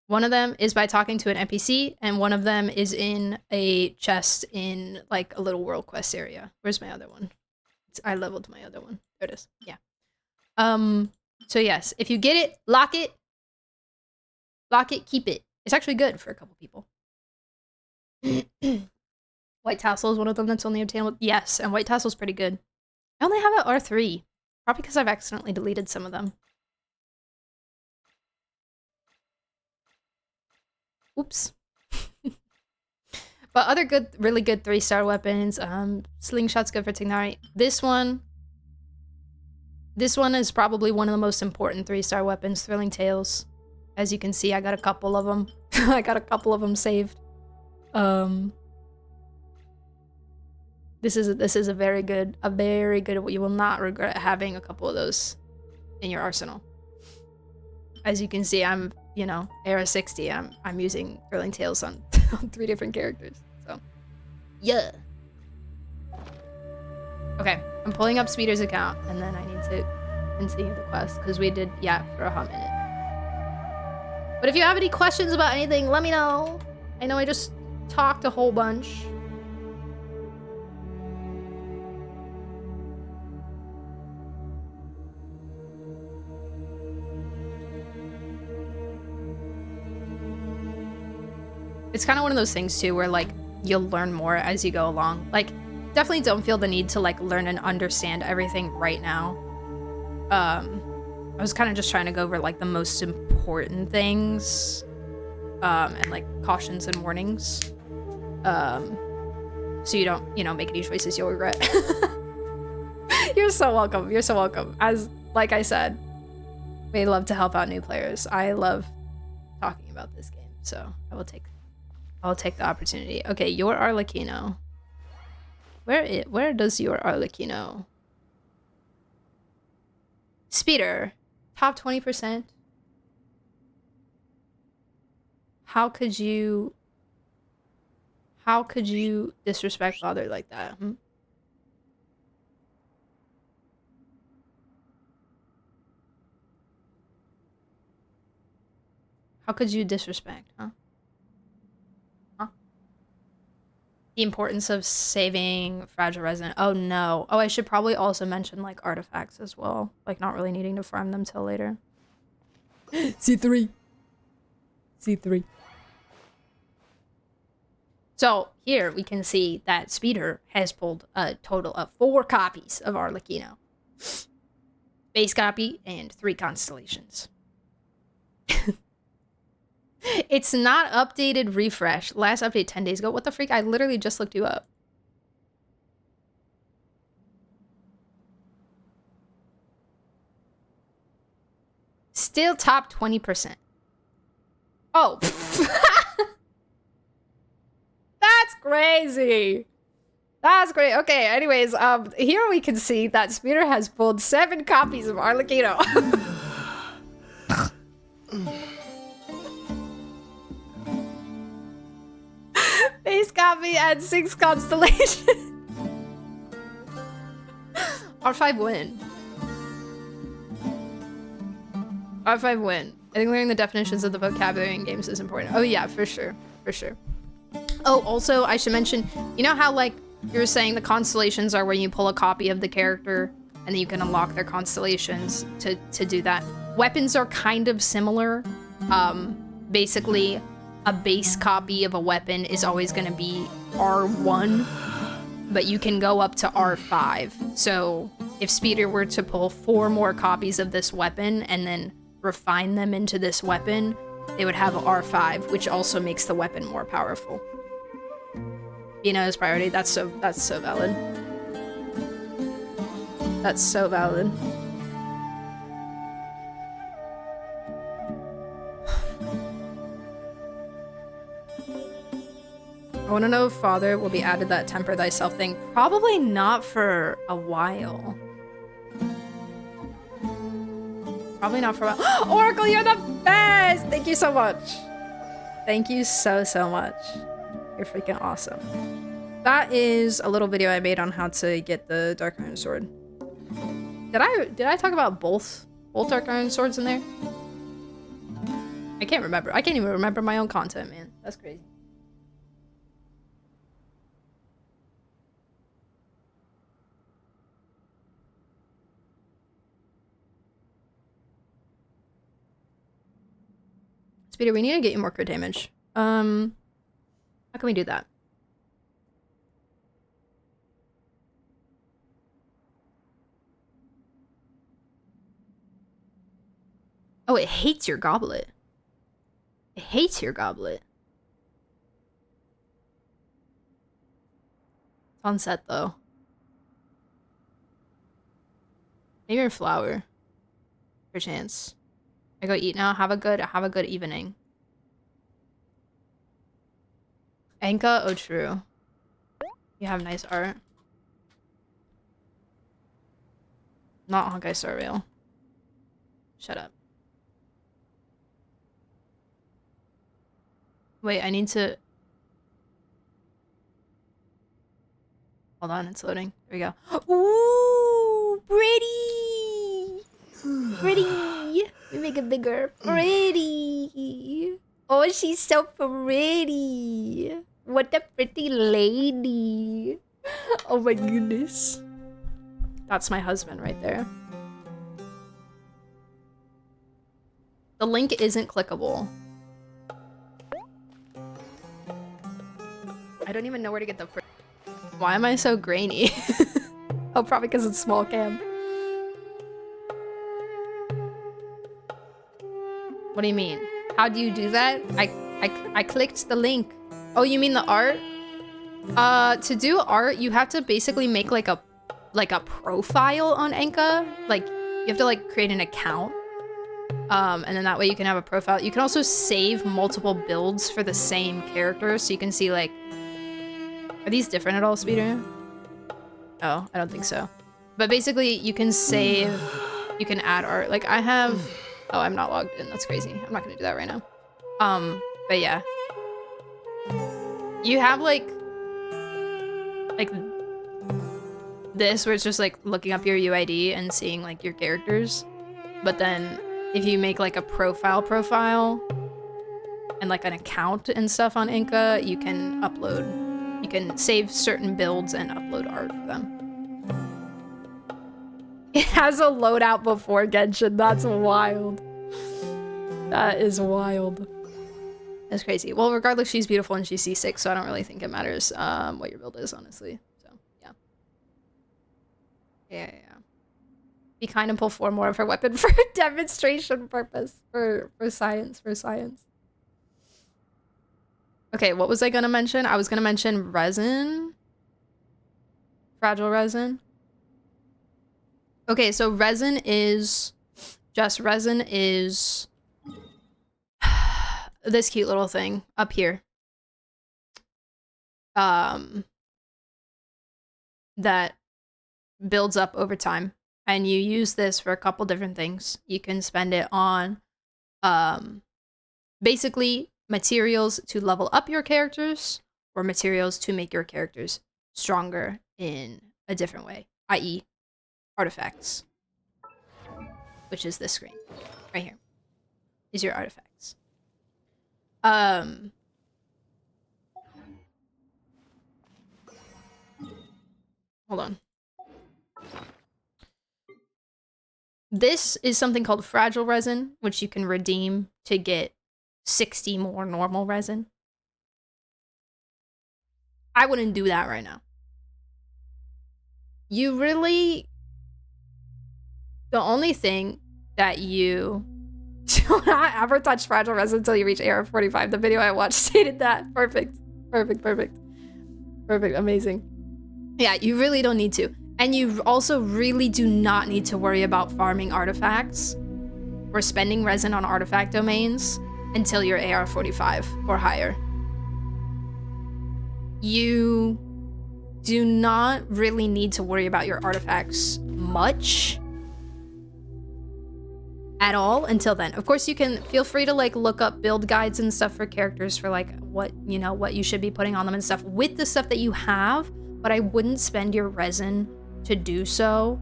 One of them is by talking to an NPC, and one of them is in a chest in like a little world quest area. Where's my other one? I leveled my other one. There it is. Yeah. So yes, if you get it, lock it, keep it. It's actually good for a couple people. White Tassel is one of them that's only obtainable. Yes, and White Tassel's pretty good. I only have it R3. Probably because I've accidentally deleted some of them. Oops. But other good, really good 3-star weapons. Slingshot's good for Tignari. This one is probably one of the most important 3-star weapons, Thrilling Tales. As you can see, I got a couple of them. I got a couple of them saved. This is a very good. You will not regret having a couple of those in your arsenal. As you can see, I'm, you know, Era 60. I'm using Thrilling Tales on 3 different characters. So, yeah. Okay, I'm pulling up Speeder's account, and then I need to continue the quest because we did for a hot minute. But if you have any questions about anything, let me know. I know I just talked a whole bunch. It's kind of one of those things too where like you'll learn more as you go along. Like definitely don't feel the need to like learn and understand everything right now. I was kind of just trying to go over like the most important things, and like cautions and warnings, so you don't, you know, make any choices you'll regret. You're so welcome. You're so welcome. As like I said, we love to help out new players. I love talking about this game, so I'll take the opportunity. Okay, your Arlecchino. Where does your Arlecchino? Speeder, top 20%. How could you disrespect father like that? Hmm? How could you disrespect, huh? Huh? The importance of saving fragile resin. Oh no. Oh, I should probably also mention like artifacts as well. Like not really needing to farm them till later. C3. C3. So here we can see that Speeder has pulled a total of 4 copies of Arlecchino. Base copy and 3 constellations. It's not updated refresh. Last update 10 days ago. What the freak? I literally just looked you up. Still top 20%. Oh. That's crazy. That's great. Okay, anyways, here we can see that Speeder has pulled 7 copies of Arlecchino. Base copy and 6 constellations. R5 win. R5 win. I think learning the definitions of the vocabulary in games is important. Oh yeah, for sure. For sure. Oh, also, I should mention, you know how, like, you were saying the constellations are where you pull a copy of the character and then you can unlock their constellations to do that. Weapons are kind of similar. Basically, a base copy of a weapon is always going to be R1, but you can go up to R5. So if Speeder were to pull 4 more copies of this weapon and then refine them into this weapon, they would have R5, which also makes the weapon more powerful. Bino's priority, that's so valid. That's so valid. I want to know if Father will be added that temper thyself thing. Probably not for a while. Probably not for a while. Oracle, you're the best! Thank you so much. Thank you so much. You're freaking awesome. That is a little video I made on how to get the Dark Iron Sword. Did I talk about both Dark Iron Swords in there? I can't remember. I can't even remember my own content, man. That's crazy. Speeder, we need to get you more crit damage. How can we do that? Oh, it hates your goblet. It hates your goblet. It's on set though. Maybe your flower. Perchance. I go eat now. Have a good evening. Anka, oh true. You have nice art. Not Honkai Star Rail. Shut up. Wait, I need to... Hold on, it's loading. There we go. Ooh, pretty! Pretty! We make it bigger. Pretty! Oh, she's so pretty! What a pretty lady! Oh my goodness. That's my husband right there. The link isn't clickable. I don't even know where to get the Why am I so grainy? Oh, probably because it's small cam. What do you mean? How do you do that? I clicked the link. Oh, you mean the art? To do art, you have to basically make like a profile on Enka. Like you have to like create an account. And then that way you can have a profile. You can also save multiple builds for the same character, so you can see like, are these different at all, Speeder? Oh, I don't think so. But basically you can save, you can add art. Like I have, oh, I'm not logged in. That's crazy. I'm not gonna do that right now. But yeah. You have like this where it's just like looking up your UID and seeing like your characters. But then if you make like a profile and like an account and stuff on Inca, you can save certain builds and upload art for them. It has a loadout before Genshin. That's wild. That is wild. That's crazy. Well, regardless, she's beautiful and she's C6, so I don't really think it matters what your build is, honestly. So, yeah. Yeah. Be kind and pull 4 more of her weapon for demonstration purpose. For science. Okay, what was I gonna mention? I was gonna mention resin. Fragile resin. Okay, so resin is this cute little thing up here. That builds up over time. And you use this for a couple different things. You can spend it on basically materials to level up your characters or materials to make your characters stronger in a different way, i.e. artifacts, which is this screen right here. These are your artifacts. Hold on. This is something called fragile resin, which you can redeem to get 60 more normal resin. I wouldn't do that right now. You really... The only thing that you do not ever touch fragile resin until you reach AR 45. The video I watched stated that. Perfect. Amazing. Yeah, you really don't need to. And you also really do not need to worry about farming artifacts or spending resin on artifact domains until you're AR 45 or higher. You do not really need to worry about your artifacts much at all until then. Of course, you can feel free to like look up build guides and stuff for characters for like what you should be putting on them and stuff with the stuff that you have, but I wouldn't spend your resin to do so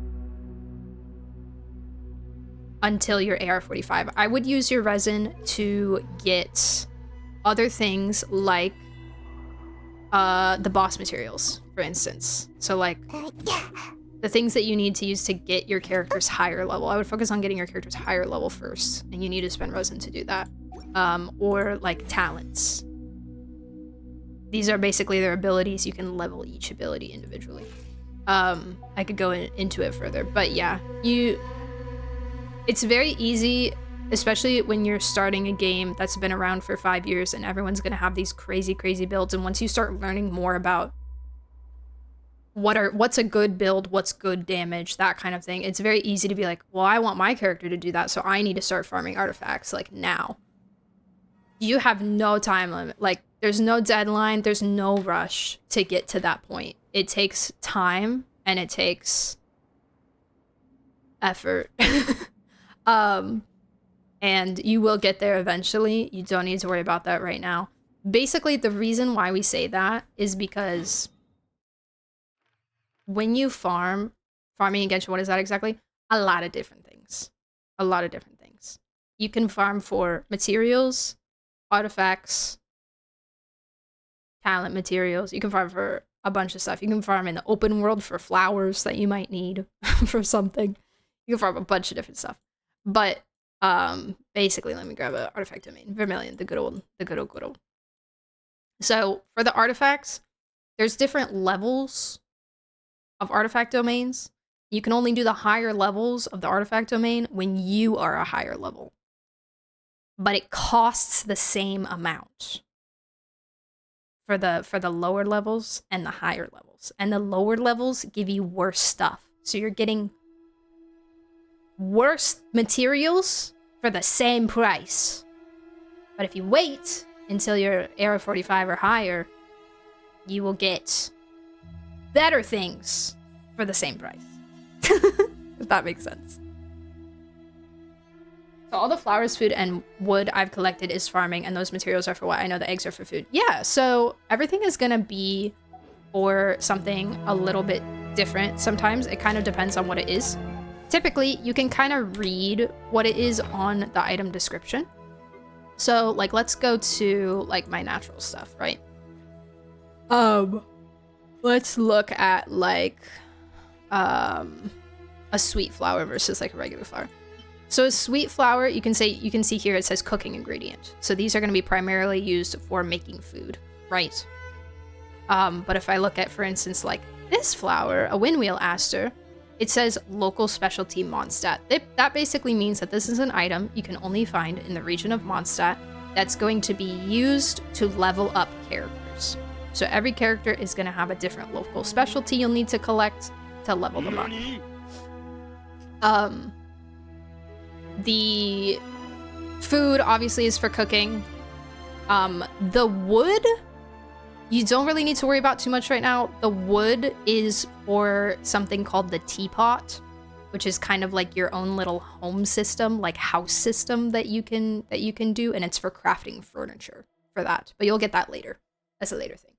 until you're AR 45. I would use your resin to get other things like the boss materials, for instance. So like the things that you need to use to get your characters higher level. I would focus on getting your characters higher level first, and you need to spend resin to do that. Or like talents. These are basically their abilities. You can level each ability individually. I could go into it further, but yeah, it's very easy, especially when you're starting a game that's been around for 5 years and everyone's gonna have these crazy builds. And once you start learning more about what's a good build, what's good damage, that kind of thing, it's very easy to be like, well, I want my character to do that, so I need to start farming artifacts like now. You have no time limit. Like, there's no deadline, there's no rush to get to that point. It takes time and it takes effort. And you will get there eventually. You don't need to worry about that right now. Basically, the reason why we say that is because when you farming in Genshin, what is that exactly? A lot of different things. You can farm for materials, artifacts, talent materials. You can farm for a bunch of stuff. You can farm in the open world for flowers that you might need for something. You can farm a bunch of different stuff. But basically, let me grab an artifact domain. Vermilion, the good old. So for the artifacts, there's different levels of artifact domains. You can only do the higher levels of the artifact domain when you are a higher level. but it costs the same amount for the lower levels and the higher levels. And the lower levels give you worse stuff. So you're getting worse materials for the same price. But if you wait until you're Era 45 or higher, you will get better things for the same price. If that makes sense. So all the flowers, food, and wood I've collected is farming, and those materials are for what? I know the eggs are for food. Yeah, so everything is gonna be for something a little bit different. Sometimes it kind of depends on what it is. Typically, you can kind of read what it is on the item description. So, like, let's go to, like, my natural stuff, right? Let's look at, like, a sweet flower versus, like, a regular flower. So a sweet flower, you can see here it says cooking ingredient. So these are going to be primarily used for making food, right? But if I look at, for instance, like this flower, a windwheel aster, it says local specialty Mondstadt. That basically means that this is an item you can only find in the region of Mondstadt that's going to be used to level up characters. So every character is going to have a different local specialty you'll need to collect to level them up. The food obviously is for cooking. The wood, you don't really need to worry about too much right now. The wood is for something called the teapot, which is kind of like your own little home system, like house system that you can do, and it's for crafting furniture for that. But you'll get that later. That's a later thing.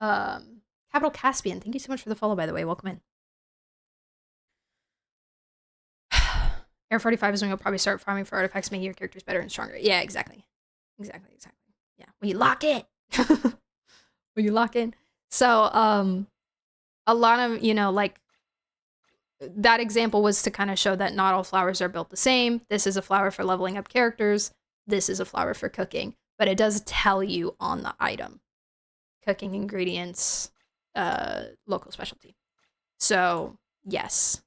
Capital Caspian, thank you so much for the follow, by the way. Welcome in. Air 45 is when you'll probably start farming for artifacts, making your characters better and stronger. Yeah, exactly. Exactly. Yeah, when you lock in. When you lock in. So, a lot of, like, that example was to kind of show that not all flowers are built the same. This is a flower for leveling up characters. This is a flower for cooking. But it does tell you on the item. Cooking ingredients, local specialty. So, yes.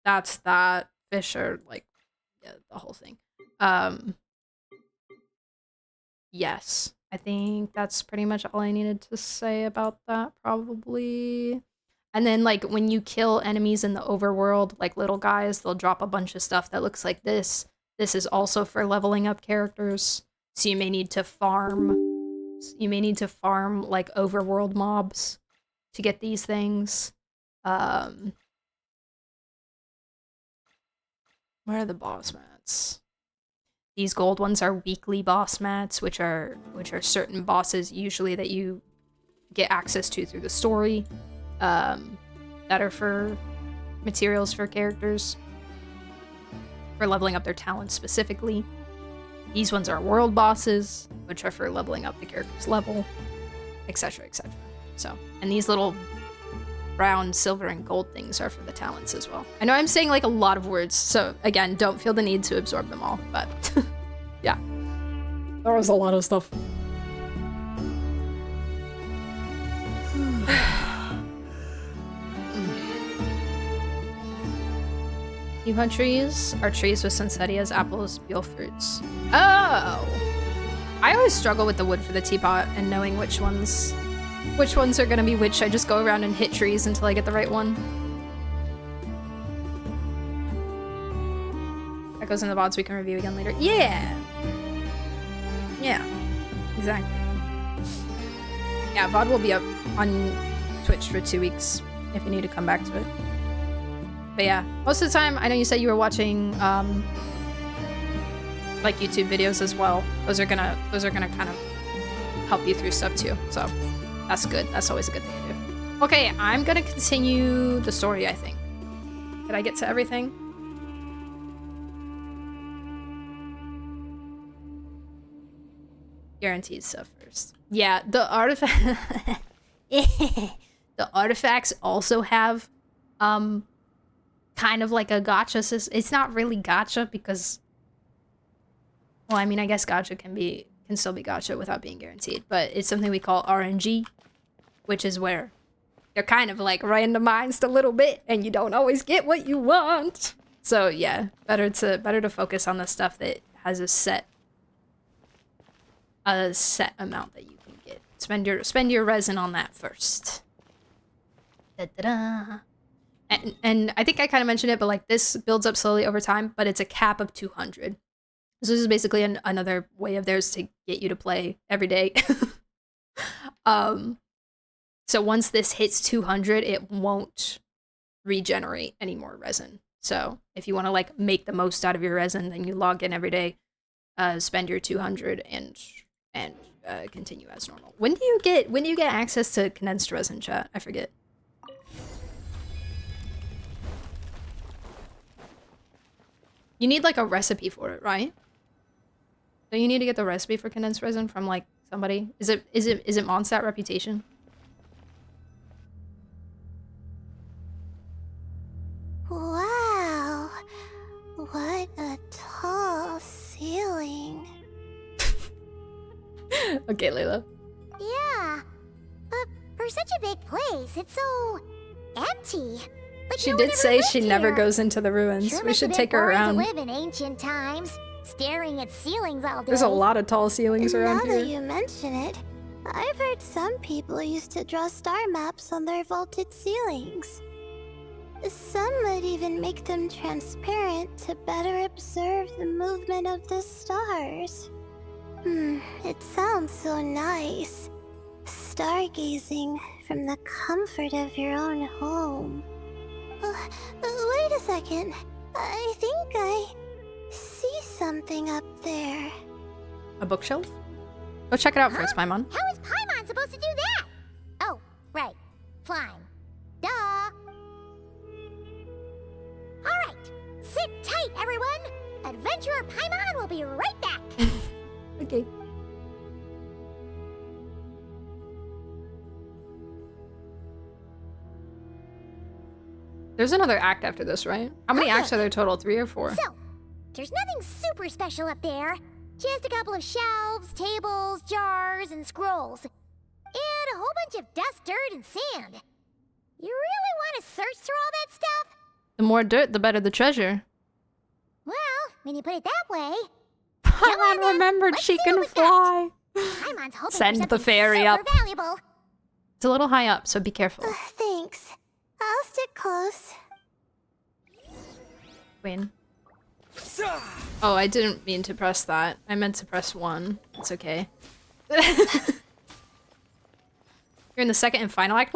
That's that. Fish are, like, yeah, the whole thing. Yes. I think that's pretty much all I needed to say about that, probably. And then, like, when you kill enemies in the overworld, like little guys, they'll drop a bunch of stuff that looks like this. This is also for leveling up characters. So you may need to farm. Like, overworld mobs to get these things. Where are the boss mats? These gold ones are weekly boss mats, which are certain bosses usually that you get access to through the story, that are for materials for characters, for leveling up their talents specifically. These ones are world bosses, which are for leveling up the character's level, etc., etc. So, and these little brown, silver, and gold things are for the talents as well. I know I'm saying, like, a lot of words, so again, don't feel the need to absorb them all, but yeah. There was a lot of stuff. Yuha trees are trees with Sunsettias, apples, Buell fruits. Oh! I always struggle with the wood for the teapot and knowing which ones are gonna be which. I just go around and hit trees until I get the right one. That goes in the VODs we can review again later. Yeah! Yeah. Exactly. Yeah, VOD will be up on Twitch for 2 weeks if you need to come back to it. But yeah, most of the time, I know you said you were watching, like, YouTube videos as well. Those are gonna kind of help you through stuff too, so that's good. That's always a good thing to do. Okay, I'm gonna continue the story, I think. Did I get to everything? Guaranteed stuff first. Yeah, the artifact... The artifacts also have, kind of like a gacha system. It's not really gacha because... Well, I mean, I guess gacha can still be gacha without being guaranteed, but it's something we call RNG, which is where they're kind of like randomized a little bit and you don't always get what you want. So yeah, better to focus on the stuff that has a set amount that you can get. Spend your resin on that first. Da-da-da. And I think I kind of mentioned it, but like this builds up slowly over time, but it's a cap of 200. So this is basically another way of theirs to get you to play every day. So once this hits 200, it won't regenerate any more resin. So if you want to like make the most out of your resin, then you log in every day, spend your 200 and continue as normal. When do you get access to condensed resin, chat? I forget. You need like a recipe for it, right? So you need to get the recipe for condensed resin from like somebody. Is it Mondstadt Reputation? Wow, what a tall ceiling. Okay, Layla. Yeah, but for such a big place, it's so empty. Like She no one did ever say lived she never here. goes into the ruins. Sure We must have should been take her boring around. to live in ancient times, staring at ceilings all day. There's a lot of tall ceilings around Now here. that you mention it, I've heard some people used to draw star maps on their vaulted ceilings. Some might even make them transparent to better observe the movement of the stars. It sounds so nice. Stargazing from the comfort of your own home. Wait a second. I think I see something up there. A bookshelf? Go check it out first, Paimon. How is Paimon supposed to do that? Oh, right. Flying. Duh. Alright. Sit tight, everyone. Adventurer Paimon will be right back. Okay. There's another act after this, right? How many acts are there total? 3 or 4? So, there's nothing super special up there. Just a couple of shelves, tables, jars, and scrolls. And a whole bunch of dust, dirt, and sand. You really want to search through all that stuff? The more dirt, the better the treasure. Well, when you put it that way... Paimon remembered she can fly. Paimon's hoping Send for the something fairy super up. valuable. It's a little high up, so be careful. Thanks. I'll stick close. Queen. Oh, I didn't mean to press that. I meant to press 1. It's okay. You're in the second and final act.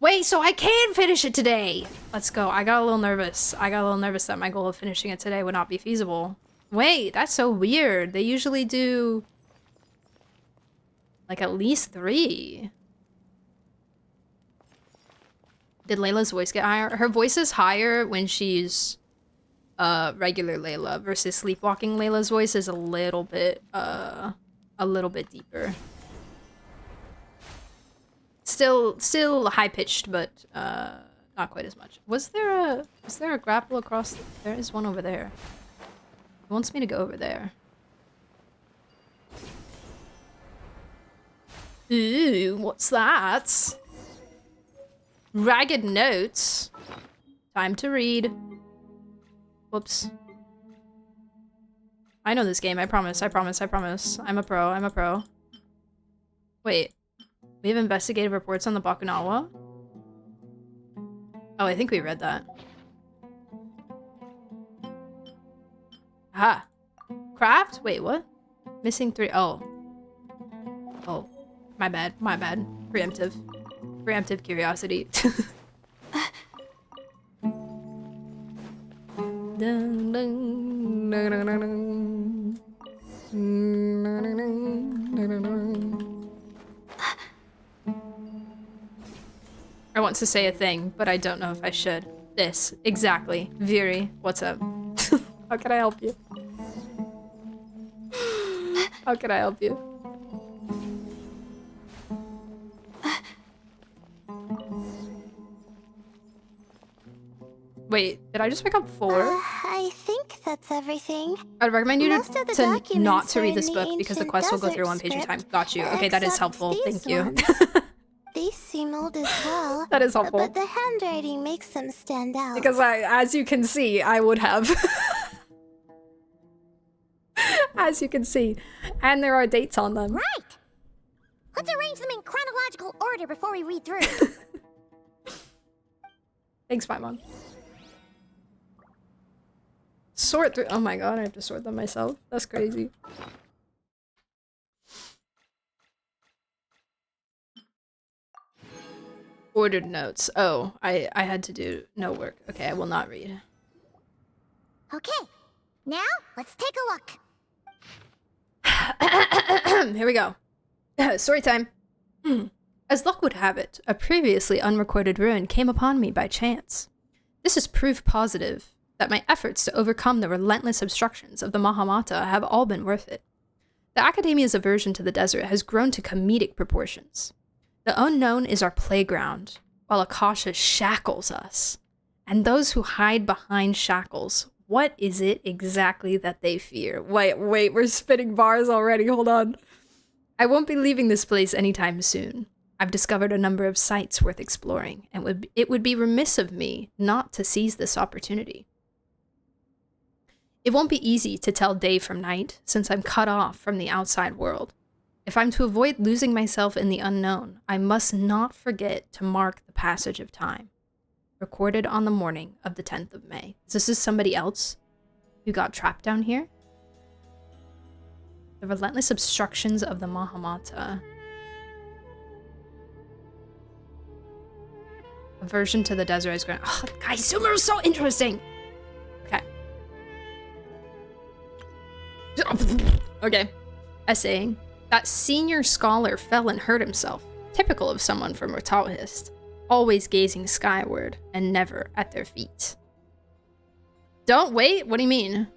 Wait, so I can finish it today. Let's go. I got a little nervous. That my goal of finishing it today would not be feasible. Wait, that's so weird. They usually do like at least 3. Did Layla's voice get higher? Her voice is higher when she's regular Layla versus sleepwalking Layla's voice is a little bit deeper. Still high pitched, but not quite as much. Was there a grapple across? There is one over there. It wants me to go over there. Ooh, what's that? Ragged notes. Time to read. Whoops. I know this game. I promise. I'm a pro. Wait. We have investigative reports on the Bakunawa? Oh, I think we read that. Aha. Craft? Wait, what? Missing 3. Oh. Oh. My bad. Preemptive curiosity. Dun, dun, dun, dun, dun, dun. I want to say a thing, but I don't know if I should. This. Exactly. Viri, what's up? How can I help you? How can I help you? Wait, did I just pick up 4? I think that's everything. I'd recommend you Most of the to not documents to are read in this the book because the ancient quest will go through desert 1 page at a time. script, Got you. Okay, that is except helpful. these Thank you. ones. They seem old as well. That is helpful. But the handwriting makes them stand out. Because as you can see, I would have. As you can see. And there are dates on them. Right! Let's arrange them in chronological order before we read through. Thanks, Paimon. Sort through. Oh my god, I have to sort them myself. That's crazy. Ordered notes. Oh, I had to do no work. Okay, I will not read. Okay, now let's take a look. Here we go. Story time. As luck would have it, a previously unrecorded ruin came upon me by chance. This is proof positive that my efforts to overcome the relentless obstructions of the Mahamata have all been worth it. The Academia's aversion to the desert has grown to comedic proportions. The unknown is our playground, while Akasha shackles us. And those who hide behind shackles, what is it exactly that they fear? Wait, we're spitting bars already, hold on. I won't be leaving this place anytime soon. I've discovered a number of sites worth exploring, and it would be remiss of me not to seize this opportunity. It won't be easy to tell day from night, since I'm cut off from the outside world. If I'm to avoid losing myself in the unknown, I must not forget to mark the passage of time. Recorded on the morning of the 10th of May. Is this somebody else who got trapped down here? The relentless obstructions of the Mahamata. Aversion to the desert is going. Oh, guys, sumeru is so interesting. Okay. Okay. Essaying. That senior scholar fell and hurt himself. Typical of someone from Rotauhist. Always gazing skyward and never at their feet. Don't wait? What do you mean?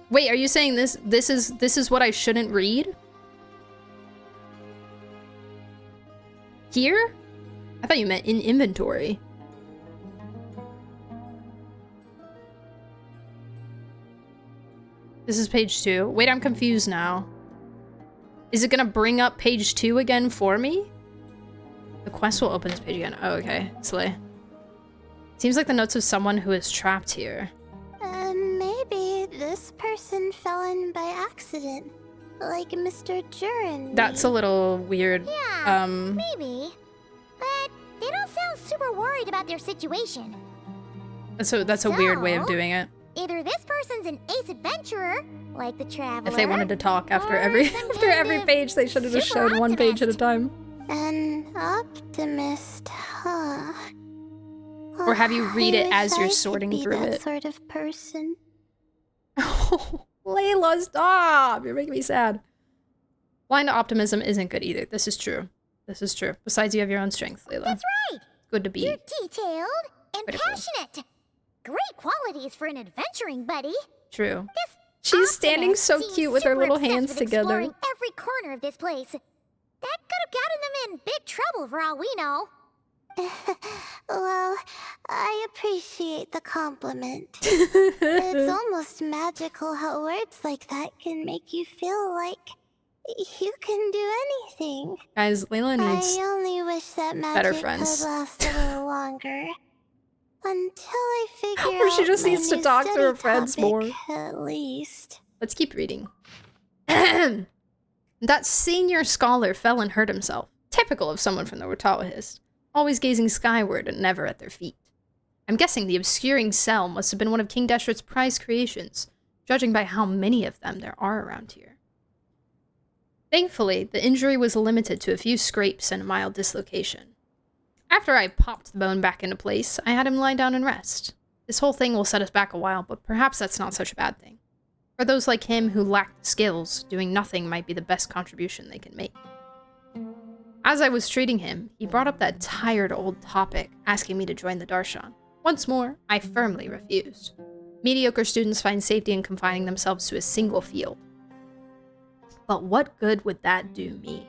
Wait, are you saying this is what I shouldn't read? Here? I thought you meant in inventory. This is page 2. Wait, I'm confused now. Is it gonna bring up page 2 again for me? The quest will open this page again. Oh, okay. Slay. Seems like the notes of someone who is trapped here. Maybe this person fell in by accident. Like Mr. Jurin. That's a little weird. Yeah, maybe. But they don't sound super worried about their situation. That's a weird way of doing it. Either this person's an ace adventurer, like the Traveler. If they wanted to talk after every page, they should have just showed one page at a time. An optimist, huh? Or have you read it as you're sorting through that it. Sort of person. Oh, Layla, stop! You're making me sad. Blind optimism isn't good either. This is true. This is true. Besides, you have your own strength, Layla. That's right. Good to be. You're detailed and critical. passionate. Great qualities for an adventuring buddy. True. She's standing so cute with her little hands together. Exploring every corner of this place. That could have gotten them in big trouble for all we know. Well, I appreciate the compliment. It's almost magical how words like that can make you feel like you can do anything. Guys, Layla needs I only wish that better magic friends. could last a little longer. Until I figure Or she out just my needs to new talk to her study friends topic, more. At least. Let's keep reading. That senior scholar fell and hurt himself. Typical of someone from the Rotauhist. Always gazing skyward and never at their feet. I'm guessing the obscuring cell must have been one of King Deshret's prized creations, judging by how many of them there are around here. Thankfully, the injury was limited to a few scrapes and a mild dislocation. After I popped the bone back into place, I had him lie down and rest. This whole thing will set us back a while, but perhaps that's not such a bad thing. For those like him who lack the skills, doing nothing might be the best contribution they can make. As I was treating him, he brought up that tired old topic, asking me to join the Darshan. Once more, I firmly refused. Mediocre students find safety in confining themselves to a single field. But what good would that do me?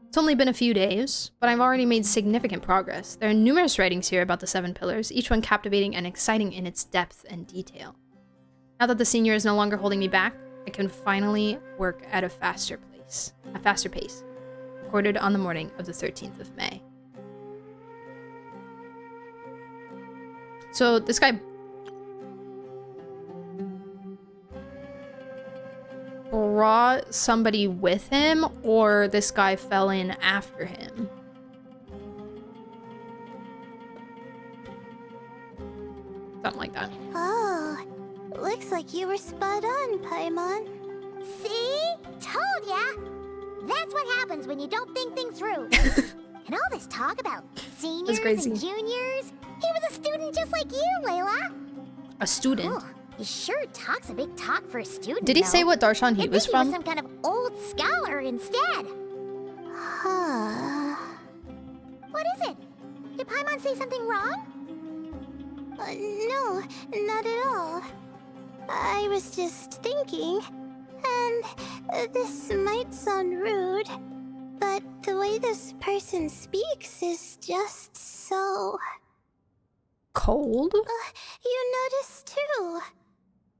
It's only been a few days, but I've already made significant progress. There are numerous writings here about the 7 pillars, each one captivating and exciting in its depth and detail. Now that the senior is no longer holding me back, I can finally work at a faster pace. Of recorded on the morning of the 13th of May. So this guy brought somebody with him, or this guy fell in after him? Something like that. Oh, looks like you were spot on, Paimon. See? Told ya! That's what happens when you don't think things through. And all this talk about seniors and juniors, he was a student just like you, Layla. A student? Oh, he sure talks a big talk for a student. Did he say what Darshan he was from? He was some kind of old scholar instead. Huh. What is it? Did Paimon say something wrong? No, not at all. I was just thinking, and this might sound rude, but the way this person speaks is just so... cold? You noticed too.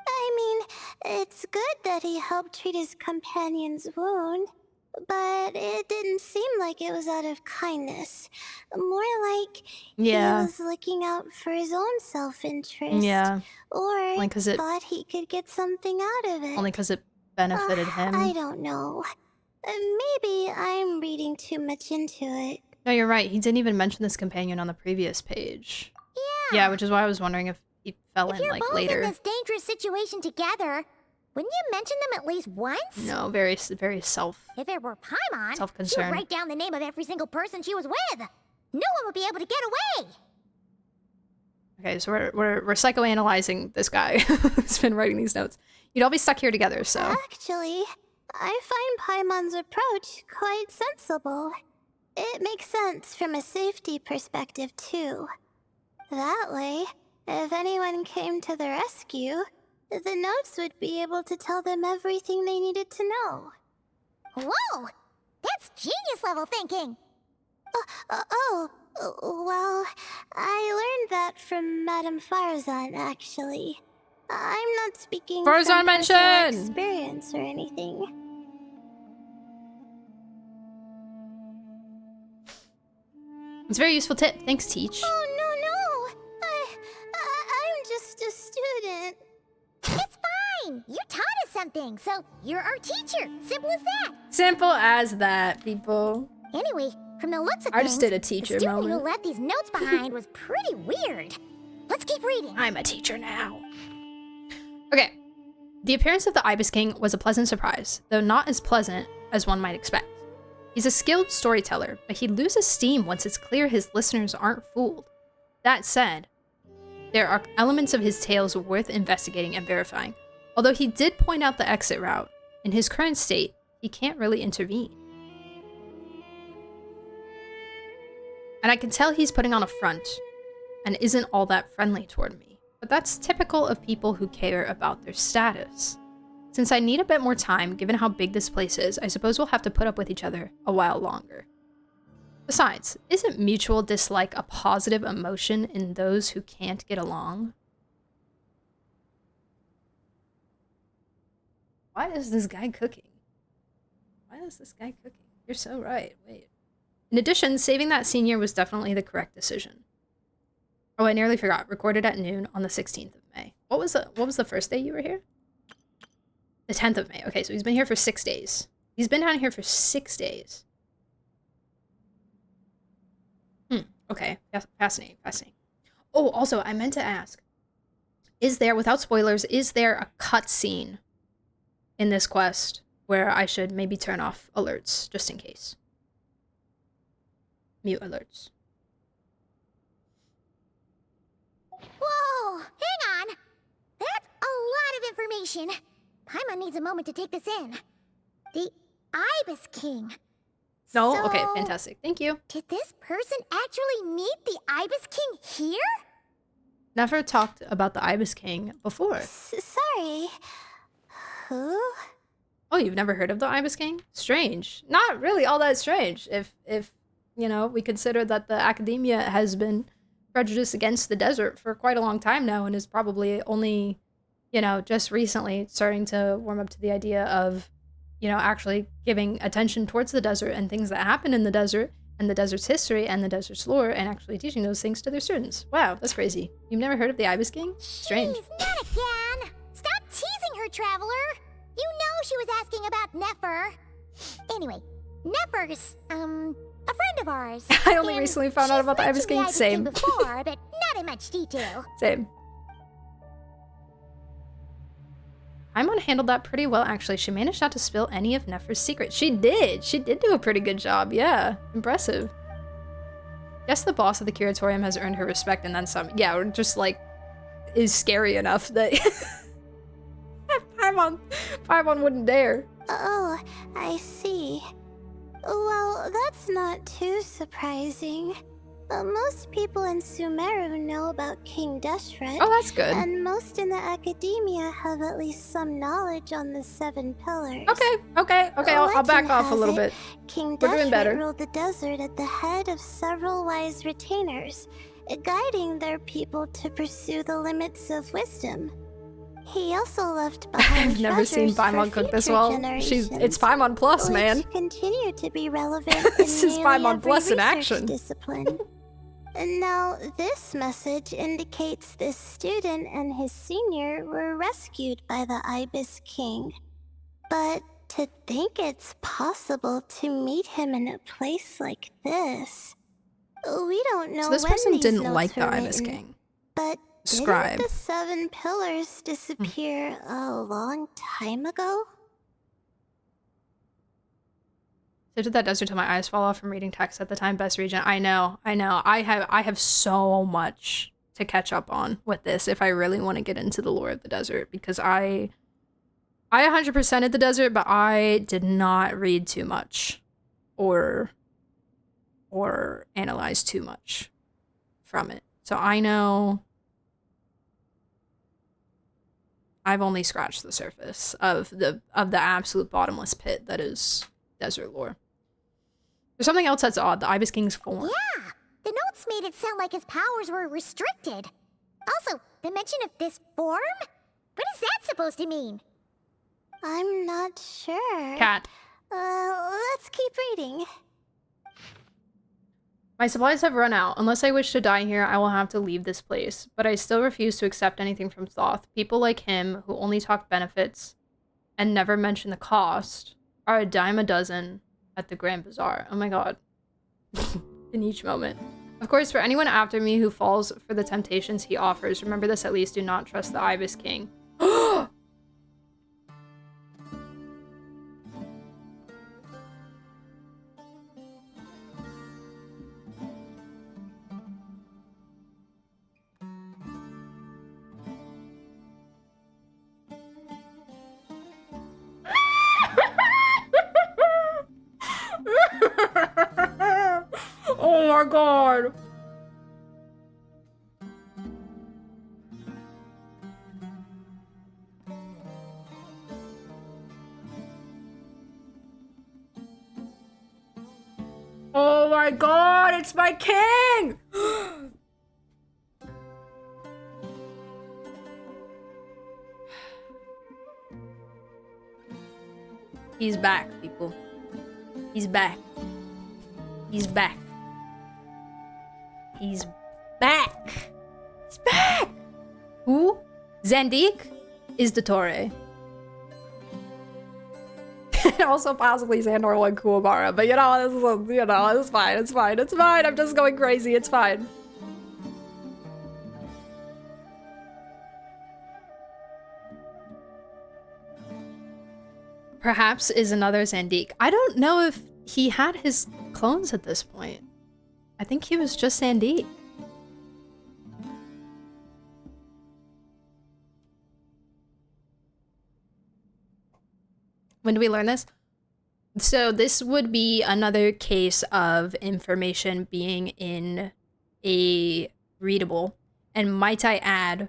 I mean, it's good that he helped treat his companion's wound, but it didn't seem like it was out of kindness. More like he was looking out for his own self-interest. Yeah. Or only thought he could get something out of it. Only because it benefited him. I don't know. Maybe I'm reading too much into it. No, you're right. He didn't even mention this companion on the previous page. Yeah, which is why I was wondering if he fell in, like, later. If you're both in this dangerous situation together, wouldn't you mention them at least once? No, very self... If it were Paimon, self-concerned. she would write down the name of every single person she was with. No one would be able to get away. Okay, so we're psychoanalyzing this guy who's been writing these notes. You'd all be stuck here together, so... Actually, I find Paimon's approach quite sensible. It makes sense from a safety perspective, too. That way, if anyone came to the rescue, the notes would be able to tell them everything they needed to know. Whoa! That's genius-level thinking! Well, I learned that from Madame Farazan, actually. I'm not speaking from personal experience or anything. It's a very useful tip. Thanks, Teach. Oh, no. I'm just a student. It's fine. You taught us something, so you're our teacher. Simple as that. Simple as that, people. Anyway, from the looks of things, I just did a teacher the student moment. who left these notes behind was pretty weird. Let's keep reading. I'm a teacher now. Okay. The appearance of the Ibis King was a pleasant surprise, though not as pleasant as one might expect. He's a skilled storyteller, but he loses steam once it's clear his listeners aren't fooled. That said, there are elements of his tales worth investigating and verifying. Although he did point out the exit route, in his current state, he can't really intervene. And I can tell he's putting on a front and isn't all that friendly toward me. But that's typical of people who care about their status. Since I need a bit more time, given how big this place is, I suppose we'll have to put up with each other a while longer. Besides, isn't mutual dislike a positive emotion in those who can't get along? Why is this guy cooking? You're so right. Wait. In addition, saving that senior was definitely the correct decision. Oh, I nearly forgot. Recorded at noon on the 16th of May. What was the first day you were here? The 10th of May. Okay, so he's been here for 6 days. He's been down here for 6 days. Okay. Fascinating. Oh, also, I meant to ask. Without spoilers, is there a cutscene in this quest where I should maybe turn off alerts, just in case? Mute alerts. Whoa! Hang on! That's a lot of information. Paimon needs a moment to take this in. The Ibis King. No? Okay, fantastic. Thank you. Did this person actually meet the Ibis King here? Never talked about the Ibis King before. Sorry. Who? Oh, you've never heard of the Ibis King? Strange. Not really all that strange. If you know, we consider that the academia has been prejudiced against the desert for quite a long time now and is probably only, you know, just recently starting to warm up to the idea of, you know, actually giving attention towards the desert and things that happen in the desert and the desert's history and the desert's lore and actually teaching those things to their students. Wow, that's crazy. You've never heard of the Ibis King? Strange. Jeez, not again! Stop teasing her, Traveler! You know she was asking about Nefer. Anyway, Nefer's, a friend of ours. I only recently found out about the Ibis King. Same. Before, but not in much detail. Same. Paimon handled that pretty well, actually. She managed not to spill any of Nefer's secrets. She did. She did do a pretty good job. Yeah. Impressive. Guess the boss of the curatorium has earned her respect and then some. Yeah, or just, like, is scary enough that Paimon wouldn't dare. Oh, I see. Well, that's not too surprising. But most people in Sumeru know about King Deshret. Oh, that's good. And most in the academia have at least some knowledge on the 7 pillars. Okay, I'll back off a little bit. King We're doing better. Deshret ruled the desert at the head of several wise retainers, guiding their people to pursue the limits of wisdom. He also left behind I've never seen Paimon cook this well. It's Paimon Plus, man. Continue to be relevant This in is nearly Paimon every Plus in research action. Discipline. And now, this message indicates this student and his senior were rescued by the Ibis King. But to think it's possible to meet him in a place like this, we don't know So this when person these didn't notes like the were Ibis written. King. But Scribe. didn't the 7 pillars disappear a long time ago? So did that desert till my eyes fall off from reading text at the time. Best region. I know. I have so much to catch up on with this if I really want to get into the lore of the desert, because I 100%ed the desert, but I did not read too much or analyze too much from it. So I know I've only scratched the surface of the absolute bottomless pit that is desert lore. There's something else that's odd. The Ibis King's form. Yeah, the notes made it sound like his powers were restricted. Also, the mention of this form? What is that supposed to mean? I'm not sure. Cat. Let's keep reading. My supplies have run out. Unless I wish to die here, I will have to leave this place. But I still refuse to accept anything from Thoth. People like him, who only talk benefits and never mention the cost, are a dime a dozen at the Grand Bazaar. Oh my god. In each moment. Of course, for anyone after me who falls for the temptations he offers, remember this at least, do not trust the Ibis King. Oh my god. Oh my god, it's my king! He's back, people. He's back. He's back. He's back. He's back. Who? Zandik is the Torre. Also possibly Xandor and Kuwabara, but it's fine, it's fine, it's fine. I'm just going crazy, it's fine. Perhaps is another Zandik. I don't know if he had his clones at this point. I think he was just Zandik. When do we learn this? So this would be another case of information being in a readable, and might I add,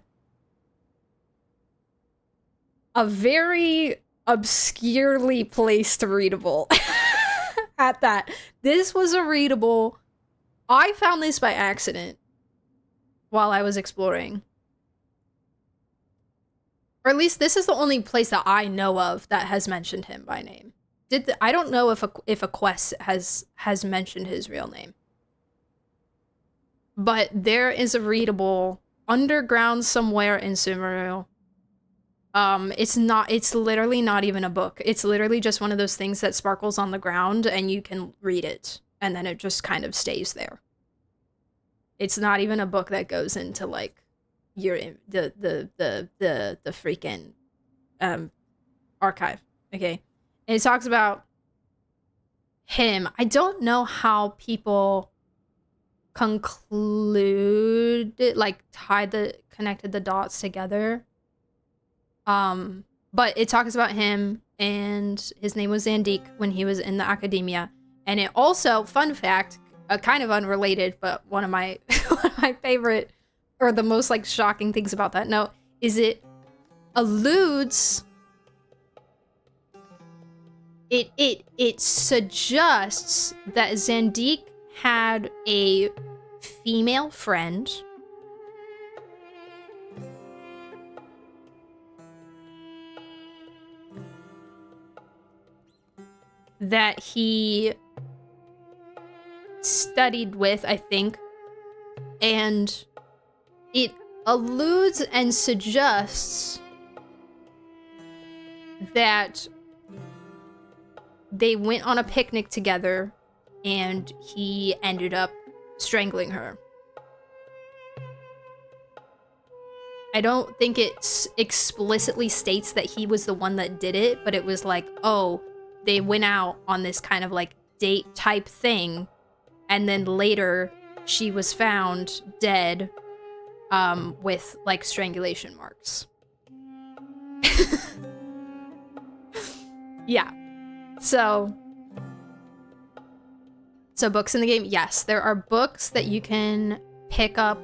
a very obscurely placed readable at that. This was a readable. I found this by accident while I was exploring. Or at least this is the only place that I know of that has mentioned him by name. I don't know if a quest has mentioned his real name. But there is a readable underground somewhere in Sumeru. It's literally not even a book. It's literally just one of those things that sparkles on the ground and you can read it and then it just kind of stays there. It's not even a book that goes into like the freaking archive. Okay. And it talks about him. I don't know how people connected the dots together. But it talks about him, and his name was Zandik when he was in the academia. And it also, fun fact, kind of unrelated, but one of my favorite, or the most like shocking things about that note is it alludes. It suggests that Zandik had a female friend that he studied with, I think, and it alludes and suggests that they went on a picnic together and he ended up strangling her. I don't think it explicitly states that he was the one that did it, but it was like, oh, they went out on this kind of like date type thing, and then later she was found dead with like strangulation marks. Yeah. So books in the game, yes, there are books that you can pick up.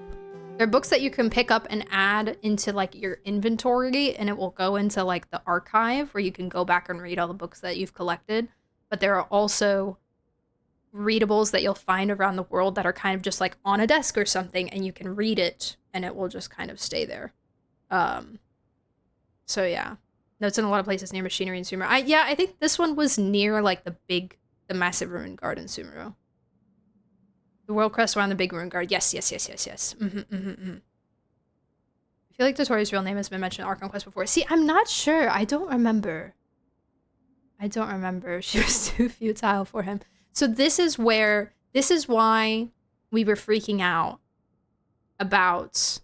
There are books that you can pick up and add into like your inventory, and it will go into like the archive where you can go back and read all the books that you've collected. But there are also readables that you'll find around the world that are kind of just like on a desk or something, and you can read it and it will just kind of stay there. So yeah. Notes in a lot of places near machinery in Sumeru. I think this one was near like the massive ruin guard in Sumeru. The world crest around the big ruin guard. Yes. I feel like Dotori's real name has been mentioned in Archon Quest before. See, I'm not sure. I don't remember. She was too futile for him. So this is why we were freaking out about,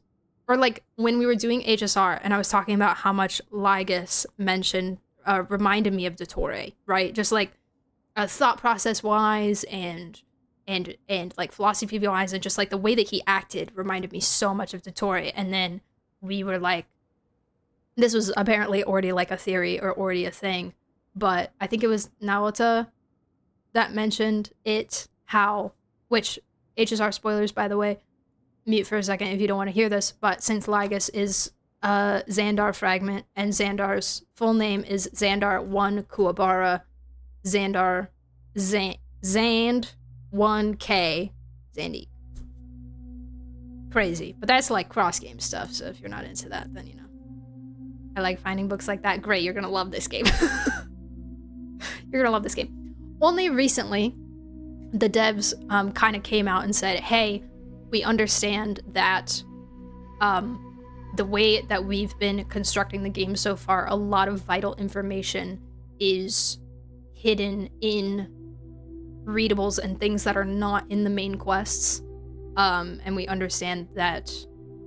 or like when we were doing HSR and I was talking about how much Lygus reminded me of Dottore, right? Just like thought process wise and like philosophy wise, and just like the way that he acted reminded me so much of Dottore. And then we were like, this was apparently already like a theory or already a thing, but I think it was Naota that mentioned it, which HSR spoilers, by the way, mute for a second if you don't want to hear this, but since Lygus is a Xandar fragment and Xandar's full name is Xandar 1 Kuwabara Xandar Zand 1K Zandik. Crazy. But that's like cross-game stuff, so if you're not into that, then you know. I like finding books like that. Great, you're gonna love this game. You're gonna love this game. Only recently, the devs kind of came out and said, hey, we understand that the way that we've been constructing the game so far, a lot of vital information is hidden in readables and things that are not in the main quests. And we understand that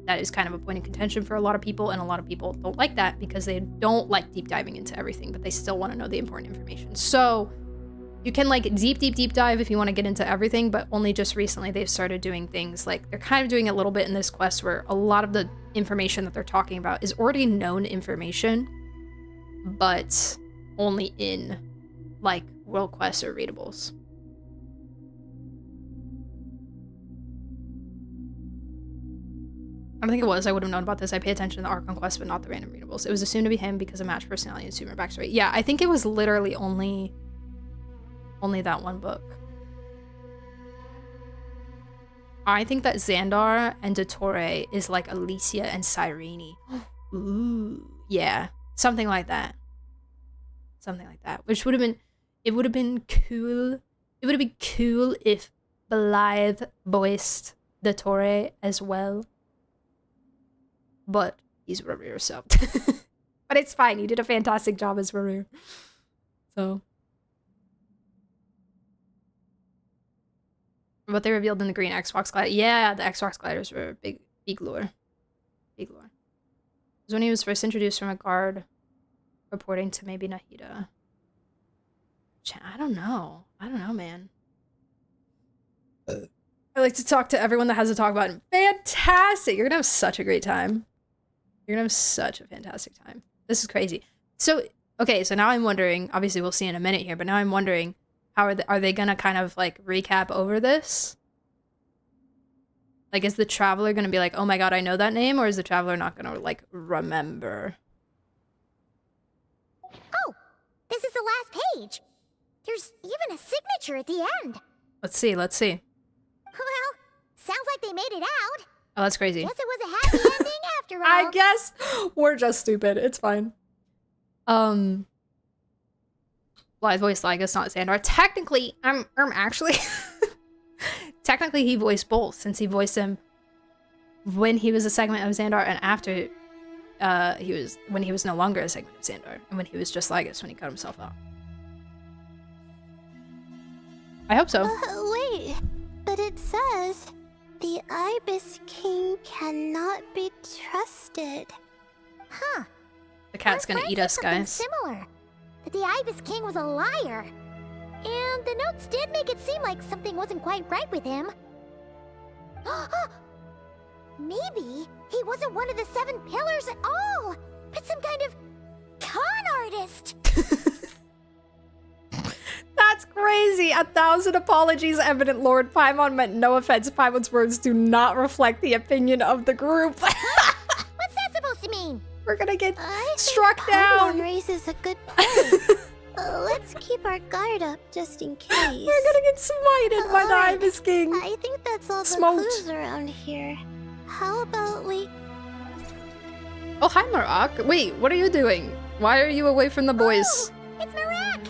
that is kind of a point of contention for a lot of people, and a lot of people don't like that because they don't like deep diving into everything, but they still want to know the important information. So you can like deep dive if you want to get into everything, but only just recently they've started doing things like they're kind of doing a little bit in this quest where a lot of the information that they're talking about is already known information, but only in like world quests or readables. I don't think it was. I would have known about this. I pay attention to the Archon quest, but not the random readables. It was assumed to be him because of match personality and Sumeru backstory. Yeah, I think it was literally only that one book. I think that Xandar and Dottore is like Alicia and Cyrene. Ooh. Yeah, something like that. Which would have been It would have been cool. It would have been cool if Blythe voiced the Torre as well. But he's Ruru, so. But it's fine. He did a fantastic job as Ruru. So. What they revealed in the green Xbox glider. Yeah, the Xbox gliders were big lore. Big lore. It was when he was first introduced from a guard reporting to maybe Nahida. I don't know. I don't know, man. I like to talk to everyone that has to talk about it. Fantastic! You're gonna have such a great time. You're gonna have such a fantastic time. This is crazy. So, okay, so now I'm wondering, obviously we'll see in a minute here, but now I'm wondering, how are they gonna kind of like recap over this? Like, is the Traveler gonna be like, oh my god, I know that name, or is the Traveler not gonna like remember? Oh, this is the last page. There's even a signature at the end. Let's see, let's see. Well, sounds like they made it out. Oh, that's crazy. Guess it was a happy ending after all. I guess we're just stupid. It's fine. Blythe voiced Ligus, not Xandar. Technically, actually technically he voiced both, since he voiced him when he was a segment of Xandar and after when he was no longer a segment of Xandar, and when he was just Ligus when he cut himself out. I hope so. Wait, but it says the Ibis King cannot be trusted. Huh. The cat's gonna eat us, guys. Similar. That the Ibis King was a liar. And the notes did make it seem like something wasn't quite right with him. Maybe he wasn't one of the 7 pillars at all, but some kind of con artist. That's crazy. 1,000 apologies, Evident Lord. Paimon meant no offense. Paimon's words do not reflect the opinion of the group. What's that supposed to mean? We're gonna get struck down. Paimon raises a good point. Let's keep our guard up just in case. We're gonna get smited by the Ibis King. I think that's all Smoked. the clues around here. How about we... Oh, hi, Marak. Wait, what are you doing? Why are you away from the boys? Oh, it's Marak.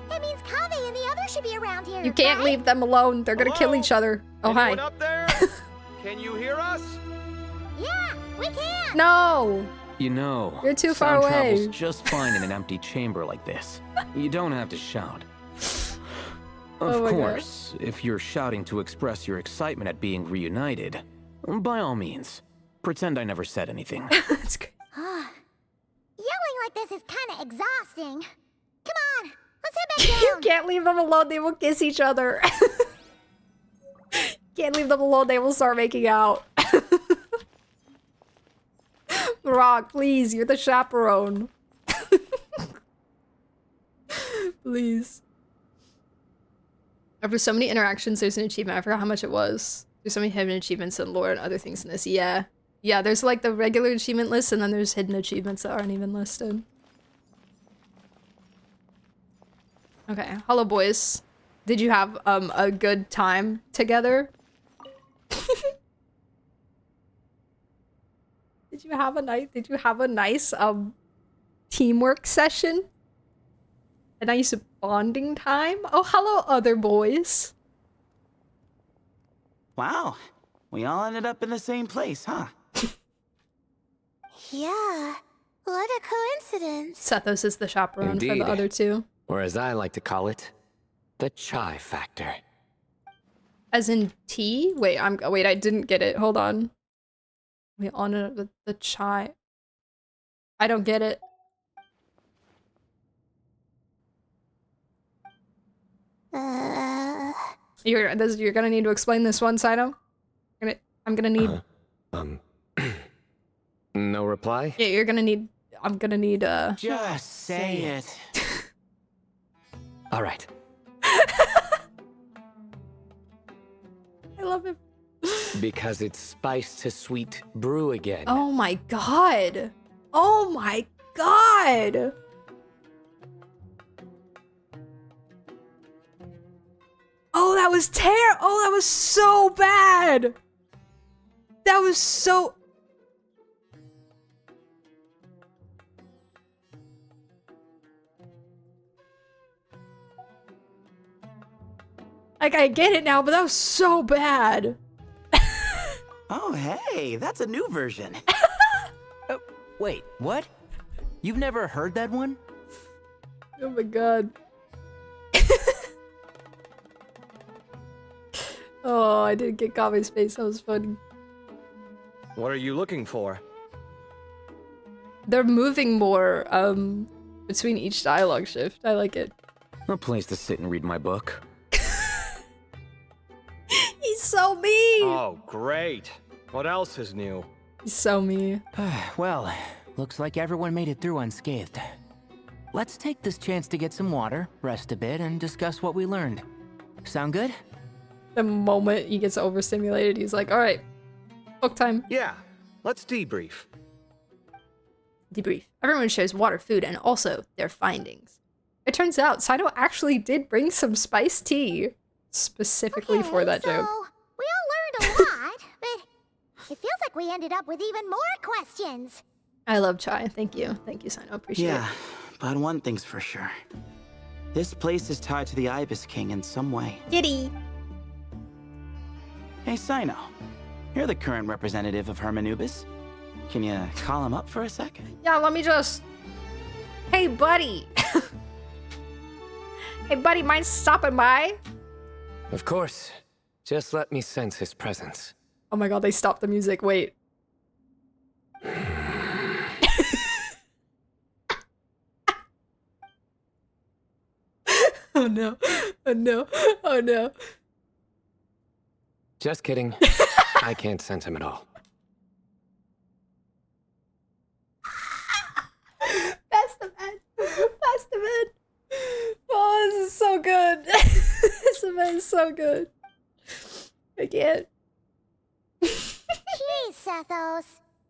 That means Kaveh and the others should be around here. You can't leave them alone. They're gonna kill each other. Oh, Anyone hi. up there? Can you hear us? Yeah, we can. No. You know, you're too far sound away. travels just fine in an empty chamber like this. You don't have to shout. Of Oh my course, if you're shouting to express your excitement at being reunited, by all means, pretend I never said anything. That's great. Yelling like this is kind of exhausting. Come on, let's head back down. You can't leave them alone. They will kiss each other. Can't leave them alone. They will start making out. Rock, please. You're the chaperone. Please. After so many interactions, there's an achievement. I forgot how much it was. There's so many hidden achievements and lore and other things in this. Yeah. Yeah, there's like the regular achievement list, and then there's hidden achievements that aren't even listed. Okay. Hello, boys. Did you have a good time together? Did you have a nice teamwork session? A nice bonding time? Oh, hello, other boys. Wow, we all ended up in the same place, huh? Yeah, what a coincidence. Sethos is the chaperone for Indeed. the other two. Or as I like to call it, the chai factor. As in tea? Wait, I didn't get it. Hold on. We honor the chai. I don't get it. You're gonna need to explain this one, Saito. I'm gonna need. No reply? Yeah, you're gonna need. I'm gonna need. Just say it. All right. I love it. Because it's spice to sweet brew again. Oh my god. Oh my god. Oh, that was terrible. Oh, that was so bad. That was so. Like, I get it now, but that was so bad. Oh, hey, that's a new version. Wait, what? You've never heard that one? Oh my god. Oh, I didn't get Kame's face. That was funny. What are you looking for? They're moving more between each dialogue shift. I like it. A place to sit and read my book. He's so mean. Oh, great. What else is new? He's so mean. Well, looks like everyone made it through unscathed. Let's take this chance to get some water, rest a bit, and discuss what we learned. Sound good? The moment he gets overstimulated, he's like, all right, book time. Yeah, let's debrief. Debrief. Everyone shares water, food, and also their findings. It turns out Saito actually did bring some spiced tea specifically for that joke. We all learned a lot, but it feels like we ended up with even more questions. I love chai. Thank you. Thank you, Saito. Appreciate Yeah, it. but one thing's for sure. This place is tied to the Ibis King in some way. Giddy. Hey, Sino. You're the current representative of Hermanubis. Can you call him up for a sec? Yeah, let me just... Hey, buddy. Hey, buddy, mind stopping by? Of course. Just let me sense his presence. Oh my god, they stopped the music. Wait. Oh no. Oh no. Oh no. Just kidding. I can't sense him at all. That's the best. That's the best. Oh, this is so good. This event is so good. I can't. Jeez, Sethos.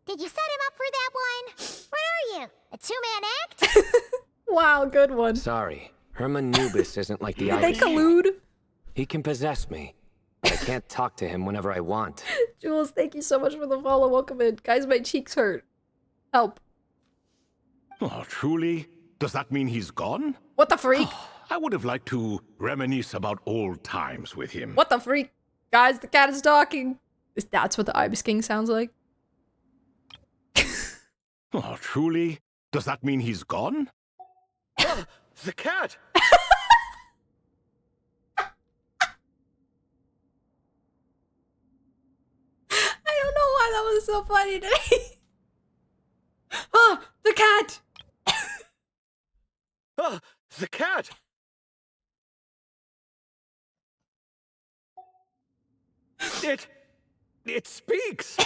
Did you set him up for that one? What are you, a two-man act? Wow, good one. Sorry. Hermanubis isn't like the Did they Irish King. collude? He can possess me, but I can't talk to him whenever I want. Jules, thank you so much for the follow. Welcome in. Guys, my cheeks hurt. Help. Oh, truly? Does that mean he's gone? What the freak? I would have liked to reminisce about old times with him. What the freak? Guys, the cat is talking. That's what the Ibis King sounds like? Oh, truly? Does that mean he's gone? Oh, the cat! I don't know why that was so funny to me. Ah, the cat! Oh, the cat! It speaks!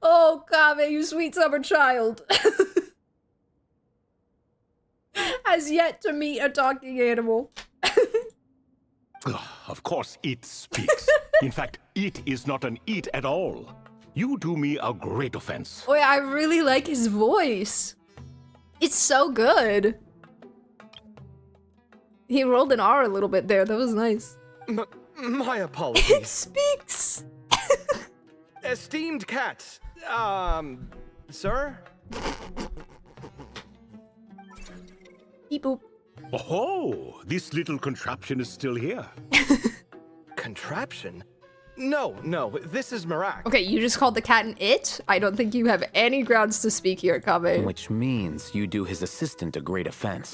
Oh, Kame, you sweet summer child. Has yet to meet a talking animal. Of course it speaks. In fact, it is not an it at all. You do me a great offense. Wait, I really like his voice. It's so good. He rolled an R a little bit there. That was nice. My apologies. It speaks. Esteemed cat, sir? Beep boop. Oh, this little contraption is still here. Contraption? No, this is Marak. Okay, you just called the cat an it? I don't think you have any grounds to speak here, Kame. Which means you do his assistant a great offense.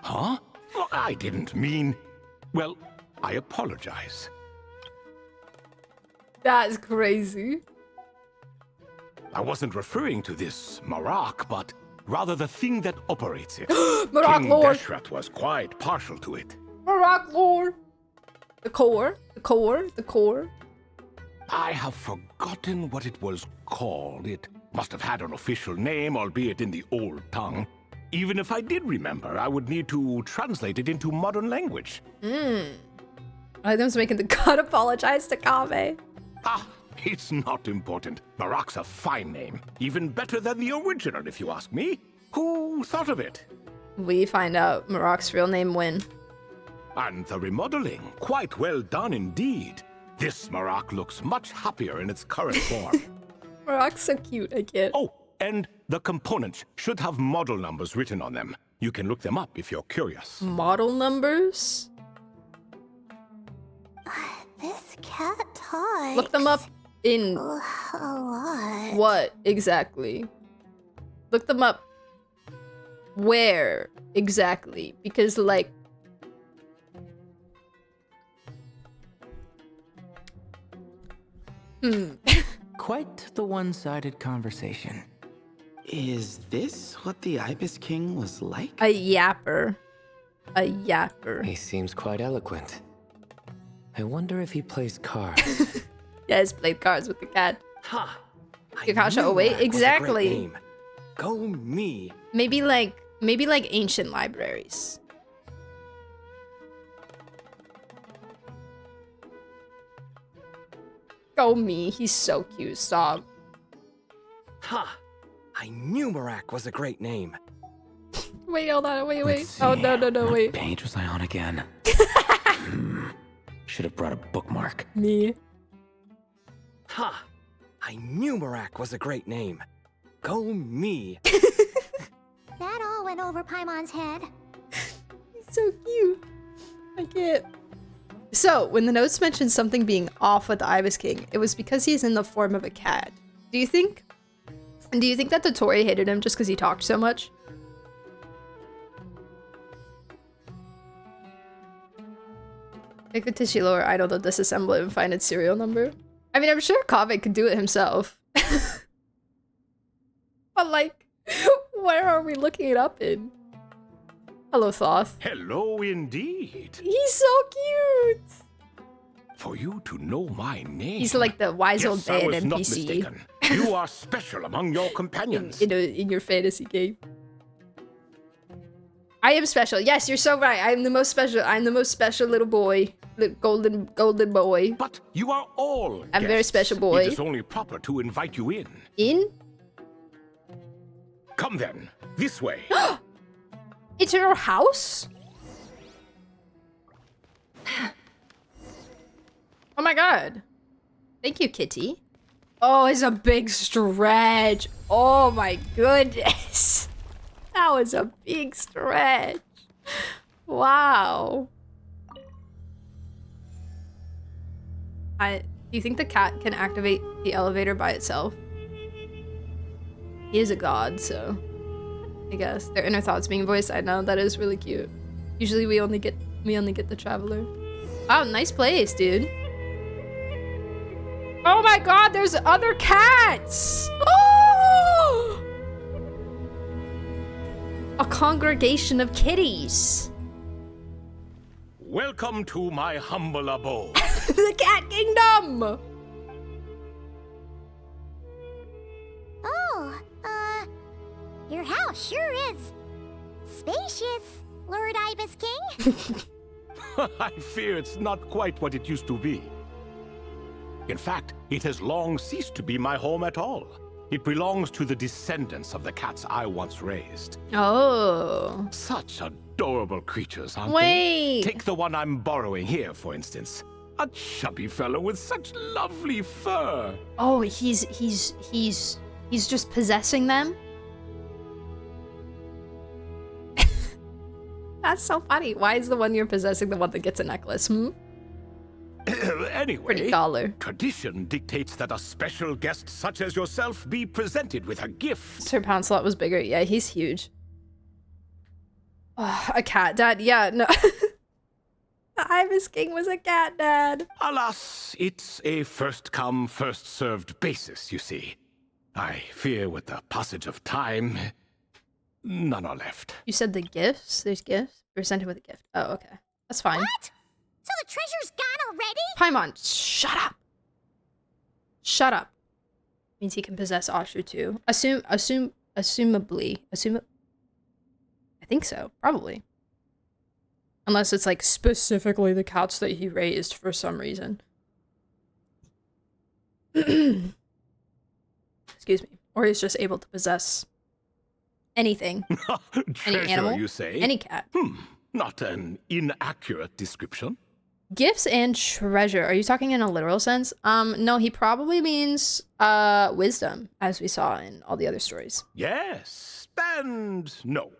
Huh? Well, I didn't mean... Well, I apologize. That's crazy. I wasn't referring to this Marak, but rather the thing that operates it. Marak King Lord. Deshret was quite partial to it. Marak Lord. The core. I have forgotten what it was called. It must have had an official name, albeit in the old tongue. Even if I did remember, I would need to translate it into modern language. Item's making the god apologize to Kame. Ah, it's not important. Marak's a fine name. Even better than the original, if you ask me. Who thought of it? We find out Marak's real name when. And the remodeling. Quite well done indeed. This Marak looks much happier in its current form. Marak's so cute, I can't. Oh, and The components should have model numbers written on them. You can look them up if you're curious. Model numbers? This cat talks. Look them up in... a lot. What exactly? Look them up where exactly? Because, like... Quite the one-sided conversation. Is this what the Ibis King was like? A yapper. A yapper. He seems quite eloquent. I wonder if he plays cards. Yeah, he's played cards with the cat. Ha! Yakasha, oh wait, exactly. Go me. Maybe like ancient libraries. Go me, he's so cute, stop. Ha! I knew Marak was a great name. Wait, hold on, wait. Oh, no, What wait. page was I on again? Should have brought a bookmark. Me. Ha! I knew Marak was a great name. Go me. That all went over Paimon's head. He's so cute. I can't. So, when the notes mentioned something being off with the Ibis King, it was because he's in the form of a cat. Do you think that the Tory hated him just because he talked so much? Take the Tishilo or Idol to disassemble it and find its serial number. I mean, I'm sure Kaveh could do it himself. But like, where are we looking it up in? Hello, Thoth. Hello indeed. He's so cute. For you to know my name. He's like the wise old Yes, I man was not NPC. mistaken. You are special among your companions. in your fantasy game. I am special. Yes, you're so right. I'm the most special. I'm the most special little boy. The golden boy. But you are all I'm a very guests. special boy. It is only proper to invite you in. In? Come then, this way. It's your house? Oh my god. Thank you, kitty. Oh, it's a big stretch. Oh my goodness. That was a big stretch. Wow. Do you think the cat can activate the elevator by itself? He is a god, so I guess their inner thoughts being voiced. I know that is really cute. Usually we only get the traveler. Wow, nice place, dude. Oh my god, there's other cats! Oh! A congregation of kitties. Welcome to my humble abode. The cat kingdom! Oh, your house sure is spacious, Lord Ibis King. I fear it's not quite what it used to be. In fact, it has long ceased to be my home at all. It belongs to the descendants of the cats I once raised. Oh. Such adorable creatures, aren't Wait. they? Take the one I'm borrowing here, for instance. A chubby fellow with such lovely fur. Oh, he's just possessing them? That's so funny. Why is the one you're possessing the one that gets a necklace? Anyway, Pretty collar. Tradition dictates that a special guest such as yourself be presented with a gift. Sir Pouncelot was bigger. Yeah, he's huge. Oh, a cat dad. Yeah, no. The Ibis King was a cat dad. Alas, it's a first-come, first-served basis, you see. I fear with the passage of time, none are left. You said the gifts? There's gifts? Presented with a gift. Oh, okay. That's fine. What? So the treasure's gone already? Paimon, shut up. Shut up. Means he can possess Ashur too. Assumably. I think so. Probably. Unless it's like specifically the cats that he raised for some reason. Excuse me. Or he's just able to possess anything. Treasure, Any animal? you say? Any cat. Not an inaccurate description. Gifts and treasure. Are you talking in a literal sense? No, he probably means wisdom, as we saw in all the other stories. Yes, and no.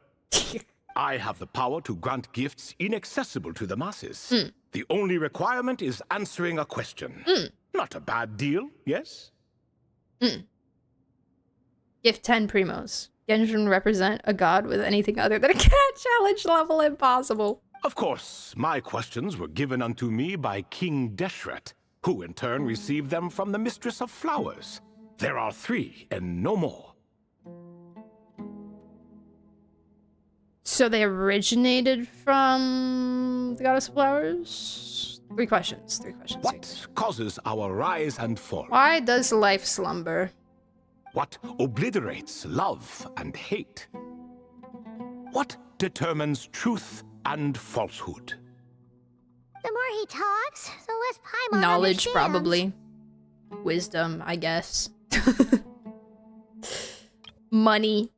I have the power to grant gifts inaccessible to the masses. The only requirement is answering a question. Not a bad deal, yes? Gift 10 primos. Genshin represent a god with anything other than a cat challenge level impossible. Of course, my questions were given unto me by King Deshret, who in turn received them from the Mistress of Flowers. There are 3 and no more. So they originated from the Goddess of Flowers? 3 questions. What causes our rise and fall? Why does life slumber? What obliterates love and hate? What determines truth and falsehood? The more he talks, the less Paimon Knowledge, understands. probably. Wisdom, I guess. Money.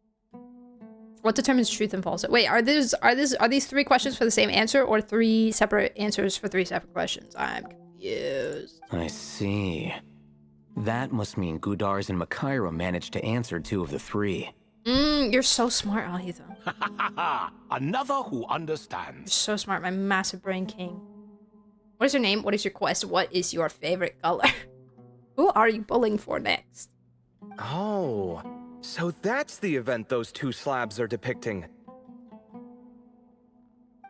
What determines truth and falsehood? Wait, are these 3 questions for the same answer, or 3 separate answers for 3 separate questions? I'm confused. I see. That must mean Gudars and Makaira managed to answer 2 of the 3. You're so smart, Alhito. Another who understands. You're so smart, my massive brain king. What is your name? What is your quest? What is your favorite color? Who are you pulling for next? Oh, so that's the event those 2 slabs are depicting.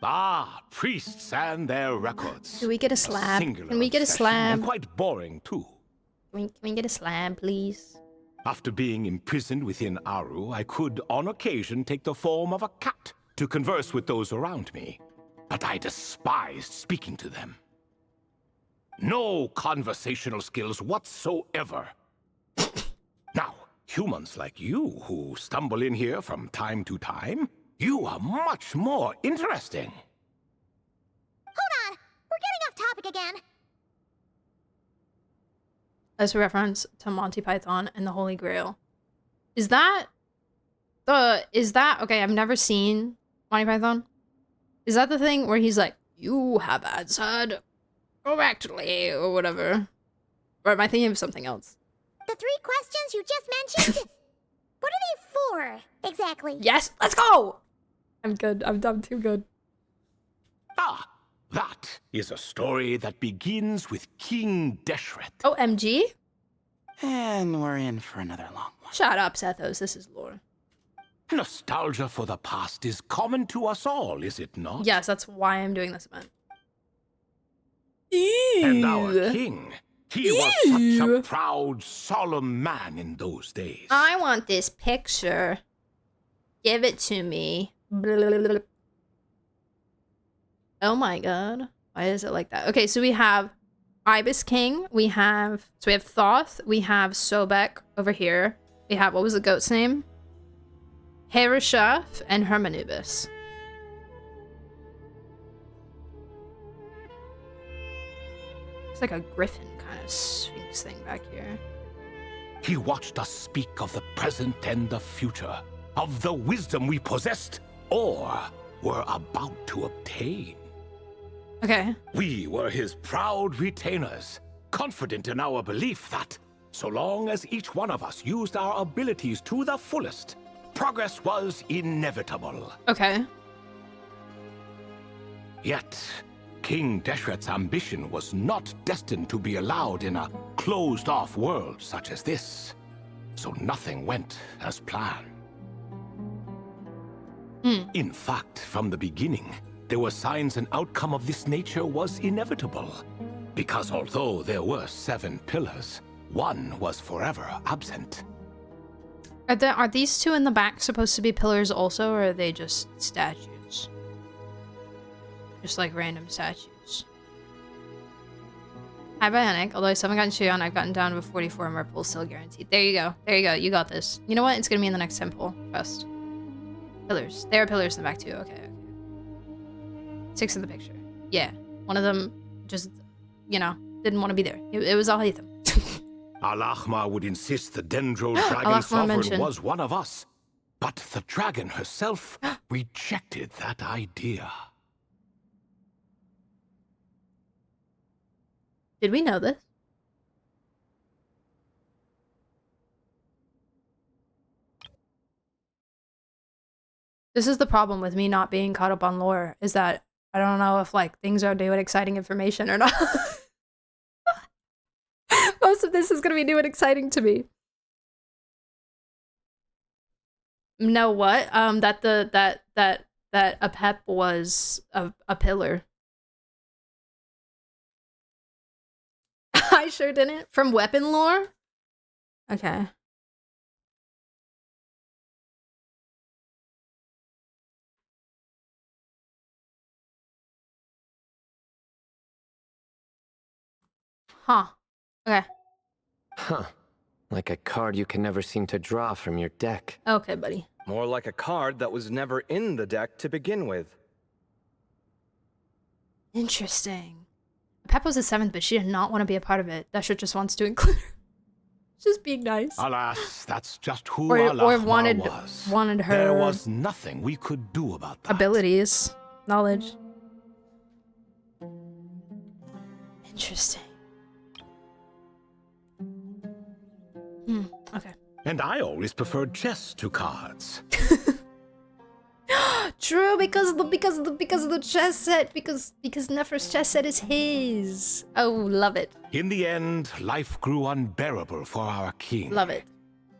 Ah, priests and their records. Do we get a slab? Can we get a obsession, slab? and quite boring, too. Can we get a slab, please? After being imprisoned within Aru, I could, on occasion, take the form of a cat to converse with those around me. But I despised speaking to them. No conversational skills whatsoever. Now, humans like you who stumble in here from time to time, you are much more interesting. Hold on, we're getting off topic again. As a reference to Monty Python and the Holy Grail. Is that okay, I've never seen Monty Python. Is that the thing where he's like, you have answered correctly, or whatever? Or am I thinking of something else? The 3 questions you just mentioned? What are they for, exactly? Yes, let's go! I'm good, I'm too good. Ah, that is a story that begins with King Deshret. OMG? And we're in for another long one. Shut up, Sethos, this is lore. Nostalgia for the past is common to us all, is it not? Yes, that's why I'm doing this event. And our king, he was such a proud, solemn man in those days. I want this picture. Give it to me. Oh my god. Why is it like that? Okay, so we have Ibis King. We have Thoth. We have Sobek over here. We have, what was the goat's name? Hereshaf and Hermanubis. It's like a griffin kind of sphinx thing back here. He watched us speak of the present and the future, of the wisdom we possessed or were about to obtain. Okay. We were his proud retainers, confident in our belief that, so long as each one of us used our abilities to the fullest, progress was inevitable. Okay. Yet, King Deshret's ambition was not destined to be allowed in a closed-off world such as this, so nothing went as planned. In fact, from the beginning, there were signs an outcome of this nature was inevitable, because although there were 7 pillars, one was forever absent. Are these 2 in the back supposed to be pillars also, or are they just statues? Just like random statues. Hi, Bionic. Although I still haven't gotten Shion, I've gotten down to a 44 and Merple still guaranteed. There you go. There you go. You got this. You know what? It's gonna be in the next temple. Trust. Pillars. There are pillars in the back too. Okay. 6 in the picture. Yeah. One of them just, you know, didn't want to be there. It was Al-Haytham. Al-Ahmar would insist the Dendro Dragon Sovereign was one of us, but the dragon herself rejected that idea. Did we know this? This is the problem with me not being caught up on lore, is that I don't know if, like, things are new and exciting information or not. Most of this is gonna be new and exciting to me. Know what? That a pep was a pillar. I sure didn't. From weapon lore? Okay. Huh. Okay. Huh. Like a card you can never seem to draw from your deck. Okay, buddy. More like a card that was never in the deck to begin with. Interesting. Pep was the 7th, but she did not want to be a part of it. That shit just wants to include her. Just being nice. Alas, that's just who or Alahma wanted her. There was nothing we could do about that. Abilities, knowledge. Interesting. Okay. And I always preferred chess to cards. True, because of the chess set, because Nefer's chess set is his. Oh, love it. In the end, life grew unbearable for our king. Love it.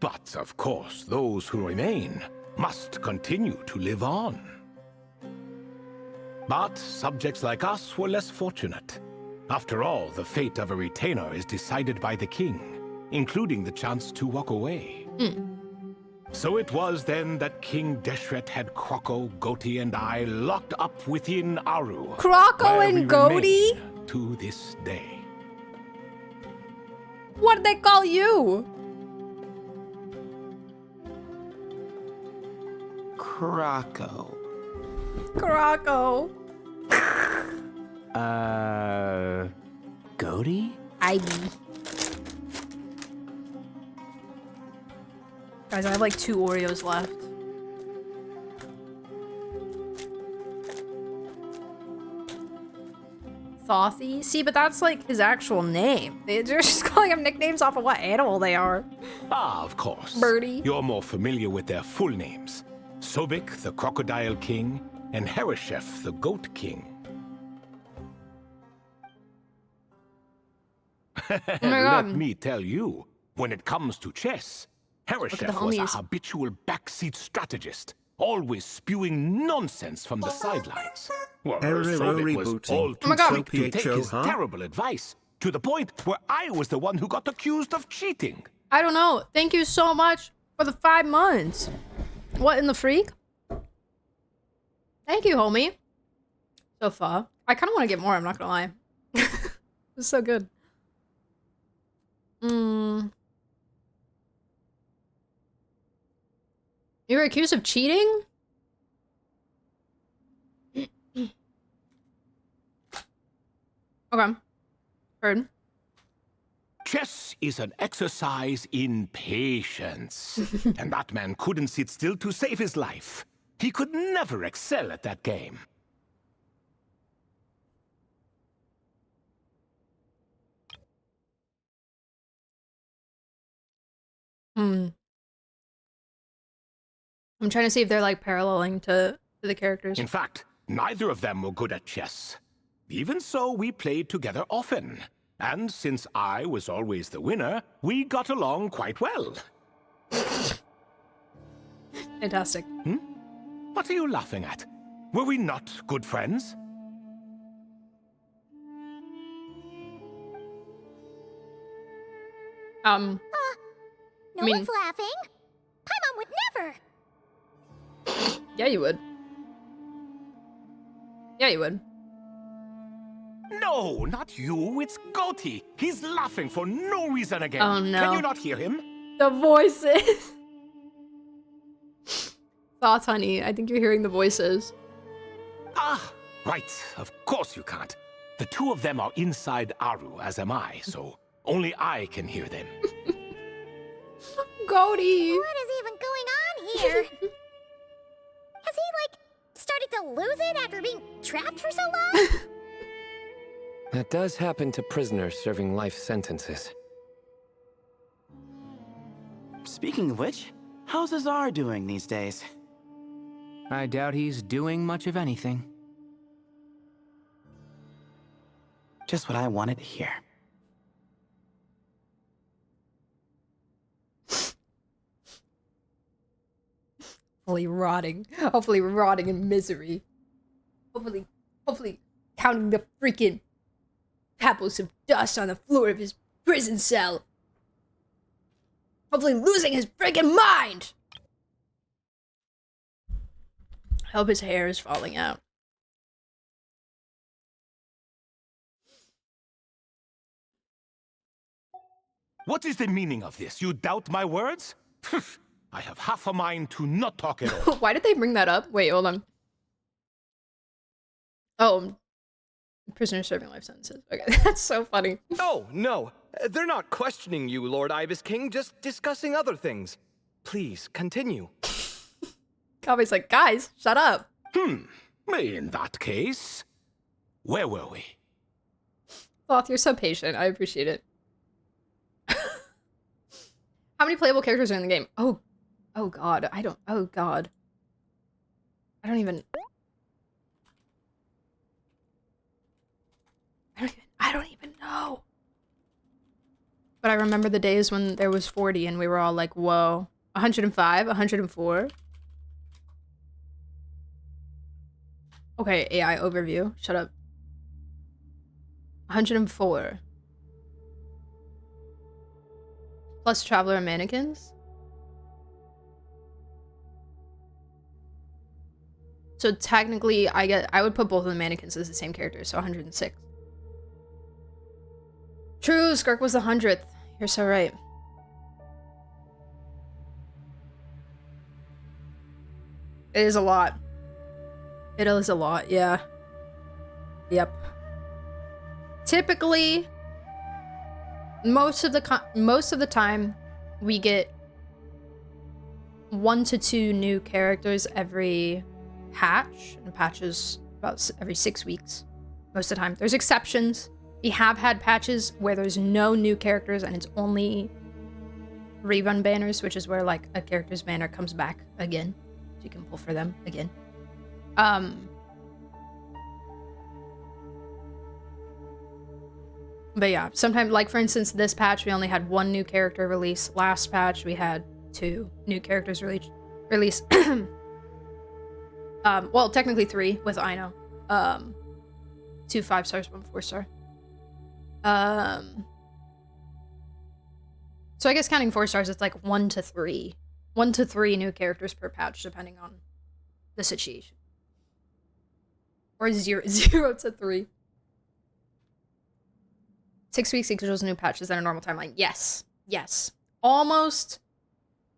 But of course, those who remain must continue to live on. But subjects like us were less fortunate. After all, the fate of a retainer is decided by the king, including the chance to walk away. So it was then that King Deshret had Kroko, Goti, and I locked up within Aru. Kroko and Goti? To this day. What'd they call you? Kroko. Kroko. Goti? Guys, I have like 2 Oreos left. Thothy? See, but that's like his actual name. They're just calling him nicknames off of what animal they are. Ah, of course. Birdie. You're more familiar with their full names. Sobek, the Crocodile King, and Hereshef, the Goat King. Let me tell you, when it comes to chess, Hereshef was a habitual backseat strategist, always spewing nonsense from the sidelines. Well, Sobek was all too quick to take his terrible advice, to the point where I was the one who got accused of cheating. I don't know. Thank you so much for the 5 months. What in the freak? Thank you, homie. So far. I kind of want to get more, I'm not gonna lie. It's so good. You were accused of cheating? Okay. Heard. Chess is an exercise in patience. And that man couldn't sit still to save his life. He could never excel at that game. I'm trying to see if they're like paralleling to the characters. In fact, neither of them were good at chess. Even so, we played together often. And since I was always the winner, we got along quite well. Fantastic. What are you laughing at? Were we not good friends? No I mean, one's laughing. Paimon would never. Yeah, you would. Yeah, you would. No, not you. It's Goti. He's laughing for no reason again. Oh, no. Can you not hear him? The voices. Thoughts, honey. I think you're hearing the voices. Ah, right. Of course you can't. The 2 of them are inside Aru, as am I, so only I can hear them. Goti! What is even going on here? Has he, like, started to lose it after being trapped for so long? That does happen to prisoners serving life sentences. Speaking of which, how's Azar doing these days? I doubt he's doing much of anything. Just what I wanted to hear. Hopefully rotting in misery. Hopefully counting the freaking pebbles of dust on the floor of his prison cell. Hopefully losing his freaking mind. I hope his hair is falling out. What is the meaning of this? You doubt my words? I have half a mind to not talk at all. Why did they bring that up? Wait, hold on. Oh, prisoner serving life sentences. Okay, that's so funny. Oh, no. They're not questioning you, Lord Ibis King, just discussing other things. Please, continue. Kabe's like, guys, shut up. In that case, where were we? Sloth, you're so patient. I appreciate it. How many playable characters are in the game? Oh god, I don't even know. But I remember the days when there was 40 and we were all like, whoa. 105, 104. Okay, AI overview. Shut up. 104. Plus Traveler and Mannequins. So technically, I would put both of the mannequins as the same character, so 106. True, Skirk was the 100th. You're so right. It is a lot. It is a lot, yeah. Yep. Typically, most of the time, we get 1 to 2 new characters every patch, and patches about every 6 weeks. Most of the time. There's exceptions. We have had patches where there's no new characters and it's only rerun banners, which is where like a character's banner comes back again. So you can pull for them again. But yeah, sometimes, like for instance, this patch we only had 1 new character release. Last patch we had 2 new characters release. Well, technically 3 with Ino. 2 5-stars, 1 4-star. So I guess counting 4-stars, it's like 1 to 3. 1 to 3 new characters per patch, depending on the situation. Or 0 to 3. 6 weeks equals new patches than a normal timeline. Yes. Yes. Almost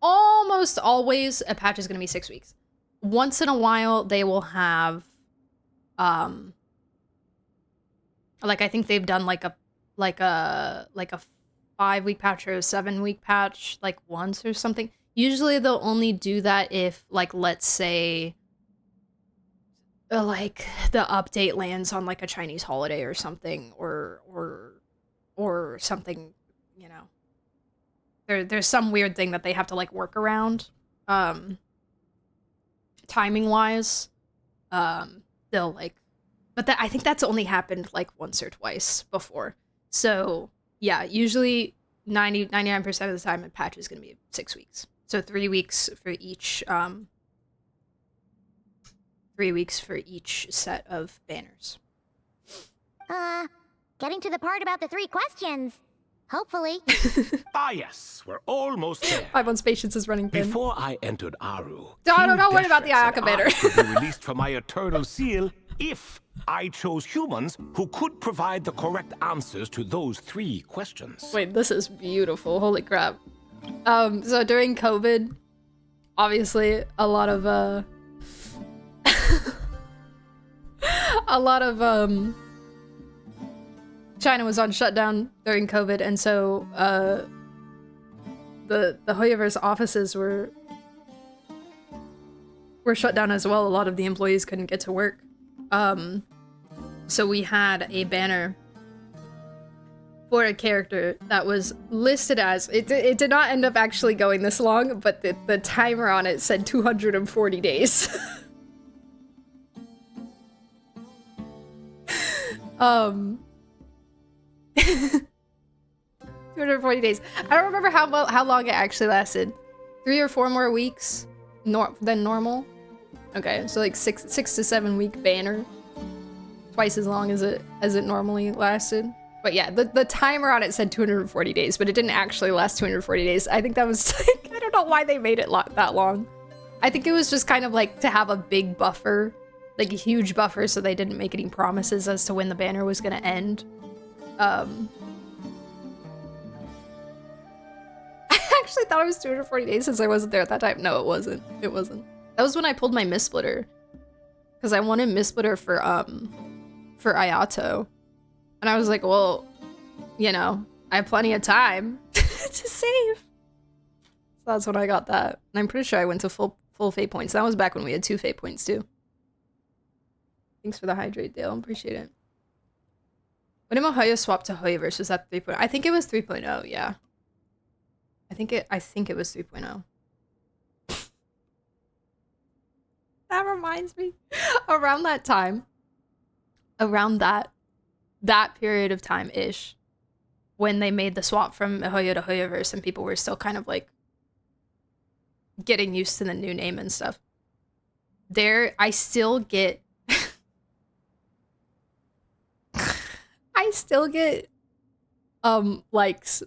always a patch is going to be 6 weeks. Once in a while, they will have, like I think they've done like a 5-week patch or a 7-week patch like once or something. Usually they'll only do that if, like, let's say like the update lands on like a Chinese holiday or something, or something, you know. There's some weird thing that they have to like work around. Timing wise, they'll like, but I think that's only happened like once or twice before. So yeah, usually 99% of the time a patch is going to be 6 weeks. So 3 weeks for each 3 weeks for each set of banners. Getting to the part about the 3 questions. Hopefully. Yes, we're almost there. 5 months patience is running thin. Before I entered Aru, don't worry about the Ayaka banner. I could be released from my eternal seal if I chose humans who could provide the correct answers to those 3 questions. Wait, this is beautiful. Holy crap. So during COVID, obviously a lot of China was on shutdown during COVID, and so the Hoyoverse offices were shut down as well. A lot of the employees couldn't get to work. So we had a banner for a character that was listed as, it did not end up actually going this long, but the timer on it said 240 days. 240 days. I don't remember how long it actually lasted. 3 or 4 more weeks than normal. Okay, so like 6 to 7 week banner. Twice as long as it normally lasted. But yeah, the timer on it said 240 days, but it didn't actually last 240 days. I think that was like, I don't know why they made it that long. I think it was just kind of like to have a big buffer, like a huge buffer, so they didn't make any promises as to when the banner was gonna end. I actually thought it was 240 days since I wasn't there at that time. No, it wasn't. It wasn't. That was when I pulled my Miss Splitter. Because I wanted Miss Splitter for Ayato. And I was like, well, you know, I have plenty of time to save. So that's when I got that. And I'm pretty sure I went to full fate points. That was back when we had 2 fate points too. Thanks for the hydrate, Dale. Appreciate it. When did Mihoyo swap to Hoyoverse? Was that 3.0? I think it was 3.0, yeah. I think it was 3.0. That reminds me. Around that time. Around that period of time-ish. When they made the swap from Mihoyo to Hoyoverse and people were still kind of like getting used to the new name and stuff. I still get likes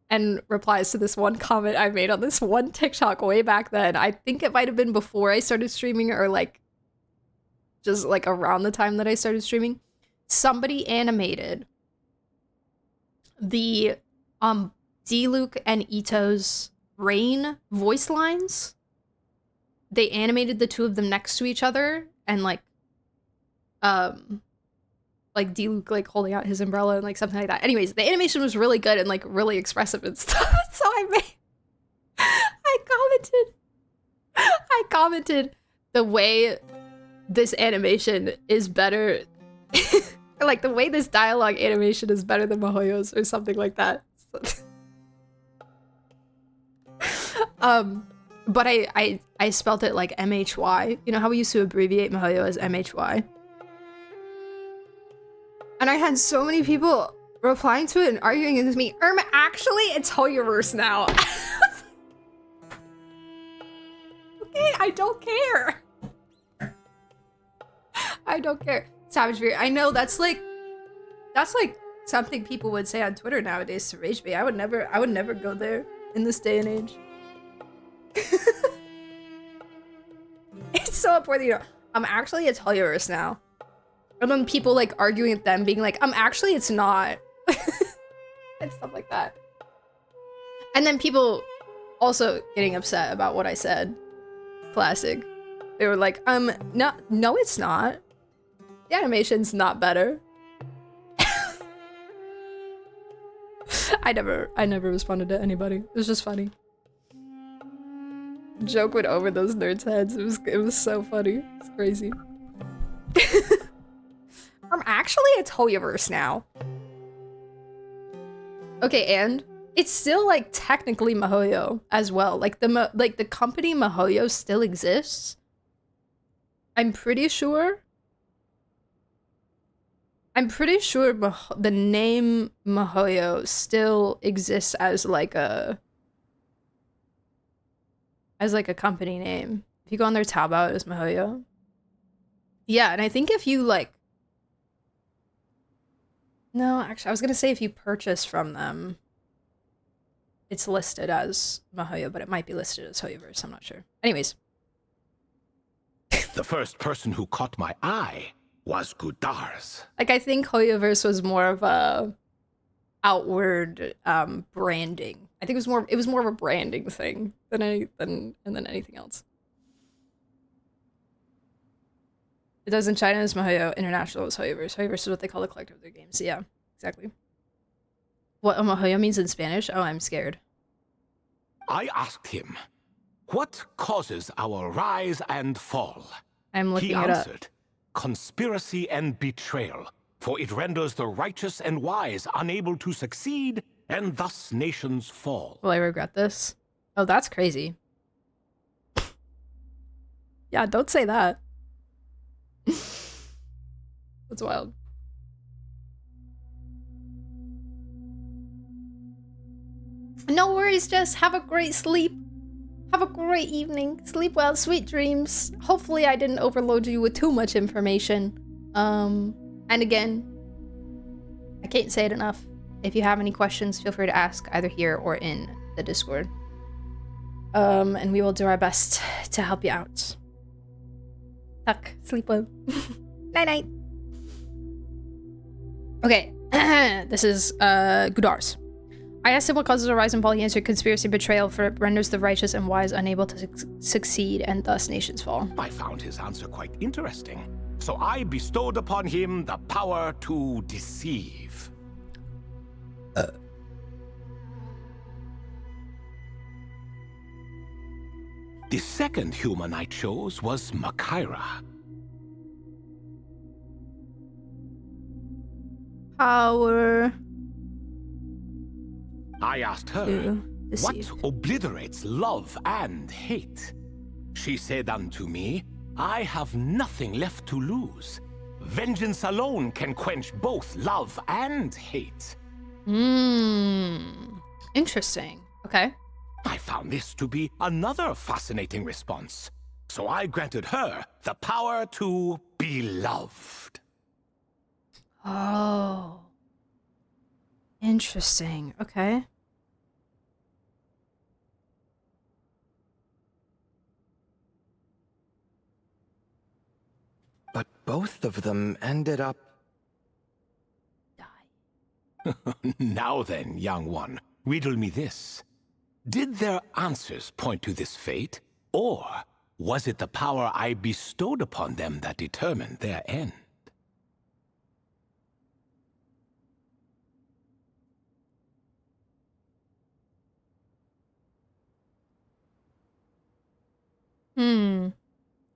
and replies to this one comment I made on this one TikTok way back then. I think it might have been before I started streaming or like just like around the time that I started streaming. Somebody animated the D-Luke and Ito's Rain voice lines. They animated the two of them next to each other and like D-Luke like holding out his umbrella and like something like that. Anyways, the animation was really good and like really expressive and stuff. So I commented the way this animation is better. Like the way this dialogue animation is better than Mihoyo's or something like that. But I spelt it like MHY. You know how we used to abbreviate Mihoyo as MHY? And I had so many people replying to it and arguing with me. Actually, it's Hoyoverse now. Okay, I don't care. I don't care. Savage Beer. I know that's like something people would say on Twitter nowadays to rage bait. I would never go there in this day and age. It's so important, you know. Actually, it's Hoyoverse now. And then people like arguing with them, being like, actually, it's not. And stuff like that. And then people also getting upset about what I said. Classic. They were like, no, it's not. The animation's not better. I never responded to anybody. It was just funny. Joke went over those nerds' heads. It was so funny. It's crazy. Actually, it's Hoyoverse now. Okay, and it's still like technically Mihoyo as well. Like the company Mihoyo still exists. I'm pretty sure the name Mihoyo still exists as like a company name. If you go on their Taobao, it is Mihoyo. Yeah, and I think if you like... No, actually, I was gonna say if you purchase from them, it's listed as Mihoyo, but it might be listed as Hoyoverse, I'm not sure. Anyways. The first person who caught my eye was Gudar's. Like, I think Hoyoverse was more of a outward branding. I think it was more of a branding thing than anything else. It does in China as Mihoyo, international is Hoyoverse. Hoyoverse is what they call the collective of their games. Yeah, exactly. What Mihoyo means in Spanish? Oh, I'm scared. I asked him, what causes our rise and fall? I'm looking he it up. answered, conspiracy and betrayal. for it renders the righteous and wise unable to succeed, and thus nations fall. Will I regret this? Oh, that's crazy. Yeah, don't say that. That's wild. No worries, Jess. Have a great sleep. Have a great evening. Sleep well. Sweet dreams. Hopefully I didn't overload you with too much information. And again, I can't say it enough. If you have any questions, feel free to ask either here or in the Discord. And we will do our best to help you out. Tuck. Sleep well. Night-night. Okay. This is, Gudar's. I asked him what causes a rise in Paul. He answered conspiracy, betrayal, for it renders the righteous and wise unable to succeed, and thus nations fall. I found his answer quite interesting. So I bestowed upon him the power to deceive. The second human I chose was Makaira. Power. I asked her, what obliterates love and hate? She said unto me, I have nothing left to lose. Vengeance alone can quench both love and hate. Interesting. Okay. I found this to be another fascinating response. So I granted her the power to be loved. Oh. Interesting. Okay. But both of them ended up... Now then, young one, riddle me this. Did their answers point to this fate, or was it the power I bestowed upon them that determined their end?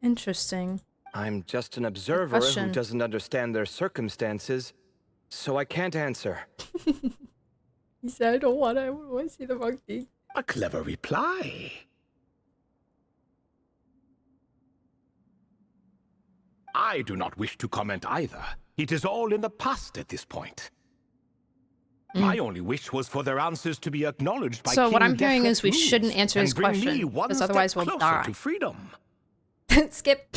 Interesting. I'm just an observer who doesn't understand their circumstances, so I can't answer. He said, I don't want to see the monkey. A clever reply. I do not wish to comment either. It is all in the past at this point. My only wish was for their answers to be acknowledged by So what I'm King hearing is we Deflet's shouldn't rules answer his and bring me question, one because step otherwise we'll closer die. to freedom. Skip.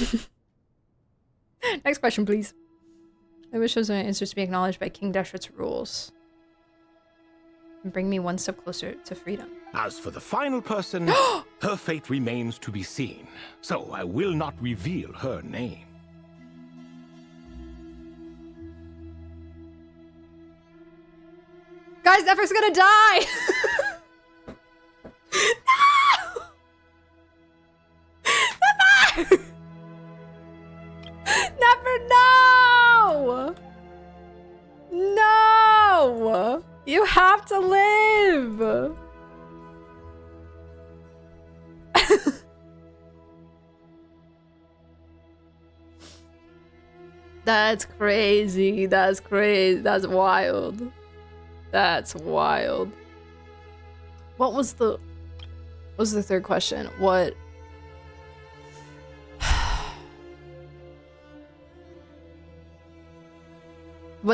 Next question, please. I wish those answers to be acknowledged by King Deflet's rules. And bring me one step closer to freedom. As for the final person, her fate remains to be seen, so I will not reveal her name. Guys, Nefer's gonna die! No! Nefer! Nefer, no! No! You have to live! That's crazy. That's crazy. That's wild. That's wild. What was the third question? What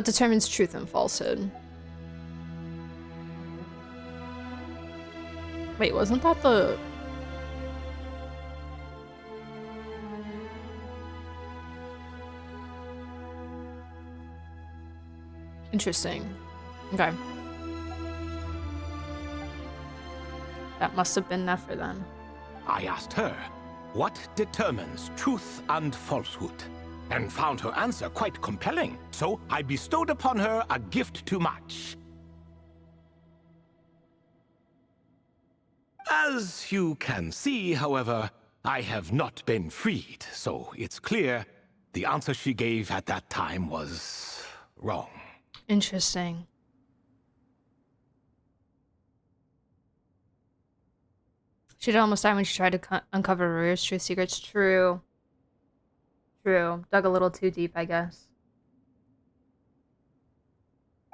determines truth and falsehood? Wait, wasn't that the... Interesting. Okay. That must have been Nefer then. I asked her, what determines truth and falsehood? And found her answer quite compelling, so I bestowed upon her a gift to match. As you can see, however, I have not been freed, so it's clear the answer she gave at that time was wrong. Interesting. She'd almost died when she tried to uncover Ruria's true secrets. True. True. Dug a little too deep, I guess.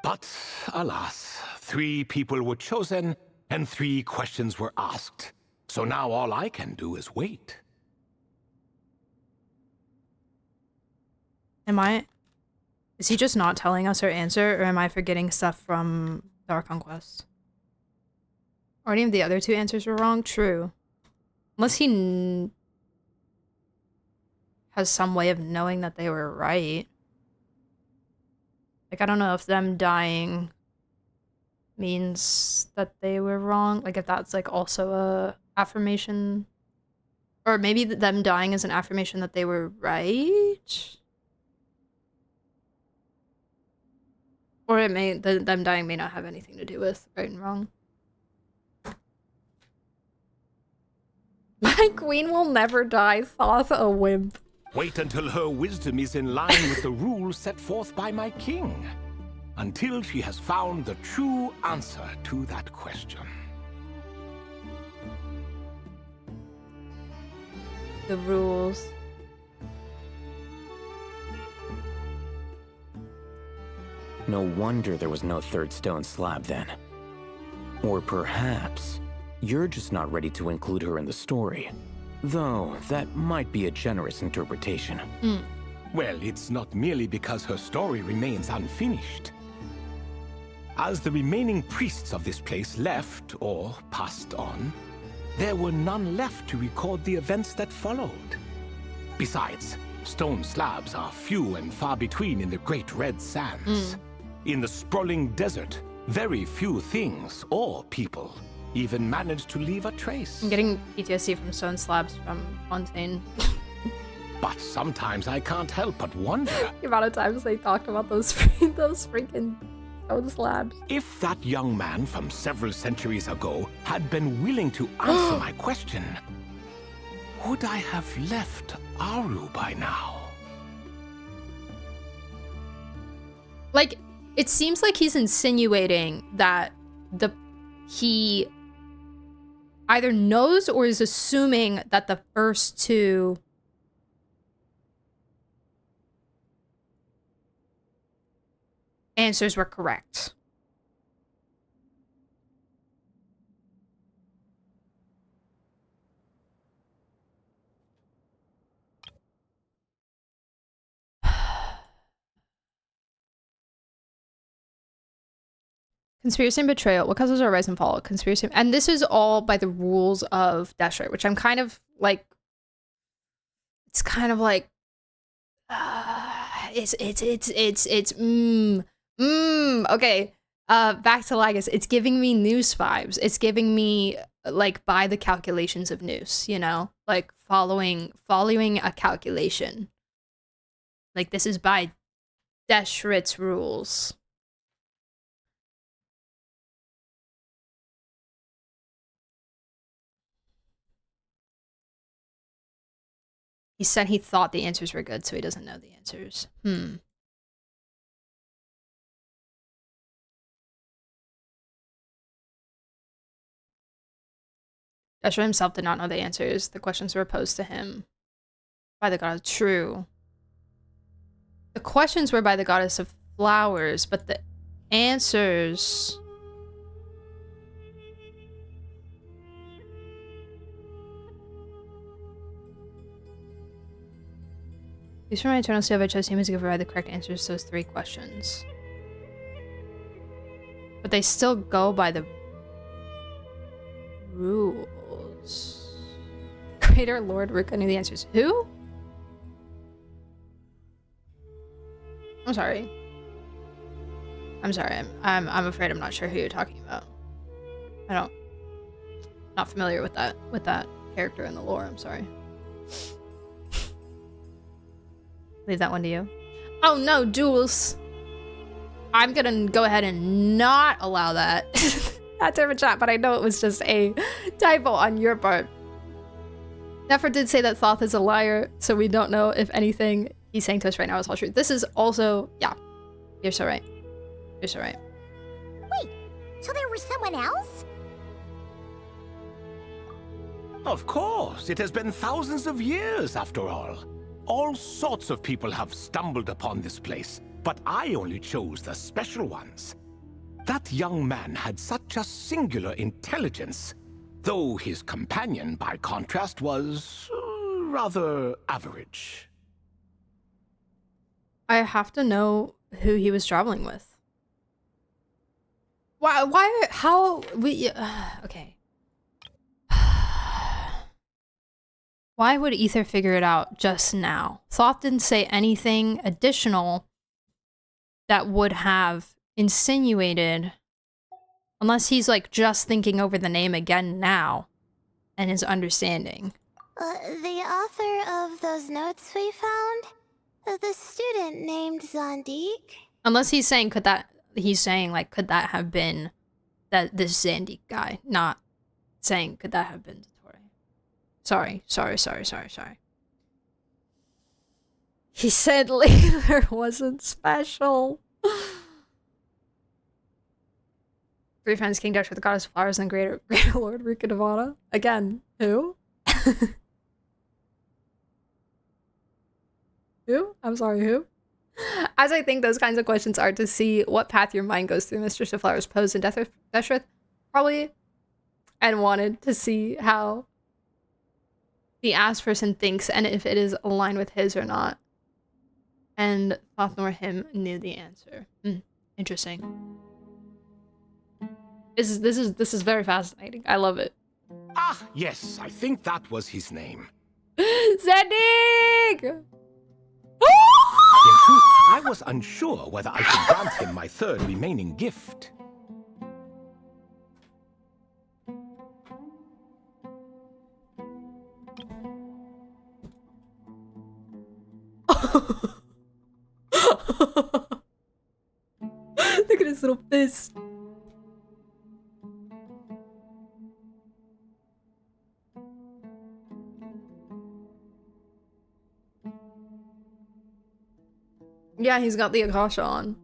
But, alas, 3 people were chosen, and 3 questions were asked. So now all I can do is wait. Is he just not telling us our answer, or am I forgetting stuff from Dark Conquest? Or any of the other 2 answers were wrong? True. Unless he has some way of knowing that they were right. Like, I don't know if them dying means that they were wrong. Like, if that's, like, also a affirmation. Or maybe them dying is an affirmation that they were right? Or it may, them dying may not have anything to do with right and wrong. My queen will never die, Thoth a wimp. Wait until her wisdom is in line with the rules set forth by my king. Until she has found the true answer to that question. The rules. No wonder there was no 3rd stone slab then. Or perhaps you're just not ready to include her in the story. Though, that might be a generous interpretation. Well, it's not merely because her story remains unfinished. As the remaining priests of this place left, or passed on, there were none left to record the events that followed. Besides, stone slabs are few and far between in the Great Red Sands. In the sprawling desert, very few things or people even managed to leave a trace. I'm getting PTSD from stone slabs from Fontaine. But sometimes I can't help but wonder. The amount of times they talked about those freaking stone slabs. If that young man from several centuries ago had been willing to answer my question, would I have left Aru by now? Like, it seems like he's insinuating that he either knows or is assuming that the first 2 answers were correct. Conspiracy and betrayal. What causes our rise and fall? Conspiracy. And this is all by the rules of Desert, which I'm kind of like, it's kind of like, okay. Back to Lagus. It's giving me Noose vibes. It's giving me like by the calculations of Noose, you know, like following a calculation. Like this is by Deschrit's rules. He said he thought the answers were good, so he doesn't know the answers. Joshua himself did not know the answers. The questions were posed to him by the goddess. True. The questions were by the goddess of flowers, but the answers... Please from my eternal self, I chose humans to provide the correct answers to those 3 questions. But they still go by the rules. Greater Lord Ruka knew the answers. Who? I'm sorry. I'm sorry. I'm afraid I'm not sure who you're talking about. Not familiar with that character in the lore. I'm sorry. Leave that one to you. Oh no, Jules. I'm gonna go ahead and not allow that. That type of chat, but I know it was just a typo on your part. Nefer did say that Thoth is a liar, so we don't know if anything he's saying to us right now is all true. This is also, yeah. You're so right. You're so right. Wait, so there was someone else? Of course, it has been thousands of years after all. All sorts of people have stumbled upon this place, but I only chose the special ones. That young man had such a singular intelligence, though his companion, by contrast, was rather average. I have to know who he was traveling with. Why, how, okay. Why would Ether figure it out just now? Thoth didn't say anything additional that would have insinuated, unless he's like just thinking over the name again now and his understanding. The author of those notes we found? The student named Zandik? Unless he's saying, could that have been this Zandik guy, not saying, could that have been Sorry. He said later wasn't special. 3 friends, King Dutch with the Goddess of Flowers and Greater Lord Rika Nevada. Again, who? Who? I'm sorry, who? As I think those kinds of questions are to see what path your mind goes through, Mistress of Flowers posed in Deshret probably, and wanted to see how the asked person thinks and if it is aligned with his or not. And Thoth nor him knew the answer. Interesting. This is very fascinating. I love it. Ah, yes, I think that was his name. Zandik! In truth, I was unsure whether I should grant him my third remaining gift. Look at his little fist. Yeah, he's got the Akasha on.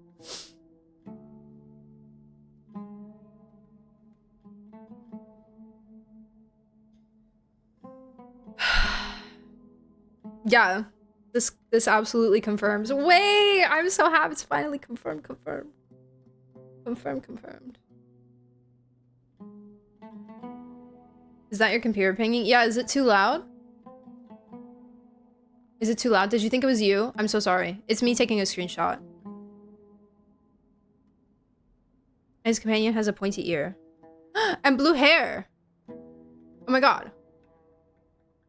Yeah, this absolutely confirms. Wait, I'm so happy it's finally confirmed. Confirmed. Is that your computer pinging? Yeah, is it too loud? Is it too loud? Did you think it was you? I'm so sorry. It's me taking a screenshot. His companion has a pointy ear. And blue hair! Oh my god.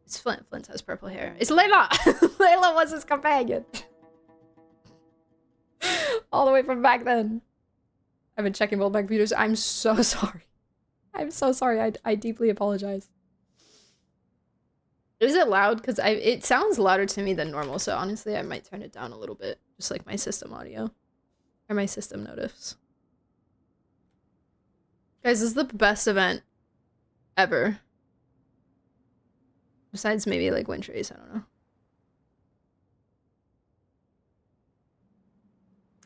It's Flint. Flint has purple hair. It's Layla! Layla was his companion. All the way from back then. I've been checking both my computers. I'm so sorry. I'm so sorry. I deeply apologize. Is it loud? Because it sounds louder to me than normal, so honestly I might turn it down a little bit. Just like my system audio. Or my system notifs. Guys, this is the best event ever. Besides maybe like Wind Trace, I don't know.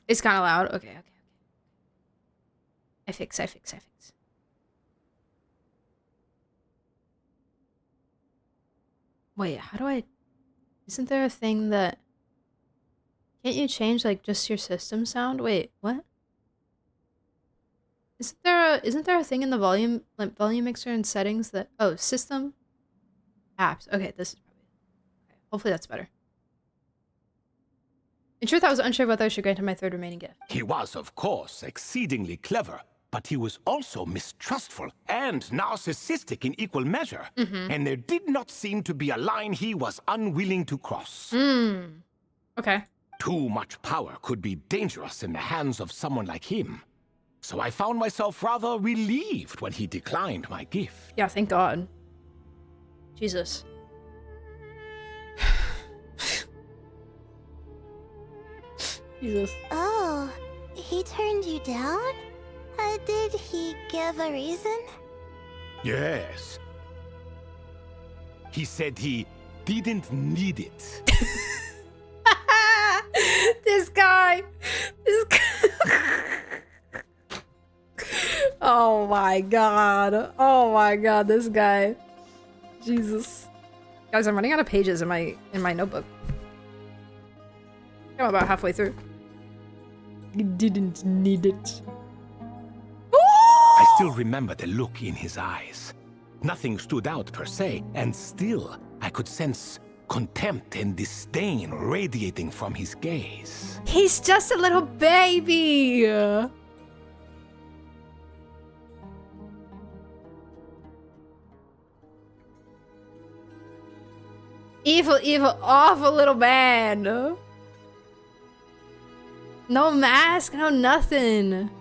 It's kind of loud. Okay. I fix. Wait, how do I... Isn't there a thing that... Can't you change like just your system sound? Wait, what? Isn't there a thing in the volume mixer and settings that... Oh, system apps. Okay, this is probably... Okay, hopefully that's better. In truth, I was unsure whether I should grant him my third remaining gift. He was, of course, exceedingly clever, but he was also mistrustful and narcissistic in equal measure. And there did not seem to be a line he was unwilling to cross. Okay. Too much power could be dangerous in the hands of someone like him. So I found myself rather relieved when he declined my gift. Yeah, thank God. Jesus. Jesus. Oh, he turned you down? Did he give a reason? Yes. He said he didn't need it. This guy. Oh my god, this guy. Jesus. Guys, I'm running out of pages in my notebook. I'm about halfway through. didn't need it. I still remember the look in his eyes. Nothing stood out per se, and still I could sense contempt and disdain radiating from his gaze. He's just a little baby. Evil, evil, awful little man. No mask, no nothing.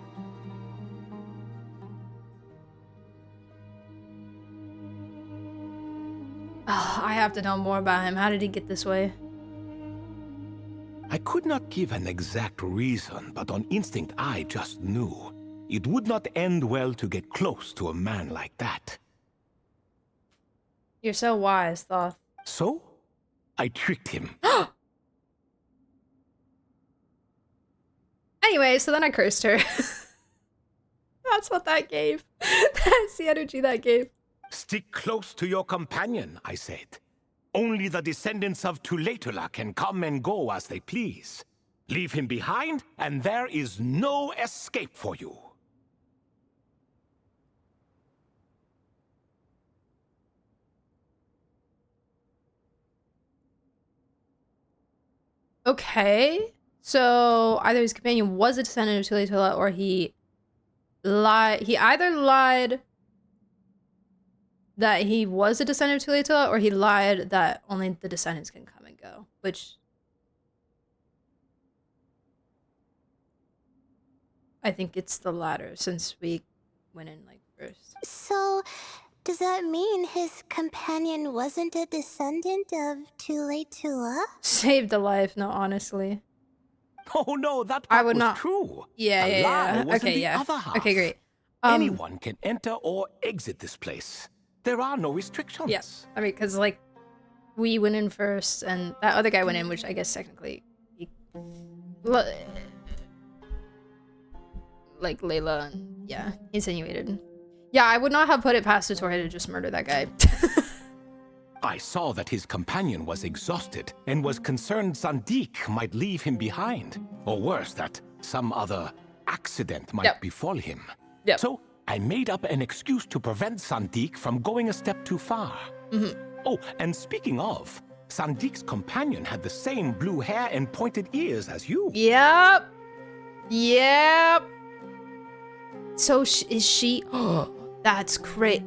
Oh, I have to know more about him. How did he get this way? I could not give an exact reason, but on instinct I just knew. It would not end well to get close to a man like that. You're so wise, Thoth. So, I tricked him. Anyway, so then I cursed her. That's what that gave. That's the energy that gave. Stick close to your companion, I said. Only the descendants of Tuletula can come and go as they please. Leave him behind, and there is no escape for you. Okay. So either his companion was a descendant of Tuletula, or he lied. He either lied that he was a descendant of Tuletula, or he lied that only the descendants can come and go. Which I think it's the latter, since we went in like first. So, does that mean his companion wasn't a descendant of Tuletula? Saved a life, no, honestly. Oh no, that part was not. true. Yeah, The lie was in okay, the yeah. other half. Okay, great. Anyone can enter or exit this place. There are no restrictions. Yes, I mean, because like we went in first, and that other guy went in, which I guess technically, like Layla, and yeah, insinuated. Yeah, I would not have put it past Satori to just murder that guy. I saw that his companion was exhausted and was concerned Sandik might leave him behind. Or worse, that some other accident might befall him. So I made up an excuse to prevent Sandik from going a step too far. Oh, and speaking of, Sandik's companion had the same blue hair and pointed ears as you. Yep. So is she? Oh, that's great.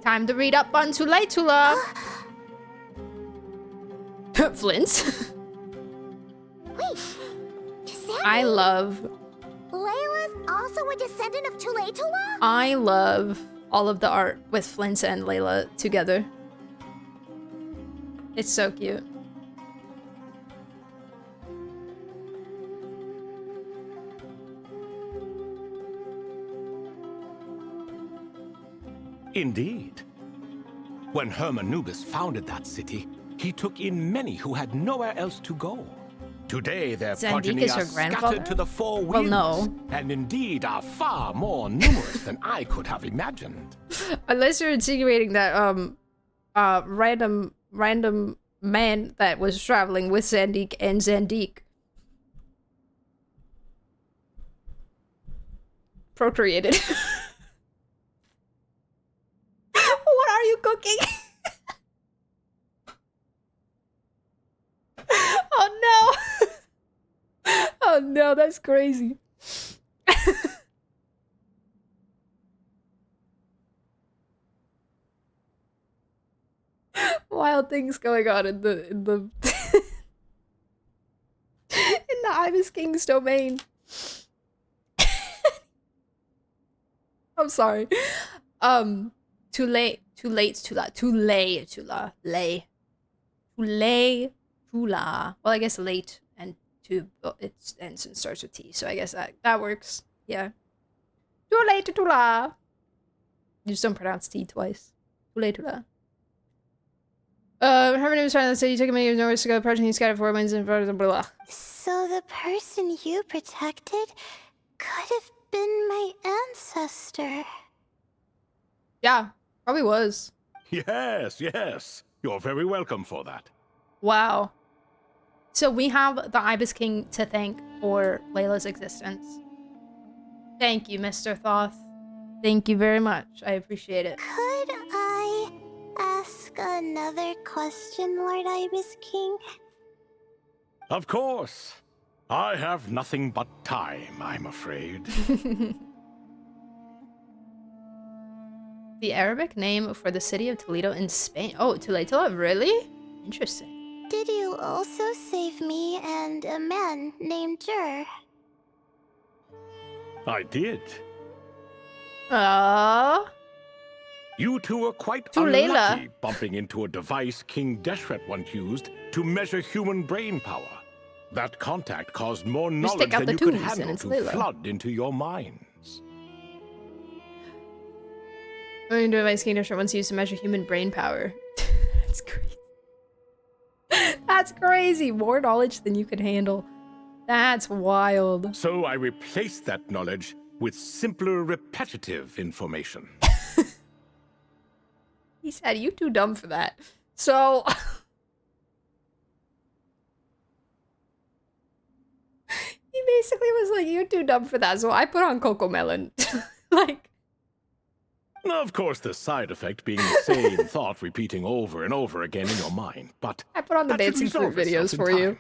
Time to read up on Tuletula. Flints. Wait, does that I mean love. Layla's also a descendant of Tuletula? I love all of the art with Flint and Layla together. It's so cute. Indeed. When Hermanubis founded that city, he took in many who had nowhere else to go. Today, their progeny are scattered to the four winds, and indeed are far more numerous than I could have imagined. Unless you're insinuating that random man that was traveling with Zandik and Zandik procreated. What are you cooking? Oh no! Oh no, that's crazy. Wild things going on in the in the Ibis King's domain. I'm sorry. Too late, well, I guess late and too, well, it ends and starts with T, so I guess that works. Yeah. Too late, tula. You just don't pronounce T twice. Too late, tula. Herman was trying to say you took a minute of nowhere to go, approaching you scattered four winds and blah blah blah. So the person you protected could have been my ancestor. Yeah, probably was. Yes, yes. You're very welcome for that. Wow. So we have the Ibis King to thank for Layla's existence. Thank you, Mr. Thoth. Thank you very much. I appreciate it. Could I ask another question, Lord Ibis King? Of course. I have nothing but time, I'm afraid. The Arabic name for the city of Toledo in Spain. Oh, Toledo, really? Interesting. Did you also save me and a man named Jur? I did. You two were quite unlucky bumping into a device King Deshret once used to measure human brain power. That contact caused more knowledge than you could handle to flood into your minds. A device King Deshret once used to measure human brain power. That's crazy. That's crazy. More knowledge than you could handle. That's wild. So I replaced that knowledge with simpler, repetitive information. He said, "You too dumb for that." So he basically was like, "You're too dumb for that." So I put on Cocomelon. Like, of course, the side effect being the same thought repeating over and over again in your mind. But I put on the dancing fruit videos for you.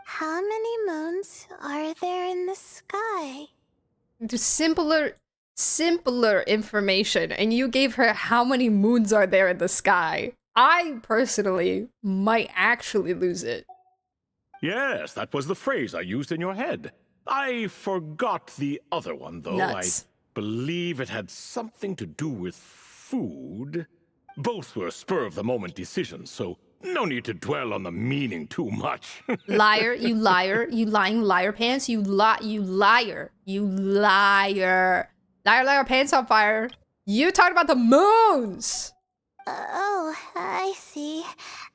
How many moons are there in the sky? Just simpler information, and you gave her how many moons are there in the sky. I personally might actually lose it. Yes, that was the phrase I used in your head. I forgot the other one, though. Nuts. I believe it had something to do with food. Both were spur-of-the-moment decisions, so no need to dwell on the meaning too much. Liar, you liar, you lying liar pants, you liar, you liar. Liar, liar, pants on fire. You talked about the moons! Oh, I see.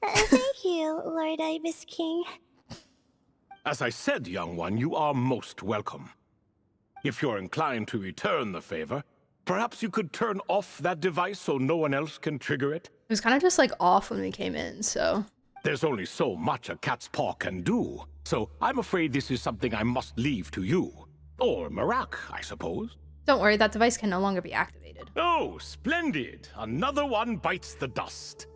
Thank you, Lord Ibis King. As I said, young one, you are most welcome. If you're inclined to return the favor, perhaps you could turn off that device so no one else can trigger it? It was kind of just like off when we came in, so... There's only so much a cat's paw can do, so I'm afraid this is something I must leave to you. Or Marak, I suppose. Don't worry, that device can no longer be activated. Oh, splendid! Another one bites the dust.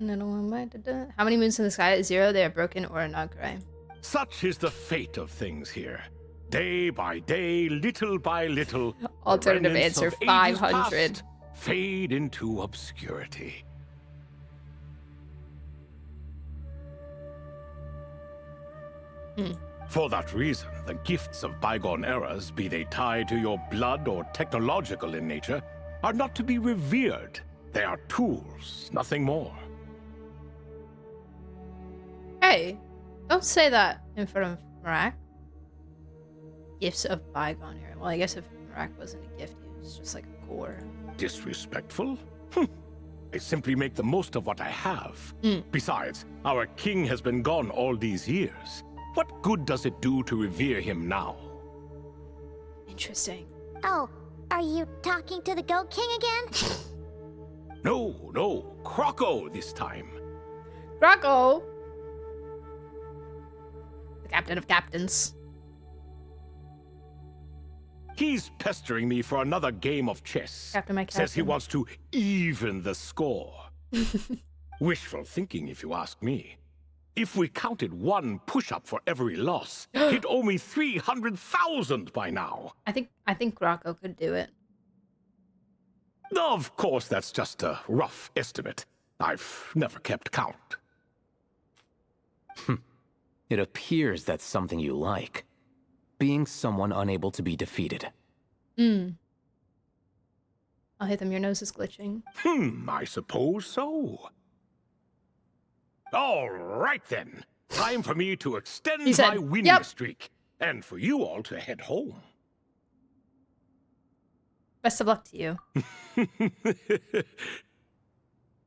Another one bites the dust. How many moons in the sky? 0, they are broken, or a nagrai. Such is the fate of things here. Day by day, little by little, alternative answer 500 fade into obscurity. For that reason, the gifts of bygone eras, be they tied to your blood or technological in nature, are not to be revered. They are tools, nothing more. Hey, don't say that in front of Marak. Gifts of bygone era. Well, I guess if Marak wasn't a gift, it was just like a core. Disrespectful? I simply make the most of what I have. Besides, our king has been gone all these years. What good does it do to revere him now? Interesting. Oh, are you talking to the Goat King again? No, Croco this time. Croco! The captain of captains. He's pestering me for another game of chess. Captain, my captain. Says he wants to even the score. Wishful thinking, if you ask me. If we counted one push-up for every loss, he'd owe me 300,000 by now. I think Croco could do it. Of course, that's just a rough estimate. I've never kept count. It appears that's something you like. Being someone unable to be defeated. I'll hit them. Your nose is glitching. I suppose so. All right then. Time for me to extend my winning streak. And for you all to head home. Best of luck to you.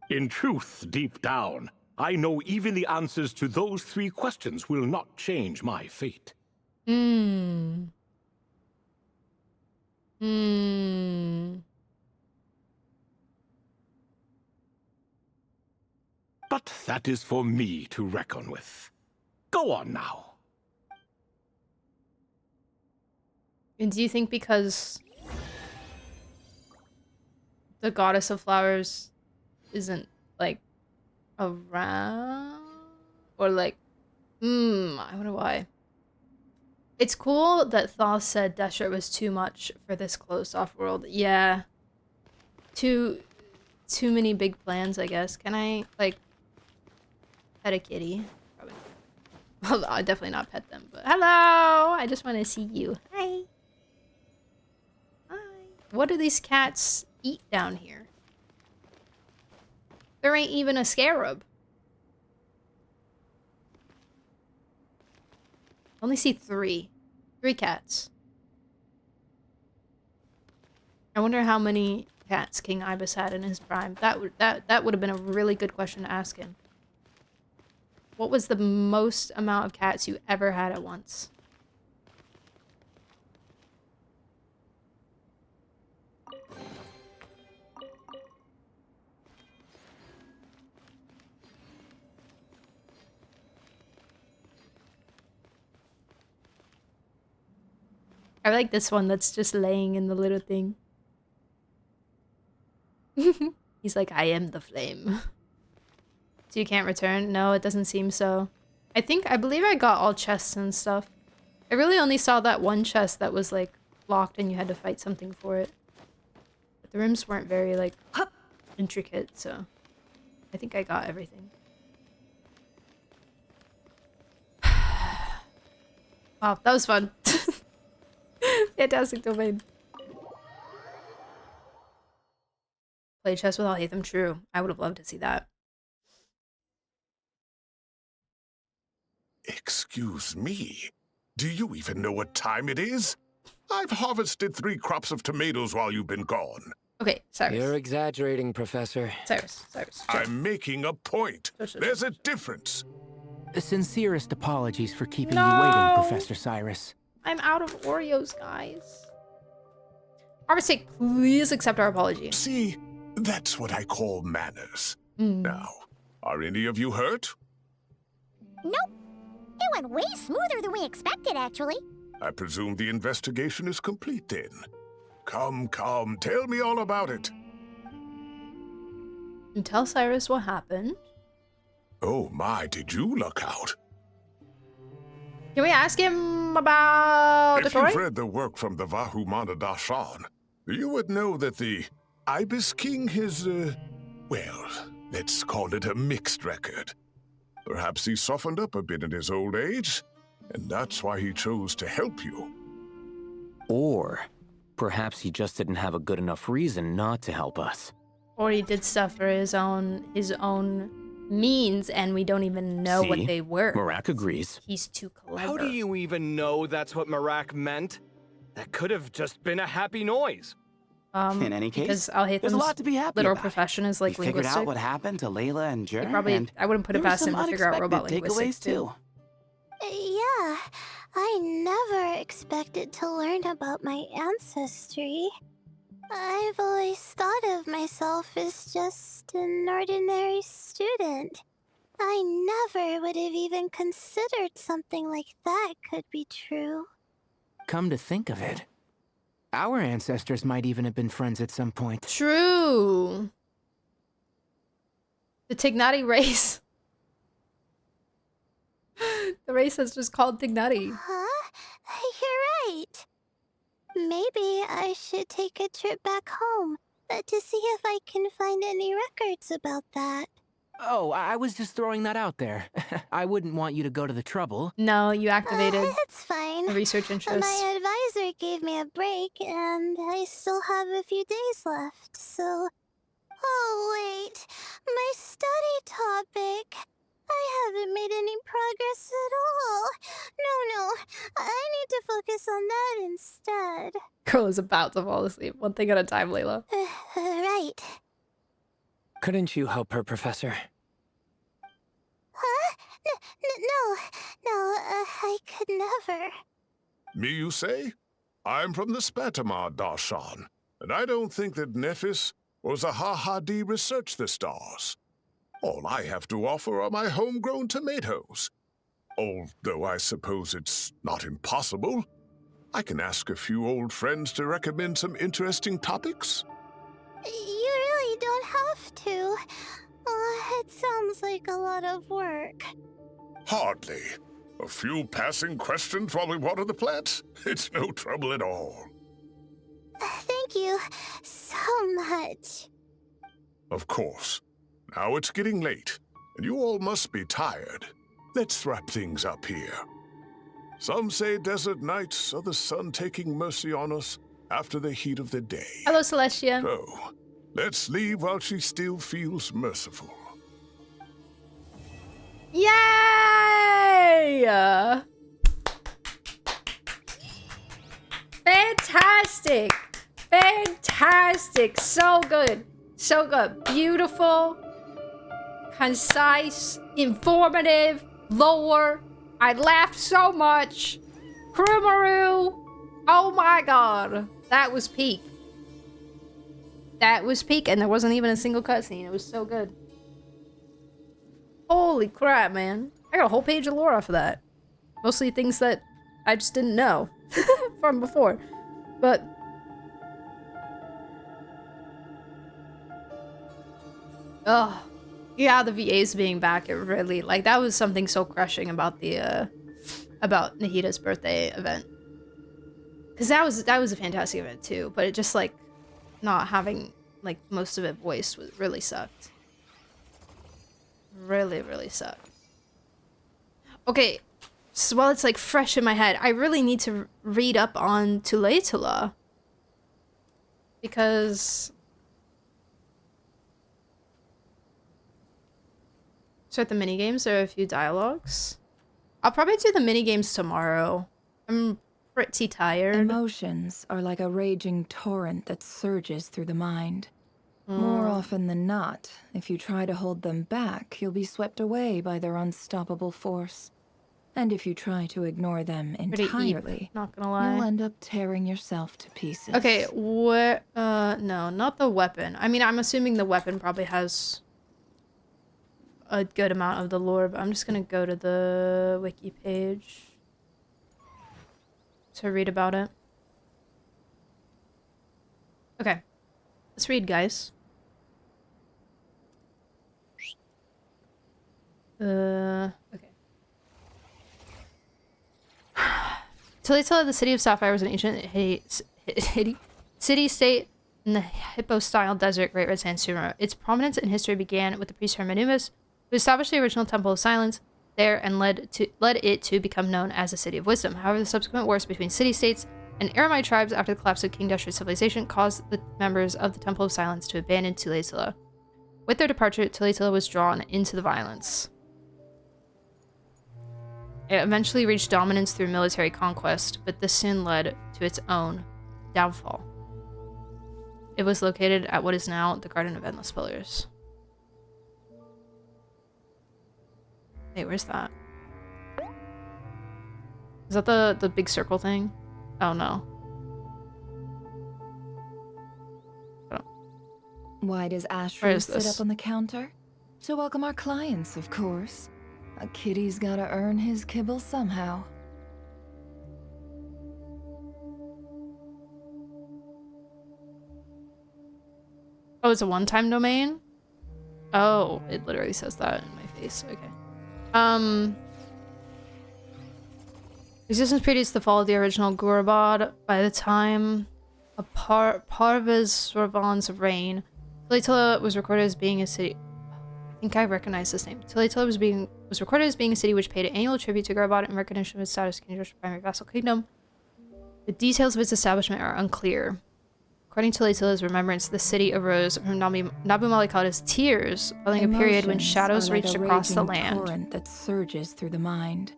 In truth, deep down, I know even the answers to those 3 questions will not change my fate. Hmm. But that is for me to reckon with. Go on now. And do you think because the goddess of flowers isn't, like, around? Or, like, I wonder why. It's cool that Thoth said Desert was too much for this closed off world. Yeah. Too many big plans, I guess. Can I, like, pet a kitty? Probably. Well, I'll definitely not pet them, but hello! I just want to see you. Hi. Hi. What do these cats eat down here? There ain't even a scarab. I only see 3. 3 cats. I wonder how many cats King Ibis had in his prime. That would have been a really good question to ask him. What was the most amount of cats you ever had at once? I like this one that's just laying in the little thing. He's like, I am the flame. So you can't return? No, it doesn't seem so. I believe I got all chests and stuff. I really only saw that one chest that was, like, locked and you had to fight something for it. But the rooms weren't very, like, intricate, so I think I got everything. Wow, that was fun. Fantastic domain. Play chess with all hate them. True. I would have loved to see that. Excuse me. Do you even know what time it is? I've harvested 3 crops of tomatoes while you've been gone. Okay, Cyrus. You're exaggerating, Professor. Cyrus. I'm making a point. There's a difference. The sincerest apologies for keeping you waiting, Professor Cyrus. I'm out of Oreos, guys. For our sake, please accept our apology. See, that's what I call manners. Now, are any of you hurt? Nope. It went way smoother than we expected, actually. I presume the investigation is complete then. Come, tell me all about it. And tell Cyrus what happened. Oh my, did you luck out? Can we ask him about the If you've read the work from the Vahumana Dashan, you would know that the Ibis King has, well, let's call it a mixed record. Perhaps he softened up a bit in his old age, and that's why he chose to help you. Or perhaps he just didn't have a good enough reason not to help us. Or he did stuff for his own means, and we don't even know what they were. Marak agrees. He's too clever. How do you even know that's what Marak meant? That could have just been a happy noise. In any case, because I'll hate there's a lot to be happy literal about. profession is like We figured linguistic. out what happened to Layla and Jer. I wouldn't put it past him to figure out robot linguistics too. Yeah, I never expected to learn about my ancestry. I've always thought of myself as just an ordinary student. I never would have even considered something like that could be true. Come to think of it, our ancestors might even have been friends at some point. True. The Tignati race. The race that's just called Tignati. Huh? You're right. Maybe I should take a trip back home to see if I can find any records about that. Oh, I was just throwing that out there. I wouldn't want you to go to the trouble. No, you activated It's fine. the research interest. My advisor gave me a break, and I still have a few days left, so... Oh, wait. My study topic. I haven't made any progress at all. No. I need to focus on that instead. Girl is about to fall asleep. One thing at a time, Layla. Right. Couldn't you help her, Professor? Huh? No, I could never. Me, you say? I'm from the Spatamar Darshan, and I don't think that Nephis or Zahahadi researched the stars. All I have to offer are my homegrown tomatoes. Although I suppose it's not impossible. I can ask a few old friends to recommend some interesting topics. You really don't have to. It sounds like a lot of work. Hardly. A few passing questions while we water the plants? It's no trouble at all. Thank you so much. Of course. Now it's getting late, and you all must be tired. Let's wrap things up here. Some say desert nights are the sun taking mercy on us after the heat of the day. Hello, Celestia. So, let's leave while she still feels merciful. Yay! Fantastic! Fantastic! So good. So good. Beautiful. Concise. Informative. Lore. I laughed so much. Sumeru. Oh my god. That was peak. That was peak, and there wasn't even a single cutscene. It was so good. Holy crap, man. I got a whole page of lore off of that. Mostly things that I just didn't know from before. But oh, yeah, the VAs being back, it really, like, that was something so crushing about the about Nahita's birthday event. Cause that was a fantastic event too, but it just, like, not having, like, most of it voiced really sucked. Really sucked. Okay, so while it's, like, fresh in my head, I really need to read up on Tulatula. Because start the minigames. There are a few dialogues. I'll probably do the minigames tomorrow. I'm pretty tired. Emotions are like a raging torrent that surges through the mind. More often than not, if you try to hold them back, you'll be swept away by their unstoppable force. And if you try to ignore them entirely, not gonna lie, you'll end up tearing yourself to pieces. Okay, what? No, not the weapon. I mean, I'm assuming the weapon probably has a good amount of the lore, but I'm just gonna go to the wiki page to read about it. Okay, let's read, guys. Okay. Tulatula, the city of Sapphire, was an ancient city-state in the Hippo-style desert Great Red Sand Sumeru. Its prominence in history began with the priest Hermanubis, who established the original Temple of Silence there and led it to become known as the City of Wisdom. However, the subsequent wars between city-states and Aramite tribes after the collapse of King Deshret's civilization caused the members of the Temple of Silence to abandon Tulatula. With their departure, Tulatula was drawn into the violence. It eventually reached dominance through military conquest, but this soon led to its own downfall. It was located at what is now the Garden of Endless Pillars. Wait, where's that? Is that the big circle thing? Oh no. Why does Ashram sit up on the counter? To welcome our clients, of course. A kitty's gotta earn his kibble somehow. Oh, it's a one-time domain? Oh, it literally says that in my face. Okay. Existence predates the fall of the original Gurabad. By the time of Parvez Sravan's reign, Tulatula was recorded as being a city. I think I recognize this name. Tulatula was recorded as being a city which paid an annual tribute to Gurabad in recognition of its status as King Deshret's primary vassal kingdom. The details of its establishment are unclear. According to Tulatula's remembrance, the city arose from Nabu Malikada's tears, following a period when shadows reached across the land. Torrent that surges through the mind.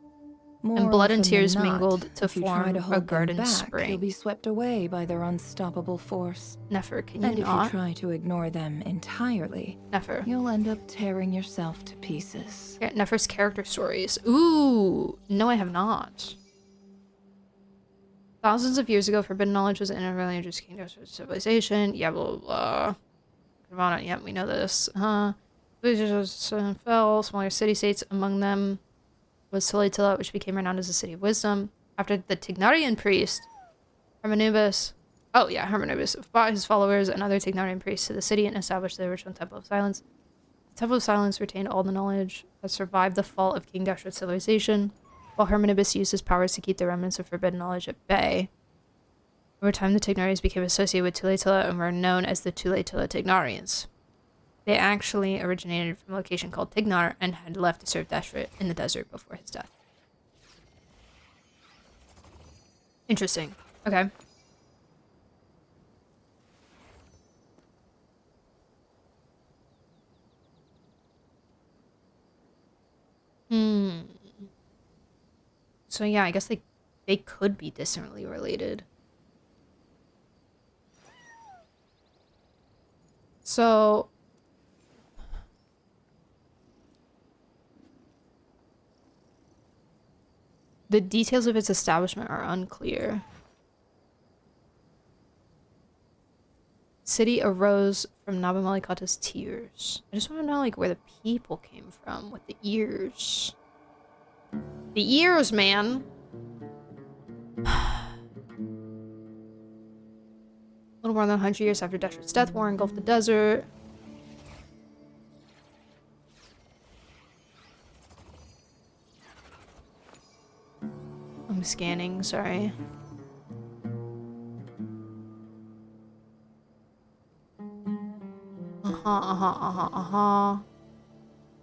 And blood and tears mingled to form a garden spring. You'll be swept away by their unstoppable force. Nefer, can you and not? if you try to ignore them entirely, Nefer, you'll end up tearing yourself to pieces. Yeah, Nefer's character stories. Ooh, no, I have not. Thousands of years ago, forbidden knowledge was an interreligious kingdom of civilization. Yeah, blah, blah, blah. Yeah, we know this. Fell. Smaller city-states among them was Tulatila, which became renowned as a city of wisdom. After the Tignarian priest, Hermanubis brought his followers and other Tignarian priests to the city and established the original Temple of Silence. The Temple of Silence retained all the knowledge that survived the fall of King Dashra's civilization, while Hermanubis used his powers to keep the remnants of forbidden knowledge at bay. Over time, the Tignarians became associated with Tulatila and were known as the Tulatila Tignarians. They actually originated from a location called Tignar and had left to serve Dashra in the desert before his death. Interesting. Okay. So yeah, I guess they could be distantly related. So the details of its establishment are unclear. City arose from Nabamalikata's tears. I just want to know like where the people came from with the ears. The ears, man. A little more than 100 years after Dashra's death, war engulfed the desert. I'm scanning, sorry.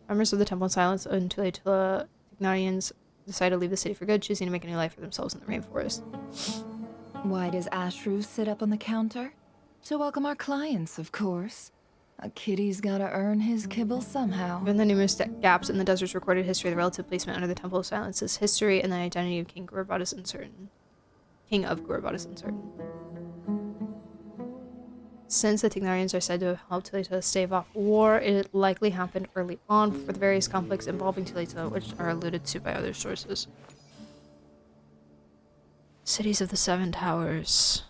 Members of the Temple of Silence and Tulatila Tignarians decided to leave the city for good, choosing to make a new life for themselves in the rainforest. Why does Ashru sit up on the counter? To welcome our clients, of course. A kitty's gotta earn his kibble somehow. Given the numerous gaps in the desert's recorded history, the relative placement under the Temple of Silence's history and the identity of King of Gurabad is uncertain. Since the Tignarians are said to have helped Tulatila stave off war, it likely happened early on before the various conflicts involving Tulatila, which are alluded to by other sources. Cities of the Seven Towers.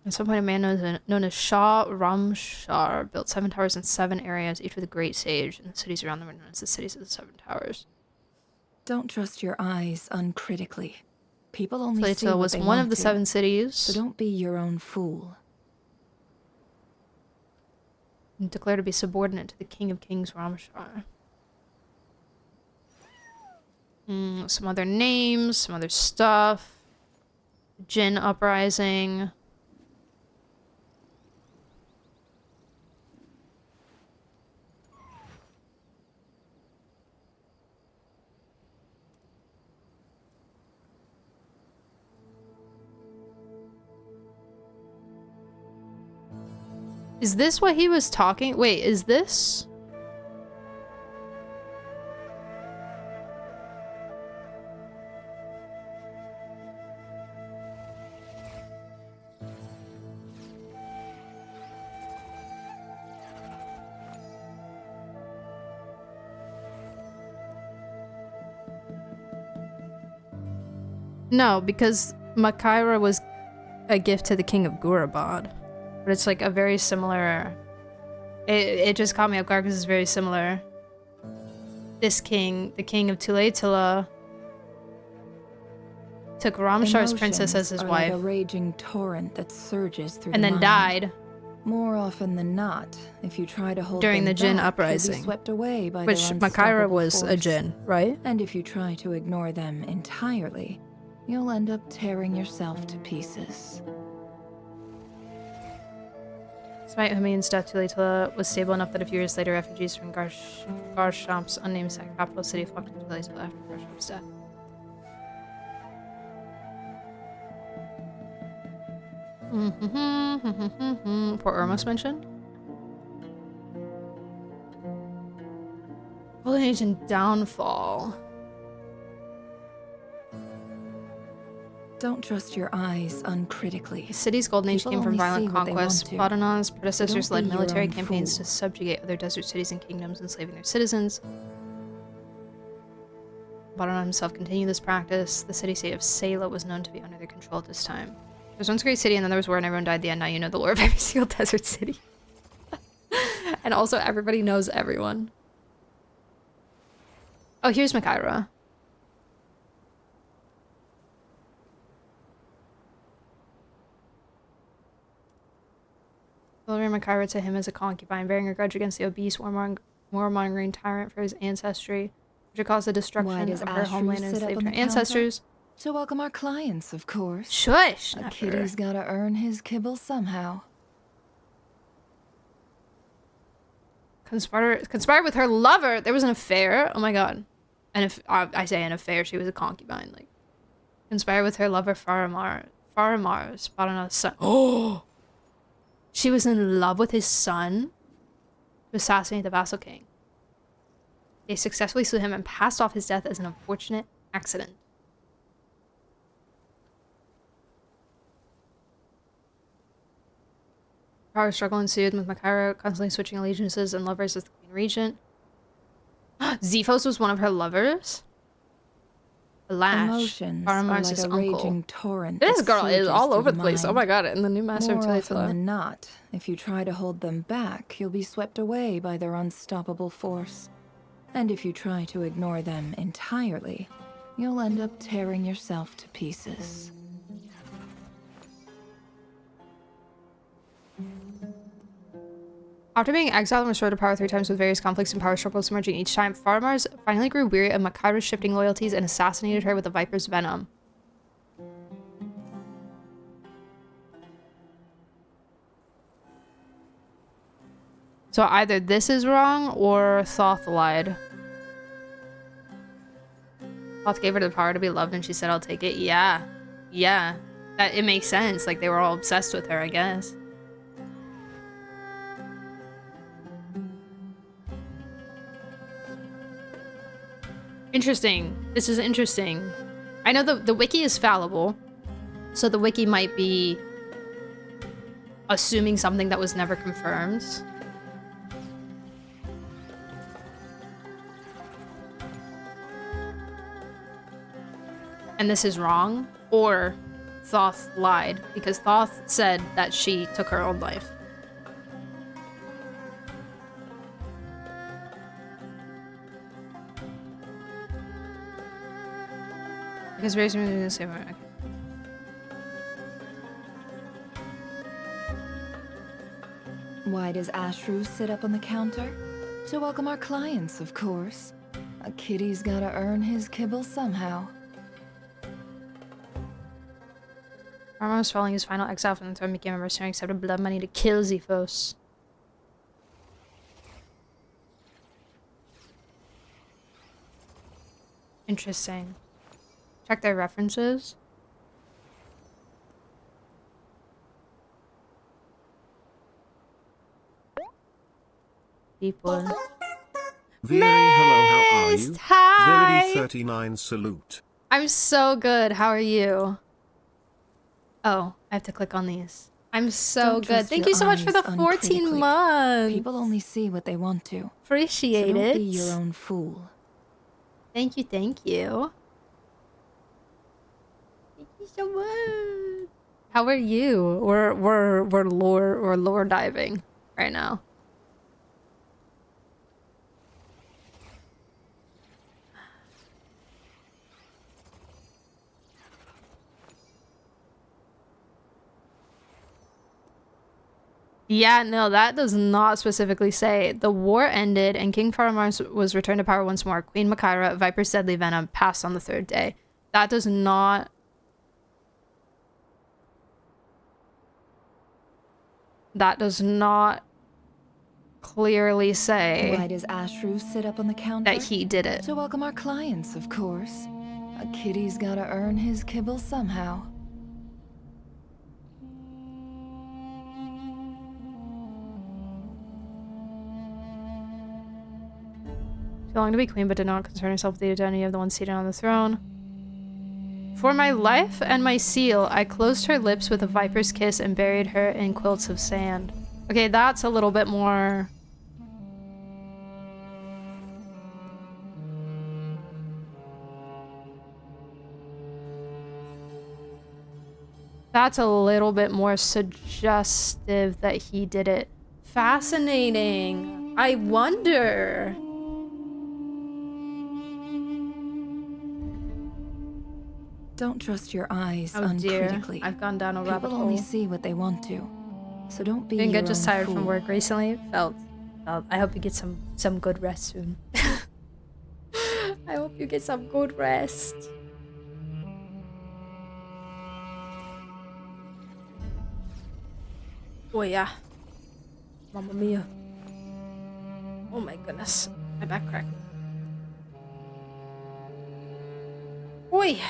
At some point, a man known as Shah Ramshar built 7 towers in 7 areas, each with a great sage, and the cities around them are known as the Cities of the Seven Towers. Don't trust your eyes uncritically. People only see Tulatila what was they one want of the to. 7 cities. So don't be your own fool. And declare to be subordinate to the King of Kings, Ramshar. Some other names, some other stuff. Jinn Uprising. Is this what he was talking? Wait, is this? No, because Makaira was a gift to the King of Gurabad. But it's like a very similar... It just caught me off guard because it's very similar. This king, the king of Tulatila, took Ramshar's princess as his wife. Like a raging torrent that surges through and the then mind. died. More often than not, if you try to hold during them the Jinn back, uprising, you'll be swept away by which their Makaira unstoppable was a force. Jinn, right? And if you try to ignore them entirely, you'll end up tearing yourself to pieces. Despite Humayun's death, Tulatila was stable enough that a few years later, refugees from Garshamp's unnamed capital city flocked to Tulatila after Garshamp's death. Port Ormos mentioned? Golden Age and Downfall. Don't trust your eyes uncritically. The city's golden age came from violent conquest. Badenon's predecessors led military campaigns to subjugate other desert cities and kingdoms, enslaving their citizens. Baron himself continued this practice. The city-state of Sayla was known to be under their control at this time. There was once a great city, and then there was war, and everyone died at the end. Now you know the lore of every single desert city. And also, everybody knows everyone. Oh, here's Makaira. Delivering Makaira to him as a concubine, bearing a grudge against the obese, warmongering tyrant for his ancestry, which had caused the destruction of her homeland and enslaved her ancestors. To welcome our clients, of course. Shush! A kitty's gotta earn his kibble somehow. Conspired with her lover. There was an affair. Oh my god. And if I say an affair, she was a concubine. Like, conspired with her lover Faramar's Barana's son. Oh! She was in love with his son to assassinate the vassal king. They successfully slew him and passed off his death as an unfortunate accident. Power struggle ensued, with Makaira constantly switching allegiances and lovers as the Queen Regent. Zephos was one of her lovers? Lash. Emotions are like a raging torrent. This girl is all over the place. Oh my god, and the new Master of More Twilight often than not, if you try to hold them back, you'll be swept away by their unstoppable force. And if you try to ignore them entirely, you'll end up tearing yourself to pieces. After being exiled and restored to power 3 times with various conflicts and power struggles emerging each time, Faramars finally grew weary of Makaira's shifting loyalties and assassinated her with a viper's venom. So either this is wrong or Thoth lied. Thoth gave her the power to be loved and she said, I'll take it. Yeah. Yeah. It makes sense. Like, they were all obsessed with her, I guess. Interesting. This is interesting. I know the wiki is fallible, so the wiki might be assuming something that was never confirmed. And this is wrong, or Thoth lied, because Thoth said that she took her own life. Because various movies are the same. Okay. Why does Ashru sit up on the counter? To welcome our clients, of course. A kitty's gotta earn his kibble somehow. Armos following his final exile from the throne became a mercenary, accepted blood money to kill Zephos. Interesting. Check their references. People. Very hello, how are you? Hi! Verity 39 salute. I'm so good. How are you? Oh, I have to click on these. I'm so Don't good. trust Thank your you so much for the eyes 14 uncritically. months. People only see what they want to. Appreciate so don't it. be your own fool. Thank you, thank you. Thank you so much. How are you? We're lore diving right now. Yeah, no, that does not specifically say. The war ended and King Faramars was returned to power once more. Queen Makaira, Viper's deadly venom, passed on the 3rd day. That does not... That does not clearly say... Why does Ashru sit up on the counter? That he did it. To welcome our clients, of course. A kitty's gotta earn his kibble somehow. She longed to be queen, but did not concern herself with the identity of the one seated on the throne. For my life and my seal, I closed her lips with a viper's kiss and buried her in quilts of sand. Okay, that's a little bit more... That's a little bit more suggestive that he did it. Fascinating. I wonder. Don't trust your eyes Oh dear, uncritically. I've gone down a rabbit People hole. only see what they want to, so don't be Didn't your get just own tired fool. from work recently. Felt. I hope you get some good rest soon. I hope you get some good rest. Oh yeah. Mamma mia. Oh my goodness. My back cracked. Oi.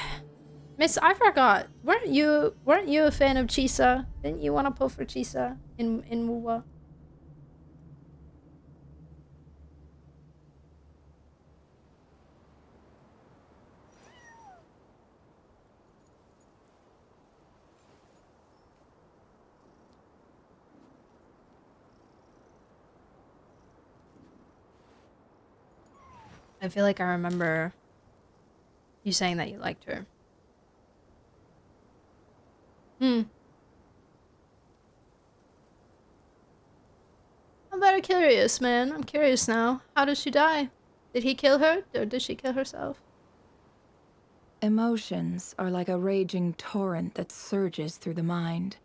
Miss, I forgot. Weren't you a fan of Chisa? Didn't you want to pull for Chisa in wuwa? I feel like I remember you saying that you liked her. I'm very curious, man. I'm curious now. How did she die? Did he kill her, or did she kill herself? Emotions are like a raging torrent that surges through the mind.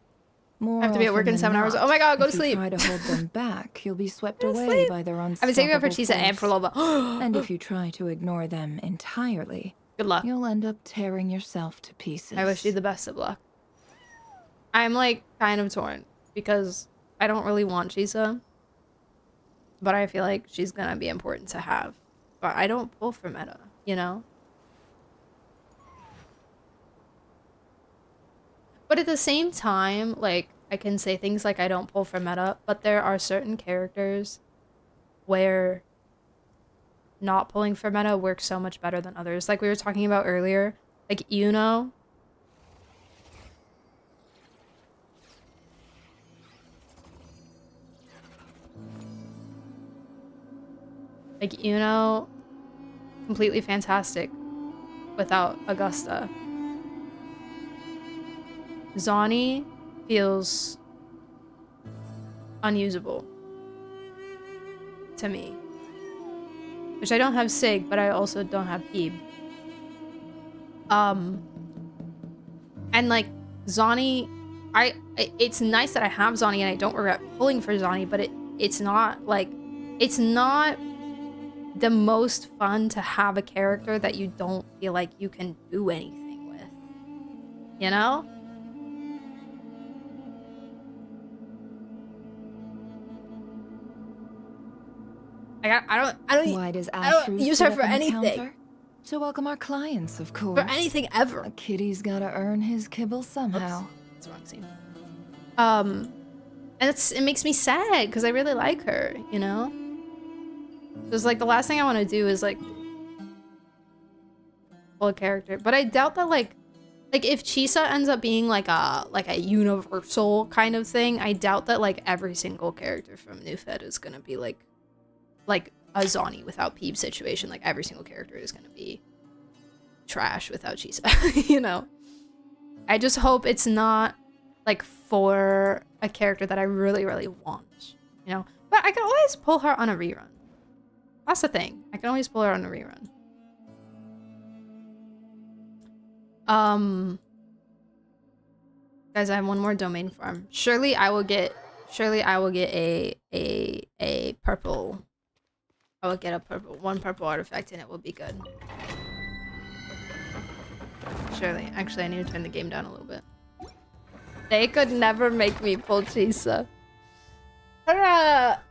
More I have to be at work in 7 hours. Oh my god, go to sleep. If you try to hold them back, you'll be swept away sleep. by their unstoppable I've been saving up for Chisa and for force. Loba. And if you try to ignore them entirely, good luck. You'll end up tearing yourself to pieces. I wish you the best of luck. I'm like kind of torn because I don't really want Chisa, but I feel like she's gonna be important to have. But I don't pull for meta, you know? But at the same time, like, I can say things like I don't pull for meta, but there are certain characters where not pulling for meta works so much better than others. Like we were talking about earlier, like Yuno. Like Yuno, completely fantastic without Augusta. Zani feels unusable to me. Which I don't have Sig, but I also don't have Peeb. And like Zani, it's nice that I have Zani and I don't regret pulling for Zani, but it's not like, it's not the most fun to have a character that you don't feel like you can do anything with. You know? I don't Why does I don't Ashrus use sit her up for in the anything. counter? To welcome our clients, of course. For anything ever. A kitty's gotta earn his kibble somehow. Oops. That's the wrong scene. And it makes me sad because I really like her, you know? Just like the last thing I want to do is like pull a character. But I doubt that like if Chisa ends up being like a universal kind of thing, I doubt that like every single character from New Fed is gonna be like a Zani without Peeb situation. Like every single character is gonna be trash without Chisa, you know? I just hope it's not like for a character that I really, really want, you know? But I can always pull her on a rerun. That's the thing. I can always pull her on a rerun. Guys, I have one more domain farm. Surely I will get a purple. I will get one purple artifact and it will be good. Surely. Actually, I need to turn the game down a little bit. They could never make me pull Chisa. Her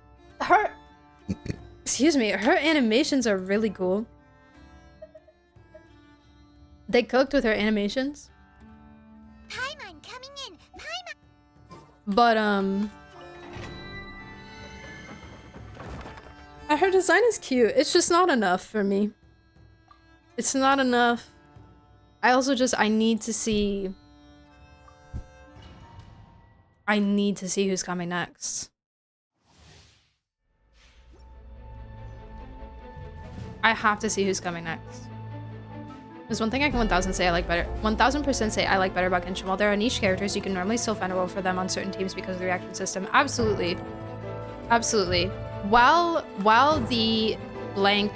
excuse me, her animations are really cool. They cooked with her animations. Paimon coming in. Paimon. But her design is cute. It's just not enough for me. It's not enough. I also I need to see who's coming next. I have to see who's coming next. There's one thing I can 1000% say I like better about Genshin. While there are niche characters, you can normally still find a role for them on certain teams because of the reaction system. Absolutely. Absolutely. While the blank...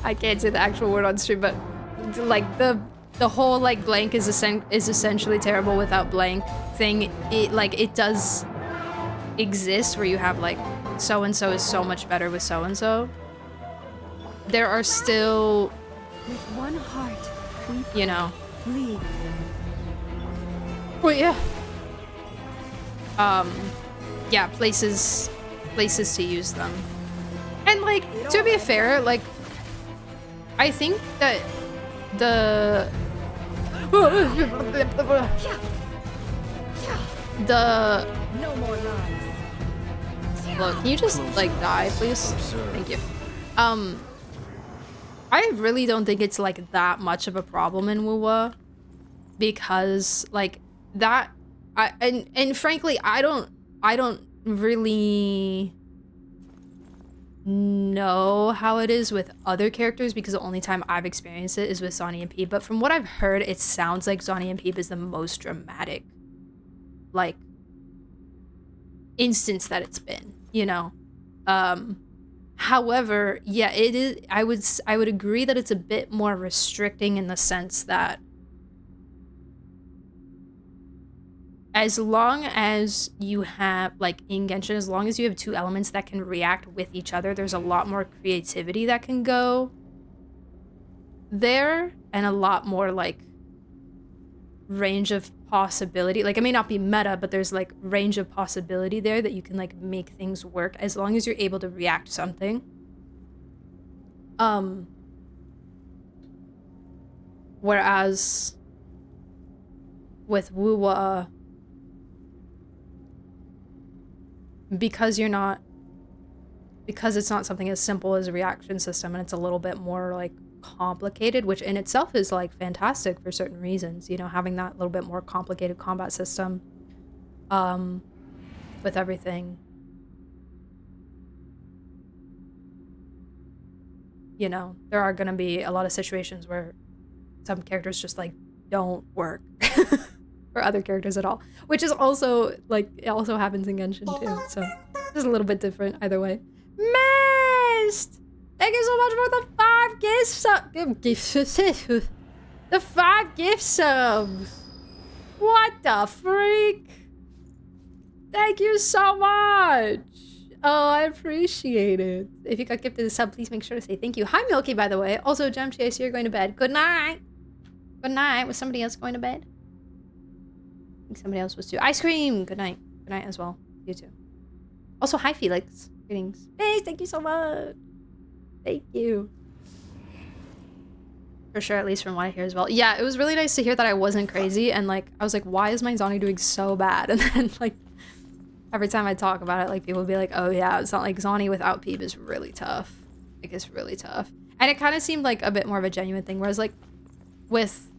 I can't say the actual word on stream, but like the whole like blank is essentially terrible without blank thing. It does exist where you have like so-and-so is so much better with so-and-so. There are still, with one heart, you know, lead. Well, yeah. Yeah, places to use them. And like, to be fair, like, I think that no more lies. Look, can you just like die, please? Thank you. I really don't think it's like that much of a problem in wuwa, because like that and frankly I don't really know how it is with other characters, because the only time I've experienced it is with Zani and Peep, but from what I've heard it sounds like Zani and Peep is the most dramatic like instance that it's been, you know. However, yeah, it is. I would agree that it's a bit more restricting in the sense that as long as you have, like in Genshin, as long as you have two elements that can react with each other, there's a lot more creativity that can go there, and a lot more like range of possibility. Like, it may not be meta, but there's like range of possibility there that you can like make things work as long as you're able to react to something. Whereas with wuwa, because it's not something as simple as a reaction system, and it's a little bit more like complicated, which in itself is like fantastic for certain reasons, you know, having that little bit more complicated combat system with everything, you know, there are gonna be a lot of situations where some characters just like don't work for other characters at all, which is also like, it also happens in Genshin too, so it's a little bit different either way. Mist! Thank you so much for the 5 gifts. The 5 gift subs. What the freak? Thank you so much. Oh, I appreciate it. If you got gifted a sub, please make sure to say thank you. Hi, Milky, by the way. Also, Gemchi, I see you're going to bed. Good night. Good night. Was somebody else going to bed? I think somebody else was too. Ice cream. Good night. Good night as well. You too. Also, hi, Felix. Greetings. Hey, thank you so much. Thank you. For sure, at least from what I hear as well. Yeah, it was really nice to hear that I wasn't crazy, and like, I was like, why is my Zani doing so bad? And then like, every time I talk about it, like, people will be like, oh yeah, it's not like Zani without Peep is really tough. Like, it's really tough. And it kind of seemed like a bit more of a genuine thing, whereas like, with...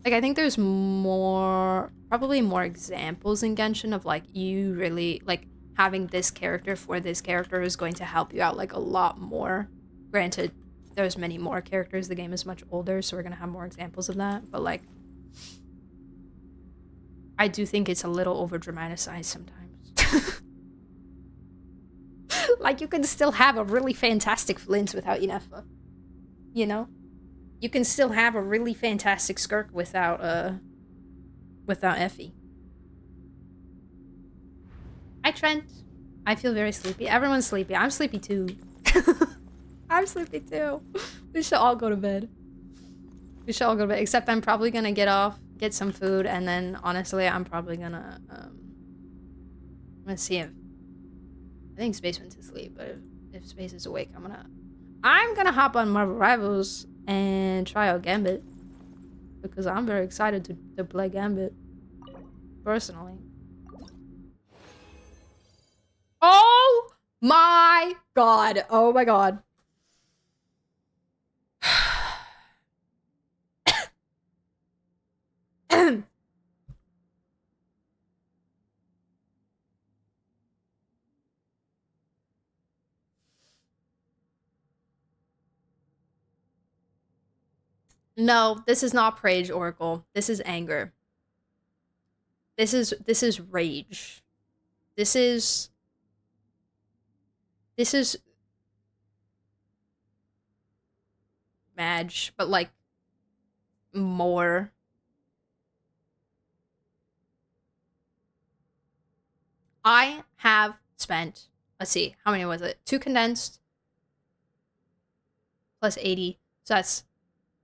Like, I think there's probably more examples in Genshin of like, you really, like, having this character for this character is going to help you out like a lot more. Granted, there's many more characters, the game is much older, so we're gonna have more examples of that, but like, I do think it's a little over dramatized sometimes. Like, you can still have a really fantastic Flint without Yennefer, you know? You can still have a really fantastic Skirk without Effie. Hi, Trent. I feel very sleepy. Everyone's sleepy. I'm sleepy too. I'm sleepy too. We should all go to bed. We should all go to bed. Except I'm probably gonna get off, get some food, and then honestly, I'm probably gonna I'm gonna see if I think Space went to sleep, but if Space is awake, I'm gonna hop on Marvel Rivals and try out Gambit, because I'm very excited to play Gambit personally. Oh my god. Oh my god. No, this is not Rage, Oracle. This is anger. This is rage. This is Madge, but like more. I have spent, let's see, how many was it? 2 condensed plus 80. So that's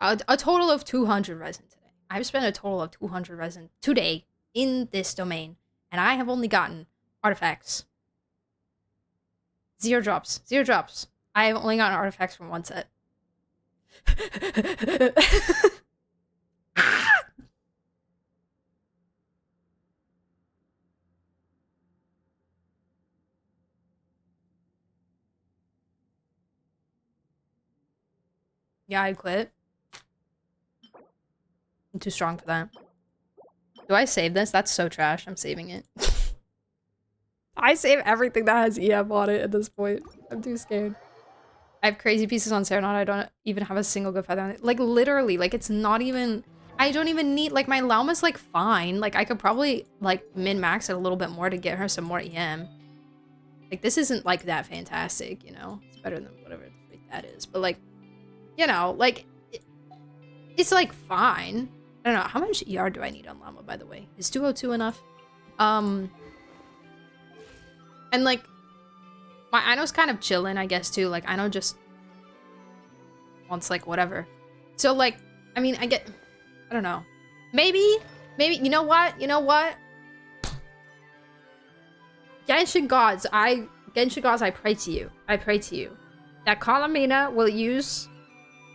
a total of 200 resin today. I've spent a total of 200 resin today in this domain, and I have only gotten artifacts. 0 drops. 0 drops. I have only gotten artifacts from 1 set. Yeah, I'd quit. I'm too strong for that. Do I save this? That's so trash. I'm saving it. I save everything that has EM on it at this point. I'm too scared. I have crazy pieces on Serenade. I don't even have a single good feather on it. Like, literally, like, it's not even... I don't even need... Like, my Lauma's, like, fine. Like, I could probably, like, min-max it a little bit more to get her some more EM. Like, this isn't, like, that fantastic, you know? It's better than whatever the freak that is. But, like, you know, like... It's, like, fine. I don't know. How much ER do I need on Llama, by the way? Is 202 enough? And, like... My Ino's kind of chillin', I guess, too. Like, Ino just wants, like, whatever. So, like, I mean, I don't know. Maybe, you know what? You know what? Genshin gods, I pray to you. I pray to you. That Kalamina will use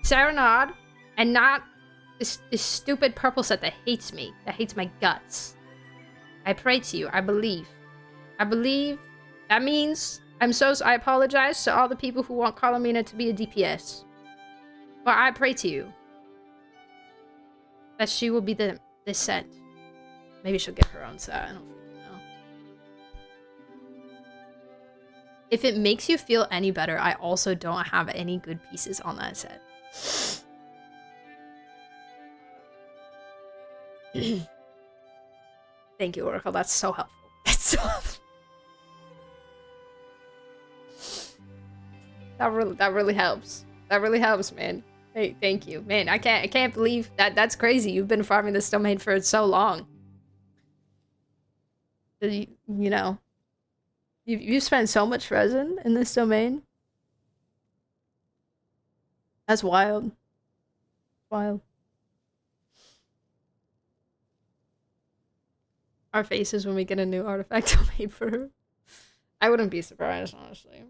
Serenade and not this stupid purple set that hates me. That hates my guts. I pray to you. I believe. I believe. That means... I apologize to all the people who want Kalamina to be a DPS. But I pray to you that she will be this set. Maybe she'll get her own set. I don't freaking know. If it makes you feel any better, I also don't have any good pieces on that set. Thank you, Oracle. That's so helpful. That's so helpful. That really helps. That really helps, man. Hey, thank you. Man, I can't believe that's crazy. You've been farming this domain for so long. You know. You spent so much resin in this domain. That's wild. Wild. Our faces when we get a new artifact domain for her. I wouldn't be surprised, honestly.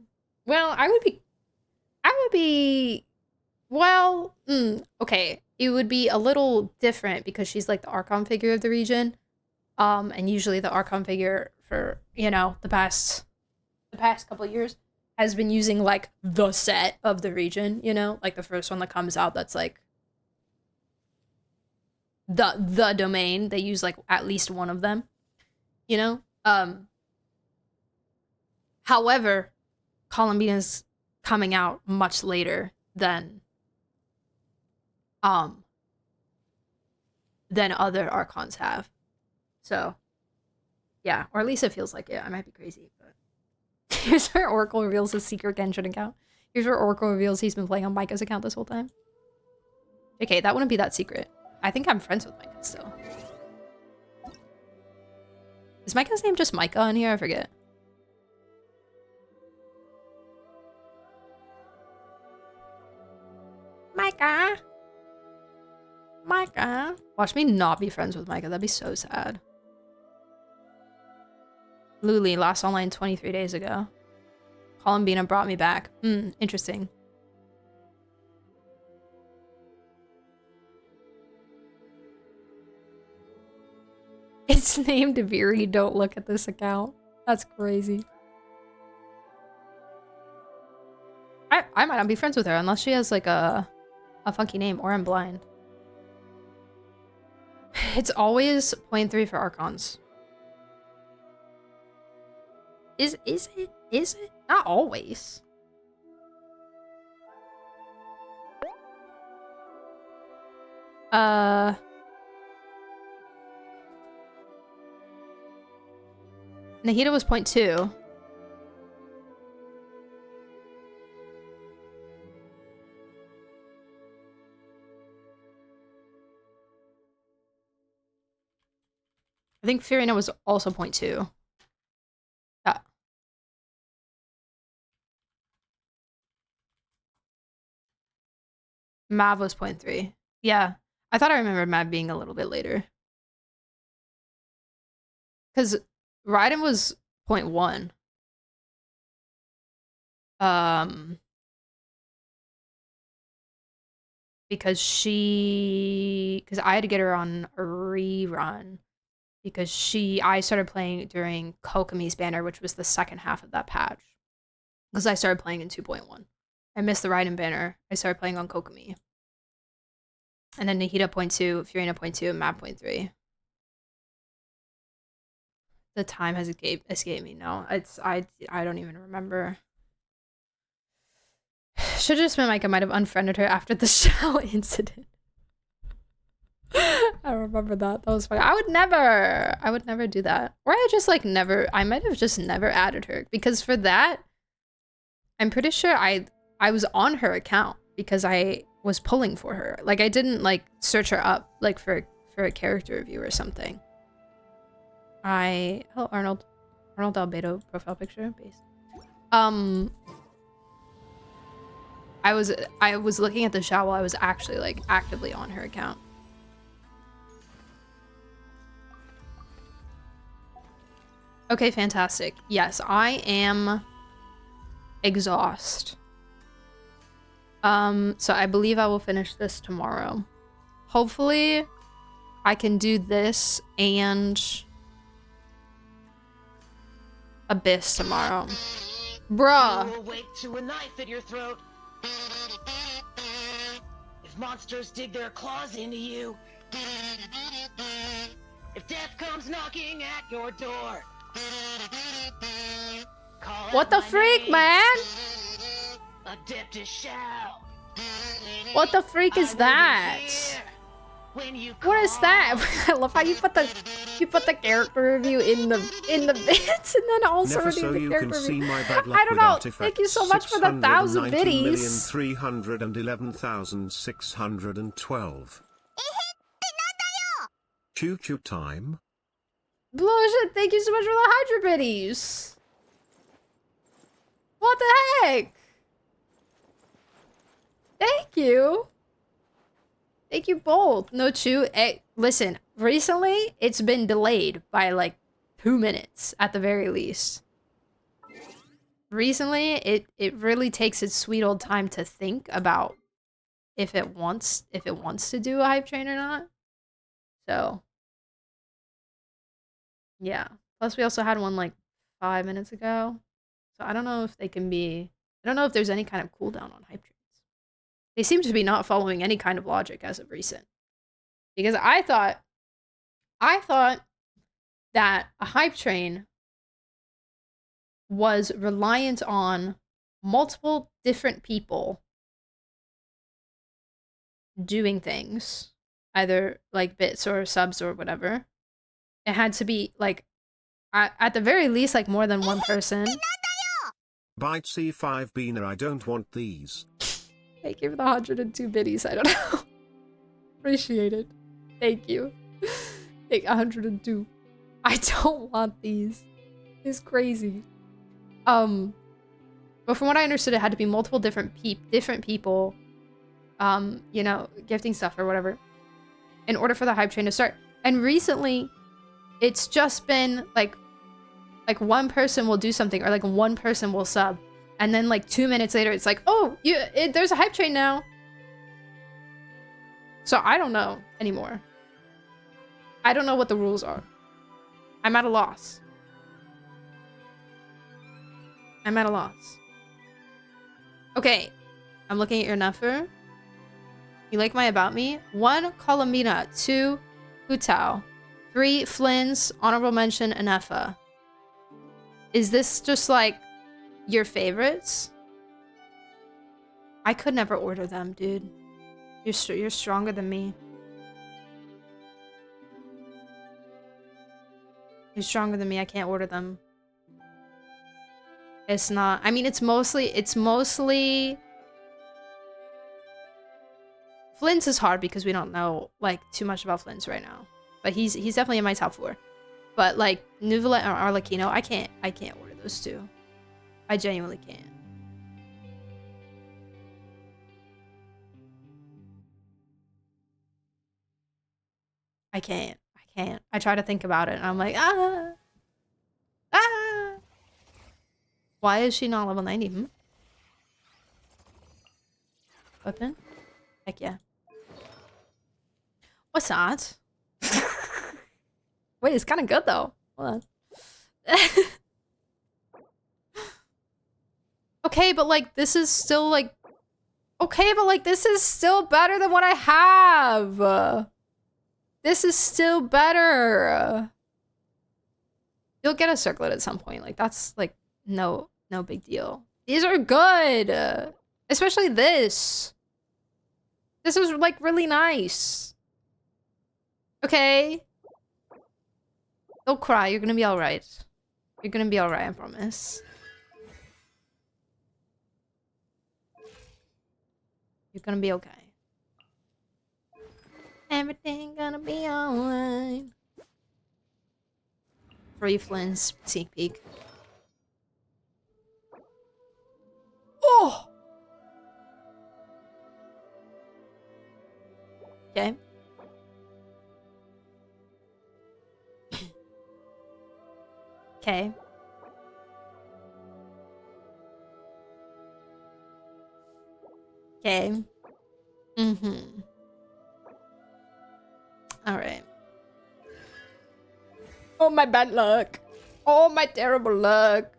Well, I would be, well, okay. It would be a little different because she's like the Archon figure of the region. And usually the Archon figure for, you know, the past couple of years has been using like the set of the region, you know, like the first one that comes out that's like the domain. They use like at least one of them, you know? However, Columbina's coming out much later than other Archons have. So, yeah, or at least it feels like it. I might be crazy, but here's where Oracle reveals his secret Genshin account. Here's where Oracle reveals he's been playing on Micah's account this whole time. Okay, that wouldn't be that secret. I think I'm friends with Micah still. Is Micah's name just Micah on here? I forget. Micah! Micah! Watch me not be friends with Micah. That'd be so sad. Luli lost online 23 days ago. Columbina brought me back. Interesting. It's named Viri. Don't look at this account. That's crazy. I might not be friends with her unless she has like a funky name, or I'm blind. It's always 0.3 for Archons. Is it? Is it? Not always. Nahida was 0.2. I think Fiorina was also 0.2. Yeah. Mav was 0.3. Yeah. I thought I remembered Mav being a little bit later. Because Raiden was 0.1. Because I had to get her on a rerun. Because I started playing during Kokomi's banner, which was the second half of that patch. Because I started playing in 2.1. I missed the Raiden banner. I started playing on Kokomi. And then Nahida 0.2, Fiorina 0.2, and Mav 0.3. The time has escaped me. No, I don't even remember. Should have just been like I might have unfriended her after the Shao incident. I remember that. That was funny. I would never do that. Or I might have just never added her. Because for that, I'm pretty sure I was on her account because I was pulling for her. Like I didn't like search her up like for a character review or something. Oh, Arnold Albedo profile picture base. I was looking at the Shao while I was actually like actively on her account. Okay, fantastic. Yes, I am exhausted. So I believe I will finish this tomorrow. Hopefully, I can do this and Abyss tomorrow. Bruh. You will wake to a knife at your throat. If monsters dig their claws into you. If death comes knocking at your door. What the freak, man? Adeptus Shao. What the freak is that? What is that? I love how you put the character review in the bits and then also Never reading so the you character can review. see my bad luck I don't with know. artifacts. Thank you so much for the 1,000 biddies. 690,311,612. Choo choo time. Bullshit, thank you so much for the Hydra biddies. What the heck? Thank you. Thank you both. No chew. Hey, listen, recently it's been delayed by like 2 minutes at the very least. Recently, it really takes its sweet old time to think about if it wants to do a hype train or not. So yeah. Plus we also had one like 5 minutes ago. So I don't know if they can be I don't know if there's any kind of cooldown on hype trains. They seem to be not following any kind of logic as of recent. Because I thought that a hype train was reliant on multiple different people doing things, either like bits or subs or whatever. It had to be like at the very least like more than one person. Byte C5 Beaner, I don't want these. Thank you for the 102 biddies. I don't know. Appreciate it. Thank you. Take 102. I don't want these. It's crazy. But from what I understood, it had to be multiple different people, you know, gifting stuff or whatever, in order for the hype train to start. And recently, it's just been like one person will do something or like one person will sub, and then like 2 minutes later, it's like, oh, there's a hype train now. So I don't know anymore. I don't know what the rules are. I'm at a loss. I'm at a loss. Okay, I'm looking at your Nuffer. You like my About Me? 1, Colomina. 2, Hutao. 3, Flynn's. Honorable mention, Anefa. Is this just like your favorites? I could never order them, dude. You're stronger than me. Who's stronger than me? I can't order them. It's not. I mean, it's mostly. Flint's is hard because we don't know like too much about Flint's right now. But he's definitely in my top 4. But like Nuvolet or Arlecchino, I can't order those two. I genuinely can't. I can't. I try to think about it and I'm like, ah. Why is she not level 90? Weapon? Heck yeah. What's that? Wait, it's kind of good though. Hold on. Okay, but like this is still like. Okay, but like this is still better than what I have. This is still better. You'll get a circlet at some point. Like that's like no big deal. These are good. Especially this. This is like really nice. Okay. Don't cry. You're gonna be alright. You're gonna be alright, I promise. You're gonna be okay. Everything gonna be alright. Free Flint's sneak peek. Oh! Okay. Okay. Okay. Alright. Oh, my bad luck. Oh, my terrible luck.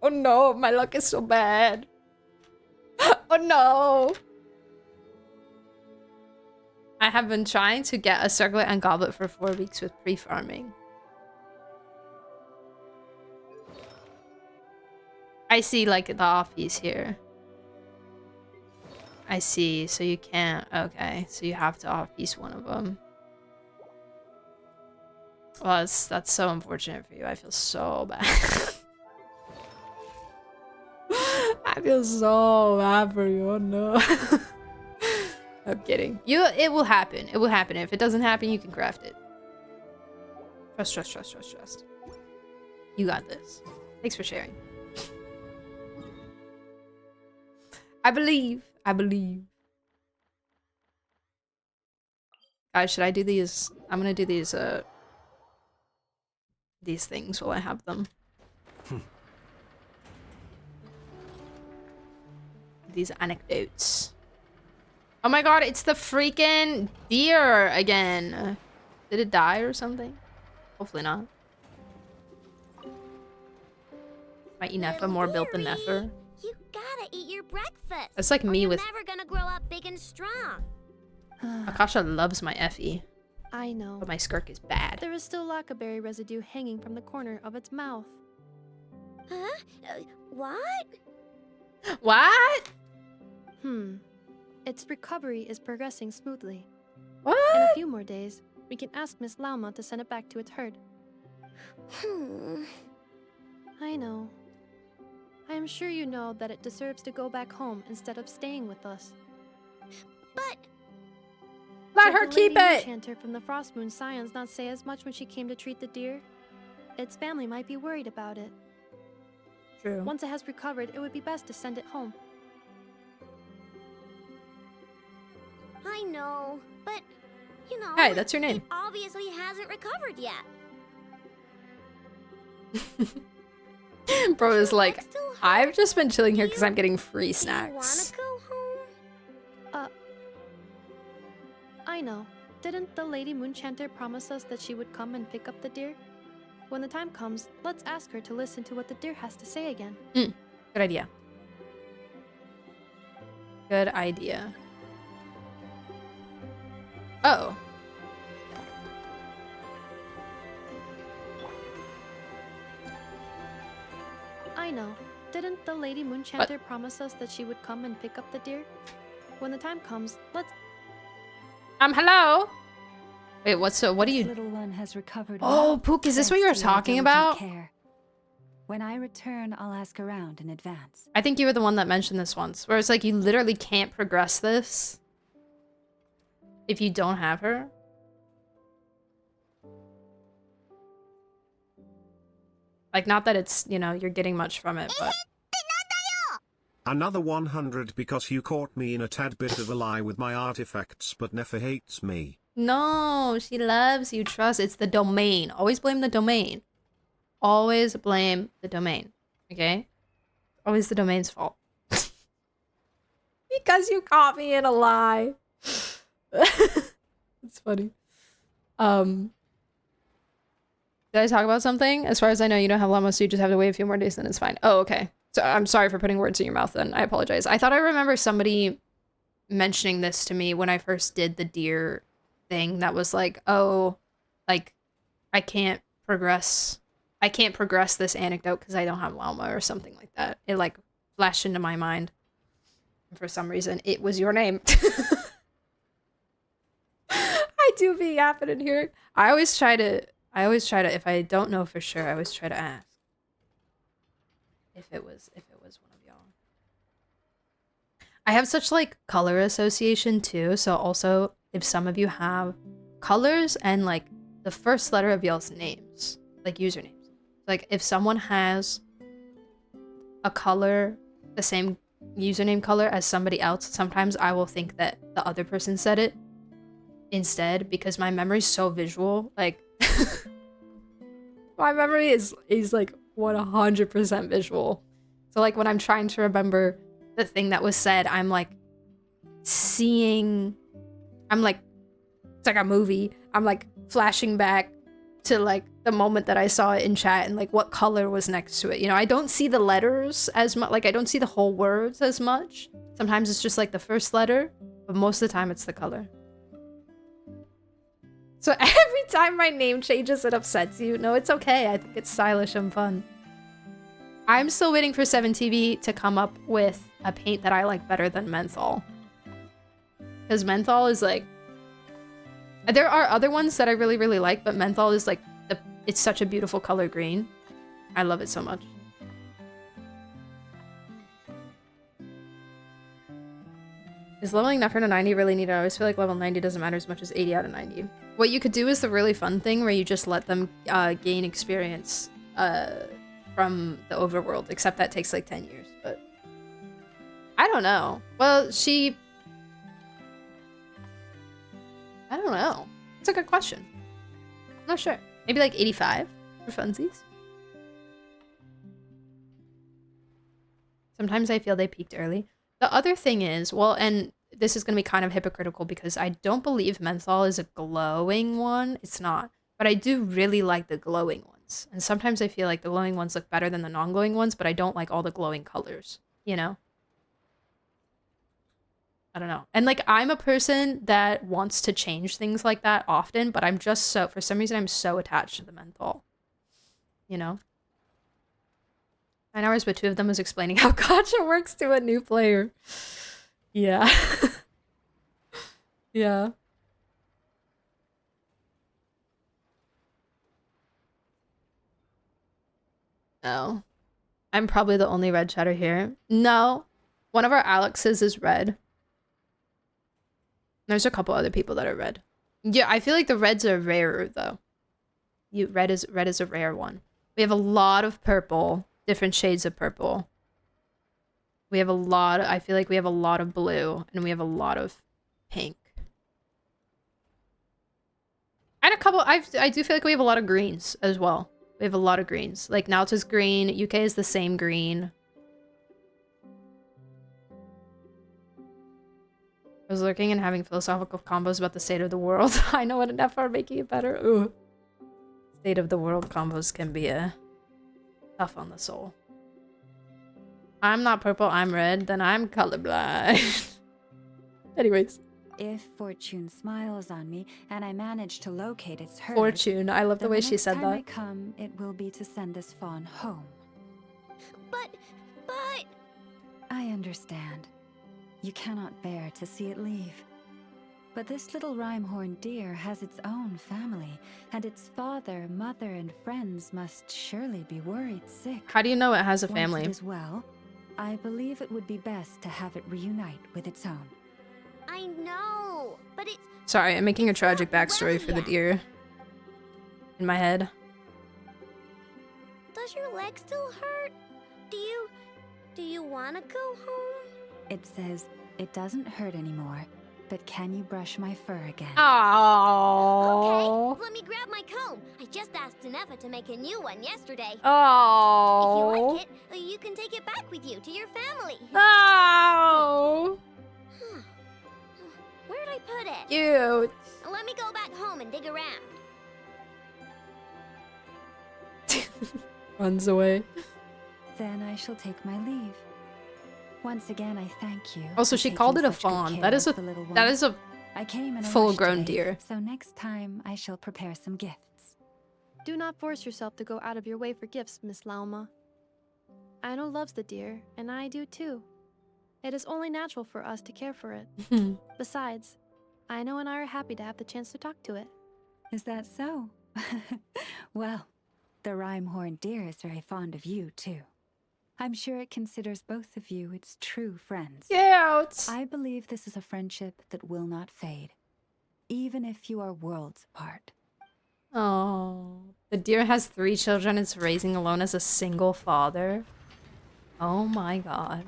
Oh no, my luck is so bad. Oh no. I have been trying to get a circlet and goblet for 4 weeks with pre-farming. I see like the off piece here. I see, so you can't. Okay, so you have to off piece one of them. Well, that's so unfortunate for you. I feel so bad. I feel so bad for you. Oh no. I'm kidding. It will happen. It will happen. If it doesn't happen, you can craft it. Trust, trust, trust, trust, trust. You got this. Thanks for sharing. I believe. I believe. Guys, should I do these? I'm gonna do these things while I have them. These anecdotes. Oh my god, it's the freaking deer again. Did it die or something? Hopefully not. My Inefa more built than Nefer. You gotta eat your breakfast. It's like me with. You're never gonna grow up big and strong. Akasha loves my Effie. I know. But my skirk is bad. There is still lacquerberry residue hanging from the corner of its mouth. Huh? What? What? Its recovery is progressing smoothly. What? In a few more days, we can ask Miss Lauma to send it back to its herd. I know. I am sure you know that it deserves to go back home instead of staying with us. But let her keep it. Enchanter from the Frost Moon Scions not say as much when she came to treat the deer. Its family might be worried about it. True. Once it has recovered, it would be best to send it home. I know, but you know. Hey, that's your name. It obviously hasn't recovered yet. Bro is like, I've just been chilling here because I'm getting free snacks. Wanna go home? I know. Didn't the Lady Moonchanter promise us that she would come and pick up the deer? When the time comes, let's ask her to listen to what the deer has to say again. Good idea. Good idea. Oh. I know. Didn't the Lady Moonchanter promise us that she would come and pick up the deer? When the time comes, let's... Hello? Wait, what do you... Little one has recovered. Oh, Pook, is this what you were talking about? Care. When I return, I'll ask around in advance. I think you were the one that mentioned this once, where it's like you literally can't progress this if you don't have her. Like, not that it's, you know, you're getting much from it, but... Another 100 because you caught me in a tad bit of a lie with my artifacts but never hates me. No, she loves you, trust. It's the domain. Always blame the domain. Always blame the domain, okay? Always the domain's fault. Because you caught me in a lie. It's funny. Did I talk about something? As far as I know, you don't have llama, so you just have to wait a few more days, then it's fine. Oh, okay. So I'm sorry for putting words in your mouth then. I apologize. I thought I remember somebody mentioning this to me when I first did the deer thing that was like, oh, like, I can't progress this anecdote because I don't have llama or something like that. It like flashed into my mind. And for some reason, it was your name. I do be yapping in here. I always try to, if I don't know for sure, I always try to ask if it was one of y'all. I have such like color association too, so also if some of you have colors and like the first letter of y'all's names, like usernames. Like if someone has a color, the same username color as somebody else, sometimes I will think that the other person said it instead because my memory's so visual. Like my memory is like 100% visual. So like when I'm trying to remember the thing that was said, I'm like seeing, I'm like, it's like a movie. I'm like flashing back to like the moment that I saw it in chat and like what color was next to it. You know, I don't see the letters as much, like I don't see the whole words as much. Sometimes it's just like the first letter, but most of the time it's the color. So every time my name changes, it upsets you. No, it's okay. I think it's stylish and fun. I'm still waiting for 7TV to come up with a paint that I like better than menthol. Because menthol is like... There are other ones that I really, really like, but menthol is like... It's such a beautiful color green. I love it so much. Is leveling Nefer to 90 really needed? I always feel like level 90 doesn't matter as much as 80 out of 90. What you could do is the really fun thing where you just let them gain experience from the overworld, except that takes like 10 years, but... I don't know. Well, I don't know. It's a good question. I'm not sure. Maybe like 85 for funsies. Sometimes I feel they peaked early. The other thing is, well, and this is going to be kind of hypocritical because I don't believe menthol is a glowing one. It's not. But I do really like the glowing ones. And sometimes I feel like the glowing ones look better than the non-glowing ones, but I don't like all the glowing colors, you know? I don't know. And like, I'm a person that wants to change things like that often, but I'm just so, for some reason, I'm so attached to the menthol, you know? 9 hours, but 2 of them is explaining how gacha works to a new player. Yeah. Yeah. Oh. I'm probably the only red chatter here. No. One of our Alexes is red. There's a couple other people that are red. Yeah, I feel like the reds are rarer though. Red is a rare one. We have a lot of purple, different shades of purple. We have a lot, I feel like we have a lot of blue, and we have a lot of pink. And a couple, I do feel like we have a lot of greens as well. We have a lot of greens. Like Nauta's green, UK is the same green. I was lurking and having philosophical combos about the state of the world. I know what enough are making it better. Ooh. State of the world combos can be tough on the soul. I'm not purple, I'm red, then I'm colorblind. Anyways. If Fortune smiles on me and I manage to locate its herd, Fortune, I love the way she said next time that. I come, it will be to send this fawn home. But... I understand. You cannot bear to see it leave. But this little rhyme-horned deer has its own family, and its father, mother, and friends must surely be worried sick. How do you know it has a Once family? it is well, I believe it would be best to have it reunite with its own. I know, but it's... Sorry, I'm making a tragic backstory for the deer. In my head. Does your leg still hurt? Do you want to go home? It says it doesn't hurt anymore, but can you brush my fur again? Oh. Okay, let me grab my comb. I just asked Nefa to make a new one yesterday. Oh. If you like it, you can take it back with you to your family. Oh. Where'd I put it? Cute. Let me go back home and dig around. Runs away. Then I shall take my leave. Once again, I thank you. Also, she called it a fawn. That is a I came in a full-grown rush today, deer. So next time I shall prepare some gifts. Do not force yourself to go out of your way for gifts, Miss Lauma. Aino loves the deer, and I do too. It is only natural for us to care for it. Besides, Aino and I are happy to have the chance to talk to it. Is that so? Well, the rhyme-horned deer is very fond of you too. I'm sure it considers both of you its true friends. Cute. I believe this is a friendship that will not fade, even if you are worlds apart. Oh. The deer has 3 children it's raising alone as a single father. Oh my god.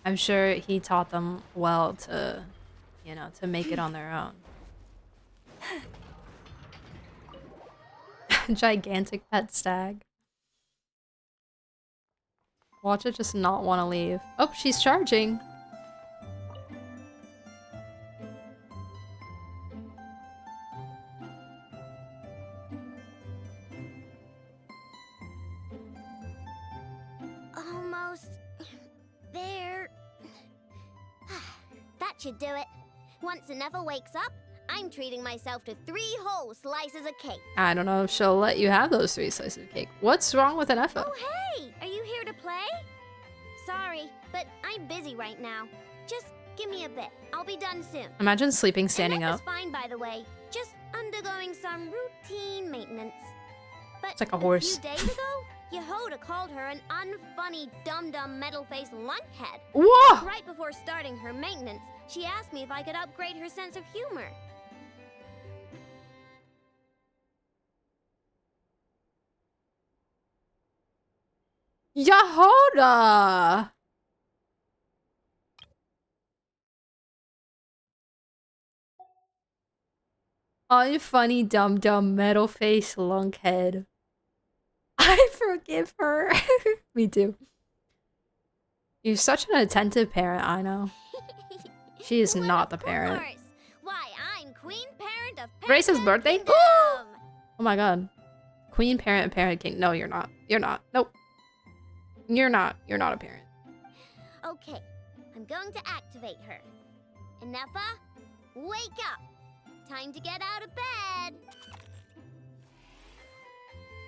I'm sure he taught them well to, you know, to make it on their own. Gigantic pet stag. Watch it just not want to leave. Oh, she's charging. Almost there. That should do it. Once Nefa wakes up, I'm treating myself to 3 whole slices of cake. I don't know if she'll let you have those 3 slices of cake. What's wrong with an Effa? Oh, hey! Are you here to play? Sorry, but I'm busy right now. Just give me a bit. I'll be done soon. Imagine sleeping standing Nefa's up. fine, by the way. Just undergoing some routine maintenance. But It's like a horse. A few days ago, Yehoda called her an unfunny, dum-dum, metal-faced lunkhead. Whoa! Right before starting her maintenance, she asked me if I could upgrade her sense of humor. Yehoda! Unfunny, dumb, metal-faced lunkhead. I forgive her. Me too. You're such an attentive parent, I know. She is not the parent. Why, I'm Queen Parent of Grace's birthday? Oh my god. Queen Parent and Parent King. No, you're not. You're not. Nope. You're not. You're not a parent. Okay, I'm going to activate her. Nefa, wake up. Time to get out of bed.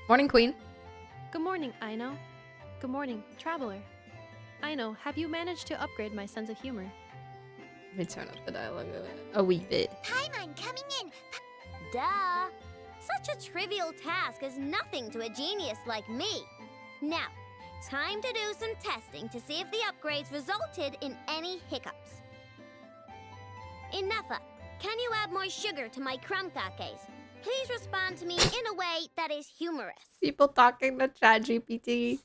Morning, Queen. Good morning, Aino. Good morning, Traveler. Aino, have you managed to upgrade my sense of humor? Let me turn up the dialogue a wee bit. Paimon coming in. Duh. Such a trivial task is nothing to a genius like me. Now, time to do some testing to see if the upgrades resulted in any hiccups. Nefa, can you add more sugar to my crumb cakes? Please respond to me in a way that is humorous. People talking to ChatGPT.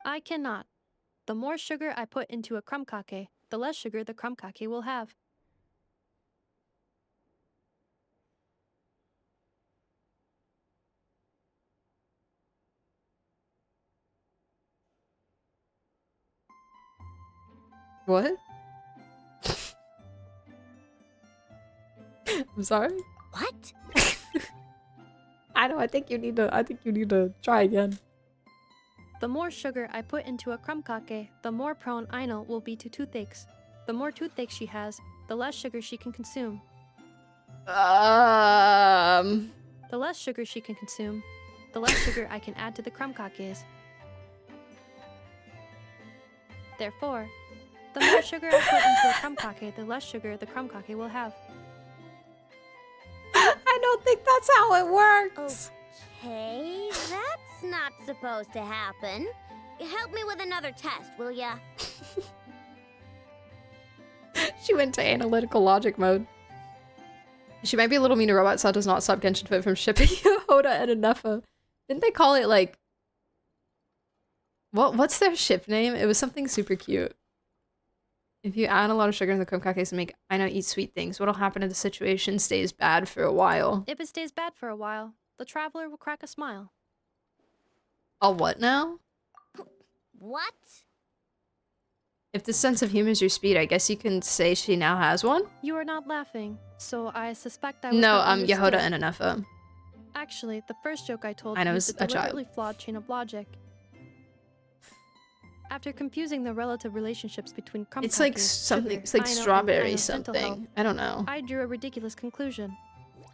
I cannot. The more sugar I put into a crumb cake, the less sugar the crumb cake will have. What? I'm sorry? What? I know, I think you need to try again. The more sugar I put into a crumb cake, the more prone Aino will be to toothaches. The more toothaches she has, the less sugar she can consume. The less sugar she can consume, the less sugar I can add to the crumb cakes. Therefore, The more sugar I put into a crumb cake, the less sugar the crumb cake will have. I don't think that's how it works. Okay, that's not supposed to happen. Help me with another test, will ya? She went to analytical logic mode. She might be a little mean to robot, so does not stop Genshin Fit from shipping Hoda and Anefa. Didn't they call it like... What's their ship name? It was something super cute. If you add a lot of sugar in the crumb cakes and make I know eat sweet things, what'll happen if the situation stays bad for a while? If it stays bad for a while, the traveler will crack a smile. A what now? What? If the sense of humor is your speed, I guess you can say she now has one? You are not laughing, so I suspect I was No, not understood. Yehoda and Anefa. Actually, the first joke I told I know, used it's a a child. deliberately flawed chain of logic. After confusing the relative relationships between crumb It's like cakes, something, sugar, it's like Aino, and strawberry Aino's dental health, something. I don't know. I drew a ridiculous conclusion.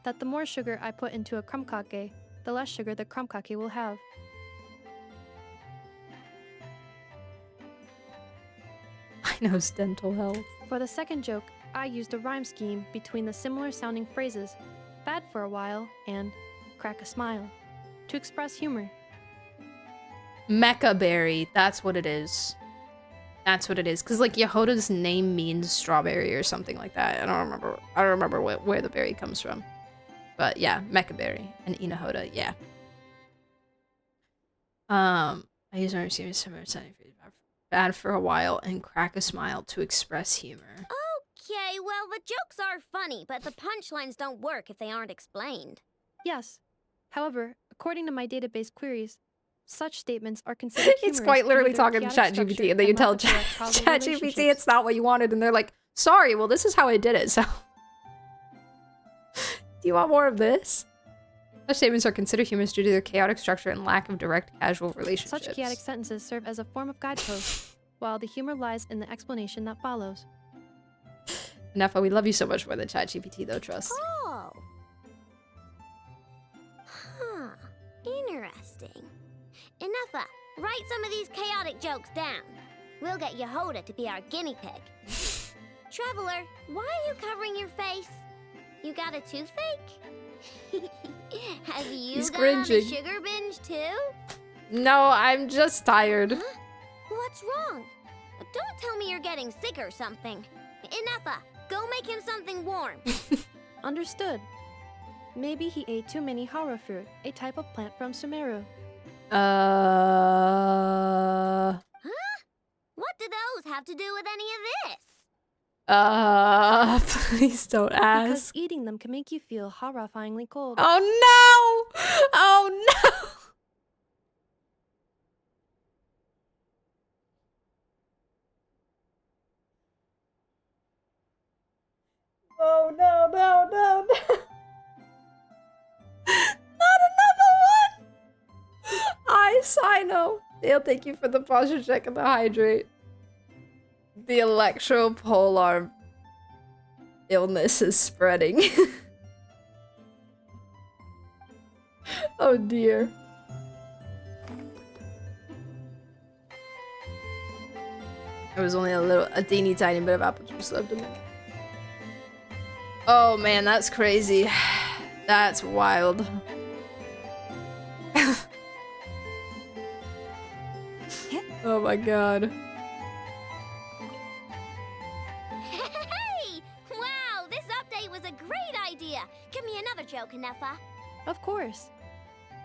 That the more sugar I put into a crumb cake, the less sugar the crumb cake will have. I know dental health. For the second joke, I used a rhyme scheme between the similar sounding phrases, bad for a while and crack a smile, to express humor. Mecha berry, that's what it is. That's what it is. Cause like Yehoda's name means strawberry or something like that. I don't remember where the berry comes from. But yeah, mecha berry and Inahoda, yeah. I use our series similar sounding phrases, bad for a while and crack a smile to express humor. Okay, well, the jokes are funny, but the punchlines don't work if they aren't explained. Yes. However, according to my database queries, such statements are considered humorous. It's quite literally due to their talking to chaotic ChatGPT, structure and then you tell lack of direct causal ChatGPT relationships. it's not what you wanted, and they're like, sorry, well, this is how I did it, so. Do you want more of this? Such statements are considered humorous due to their chaotic structure and lack of direct casual relationships. Such chaotic sentences serve as a form of guidepost, while the humor lies in the explanation that follows. Nefa, we love you so much more than ChatGPT, though, trust. Oh. Huh. Interesting. Enough. Write some of these chaotic jokes down. We'll get Yehoda to be our guinea pig. Traveler, why are you covering your face? You got a toothache? Have you He's gone on a cringing. sugar binge too? No, I'm just tired. Huh? What's wrong? Don't tell me you're getting sick or something. Enough. Go make him something warm. Understood. Maybe he ate too many hara fruit, a type of plant from Sumeru. Huh? What do those have to do with any of this? Please don't ask. Because eating them can make you feel horrifyingly cold. Oh no! Oh no! Oh no, no, no, no. Not another one! I know. Dale, thank you for the posture check and the hydrate. The electropolar illness is spreading. Oh dear. There was only a teeny tiny bit of apple juice left in there. Oh man, that's crazy. That's wild. Oh my god. Hey! Wow, this update was a great idea. Give me another joke, Nefa. Of course.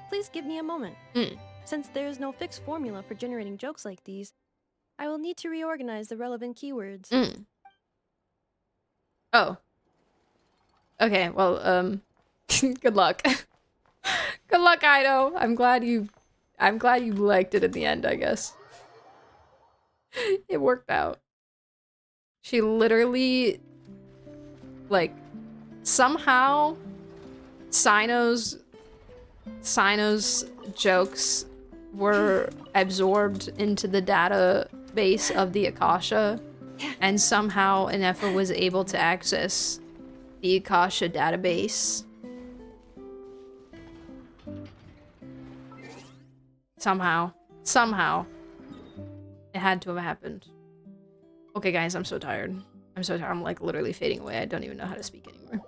Please give me a moment. Mm. Since there is no fixed formula for generating jokes like these, I will need to reorganize the relevant keywords. Mm. Oh. Okay, well, good luck. Good luck, Ido. I'm glad you liked it in the end, I guess. It worked out. She literally, like, somehow Sino's jokes were absorbed into the database of the Akasha, and somehow Inefa was able to access the Akasha database. Somehow. It had to have happened. Okay, guys, I'm so tired. I'm so tired. I'm like literally fading away. I don't even know how to speak anymore.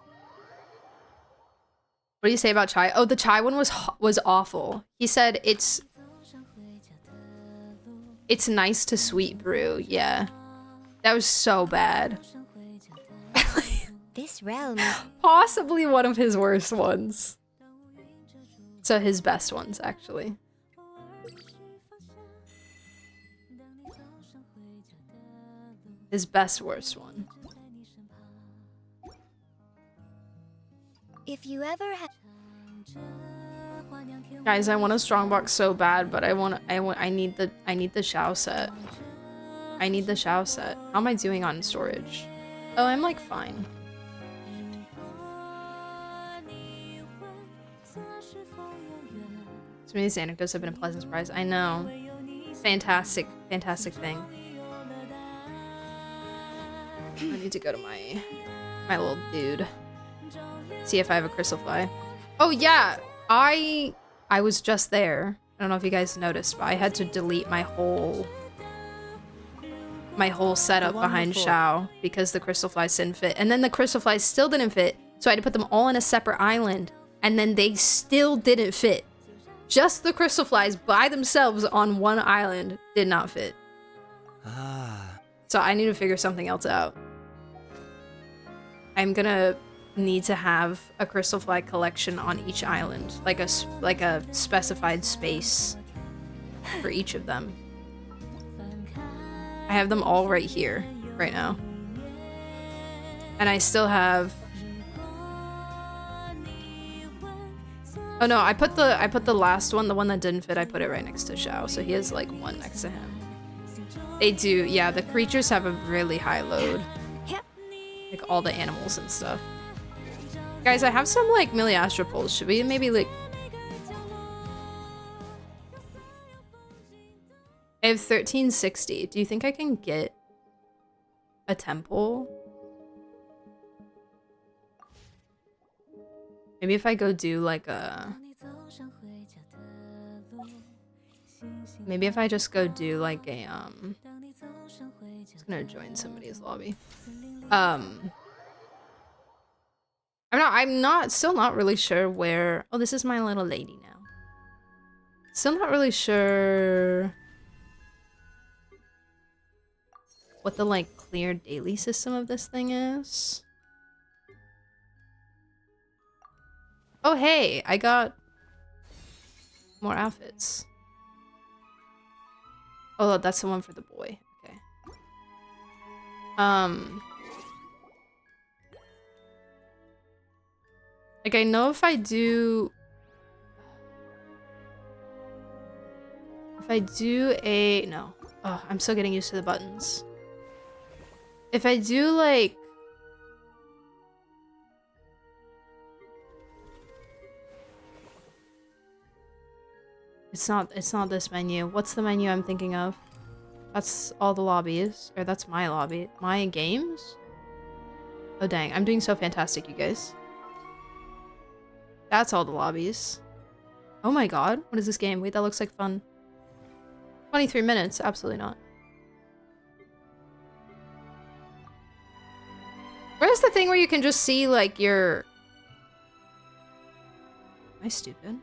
What do you say about chai? Oh, the chai one was awful. He said it's nice to sweet brew. Yeah. That was so bad. This realm is Possibly one of his worst ones. So his best ones, actually. His best worst one. if you ever have. Guys, I want a strongbox so bad, but I need the Shao set. I need the Shao set. How am I doing on storage? Oh, I'm like fine. So many of these anecdotes have been a pleasant surprise. I know. Fantastic, fantastic thing. I need to go to my little dude. See if I have a crystal fly. Oh yeah, I was just there. I don't know if you guys noticed, but I had to delete my whole setup behind Shao because the crystal flies didn't fit. And then the crystal flies still didn't fit, so I had to put them all in a separate island. And then they still didn't fit. Just the crystal flies by themselves on one island did not fit. So I need to figure something else out. I'm gonna need to have a crystal fly collection on each island, like a specified space for each of them. I have them all right here, right now, and I still have. Oh no, I put the last one, the one that didn't fit. I put it right next to Shao, so he has like one next to him. They do, yeah. The creatures have a really high load, like all the animals and stuff. Guys, I have some like Miliastropoles. Should we maybe like... I have 1360. Do you think I can get a temple? Maybe if I go do like a... Maybe if I just go do like a I'm just gonna join somebody's lobby. Still not really sure where... Oh, this is my little lady now. Still not really sure what the like clear daily system of this thing is. Oh hey, I got more outfits. Oh, that's the one for the boy. Okay. Like, I know if I do a... No. Oh, I'm still getting used to the buttons. If I do, like... It's not this menu. What's the menu I'm thinking of? That's all the lobbies. Or that's my lobby. My games? Oh, dang. I'm doing so fantastic, you guys. That's all the lobbies. Oh my god. What is this game? Wait, that looks like fun. 23 minutes. Absolutely not. Where's the thing where you can just see, like, your... Am I stupid?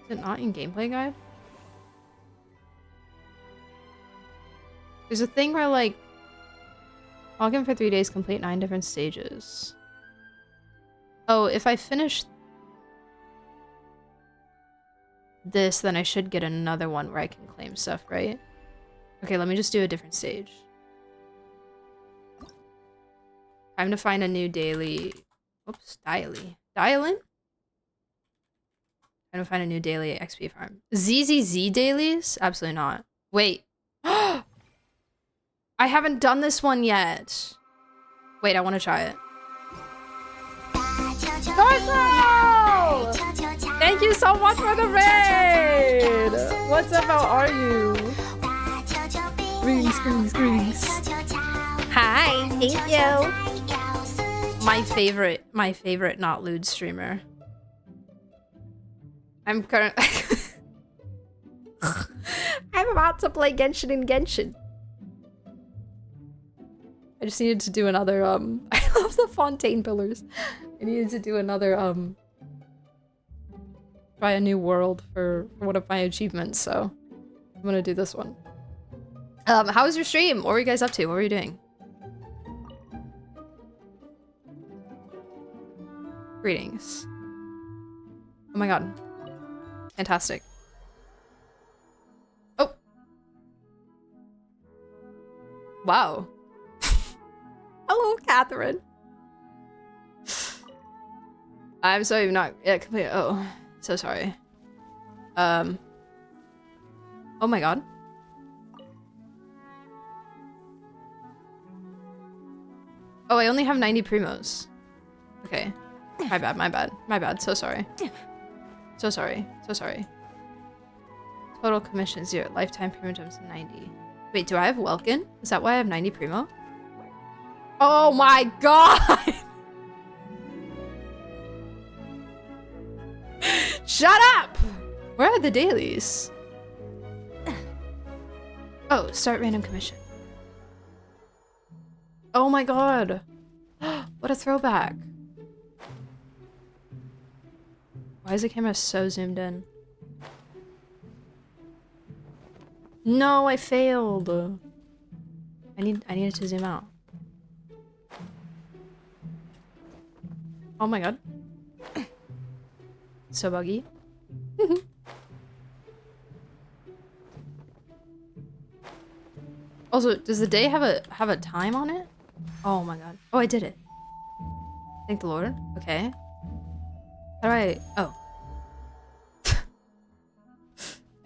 Is it not in gameplay guide? There's a thing where, like... Log in for 3 days, complete 9 different stages. Oh, if I finish this, then I should get another one where I can claim stuff, right? Okay, let me just do a different stage. Time to find a new daily... Oops, daily. Dial-in? Time to find a new daily XP farm. ZZZ dailies? Absolutely not. Wait. I haven't done this one yet. Wait, I want to try it. Torso! Thank you so much for the raid! What's up, how are you? Greetings. Hi, thank you. My favorite not lewd streamer. I'm currently... about to play Genshin and Genshin. I just needed to do another, I love the fontaine pillars. I needed to do another, try a new world for one of my achievements, so I'm gonna do this one. How was your stream? What were you guys up to? What were you doing? Greetings. Oh my god. Fantastic. Oh! Wow. Hello, Catherine. I'm sorry, not yet complete. Oh, so sorry. Oh my god. Oh, I only have 90 primos. Okay. My bad, my bad, my bad. So sorry. So sorry, so sorry. Total commission 0. Lifetime primo gems 90. Wait, do I have Welkin? Is that why I have 90 primo? Oh my god! Shut up! Where are the dailies? Oh, start random commission. Oh my god. What a throwback. Why is the camera so zoomed in? No, I failed. I needed to zoom out. Oh my god. So buggy. Also, does the day have a time on it? Oh my god. Oh, I did it. Thank the Lord. Okay. How do I... Oh.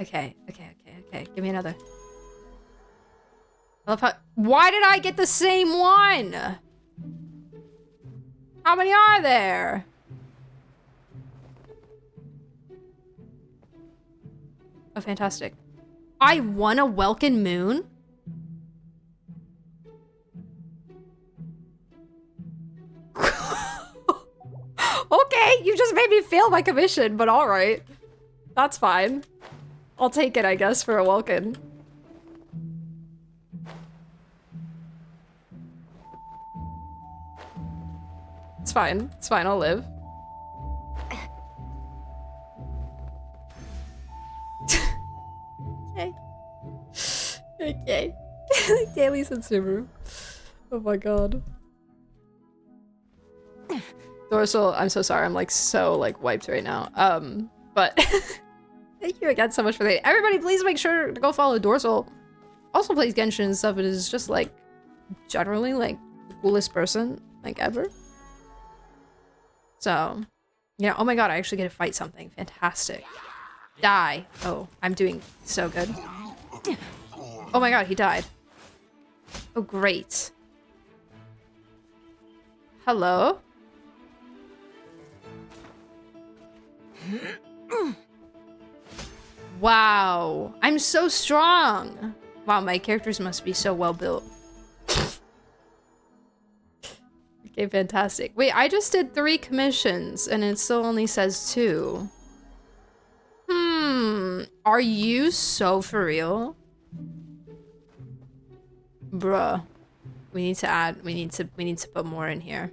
Okay. Give me another. I love how... Why did I get the same one? How many are there? Oh, fantastic. I won a Welkin Moon? Okay, you just made me fail my commission, but alright. That's fine. I'll take it, I guess, for a Welkin. It's fine. It's fine, I'll live. Okay. Okay. Dailies and Sumeru. Oh my god. Dorsal, I'm so sorry. I'm like so like wiped right now. But thank you again so much for that. Everybody, please make sure to go follow Dorsal. Also plays Genshin and stuff. It is just like generally like the coolest person like ever. So, yeah. Oh my god, I actually get to fight something. Fantastic. Die. Oh, I'm doing so good. Oh my god, he died. Oh, great. Hello? Wow, I'm so strong. Wow, my characters must be so well built. Okay, fantastic. Wait, I just did 3 commissions and it still only says 2. Are you so for real? Bruh. We need to add, we need to put more in here.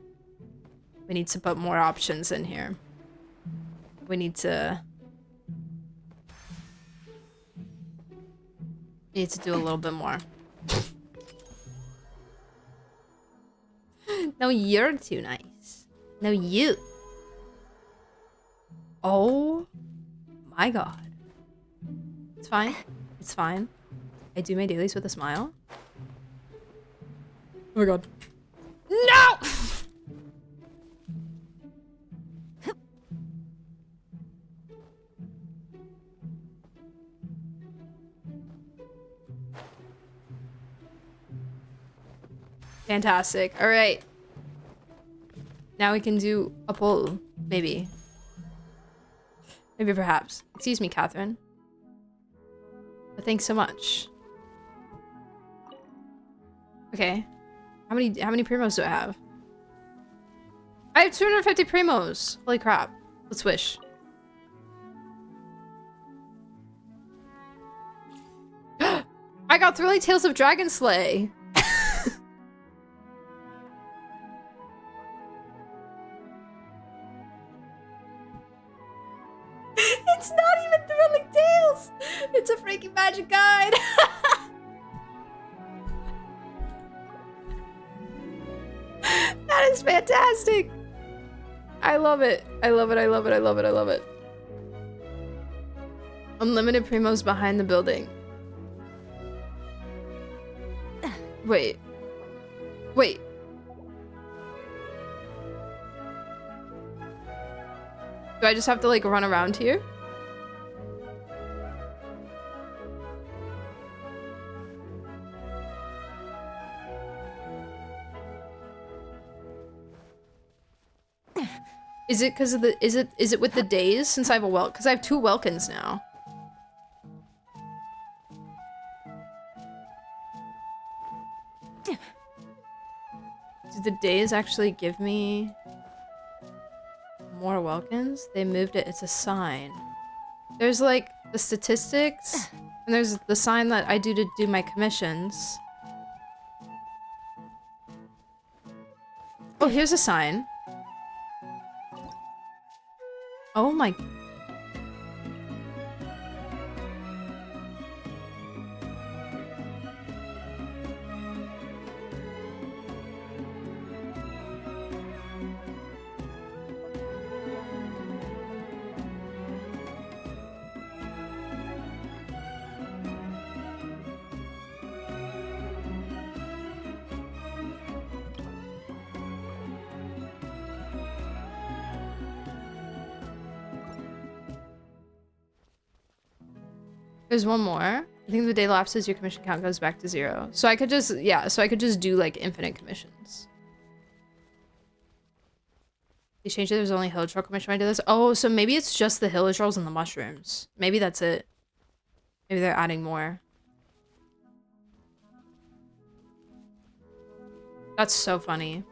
We need to put more options in here. We need to do a little bit more. No, you're too nice. No, you. Oh my god. It's fine. It's fine. I do my dailies with a smile. Oh my god. No! Fantastic. All right. Now we can do a poll, maybe. Maybe perhaps. Excuse me, Catherine. But thanks so much. Okay. How many primos do I have? I have 250 primos. Holy crap. Let's wish. I got Thrilling Tales of Dragon Slay. It's not even Thrilling Tales. It's a freaking magic guide. That is fantastic. I love it. I love it. I love it. I love it. I love it. Unlimited Primos behind the building. Wait. Wait. Do I just have to like run around here? Is it because of the is it with the days since I have a Welk? Because I have 2 Welkins now. Do the days actually give me more Welkins? They moved it. It's a sign. There's like the statistics, and there's the sign that I do to do my commissions. Oh, here's a sign. Oh my. There's one more. I think the day lapses, your commission count goes back to 0. So I could just, yeah, so I could just do like infinite commissions. They changed it, there's only Hill Troll commission when I do this. Oh, so maybe it's just the Hill Trolls and the mushrooms. Maybe that's it. Maybe they're adding more. That's so funny.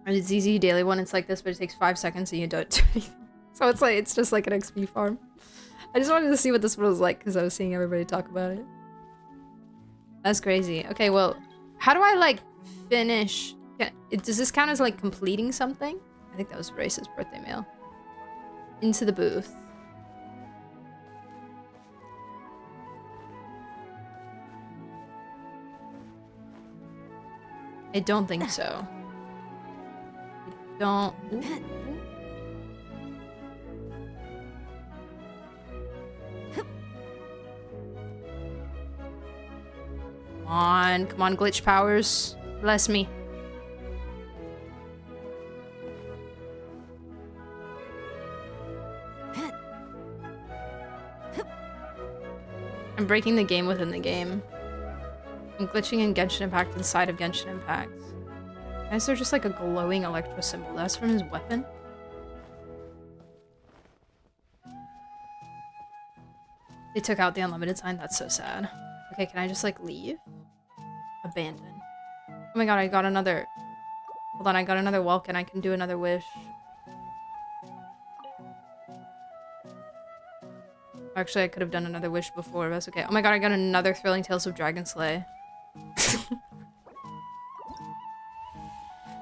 And it's easy daily one, it's like this, but it takes 5 seconds and you don't do anything. So it's like, it's just like an XP farm. I just wanted to see what this one was like because I was seeing everybody talk about it. That's crazy. Okay, well, how do I like finish? Does this count as like completing something? I think that was Brace's birthday mail. Into the booth. I don't think so. I don't. Ooh. Come on, glitch powers. Bless me. I'm breaking the game within the game. I'm glitching in Genshin Impact inside of Genshin Impact. Why is there just like a glowing electro symbol? That's from his weapon? They took out the unlimited sign? That's so sad. Okay, can I just like leave? Abandon. Oh my god, I got another... Hold on, I got another Welkin. I can do another wish. Actually, I could have done another wish before, but that's okay. Oh my god, I got another Thrilling Tales of Dragon Slay.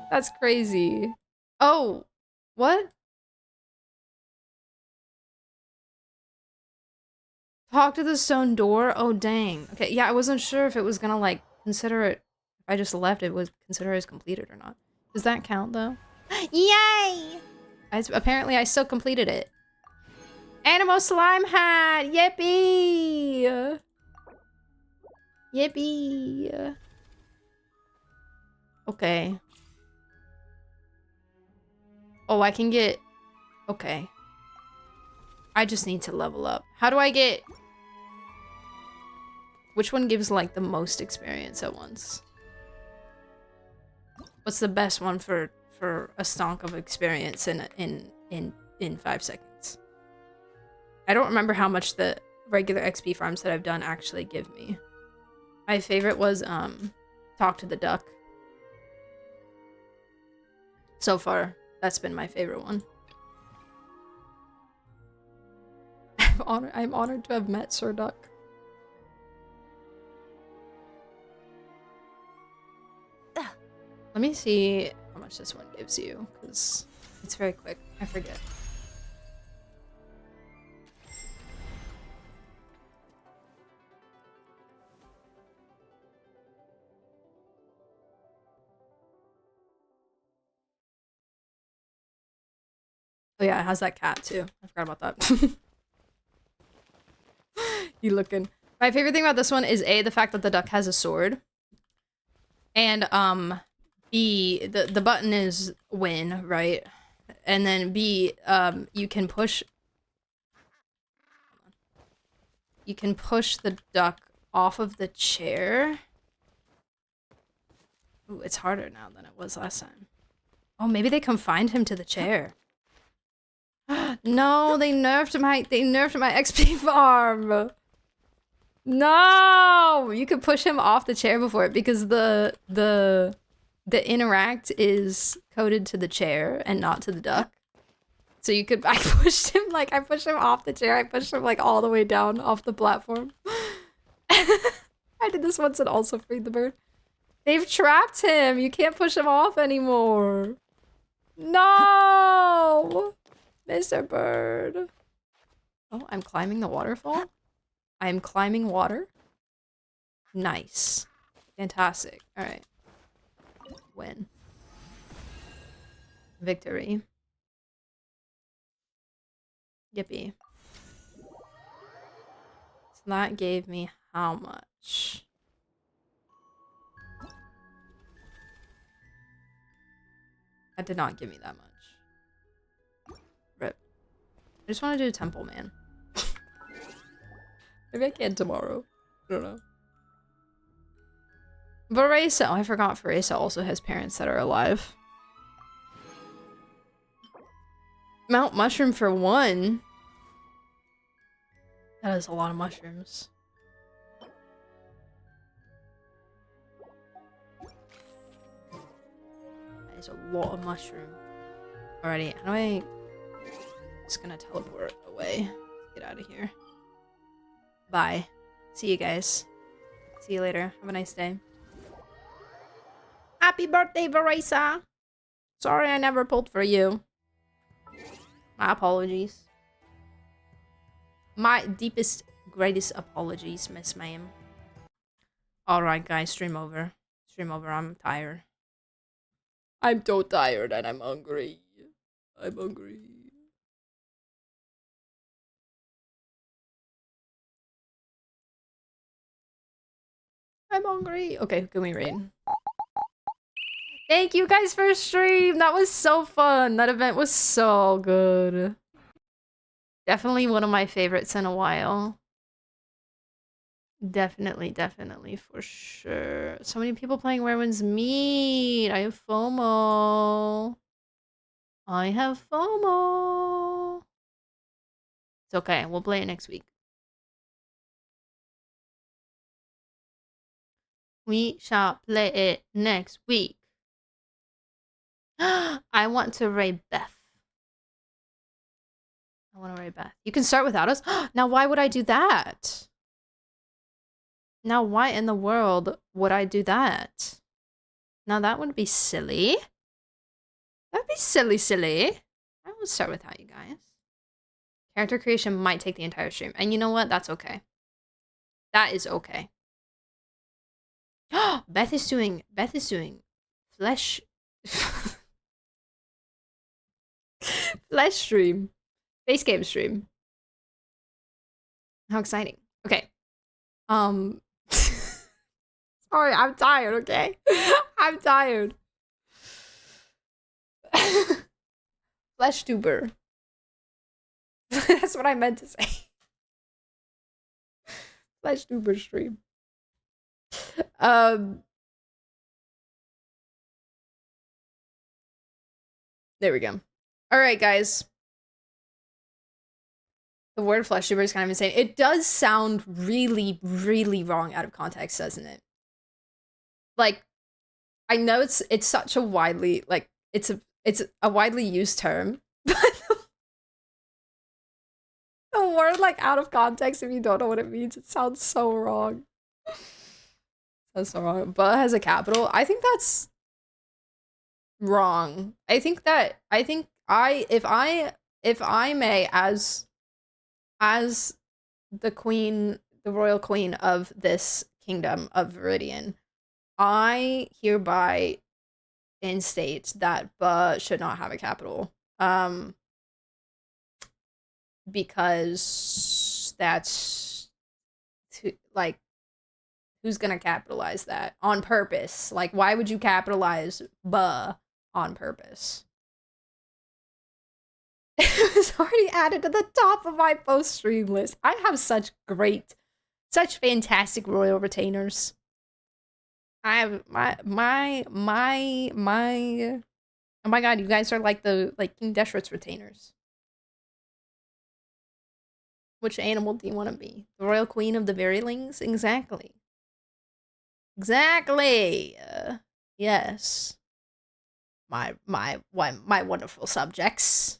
That's crazy. Oh! What? Talk to the stone door? Oh, dang. Okay, yeah, I wasn't sure if it was gonna, like, consider it... If I just left, it was consider it as completed or not. Does that count, though? Yay! Apparently, I still completed it. Animal slime hat! Yippee! Yippee! Okay. Oh, I can get... Okay. I just need to level up. How do I get... Which one gives, like, the most experience at once? What's the best one for a stonk of experience in 5 seconds? I don't remember how much the regular XP farms that I've done actually give me. My favorite was, Talk to the Duck. So far, that's been my favorite one. I'm honored to have met Sir Duck. Let me see how much this one gives you, because it's very quick. I forget. Oh yeah, it has that cat too. I forgot about that. You looking. My favorite thing about this one is A, the fact that the duck has a sword. And B, the button is win, right? And then B, you can push the duck off of the chair. Ooh, it's harder now than it was last time. Oh, maybe they confined him to the chair. No, they nerfed my XP farm. No, you could push him off the chair before it because the interact is coded to the chair and not to the duck. So you could I pushed him off the chair. I pushed him like all the way down off the platform. I did this once and also freed the bird. They've trapped him. You can't push him off anymore. No! Mr. Bird. Oh, I'm climbing the waterfall. I'm climbing water. Nice. Fantastic. All right. Win. Victory. Yippee. So that gave me how much? That did not give me that much. Rip. I just want to do Temple Man. Maybe I can tomorrow. I don't know. Varesa. Oh, I forgot Varesa also has parents that are alive. Mount Mushroom for 1. That is a lot of mushrooms. That is a lot of mushroom. Alrighty, how do I... Just gonna teleport away. Get out of here. Bye. See you guys. See you later. Have a nice day. Happy birthday, Varesa! Sorry I never pulled for you. My apologies. My deepest, greatest apologies, Miss Ma'am. Alright, guys, stream over. Stream over, I'm tired. I'm so tired and I'm hungry. I'm hungry. I'm hungry. Okay, who can we raid? Thank you guys for stream. That was so fun. That event was so good. Definitely one of my favorites in a while. Definitely, definitely, for sure. So many people playing Where Winds Meet. I have FOMO. I have FOMO. It's okay. We'll play it next week. We shall play it next week. I want to raid Beth. I want to raid Beth. You can start without us? Now, why would I do that? Now, why in the world would I do that? Now, that would be silly. That'd be silly, silly. I won't start without you guys. Character creation might take the entire stream. And you know what? That's okay. That is okay. Beth is doing flesh flesh stream. Face game stream. How exciting. Okay. Sorry, I'm tired, okay? I'm tired. Flesh tuber. That's what I meant to say. Flesh tuber stream. There we go. All right, guys. The word flesh tuber is kind of insane. It does sound really, really wrong out of context, doesn't it? Like, I know it's such a widely it's a widely used term, but the word like out of context, if you don't know what it means, it sounds so wrong. That's so wrong. But has a capital. I think that's wrong. I think if I may, as the queen, the royal queen of this kingdom of Viridian, I hereby instate that Ba should not have a capital. Because that's like, who's gonna capitalize that on purpose? Like, why would you capitalize Ba on purpose? It was already added to the top of my post-stream list. I have such fantastic royal retainers. I have my oh my god, you guys are like King Deshret's retainers. Which animal do you want to be? The royal queen of the Verilings? Exactly. Exactly. Yes. My wonderful subjects.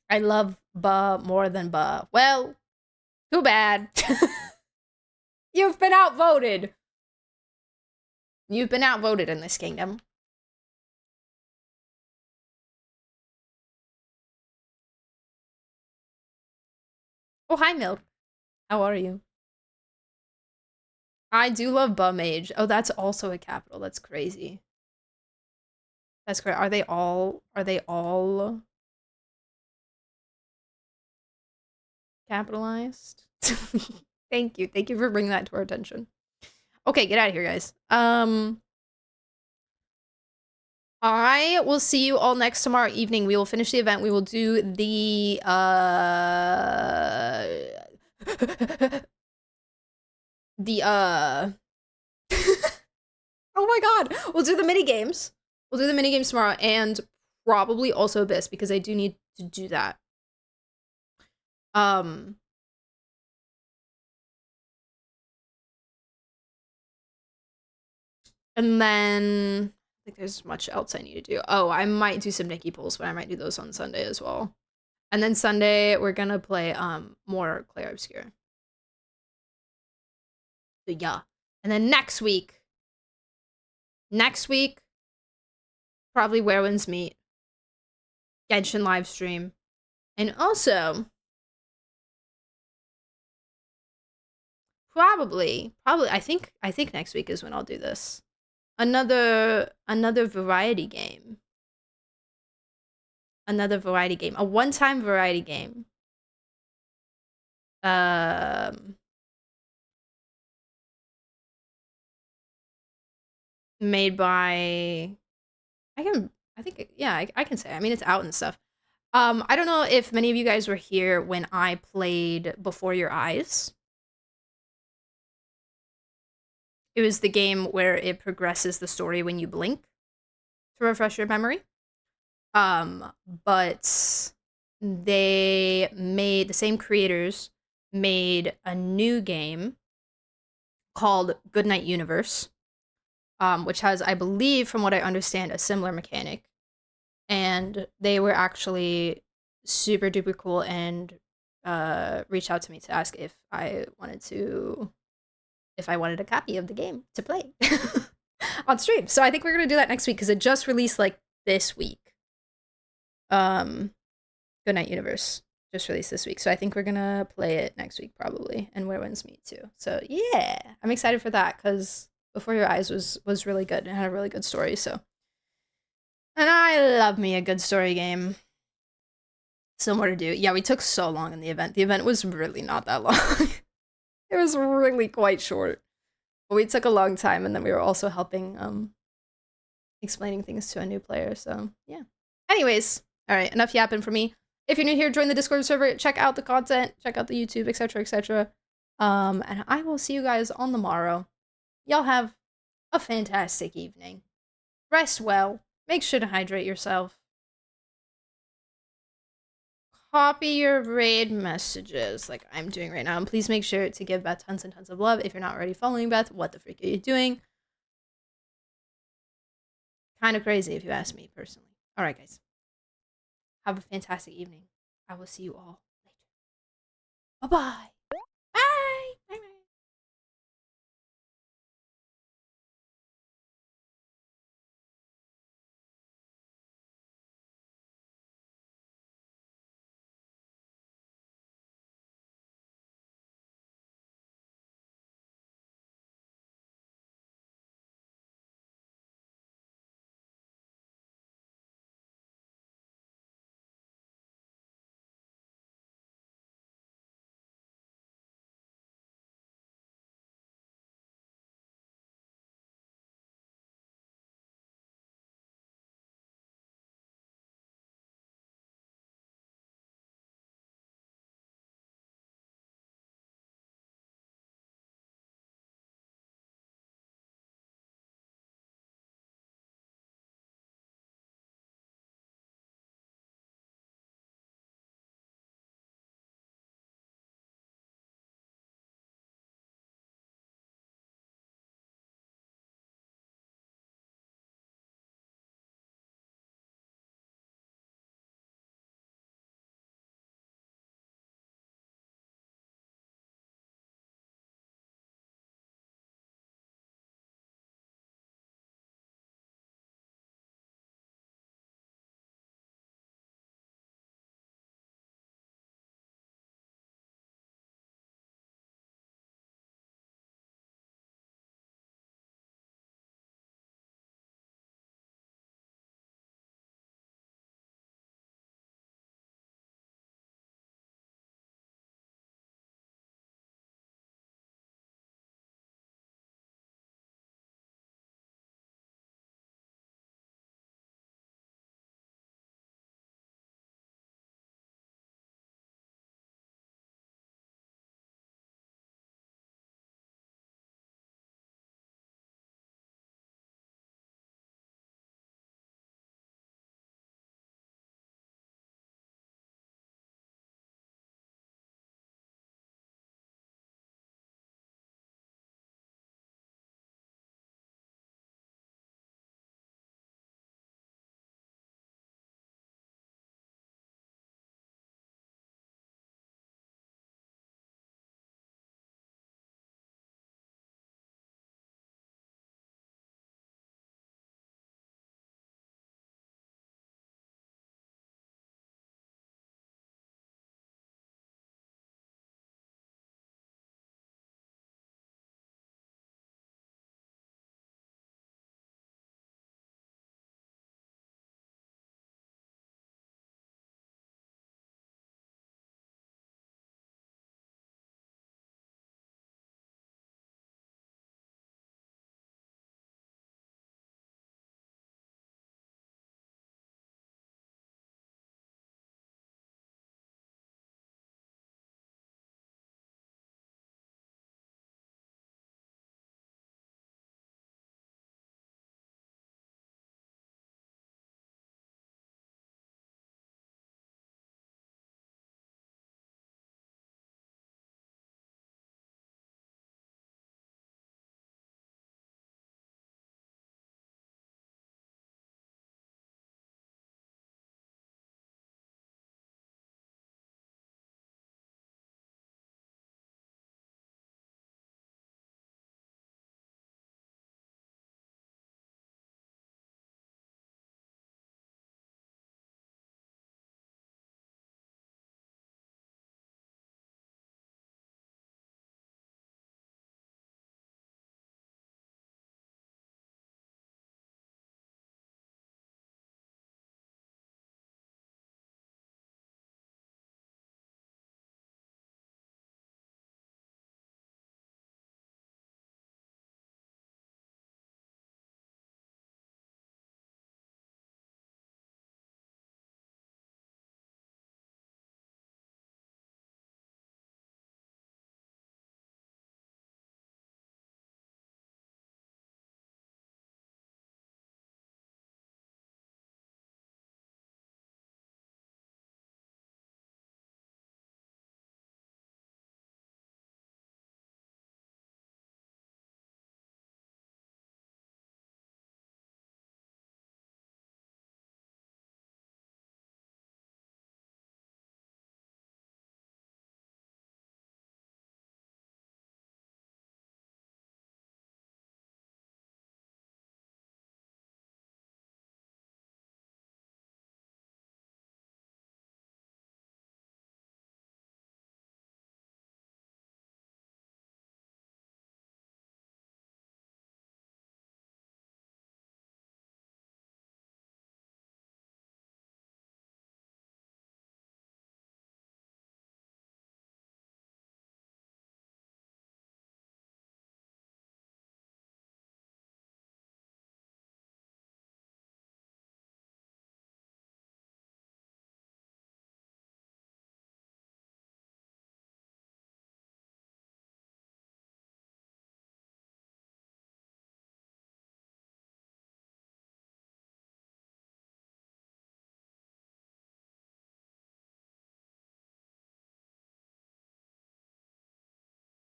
I love Ba more than Ba. Well, too bad. You've been outvoted. You've been outvoted in this kingdom. Oh, hi, Milk. How are you? I do love Ba Mage. Oh, that's also a capital. That's crazy. That's great. Are they all capitalized? Thank you. Thank you for bringing that to our attention. Okay, get out of here, guys. I will see you all next tomorrow evening. We will finish the event. We will do the oh my god, we'll do the mini games. We'll do the mini games tomorrow, and probably also Abyss, because I do need to do that. And then I think there's much else I need to do. Oh, I might do some Nikki pulls, but I might do those on Sunday as well. And then Sunday we're gonna play more Clair Obscure. So yeah. And then next week, probably Where Winds Meet, Genshin live stream, and also probably I think next week is when I'll do this. Another variety game. Another variety game. A one-time variety game. Made by I can say. I mean, it's out and stuff. I don't know if many of you guys were here when I played Before Your Eyes. It was the game where it progresses the story when you blink, to refresh your memory. But the same creators made a new game called Goodnight Universe, which has, I believe, from what I understand, a similar mechanic. And they were actually super duper cool and reached out to me to ask if I wanted a copy of the game to play on stream. So I think we're gonna do that next week, because it just released like this week. Goodnight Universe just released this week, so I think we're gonna play it next week probably, and Where Winds Meet too. So yeah, I'm excited for that, because Before Your Eyes was really good and had a really good story. So, and I love me a good story game. So more to do. Yeah, we took so long in the event. The event was really not that long. It was really quite short. But we took a long time, and then we were also helping explaining things to a new player. So yeah. Anyways, all right, enough yapping for me. If you're new here, join the Discord server, check out the content, check out the YouTube, etc., etc. And I will see you guys on the morrow. Y'all have a fantastic evening. Rest well. Make sure to hydrate yourself. Copy your raid messages like I'm doing right now. And please make sure to give Beth tons and tons of love. If you're not already following Beth, what the freak are you doing? Kind of crazy if you ask me personally. All right, guys. Have a fantastic evening. I will see you all later. Bye-bye.